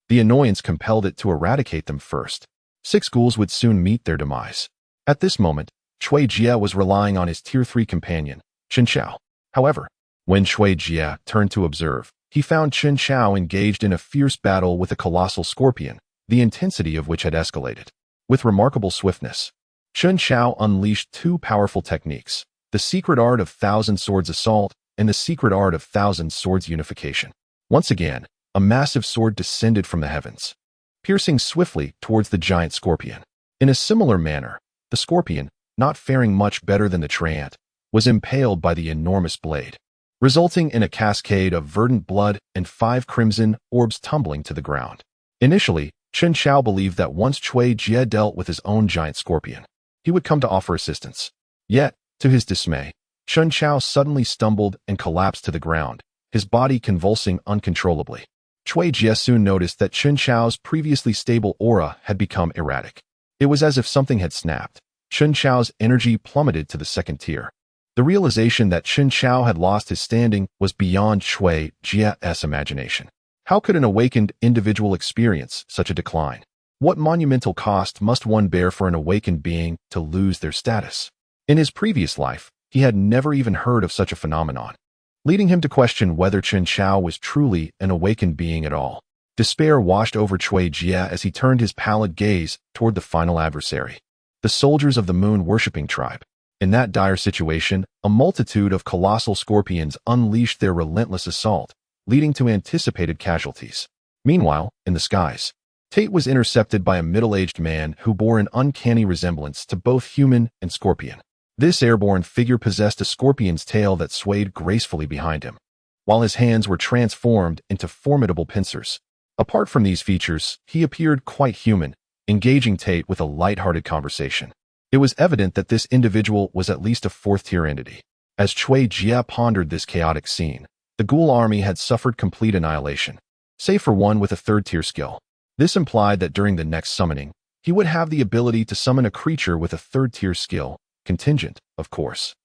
The annoyance compelled it to eradicate them first. 6 ghouls would soon meet their demise. At this moment, Shui Jia was relying on his Tier 3 companion, Chen Xiao. However, when Shui Jia turned to observe, he found Chen Xiao engaged in a fierce battle with a colossal scorpion, the intensity of which had escalated. With remarkable swiftness, Chen Xiao unleashed 2 powerful techniques, the secret art of Thousand Swords Assault and the secret art of Thousand Swords Unification. Once again, a massive sword descended from the heavens, piercing swiftly towards the giant scorpion. In a similar manner, the scorpion, not faring much better than the treant, was impaled by the enormous blade, resulting in a cascade of verdant blood and 5 crimson orbs tumbling to the ground. Initially, Chen Xiao believed that once Shui Jia dealt with his own giant scorpion, he would come to offer assistance. Yet, to his dismay, Chen Xiao suddenly stumbled and collapsed to the ground, his body convulsing uncontrollably. Shui Jia soon noticed that Chen Xiao's previously stable aura had become erratic. It was as if something had snapped. Chen Xiao's energy plummeted to the 2nd tier. The realization that Chen Xiao had lost his standing was beyond Shui Jia's imagination. How could an awakened individual experience such a decline? What monumental cost must one bear for an awakened being to lose their status? In his previous life, he had never even heard of such a phenomenon, leading him to question whether Chen Chao was truly an awakened being at all. Despair washed over Cui Jia as he turned his pallid gaze toward the final adversary, the soldiers of the moon-worshipping tribe. In that dire situation, a multitude of colossal scorpions unleashed their relentless assault, leading to anticipated casualties. Meanwhile, in the skies, Tate was intercepted by a middle-aged man who bore an uncanny resemblance to both human and scorpion. This airborne figure possessed a scorpion's tail that swayed gracefully behind him, while his hands were transformed into formidable pincers. Apart from these features, he appeared quite human, engaging Tate with a light-hearted conversation. It was evident that this individual was at least a fourth-tier entity. As Cui Jia pondered this chaotic scene, the ghoul army had suffered complete annihilation, save for one with a third-tier skill. This implied that during the next summoning, he would have the ability to summon a creature with a third-tier skill, contingent, of course,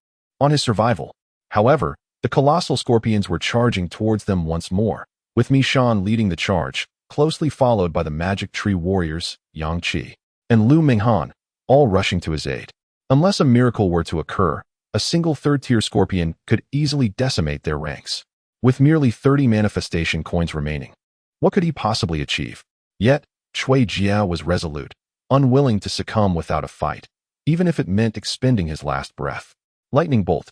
on his survival. However, the colossal scorpions were charging towards them once more, with Mi Shan leading the charge, closely followed by the magic tree warriors, Yang Qi and Lu Minghan, all rushing to his aid. Unless a miracle were to occur, a single third-tier scorpion could easily decimate their ranks. With merely 30 manifestation coins remaining, what could he possibly achieve? Yet, Cui Jia was resolute, unwilling to succumb without a fight, even if it meant expending his last breath. Lightning Bolt.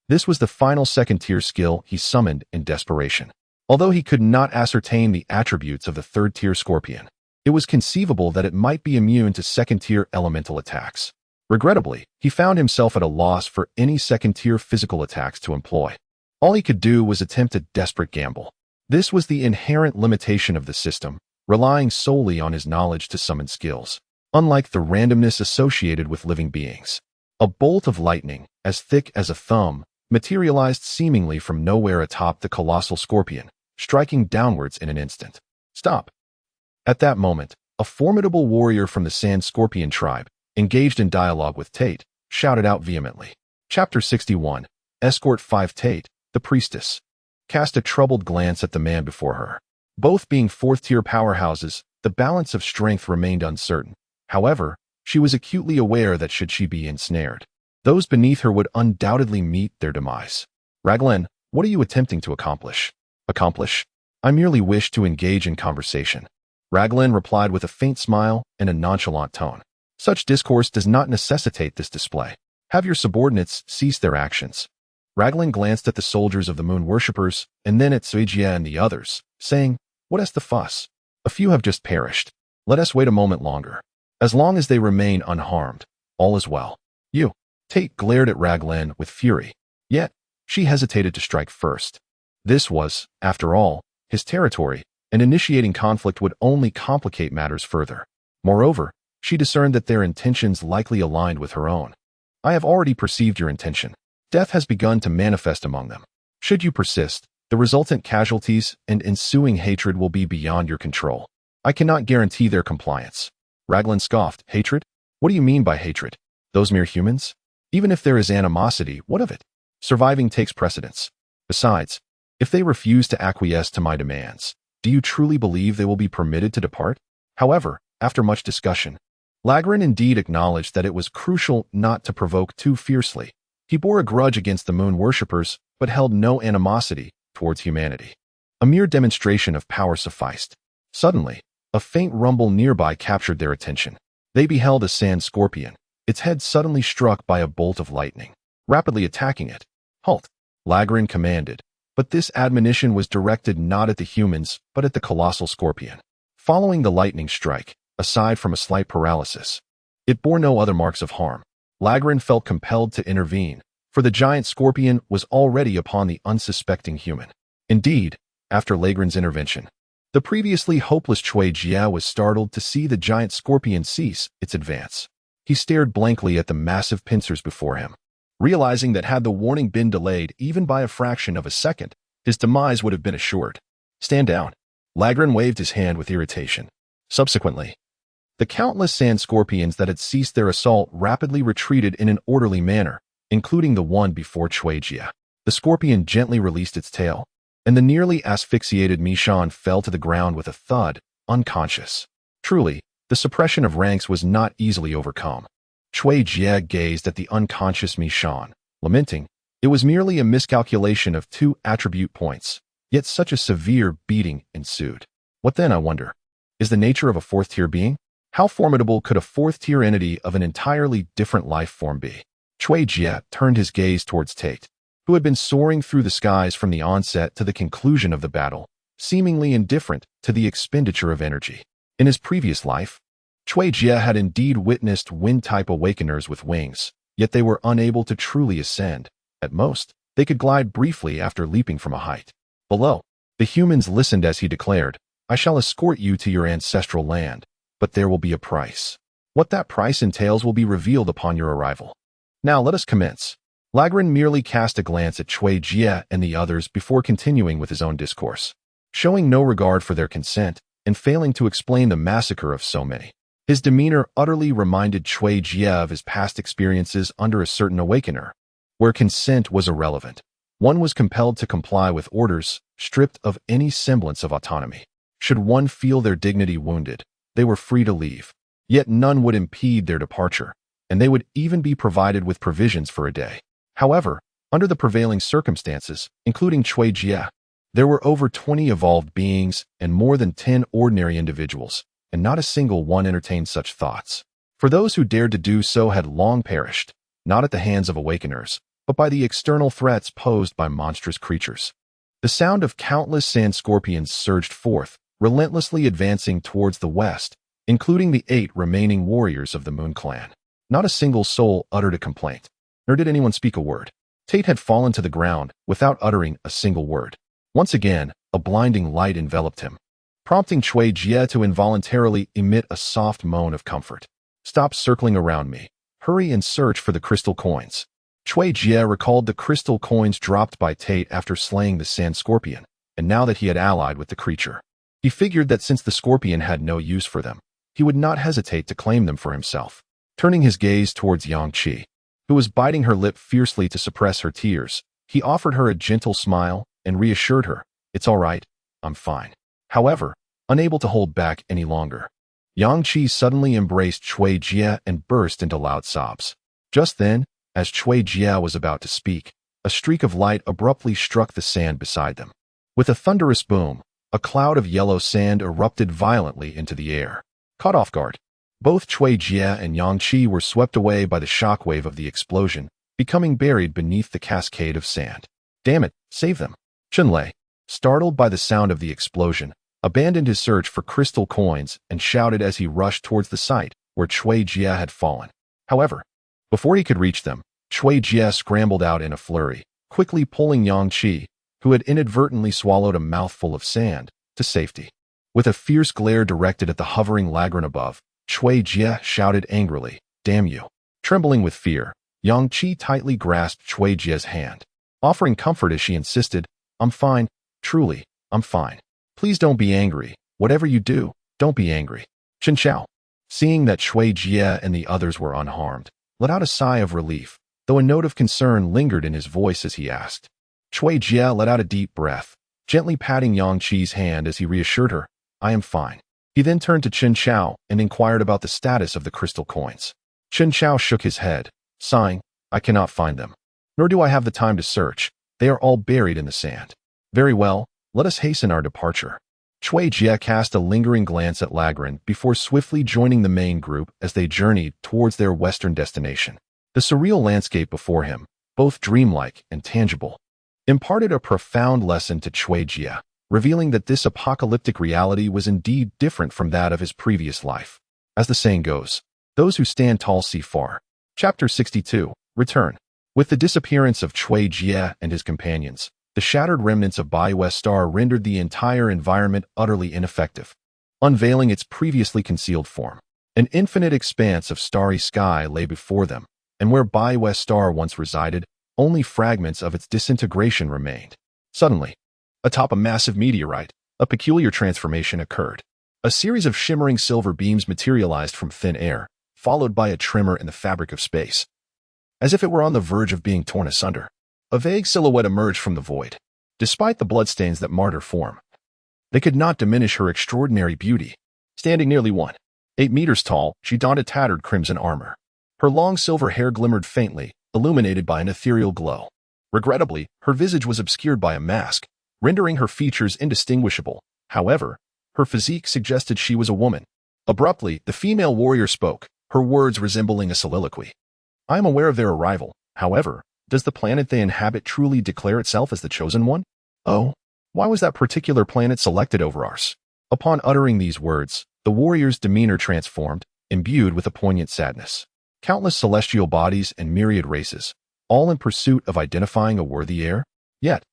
This was the final second-tier skill he summoned in desperation. Although he could not ascertain the attributes of the third-tier scorpion, it was conceivable that it might be immune to second-tier elemental attacks. Regrettably, he found himself at a loss for any second-tier physical attacks to employ. All he could do was attempt a desperate gamble. This was the inherent limitation of the system, relying solely on his knowledge to summon skills, unlike the randomness associated with living beings. A bolt of lightning, as thick as a thumb, materialized seemingly from nowhere atop the colossal scorpion, striking downwards in an instant. Stop! At that moment, a formidable warrior from the Sand Scorpion tribe, engaged in dialogue with Tate, shouted out vehemently. Chapter 61. Escort 5. Tate, the priestess, cast a troubled glance at the man before her. Both being fourth-tier powerhouses, the balance of strength remained uncertain. However, she was acutely aware that should she be ensnared, those beneath her would undoubtedly meet their demise. Raglan, what are you attempting to accomplish? Accomplish? I merely wish to engage in conversation. Raglan replied with a faint smile and a nonchalant tone. Such discourse does not necessitate this display. Have your subordinates cease their actions. Raglan glanced at the soldiers of the moon worshippers and then at Suijia and the others, saying, What is the fuss? A few have just perished. Let us wait a moment longer. As long as they remain unharmed, all is well. You. Tate glared at Raglan with fury. Yet, she hesitated to strike first. This was, after all, his territory, and initiating conflict would only complicate matters further. Moreover, she discerned that their intentions likely aligned with her own. I have already perceived your intention. Death has begun to manifest among them. Should you persist, the resultant casualties and ensuing hatred will be beyond your control. I cannot guarantee their compliance. Raglan scoffed. Hatred? What do you mean by hatred? Those mere humans? Even if there is animosity, what of it? Surviving takes precedence. Besides, if they refuse to acquiesce to my demands, do you truly believe they will be permitted to depart? However, after much discussion, Lagran indeed acknowledged that it was crucial not to provoke too fiercely. He bore a grudge against the moon worshippers, but held no animosity towards humanity. A mere demonstration of power sufficed. Suddenly, a faint rumble nearby captured their attention. They beheld a sand scorpion, its head suddenly struck by a bolt of lightning, rapidly attacking it. Halt! Lagran commanded, but this admonition was directed not at the humans, but at the colossal scorpion. Following the lightning strike, aside from a slight paralysis, it bore no other marks of harm. Lagran felt compelled to intervene, for the giant scorpion was already upon the unsuspecting human. Indeed, after Lagran's intervention, the previously hopeless Cui Jia was startled to see the giant scorpion cease its advance. He stared blankly at the massive pincers before him, realizing that had the warning been delayed even by a fraction of a second, his demise would have been assured. Stand down. Lagran waved his hand with irritation. Subsequently, the countless sand scorpions that had ceased their assault rapidly retreated in an orderly manner, including the one before Cui Jia. The scorpion gently released its tail, and the nearly asphyxiated Mi Shan fell to the ground with a thud, unconscious. Truly, The suppression of ranks was not easily overcome. Cui Jie gazed at the unconscious Mi Shan, lamenting, it was merely a miscalculation of 2 attribute points, yet such a severe beating ensued. What then, I wonder? Is the nature of a 4th-tier being? How formidable could a 4th-tier entity of an entirely different life form be? Cui Jie turned his gaze towards Tate, who had been soaring through the skies from the onset to the conclusion of the battle, seemingly indifferent to the expenditure of energy. In his previous life, Cui Jie had indeed witnessed wind-type awakeners with wings, yet they were unable to truly ascend. At most, they could glide briefly after leaping from a height. Below, the humans listened as he declared, I shall escort you to your ancestral land, but there will be a price. What that price entails will be revealed upon your arrival. Now let us commence. Lagran merely cast a glance at Cui Jie and the others before continuing with his own discourse, showing no regard for their consent and failing to explain the massacre of so many. His demeanor utterly reminded Cui Jie of his past experiences under a certain awakener, where consent was irrelevant. One was compelled to comply with orders, stripped of any semblance of autonomy. Should one feel their dignity wounded, they were free to leave. Yet none would impede their departure, and they would even be provided with provisions for a day. However, under the prevailing circumstances, including Cui Jie, there were over 20 evolved beings and more than 10 ordinary individuals, and not a single one entertained such thoughts. For those who dared to do so had long perished, not at the hands of awakeners, but by the external threats posed by monstrous creatures. The sound of countless sand scorpions surged forth, relentlessly advancing towards the west, including the 8 remaining warriors of the Moon Clan. Not a single soul uttered a complaint, nor did anyone speak a word. Tate had fallen to the ground without uttering a single word. Once again, a blinding light enveloped him, prompting Cui Jie to involuntarily emit a soft moan of comfort. Stop circling around me. Hurry and search for the crystal coins. Cui Jie recalled the crystal coins dropped by Tate after slaying the sand scorpion, and now that he had allied with the creature, he figured that since the scorpion had no use for them, he would not hesitate to claim them for himself. Turning his gaze towards Yang Qi, who was biting her lip fiercely to suppress her tears, he offered her a gentle smile and reassured her, it's all right, I'm fine. However, unable to hold back any longer, Yang Qi suddenly embraced Cui Jie and burst into loud sobs. Just then, as Cui Jie was about to speak, a streak of light abruptly struck the sand beside them. With a thunderous boom, a cloud of yellow sand erupted violently into the air. Caught off guard, both Cui Jie and Yang Qi were swept away by the shockwave of the explosion, becoming buried beneath the cascade of sand. Damn it, save them. Chunlei, startled by the sound of the explosion, abandoned his search for crystal coins and shouted as he rushed towards the site where Cui Jie had fallen. However, before he could reach them, Cui Jie scrambled out in a flurry, quickly pulling Yang Qi, who had inadvertently swallowed a mouthful of sand, to safety. With a fierce glare directed at the hovering Lagran above, Cui Jie shouted angrily, damn you. Trembling with fear, Yang Qi tightly grasped Cui Jie's hand, offering comfort as she insisted, I'm fine, truly, I'm fine. Please don't be angry. Whatever you do, don't be angry. Chen Xiao, seeing that Cui Jie and the others were unharmed, let out a sigh of relief, though a note of concern lingered in his voice as he asked. Cui Jie let out a deep breath, gently patting Yang Qi's hand as he reassured her, I am fine. He then turned to Chen Xiao and inquired about the status of the crystal coins. Chen Xiao shook his head, sighing, I cannot find them. Nor do I have the time to search. They are all buried in the sand. Very well, let us hasten our departure. Cui Jie cast a lingering glance at Lagran before swiftly joining the main group as they journeyed towards their western destination. The surreal landscape before him, both dreamlike and tangible, imparted a profound lesson to Cui Jie, revealing that this apocalyptic reality was indeed different from that of his previous life. As the saying goes, those who stand tall see far. Chapter 62, Return. With the disappearance of Cui Jie and his companions, the shattered remnants of Bai West Star rendered the entire environment utterly ineffective, unveiling its previously concealed form. An infinite expanse of starry sky lay before them, and where Bai West Star once resided, only fragments of its disintegration remained. Suddenly, atop a massive meteorite, a peculiar transformation occurred. A series of shimmering silver beams materialized from thin air, followed by a tremor in the fabric of space. As if it were on the verge of being torn asunder, a vague silhouette emerged from the void. Despite the bloodstains that marred her form, they could not diminish her extraordinary beauty. Standing nearly 1 8 meters tall, she donned a tattered crimson armor. Her long silver hair glimmered faintly, illuminated by an ethereal glow. Regrettably, her visage was obscured by a mask, rendering her features indistinguishable. However, her physique suggested she was a woman. Abruptly, the female warrior spoke, her words resembling a soliloquy. I am aware of their arrival. However, does the planet they inhabit truly declare itself as the chosen one? Oh, why was that particular planet selected over ours? Upon uttering these words, the warrior's demeanor transformed, imbued with a poignant sadness. Countless celestial bodies and myriad races, all in pursuit of identifying a worthy heir? Yet,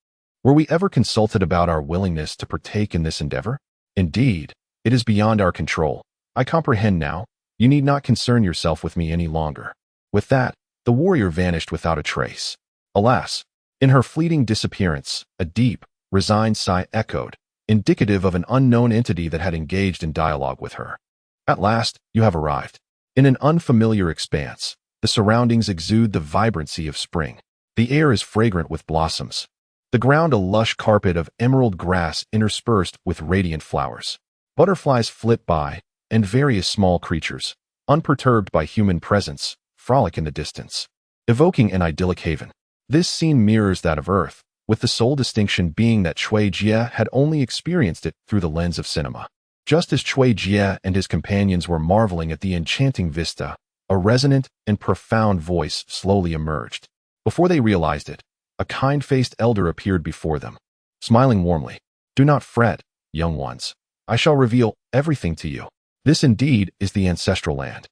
were we ever consulted about our willingness to partake in this endeavor? Indeed, it is beyond our control. I comprehend now. You need not concern yourself with me any longer. With that, the warrior vanished without a trace. Alas, in her fleeting disappearance, a deep, resigned sigh echoed, indicative of an unknown entity that had engaged in dialogue with her. At last, you have arrived. In an unfamiliar expanse, the surroundings exude the vibrancy of spring. The air is fragrant with blossoms. The ground a lush carpet of emerald grass interspersed with radiant flowers. Butterflies flit by, and various small creatures, unperturbed by human presence, frolic in the distance, evoking an idyllic haven. This scene mirrors that of Earth, with the sole distinction being that Cui Jie had only experienced it through the lens of cinema. Just as Cui Jie and his companions were marveling at the enchanting vista, a resonant and profound voice slowly emerged. Before they realized it, a kind-faced elder appeared before them, smiling warmly. Do not fret, young ones. I shall reveal everything to you. This indeed is the ancestral land,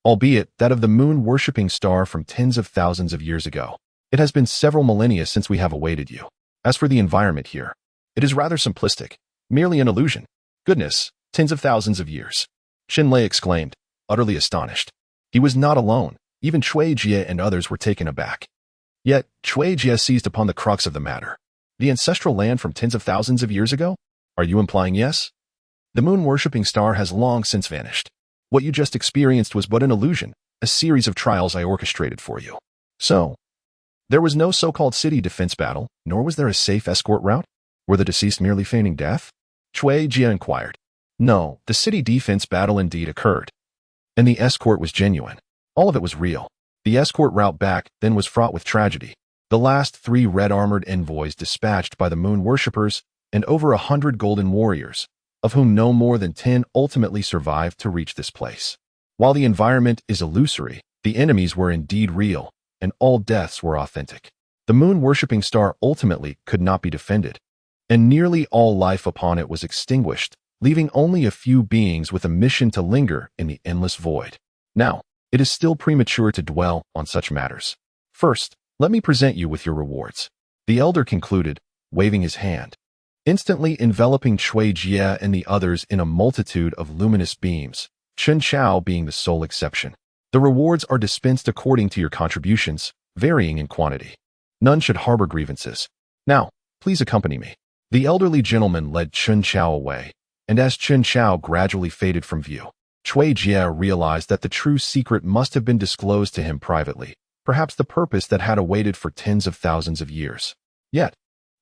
albeit that of the moon-worshipping star from tens of thousands of years ago. It has been several millennia since we have awaited you. As for the environment here, it is rather simplistic, merely an illusion. Goodness, tens of thousands of years. Shenlei exclaimed, utterly astonished. He was not alone. Even Cui Jie and others were taken aback. Yet, Cui Jie seized upon the crux of the matter. The ancestral land from tens of thousands of years ago? Are you implying yes? The moon-worshipping star has long since vanished. What you just experienced was but an illusion, a series of trials I orchestrated for you. So, there was no so-called city defense battle, nor was there a safe escort route? Were the deceased merely feigning death? Cui Jie inquired. No, the city defense battle indeed occurred. And the escort was genuine. All of it was real. The escort route back then was fraught with tragedy. The last 3 red-armored envoys dispatched by the moon worshippers and over 100 golden warriors, of whom no more than 10 ultimately survived to reach this place. While the environment is illusory, the enemies were indeed real, and all deaths were authentic. The moon-worshipping star ultimately could not be defended, and nearly all life upon it was extinguished, leaving only a few beings with a mission to linger in the endless void. Now, it is still premature to dwell on such matters. First, let me present you with your rewards. The elder concluded, waving his hand, instantly enveloping Cui Jie and the others in a multitude of luminous beams, Chen Chao being the sole exception. The rewards are dispensed according to your contributions, varying in quantity. None should harbor grievances. Now, please accompany me. The elderly gentleman led Chen Chao away, and as Chen Chao gradually faded from view, Cui Jie realized that the true secret must have been disclosed to him privately, perhaps the purpose that had awaited for tens of thousands of years. Yet,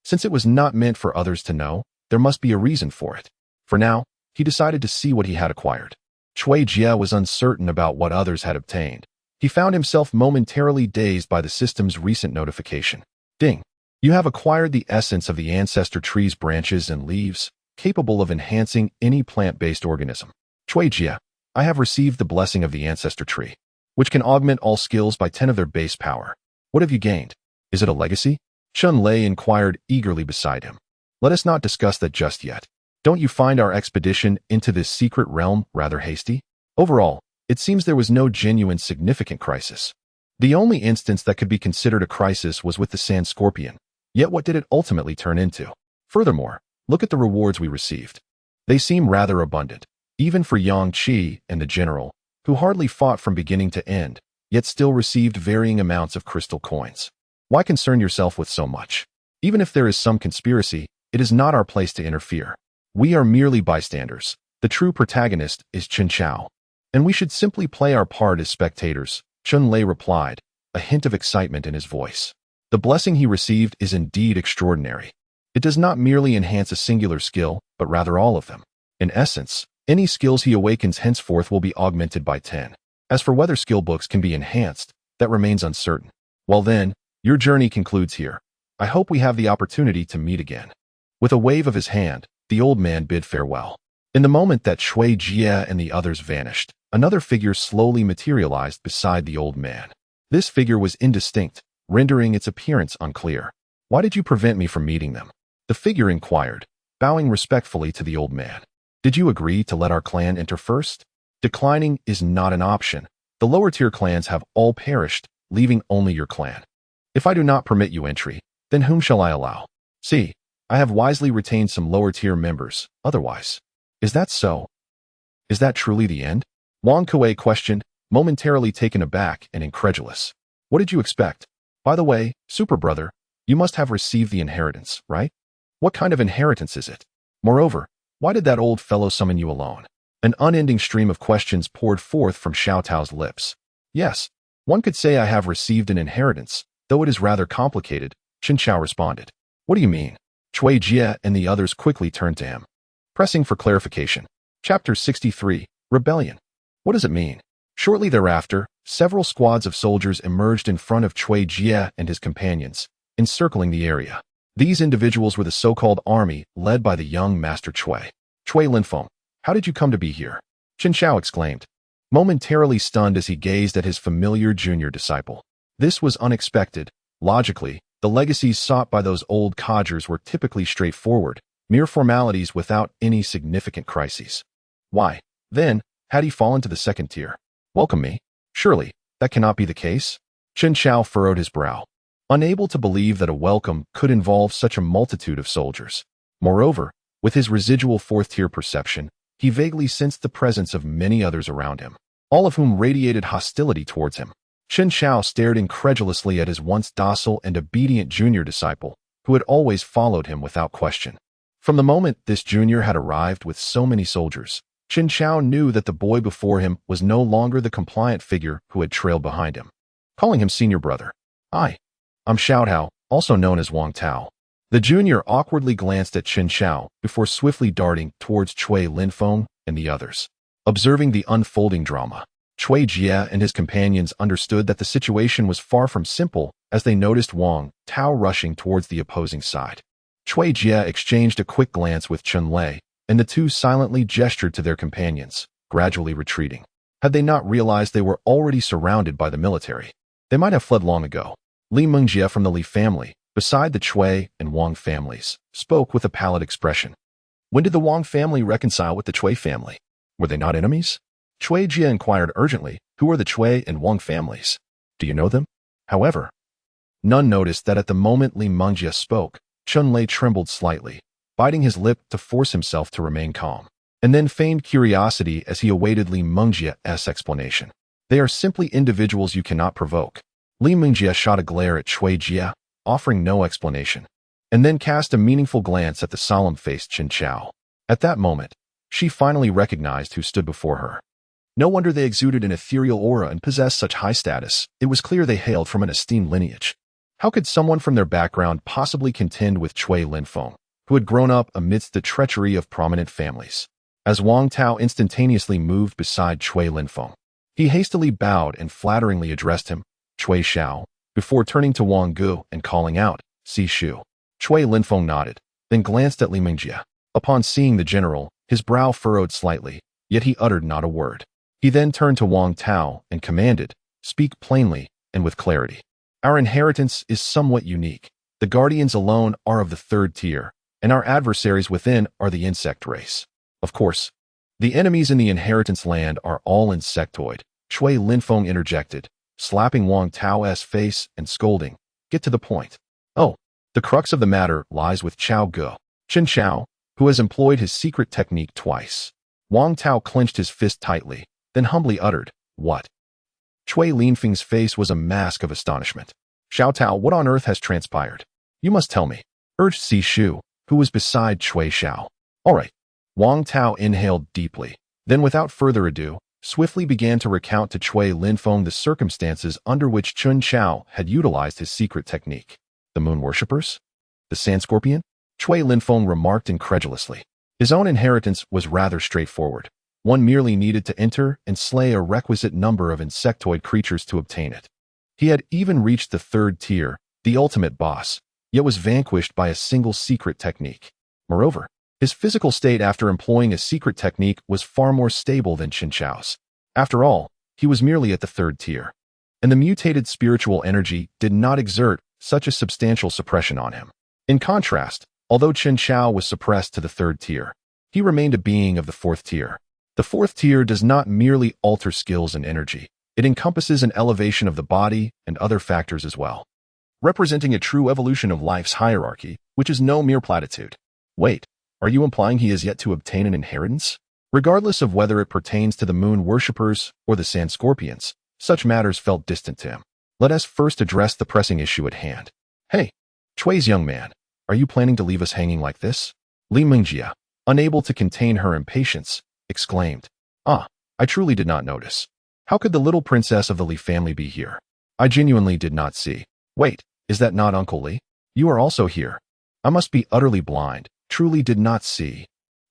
since it was not meant for others to know, there must be a reason for it. For now, he decided to see what he had acquired. Cui Jie was uncertain about what others had obtained. He found himself momentarily dazed by the system's recent notification. Ding! You have acquired the essence of the ancestor tree's branches and leaves, capable of enhancing any plant-based organism. Cui Jie, I have received the blessing of the ancestor tree, which can augment all skills by 10 of their base power. What have you gained? Is it a legacy? Chun Lei inquired eagerly beside him. Let us not discuss that just yet. Don't you find our expedition into this secret realm rather hasty? Overall, it seems there was no genuine significant crisis. The only instance that could be considered a crisis was with the sand scorpion. Yet what did it ultimately turn into? Furthermore, look at the rewards we received. They seem rather abundant, even for Yang Qi and the general, who hardly fought from beginning to end, yet still received varying amounts of crystal coins. Why concern yourself with so much? Even if there is some conspiracy, it is not our place to interfere. We are merely bystanders. The true protagonist is Chen Chao, and we should simply play our part as spectators, Chun Lei replied, a hint of excitement in his voice. The blessing he received is indeed extraordinary. It does not merely enhance a singular skill, but rather all of them. In essence, Any skills he awakens henceforth will be augmented by 10. As for whether skill books can be enhanced, that remains uncertain. Well then, your journey concludes here. I hope we have the opportunity to meet again. With a wave of his hand, the old man bid farewell. In the moment that Cui Jie and the others vanished, another figure slowly materialized beside the old man. This figure was indistinct, rendering its appearance unclear. Why did you prevent me from meeting them? The figure inquired, bowing respectfully to the old man. Did you agree to let our clan enter first? Declining is not an option. The lower-tier clans have all perished, leaving only your clan. If I do not permit you entry, then whom shall I allow? See, I have wisely retained some lower-tier members, otherwise. Is that so? Is that truly the end? Wang Kuei questioned, momentarily taken aback and incredulous. What did you expect? By the way, Super Brother, you must have received the inheritance, right? What kind of inheritance is it? Moreover, why did that old fellow summon you alone? An unending stream of questions poured forth from Xiao Tao's lips. Yes, one could say I have received an inheritance, though it is rather complicated, Chen Xiao responded. What do you mean? Cui Jie and the others quickly turned to him, pressing for clarification. Chapter 63, Rebellion. What does it mean? Shortly thereafter, several squads of soldiers emerged in front of Cui Jie and his companions, encircling the area. These individuals were the so-called army led by the young Master Cui. Cui Linfeng, how did you come to be here? Chen Xiao exclaimed, momentarily stunned as he gazed at his familiar junior disciple. This was unexpected. Logically, the legacies sought by those old codgers were typically straightforward, mere formalities without any significant crises. Why, then, had he fallen to the second tier? Welcome me? Surely, that cannot be the case? Chen Xiao furrowed his brow, unable to believe that a welcome could involve such a multitude of soldiers. Moreover, with his residual fourth-tier perception, he vaguely sensed the presence of many others around him, all of whom radiated hostility towards him. Chen Xiao stared incredulously at his once docile and obedient junior disciple, who had always followed him without question. From the moment this junior had arrived with so many soldiers, Chen Xiao knew that the boy before him was no longer the compliant figure who had trailed behind him. Calling him senior brother. I'm Xiao Tao, also known as Wang Tao. The junior awkwardly glanced at Chen Xiao before swiftly darting towards Cui Linfeng and the others. Observing the unfolding drama, Cui Jie and his companions understood that the situation was far from simple as they noticed Wang Tao rushing towards the opposing side. Cui Jie exchanged a quick glance with Chen Lei, and the two silently gestured to their companions, gradually retreating. Had they not realized they were already surrounded by the military, they might have fled long ago. Li Mengjie from the Li family, beside the Cui and Wang families, spoke with a pallid expression. When did the Wang family reconcile with the Cui family? Were they not enemies? Cui Jie inquired urgently, who are the Cui and Wang families? Do you know them? However, none noticed that at the moment Li Mengjie spoke, Chen Lei trembled slightly, biting his lip to force himself to remain calm, and then feigned curiosity as he awaited Li Mengjie's explanation. They are simply individuals you cannot provoke. Li Mengjie shot a glare at Cui Jie, offering no explanation, and then cast a meaningful glance at the solemn-faced Chen Xiao. At that moment, she finally recognized who stood before her. No wonder they exuded an ethereal aura and possessed such high status. It was clear they hailed from an esteemed lineage. How could someone from their background possibly contend with Cui Linfeng, who had grown up amidst the treachery of prominent families? As Wang Tao instantaneously moved beside Cui Linfeng, he hastily bowed and flatteringly addressed him, Cui Xiao, before turning to Wang Gu and calling out, Si Shu. Cui Linfeng nodded, then glanced at Li Mengjie. Upon seeing the general, his brow furrowed slightly, yet he uttered not a word. He then turned to Wang Tao and commanded, Speak plainly and with clarity. Our inheritance is somewhat unique. The guardians alone are of the third tier, and our adversaries within are the insect race. Of course, the enemies in the inheritance land are all insectoid, Cui Linfeng interjected, slapping Wang Tao's face and scolding, Get to the point. Oh, the crux of the matter lies with Chao Gu, Chen Xiao, who has employed his secret technique twice. Wang Tao clenched his fist tightly, then humbly uttered, What? Cui Linfeng's face was a mask of astonishment. Xiao Tao, what on earth has transpired? You must tell me, urged Si Shu, who was beside Cui Xiao. All right. Wang Tao inhaled deeply, then without further ado, swiftly began to recount to Cui Linfeng the circumstances under which Chen Xiao had utilized his secret technique. The moon worshippers? The sand scorpion? Cui Linfeng remarked incredulously. His own inheritance was rather straightforward. One merely needed to enter and slay a requisite number of insectoid creatures to obtain it. He had even reached the third tier, the ultimate boss, yet was vanquished by a single secret technique. Moreover, his physical state after employing a secret technique was far more stable than Qin Chao's. After all, he was merely at the third tier, and the mutated spiritual energy did not exert such a substantial suppression on him. In contrast, although Qin Chao was suppressed to the third tier, he remained a being of the fourth tier. The fourth tier does not merely alter skills and energy, it encompasses an elevation of the body and other factors as well, representing a true evolution of life's hierarchy, which is no mere platitude. Wait, are you implying he is yet to obtain an inheritance? Regardless of whether it pertains to the moon worshippers or the sand scorpions, such matters felt distant to him. Let us first address the pressing issue at hand. Hey, Chui's young man, are you planning to leave us hanging like this? Li Mingjia, unable to contain her impatience, exclaimed. I truly did not notice. How could the little princess of the Li family be here? I genuinely did not see. Wait, is that not Uncle Li? You are also here. I must be utterly blind, truly did not see.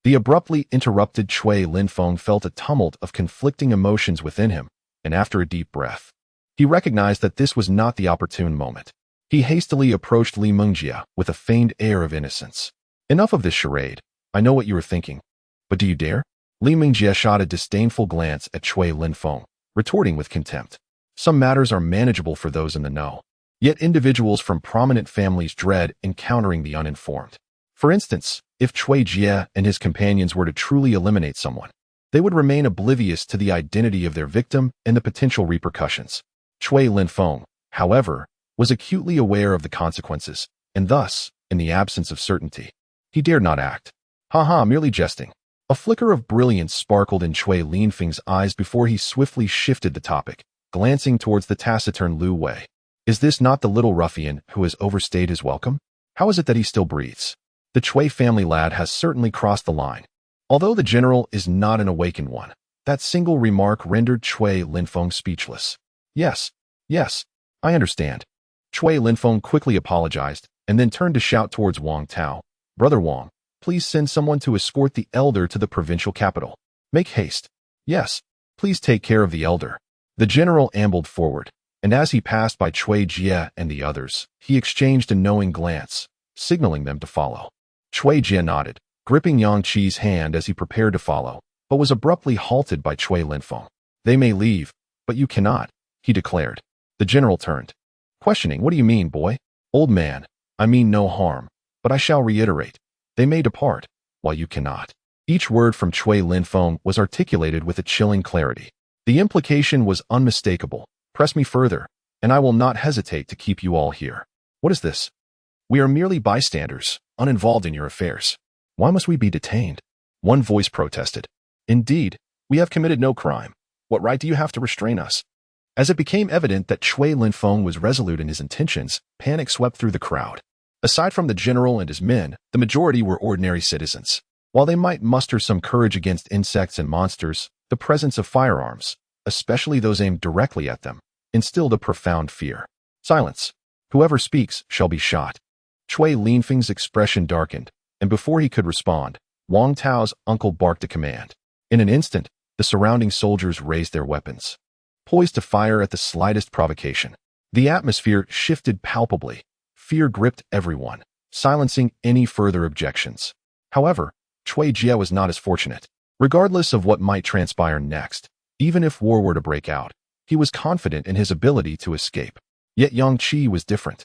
The abruptly interrupted Chui Linfeng felt a tumult of conflicting emotions within him, and after a deep breath, he recognized that this was not the opportune moment. He hastily approached Li Mingjia with a feigned air of innocence. Enough of this charade. I know what you are thinking. But do you dare? Li Mingjia shot a disdainful glance at Chui Linfeng, retorting with contempt. Some matters are manageable for those in the know. Yet individuals from prominent families dread encountering the uninformed. For instance, if Chui Jie and his companions were to truly eliminate someone, they would remain oblivious to the identity of their victim and the potential repercussions. Chui Linfeng, however, was acutely aware of the consequences, and thus, in the absence of certainty, he dared not act. Merely jesting. A flicker of brilliance sparkled in Chui Linfeng's eyes before he swiftly shifted the topic, glancing towards the taciturn Lu Wei. Is this not the little ruffian who has overstayed his welcome? How is it that he still breathes? The Chui family lad has certainly crossed the line. Although the general is not an awakened one, that single remark rendered Chui Linfeng speechless. Yes, I understand. Chui Linfeng quickly apologized and then turned to shout towards Wang Tao. Brother Wang, please send someone to escort the elder to the provincial capital. Make haste. Yes, please take care of the elder. The general ambled forward, and as he passed by Chui Jie and the others, he exchanged a knowing glance, signaling them to follow. Chui Jie nodded, gripping Yang Qi's hand as he prepared to follow, but was abruptly halted by Chui Linfeng. They may leave, but you cannot, he declared. The general turned, questioning, what do you mean, boy? Old man, I mean no harm, but I shall reiterate. They may depart, while you cannot. Each word from Chui Linfeng was articulated with a chilling clarity. The implication was unmistakable. Press me further, and I will not hesitate to keep you all here. What is this? We are merely bystanders, uninvolved in your affairs. Why must we be detained? One voice protested. Indeed, we have committed no crime. What right do you have to restrain us? As it became evident that Chui Linfeng was resolute in his intentions, panic swept through the crowd. Aside from the general and his men, the majority were ordinary citizens. While they might muster some courage against insects and monsters, the presence of firearms, especially those aimed directly at them, instilled a profound fear. Silence. Whoever speaks shall be shot. Chui Linfeng's expression darkened, and before he could respond, Wang Tao's uncle barked a command. In an instant, the surrounding soldiers raised their weapons, poised to fire at the slightest provocation. The atmosphere shifted palpably. Fear gripped everyone, silencing any further objections. However, Chui Jie was not as fortunate. Regardless of what might transpire next, even if war were to break out, he was confident in his ability to escape. Yet Yang Qi was different.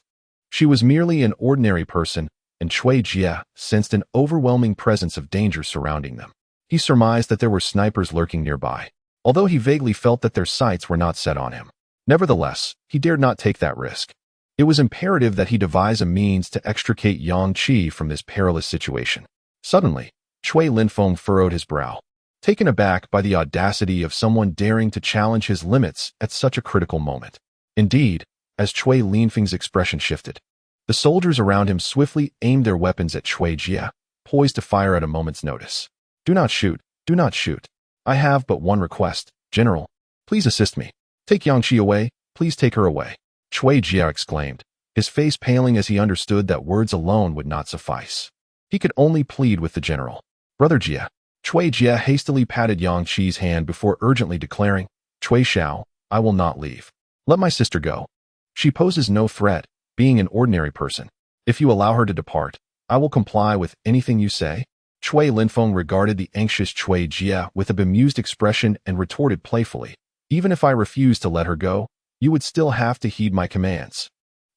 She was merely an ordinary person, and Chui Jie sensed an overwhelming presence of danger surrounding them. He surmised that there were snipers lurking nearby, although he vaguely felt that their sights were not set on him. Nevertheless, he dared not take that risk. It was imperative that he devise a means to extricate Yang Qi from this perilous situation. Suddenly, Chui Linfeng furrowed his brow, taken aback by the audacity of someone daring to challenge his limits at such a critical moment. Indeed, as Chui Linfeng's expression shifted, the soldiers around him swiftly aimed their weapons at Chui Jie, poised to fire at a moment's notice. Do not shoot, do not shoot. I have but one request, General. Please assist me. Take Yang Qi away, please take her away. Chui Jie exclaimed, his face paling as he understood that words alone would not suffice. He could only plead with the general. Brother Jie, Cui Jie hastily patted Yang Qi's hand before urgently declaring, Cui Xiao, I will not leave. Let my sister go. She poses no threat, being an ordinary person. If you allow her to depart, I will comply with anything you say. Cui Linfeng regarded the anxious Cui Jie with a bemused expression and retorted playfully, even if I refuse to let her go, you would still have to heed my commands.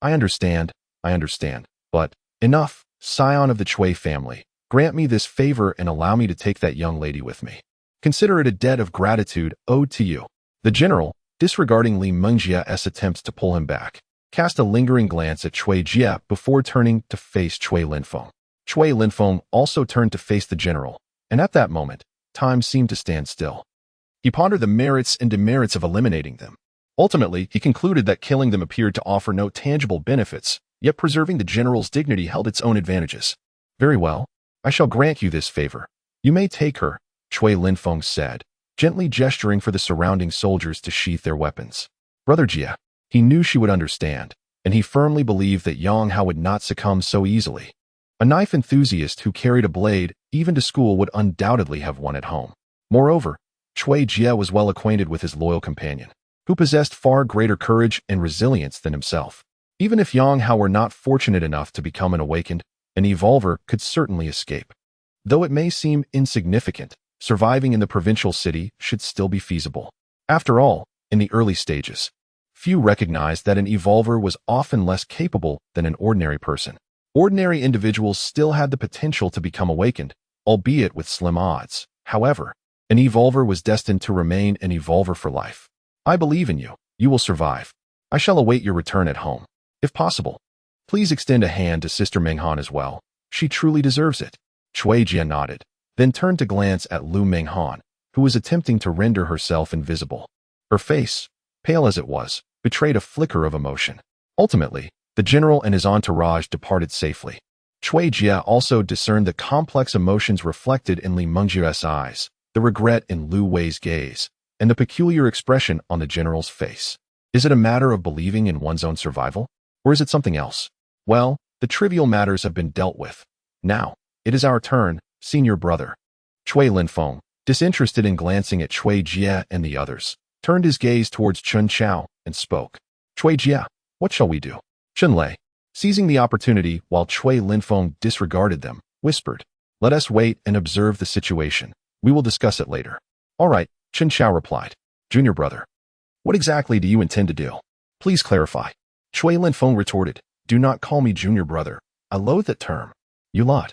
I understand, but enough, scion of the Cui family. Grant me this favor and allow me to take that young lady with me. Consider it a debt of gratitude owed to you. The general, disregarding Li Mengjia's attempts to pull him back, cast a lingering glance at Cui Jie before turning to face Cui Linfeng. Cui Linfeng also turned to face the general, and at that moment, time seemed to stand still. He pondered the merits and demerits of eliminating them. Ultimately, he concluded that killing them appeared to offer no tangible benefits, yet preserving the general's dignity held its own advantages. Very well, I shall grant you this favor. You may take her, Cui Linfeng said, gently gesturing for the surrounding soldiers to sheath their weapons. Brother Jie, he knew she would understand, and he firmly believed that Yang Hao would not succumb so easily. A knife enthusiast who carried a blade, even to school, would undoubtedly have one at home. Moreover, Cui Jie was well acquainted with his loyal companion, who possessed far greater courage and resilience than himself. Even if Yang Hao were not fortunate enough to become an awakened, an evolver could certainly escape. Though it may seem insignificant, surviving in the provincial city should still be feasible. After all, in the early stages, few recognized that an evolver was often less capable than an ordinary person. Ordinary individuals still had the potential to become awakened, albeit with slim odds. However, an evolver was destined to remain an evolver for life. I believe in you. You will survive. I shall await your return at home. If possible, please extend a hand to Sister Menghan as well. She truly deserves it. Cui Jie nodded, then turned to glance at Lu Menghan, who was attempting to render herself invisible. Her face, pale as it was, betrayed a flicker of emotion. Ultimately, the general and his entourage departed safely. Cui Jie also discerned the complex emotions reflected in Li Mengjia's eyes, the regret in Lu Wei's gaze, and the peculiar expression on the general's face. Is it a matter of believing in one's own survival? Or is it something else? Well, the trivial matters have been dealt with. Now, it is our turn, senior brother. Cui Linfeng, disinterested in glancing at Cui Jie and the others, turned his gaze towards Chen Chao and spoke. Cui Jie, what shall we do? Chen Lei, seizing the opportunity while Cui Linfeng disregarded them, whispered, Let us wait and observe the situation. We will discuss it later. All right, Chen Chao replied. Junior brother, what exactly do you intend to do? Please clarify. Cui Linfeng retorted, Do not call me junior brother. I loathe that term. You lot.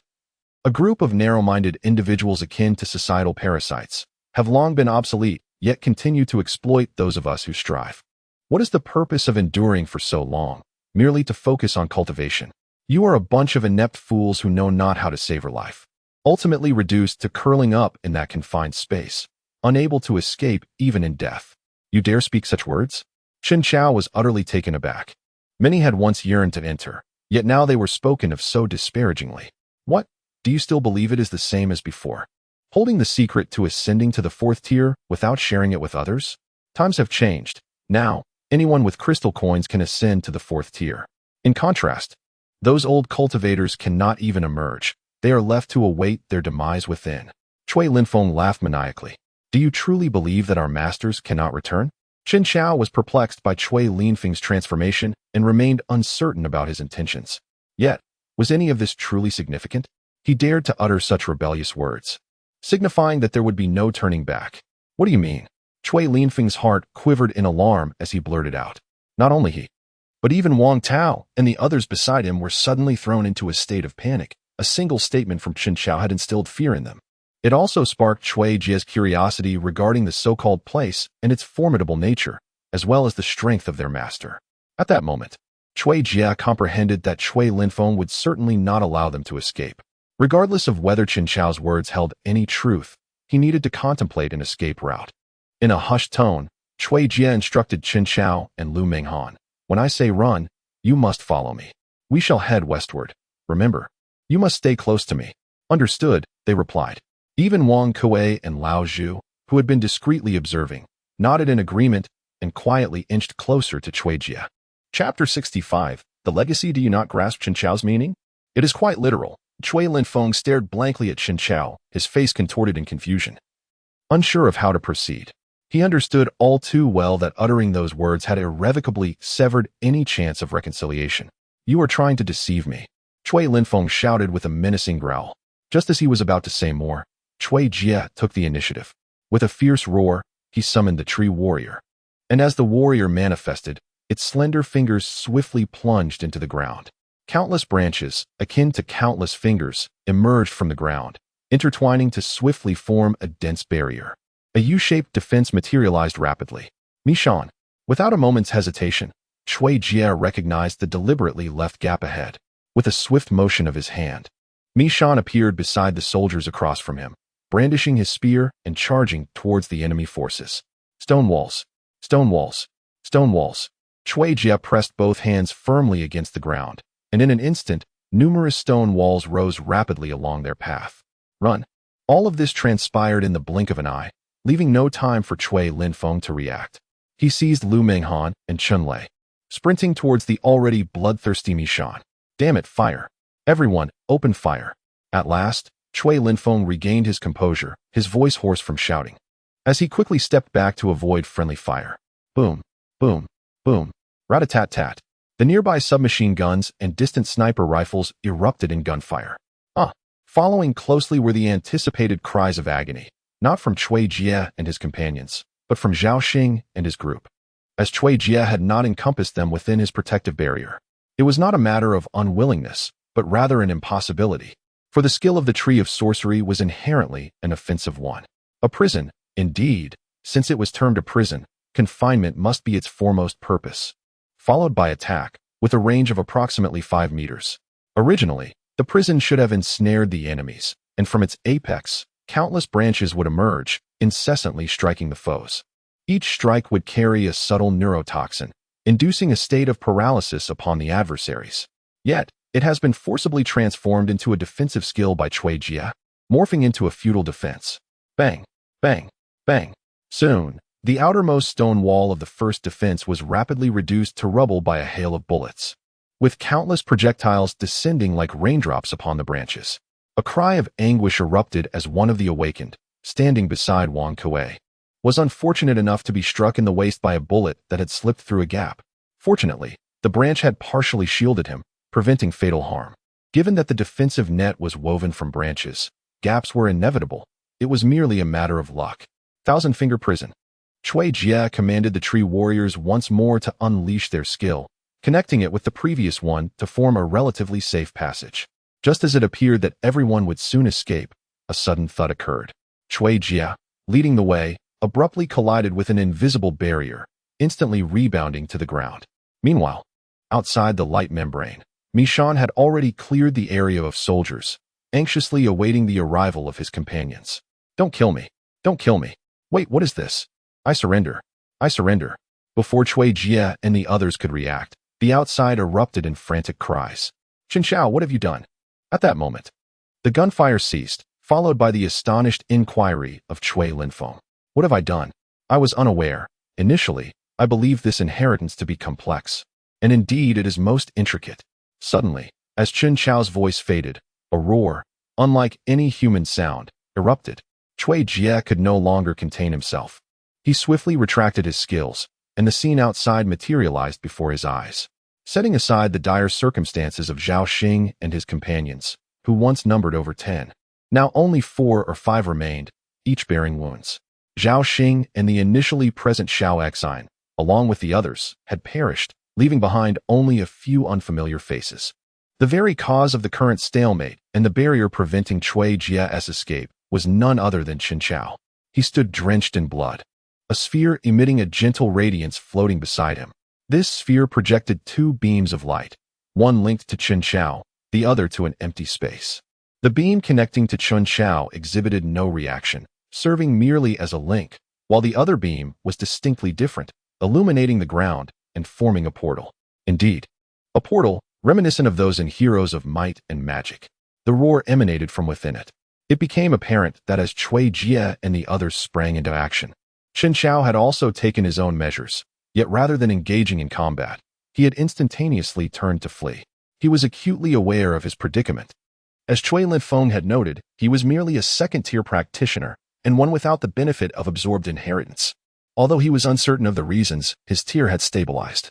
A group of narrow-minded individuals akin to societal parasites have long been obsolete, yet continue to exploit those of us who strive. What is the purpose of enduring for so long, merely to focus on cultivation? You are a bunch of inept fools who know not how to savor life, ultimately reduced to curling up in that confined space, unable to escape even in death. You dare speak such words? Chen Chao was utterly taken aback. Many had once yearned to enter, yet now they were spoken of so disparagingly. What? Do you still believe it is the same as before? Holding the secret to ascending to the 4th tier without sharing it with others? Times have changed. Now, anyone with crystal coins can ascend to the 4th tier. In contrast, those old cultivators cannot even emerge. They are left to await their demise within. Cui Linfeng laughed maniacally. Do you truly believe that our masters cannot return? Chen Chao was perplexed by Cui Linfeng's transformation and remained uncertain about his intentions. Yet, was any of this truly significant? He dared to utter such rebellious words, signifying that there would be no turning back. What do you mean? Cui Linfeng's heart quivered in alarm as he blurted out. Not only he, but even Wang Tao and the others beside him were suddenly thrown into a state of panic. A single statement from Chen Chao had instilled fear in them. It also sparked Cui Jie's curiosity regarding the so-called place and its formidable nature, as well as the strength of their master. At that moment, Cui Jie comprehended that Cui Linfeng would certainly not allow them to escape. Regardless of whether Chen Chao's words held any truth, he needed to contemplate an escape route. In a hushed tone, Cui Jie instructed Chen Chao and Lu Menghan, When I say run, you must follow me. We shall head westward. Remember, you must stay close to me. Understood, they replied. Even Wang Kuei and Lao Zhu, who had been discreetly observing, nodded in agreement and quietly inched closer to Cui Jie. Chapter 65, The Legacy. Do you not grasp Chen Chao's meaning? It is quite literal. Chui Linfeng stared blankly at Chen Chao, his face contorted in confusion. Unsure of how to proceed, he understood all too well that uttering those words had irrevocably severed any chance of reconciliation. "You are trying to deceive me," Chui Linfeng shouted with a menacing growl. Just as he was about to say more, Chui Jie took the initiative. With a fierce roar, he summoned the tree warrior. And as the warrior manifested, its slender fingers swiftly plunged into the ground. Countless branches, akin to countless fingers, emerged from the ground, intertwining to swiftly form a dense barrier. A U-shaped defense materialized rapidly. Mishan. Without a moment's hesitation, Chui Jie recognized the deliberately left gap ahead. With a swift motion of his hand, Mishan appeared beside the soldiers across from him, brandishing his spear and charging towards the enemy forces. Stone walls, stone walls, stone walls. Chui Jie pressed both hands firmly against the ground, and in an instant, numerous stone walls rose rapidly along their path. Run. All of this transpired in the blink of an eye, leaving no time for Chui Linfeng to react. He seized Lu Menghan and Chun Lei, sprinting towards the already bloodthirsty Mishan. "Damn it, fire. Everyone, open fire." At last, Chui Linfeng regained his composure, his voice hoarse from shouting. As he quickly stepped back to avoid friendly fire. Boom, boom, boom, rat-a-tat-tat. The nearby submachine guns and distant sniper rifles erupted in gunfire. Following closely were the anticipated cries of agony, not from Chui Jie and his companions, but from Zhao Xing and his group. As Chui Jie had not encompassed them within his protective barrier, it was not a matter of unwillingness, but rather an impossibility. For the skill of the Tree of Sorcery was inherently an offensive one. A prison, indeed, since it was termed a prison, confinement must be its foremost purpose, followed by attack, with a range of approximately 5 meters. Originally, the prison should have ensnared the enemies, and from its apex, countless branches would emerge, incessantly striking the foes. Each strike would carry a subtle neurotoxin, inducing a state of paralysis upon the adversaries. Yet, it has been forcibly transformed into a defensive skill by Chui Jie, morphing into a futile defense. Bang, bang, bang. Soon, the outermost stone wall of the first defense was rapidly reduced to rubble by a hail of bullets, with countless projectiles descending like raindrops upon the branches. A cry of anguish erupted as one of the awakened, standing beside Wang Kuei, was unfortunate enough to be struck in the waist by a bullet that had slipped through a gap. Fortunately, the branch had partially shielded him, preventing fatal harm. Given that the defensive net was woven from branches, gaps were inevitable. It was merely a matter of luck. Thousand-Finger Prison. Chui Jie commanded the tree warriors once more to unleash their skill, connecting it with the previous one to form a relatively safe passage. Just as it appeared that everyone would soon escape, a sudden thud occurred. Chui Jie, leading the way, abruptly collided with an invisible barrier, instantly rebounding to the ground. Meanwhile, outside the light membrane, Mishan had already cleared the area of soldiers, anxiously awaiting the arrival of his companions. "Don't kill me. Don't kill me. Wait, what is this? I surrender. I surrender." Before Chui Jie and the others could react, the outside erupted in frantic cries. "Chen Chao, what have you done?" At that moment, the gunfire ceased, followed by the astonished inquiry of Chui Linfeng. "What have I done? I was unaware. Initially, I believed this inheritance to be complex, and indeed it is most intricate." Suddenly, as Chen Chao's voice faded, a roar, unlike any human sound, erupted. Chui Jie could no longer contain himself. He swiftly retracted his skills, and the scene outside materialized before his eyes. Setting aside the dire circumstances of Zhao Xing and his companions, who once numbered over 10, now only 4 or 5 remained, each bearing wounds. Zhao Xing and the initially present Xiao Exine, along with the others, had perished, leaving behind only a few unfamiliar faces. The very cause of the current stalemate and the barrier preventing Chui Jie's escape was none other than Chen Chao. He stood drenched in blood, a sphere emitting a gentle radiance floating beside him. This sphere projected 2 beams of light, one linked to Chen Chao, the other to an empty space. The beam connecting to Chen Chao exhibited no reaction, serving merely as a link, while the other beam was distinctly different, illuminating the ground and forming a portal. Indeed, a portal reminiscent of those in Heroes of Might and Magic. The roar emanated from within it. It became apparent that as Chui Jie and the others sprang into action, Chen Chao had also taken his own measures, yet rather than engaging in combat, he had instantaneously turned to flee. He was acutely aware of his predicament. As Chui Linfeng had noted, he was merely a second-tier practitioner, and one without the benefit of absorbed inheritance. Although he was uncertain of the reasons, his tier had stabilized,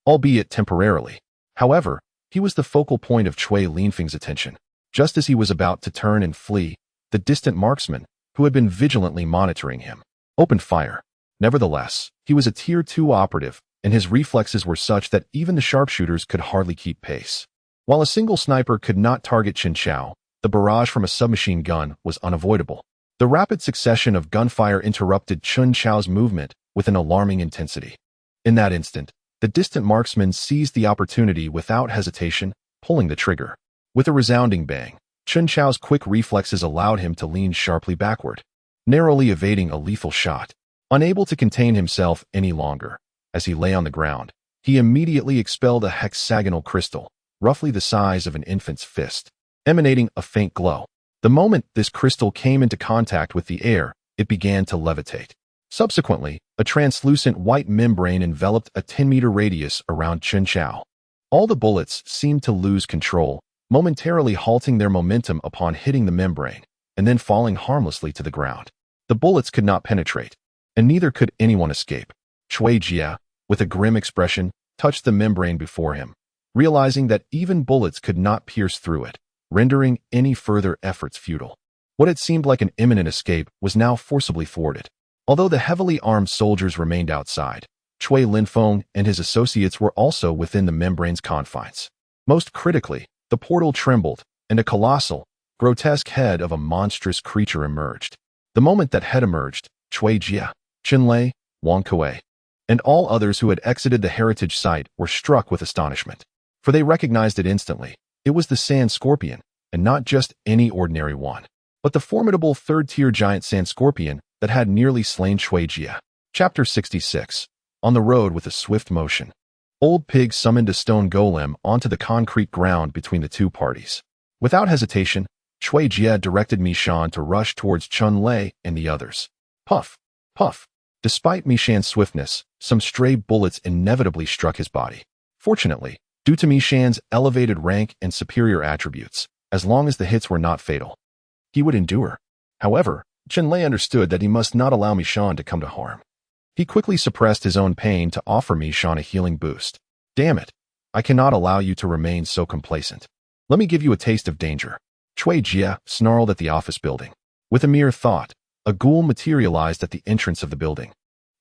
albeit temporarily. However, he was the focal point of Chui Linfeng's attention. Just as he was about to turn and flee, the distant marksman, who had been vigilantly monitoring him, opened fire. Nevertheless, he was a Tier 2 operative, and his reflexes were such that even the sharpshooters could hardly keep pace. While a single sniper could not target Chen Chao, the barrage from a submachine gun was unavoidable. The rapid succession of gunfire interrupted Chen Chao's movement with an alarming intensity. In that instant, the distant marksman seized the opportunity without hesitation, pulling the trigger. With a resounding bang, Chen Chao's quick reflexes allowed him to lean sharply backward, narrowly evading a lethal shot. Unable to contain himself any longer, as he lay on the ground, he immediately expelled a hexagonal crystal, roughly the size of an infant's fist, emanating a faint glow. The moment this crystal came into contact with the air, it began to levitate. Subsequently, a translucent white membrane enveloped a 10-meter radius around Chen Chao. All the bullets seemed to lose control, momentarily halting their momentum upon hitting the membrane, and then falling harmlessly to the ground. The bullets could not penetrate, and neither could anyone escape. Chui Jia, with a grim expression, touched the membrane before him, realizing that even bullets could not pierce through it, rendering any further efforts futile. What had seemed like an imminent escape was now forcibly thwarted. Although the heavily armed soldiers remained outside, Chui Linfeng and his associates were also within the membrane's confines. Most critically, the portal trembled, and a colossal, grotesque head of a monstrous creature emerged. The moment that head emerged, Chui Jia, Chen Lei, Wang Kuei, and all others who had exited the heritage site were struck with astonishment, for they recognized it instantly. It was the sand scorpion, and not just any ordinary one, but the formidable third-tier giant sand scorpion that had nearly slain Chui Jia. Chapter 66. On the road with a swift motion. Old Pig summoned a stone golem onto the concrete ground between the two parties. Without hesitation, Chui Jia directed Mishan to rush towards Chun Lei and the others. Puff, puff. Despite Mishan's swiftness, some stray bullets inevitably struck his body. Fortunately, due to Mishan's elevated rank and superior attributes, as long as the hits were not fatal, he would endure. However, Chen Lei understood that he must not allow Mishan to come to harm. He quickly suppressed his own pain to offer Mishan a healing boost. Damn it, I cannot allow you to remain so complacent. Let me give you a taste of danger. Chui Jia snarled at the office building. With a mere thought, a ghoul materialized at the entrance of the building,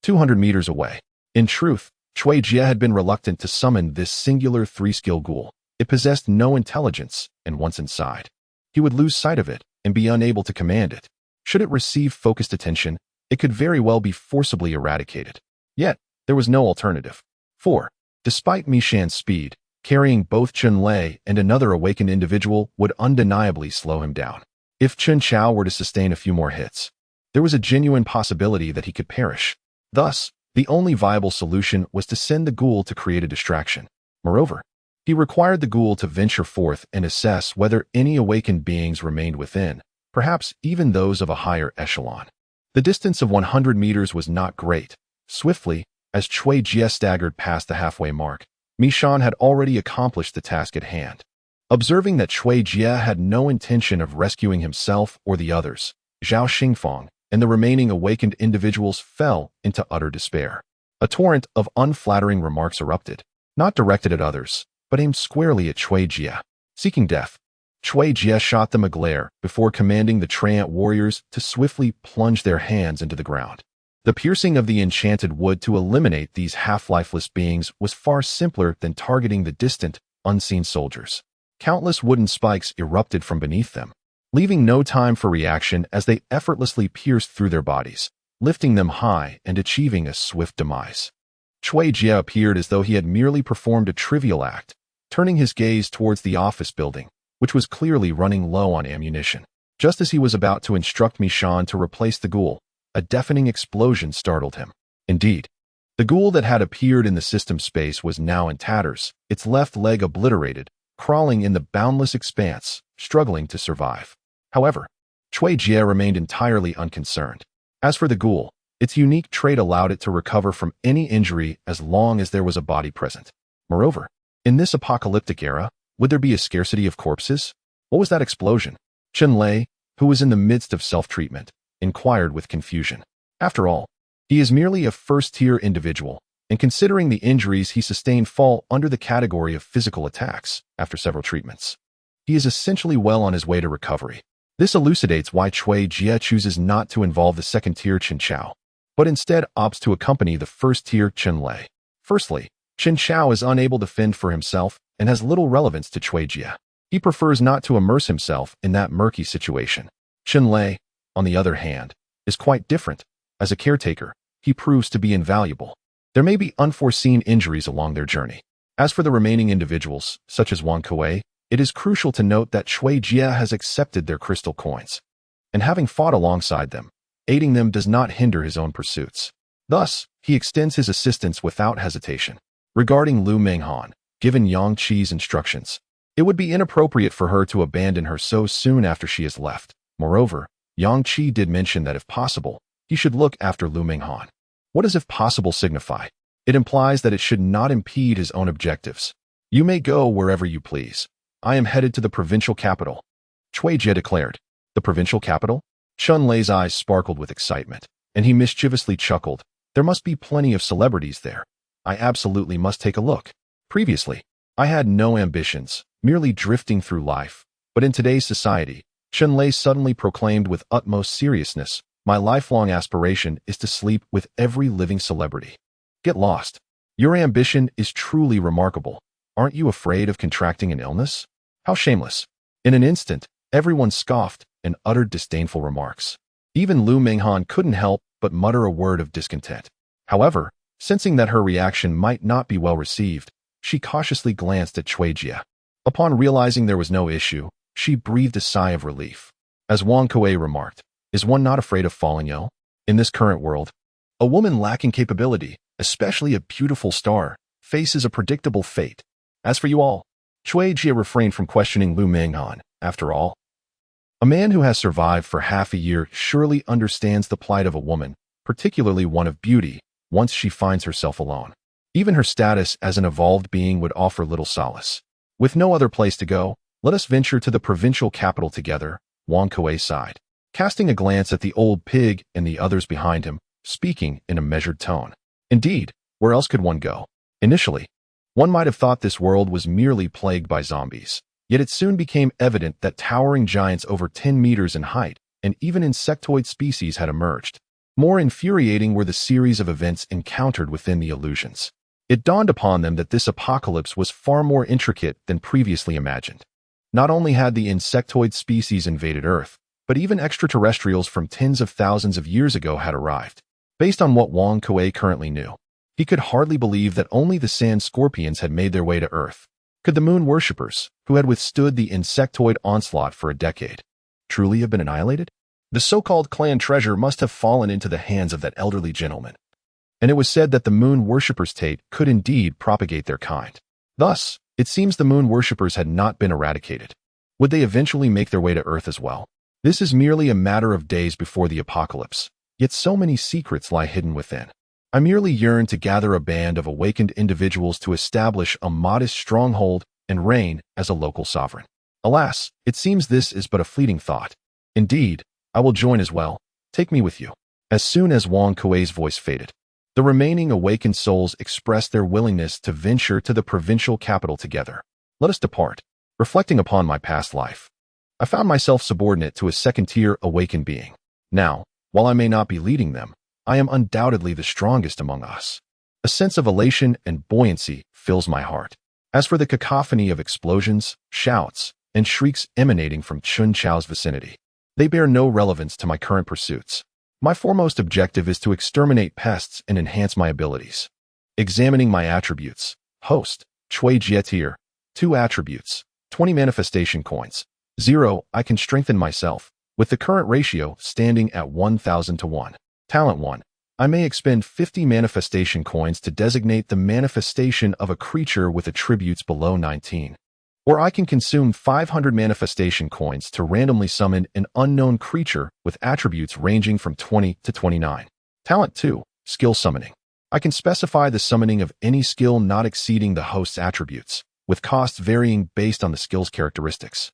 200 meters away. In truth, Chui Jia had been reluctant to summon this singular three-skill ghoul. It possessed no intelligence, and once inside, he would lose sight of it and be unable to command it. Should it receive focused attention, it could very well be forcibly eradicated. Yet, there was no alternative. 4. Despite Mishan's speed, carrying both Chun Lei and another awakened individual would undeniably slow him down. If Chen Chao were to sustain a few more hits, there was a genuine possibility that he could perish. Thus, the only viable solution was to send the ghoul to create a distraction. Moreover, he required the ghoul to venture forth and assess whether any awakened beings remained within, perhaps even those of a higher echelon. The distance of 100 meters was not great. Swiftly, as Chui Jia staggered past the halfway mark, Mishan had already accomplished the task at hand. Observing that Chui Jia had no intention of rescuing himself or the others, Zhao Xingfang and the remaining awakened individuals fell into utter despair. A torrent of unflattering remarks erupted, not directed at others, but aimed squarely at Chui Jia. Seeking death, Chui Jia shot them a glare before commanding the Treant warriors to swiftly plunge their hands into the ground. The piercing of the enchanted wood to eliminate these half-lifeless beings was far simpler than targeting the distant, unseen soldiers. Countless wooden spikes erupted from beneath them, leaving no time for reaction as they effortlessly pierced through their bodies, lifting them high and achieving a swift demise. Chui Jia appeared as though he had merely performed a trivial act, turning his gaze towards the office building, which was clearly running low on ammunition. Just as he was about to instruct Mishan to replace the ghoul, a deafening explosion startled him. Indeed, the ghoul that had appeared in the system space was now in tatters, its left leg obliterated, crawling in the boundless expanse, struggling to survive. However, Chui Jia remained entirely unconcerned. As for the ghoul, its unique trait allowed it to recover from any injury as long as there was a body present. Moreover, in this apocalyptic era, would there be a scarcity of corpses? What was that explosion? Chen Lei, who was in the midst of self-treatment, inquired with confusion. After all, he is merely a first-tier individual, and considering the injuries he sustained fall under the category of physical attacks after several treatments. He is essentially well on his way to recovery. This elucidates why Cui Jie chooses not to involve the second-tier Chen Chao, but instead opts to accompany the first-tier Chen Lei. Firstly, Chen Chao is unable to fend for himself and has little relevance to Cui Jie. He prefers not to immerse himself in that murky situation. Chen Lei, on the other hand, is quite different. As a caretaker, he proves to be invaluable. There may be unforeseen injuries along their journey. As for the remaining individuals, such as Wang Kuei, it is crucial to note that Cui Jie has accepted their crystal coins, and having fought alongside them, aiding them does not hinder his own pursuits. Thus, he extends his assistance without hesitation. Regarding Lu Menghan, given Yang Qi's instructions, it would be inappropriate for her to abandon her so soon after she has left. Moreover, Yang Qi did mention that if possible, he should look after Lu Menghan. What does if possible signify? It implies that it should not impede his own objectives. You may go wherever you please. I am headed to the provincial capital, Cui Jie declared. The provincial capital? Chen Lei's eyes sparkled with excitement, and he mischievously chuckled. There must be plenty of celebrities there. I absolutely must take a look. Previously, I had no ambitions, merely drifting through life. But in today's society, Chen Lei suddenly proclaimed with utmost seriousness, my lifelong aspiration is to sleep with every living celebrity. Get lost. Your ambition is truly remarkable. Aren't you afraid of contracting an illness? How shameless. In an instant, everyone scoffed and uttered disdainful remarks. Even Lu Menghan couldn't help but mutter a word of discontent. However, sensing that her reaction might not be well received, she cautiously glanced at Cui Jie. Upon realizing there was no issue, she breathed a sigh of relief. As Wang Kuei remarked, is one not afraid of falling ill? In this current world, a woman lacking capability, especially a beautiful star, faces a predictable fate. As for you all, Cui Jie refrained from questioning Lu Menghan. After all, a man who has survived for half a year surely understands the plight of a woman, particularly one of beauty, once she finds herself alone. Even her status as an evolved being would offer little solace. With no other place to go, let us venture to the provincial capital together, Wang Kuei sighed, casting a glance at the old pig and the others behind him, speaking in a measured tone. Indeed, where else could one go? Initially, one might have thought this world was merely plagued by zombies. Yet it soon became evident that towering giants over 10 meters in height and even insectoid species had emerged. More infuriating were the series of events encountered within the illusions. It dawned upon them that this apocalypse was far more intricate than previously imagined. Not only had the insectoid species invaded Earth, but even extraterrestrials from tens of thousands of years ago had arrived. Based on what Wang Kuei currently knew, he could hardly believe that only the sand scorpions had made their way to Earth. Could the moon worshippers, who had withstood the insectoid onslaught for a decade, truly have been annihilated? The so-called clan treasure must have fallen into the hands of that elderly gentleman. And it was said that the moon worshippers' Tate could indeed propagate their kind. Thus, it seems the moon worshippers had not been eradicated. Would they eventually make their way to Earth as well? This is merely a matter of days before the apocalypse, yet so many secrets lie hidden within. I merely yearn to gather a band of awakened individuals to establish a modest stronghold and reign as a local sovereign. Alas, it seems this is but a fleeting thought. Indeed, I will join as well. Take me with you. As soon as Wang Kuei's voice faded, the remaining awakened souls expressed their willingness to venture to the provincial capital together. Let us depart. Reflecting upon my past life, I found myself subordinate to a second-tier awakened being. Now, while I may not be leading them, I am undoubtedly the strongest among us. A sense of elation and buoyancy fills my heart. As for the cacophony of explosions, shouts, and shrieks emanating from Chen Chao's vicinity, they bear no relevance to my current pursuits. My foremost objective is to exterminate pests and enhance my abilities. Examining my attributes. Host, Cui Jie tier. 2 attributes, 20 manifestation coins. 0, I can strengthen myself, with the current ratio standing at 1,000 to 1. Talent 1. I may expend 50 manifestation coins to designate the manifestation of a creature with attributes below 19. Or I can consume 500 manifestation coins to randomly summon an unknown creature with attributes ranging from 20 to 29. Talent 2. Skill summoning. I can specify the summoning of any skill not exceeding the host's attributes, with costs varying based on the skill's characteristics.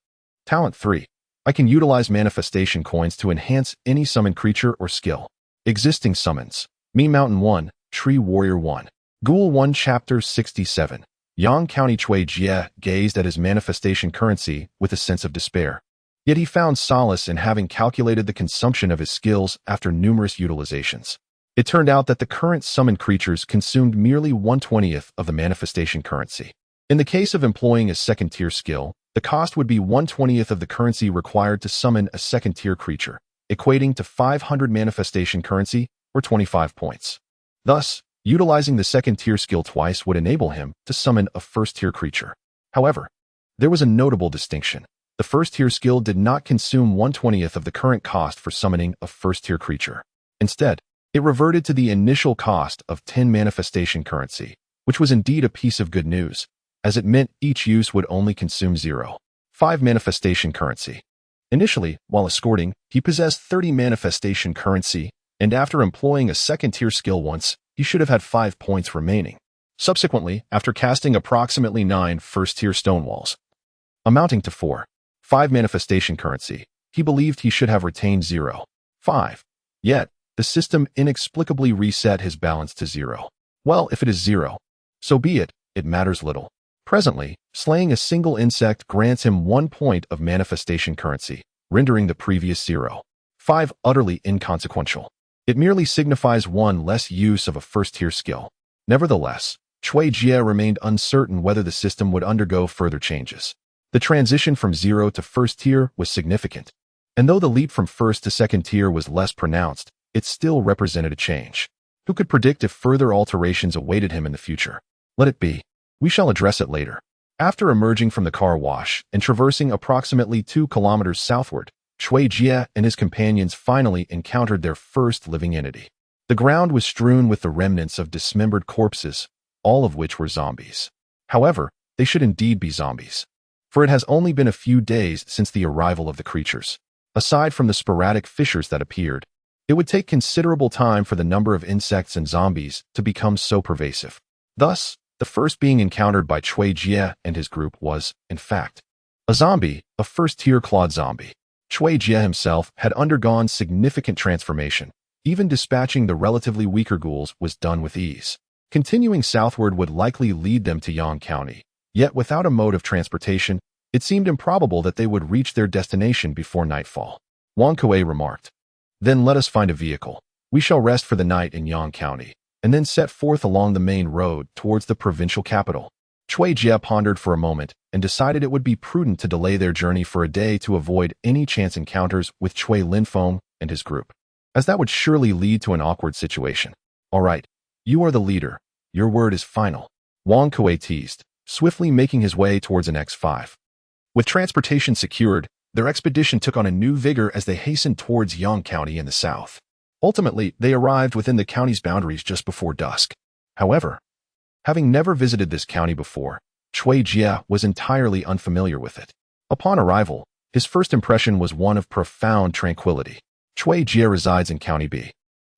Talent 3. I can utilize manifestation coins to enhance any summoned creature or skill. Existing summons. Me Mountain 1, Tree Warrior 1. Ghoul 1 Chapter 67. Yang County Chui Jie gazed at his manifestation currency with a sense of despair. Yet he found solace in having calculated the consumption of his skills after numerous utilizations. It turned out that the current summoned creatures consumed merely 1/20th of the manifestation currency. In the case of employing a second-tier skill, the cost would be 1/20th of the currency required to summon a second-tier creature, equating to 500 manifestation currency or 25 points. Thus, utilizing the second-tier skill twice would enable him to summon a first-tier creature. However, there was a notable distinction. The first-tier skill did not consume 1/20th of the current cost for summoning a first-tier creature. Instead, it reverted to the initial cost of 10 manifestation currency, which was indeed a piece of good news, as it meant each use would only consume 0.5 manifestation currency. Initially, while escorting, he possessed 30 manifestation currency, and after employing a second-tier skill once, he should have had 5 points remaining. Subsequently, after casting approximately 9 first-tier stonewalls, amounting to 4.5 manifestation currency, he believed he should have retained 0.5. Yet, the system inexplicably reset his balance to 0. Well, if it is 0, so be it, it matters little. Presently, slaying a single insect grants him 1 point of manifestation currency, rendering the previous 0.5 utterly inconsequential. It merely signifies one less use of a first-tier skill. Nevertheless, Chui Jie remained uncertain whether the system would undergo further changes. The transition from 0 to first tier was significant, and though the leap from first to second tier was less pronounced, it still represented a change. Who could predict if further alterations awaited him in the future? Let it be. We shall address it later. After emerging from the car wash and traversing approximately 2 kilometers southward, Chui Jie and his companions finally encountered their first living entity. The ground was strewn with the remnants of dismembered corpses, all of which were zombies. However, they should indeed be zombies, for it has only been a few days since the arrival of the creatures. Aside from the sporadic fissures that appeared, it would take considerable time for the number of insects and zombies to become so pervasive. Thus, the first being encountered by Chui Jie and his group was, in fact, a zombie, a first-tier clawed zombie. Chui Jie himself had undergone significant transformation. Even dispatching the relatively weaker ghouls was done with ease. Continuing southward would likely lead them to Yang County. Yet without a mode of transportation, it seemed improbable that they would reach their destination before nightfall. Wang Kuei remarked, "Then let us find a vehicle. We shall rest for the night in Yang County, and then set forth along the main road towards the provincial capital." Chui Jie pondered for a moment and decided it would be prudent to delay their journey for a day to avoid any chance encounters with Chui Linfeng and his group, as that would surely lead to an awkward situation. "All right, you are the leader. Your word is final," Wang Kuei teased, swiftly making his way towards an X5. With transportation secured, their expedition took on a new vigor as they hastened towards Yang County in the south. Ultimately, they arrived within the county's boundaries just before dusk. However, having never visited this county before, Chui Jie was entirely unfamiliar with it. Upon arrival, his first impression was one of profound tranquility. Chui Jie resides in County B,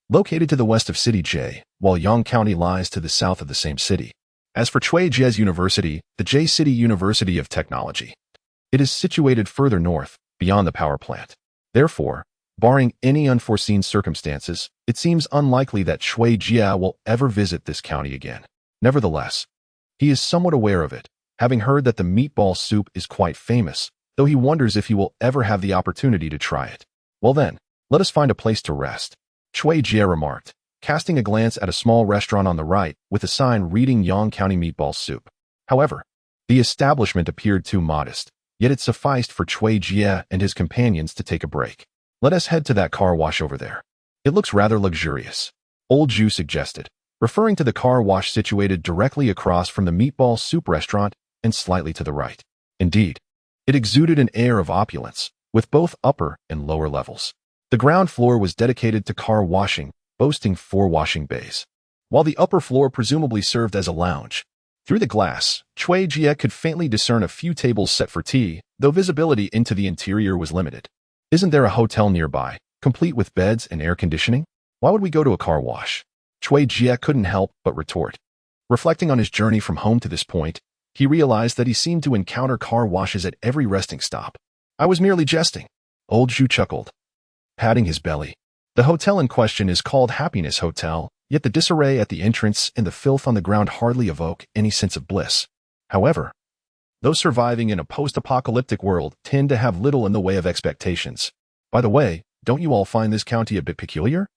located to the west of City J, while Yang County lies to the south of the same city. As for Chui Jie's university, the J-City University of Technology, it is situated further north, beyond the power plant. Therefore, barring any unforeseen circumstances, it seems unlikely that Chui Jie will ever visit this county again. Nevertheless, he is somewhat aware of it, having heard that the meatball soup is quite famous, though he wonders if he will ever have the opportunity to try it. "Well then, let us find a place to rest," Chui Jie remarked, casting a glance at a small restaurant on the right with a sign reading Yang County Meatball Soup. However, the establishment appeared too modest, yet it sufficed for Chui Jie and his companions to take a break. "Let us head to that car wash over there. It looks rather luxurious," Old Ju suggested, referring to the car wash situated directly across from the Meatball Soup restaurant and slightly to the right. Indeed, it exuded an air of opulence, with both upper and lower levels. The ground floor was dedicated to car washing, boasting 4 washing bays, while the upper floor presumably served as a lounge. Through the glass, Chui Jie could faintly discern a few tables set for tea, though visibility into the interior was limited. "Isn't there a hotel nearby, complete with beds and air conditioning? Why would we go to a car wash?" Chui Jie couldn't help but retort. Reflecting on his journey from home to this point, he realized that he seemed to encounter car washes at every resting stop. I was merely jesting. Old Zhu chuckled, patting his belly. The hotel in question is called Happiness Hotel, yet the disarray at the entrance and the filth on the ground hardly evoke any sense of bliss. However, those surviving in a post-apocalyptic world tend to have little in the way of expectations. By the way, don't you all find this county a bit peculiar?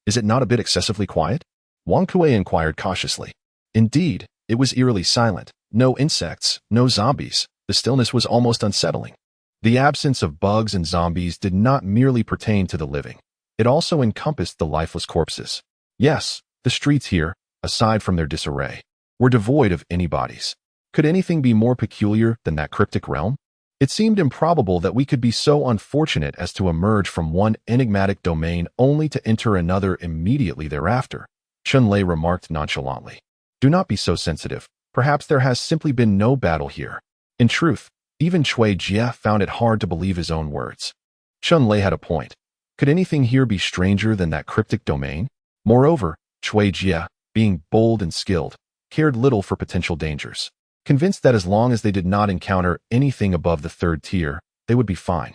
Is it not a bit excessively quiet? Wang Kuei inquired cautiously. Indeed, it was eerily silent. No insects, no zombies. The stillness was almost unsettling. The absence of bugs and zombies did not merely pertain to the living. It also encompassed the lifeless corpses. Yes, the streets here, aside from their disarray, were devoid of any bodies. Could anything be more peculiar than that cryptic realm? It seemed improbable that we could be so unfortunate as to emerge from one enigmatic domain only to enter another immediately thereafter, Chun-Lei remarked nonchalantly. Do not be so sensitive. Perhaps there has simply been no battle here. In truth, even Cui Jie found it hard to believe his own words. Chun-Lei had a point. Could anything here be stranger than that cryptic domain? Moreover, Cui Jie, being bold and skilled, cared little for potential dangers. Convinced that as long as they did not encounter anything above the third tier, they would be fine.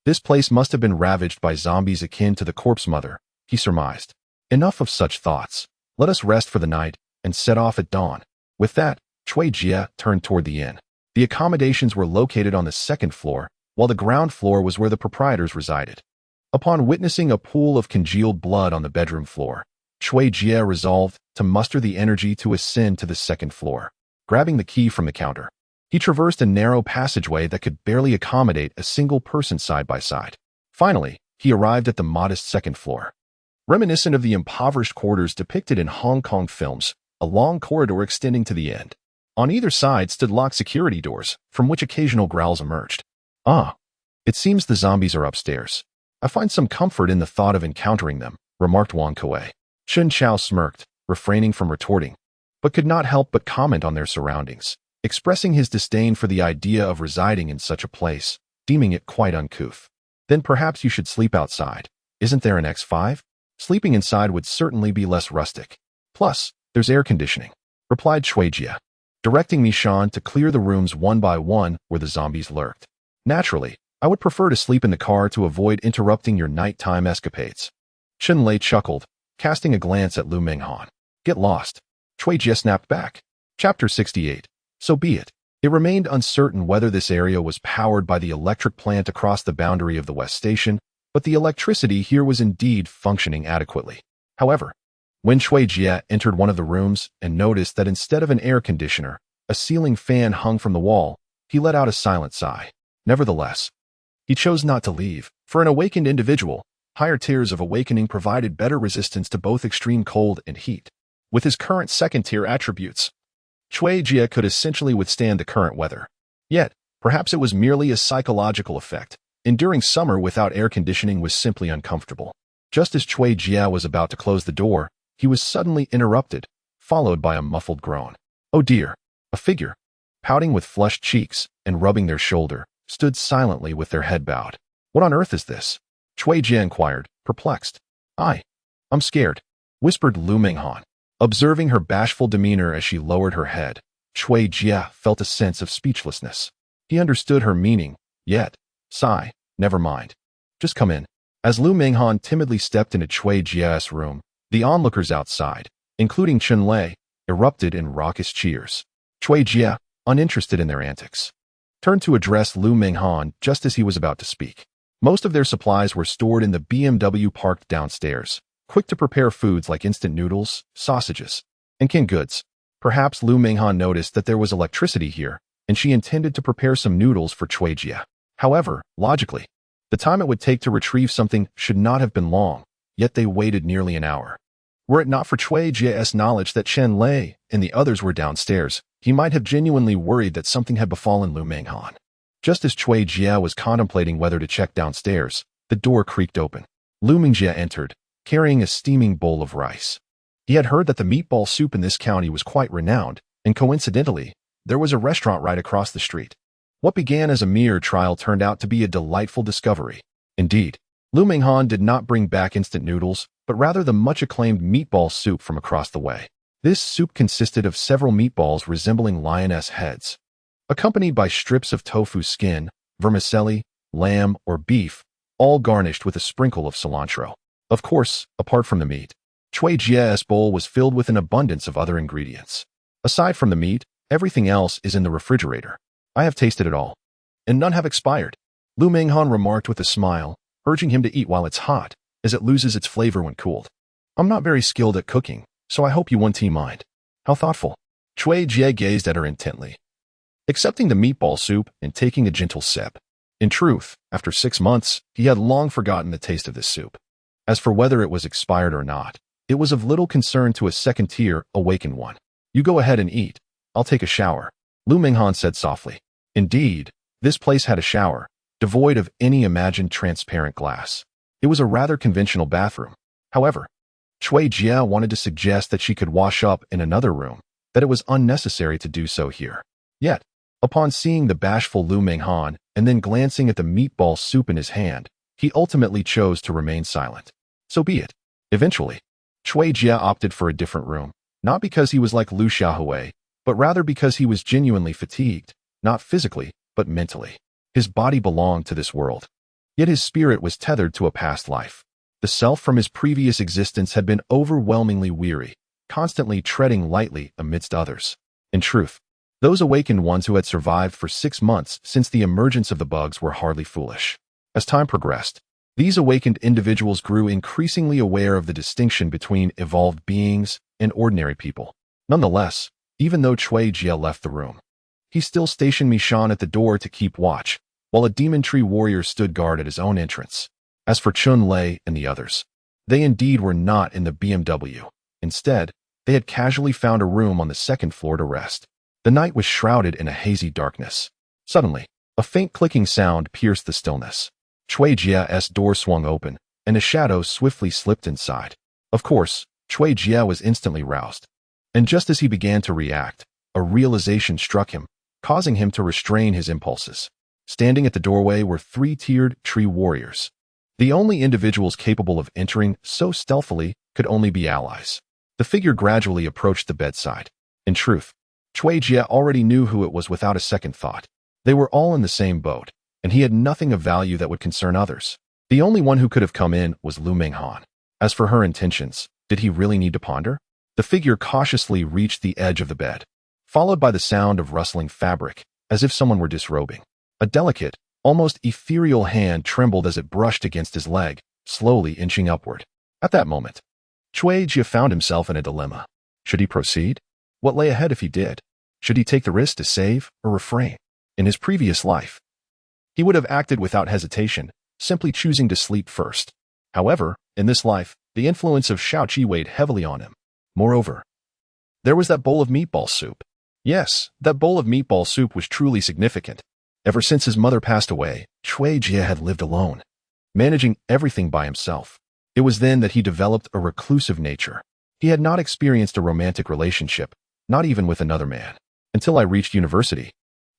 This place must have been ravaged by zombies akin to the corpse mother, he surmised. Enough of such thoughts. Let us rest for the night and set off at dawn. With that, Cui Jie turned toward the inn. The accommodations were located on the second floor, while the ground floor was where the proprietors resided. Upon witnessing a pool of congealed blood on the bedroom floor, Cui Jie resolved to muster the energy to ascend to the second floor. Grabbing the key from the counter, he traversed a narrow passageway that could barely accommodate a single person side by side. Finally, he arrived at the modest second floor. Reminiscent of the impoverished quarters depicted in Hong Kong films, a long corridor extending to the end. On either side stood locked security doors, from which occasional growls emerged. Ah, it seems the zombies are upstairs. I find some comfort in the thought of encountering them, remarked Wang Kuei. Chun Chao smirked, refraining from retorting, but could not help but comment on their surroundings, expressing his disdain for the idea of residing in such a place, deeming it quite uncouth. Then perhaps you should sleep outside. Isn't there an X5? Sleeping inside would certainly be less rustic. Plus, there's air conditioning, replied Cui Jie, directing Mishan to clear the rooms one by one where the zombies lurked. Naturally, I would prefer to sleep in the car to avoid interrupting your nighttime escapades. Chun-Lei chuckled, casting a glance at Lu Menghan. Get lost. Cui Jie snapped back. Chapter 68. So be it. It remained uncertain whether this area was powered by the electric plant across the boundary of the West Station, but the electricity here was indeed functioning adequately. However, when Cui Jie entered one of the rooms and noticed that instead of an air conditioner, a ceiling fan hung from the wall, he let out a silent sigh. Nevertheless, he chose not to leave. For an awakened individual, higher tiers of awakening provided better resistance to both extreme cold and heat. With his current second-tier attributes, Cui Jie could essentially withstand the current weather. Yet, perhaps it was merely a psychological effect. Enduring summer without air conditioning was simply uncomfortable. Just as Cui Jie was about to close the door, he was suddenly interrupted, followed by a muffled groan. Oh dear! A figure, pouting with flushed cheeks and rubbing their shoulder, stood silently with their head bowed. What on earth is this? Cui Jie inquired, perplexed. I'm scared, whispered Lu Menghan. Observing her bashful demeanor as she lowered her head, Cui Jie felt a sense of speechlessness. He understood her meaning, yet, sigh, never mind. Just come in. As Lu Menghan timidly stepped into Cui Jie's room, the onlookers outside, including Chun-Lei, erupted in raucous cheers. Cui Jie, uninterested in their antics, turned to address Lu Menghan just as he was about to speak. Most of their supplies were stored in the BMW parked downstairs, quick to prepare foods like instant noodles, sausages, and canned goods. Perhaps Lu Menghan noticed that there was electricity here, and she intended to prepare some noodles for Cui Jie. However, logically, the time it would take to retrieve something should not have been long, yet they waited nearly an hour. Were it not for Cui Jie's knowledge that Chun-Lei and the others were downstairs, he might have genuinely worried that something had befallen Lu Menghan. Just as Cui Jie was contemplating whether to check downstairs, the door creaked open. Lu Mingjie entered, carrying a steaming bowl of rice. He had heard that the meatball soup in this county was quite renowned, and coincidentally, there was a restaurant right across the street. What began as a mere trial turned out to be a delightful discovery. Indeed, Lu Menghan did not bring back instant noodles, but rather the much-acclaimed meatball soup from across the way. This soup consisted of several meatballs resembling lioness heads, accompanied by strips of tofu skin, vermicelli, lamb, or beef, all garnished with a sprinkle of cilantro. Of course, apart from the meat, Chui Jie's bowl was filled with an abundance of other ingredients. Aside from the meat, everything else is in the refrigerator. I have tasted it all, and none have expired. Lu Minghan remarked with a smile, urging him to eat while it's hot, as it loses its flavor when cooled. I'm not very skilled at cooking, so I hope you won't mind. How thoughtful. Chui Jie gazed at her intently, accepting the meatball soup and taking a gentle sip. In truth, after 6 months, he had long forgotten the taste of this soup. As for whether it was expired or not, it was of little concern to a second-tier, awakened one. You go ahead and eat. I'll take a shower, Lu Minghan said softly. Indeed, this place had a shower, devoid of any imagined transparent glass. It was a rather conventional bathroom. However, Chui Jie wanted to suggest that she could wash up in another room, that it was unnecessary to do so here. Yet, upon seeing the bashful Lu Minghan and then glancing at the meatball soup in his hand, he ultimately chose to remain silent. So be it. Eventually, Chui Jie opted for a different room, not because he was like Lu Xiaohui, but rather because he was genuinely fatigued, not physically, but mentally. His body belonged to this world, yet his spirit was tethered to a past life. The self from his previous existence had been overwhelmingly weary, constantly treading lightly amidst others. In truth, those awakened ones who had survived for 6 months since the emergence of the bugs were hardly foolish. As time progressed, these awakened individuals grew increasingly aware of the distinction between evolved beings and ordinary people. Nonetheless, even though Chui Jie left the room, he still stationed Mishan at the door to keep watch, while a demon tree warrior stood guard at his own entrance. As for Chun Lei and the others, they indeed were not in the BMW. Instead, they had casually found a room on the 2nd floor to rest. The night was shrouded in a hazy darkness. Suddenly, a faint clicking sound pierced the stillness. Chui Jie's door swung open, and a shadow swiftly slipped inside. Of course, Chui Jie was instantly roused. And just as he began to react, a realization struck him, causing him to restrain his impulses. Standing at the doorway were 3-tiered tree warriors. The only individuals capable of entering so stealthily could only be allies. The figure gradually approached the bedside. In truth, Chui Jie already knew who it was without a second thought. They were all in the same boat, and he had nothing of value that would concern others. The only one who could have come in was Lu Minghan. As for her intentions, did he really need to ponder? The figure cautiously reached the edge of the bed, followed by the sound of rustling fabric, as if someone were disrobing. A delicate, almost ethereal hand trembled as it brushed against his leg, slowly inching upward. At that moment, Chui Jie found himself in a dilemma. Should he proceed? What lay ahead if he did? Should he take the risk to save or refrain? In his previous life, he would have acted without hesitation, simply choosing to sleep first. However, in this life, the influence of Shaoqi weighed heavily on him. Moreover, there was that bowl of meatball soup. Yes, that bowl of meatball soup was truly significant. Ever since his mother passed away, Chui Jie had lived alone, managing everything by himself. It was then that he developed a reclusive nature. He had not experienced a romantic relationship, not even with another man. Until I reached university,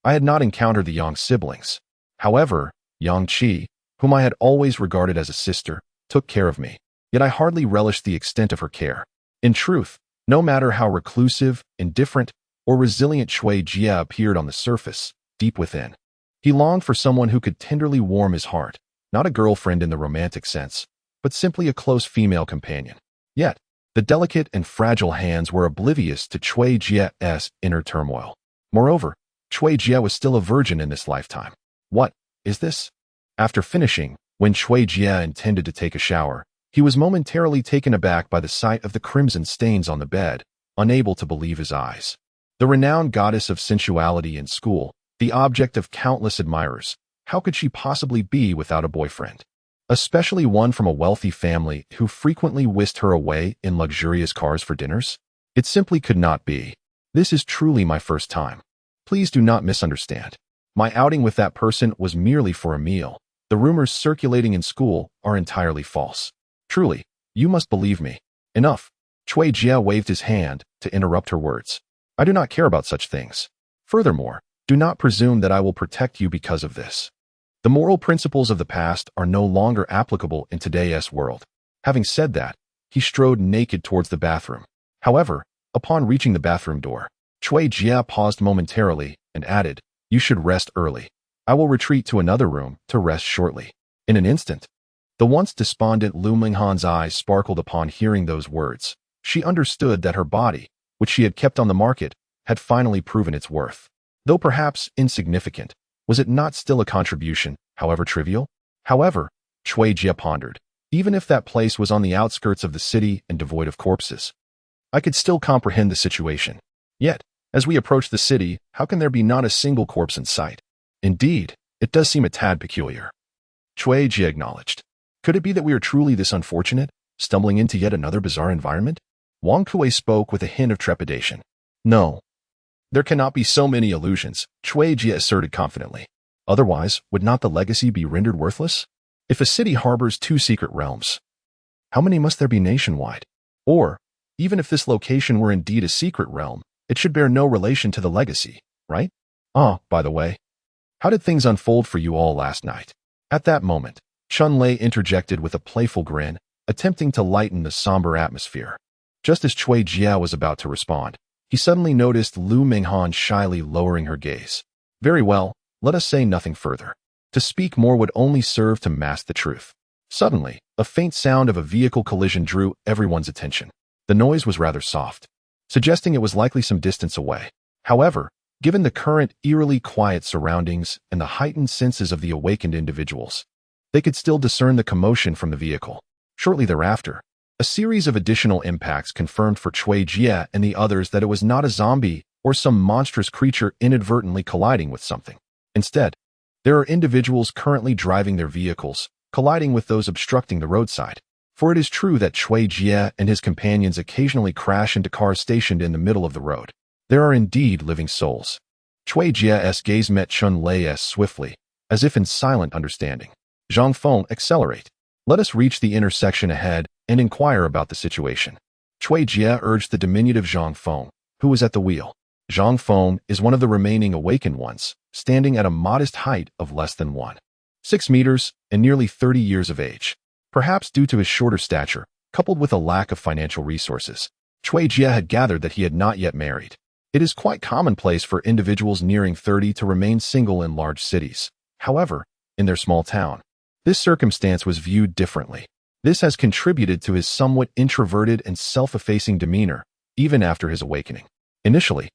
I had not encountered the Yang siblings. However, Yang Qi, whom I had always regarded as a sister, took care of me, yet I hardly relished the extent of her care. In truth, no matter how reclusive, indifferent, or resilient Chui Jie appeared on the surface, deep within, he longed for someone who could tenderly warm his heart, not a girlfriend in the romantic sense, but simply a close female companion. Yet, the delicate and fragile hands were oblivious to Chui Jie's inner turmoil. Moreover, Chui Jie was still a virgin in this lifetime. What is this? After finishing, when Chui Jie intended to take a shower, he was momentarily taken aback by the sight of the crimson stains on the bed, unable to believe his eyes. The renowned goddess of sensuality in school, the object of countless admirers, how could she possibly be without a boyfriend? Especially one from a wealthy family who frequently whisked her away in luxurious cars for dinners? It simply could not be. This is truly my first time. Please do not misunderstand. My outing with that person was merely for a meal. The rumors circulating in school are entirely false. Truly, you must believe me. Enough. Chui Jie waved his hand to interrupt her words. I do not care about such things. Furthermore, do not presume that I will protect you because of this. The moral principles of the past are no longer applicable in today's world. Having said that, he strode naked towards the bathroom. However, upon reaching the bathroom door, Chui Jie paused momentarily and added, You should rest early. I will retreat to another room to rest shortly. In an instant, the once despondent Lu Minghan's eyes sparkled upon hearing those words. She understood that her body, which she had kept on the market, had finally proven its worth. Though perhaps insignificant, was it not still a contribution, however trivial? However, Cui Jie pondered, even if that place was on the outskirts of the city and devoid of corpses, I could still comprehend the situation. Yet, as we approach the city, how can there be not a single corpse in sight? Indeed, it does seem a tad peculiar. Cui Jie acknowledged. Could it be that we are truly this unfortunate, stumbling into yet another bizarre environment? Wang Kuei spoke with a hint of trepidation. No. There cannot be so many illusions, Cui Jie asserted confidently. Otherwise, would not the legacy be rendered worthless? If a city harbors 2 secret realms, how many must there be nationwide? Or, even if this location were indeed a secret realm, it should bear no relation to the legacy, right? By the way, how did things unfold for you all last night? At that moment, Chun Lei interjected with a playful grin, attempting to lighten the somber atmosphere. Just as Cui Jie was about to respond, he suddenly noticed Lu Minghan shyly lowering her gaze. Very well, let us say nothing further. To speak more would only serve to mask the truth. Suddenly, a faint sound of a vehicle collision drew everyone's attention. The noise was rather soft, suggesting it was likely some distance away. However, given the current eerily quiet surroundings and the heightened senses of the awakened individuals, they could still discern the commotion from the vehicle. Shortly thereafter, a series of additional impacts confirmed for Cui Jie and the others that it was not a zombie or some monstrous creature inadvertently colliding with something. Instead, there are individuals currently driving their vehicles, colliding with those obstructing the roadside. For it is true that Cui Jie and his companions occasionally crash into cars stationed in the middle of the road. There are indeed living souls. Cui Jie's gaze met Chun Lei's swiftly, as if in silent understanding. Zhang Feng, accelerate. Let us reach the intersection ahead and inquire about the situation. Cui Jie urged the diminutive Zhang Feng, who was at the wheel. Zhang Feng is one of the remaining awakened ones, standing at a modest height of less than 1.6 meters and nearly 30 years of age. Perhaps due to his shorter stature, coupled with a lack of financial resources, Cui Jie had gathered that he had not yet married. It is quite commonplace for individuals nearing 30 to remain single in large cities. However, in their small town, this circumstance was viewed differently. This has contributed to his somewhat introverted and self-effacing demeanor, even after his awakening. Initially,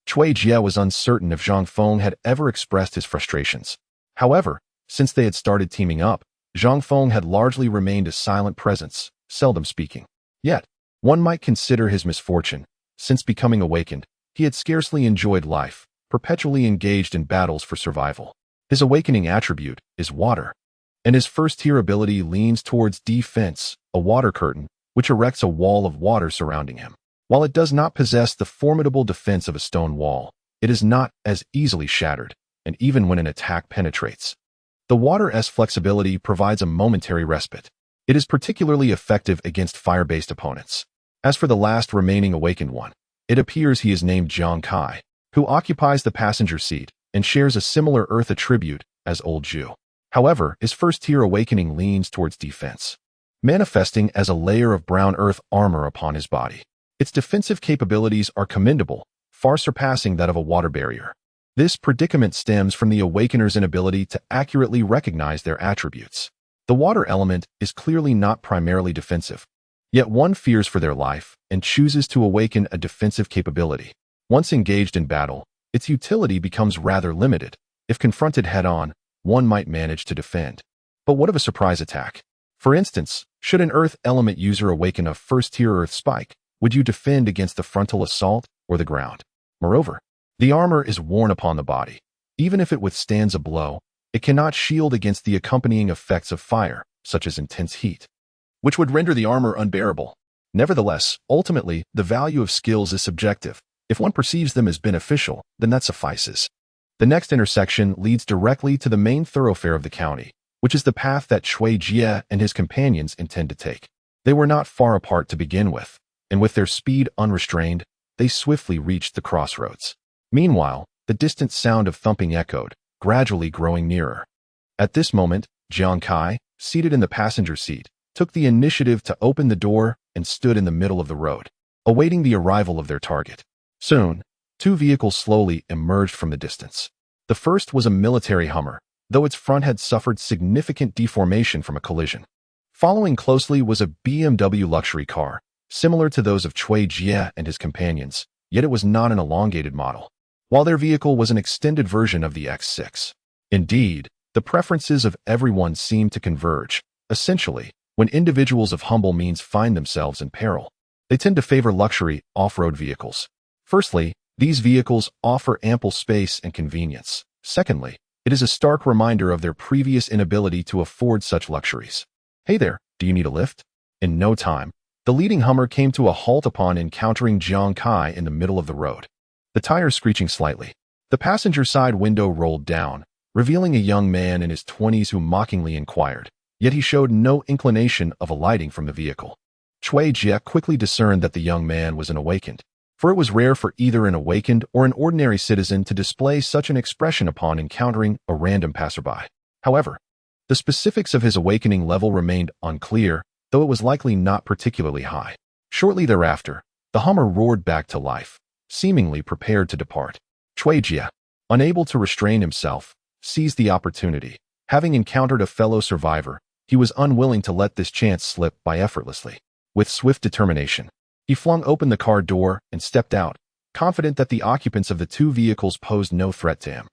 Cui Jie was uncertain if Zhang Feng had ever expressed his frustrations. However, since they had started teaming up, Zhang Feng had largely remained a silent presence, seldom speaking. Yet, one might consider his misfortune. Since becoming awakened, he had scarcely enjoyed life, perpetually engaged in battles for survival. His awakening attribute is water, and his first-tier ability leans towards defense, a water curtain, which erects a wall of water surrounding him. While it does not possess the formidable defense of a stone wall, it is not as easily shattered, and even when an attack penetrates, the water's flexibility provides a momentary respite. It is particularly effective against fire-based opponents. As for the last remaining awakened one, it appears he is named Jiang Kai, who occupies the passenger seat and shares a similar earth attribute as Old Ju. However, his first-tier awakening leans towards defense, manifesting as a layer of brown earth armor upon his body. Its defensive capabilities are commendable, far surpassing that of a water barrier. This predicament stems from the awakener's inability to accurately recognize their attributes. The water element is clearly not primarily defensive, yet one fears for their life and chooses to awaken a defensive capability. Once engaged in battle, its utility becomes rather limited. If confronted head-on, one might manage to defend. But what of a surprise attack? For instance, should an earth element user awaken a first-tier earth spike, would you defend against the frontal assault or the ground? Moreover, the armor is worn upon the body. Even if it withstands a blow, it cannot shield against the accompanying effects of fire, such as intense heat, which would render the armor unbearable. Nevertheless, ultimately, the value of skills is subjective. If one perceives them as beneficial, then that suffices. The next intersection leads directly to the main thoroughfare of the county, which is the path that Cui Jie and his companions intend to take. They were not far apart to begin with, and with their speed unrestrained, they swiftly reached the crossroads. Meanwhile, the distant sound of thumping echoed, gradually growing nearer. At this moment, Jiang Kai, seated in the passenger seat, took the initiative to open the door and stood in the middle of the road, awaiting the arrival of their target. Soon, 2 vehicles slowly emerged from the distance. The first was a military Hummer, though its front had suffered significant deformation from a collision. Following closely was a BMW luxury car, similar to those of Cui Jie and his companions, yet it was not an elongated model, while their vehicle was an extended version of the X6. Indeed, the preferences of everyone seemed to converge. Essentially, when individuals of humble means find themselves in peril, they tend to favor luxury off-road vehicles. Firstly, these vehicles offer ample space and convenience. Secondly, it is a stark reminder of their previous inability to afford such luxuries. Hey there, do you need a lift? In no time, the leading Hummer came to a halt upon encountering Jiang Kai in the middle of the road, the tires screeching slightly. The passenger side window rolled down, revealing a young man in his 20s who mockingly inquired, yet he showed no inclination of alighting from the vehicle. Cui Jie quickly discerned that the young man was an awakened, for it was rare for either an awakened or an ordinary citizen to display such an expression upon encountering a random passerby. However, the specifics of his awakening level remained unclear, though it was likely not particularly high. Shortly thereafter, the Hummer roared back to life, seemingly prepared to depart. Cui Jie, unable to restrain himself, seized the opportunity. Having encountered a fellow survivor, he was unwilling to let this chance slip by effortlessly. With swift determination, he flung open the car door and stepped out, confident that the occupants of the two vehicles posed no threat to him.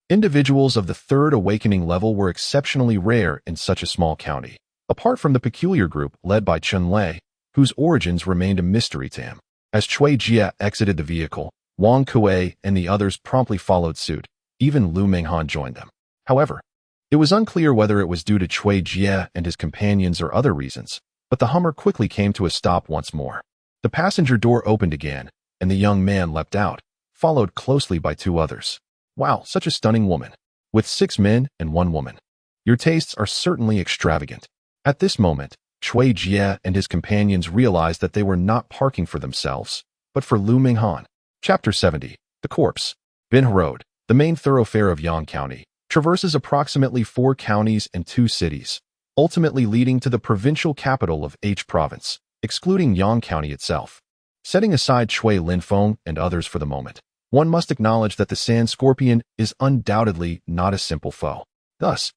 Individuals of the third awakening level were exceptionally rare in such a small county, apart from the peculiar group led by Chun Lei, whose origins remained a mystery to him. As Cui Jie exited the vehicle, Wang Kuei and the others promptly followed suit. Even Lu Minghan joined them. However, it was unclear whether it was due to Cui Jie and his companions or other reasons, but the Hummer quickly came to a stop once more. The passenger door opened again, and the young man leapt out, followed closely by two others. Wow, such a stunning woman. With 6 men and 1 woman. Your tastes are certainly extravagant. At this moment, Cui Jie and his companions realized that they were not parking for themselves, but for Lu Minghan. Chapter 70. The Corpse. Bin Road, the main thoroughfare of Yang County, traverses approximately 4 counties and 2 cities, ultimately leading to the provincial capital of H Province, excluding Yang County itself. Setting aside Cui Linfeng and others for the moment, one must acknowledge that the Sand Scorpion is undoubtedly not a simple foe. Thus,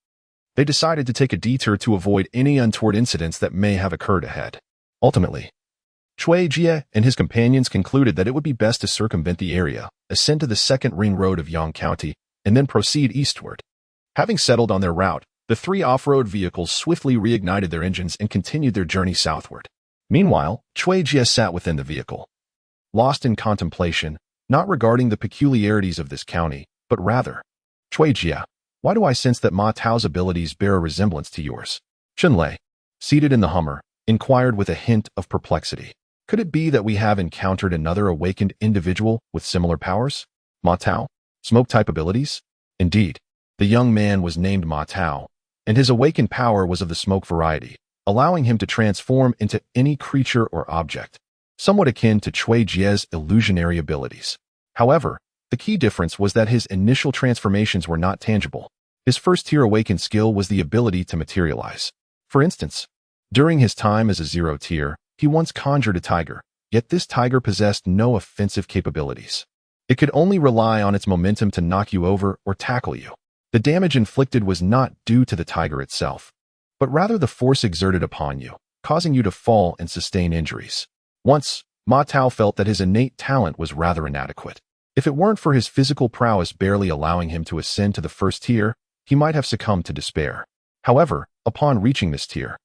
they decided to take a detour to avoid any untoward incidents that may have occurred ahead. Ultimately, Cui Jie and his companions concluded that it would be best to circumvent the area, ascend to the second ring road of Yang County, and then proceed eastward. Having settled on their route, the 3 off-road vehicles swiftly reignited their engines and continued their journey southward. Meanwhile, Cui Jie sat within the vehicle, lost in contemplation, not regarding the peculiarities of this county, but rather, Cui Jie, why do I sense that Ma Tao's abilities bear a resemblance to yours? Chun Lei, seated in the Hummer, inquired with a hint of perplexity. Could it be that we have encountered another awakened individual with similar powers? Ma Tao? Smoke-type abilities? Indeed, the young man was named Ma Tao, and his awakened power was of the smoke variety, allowing him to transform into any creature or object, somewhat akin to Cui Jie's illusionary abilities. However, the key difference was that his initial transformations were not tangible. His first-tier awakened skill was the ability to materialize. For instance, during his time as a 0-tier, he once conjured a tiger, yet this tiger possessed no offensive capabilities. It could only rely on its momentum to knock you over or tackle you. The damage inflicted was not due to the tiger itself, but rather the force exerted upon you, causing you to fall and sustain injuries. Once, Ma Tao felt that his innate talent was rather inadequate. If it weren't for his physical prowess barely allowing him to ascend to the first tier, he might have succumbed to despair. However, upon reaching this tier,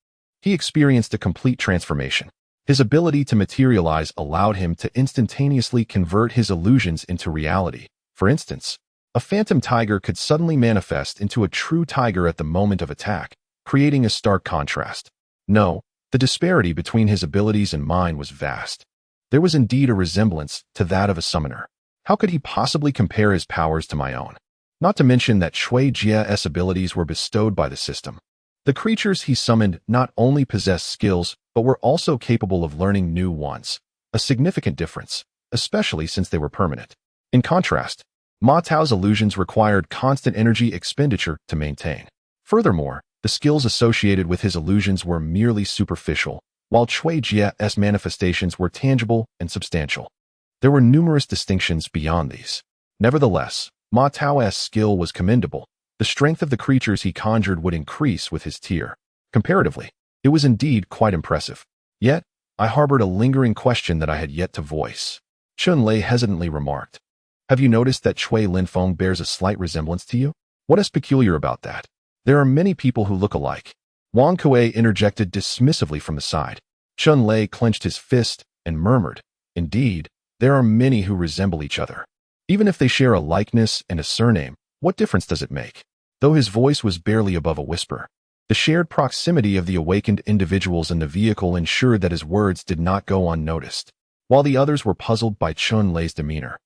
he experienced a complete transformation. His ability to materialize allowed him to instantaneously convert his illusions into reality. For instance, a phantom tiger could suddenly manifest into a true tiger at the moment of attack, creating a stark contrast. No, the disparity between his abilities and mine was vast. There was indeed a resemblance to that of a summoner. How could he possibly compare his powers to my own? Not to mention that Cui Jie's abilities were bestowed by the system. The creatures he summoned not only possessed skills, but were also capable of learning new ones, a significant difference, especially since they were permanent. In contrast, Ma Tao's illusions required constant energy expenditure to maintain. Furthermore, the skills associated with his illusions were merely superficial, while Cui Jie's manifestations were tangible and substantial. There were numerous distinctions beyond these. Nevertheless, Ma Tao's skill was commendable, The strength of the creatures he conjured would increase with his tear. Comparatively, it was indeed quite impressive. Yet, I harbored a lingering question that I had yet to voice. Chun Lei hesitantly remarked, "Have you noticed that Chui Linfeng bears a slight resemblance to you? What is peculiar about that? There are many people who look alike." Wang Kuei interjected dismissively from the side. Chun Lei clenched his fist and murmured, "Indeed, there are many who resemble each other. Even if they share a likeness and a surname, what difference does it make?" Though his voice was barely above a whisper, the shared proximity of the awakened individuals in the vehicle ensured that his words did not go unnoticed. While the others were puzzled by Chun Lei's demeanor,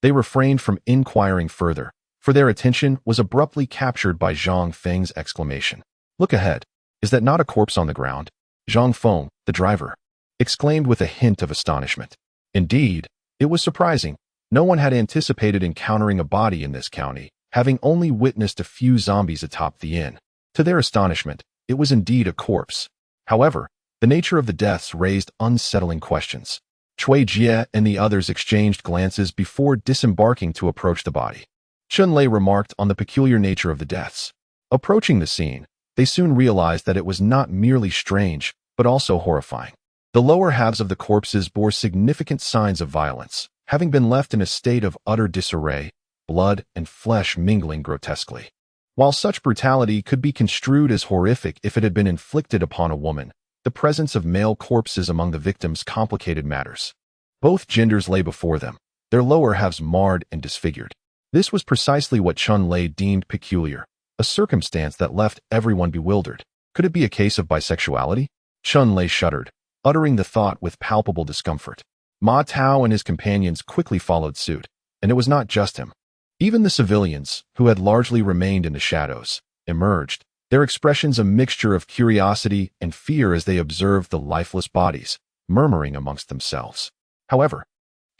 they refrained from inquiring further, for their attention was abruptly captured by Zhang Feng's exclamation. "Look ahead. Is that not a corpse on the ground?" Zhang Feng, the driver, exclaimed with a hint of astonishment. Indeed, it was surprising. No one had anticipated encountering a body in this county, having only witnessed a few zombies atop the inn. To their astonishment, it was indeed a corpse. However, the nature of the deaths raised unsettling questions. Cui Jie and the others exchanged glances before disembarking to approach the body. Chun Lei remarked on the peculiar nature of the deaths. Approaching the scene, they soon realized that it was not merely strange, but also horrifying. The lower halves of the corpses bore significant signs of violence, having been left in a state of utter disarray, blood and flesh mingling grotesquely. While such brutality could be construed as horrific if it had been inflicted upon a woman, the presence of male corpses among the victims complicated matters. Both genders lay before them, their lower halves marred and disfigured. This was precisely what Chun Lei deemed peculiar, a circumstance that left everyone bewildered. Could it be a case of bisexuality? Chun Lei shuddered, uttering the thought with palpable discomfort. Ma Tao and his companions quickly followed suit, and it was not just him. Even the civilians, who had largely remained in the shadows, emerged, their expressions a mixture of curiosity and fear as they observed the lifeless bodies, murmuring amongst themselves. However,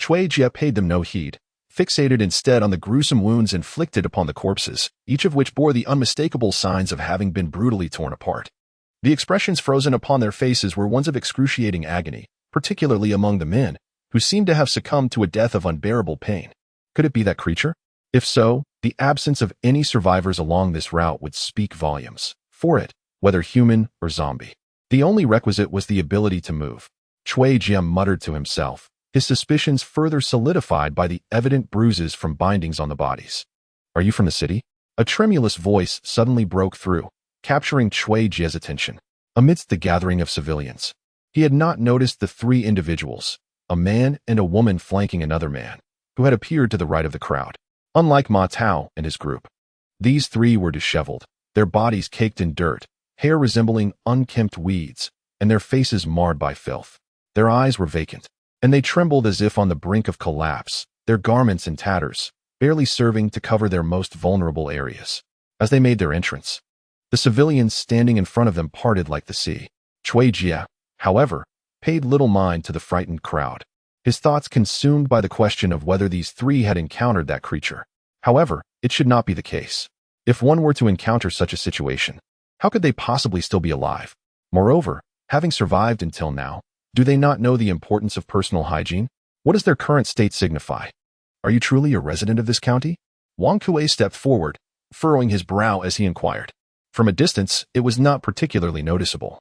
Cui Jie paid them no heed, fixated instead on the gruesome wounds inflicted upon the corpses, each of which bore the unmistakable signs of having been brutally torn apart. The expressions frozen upon their faces were ones of excruciating agony, particularly among the men, who seemed to have succumbed to a death of unbearable pain. Could it be that creature? If so, the absence of any survivors along this route would speak volumes for it, whether human or zombie. The only requisite was the ability to move. Cui Jie muttered to himself, his suspicions further solidified by the evident bruises from bindings on the bodies. "Are you from the city?" A tremulous voice suddenly broke through, capturing Cui Jie's attention. Amidst the gathering of civilians, he had not noticed the three individuals, a man and a woman flanking another man, who had appeared to the right of the crowd. Unlike Ma Tao and his group, these three were disheveled, their bodies caked in dirt, hair resembling unkempt weeds, and their faces marred by filth. Their eyes were vacant, and they trembled as if on the brink of collapse, their garments in tatters, barely serving to cover their most vulnerable areas. As they made their entrance, the civilians standing in front of them parted like the sea. Cui Jie, however, paid little mind to the frightened crowd, his thoughts consumed by the question of whether these three had encountered that creature. However, it should not be the case. If one were to encounter such a situation, how could they possibly still be alive? Moreover, having survived until now, do they not know the importance of personal hygiene? What does their current state signify? Are you truly a resident of this county? Wang Kuei stepped forward, furrowing his brow as he inquired. From a distance, it was not particularly noticeable.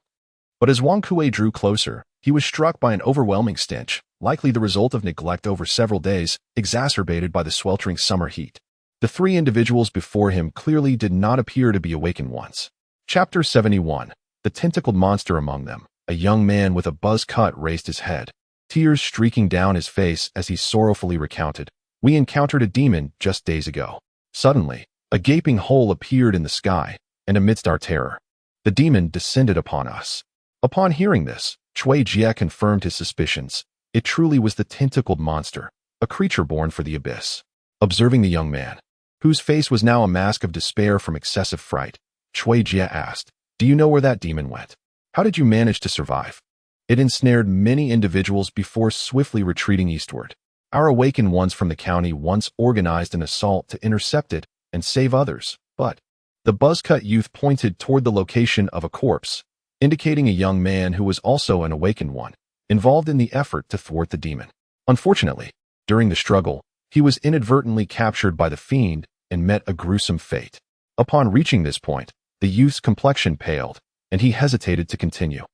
But as Wang Kuei drew closer, he was struck by an overwhelming stench, likely the result of neglect over several days, exacerbated by the sweltering summer heat. The three individuals before him clearly did not appear to be awakened ones. Chapter 71. The tentacled monster among them. A young man with a buzz cut raised his head, tears streaking down his face as he sorrowfully recounted, "We encountered a demon just days ago. Suddenly, a gaping hole appeared in the sky, and amidst our terror, the demon descended upon us." Upon hearing this, Cui Jie confirmed his suspicions. It truly was the tentacled monster, a creature born for the abyss. Observing the young man, whose face was now a mask of despair from excessive fright, Cui Jie asked, "Do you know where that demon went? How did you manage to survive?" It ensnared many individuals before swiftly retreating eastward. Our awakened ones from the county once organized an assault to intercept it and save others, but the buzzcut youth pointed toward the location of a corpse, indicating a young man who was also an awakened one, involved in the effort to thwart the demon. Unfortunately, during the struggle, he was inadvertently captured by the fiend and met a gruesome fate. Upon reaching this point, the youth's complexion paled, and he hesitated to continue,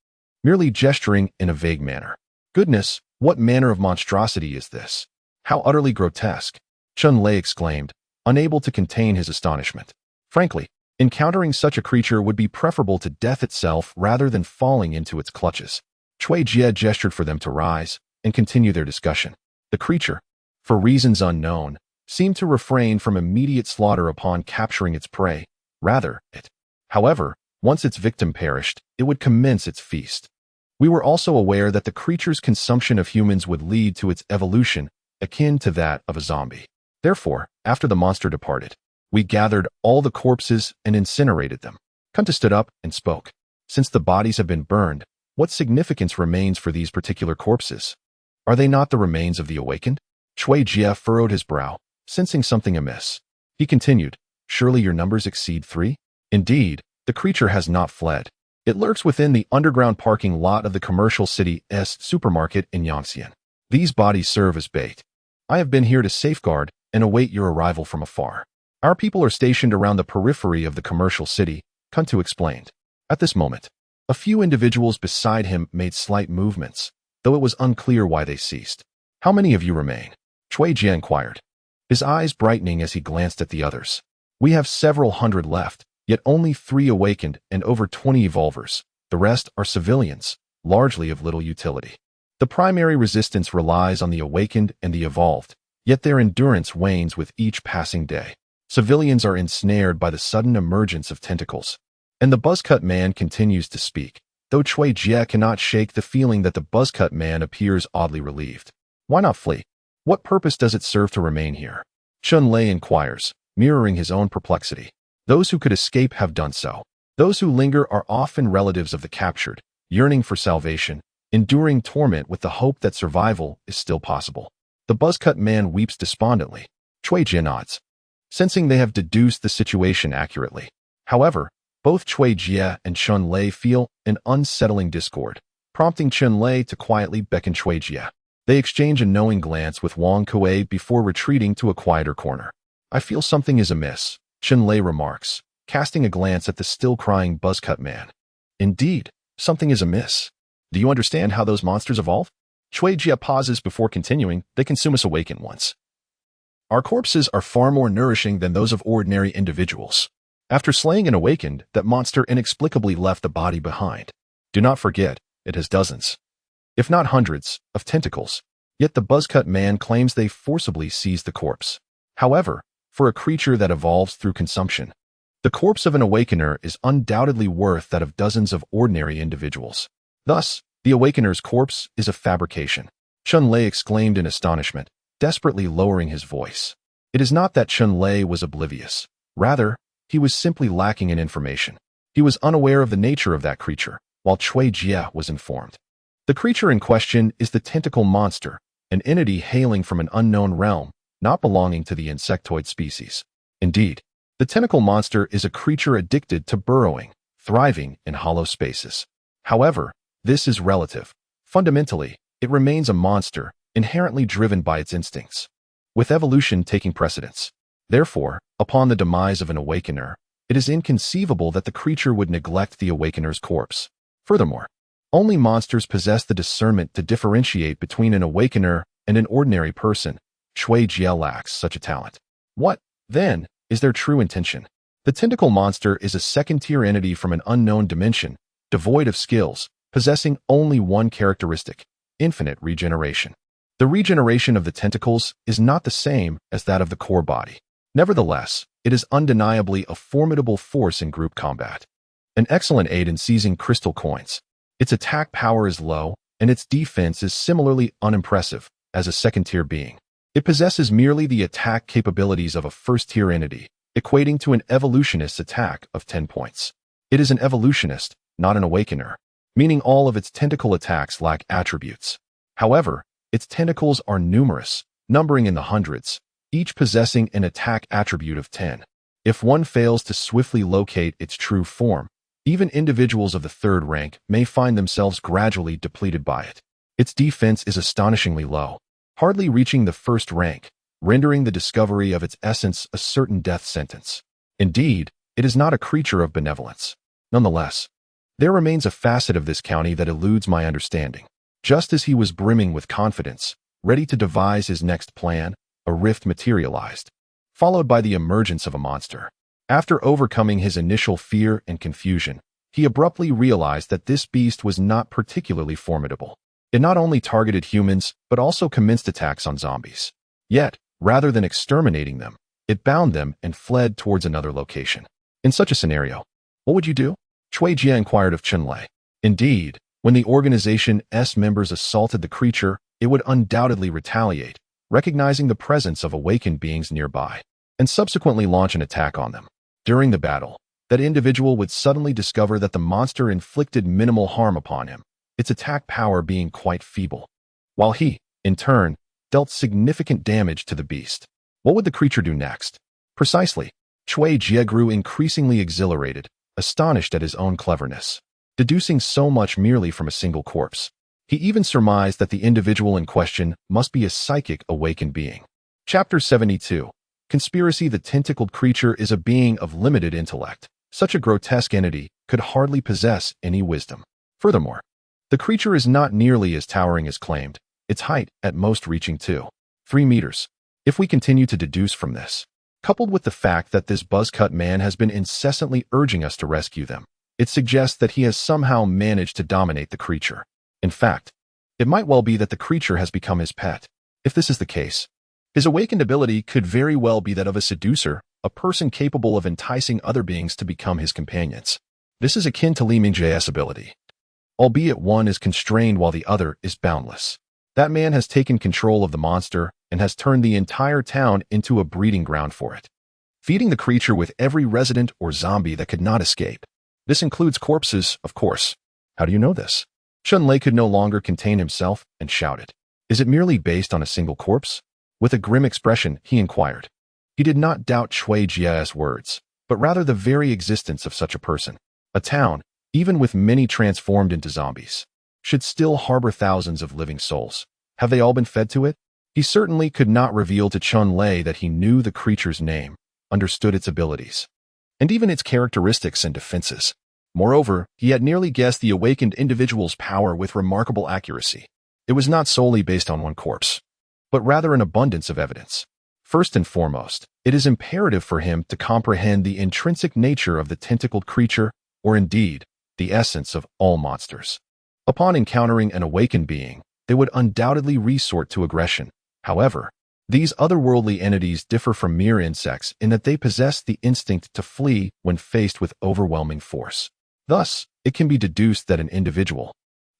merely gesturing in a vague manner. Goodness, what manner of monstrosity is this? How utterly grotesque! Chun-Lei exclaimed, unable to contain his astonishment. Frankly, encountering such a creature would be preferable to death itself rather than falling into its clutches. Cui Jie gestured for them to rise and continue their discussion. The creature, for reasons unknown, seemed to refrain from immediate slaughter upon capturing its prey. However, once its victim perished, it would commence its feast. We were also aware that the creature's consumption of humans would lead to its evolution, akin to that of a zombie. Therefore, after the monster departed, we gathered all the corpses and incinerated them. Kunta stood up and spoke. Since the bodies have been burned, what significance remains for these particular corpses? Are they not the remains of the awakened? Cui Jie furrowed his brow, sensing something amiss. He continued, surely your numbers exceed 3? Indeed, the creature has not fled. It lurks within the underground parking lot of the commercial city's supermarket in Yangxian. These bodies serve as bait. I have been here to safeguard and await your arrival from afar. Our people are stationed around the periphery of the commercial city, Kuntu explained. At this moment, a few individuals beside him made slight movements, though it was unclear why they ceased. How many of you remain? Cui Jie inquired, his eyes brightening as he glanced at the others. We have several hundred left, yet only 3 awakened and over 20 evolvers. The rest are civilians, largely of little utility. The primary resistance relies on the awakened and the evolved, yet their endurance wanes with each passing day. Civilians are ensnared by the sudden emergence of tentacles. And the buzzcut man continues to speak, though Cui Jie cannot shake the feeling that the buzzcut man appears oddly relieved. Why not flee? What purpose does it serve to remain here? Chun-Lei inquires, mirroring his own perplexity. Those who could escape have done so. Those who linger are often relatives of the captured, yearning for salvation, enduring torment with the hope that survival is still possible. The buzzcut man weeps despondently. Cui Jie nods, sensing they have deduced the situation accurately. However, both Cui Jie and Chun-Lei feel an unsettling discord, prompting Chun-Lei to quietly beckon Cui Jie. They exchange a knowing glance with Wang Kuei before retreating to a quieter corner. I feel something is amiss, Chun-Lei remarks, casting a glance at the still-crying buzzcut man. Indeed, something is amiss. Do you understand how those monsters evolve? Cui Jie pauses before continuing. They consume us awaken once. Our corpses are far more nourishing than those of ordinary individuals. After slaying an awakened, that monster inexplicably left the body behind. Do not forget, it has dozens, if not hundreds, of tentacles. Yet the buzzcut man claims they forcibly seized the corpse. However, for a creature that evolves through consumption, the corpse of an awakener is undoubtedly worth that of dozens of ordinary individuals. Thus, the awakener's corpse is a fabrication. Chun-Lei exclaimed in astonishment, desperately lowering his voice. It is not that Chun-Lei was oblivious. Rather, he was simply lacking in information. He was unaware of the nature of that creature, while Cui Jie was informed. The creature in question is the tentacle monster, an entity hailing from an unknown realm, not belonging to the insectoid species. Indeed, the tentacle monster is a creature addicted to burrowing, thriving in hollow spaces. However, this is relative. Fundamentally, it remains a monster, inherently driven by its instincts, with evolution taking precedence. Therefore, upon the demise of an awakener, it is inconceivable that the creature would neglect the awakener's corpse. Furthermore, only monsters possess the discernment to differentiate between an awakener and an ordinary person. Cui Jie lacks such a talent. What, then, is their true intention? The tentacle monster is a second-tier entity from an unknown dimension, devoid of skills, possessing only one characteristic: infinite regeneration. The regeneration of the tentacles is not the same as that of the core body. Nevertheless, it is undeniably a formidable force in group combat. An excellent aid in seizing crystal coins. Its attack power is low, and its defense is similarly unimpressive as a second-tier being. It possesses merely the attack capabilities of a first-tier entity, equating to an evolutionist's attack of 10 points. It is an evolutionist, not an awakener, meaning all of its tentacle attacks lack attributes. However, its tentacles are numerous, numbering in the hundreds, each possessing an attack attribute of 10. If one fails to swiftly locate its true form, even individuals of the third rank may find themselves gradually depleted by it. Its defense is astonishingly low, hardly reaching the first rank, rendering the discovery of its essence a certain death sentence. Indeed, It is not a creature of benevolence. Nonetheless, there remains a facet of this county that eludes my understanding. Just as he was brimming with confidence, ready to devise his next plan, a rift materialized, followed by the emergence of a monster. After overcoming his initial fear and confusion, he abruptly realized that this beast was not particularly formidable. It not only targeted humans, but also commenced attacks on zombies. Yet, rather than exterminating them, it bound them and fled towards another location. In such a scenario, what would you do? Cui Jie inquired of Chunlei. Indeed, when the organization's members assaulted the creature, it would undoubtedly retaliate, recognizing the presence of awakened beings nearby, and subsequently launch an attack on them. During the battle, that individual would suddenly discover that the monster inflicted minimal harm upon him, its attack power being quite feeble, while he, in turn, dealt significant damage to the beast. What would the creature do next? Precisely. Cui Jie grew increasingly exhilarated, astonished at his own cleverness, deducing so much merely from a single corpse. He even surmised that the individual in question must be a psychic awakened being. Chapter 72. Conspiracy. The tentacled creature is a being of limited intellect. Such a grotesque entity could hardly possess any wisdom. Furthermore, the creature is not nearly as towering as claimed, its height at most reaching 2-3 meters. If we continue to deduce from this, coupled with the fact that this buzzcut man has been incessantly urging us to rescue them, it suggests that he has somehow managed to dominate the creature. In fact, it might well be that the creature has become his pet. If this is the case, his awakened ability could very well be that of a seducer, a person capable of enticing other beings to become his companions. This is akin to Li Mingjie's ability, albeit one is constrained while the other is boundless. That man has taken control of the monster and has turned the entire town into a breeding ground for it, feeding the creature with every resident or zombie that could not escape. This includes corpses, of course. How do you know this? Chunlei could no longer contain himself and shouted. Is it merely based on a single corpse? With a grim expression, he inquired. He did not doubt Cui Jie's words, but rather the very existence of such a person. A town, even with many transformed into zombies, should still harbor thousands of living souls. Have they all been fed to it? He certainly could not reveal to Chunlei that he knew the creature's name, understood its abilities, and even its characteristics and defenses. Moreover, he had nearly guessed the awakened individual's power with remarkable accuracy. It was not solely based on one corpse, but rather an abundance of evidence. First and foremost, it is imperative for him to comprehend the intrinsic nature of the tentacled creature, or indeed, the essence of all monsters. Upon encountering an awakened being, they would undoubtedly resort to aggression. However, these otherworldly entities differ from mere insects in that they possess the instinct to flee when faced with overwhelming force. Thus, it can be deduced that an individual,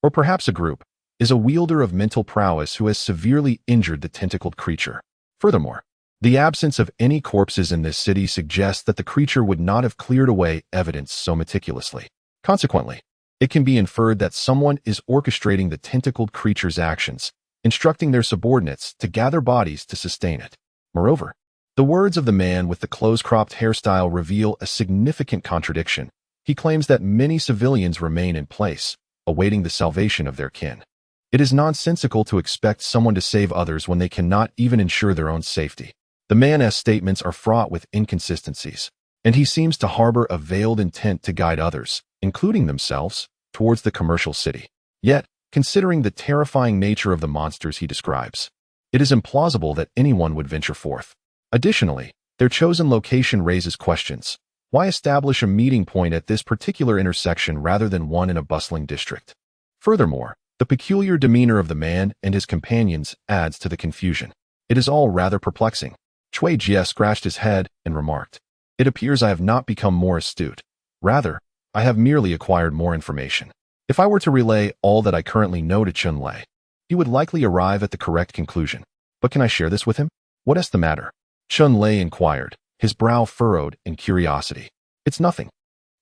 or perhaps a group, is a wielder of mental prowess who has severely injured the tentacled creature. Furthermore, the absence of any corpses in this city suggests that the creature would not have cleared away evidence so meticulously. Consequently, it can be inferred that someone is orchestrating the tentacled creature's actions, instructing their subordinates to gather bodies to sustain it. Moreover, the words of the man with the close-cropped hairstyle reveal a significant contradiction. He claims that many civilians remain in place, awaiting the salvation of their kin. It is nonsensical to expect someone to save others when they cannot even ensure their own safety. The man's statements are fraught with inconsistencies, and he seems to harbor a veiled intent to guide others, including themselves, towards the commercial city. Yet, considering the terrifying nature of the monsters he describes, it is implausible that anyone would venture forth. Additionally, their chosen location raises questions. Why establish a meeting point at this particular intersection rather than one in a bustling district? Furthermore, the peculiar demeanor of the man and his companions adds to the confusion. It is all rather perplexing. Cui Jie scratched his head and remarked, "It appears I have not become more astute. Rather, I have merely acquired more information. If I were to relay all that I currently know to Chunlei, he would likely arrive at the correct conclusion. But can I share this with him? What is the matter?" Chunlei inquired, his brow furrowed in curiosity. "It's nothing.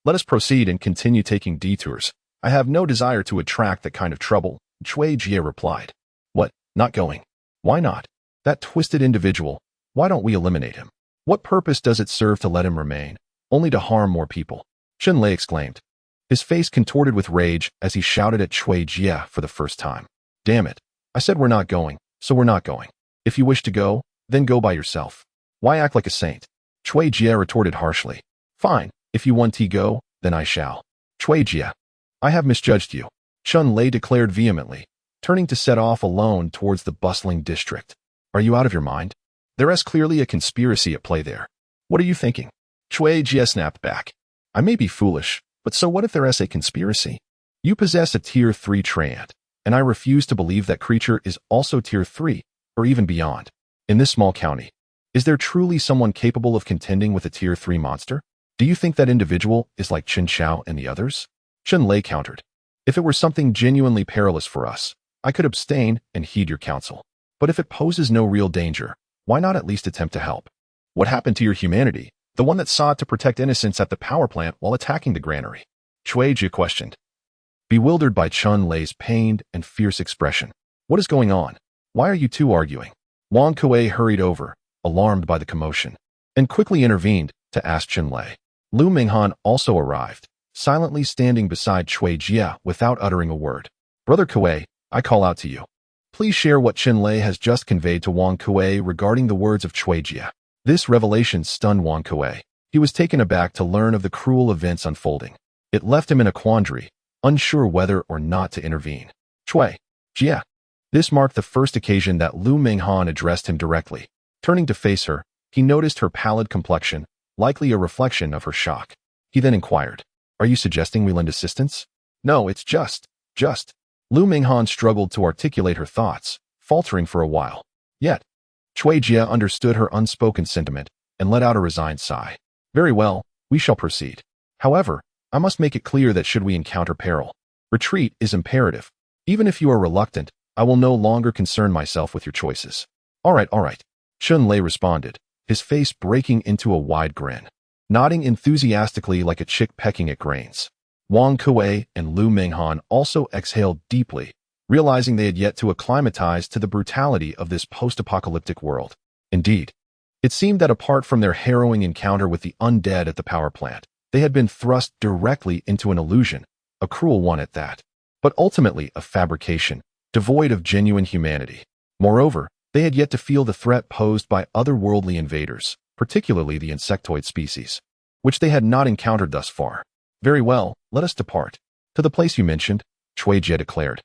Let us proceed and continue taking detours. I have no desire to attract that kind of trouble," Cui Jie replied. "What, not going? Why not? That twisted individual, why don't we eliminate him? What purpose does it serve to let him remain, only to harm more people?" Chunlei exclaimed, his face contorted with rage as he shouted at Cui Jie for the first time. "Damn it, I said we're not going, so we're not going. If you wish to go, then go by yourself. Why act like a saint?" Cui Jie retorted harshly. "Fine, If you want to go, then I shall. Chui Jia, I have misjudged you, Chun Lei declared vehemently, turning to set off alone towards the bustling district. Are you out of your mind? There is clearly a conspiracy at play there. What are you thinking? Chui Jia snapped back. I may be foolish, but so what if there is a conspiracy? You possess a Tier 3 Treant, and I refuse to believe that creature is also Tier 3, or even beyond. In this small county, is there truly someone capable of contending with a Tier 3 monster? Do you think that individual is like Qin Xiao and the others? Chun Lei countered. If it were something genuinely perilous for us, I could abstain and heed your counsel. But if it poses no real danger, why not at least attempt to help? What happened to your humanity, the one that sought to protect innocents at the power plant while attacking the granary? Chui Jia questioned, bewildered by Chun Lei's pained and fierce expression. What is going on? Why are you two arguing? Wang Kuei hurried over, alarmed by the commotion, and quickly intervened to ask Chun Lei. Lu Minghan also arrived, silently standing beside Chui Jia without uttering a word. Brother Kuei, I call out to you. Please share what Chun Lei has just conveyed to Wang Kuei regarding the words of Chui Jia. This revelation stunned Wang Kuei. He was taken aback to learn of the cruel events unfolding. It left him in a quandary, unsure whether or not to intervene. Chui Jia. This marked the first occasion that Lu Minghan addressed him directly. Turning to face her, he noticed her pallid complexion, likely a reflection of her shock. He then inquired, are you suggesting we lend assistance? No, it's just. Lu Minghan struggled to articulate her thoughts, faltering for a while. Yet, Chui Jia understood her unspoken sentiment and let out a resigned sigh. Very well, we shall proceed. However, I must make it clear that should we encounter peril, retreat is imperative. Even if you are reluctant, I will no longer concern myself with your choices. All right, Chun Lei responded, his face breaking into a wide grin, nodding enthusiastically like a chick pecking at grains. Wang Kuei and Lu Minghan also exhaled deeply, realizing they had yet to acclimatize to the brutality of this post-apocalyptic world. Indeed, it seemed that apart from their harrowing encounter with the undead at the power plant, they had been thrust directly into an illusion, a cruel one at that, but ultimately a fabrication, devoid of genuine humanity. Moreover, they had yet to feel the threat posed by otherworldly invaders, particularly the insectoid species, which they had not encountered thus far. Very well, let us depart. To the place you mentioned, Chui Jia declared,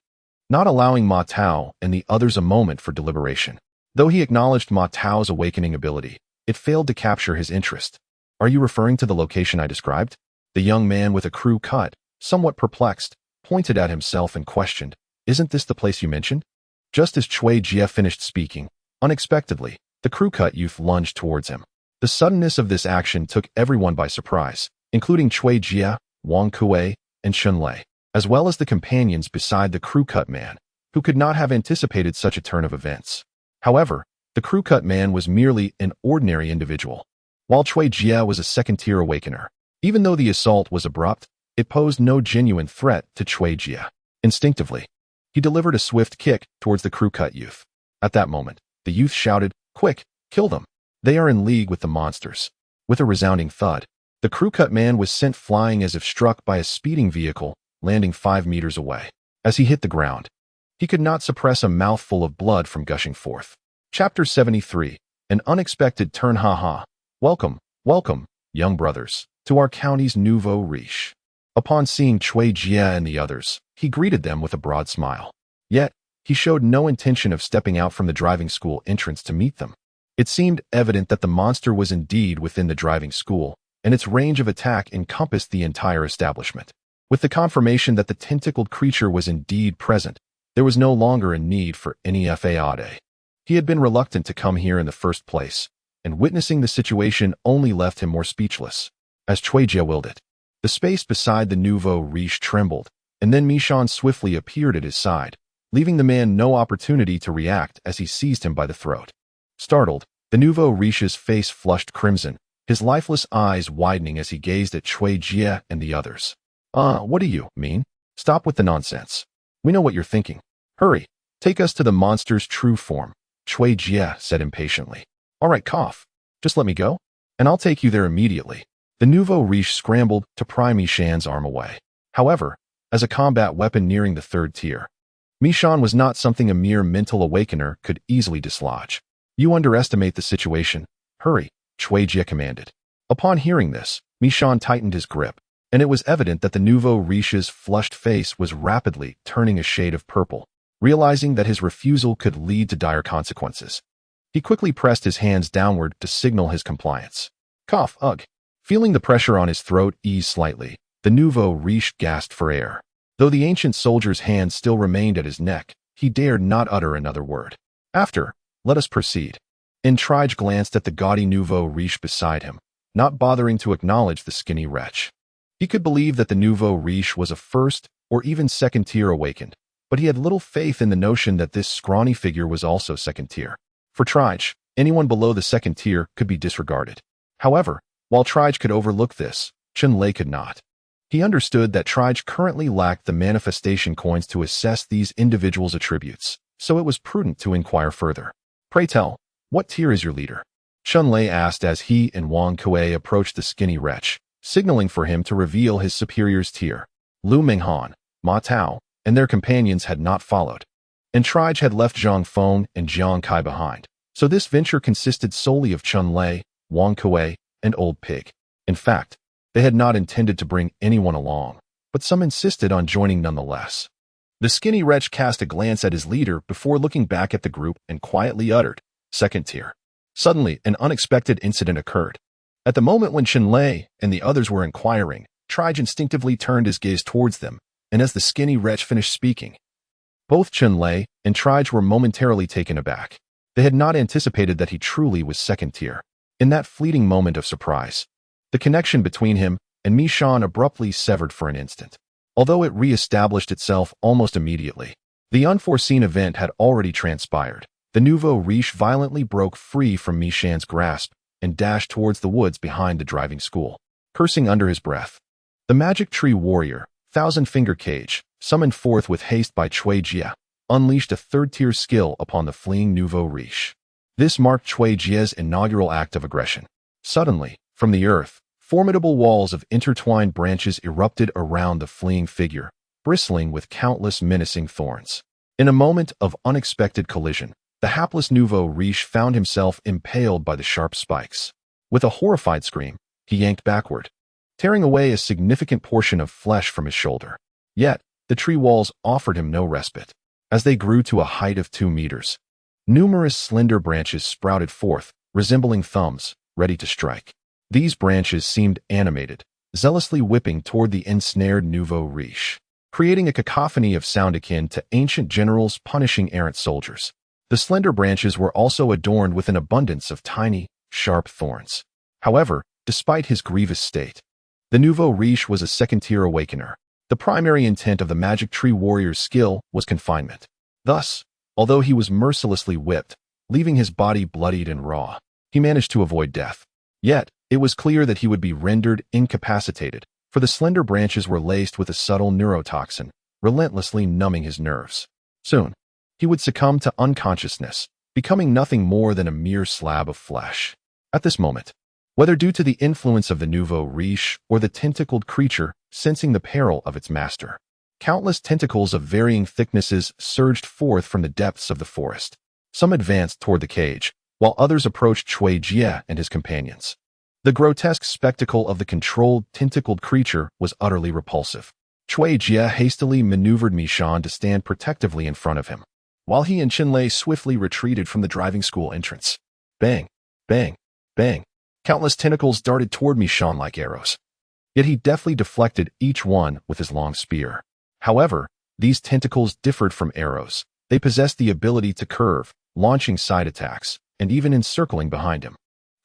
not allowing Ma Tao and the others a moment for deliberation. Though he acknowledged Ma Tao's awakening ability, it failed to capture his interest. Are you referring to the location I described? The young man with a crew cut, somewhat perplexed, pointed at himself and questioned, isn't this the place you mentioned? Just as Chui Jia finished speaking, unexpectedly, the crew cut youth lunged towards him. The suddenness of this action took everyone by surprise, including Chui Jia, Wang Kuei, and Chun Lei, as well as the companions beside the crew cut man, who could not have anticipated such a turn of events. However, the crew cut man was merely an ordinary individual, while Chui Jia was a second-tier awakener. Even though the assault was abrupt, it posed no genuine threat to Chui Jia. Instinctively, he delivered a swift kick towards the crew cut youth. At that moment, the youth shouted, quick, kill them. They are in league with the monsters. With a resounding thud, the crew cut man was sent flying as if struck by a speeding vehicle, landing 5 meters away. As he hit the ground, he could not suppress a mouthful of blood from gushing forth. Chapter 73, An Unexpected Turn. Welcome, young brothers, to our county's nouveau riche. Upon seeing Chui Jia and the others, he greeted them with a broad smile. Yet, he showed no intention of stepping out from the driving school entrance to meet them. It seemed evident that the monster was indeed within the driving school, and its range of attack encompassed the entire establishment. With the confirmation that the tentacled creature was indeed present, there was no longer a need for any fade. He had been reluctant to come here in the first place, and witnessing the situation only left him more speechless. As Chui Jia willed it, the space beside the nouveau riche trembled, and then Mishan swiftly appeared at his side, leaving the man no opportunity to react as he seized him by the throat. Startled, the nouveau riche's face flushed crimson, his lifeless eyes widening as he gazed at Chui Jia and the others. What do you mean? Stop with the nonsense. We know what you're thinking. Hurry, take us to the monster's true form, Chui Jia said impatiently. All right, cough. Just let me go, and I'll take you there immediately. The nouveau riche scrambled to pry Mishan's arm away. However, as a combat weapon nearing the 3rd tier, Mishan was not something a mere mental awakener could easily dislodge. You underestimate the situation. Hurry, Chui Jia commanded. Upon hearing this, Michon tightened his grip, and it was evident that the nouveau riche's flushed face was rapidly turning a shade of purple. Realizing that his refusal could lead to dire consequences, he quickly pressed his hands downward to signal his compliance. Cough, ugh. Feeling the pressure on his throat ease slightly, the nouveau riche gasped for air. Though the ancient soldier's hand still remained at his neck, he dared not utter another word. After, let us proceed. Entrige glanced at the gaudy nouveau riche beside him, not bothering to acknowledge the skinny wretch. He could believe that the nouveau riche was a first or even second tier awakened, but he had little faith in the notion that this scrawny figure was also second tier. For Trige, anyone below the second tier could be disregarded. However, while Trige could overlook this, Chun-Lei could not. He understood that Trige currently lacked the manifestation coins to assess these individuals' attributes, so it was prudent to inquire further. Pray tell, what tier is your leader? Chun-Lei asked as he and Wang Kuei approached the skinny wretch, signaling for him to reveal his superior's tier. Lu Minghan, Ma Tao, and their companions had not followed. And Trige had left Zhang Feng and Jiang Kai behind, so this venture consisted solely of Chun-Lei, Wang Kuei, and Old Pig. In fact, they had not intended to bring anyone along, but some insisted on joining nonetheless. The skinny wretch cast a glance at his leader before looking back at the group and quietly uttered, second tier. Suddenly, an unexpected incident occurred. At the moment when Chun-Lei and the others were inquiring, Trige instinctively turned his gaze towards them, and as the skinny wretch finished speaking, both Chun-Lei and Trige were momentarily taken aback. They had not anticipated that he truly was second tier. In that fleeting moment of surprise, the connection between him and Michon abruptly severed for an instant. Although it re-established itself almost immediately, the unforeseen event had already transpired. The nouveau riche violently broke free from Michon's grasp and dashed towards the woods behind the driving school, cursing under his breath. The magic tree warrior, Thousand Finger Cage, summoned forth with haste by Cui Jie, unleashed a third-tier skill upon the fleeing nouveau riche. This marked Cui Jie's inaugural act of aggression. Suddenly, from the earth, formidable walls of intertwined branches erupted around the fleeing figure, bristling with countless menacing thorns. In a moment of unexpected collision, the hapless nouveau riche found himself impaled by the sharp spikes. With a horrified scream, he yanked backward, tearing away a significant portion of flesh from his shoulder. Yet, the tree walls offered him no respite. As they grew to a height of 2 meters, numerous slender branches sprouted forth, resembling thumbs, ready to strike. These branches seemed animated, zealously whipping toward the ensnared nouveau riche, creating a cacophony of sound akin to ancient generals punishing errant soldiers. The slender branches were also adorned with an abundance of tiny, sharp thorns. However, despite his grievous state, the nouveau riche was a second-tier awakener. The primary intent of the magic tree warrior's skill was confinement. Thus, although he was mercilessly whipped, leaving his body bloodied and raw, he managed to avoid death. Yet, it was clear that he would be rendered incapacitated, for the slender branches were laced with a subtle neurotoxin, relentlessly numbing his nerves. Soon, he would succumb to unconsciousness, becoming nothing more than a mere slab of flesh. At this moment, whether due to the influence of the nouveau riche or the tentacled creature sensing the peril of its master, countless tentacles of varying thicknesses surged forth from the depths of the forest. Some advanced toward the cage, while others approached Cui Jie and his companions. The grotesque spectacle of the controlled, tentacled creature was utterly repulsive. Cui Jie hastily maneuvered Michon to stand protectively in front of him, while he and Chun-Lei swiftly retreated from the driving school entrance. Bang, bang, bang. Countless tentacles darted toward Michon like arrows. Yet he deftly deflected each one with his long spear. However, these tentacles differed from arrows. They possessed the ability to curve, launching side attacks, and even encircling behind him.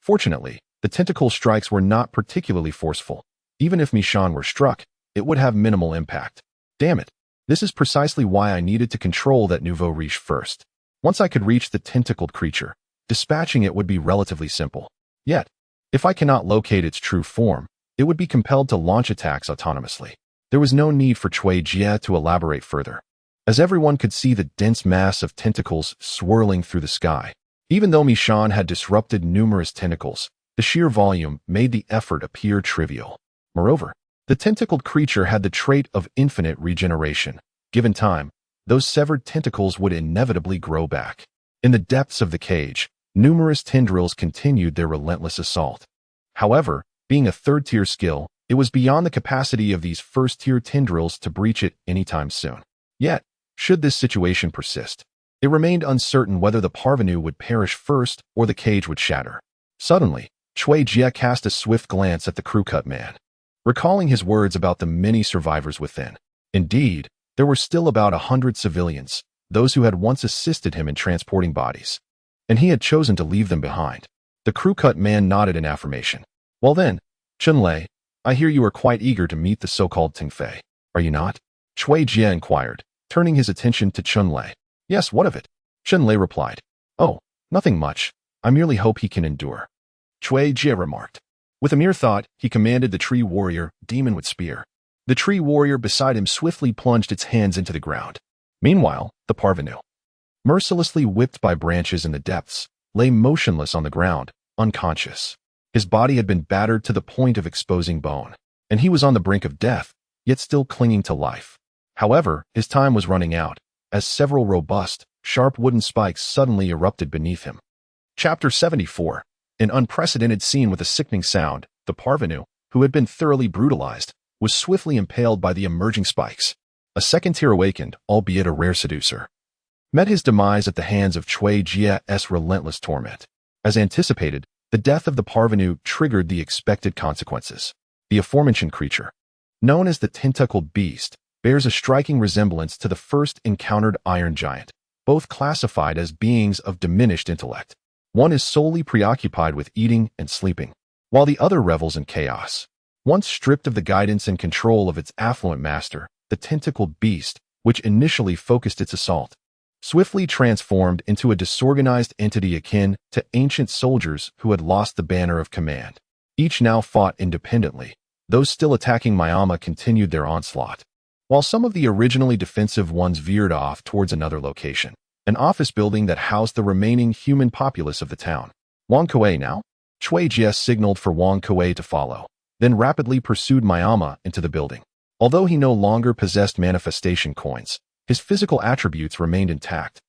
Fortunately, the tentacle strikes were not particularly forceful. Even if Michon were struck, it would have minimal impact. Damn it. This is precisely why I needed to control that nouveau riche first. Once I could reach the tentacled creature, dispatching it would be relatively simple. Yet, if I cannot locate its true form, it would be compelled to launch attacks autonomously. There was no need for Cui Jie to elaborate further, as everyone could see the dense mass of tentacles swirling through the sky. Even though Michon had disrupted numerous tentacles, the sheer volume made the effort appear trivial. Moreover, the tentacled creature had the trait of infinite regeneration. Given time, those severed tentacles would inevitably grow back. In the depths of the cage, numerous tendrils continued their relentless assault. However, Being a third-tier skill, it was beyond the capacity of these first-tier tendrils to breach it anytime soon. Yet, should this situation persist, it remained uncertain whether the parvenu would perish first or the cage would shatter. Suddenly, Cui Jie cast a swift glance at the crew-cut man, recalling his words about the many survivors within. Indeed, there were still about 100 civilians, those who had once assisted him in transporting bodies, and he had chosen to leave them behind. The crew-cut man nodded in affirmation. Well then, Chunlei, I hear you are quite eager to meet the so-called Tingfei, are you not? Cui Jie inquired, turning his attention to Chunlei. Yes, what of it? Chunlei replied. Oh, nothing much. I merely hope he can endure. Cui Jie remarked. With a mere thought, he commanded the tree warrior, demon with spear. The tree warrior beside him swiftly plunged its hands into the ground. Meanwhile, the parvenu, mercilessly whipped by branches in the depths, lay motionless on the ground, unconscious. His body had been battered to the point of exposing bone, and he was on the brink of death, yet still clinging to life. However, his time was running out, as several robust, sharp wooden spikes suddenly erupted beneath him. Chapter 74. An unprecedented scene with a sickening sound, the parvenu, who had been thoroughly brutalized, was swiftly impaled by the emerging spikes. A second tier awakened, albeit a rare seducer, met his demise at the hands of Cui Jie's relentless torment. As anticipated, the death of the parvenu triggered the expected consequences. The aforementioned creature, known as the tentacled beast, bears a striking resemblance to the first encountered iron giant, both classified as beings of diminished intellect. One is solely preoccupied with eating and sleeping, while the other revels in chaos. Once stripped of the guidance and control of its affluent master, the tentacled beast, which initially focused its assault, swiftly transformed into a disorganized entity akin to ancient soldiers who had lost the banner of command. Each now fought independently. Those still attacking Myama continued their onslaught, while some of the originally defensive ones veered off towards another location, an office building that housed the remaining human populace of the town. Wang Kuei now? Cui Jie signaled for Wang Kuei to follow, then rapidly pursued Myama into the building. Although he no longer possessed manifestation coins, his physical attributes remained intact,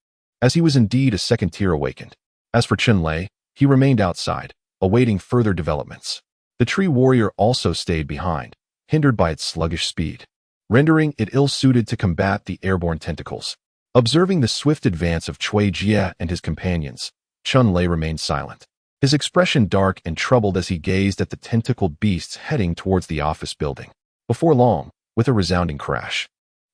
as he was indeed a second-tier awakened. As for Chunlei, he remained outside, awaiting further developments. The tree warrior also stayed behind, hindered by its sluggish speed, rendering it ill-suited to combat the airborne tentacles. Observing the swift advance of Cui Jie and his companions, Chunlei remained silent, his expression dark and troubled as he gazed at the tentacled beasts heading towards the office building. Before long, with a resounding crash,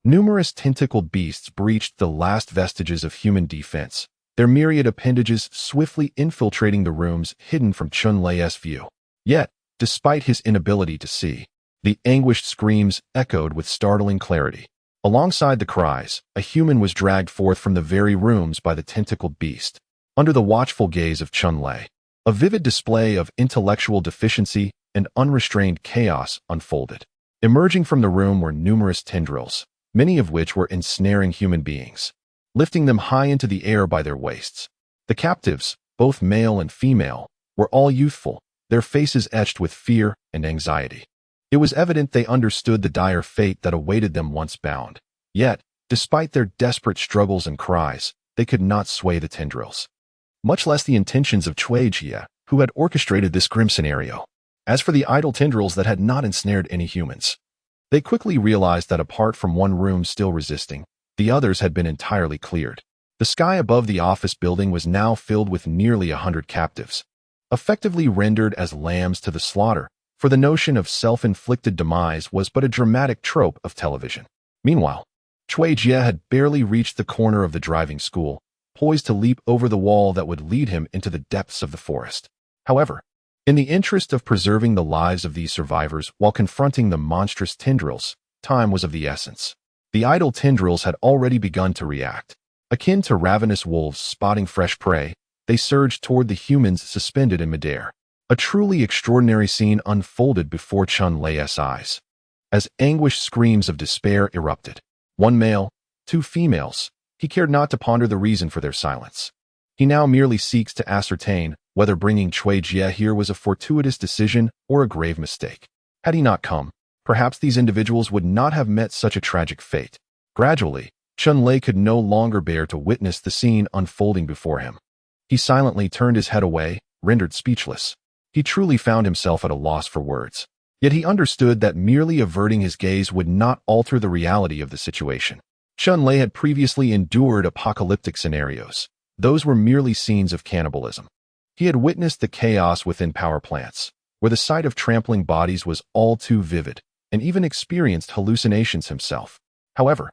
numerous tentacled beasts breached the last vestiges of human defense, their myriad appendages swiftly infiltrating the rooms hidden from Chunlei's view. Yet, despite his inability to see, the anguished screams echoed with startling clarity. Alongside the cries, a human was dragged forth from the very rooms by the tentacled beast. Under the watchful gaze of Chunlei, a vivid display of intellectual deficiency and unrestrained chaos unfolded. Emerging from the room were numerous tendrils, many of which were ensnaring human beings, lifting them high into the air by their waists. The captives, both male and female, were all youthful, their faces etched with fear and anxiety. It was evident they understood the dire fate that awaited them once bound. Yet, despite their desperate struggles and cries, they could not sway the tendrils, much less the intentions of Cui Jie, who had orchestrated this grim scenario. As for the idle tendrils that had not ensnared any humans, they quickly realized that apart from one room still resisting, the others had been entirely cleared. The sky above the office building was now filled with nearly 100 captives, effectively rendered as lambs to the slaughter, for the notion of self-inflicted demise was but a dramatic trope of television. Meanwhile, Cui Jie had barely reached the corner of the driving school, poised to leap over the wall that would lead him into the depths of the forest. However, in the interest of preserving the lives of these survivors while confronting the monstrous tendrils, time was of the essence. The idle tendrils had already begun to react. Akin to ravenous wolves spotting fresh prey, they surged toward the humans suspended in midair. A truly extraordinary scene unfolded before Chunlei's eyes, as anguished screams of despair erupted. One male, two females, he cared not to ponder the reason for their silence. He now merely seeks to ascertain whether bringing Cui Jie here was a fortuitous decision or a grave mistake. Had he not come, perhaps these individuals would not have met such a tragic fate. Gradually, Chunlei could no longer bear to witness the scene unfolding before him. He silently turned his head away, rendered speechless. He truly found himself at a loss for words. Yet he understood that merely averting his gaze would not alter the reality of the situation. Chun-Li had previously endured apocalyptic scenarios. Those were merely scenes of cannibalism. He had witnessed the chaos within power plants, where the sight of trampling bodies was all too vivid, and even experienced hallucinations himself. However,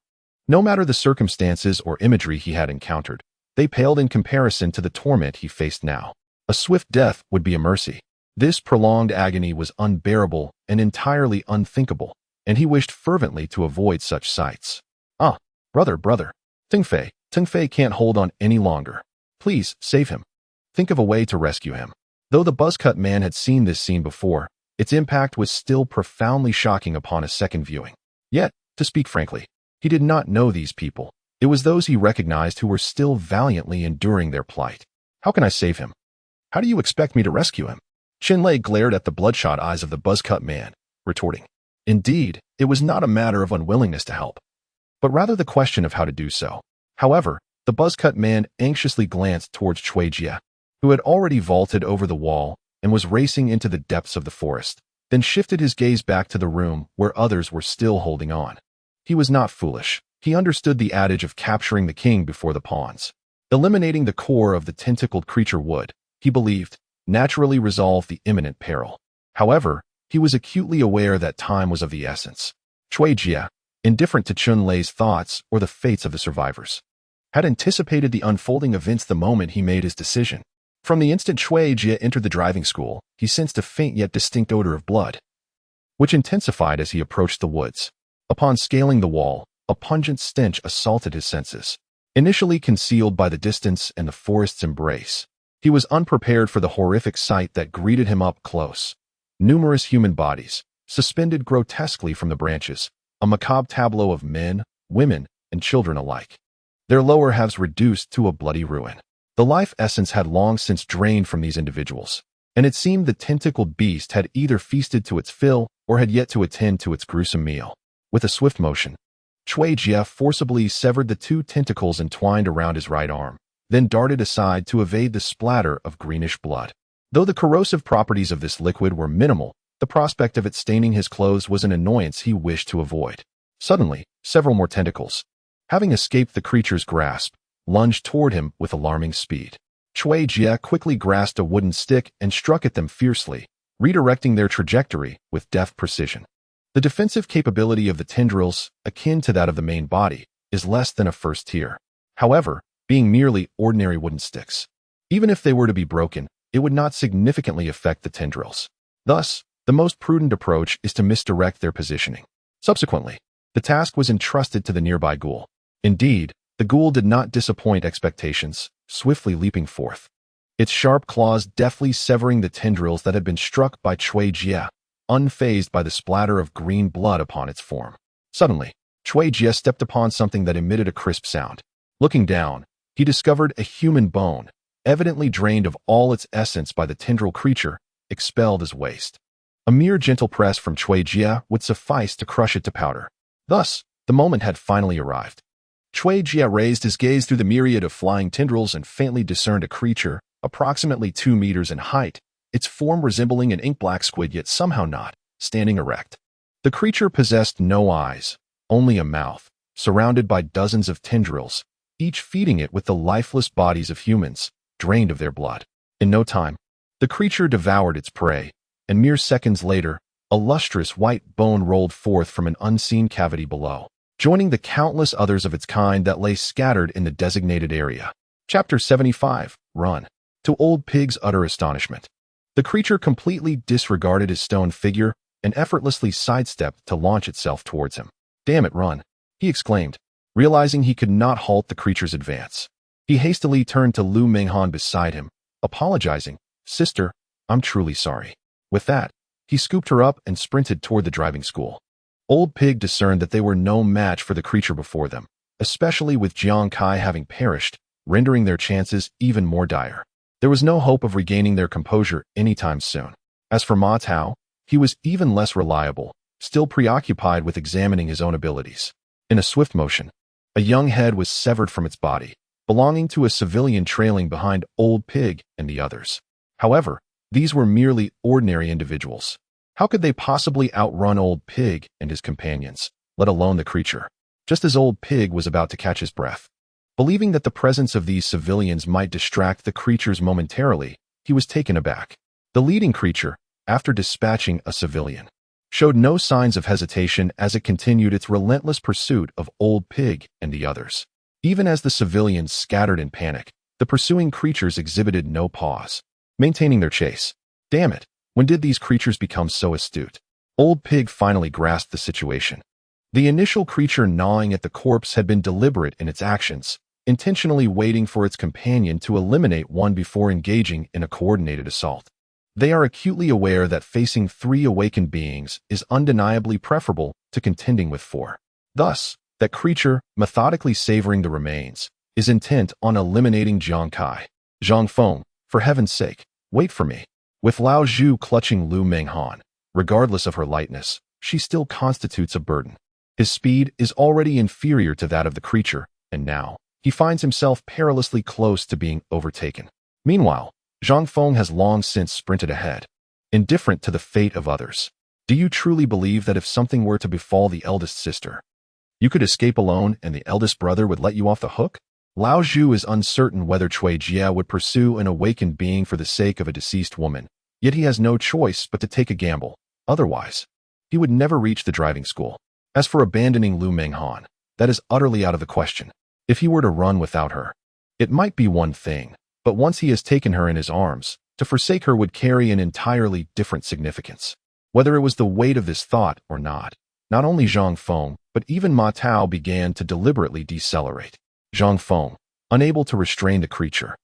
no matter the circumstances or imagery he had encountered, they paled in comparison to the torment he faced now. A swift death would be a mercy. This prolonged agony was unbearable and entirely unthinkable, and he wished fervently to avoid such sights. Ah, brother, Ting-Fei can't hold on any longer. Please, save him. Think of a way to rescue him. Though the buzzcut man had seen this scene before, its impact was still profoundly shocking upon a second viewing. Yet, to speak frankly, he did not know these people. It was those he recognized who were still valiantly enduring their plight. How can I save him? How do you expect me to rescue him? Chun-Li glared at the bloodshot eyes of the buzzcut man, retorting. Indeed, it was not a matter of unwillingness to help, but rather the question of how to do so. However, the buzzcut man anxiously glanced towards Cui Jie, who had already vaulted over the wall and was racing into the depths of the forest, then shifted his gaze back to the room where others were still holding on. He was not foolish. He understood the adage of capturing the king before the pawns. Eliminating the core of the tentacled creature would, he believed, naturally resolve the imminent peril. However, he was acutely aware that time was of the essence. Cui Jie, indifferent to Chun-Li's thoughts or the fates of the survivors, had anticipated the unfolding events the moment he made his decision. From the instant Cui Jie entered the driving school, he sensed a faint yet distinct odor of blood, which intensified as he approached the woods. Upon scaling the wall, a pungent stench assaulted his senses. Initially concealed by the distance and the forest's embrace, he was unprepared for the horrific sight that greeted him up close. Numerous human bodies, suspended grotesquely from the branches, a macabre tableau of men, women, and children alike. Their lower halves reduced to a bloody ruin. The life essence had long since drained from these individuals, and it seemed the tentacled beast had either feasted to its fill or had yet to attend to its gruesome meal. With a swift motion, Cui Jie forcibly severed the two tentacles entwined around his right arm, then darted aside to evade the splatter of greenish blood. Though the corrosive properties of this liquid were minimal, the prospect of it staining his clothes was an annoyance he wished to avoid. Suddenly, several more tentacles, having escaped the creature's grasp, lunged toward him with alarming speed. Cui Jie quickly grasped a wooden stick and struck at them fiercely, redirecting their trajectory with deft precision. The defensive capability of the tendrils, akin to that of the main body, is less than a first tier. However, being merely ordinary wooden sticks, even if they were to be broken, it would not significantly affect the tendrils. Thus, the most prudent approach is to misdirect their positioning. Subsequently, the task was entrusted to the nearby ghoul. Indeed, the ghoul did not disappoint expectations, swiftly leaping forth, its sharp claws deftly severing the tendrils that had been struck by Cui Jie, unfazed by the splatter of green blood upon its form. Suddenly, Cui Jie stepped upon something that emitted a crisp sound. Looking down, he discovered a human bone, evidently drained of all its essence by the tendril creature, expelled as waste. A mere gentle press from Cui Jie would suffice to crush it to powder. Thus, the moment had finally arrived. Cui Jie raised his gaze through the myriad of flying tendrils and faintly discerned a creature, approximately 2 meters in height, its form resembling an ink-black squid yet somehow not, standing erect. The creature possessed no eyes, only a mouth, surrounded by dozens of tendrils, each feeding it with the lifeless bodies of humans, drained of their blood. In no time, the creature devoured its prey, and mere seconds later, a lustrous white bone rolled forth from an unseen cavity below, joining the countless others of its kind that lay scattered in the designated area. Chapter 75, Run. To Old Pig's utter astonishment, the creature completely disregarded his stone figure and effortlessly sidestepped to launch itself towards him. Damn it, run, he exclaimed, realizing he could not halt the creature's advance. He hastily turned to Lu Minghan beside him, apologizing. Sister, I'm truly sorry. With that, he scooped her up and sprinted toward the driving school. Old Pig discerned that they were no match for the creature before them, especially with Jiang Kai having perished, rendering their chances even more dire. There was no hope of regaining their composure anytime soon. As for Ma Tao, he was even less reliable, still preoccupied with examining his own abilities. In a swift motion, a young head was severed from its body, belonging to a civilian trailing behind Old Pig and the others. However, These were merely ordinary individuals. How could they possibly outrun Old Pig and his companions, let alone the creature? Just as Old Pig was about to catch his breath, believing that the presence of these civilians might distract the creatures momentarily, he was taken aback. The leading creature, after dispatching a civilian, showed no signs of hesitation as it continued its relentless pursuit of Old Pig and the others. Even as the civilians scattered in panic, the pursuing creatures exhibited no pause, maintaining their chase. Damn it, when did these creatures become so astute? Old Pig finally grasped the situation. The initial creature gnawing at the corpse had been deliberate in its actions, intentionally waiting for its companion to eliminate one before engaging in a coordinated assault. They are acutely aware that facing 3 awakened beings is undeniably preferable to contending with 4. Thus, that creature, methodically savoring the remains, is intent on eliminating Jiang Kai. Zhang Feng, for heaven's sake, wait for me. With Lao Zhu clutching Lu Menghan, regardless of her lightness, she still constitutes a burden. His speed is already inferior to that of the creature, and now, he finds himself perilously close to being overtaken. Meanwhile, Zhang Feng has long since sprinted ahead, indifferent to the fate of others. Do you truly believe that if something were to befall the eldest sister, you could escape alone and the eldest brother would let you off the hook? Lao Zhu is uncertain whether Cui Jia would pursue an awakened being for the sake of a deceased woman, yet he has no choice but to take a gamble. Otherwise, he would never reach the driving school. As for abandoning Lu Menghan, that is utterly out of the question. If he were to run without her, it might be one thing, but once he has taken her in his arms, to forsake her would carry an entirely different significance. Whether it was the weight of this thought or not only Zhang Feng, but even Ma Tao began to deliberately decelerate. Zhang Feng, unable to restrain the creature,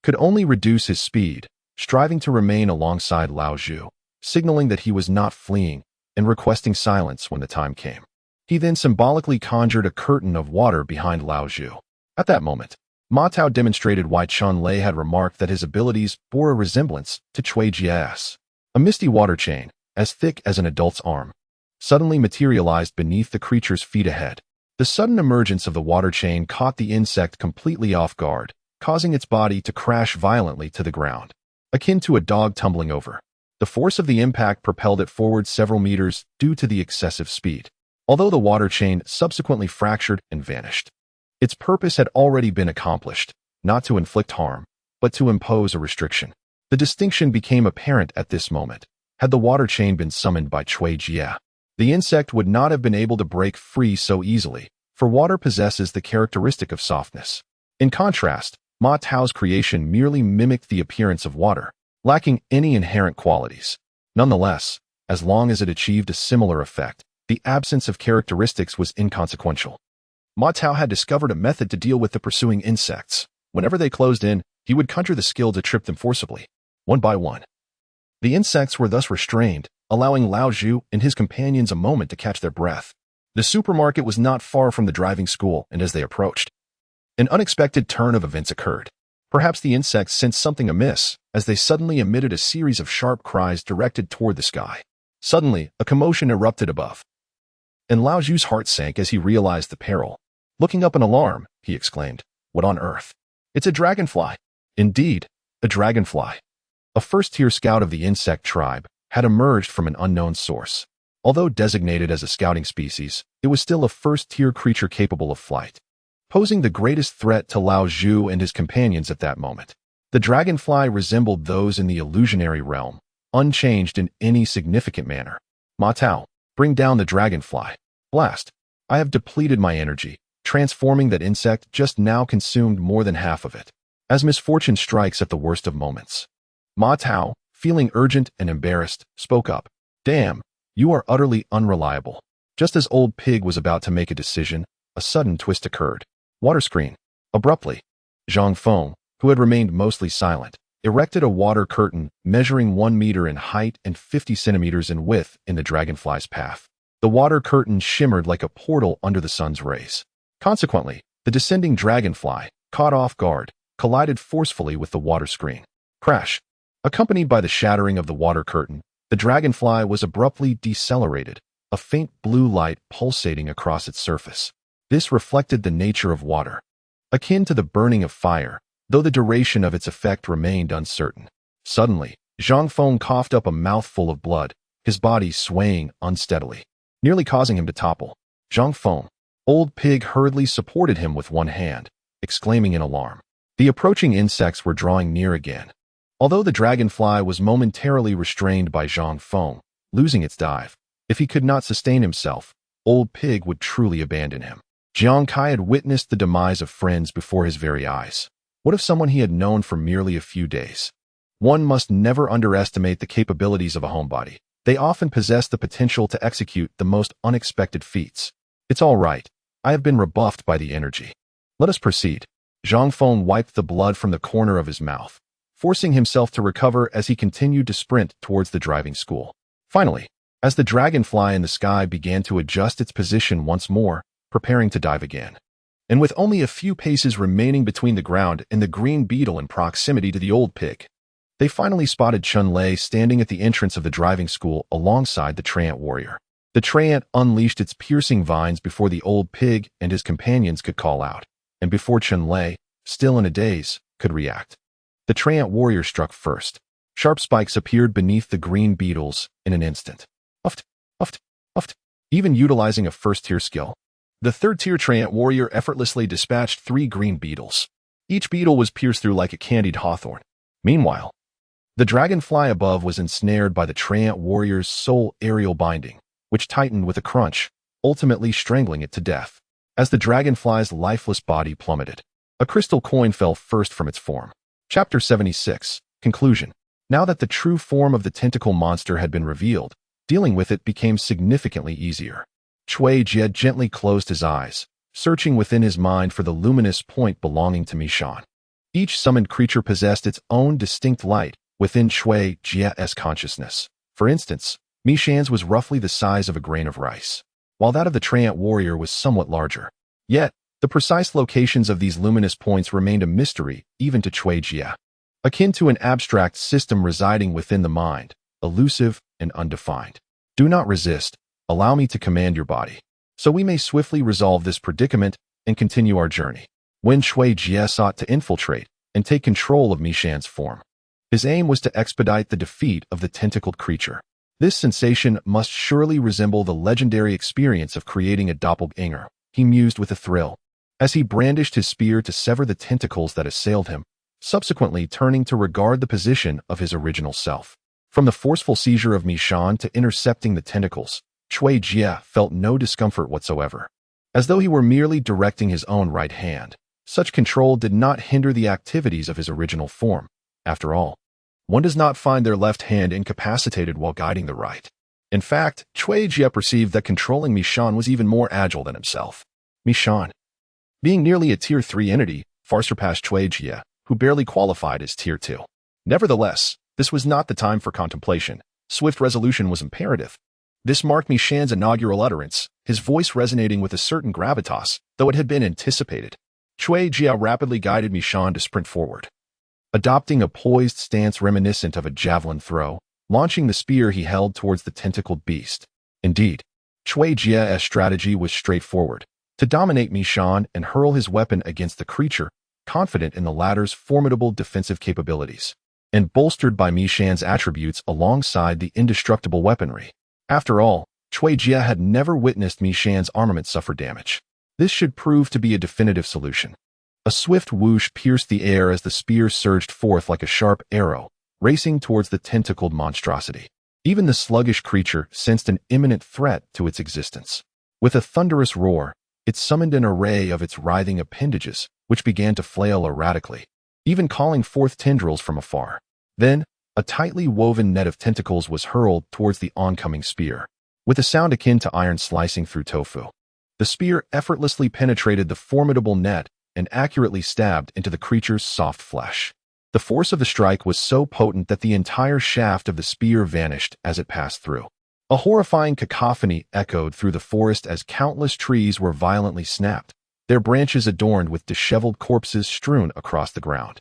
could only reduce his speed, striving to remain alongside Lao Zhu, signaling that he was not fleeing and requesting silence when the time came. He then symbolically conjured a curtain of water behind Lao Zhu. At that moment, Ma Tao demonstrated why Chun Lei had remarked that his abilities bore a resemblance to Cui Jia's. A misty water chain, as thick as an adult's arm, suddenly materialized beneath the creature's feet ahead. The sudden emergence of the water chain caught the insect completely off guard, causing its body to crash violently to the ground, akin to a dog tumbling over. The force of the impact propelled it forward several meters due to the excessive speed. Although the water chain subsequently fractured and vanished, its purpose had already been accomplished, not to inflict harm, but to impose a restriction. The distinction became apparent at this moment. Had the water chain been summoned by Cui Jia, the insect would not have been able to break free so easily, for water possesses the characteristic of softness. In contrast, Ma Tao's creation merely mimicked the appearance of water, lacking any inherent qualities. Nonetheless, as long as it achieved a similar effect, the absence of characteristics was inconsequential. Ma Tao had discovered a method to deal with the pursuing insects. Whenever they closed in, he would conjure the skill to trip them forcibly, one by one. The insects were thus restrained, allowing Lao Zhu and his companions a moment to catch their breath. The supermarket was not far from the driving school, and as they approached, an unexpected turn of events occurred. Perhaps the insects sensed something amiss, as they suddenly emitted a series of sharp cries directed toward the sky. Suddenly, a commotion erupted above, and Lao Zhu's heart sank as he realized the peril. Looking up in alarm, he exclaimed, "What on earth? It's a dragonfly." Indeed, a dragonfly. A first-tier scout of the insect tribe had emerged from an unknown source. Although designated as a scouting species, it was still a first-tier creature capable of flight, posing the greatest threat to Lao Zhu and his companions at that moment. The dragonfly resembled those in the illusionary realm, unchanged in any significant manner. "Ma Tao, bring down the dragonfly." "Blast. I have depleted my energy. Transforming that insect just now consumed more than half of it." As misfortune strikes at the worst of moments, Ma Tao, feeling urgent and embarrassed, spoke up. "Damn, you are utterly unreliable." Just as Old Pig was about to make a decision, a sudden twist occurred. Water screen. Abruptly, Zhang Feng, who had remained mostly silent, erected a water curtain measuring 1 meter in height and 50 centimeters in width in the dragonfly's path. The water curtain shimmered like a portal under the sun's rays. Consequently, the descending dragonfly, caught off guard, collided forcefully with the water screen. Crash. Accompanied by the shattering of the water curtain, the dragonfly was abruptly decelerated, a faint blue light pulsating across its surface. This reflected the nature of water, akin to the burning of fire, though the duration of its effect remained uncertain. Suddenly, Zhang Feng coughed up a mouthful of blood, his body swaying unsteadily, nearly causing him to topple. Zhang Feng, Old Pig hurriedly supported him with one hand, exclaiming in alarm. The approaching insects were drawing near again. Although the dragonfly was momentarily restrained by Zhang Feng, losing its dive, if he could not sustain himself, Old Pig would truly abandon him. Jiang Kai had witnessed the demise of friends before his very eyes. What of someone he had known for merely a few days? One must never underestimate the capabilities of a homebody. They often possess the potential to execute the most unexpected feats. It's all right. I have been rebuffed by the energy. Let us proceed. Zhang Feng wiped the blood from the corner of his mouth, forcing himself to recover as he continued to sprint towards the driving school. Finally, as the dragonfly in the sky began to adjust its position once more, preparing to dive again, and with only a few paces remaining between the ground and the green beetle in proximity to the Old Pig, they finally spotted Chun-Lei standing at the entrance of the driving school alongside the Treant warrior. The Treant unleashed its piercing vines before the Old Pig and his companions could call out, and before Chun-Lei, still in a daze, could react. The Treant warrior struck first. Sharp spikes appeared beneath the green beetles in an instant. Uft, uft, uft. Even utilizing a first-tier skill, the third-tier Treant warrior effortlessly dispatched 3 green beetles. Each beetle was pierced through like a candied hawthorn. Meanwhile, the dragonfly above was ensnared by the Treant warrior's soul aerial binding, which tightened with a crunch, ultimately strangling it to death. As the dragonfly's lifeless body plummeted, a crystal coin fell first from its form. Chapter 76. Conclusion. Now that the true form of the tentacle monster had been revealed, dealing with it became significantly easier. Cui Jie gently closed his eyes, searching within his mind for the luminous point belonging to Mishan. Each summoned creature possessed its own distinct light within Cui Jie's consciousness. For instance, Mishan's was roughly the size of a grain of rice, while that of the Treant warrior was somewhat larger. Yet, the precise locations of these luminous points remained a mystery even to Cui Jie, akin to an abstract system residing within the mind, elusive and undefined. Do not resist. Allow me to command your body, so we may swiftly resolve this predicament and continue our journey. When Cui Jie sought to infiltrate and take control of Mishan's form, his aim was to expedite the defeat of the tentacled creature. This sensation must surely resemble the legendary experience of creating a doppelganger, he mused with a thrill, as he brandished his spear to sever the tentacles that assailed him, subsequently turning to regard the position of his original self. From the forceful seizure of Mishan to intercepting the tentacles, Cui Jie felt no discomfort whatsoever. As though he were merely directing his own right hand, such control did not hinder the activities of his original form. After all, one does not find their left hand incapacitated while guiding the right. In fact, Cui Jie perceived that controlling Mishan was even more agile than himself. Mishan, being nearly a Tier 3 entity, far surpassed Cui Jie, who barely qualified as Tier 2. Nevertheless, this was not the time for contemplation. Swift resolution was imperative. This marked Mishan's inaugural utterance, his voice resonating with a certain gravitas, though it had been anticipated. Cui Jie rapidly guided Mishan to sprint forward, adopting a poised stance reminiscent of a javelin throw, launching the spear he held towards the tentacled beast. Indeed, Cui Jie's strategy was straightforward, to dominate Mishan and hurl his weapon against the creature, confident in the latter's formidable defensive capabilities, and bolstered by Mishan's attributes alongside the indestructible weaponry. After all, Cui Jie had never witnessed Mishan's armament suffer damage. This should prove to be a definitive solution. A swift whoosh pierced the air as the spear surged forth like a sharp arrow, racing towards the tentacled monstrosity. Even the sluggish creature sensed an imminent threat to its existence. With a thunderous roar, it summoned an array of its writhing appendages, which began to flail erratically, even calling forth tendrils from afar. Then, a tightly woven net of tentacles was hurled towards the oncoming spear, with a sound akin to iron slicing through tofu. The spear effortlessly penetrated the formidable net and accurately stabbed into the creature's soft flesh. The force of the strike was so potent that the entire shaft of the spear vanished as it passed through. A horrifying cacophony echoed through the forest as countless trees were violently snapped, their branches adorned with disheveled corpses strewn across the ground.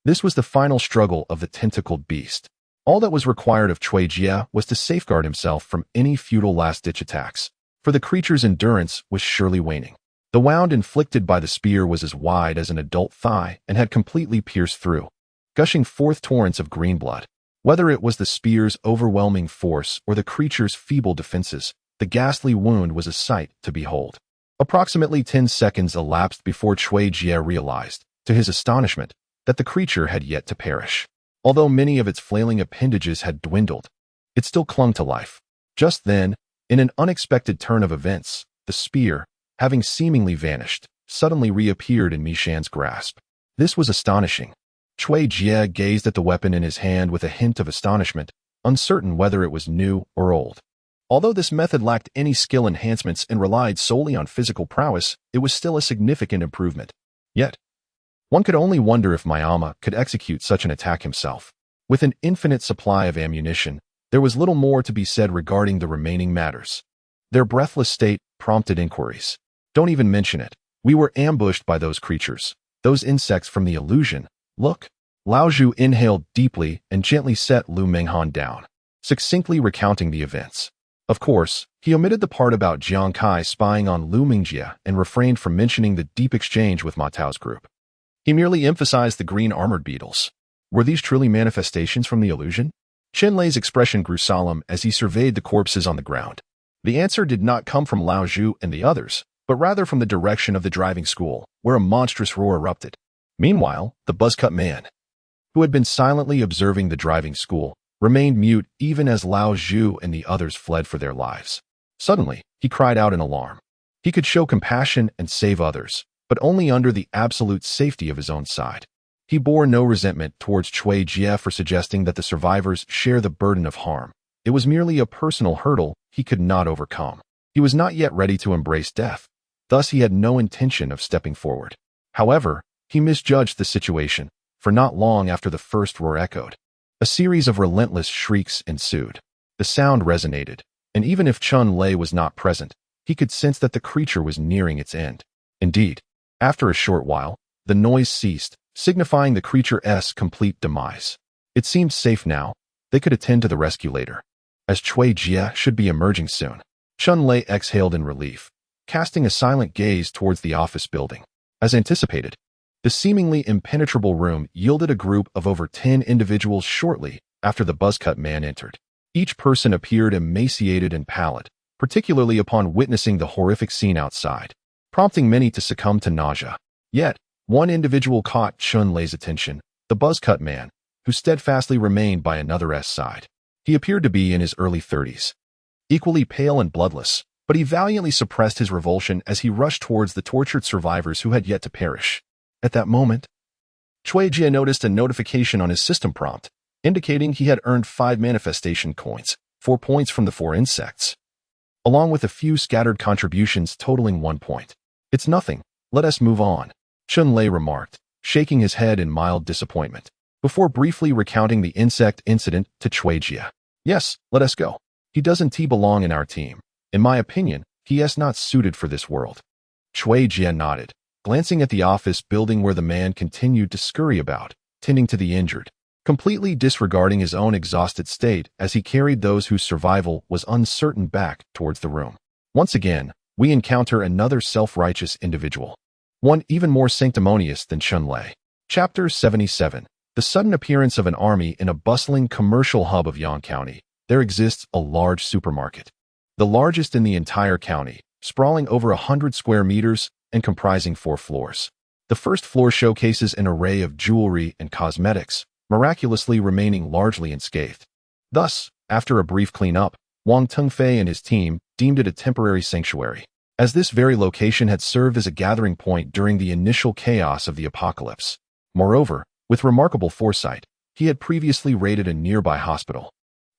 This was the final struggle of the tentacled beast. All that was required of Cui Jie was to safeguard himself from any futile last-ditch attacks, for the creature's endurance was surely waning. The wound inflicted by the spear was as wide as an adult thigh and had completely pierced through, gushing forth torrents of green blood. Whether it was the spear's overwhelming force or the creature's feeble defenses, the ghastly wound was a sight to behold. Approximately 10 seconds elapsed before Cui Jie realized, to his astonishment, that the creature had yet to perish. Although many of its flailing appendages had dwindled, it still clung to life. Just then, in an unexpected turn of events, the spear, having seemingly vanished, suddenly reappeared in Mishan's grasp. This was astonishing. Cui Jie gazed at the weapon in his hand with a hint of astonishment, uncertain whether it was new or old. Although this method lacked any skill enhancements and relied solely on physical prowess, it was still a significant improvement. Yet, one could only wonder if Mayama could execute such an attack himself. With an infinite supply of ammunition, there was little more to be said regarding the remaining matters. Their breathless state prompted inquiries. Don't even mention it. We were ambushed by those creatures, those insects from the illusion. Look. Lao Zhu inhaled deeply and gently set Lu Menghan down, succinctly recounting the events. Of course, he omitted the part about Jiang Kai spying on Lu Mingjie and refrained from mentioning the deep exchange with Ma Tao's group. He merely emphasized the green armored beetles. Were these truly manifestations from the illusion? Chen Lei's expression grew solemn as he surveyed the corpses on the ground. The answer did not come from Lao Zhu and the others, but rather from the direction of the driving school, where a monstrous roar erupted. Meanwhile, the buzzcut man, who had been silently observing the driving school, remained mute even as Lao Zhu and the others fled for their lives. Suddenly, he cried out in alarm. He could show compassion and save others, but only under the absolute safety of his own side. He bore no resentment towards Cui Jie for suggesting that the survivors share the burden of harm. It was merely a personal hurdle he could not overcome. He was not yet ready to embrace death. Thus, he had no intention of stepping forward. However, he misjudged the situation, for not long after the first roar echoed, a series of relentless shrieks ensued. The sound resonated, and even if Chen Lei was not present, he could sense that the creature was nearing its end. Indeed, after a short while, the noise ceased, signifying the creature's complete demise. It seemed safe now. They could attend to the rescue later, as Cui Jie should be emerging soon. Chen Lei exhaled in relief, casting a silent gaze towards the office building. As anticipated, the seemingly impenetrable room yielded a group of over 10 individuals shortly after the buzzcut man entered. Each person appeared emaciated and pallid, particularly upon witnessing the horrific scene outside, prompting many to succumb to nausea. Yet, one individual caught Chen Lei's attention, the buzzcut man, who steadfastly remained by another's side. He appeared to be in his early 30s, equally pale and bloodless, but he valiantly suppressed his revulsion as he rushed towards the tortured survivors who had yet to perish. At that moment, Cui Jie noticed a notification on his system prompt, indicating he had earned 5 manifestation coins, 4 points from the 4 insects, along with a few scattered contributions totaling 1 point. It's nothing. Let us move on, Chen Lei remarked, shaking his head in mild disappointment, before briefly recounting the insect incident to Cui Jie. Yes, let us go. He doesn't belong in our team. In my opinion, he is not suited for this world. Cui Jie nodded, glancing at the office building where the man continued to scurry about, tending to the injured, completely disregarding his own exhausted state as he carried those whose survival was uncertain back towards the room. Once again, we encounter another self-righteous individual, one even more sanctimonious than Chen Lei. Chapter 77. The sudden appearance of an army in a bustling commercial hub of Yang County. There exists a large supermarket, the largest in the entire county, sprawling over 100 square meters and comprising 4 floors. The first floor showcases an array of jewelry and cosmetics, miraculously remaining largely unscathed. Thus, after a brief cleanup, Wang Tengfei and his team deemed it a temporary sanctuary, as this very location had served as a gathering point during the initial chaos of the apocalypse. Moreover, with remarkable foresight, he had previously raided a nearby hospital,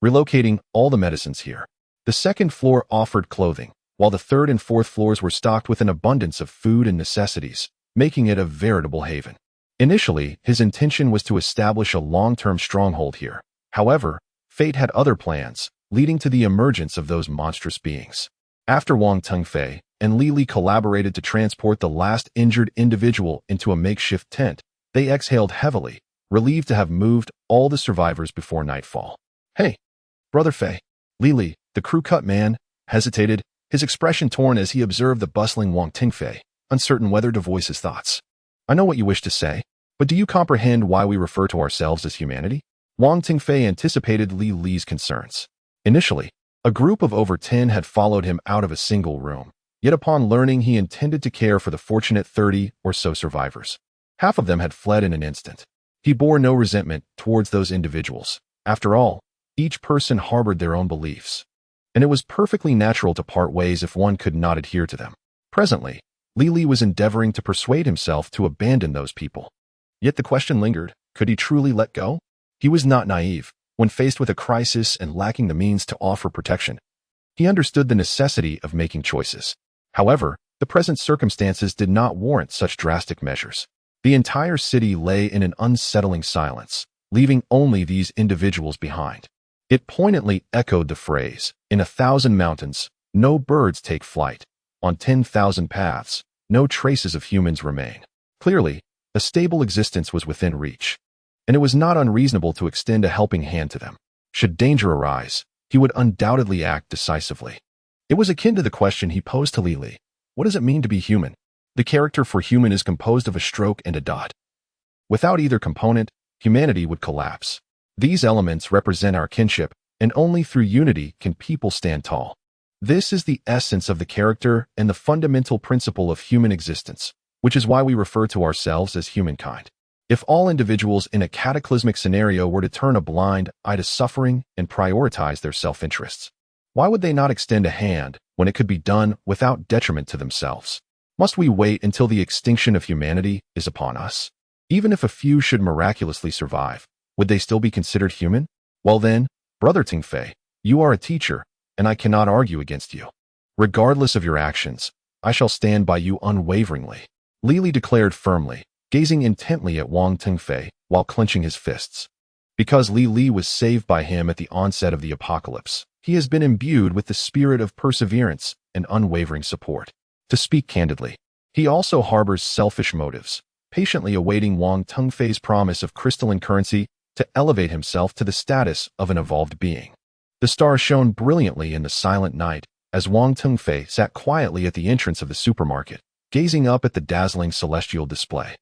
relocating all the medicines here. The second floor offered clothing, while the third and fourth floors were stocked with an abundance of food and necessities, making it a veritable haven. Initially, his intention was to establish a long-term stronghold here. However, fate had other plans, leading to the emergence of those monstrous beings. After Wang Tengfei and Li Li collaborated to transport the last injured individual into a makeshift tent, they exhaled heavily, relieved to have moved all the survivors before nightfall. Hey, Brother Fei. Li Li, the crew-cut man, hesitated, his expression torn as he observed the bustling Wang Tengfei, uncertain whether to voice his thoughts. I know what you wish to say, but do you comprehend why we refer to ourselves as humanity? Wang Tingfei anticipated Li Li's concerns. Initially, a group of over 10 had followed him out of a single room, yet upon learning he intended to care for the fortunate 30 or so survivors, half of them had fled in an instant. He bore no resentment towards those individuals. After all, each person harbored their own beliefs, and it was perfectly natural to part ways if one could not adhere to them. Presently, Li Li was endeavoring to persuade himself to abandon those people. Yet the question lingered, could he truly let go? He was not naive. When faced with a crisis and lacking the means to offer protection, he understood the necessity of making choices. However, the present circumstances did not warrant such drastic measures. The entire city lay in an unsettling silence, leaving only these individuals behind. It poignantly echoed the phrase, "In 1,000 mountains, no birds take flight. On 10,000 paths, no traces of humans remain." Clearly, a stable existence was within reach, and it was not unreasonable to extend a helping hand to them. Should danger arise, he would undoubtedly act decisively. It was akin to the question he posed to Li Li. What does it mean to be human? The character for human is composed of a stroke and a dot. Without either component, humanity would collapse. These elements represent our kinship, and only through unity can people stand tall. This is the essence of the character and the fundamental principle of human existence, which is why we refer to ourselves as humankind. If all individuals in a cataclysmic scenario were to turn a blind eye to suffering and prioritize their self-interests, why would they not extend a hand when it could be done without detriment to themselves? Must we wait until the extinction of humanity is upon us? Even if a few should miraculously survive, would they still be considered human? Well then, Brother Tingfei, you are a teacher, and I cannot argue against you. Regardless of your actions, I shall stand by you unwaveringly, Li Li declared firmly, gazing intently at Wang Tingfei while clenching his fists. Because Li Li was saved by him at the onset of the apocalypse, he has been imbued with the spirit of perseverance and unwavering support. To speak candidly, he also harbors selfish motives, patiently awaiting Wang Tingfei's promise of crystalline currency to elevate himself to the status of an evolved being. The stars shone brilliantly in the silent night as Wang Tingfei sat quietly at the entrance of the supermarket, gazing up at the dazzling celestial display.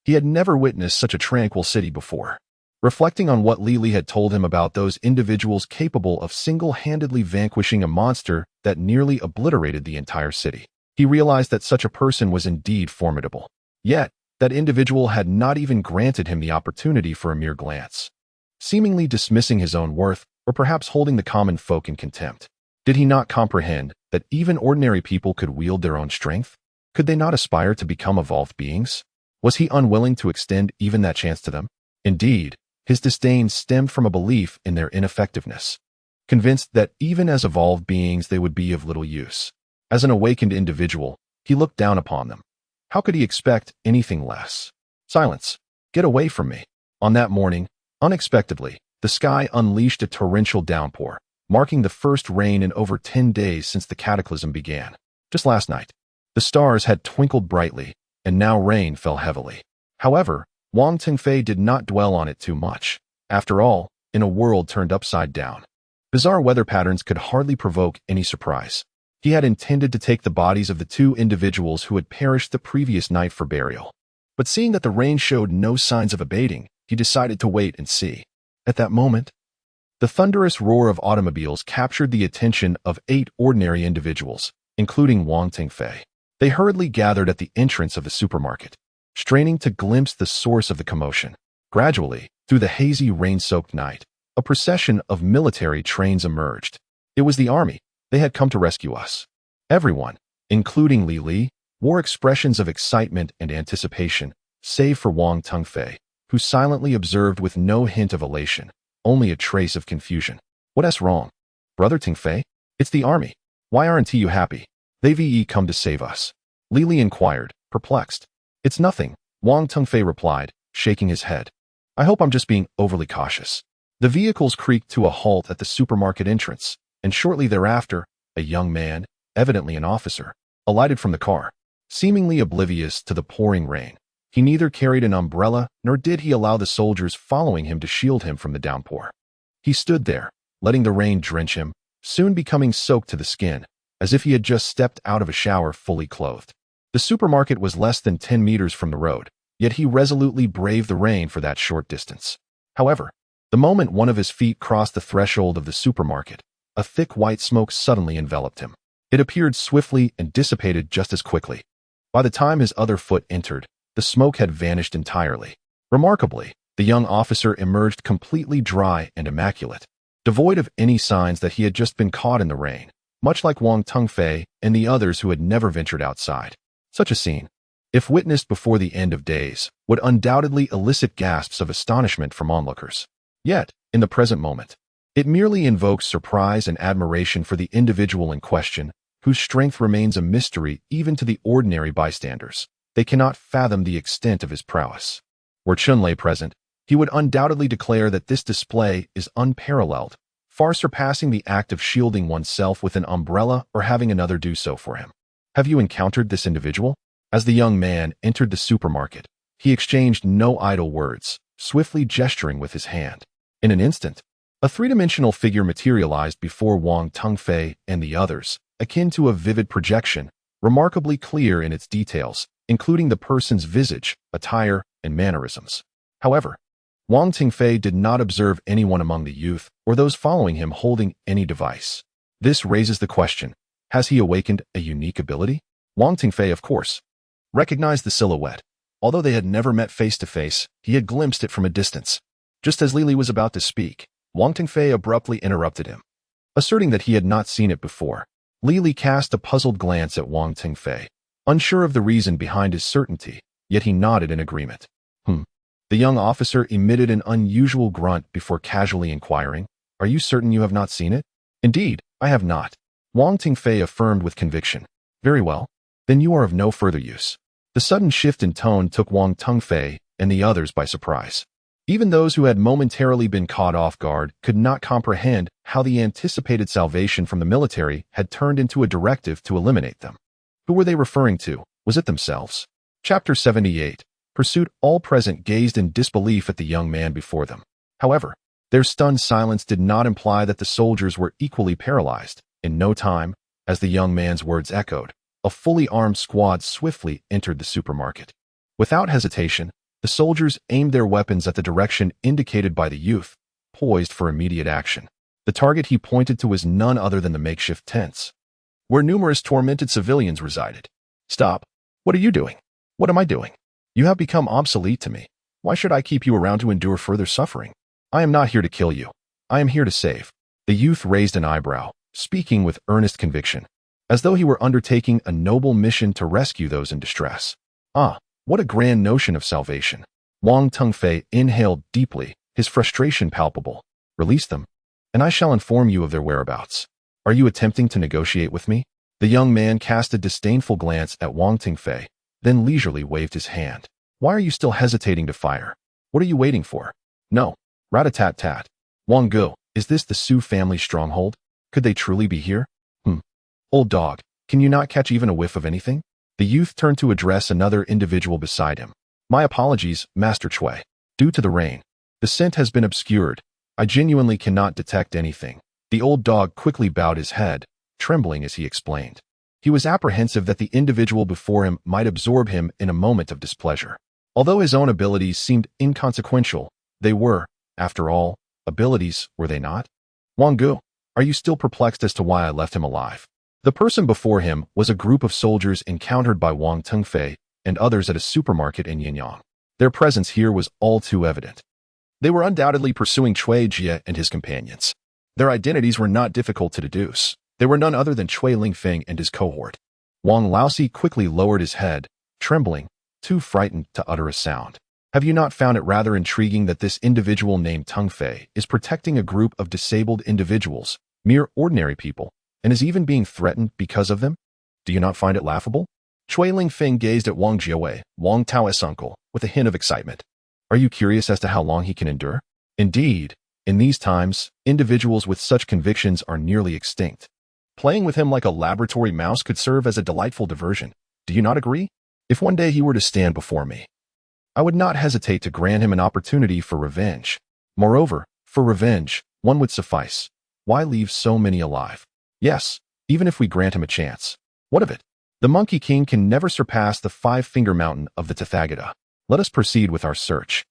He had never witnessed such a tranquil city before. Reflecting on what Li Li had told him about those individuals capable of single-handedly vanquishing a monster that nearly obliterated the entire city, he realized that such a person was indeed formidable. Yet, that individual had not even granted him the opportunity for a mere glance, seemingly dismissing his own worth or perhaps holding the common folk in contempt. Did he not comprehend that even ordinary people could wield their own strength? Could they not aspire to become evolved beings? Was he unwilling to extend even that chance to them? Indeed, his disdain stemmed from a belief in their ineffectiveness, convinced that even as evolved beings they would be of little use. As an awakened individual, he looked down upon them. How could he expect anything less? Silence. Get away from me. On that morning, unexpectedly, the sky unleashed a torrential downpour, marking the first rain in over 10 days since the cataclysm began. Just last night, the stars had twinkled brightly, and now rain fell heavily. However, Wang Tingfei did not dwell on it too much. After all, in a world turned upside down, bizarre weather patterns could hardly provoke any surprise. He had intended to take the bodies of the two individuals who had perished the previous night for burial. But seeing that the rain showed no signs of abating, he decided to wait and see. At that moment, the thunderous roar of automobiles captured the attention of 8 ordinary individuals, including Wang Tingfei. They hurriedly gathered at the entrance of the supermarket, straining to glimpse the source of the commotion. Gradually, through the hazy, rain-soaked night, a procession of military trains emerged. It was the army. They had come to rescue us. Everyone, including Li Li, wore expressions of excitement and anticipation, save for Wang Tingfei, who silently observed with no hint of elation, only a trace of confusion. What's wrong? Brother Tingfei? It's the army. Why aren't you happy? They've come to save us. Li Li inquired, perplexed. It's nothing, Wang Tingfei replied, shaking his head. I hope I'm just being overly cautious. The vehicles creaked to a halt at the supermarket entrance, and shortly thereafter, a young man, evidently an officer, alighted from the car. Seemingly oblivious to the pouring rain, he neither carried an umbrella nor did he allow the soldiers following him to shield him from the downpour. He stood there, letting the rain drench him, soon becoming soaked to the skin, as if he had just stepped out of a shower fully clothed. The supermarket was less than 10 meters from the road, yet he resolutely braved the rain for that short distance. However, The moment one of his feet crossed the threshold of the supermarket, a thick white smoke suddenly enveloped him. It appeared swiftly and dissipated just as quickly. By the time his other foot entered, the smoke had vanished entirely. Remarkably, the young officer emerged completely dry and immaculate, devoid of any signs that he had just been caught in the rain, much like Wang Tengfei and the others who had never ventured outside. Such a scene, if witnessed before the end of days, would undoubtedly elicit gasps of astonishment from onlookers. Yet, in the present moment, it merely invokes surprise and admiration for the individual in question, whose strength remains a mystery even to the ordinary bystanders. They cannot fathom the extent of his prowess. Were Chun Lei present, he would undoubtedly declare that this display is unparalleled, far surpassing the act of shielding oneself with an umbrella or having another do so for him. Have you encountered this individual? As the young man entered the supermarket, he exchanged no idle words, swiftly gesturing with his hand. In an instant, a three-dimensional figure materialized before Wang Tengfei and the others, akin to a vivid projection, remarkably clear in its details, including the person's visage, attire, and mannerisms. However, Wang Tengfei did not observe anyone among the youth or those following him holding any device. This raises the question, has he awakened a unique ability? Wang Tengfei, of course, recognized the silhouette. Although they had never met face-to-face, he had glimpsed it from a distance. Just as Li Li was about to speak, Wang Tengfei abruptly interrupted him. Asserting that he had not seen it before, Li Li cast a puzzled glance at Wang Tengfei, unsure of the reason behind his certainty, yet he nodded in agreement. The young officer emitted an unusual grunt before casually inquiring, "Are you certain you have not seen it?" "Indeed, I have not," Wang Tengfei affirmed with conviction. "Very well, then you are of no further use." The sudden shift in tone took Wang Tengfei and the others by surprise. Even those who had momentarily been caught off guard could not comprehend how the anticipated salvation from the military had turned into a directive to eliminate them. Who were they referring to? Was it themselves? Chapter 78. Pursuit. All present gazed in disbelief at the young man before them. However, their stunned silence did not imply that the soldiers were equally paralyzed. In no time, as the young man's words echoed, a fully armed squad swiftly entered the supermarket. Without hesitation, the soldiers aimed their weapons at the direction indicated by the youth, poised for immediate action. The target he pointed to was none other than the makeshift tents, where numerous tormented civilians resided. "Stop. What are you doing?" "What am I doing? You have become obsolete to me. Why should I keep you around to endure further suffering? I am not here to kill you. I am here to save." The youth raised an eyebrow, speaking with earnest conviction, as though he were undertaking a noble mission to rescue those in distress. Ah, what a grand notion of salvation. Wang Tengfei inhaled deeply, his frustration palpable. "Release them, and I shall inform you of their whereabouts. Are you attempting to negotiate with me?" The young man cast a disdainful glance at Wang Tengfei, then leisurely waved his hand. "Why are you still hesitating to fire? What are you waiting for?" "No." Rat-a-tat-tat. "Wang Gu, is this the Su family stronghold? Could they truly be here?" "Old dog, can you not catch even a whiff of anything?" The youth turned to address another individual beside him. "My apologies, Master Chui. Due to the rain, the scent has been obscured. I genuinely cannot detect anything." The old dog quickly bowed his head, trembling as he explained. He was apprehensive that the individual before him might absorb him in a moment of displeasure. Although his own abilities seemed inconsequential, they were, after all, abilities, were they not? "Wang Gu, are you still perplexed as to why I left him alive?" The person before him was a group of soldiers encountered by Wang Tengfei and others at a supermarket in Yinyang. Their presence here was all too evident. They were undoubtedly pursuing Cui Jie and his companions. Their identities were not difficult to deduce. They were none other than Cui Lingfeng and his cohort. Wang Laosi quickly lowered his head, trembling, too frightened to utter a sound. "Have you not found it rather intriguing that this individual named Tengfei is protecting a group of disabled individuals, mere ordinary people, and is even being threatened because of them? Do you not find it laughable?" Cui Lingfeng gazed at Wang Jiawei, Wang Tao's uncle, with a hint of excitement. "Are you curious as to how long he can endure?" Indeed, in these times, individuals with such convictions are nearly extinct. Playing with him like a laboratory mouse could serve as a delightful diversion. Do you not agree? If one day he were to stand before me, I would not hesitate to grant him an opportunity for revenge. Moreover, for revenge, one would suffice. Why leave so many alive? Yes, even if we grant him a chance. What of it? The Monkey King can never surpass the five-finger mountain of the Tathagata. Let us proceed with our search.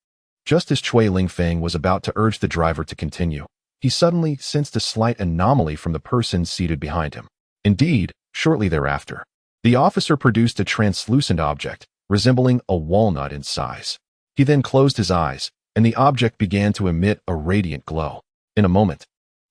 Just as Chui Lingfeng was about to urge the driver to continue, he suddenly sensed a slight anomaly from the person seated behind him. Indeed, shortly thereafter, the officer produced a translucent object, resembling a walnut in size. He then closed his eyes, and the object began to emit a radiant glow. In a moment,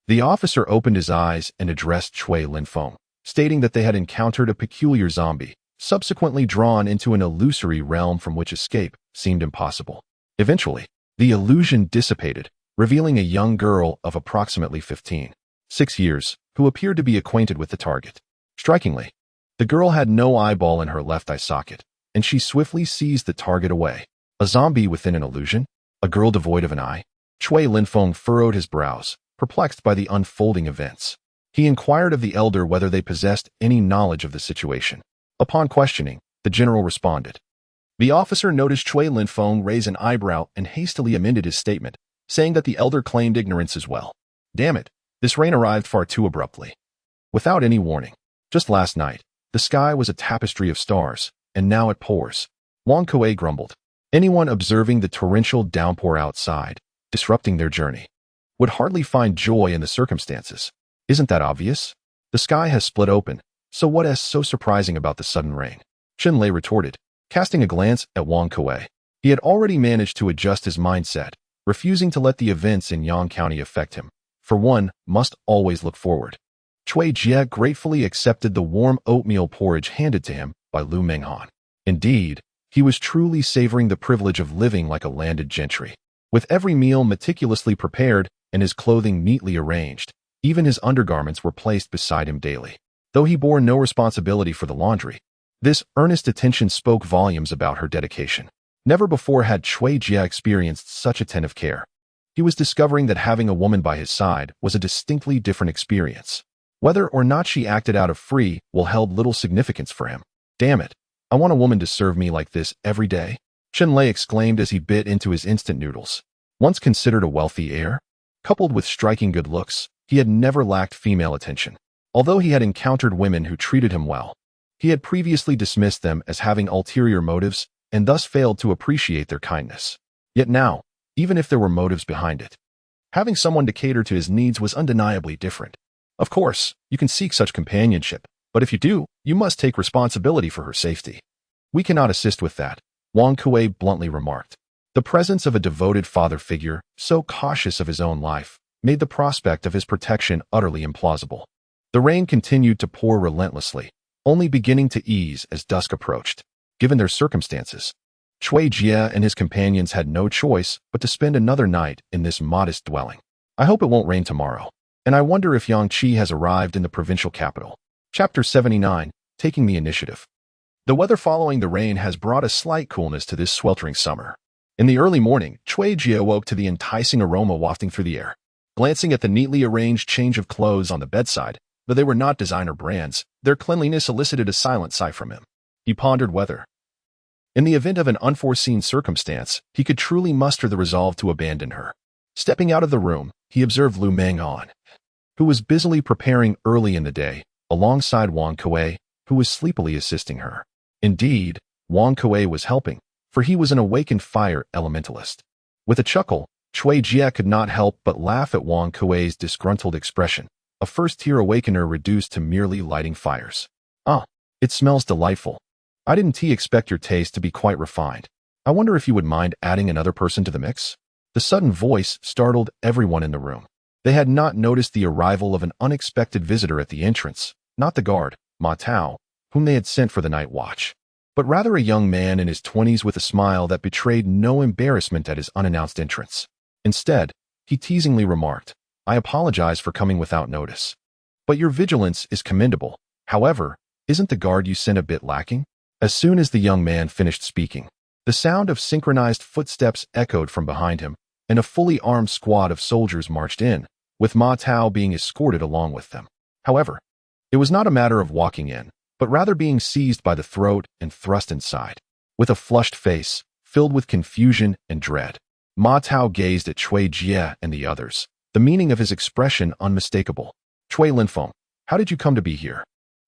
the officer opened his eyes and addressed Chui Linfeng, stating that they had encountered a peculiar zombie, subsequently drawn into an illusory realm from which escape seemed impossible. Eventually, the illusion dissipated, revealing a young girl of approximately 6 years, who appeared to be acquainted with the target. Strikingly, the girl had no eyeball in her left eye socket, and she swiftly seized the target away. A zombie within an illusion? A girl devoid of an eye? Chui Linfeng furrowed his brows, perplexed by the unfolding events. He inquired of the elder whether they possessed any knowledge of the situation. Upon questioning, the general responded. The officer noticed Chui Linfeng raise an eyebrow and hastily amended his statement, saying that the elder claimed ignorance as well. Damn it, this rain arrived far too abruptly. Without any warning. Just last night, the sky was a tapestry of stars, and now it pours. Wang Kuei grumbled. Anyone observing the torrential downpour outside, disrupting their journey, would hardly find joy in the circumstances. Isn't that obvious? The sky has split open, so what is so surprising about the sudden rain? Chen Lei retorted, casting a glance at Wang Kuei. He had already managed to adjust his mindset, refusing to let the events in Yang County affect him. For one, must always look forward. Cui Jie gratefully accepted the warm oatmeal porridge handed to him by Lu Menghan. Indeed, he was truly savoring the privilege of living like a landed gentry. With every meal meticulously prepared and his clothing neatly arranged, even his undergarments were placed beside him daily. Though he bore no responsibility for the laundry, this earnest attention spoke volumes about her dedication. Never before had Cui Jie experienced such attentive care. He was discovering that having a woman by his side was a distinctly different experience. Whether or not she acted out of free will held little significance for him. Damn it, I want a woman to serve me like this every day, Chen Lei exclaimed as he bit into his instant noodles. Once considered a wealthy heir, coupled with striking good looks, he had never lacked female attention. Although he had encountered women who treated him well, he had previously dismissed them as having ulterior motives and thus failed to appreciate their kindness. Yet now, even if there were motives behind it, having someone to cater to his needs was undeniably different. Of course, you can seek such companionship, but if you do, you must take responsibility for her safety. We cannot assist with that, Wang Kuei bluntly remarked. The presence of a devoted father figure, so cautious of his own life, made the prospect of his protection utterly implausible. The rain continued to pour relentlessly, only beginning to ease as dusk approached. Given their circumstances, Cui Jie and his companions had no choice but to spend another night in this modest dwelling. I hope it won't rain tomorrow, and I wonder if Yang Qi has arrived in the provincial capital. Chapter 79, Taking the Initiative. The weather following the rain has brought a slight coolness to this sweltering summer. In the early morning, Cui Jie awoke to the enticing aroma wafting through the air. Glancing at the neatly arranged change of clothes on the bedside, though they were not designer brands, their cleanliness elicited a silent sigh from him. He pondered whether, in the event of an unforeseen circumstance, he could truly muster the resolve to abandon her. Stepping out of the room, he observed Lu Menghan, who was busily preparing early in the day, alongside Wang Kuei, who was sleepily assisting her. Indeed, Wang Kuei was helping, for he was an awakened fire elementalist. With a chuckle, Cui Jie could not help but laugh at Wang Kuei's disgruntled expression, a first-tier awakener reduced to merely lighting fires. Ah, it smells delightful. I didn't expect your taste to be quite refined. I wonder if you would mind adding another person to the mix? The sudden voice startled everyone in the room. They had not noticed the arrival of an unexpected visitor at the entrance, not the guard, Ma Tao, whom they had sent for the night watch, but rather a young man in his 20s with a smile that betrayed no embarrassment at his unannounced entrance. Instead, he teasingly remarked, I apologize for coming without notice. But your vigilance is commendable. However, isn't the guard you sent a bit lacking? As soon as the young man finished speaking, the sound of synchronized footsteps echoed from behind him, and a fully armed squad of soldiers marched in, with Ma Tao being escorted along with them. However, it was not a matter of walking in, but rather being seized by the throat and thrust inside. With a flushed face, filled with confusion and dread, Ma Tao gazed at Cui Jie and the others, the meaning of his expression unmistakable. Cui Linfeng, how did you come to be here?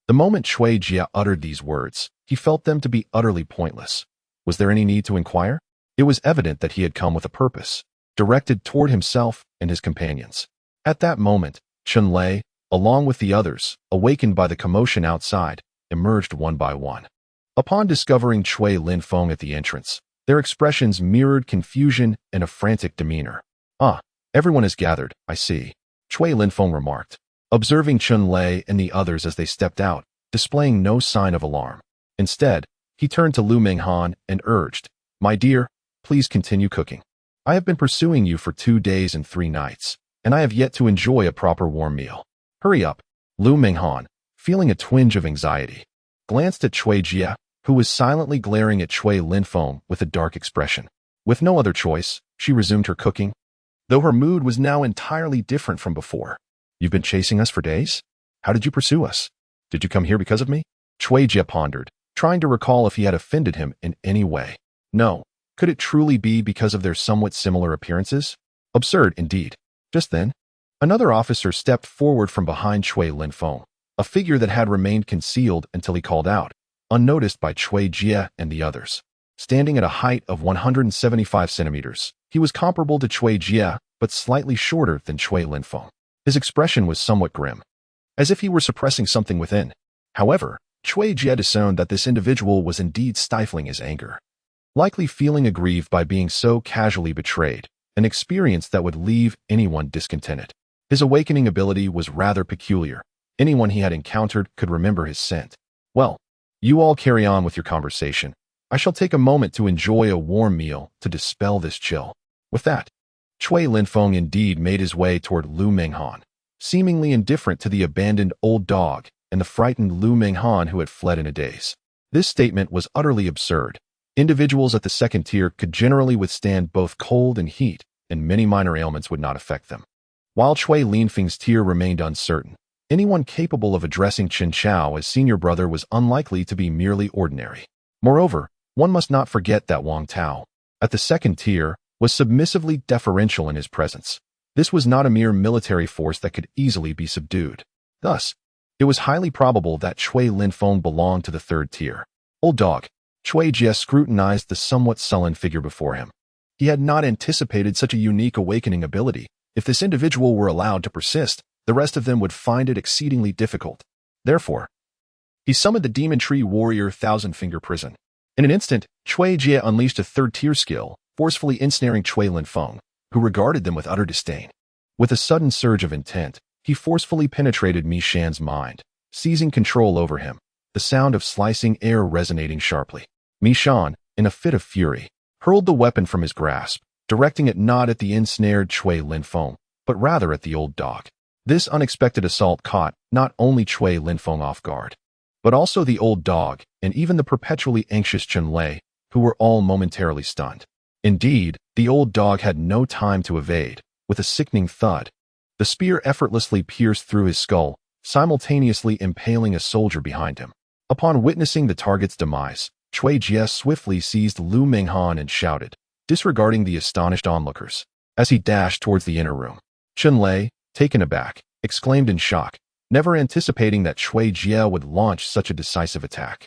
The moment Cui Jie uttered these words, he felt them to be utterly pointless. Was there any need to inquire? It was evident that he had come with a purpose, directed toward himself and his companions. At that moment, Chun-Lei, along with the others, awakened by the commotion outside, emerged one by one. Upon discovering Chui Linfeng at the entrance, their expressions mirrored confusion and a frantic demeanor. "Ah, everyone is gathered, I see," Chui Linfeng remarked, observing Chun-Lei and the others as they stepped out, displaying no sign of alarm. Instead, he turned to Lu Menghan and urged, "My dear, please continue cooking. I have been pursuing you for 2 days and 3 nights, and I have yet to enjoy a proper warm meal. Hurry up." Lu Menghan, feeling a twinge of anxiety, glanced at Cui Jie, who was silently glaring at Cui Linfeng with a dark expression. With no other choice, she resumed her cooking, though her mood was now entirely different from before. "You've been chasing us for days? How did you pursue us? Did you come here because of me?" Cui Jie pondered, trying to recall if he had offended him in any way. No. Could it truly be because of their somewhat similar appearances? Absurd, indeed. Just then, another officer stepped forward from behind Cui Linfeng, a figure that had remained concealed until he called out, unnoticed by Cui Jie and the others. Standing at a height of 175 centimeters, he was comparable to Cui Jie, but slightly shorter than Cui Linfeng. His expression was somewhat grim, as if he were suppressing something within. However, Cui Jie discerned that this individual was indeed stifling his anger, likely feeling aggrieved by being so casually betrayed, an experience that would leave anyone discontented. His awakening ability was rather peculiar. Anyone he had encountered could remember his scent. "Well, you all carry on with your conversation. I shall take a moment to enjoy a warm meal to dispel this chill." With that, Cui Linfeng indeed made his way toward Lu Menghan, seemingly indifferent to the abandoned old dog and the frightened Lu Menghan who had fled in a daze. This statement was utterly absurd. Individuals at the second tier could generally withstand both cold and heat, and many minor ailments would not affect them. While Cui Linfeng's tier remained uncertain, anyone capable of addressing Chen Chao as senior brother was unlikely to be merely ordinary. Moreover, one must not forget that Wang Tao, at the second tier, was submissively deferential in his presence. This was not a mere military force that could easily be subdued. Thus, it was highly probable that Cui Linfeng belonged to the third tier. "Old dog," Cui Jie scrutinized the somewhat sullen figure before him. He had not anticipated such a unique awakening ability. If this individual were allowed to persist, the rest of them would find it exceedingly difficult. Therefore, he summoned the Demon Tree Warrior Thousand-Finger Prison. In an instant, Cui Jie unleashed a third-tier skill, forcefully ensnaring Cui Linfeng, who regarded them with utter disdain. With a sudden surge of intent, he forcefully penetrated Mi Shan's mind, seizing control over him, the sound of slicing air resonating sharply. Mi Shan, in a fit of fury, hurled the weapon from his grasp, directing it not at the ensnared Cui Linfeng, but rather at the old dog. This unexpected assault caught not only Cui Linfeng off guard, but also the old dog and even the perpetually anxious Chun-Lei, who were all momentarily stunned. Indeed, the old dog had no time to evade. With a sickening thud, the spear effortlessly pierced through his skull, simultaneously impaling a soldier behind him. Upon witnessing the target's demise, Cui Jie swiftly seized Lu Menghan and shouted, disregarding the astonished onlookers. As he dashed towards the inner room, Chun-Lei, taken aback, exclaimed in shock, never anticipating that Cui Jie would launch such a decisive attack.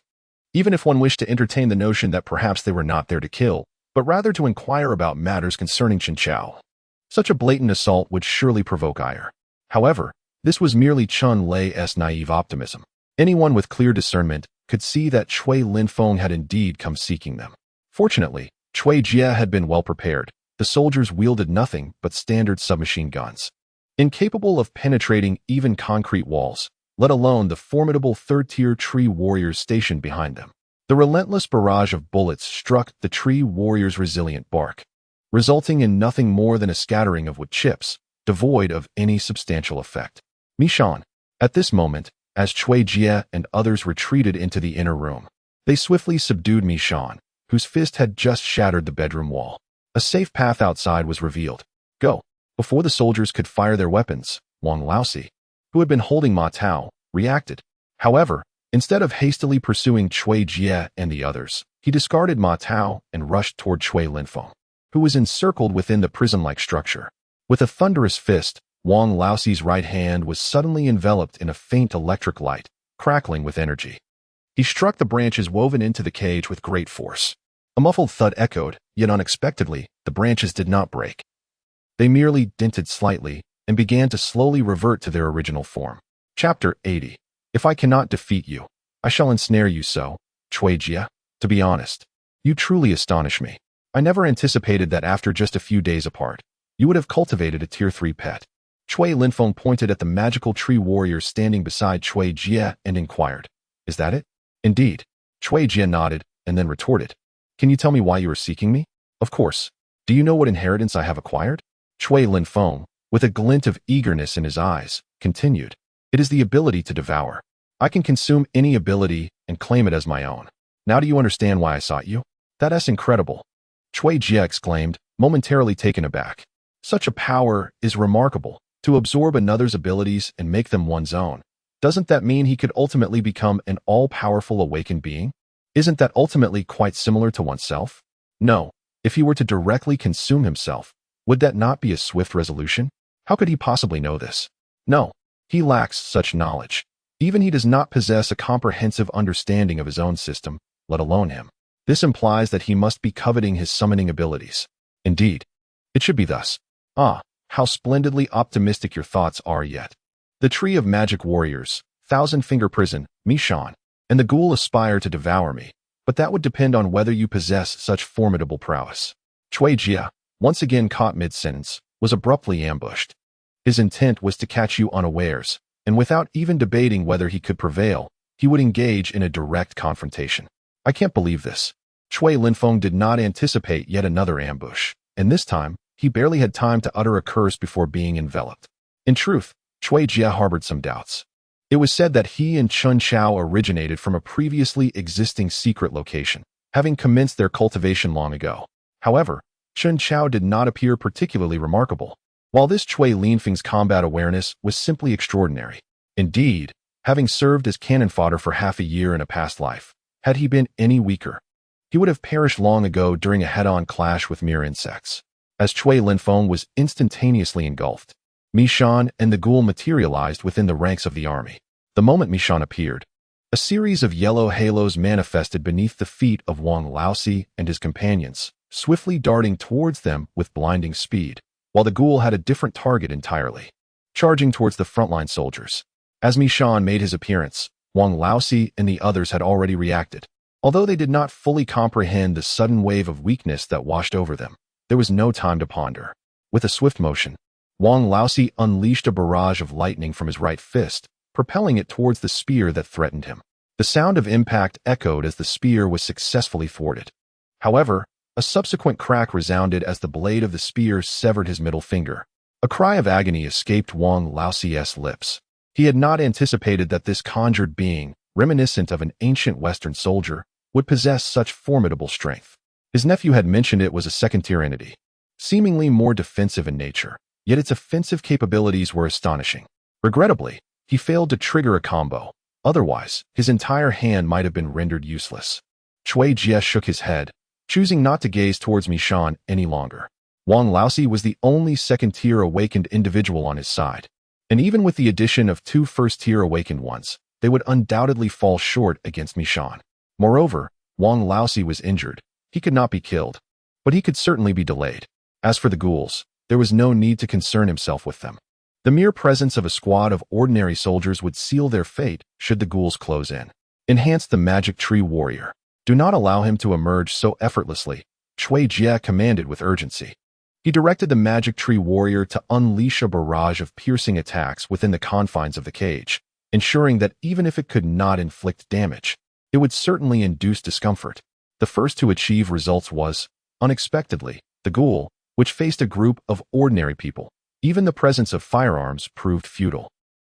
Even if one wished to entertain the notion that perhaps they were not there to kill, but rather to inquire about matters concerning Chen Chao, such a blatant assault would surely provoke ire. However, this was merely Chun-Lei's naive optimism. Anyone with clear discernment could see that Cui Linfeng had indeed come seeking them. Fortunately, Cui Jie had been well prepared. The soldiers wielded nothing but standard submachine guns, incapable of penetrating even concrete walls, let alone the formidable third-tier tree warriors stationed behind them. The relentless barrage of bullets struck the tree warriors' resilient bark, resulting in nothing more than a scattering of wood chips, devoid of any substantial effect. Mi Shan, at this moment, as Cui Jie and others retreated into the inner room, they swiftly subdued Mi Shan, whose fist had just shattered the bedroom wall. A safe path outside was revealed. Go. Before the soldiers could fire their weapons, Wang Laosi, who had been holding Ma Tao, reacted. However, instead of hastily pursuing Cui Jie and the others, he discarded Ma Tao and rushed toward Cui Linfeng, who was encircled within the prison-like structure. With a thunderous fist, Wang Laosi's right hand was suddenly enveloped in a faint electric light, crackling with energy. He struck the branches woven into the cage with great force. A muffled thud echoed, Yet unexpectedly, the branches did not break. They merely dented slightly and began to slowly revert to their original form. Chapter 80. If I cannot defeat you, I shall ensnare you so, Cui Jia. To be honest, you truly astonish me. I never anticipated that after just a few days apart, you would have cultivated a Tier 3 pet. Cui Linfeng pointed at the magical tree warrior standing beside Cui Jia and inquired, "Is that it?" "Indeed." Cui Jia nodded and then retorted, "Can you tell me why you are seeking me?" "Of course. Do you know what inheritance I have acquired?" Cui Linfeng, with a glint of eagerness in his eyes, continued, "It is the ability to devour. I can consume any ability and claim it as my own. Now do you understand why I sought you?" "That's incredible," Cui Jia exclaimed, momentarily taken aback. "Such a power is remarkable. To absorb another's abilities and make them one's own. Doesn't that mean he could ultimately become an all-powerful awakened being? Isn't that ultimately quite similar to oneself?" "No. If he were to directly consume himself, would that not be a swift resolution? How could he possibly know this?" "No. He lacks such knowledge. Even he does not possess a comprehensive understanding of his own system, let alone him. This implies that he must be coveting his summoning abilities." "Indeed. It should be thus." "Ah, how splendidly optimistic your thoughts are yet. The Tree of Magic Warriors, Thousand-Finger Prison, Mishan, and the Ghoul aspire to devour me, but that would depend on whether you possess such formidable prowess." Cui Jia, once again caught mid-sentence, was abruptly ambushed. His intent was to catch you unawares, and without even debating whether he could prevail, he would engage in a direct confrontation. "I can't believe this." Cui Linfeng did not anticipate yet another ambush, and this time, he barely had time to utter a curse before being enveloped. In truth, Cui Jia harbored some doubts. It was said that he and Chun Chao originated from a previously existing secret location, having commenced their cultivation long ago. However, Chun Chao did not appear particularly remarkable, while this Cui Linfeng's combat awareness was simply extraordinary. Indeed, having served as cannon fodder for half a year in a past life, had he been any weaker, he would have perished long ago during a head-on clash with mere insects. As Cui Linfeng was instantaneously engulfed, Mishan and the Ghoul materialized within the ranks of the army. The moment Mishan appeared, a series of yellow halos manifested beneath the feet of Wang Laosi and his companions, swiftly darting towards them with blinding speed, while the Ghoul had a different target entirely, charging towards the frontline soldiers. As Mishan made his appearance, Wang Laosi and the others had already reacted. Although they did not fully comprehend the sudden wave of weakness that washed over them, there was no time to ponder. With a swift motion, Wang Laosi unleashed a barrage of lightning from his right fist, propelling it towards the spear that threatened him. The sound of impact echoed as the spear was successfully thwarted. However, a subsequent crack resounded as the blade of the spear severed his middle finger. A cry of agony escaped Wang Laosie's lips. He had not anticipated that this conjured being, reminiscent of an ancient Western soldier, would possess such formidable strength. His nephew had mentioned it was a second-tier entity, seemingly more defensive in nature, yet its offensive capabilities were astonishing. Regrettably, he failed to trigger a combo. Otherwise, his entire hand might have been rendered useless. Cui Jia shook his head, choosing not to gaze towards Mishan any longer. Wang Laosi was the only second-tier awakened individual on his side, and even with the addition of 2 first-tier awakened ones, they would undoubtedly fall short against Mishan. Moreover, Wang Laosi was injured. He could not be killed, but he could certainly be delayed. As for the ghouls, there was no need to concern himself with them. The mere presence of a squad of ordinary soldiers would seal their fate should the ghouls close in. Enhance the magic tree warrior. Do not allow him to emerge so effortlessly, Cui Jia commanded with urgency. He directed the magic tree warrior to unleash a barrage of piercing attacks within the confines of the cage, ensuring that even if it could not inflict damage, it would certainly induce discomfort. The first to achieve results was, unexpectedly, the ghoul, which faced a group of ordinary people. Even the presence of firearms proved futile.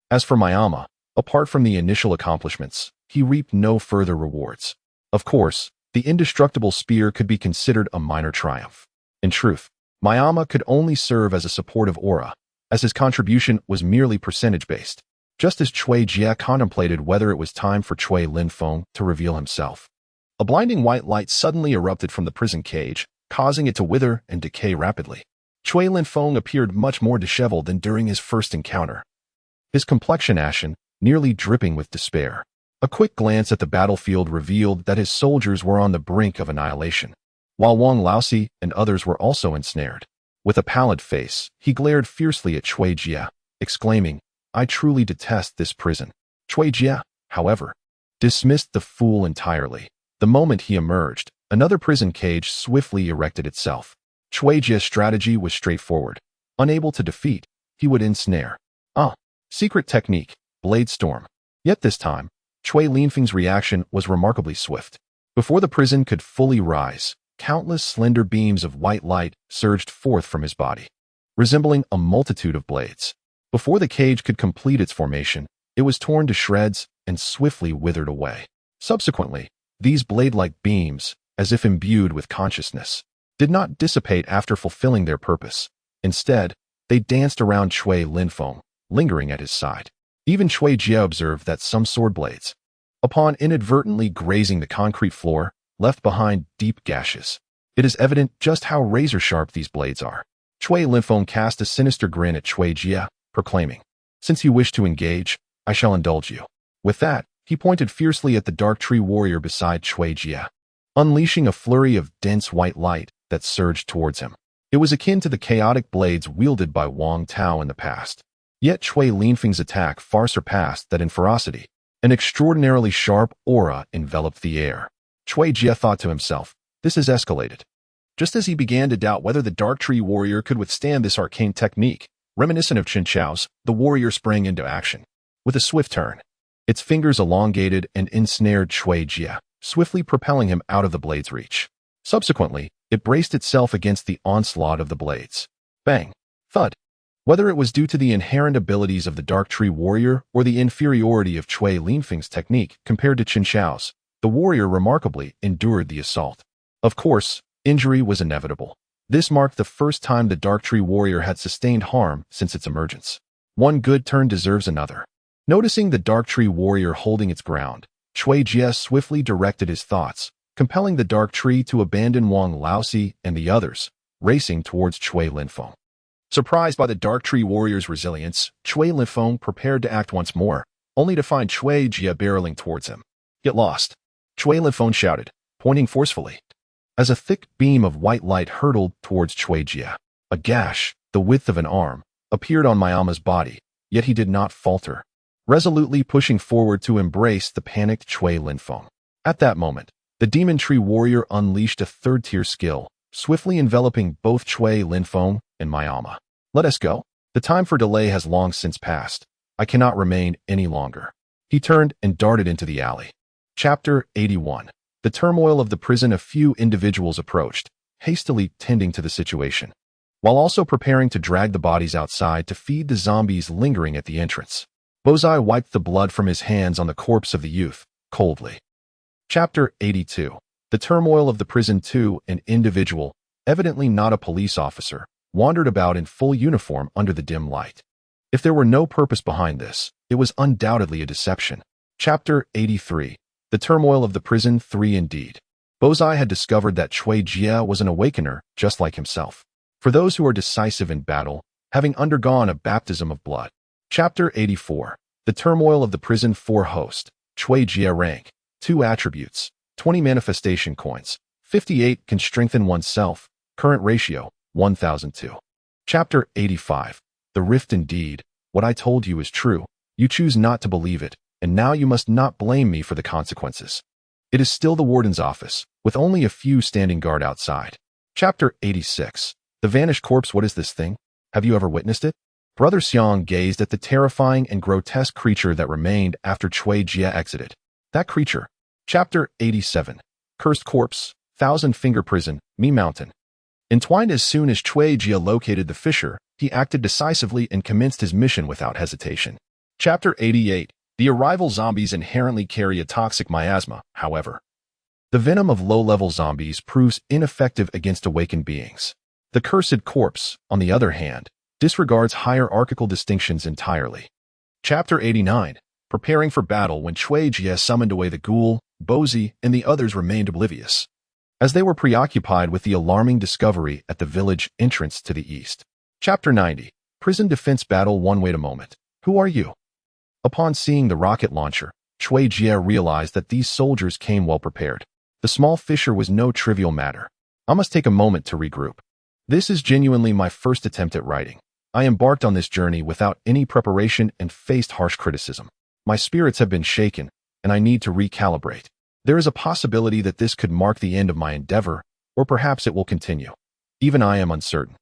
As for Mayama, apart from the initial accomplishments, he reaped no further rewards. Of course, the indestructible spear could be considered a minor triumph. In truth, Mayama could only serve as a supportive aura, as his contribution was merely percentage-based, just as Cui Jia contemplated whether it was time for Cui Linfeng to reveal himself. A blinding white light suddenly erupted from the prison cage, causing it to wither and decay rapidly. Cui Linfeng appeared much more disheveled than during his first encounter. His complexion ashen, nearly dripping with despair. A quick glance at the battlefield revealed that his soldiers were on the brink of annihilation. while Wang Laosi and others were also ensnared. With a pallid face, he glared fiercely at Cui Jie, exclaiming, "I truly detest this prison." Cui Jie, however, dismissed the fool entirely. The moment he emerged, another prison cage swiftly erected itself. Cui Jie's strategy was straightforward. Unable to defeat, he would ensnare. Secret technique, Blade Storm. Yet this time, Cui Linfeng's reaction was remarkably swift. Before the prison could fully rise, countless slender beams of white light surged forth from his body, resembling a multitude of blades. Before the cage could complete its formation, it was torn to shreds and swiftly withered away. Subsequently, these blade-like beams, as if imbued with consciousness, did not dissipate after fulfilling their purpose. Instead, they danced around Cui Linfeng, lingering at his side. Even Cui Jie observed that some sword blades, upon inadvertently grazing the concrete floor, left behind deep gashes. It is evident just how razor-sharp these blades are. Cui Linfeng cast a sinister grin at Cui Jie, proclaiming, "Since you wish to engage, I shall indulge you." With that, he pointed fiercely at the dark tree warrior beside Cui Jie, unleashing a flurry of dense white light that surged towards him. It was akin to the chaotic blades wielded by Wang Tao in the past. Yet Cui Linfeng's attack far surpassed that in ferocity. An extraordinarily sharp aura enveloped the air. Cui Jie thought to himself, "This has escalated." Just as he began to doubt whether the dark tree warrior could withstand this arcane technique, reminiscent of Chen Chao's, the warrior sprang into action. With a swift turn, its fingers elongated and ensnared Cui Jie, swiftly propelling him out of the blade's reach. Subsequently, it braced itself against the onslaught of the blades. Bang! Thud! Whether it was due to the inherent abilities of the dark tree warrior or the inferiority of Cui Linfeng's technique compared to Chen Chao's, the warrior remarkably endured the assault. Of course, injury was inevitable. This marked the first time the dark tree warrior had sustained harm since its emergence. One good turn deserves another. Noticing the dark tree warrior holding its ground, Cui Jie swiftly directed his thoughts, compelling the dark tree to abandon Wang Laosi and the others, racing towards Cui Linfeng. Surprised by the dark tree warrior's resilience, Cui Linfeng prepared to act once more, only to find Cui Jie barreling towards him. "Get lost!" Cui Linfeng shouted, pointing forcefully. As a thick beam of white light hurtled towards Cui Jie, a gash, the width of an arm, appeared on Mayama's body, yet he did not falter, resolutely pushing forward to embrace the panicked Cui Linfeng. At that moment, the demon tree warrior unleashed a third-tier skill, swiftly enveloping both Cui Linfeng and Mayama. "Let us go. The time for delay has long since passed. I cannot remain any longer." He turned and darted into the alley. Chapter 81. The turmoil of the prison. A few individuals approached, hastily tending to the situation, while also preparing to drag the bodies outside to feed the zombies lingering at the entrance. Bozai wiped the blood from his hands on the corpse of the youth, coldly. Chapter 82. The turmoil of the prison. An individual, evidently not a police officer, wandered about in full uniform under the dim light. If there were no purpose behind this, it was undoubtedly a deception. Chapter 83. The turmoil of the prison. Indeed, Bozai had discovered that Cui Jie was an awakener just like himself. For those who are decisive in battle, having undergone a baptism of blood. Chapter 84. The turmoil of the prison. Host, Cui Jie rank, 2 attributes, 20 manifestation coins, 58 can strengthen oneself, current ratio, 1002. Chapter 85. The rift. Indeed, what I told you is true. You choose not to believe it, and now you must not blame me for the consequences. It is still the warden's office, with only a few standing guard outside. Chapter 86. The vanished corpse. What is this thing? Have you ever witnessed it? Brother Xiang gazed at the terrifying and grotesque creature that remained after Cui Jie exited. That creature. Chapter 87. Cursed corpse, 1,000-finger prison, Mi Mountain. Entwined. As soon as Cui Jie located the fissure, he acted decisively and commenced his mission without hesitation. Chapter 88. The arrival. Zombies inherently carry a toxic miasma, however. The venom of low-level zombies proves ineffective against awakened beings. The cursed corpse, on the other hand, disregards hierarchical distinctions entirely. Chapter 89. Preparing for battle. When Cui Jie summoned away the ghoul, Bozi and the others remained oblivious, as they were preoccupied with the alarming discovery at the village entrance to the east. Chapter 90. Prison defense battle. Wait a moment. Who are you? Upon seeing the rocket launcher, Cui Jie realized that these soldiers came well prepared. The small fissure was no trivial matter. I must take a moment to regroup. This is genuinely my first attempt at writing. I embarked on this journey without any preparation and faced harsh criticism. My spirits have been shaken, and I need to recalibrate. There is a possibility that this could mark the end of my endeavor, or perhaps it will continue. Even I am uncertain.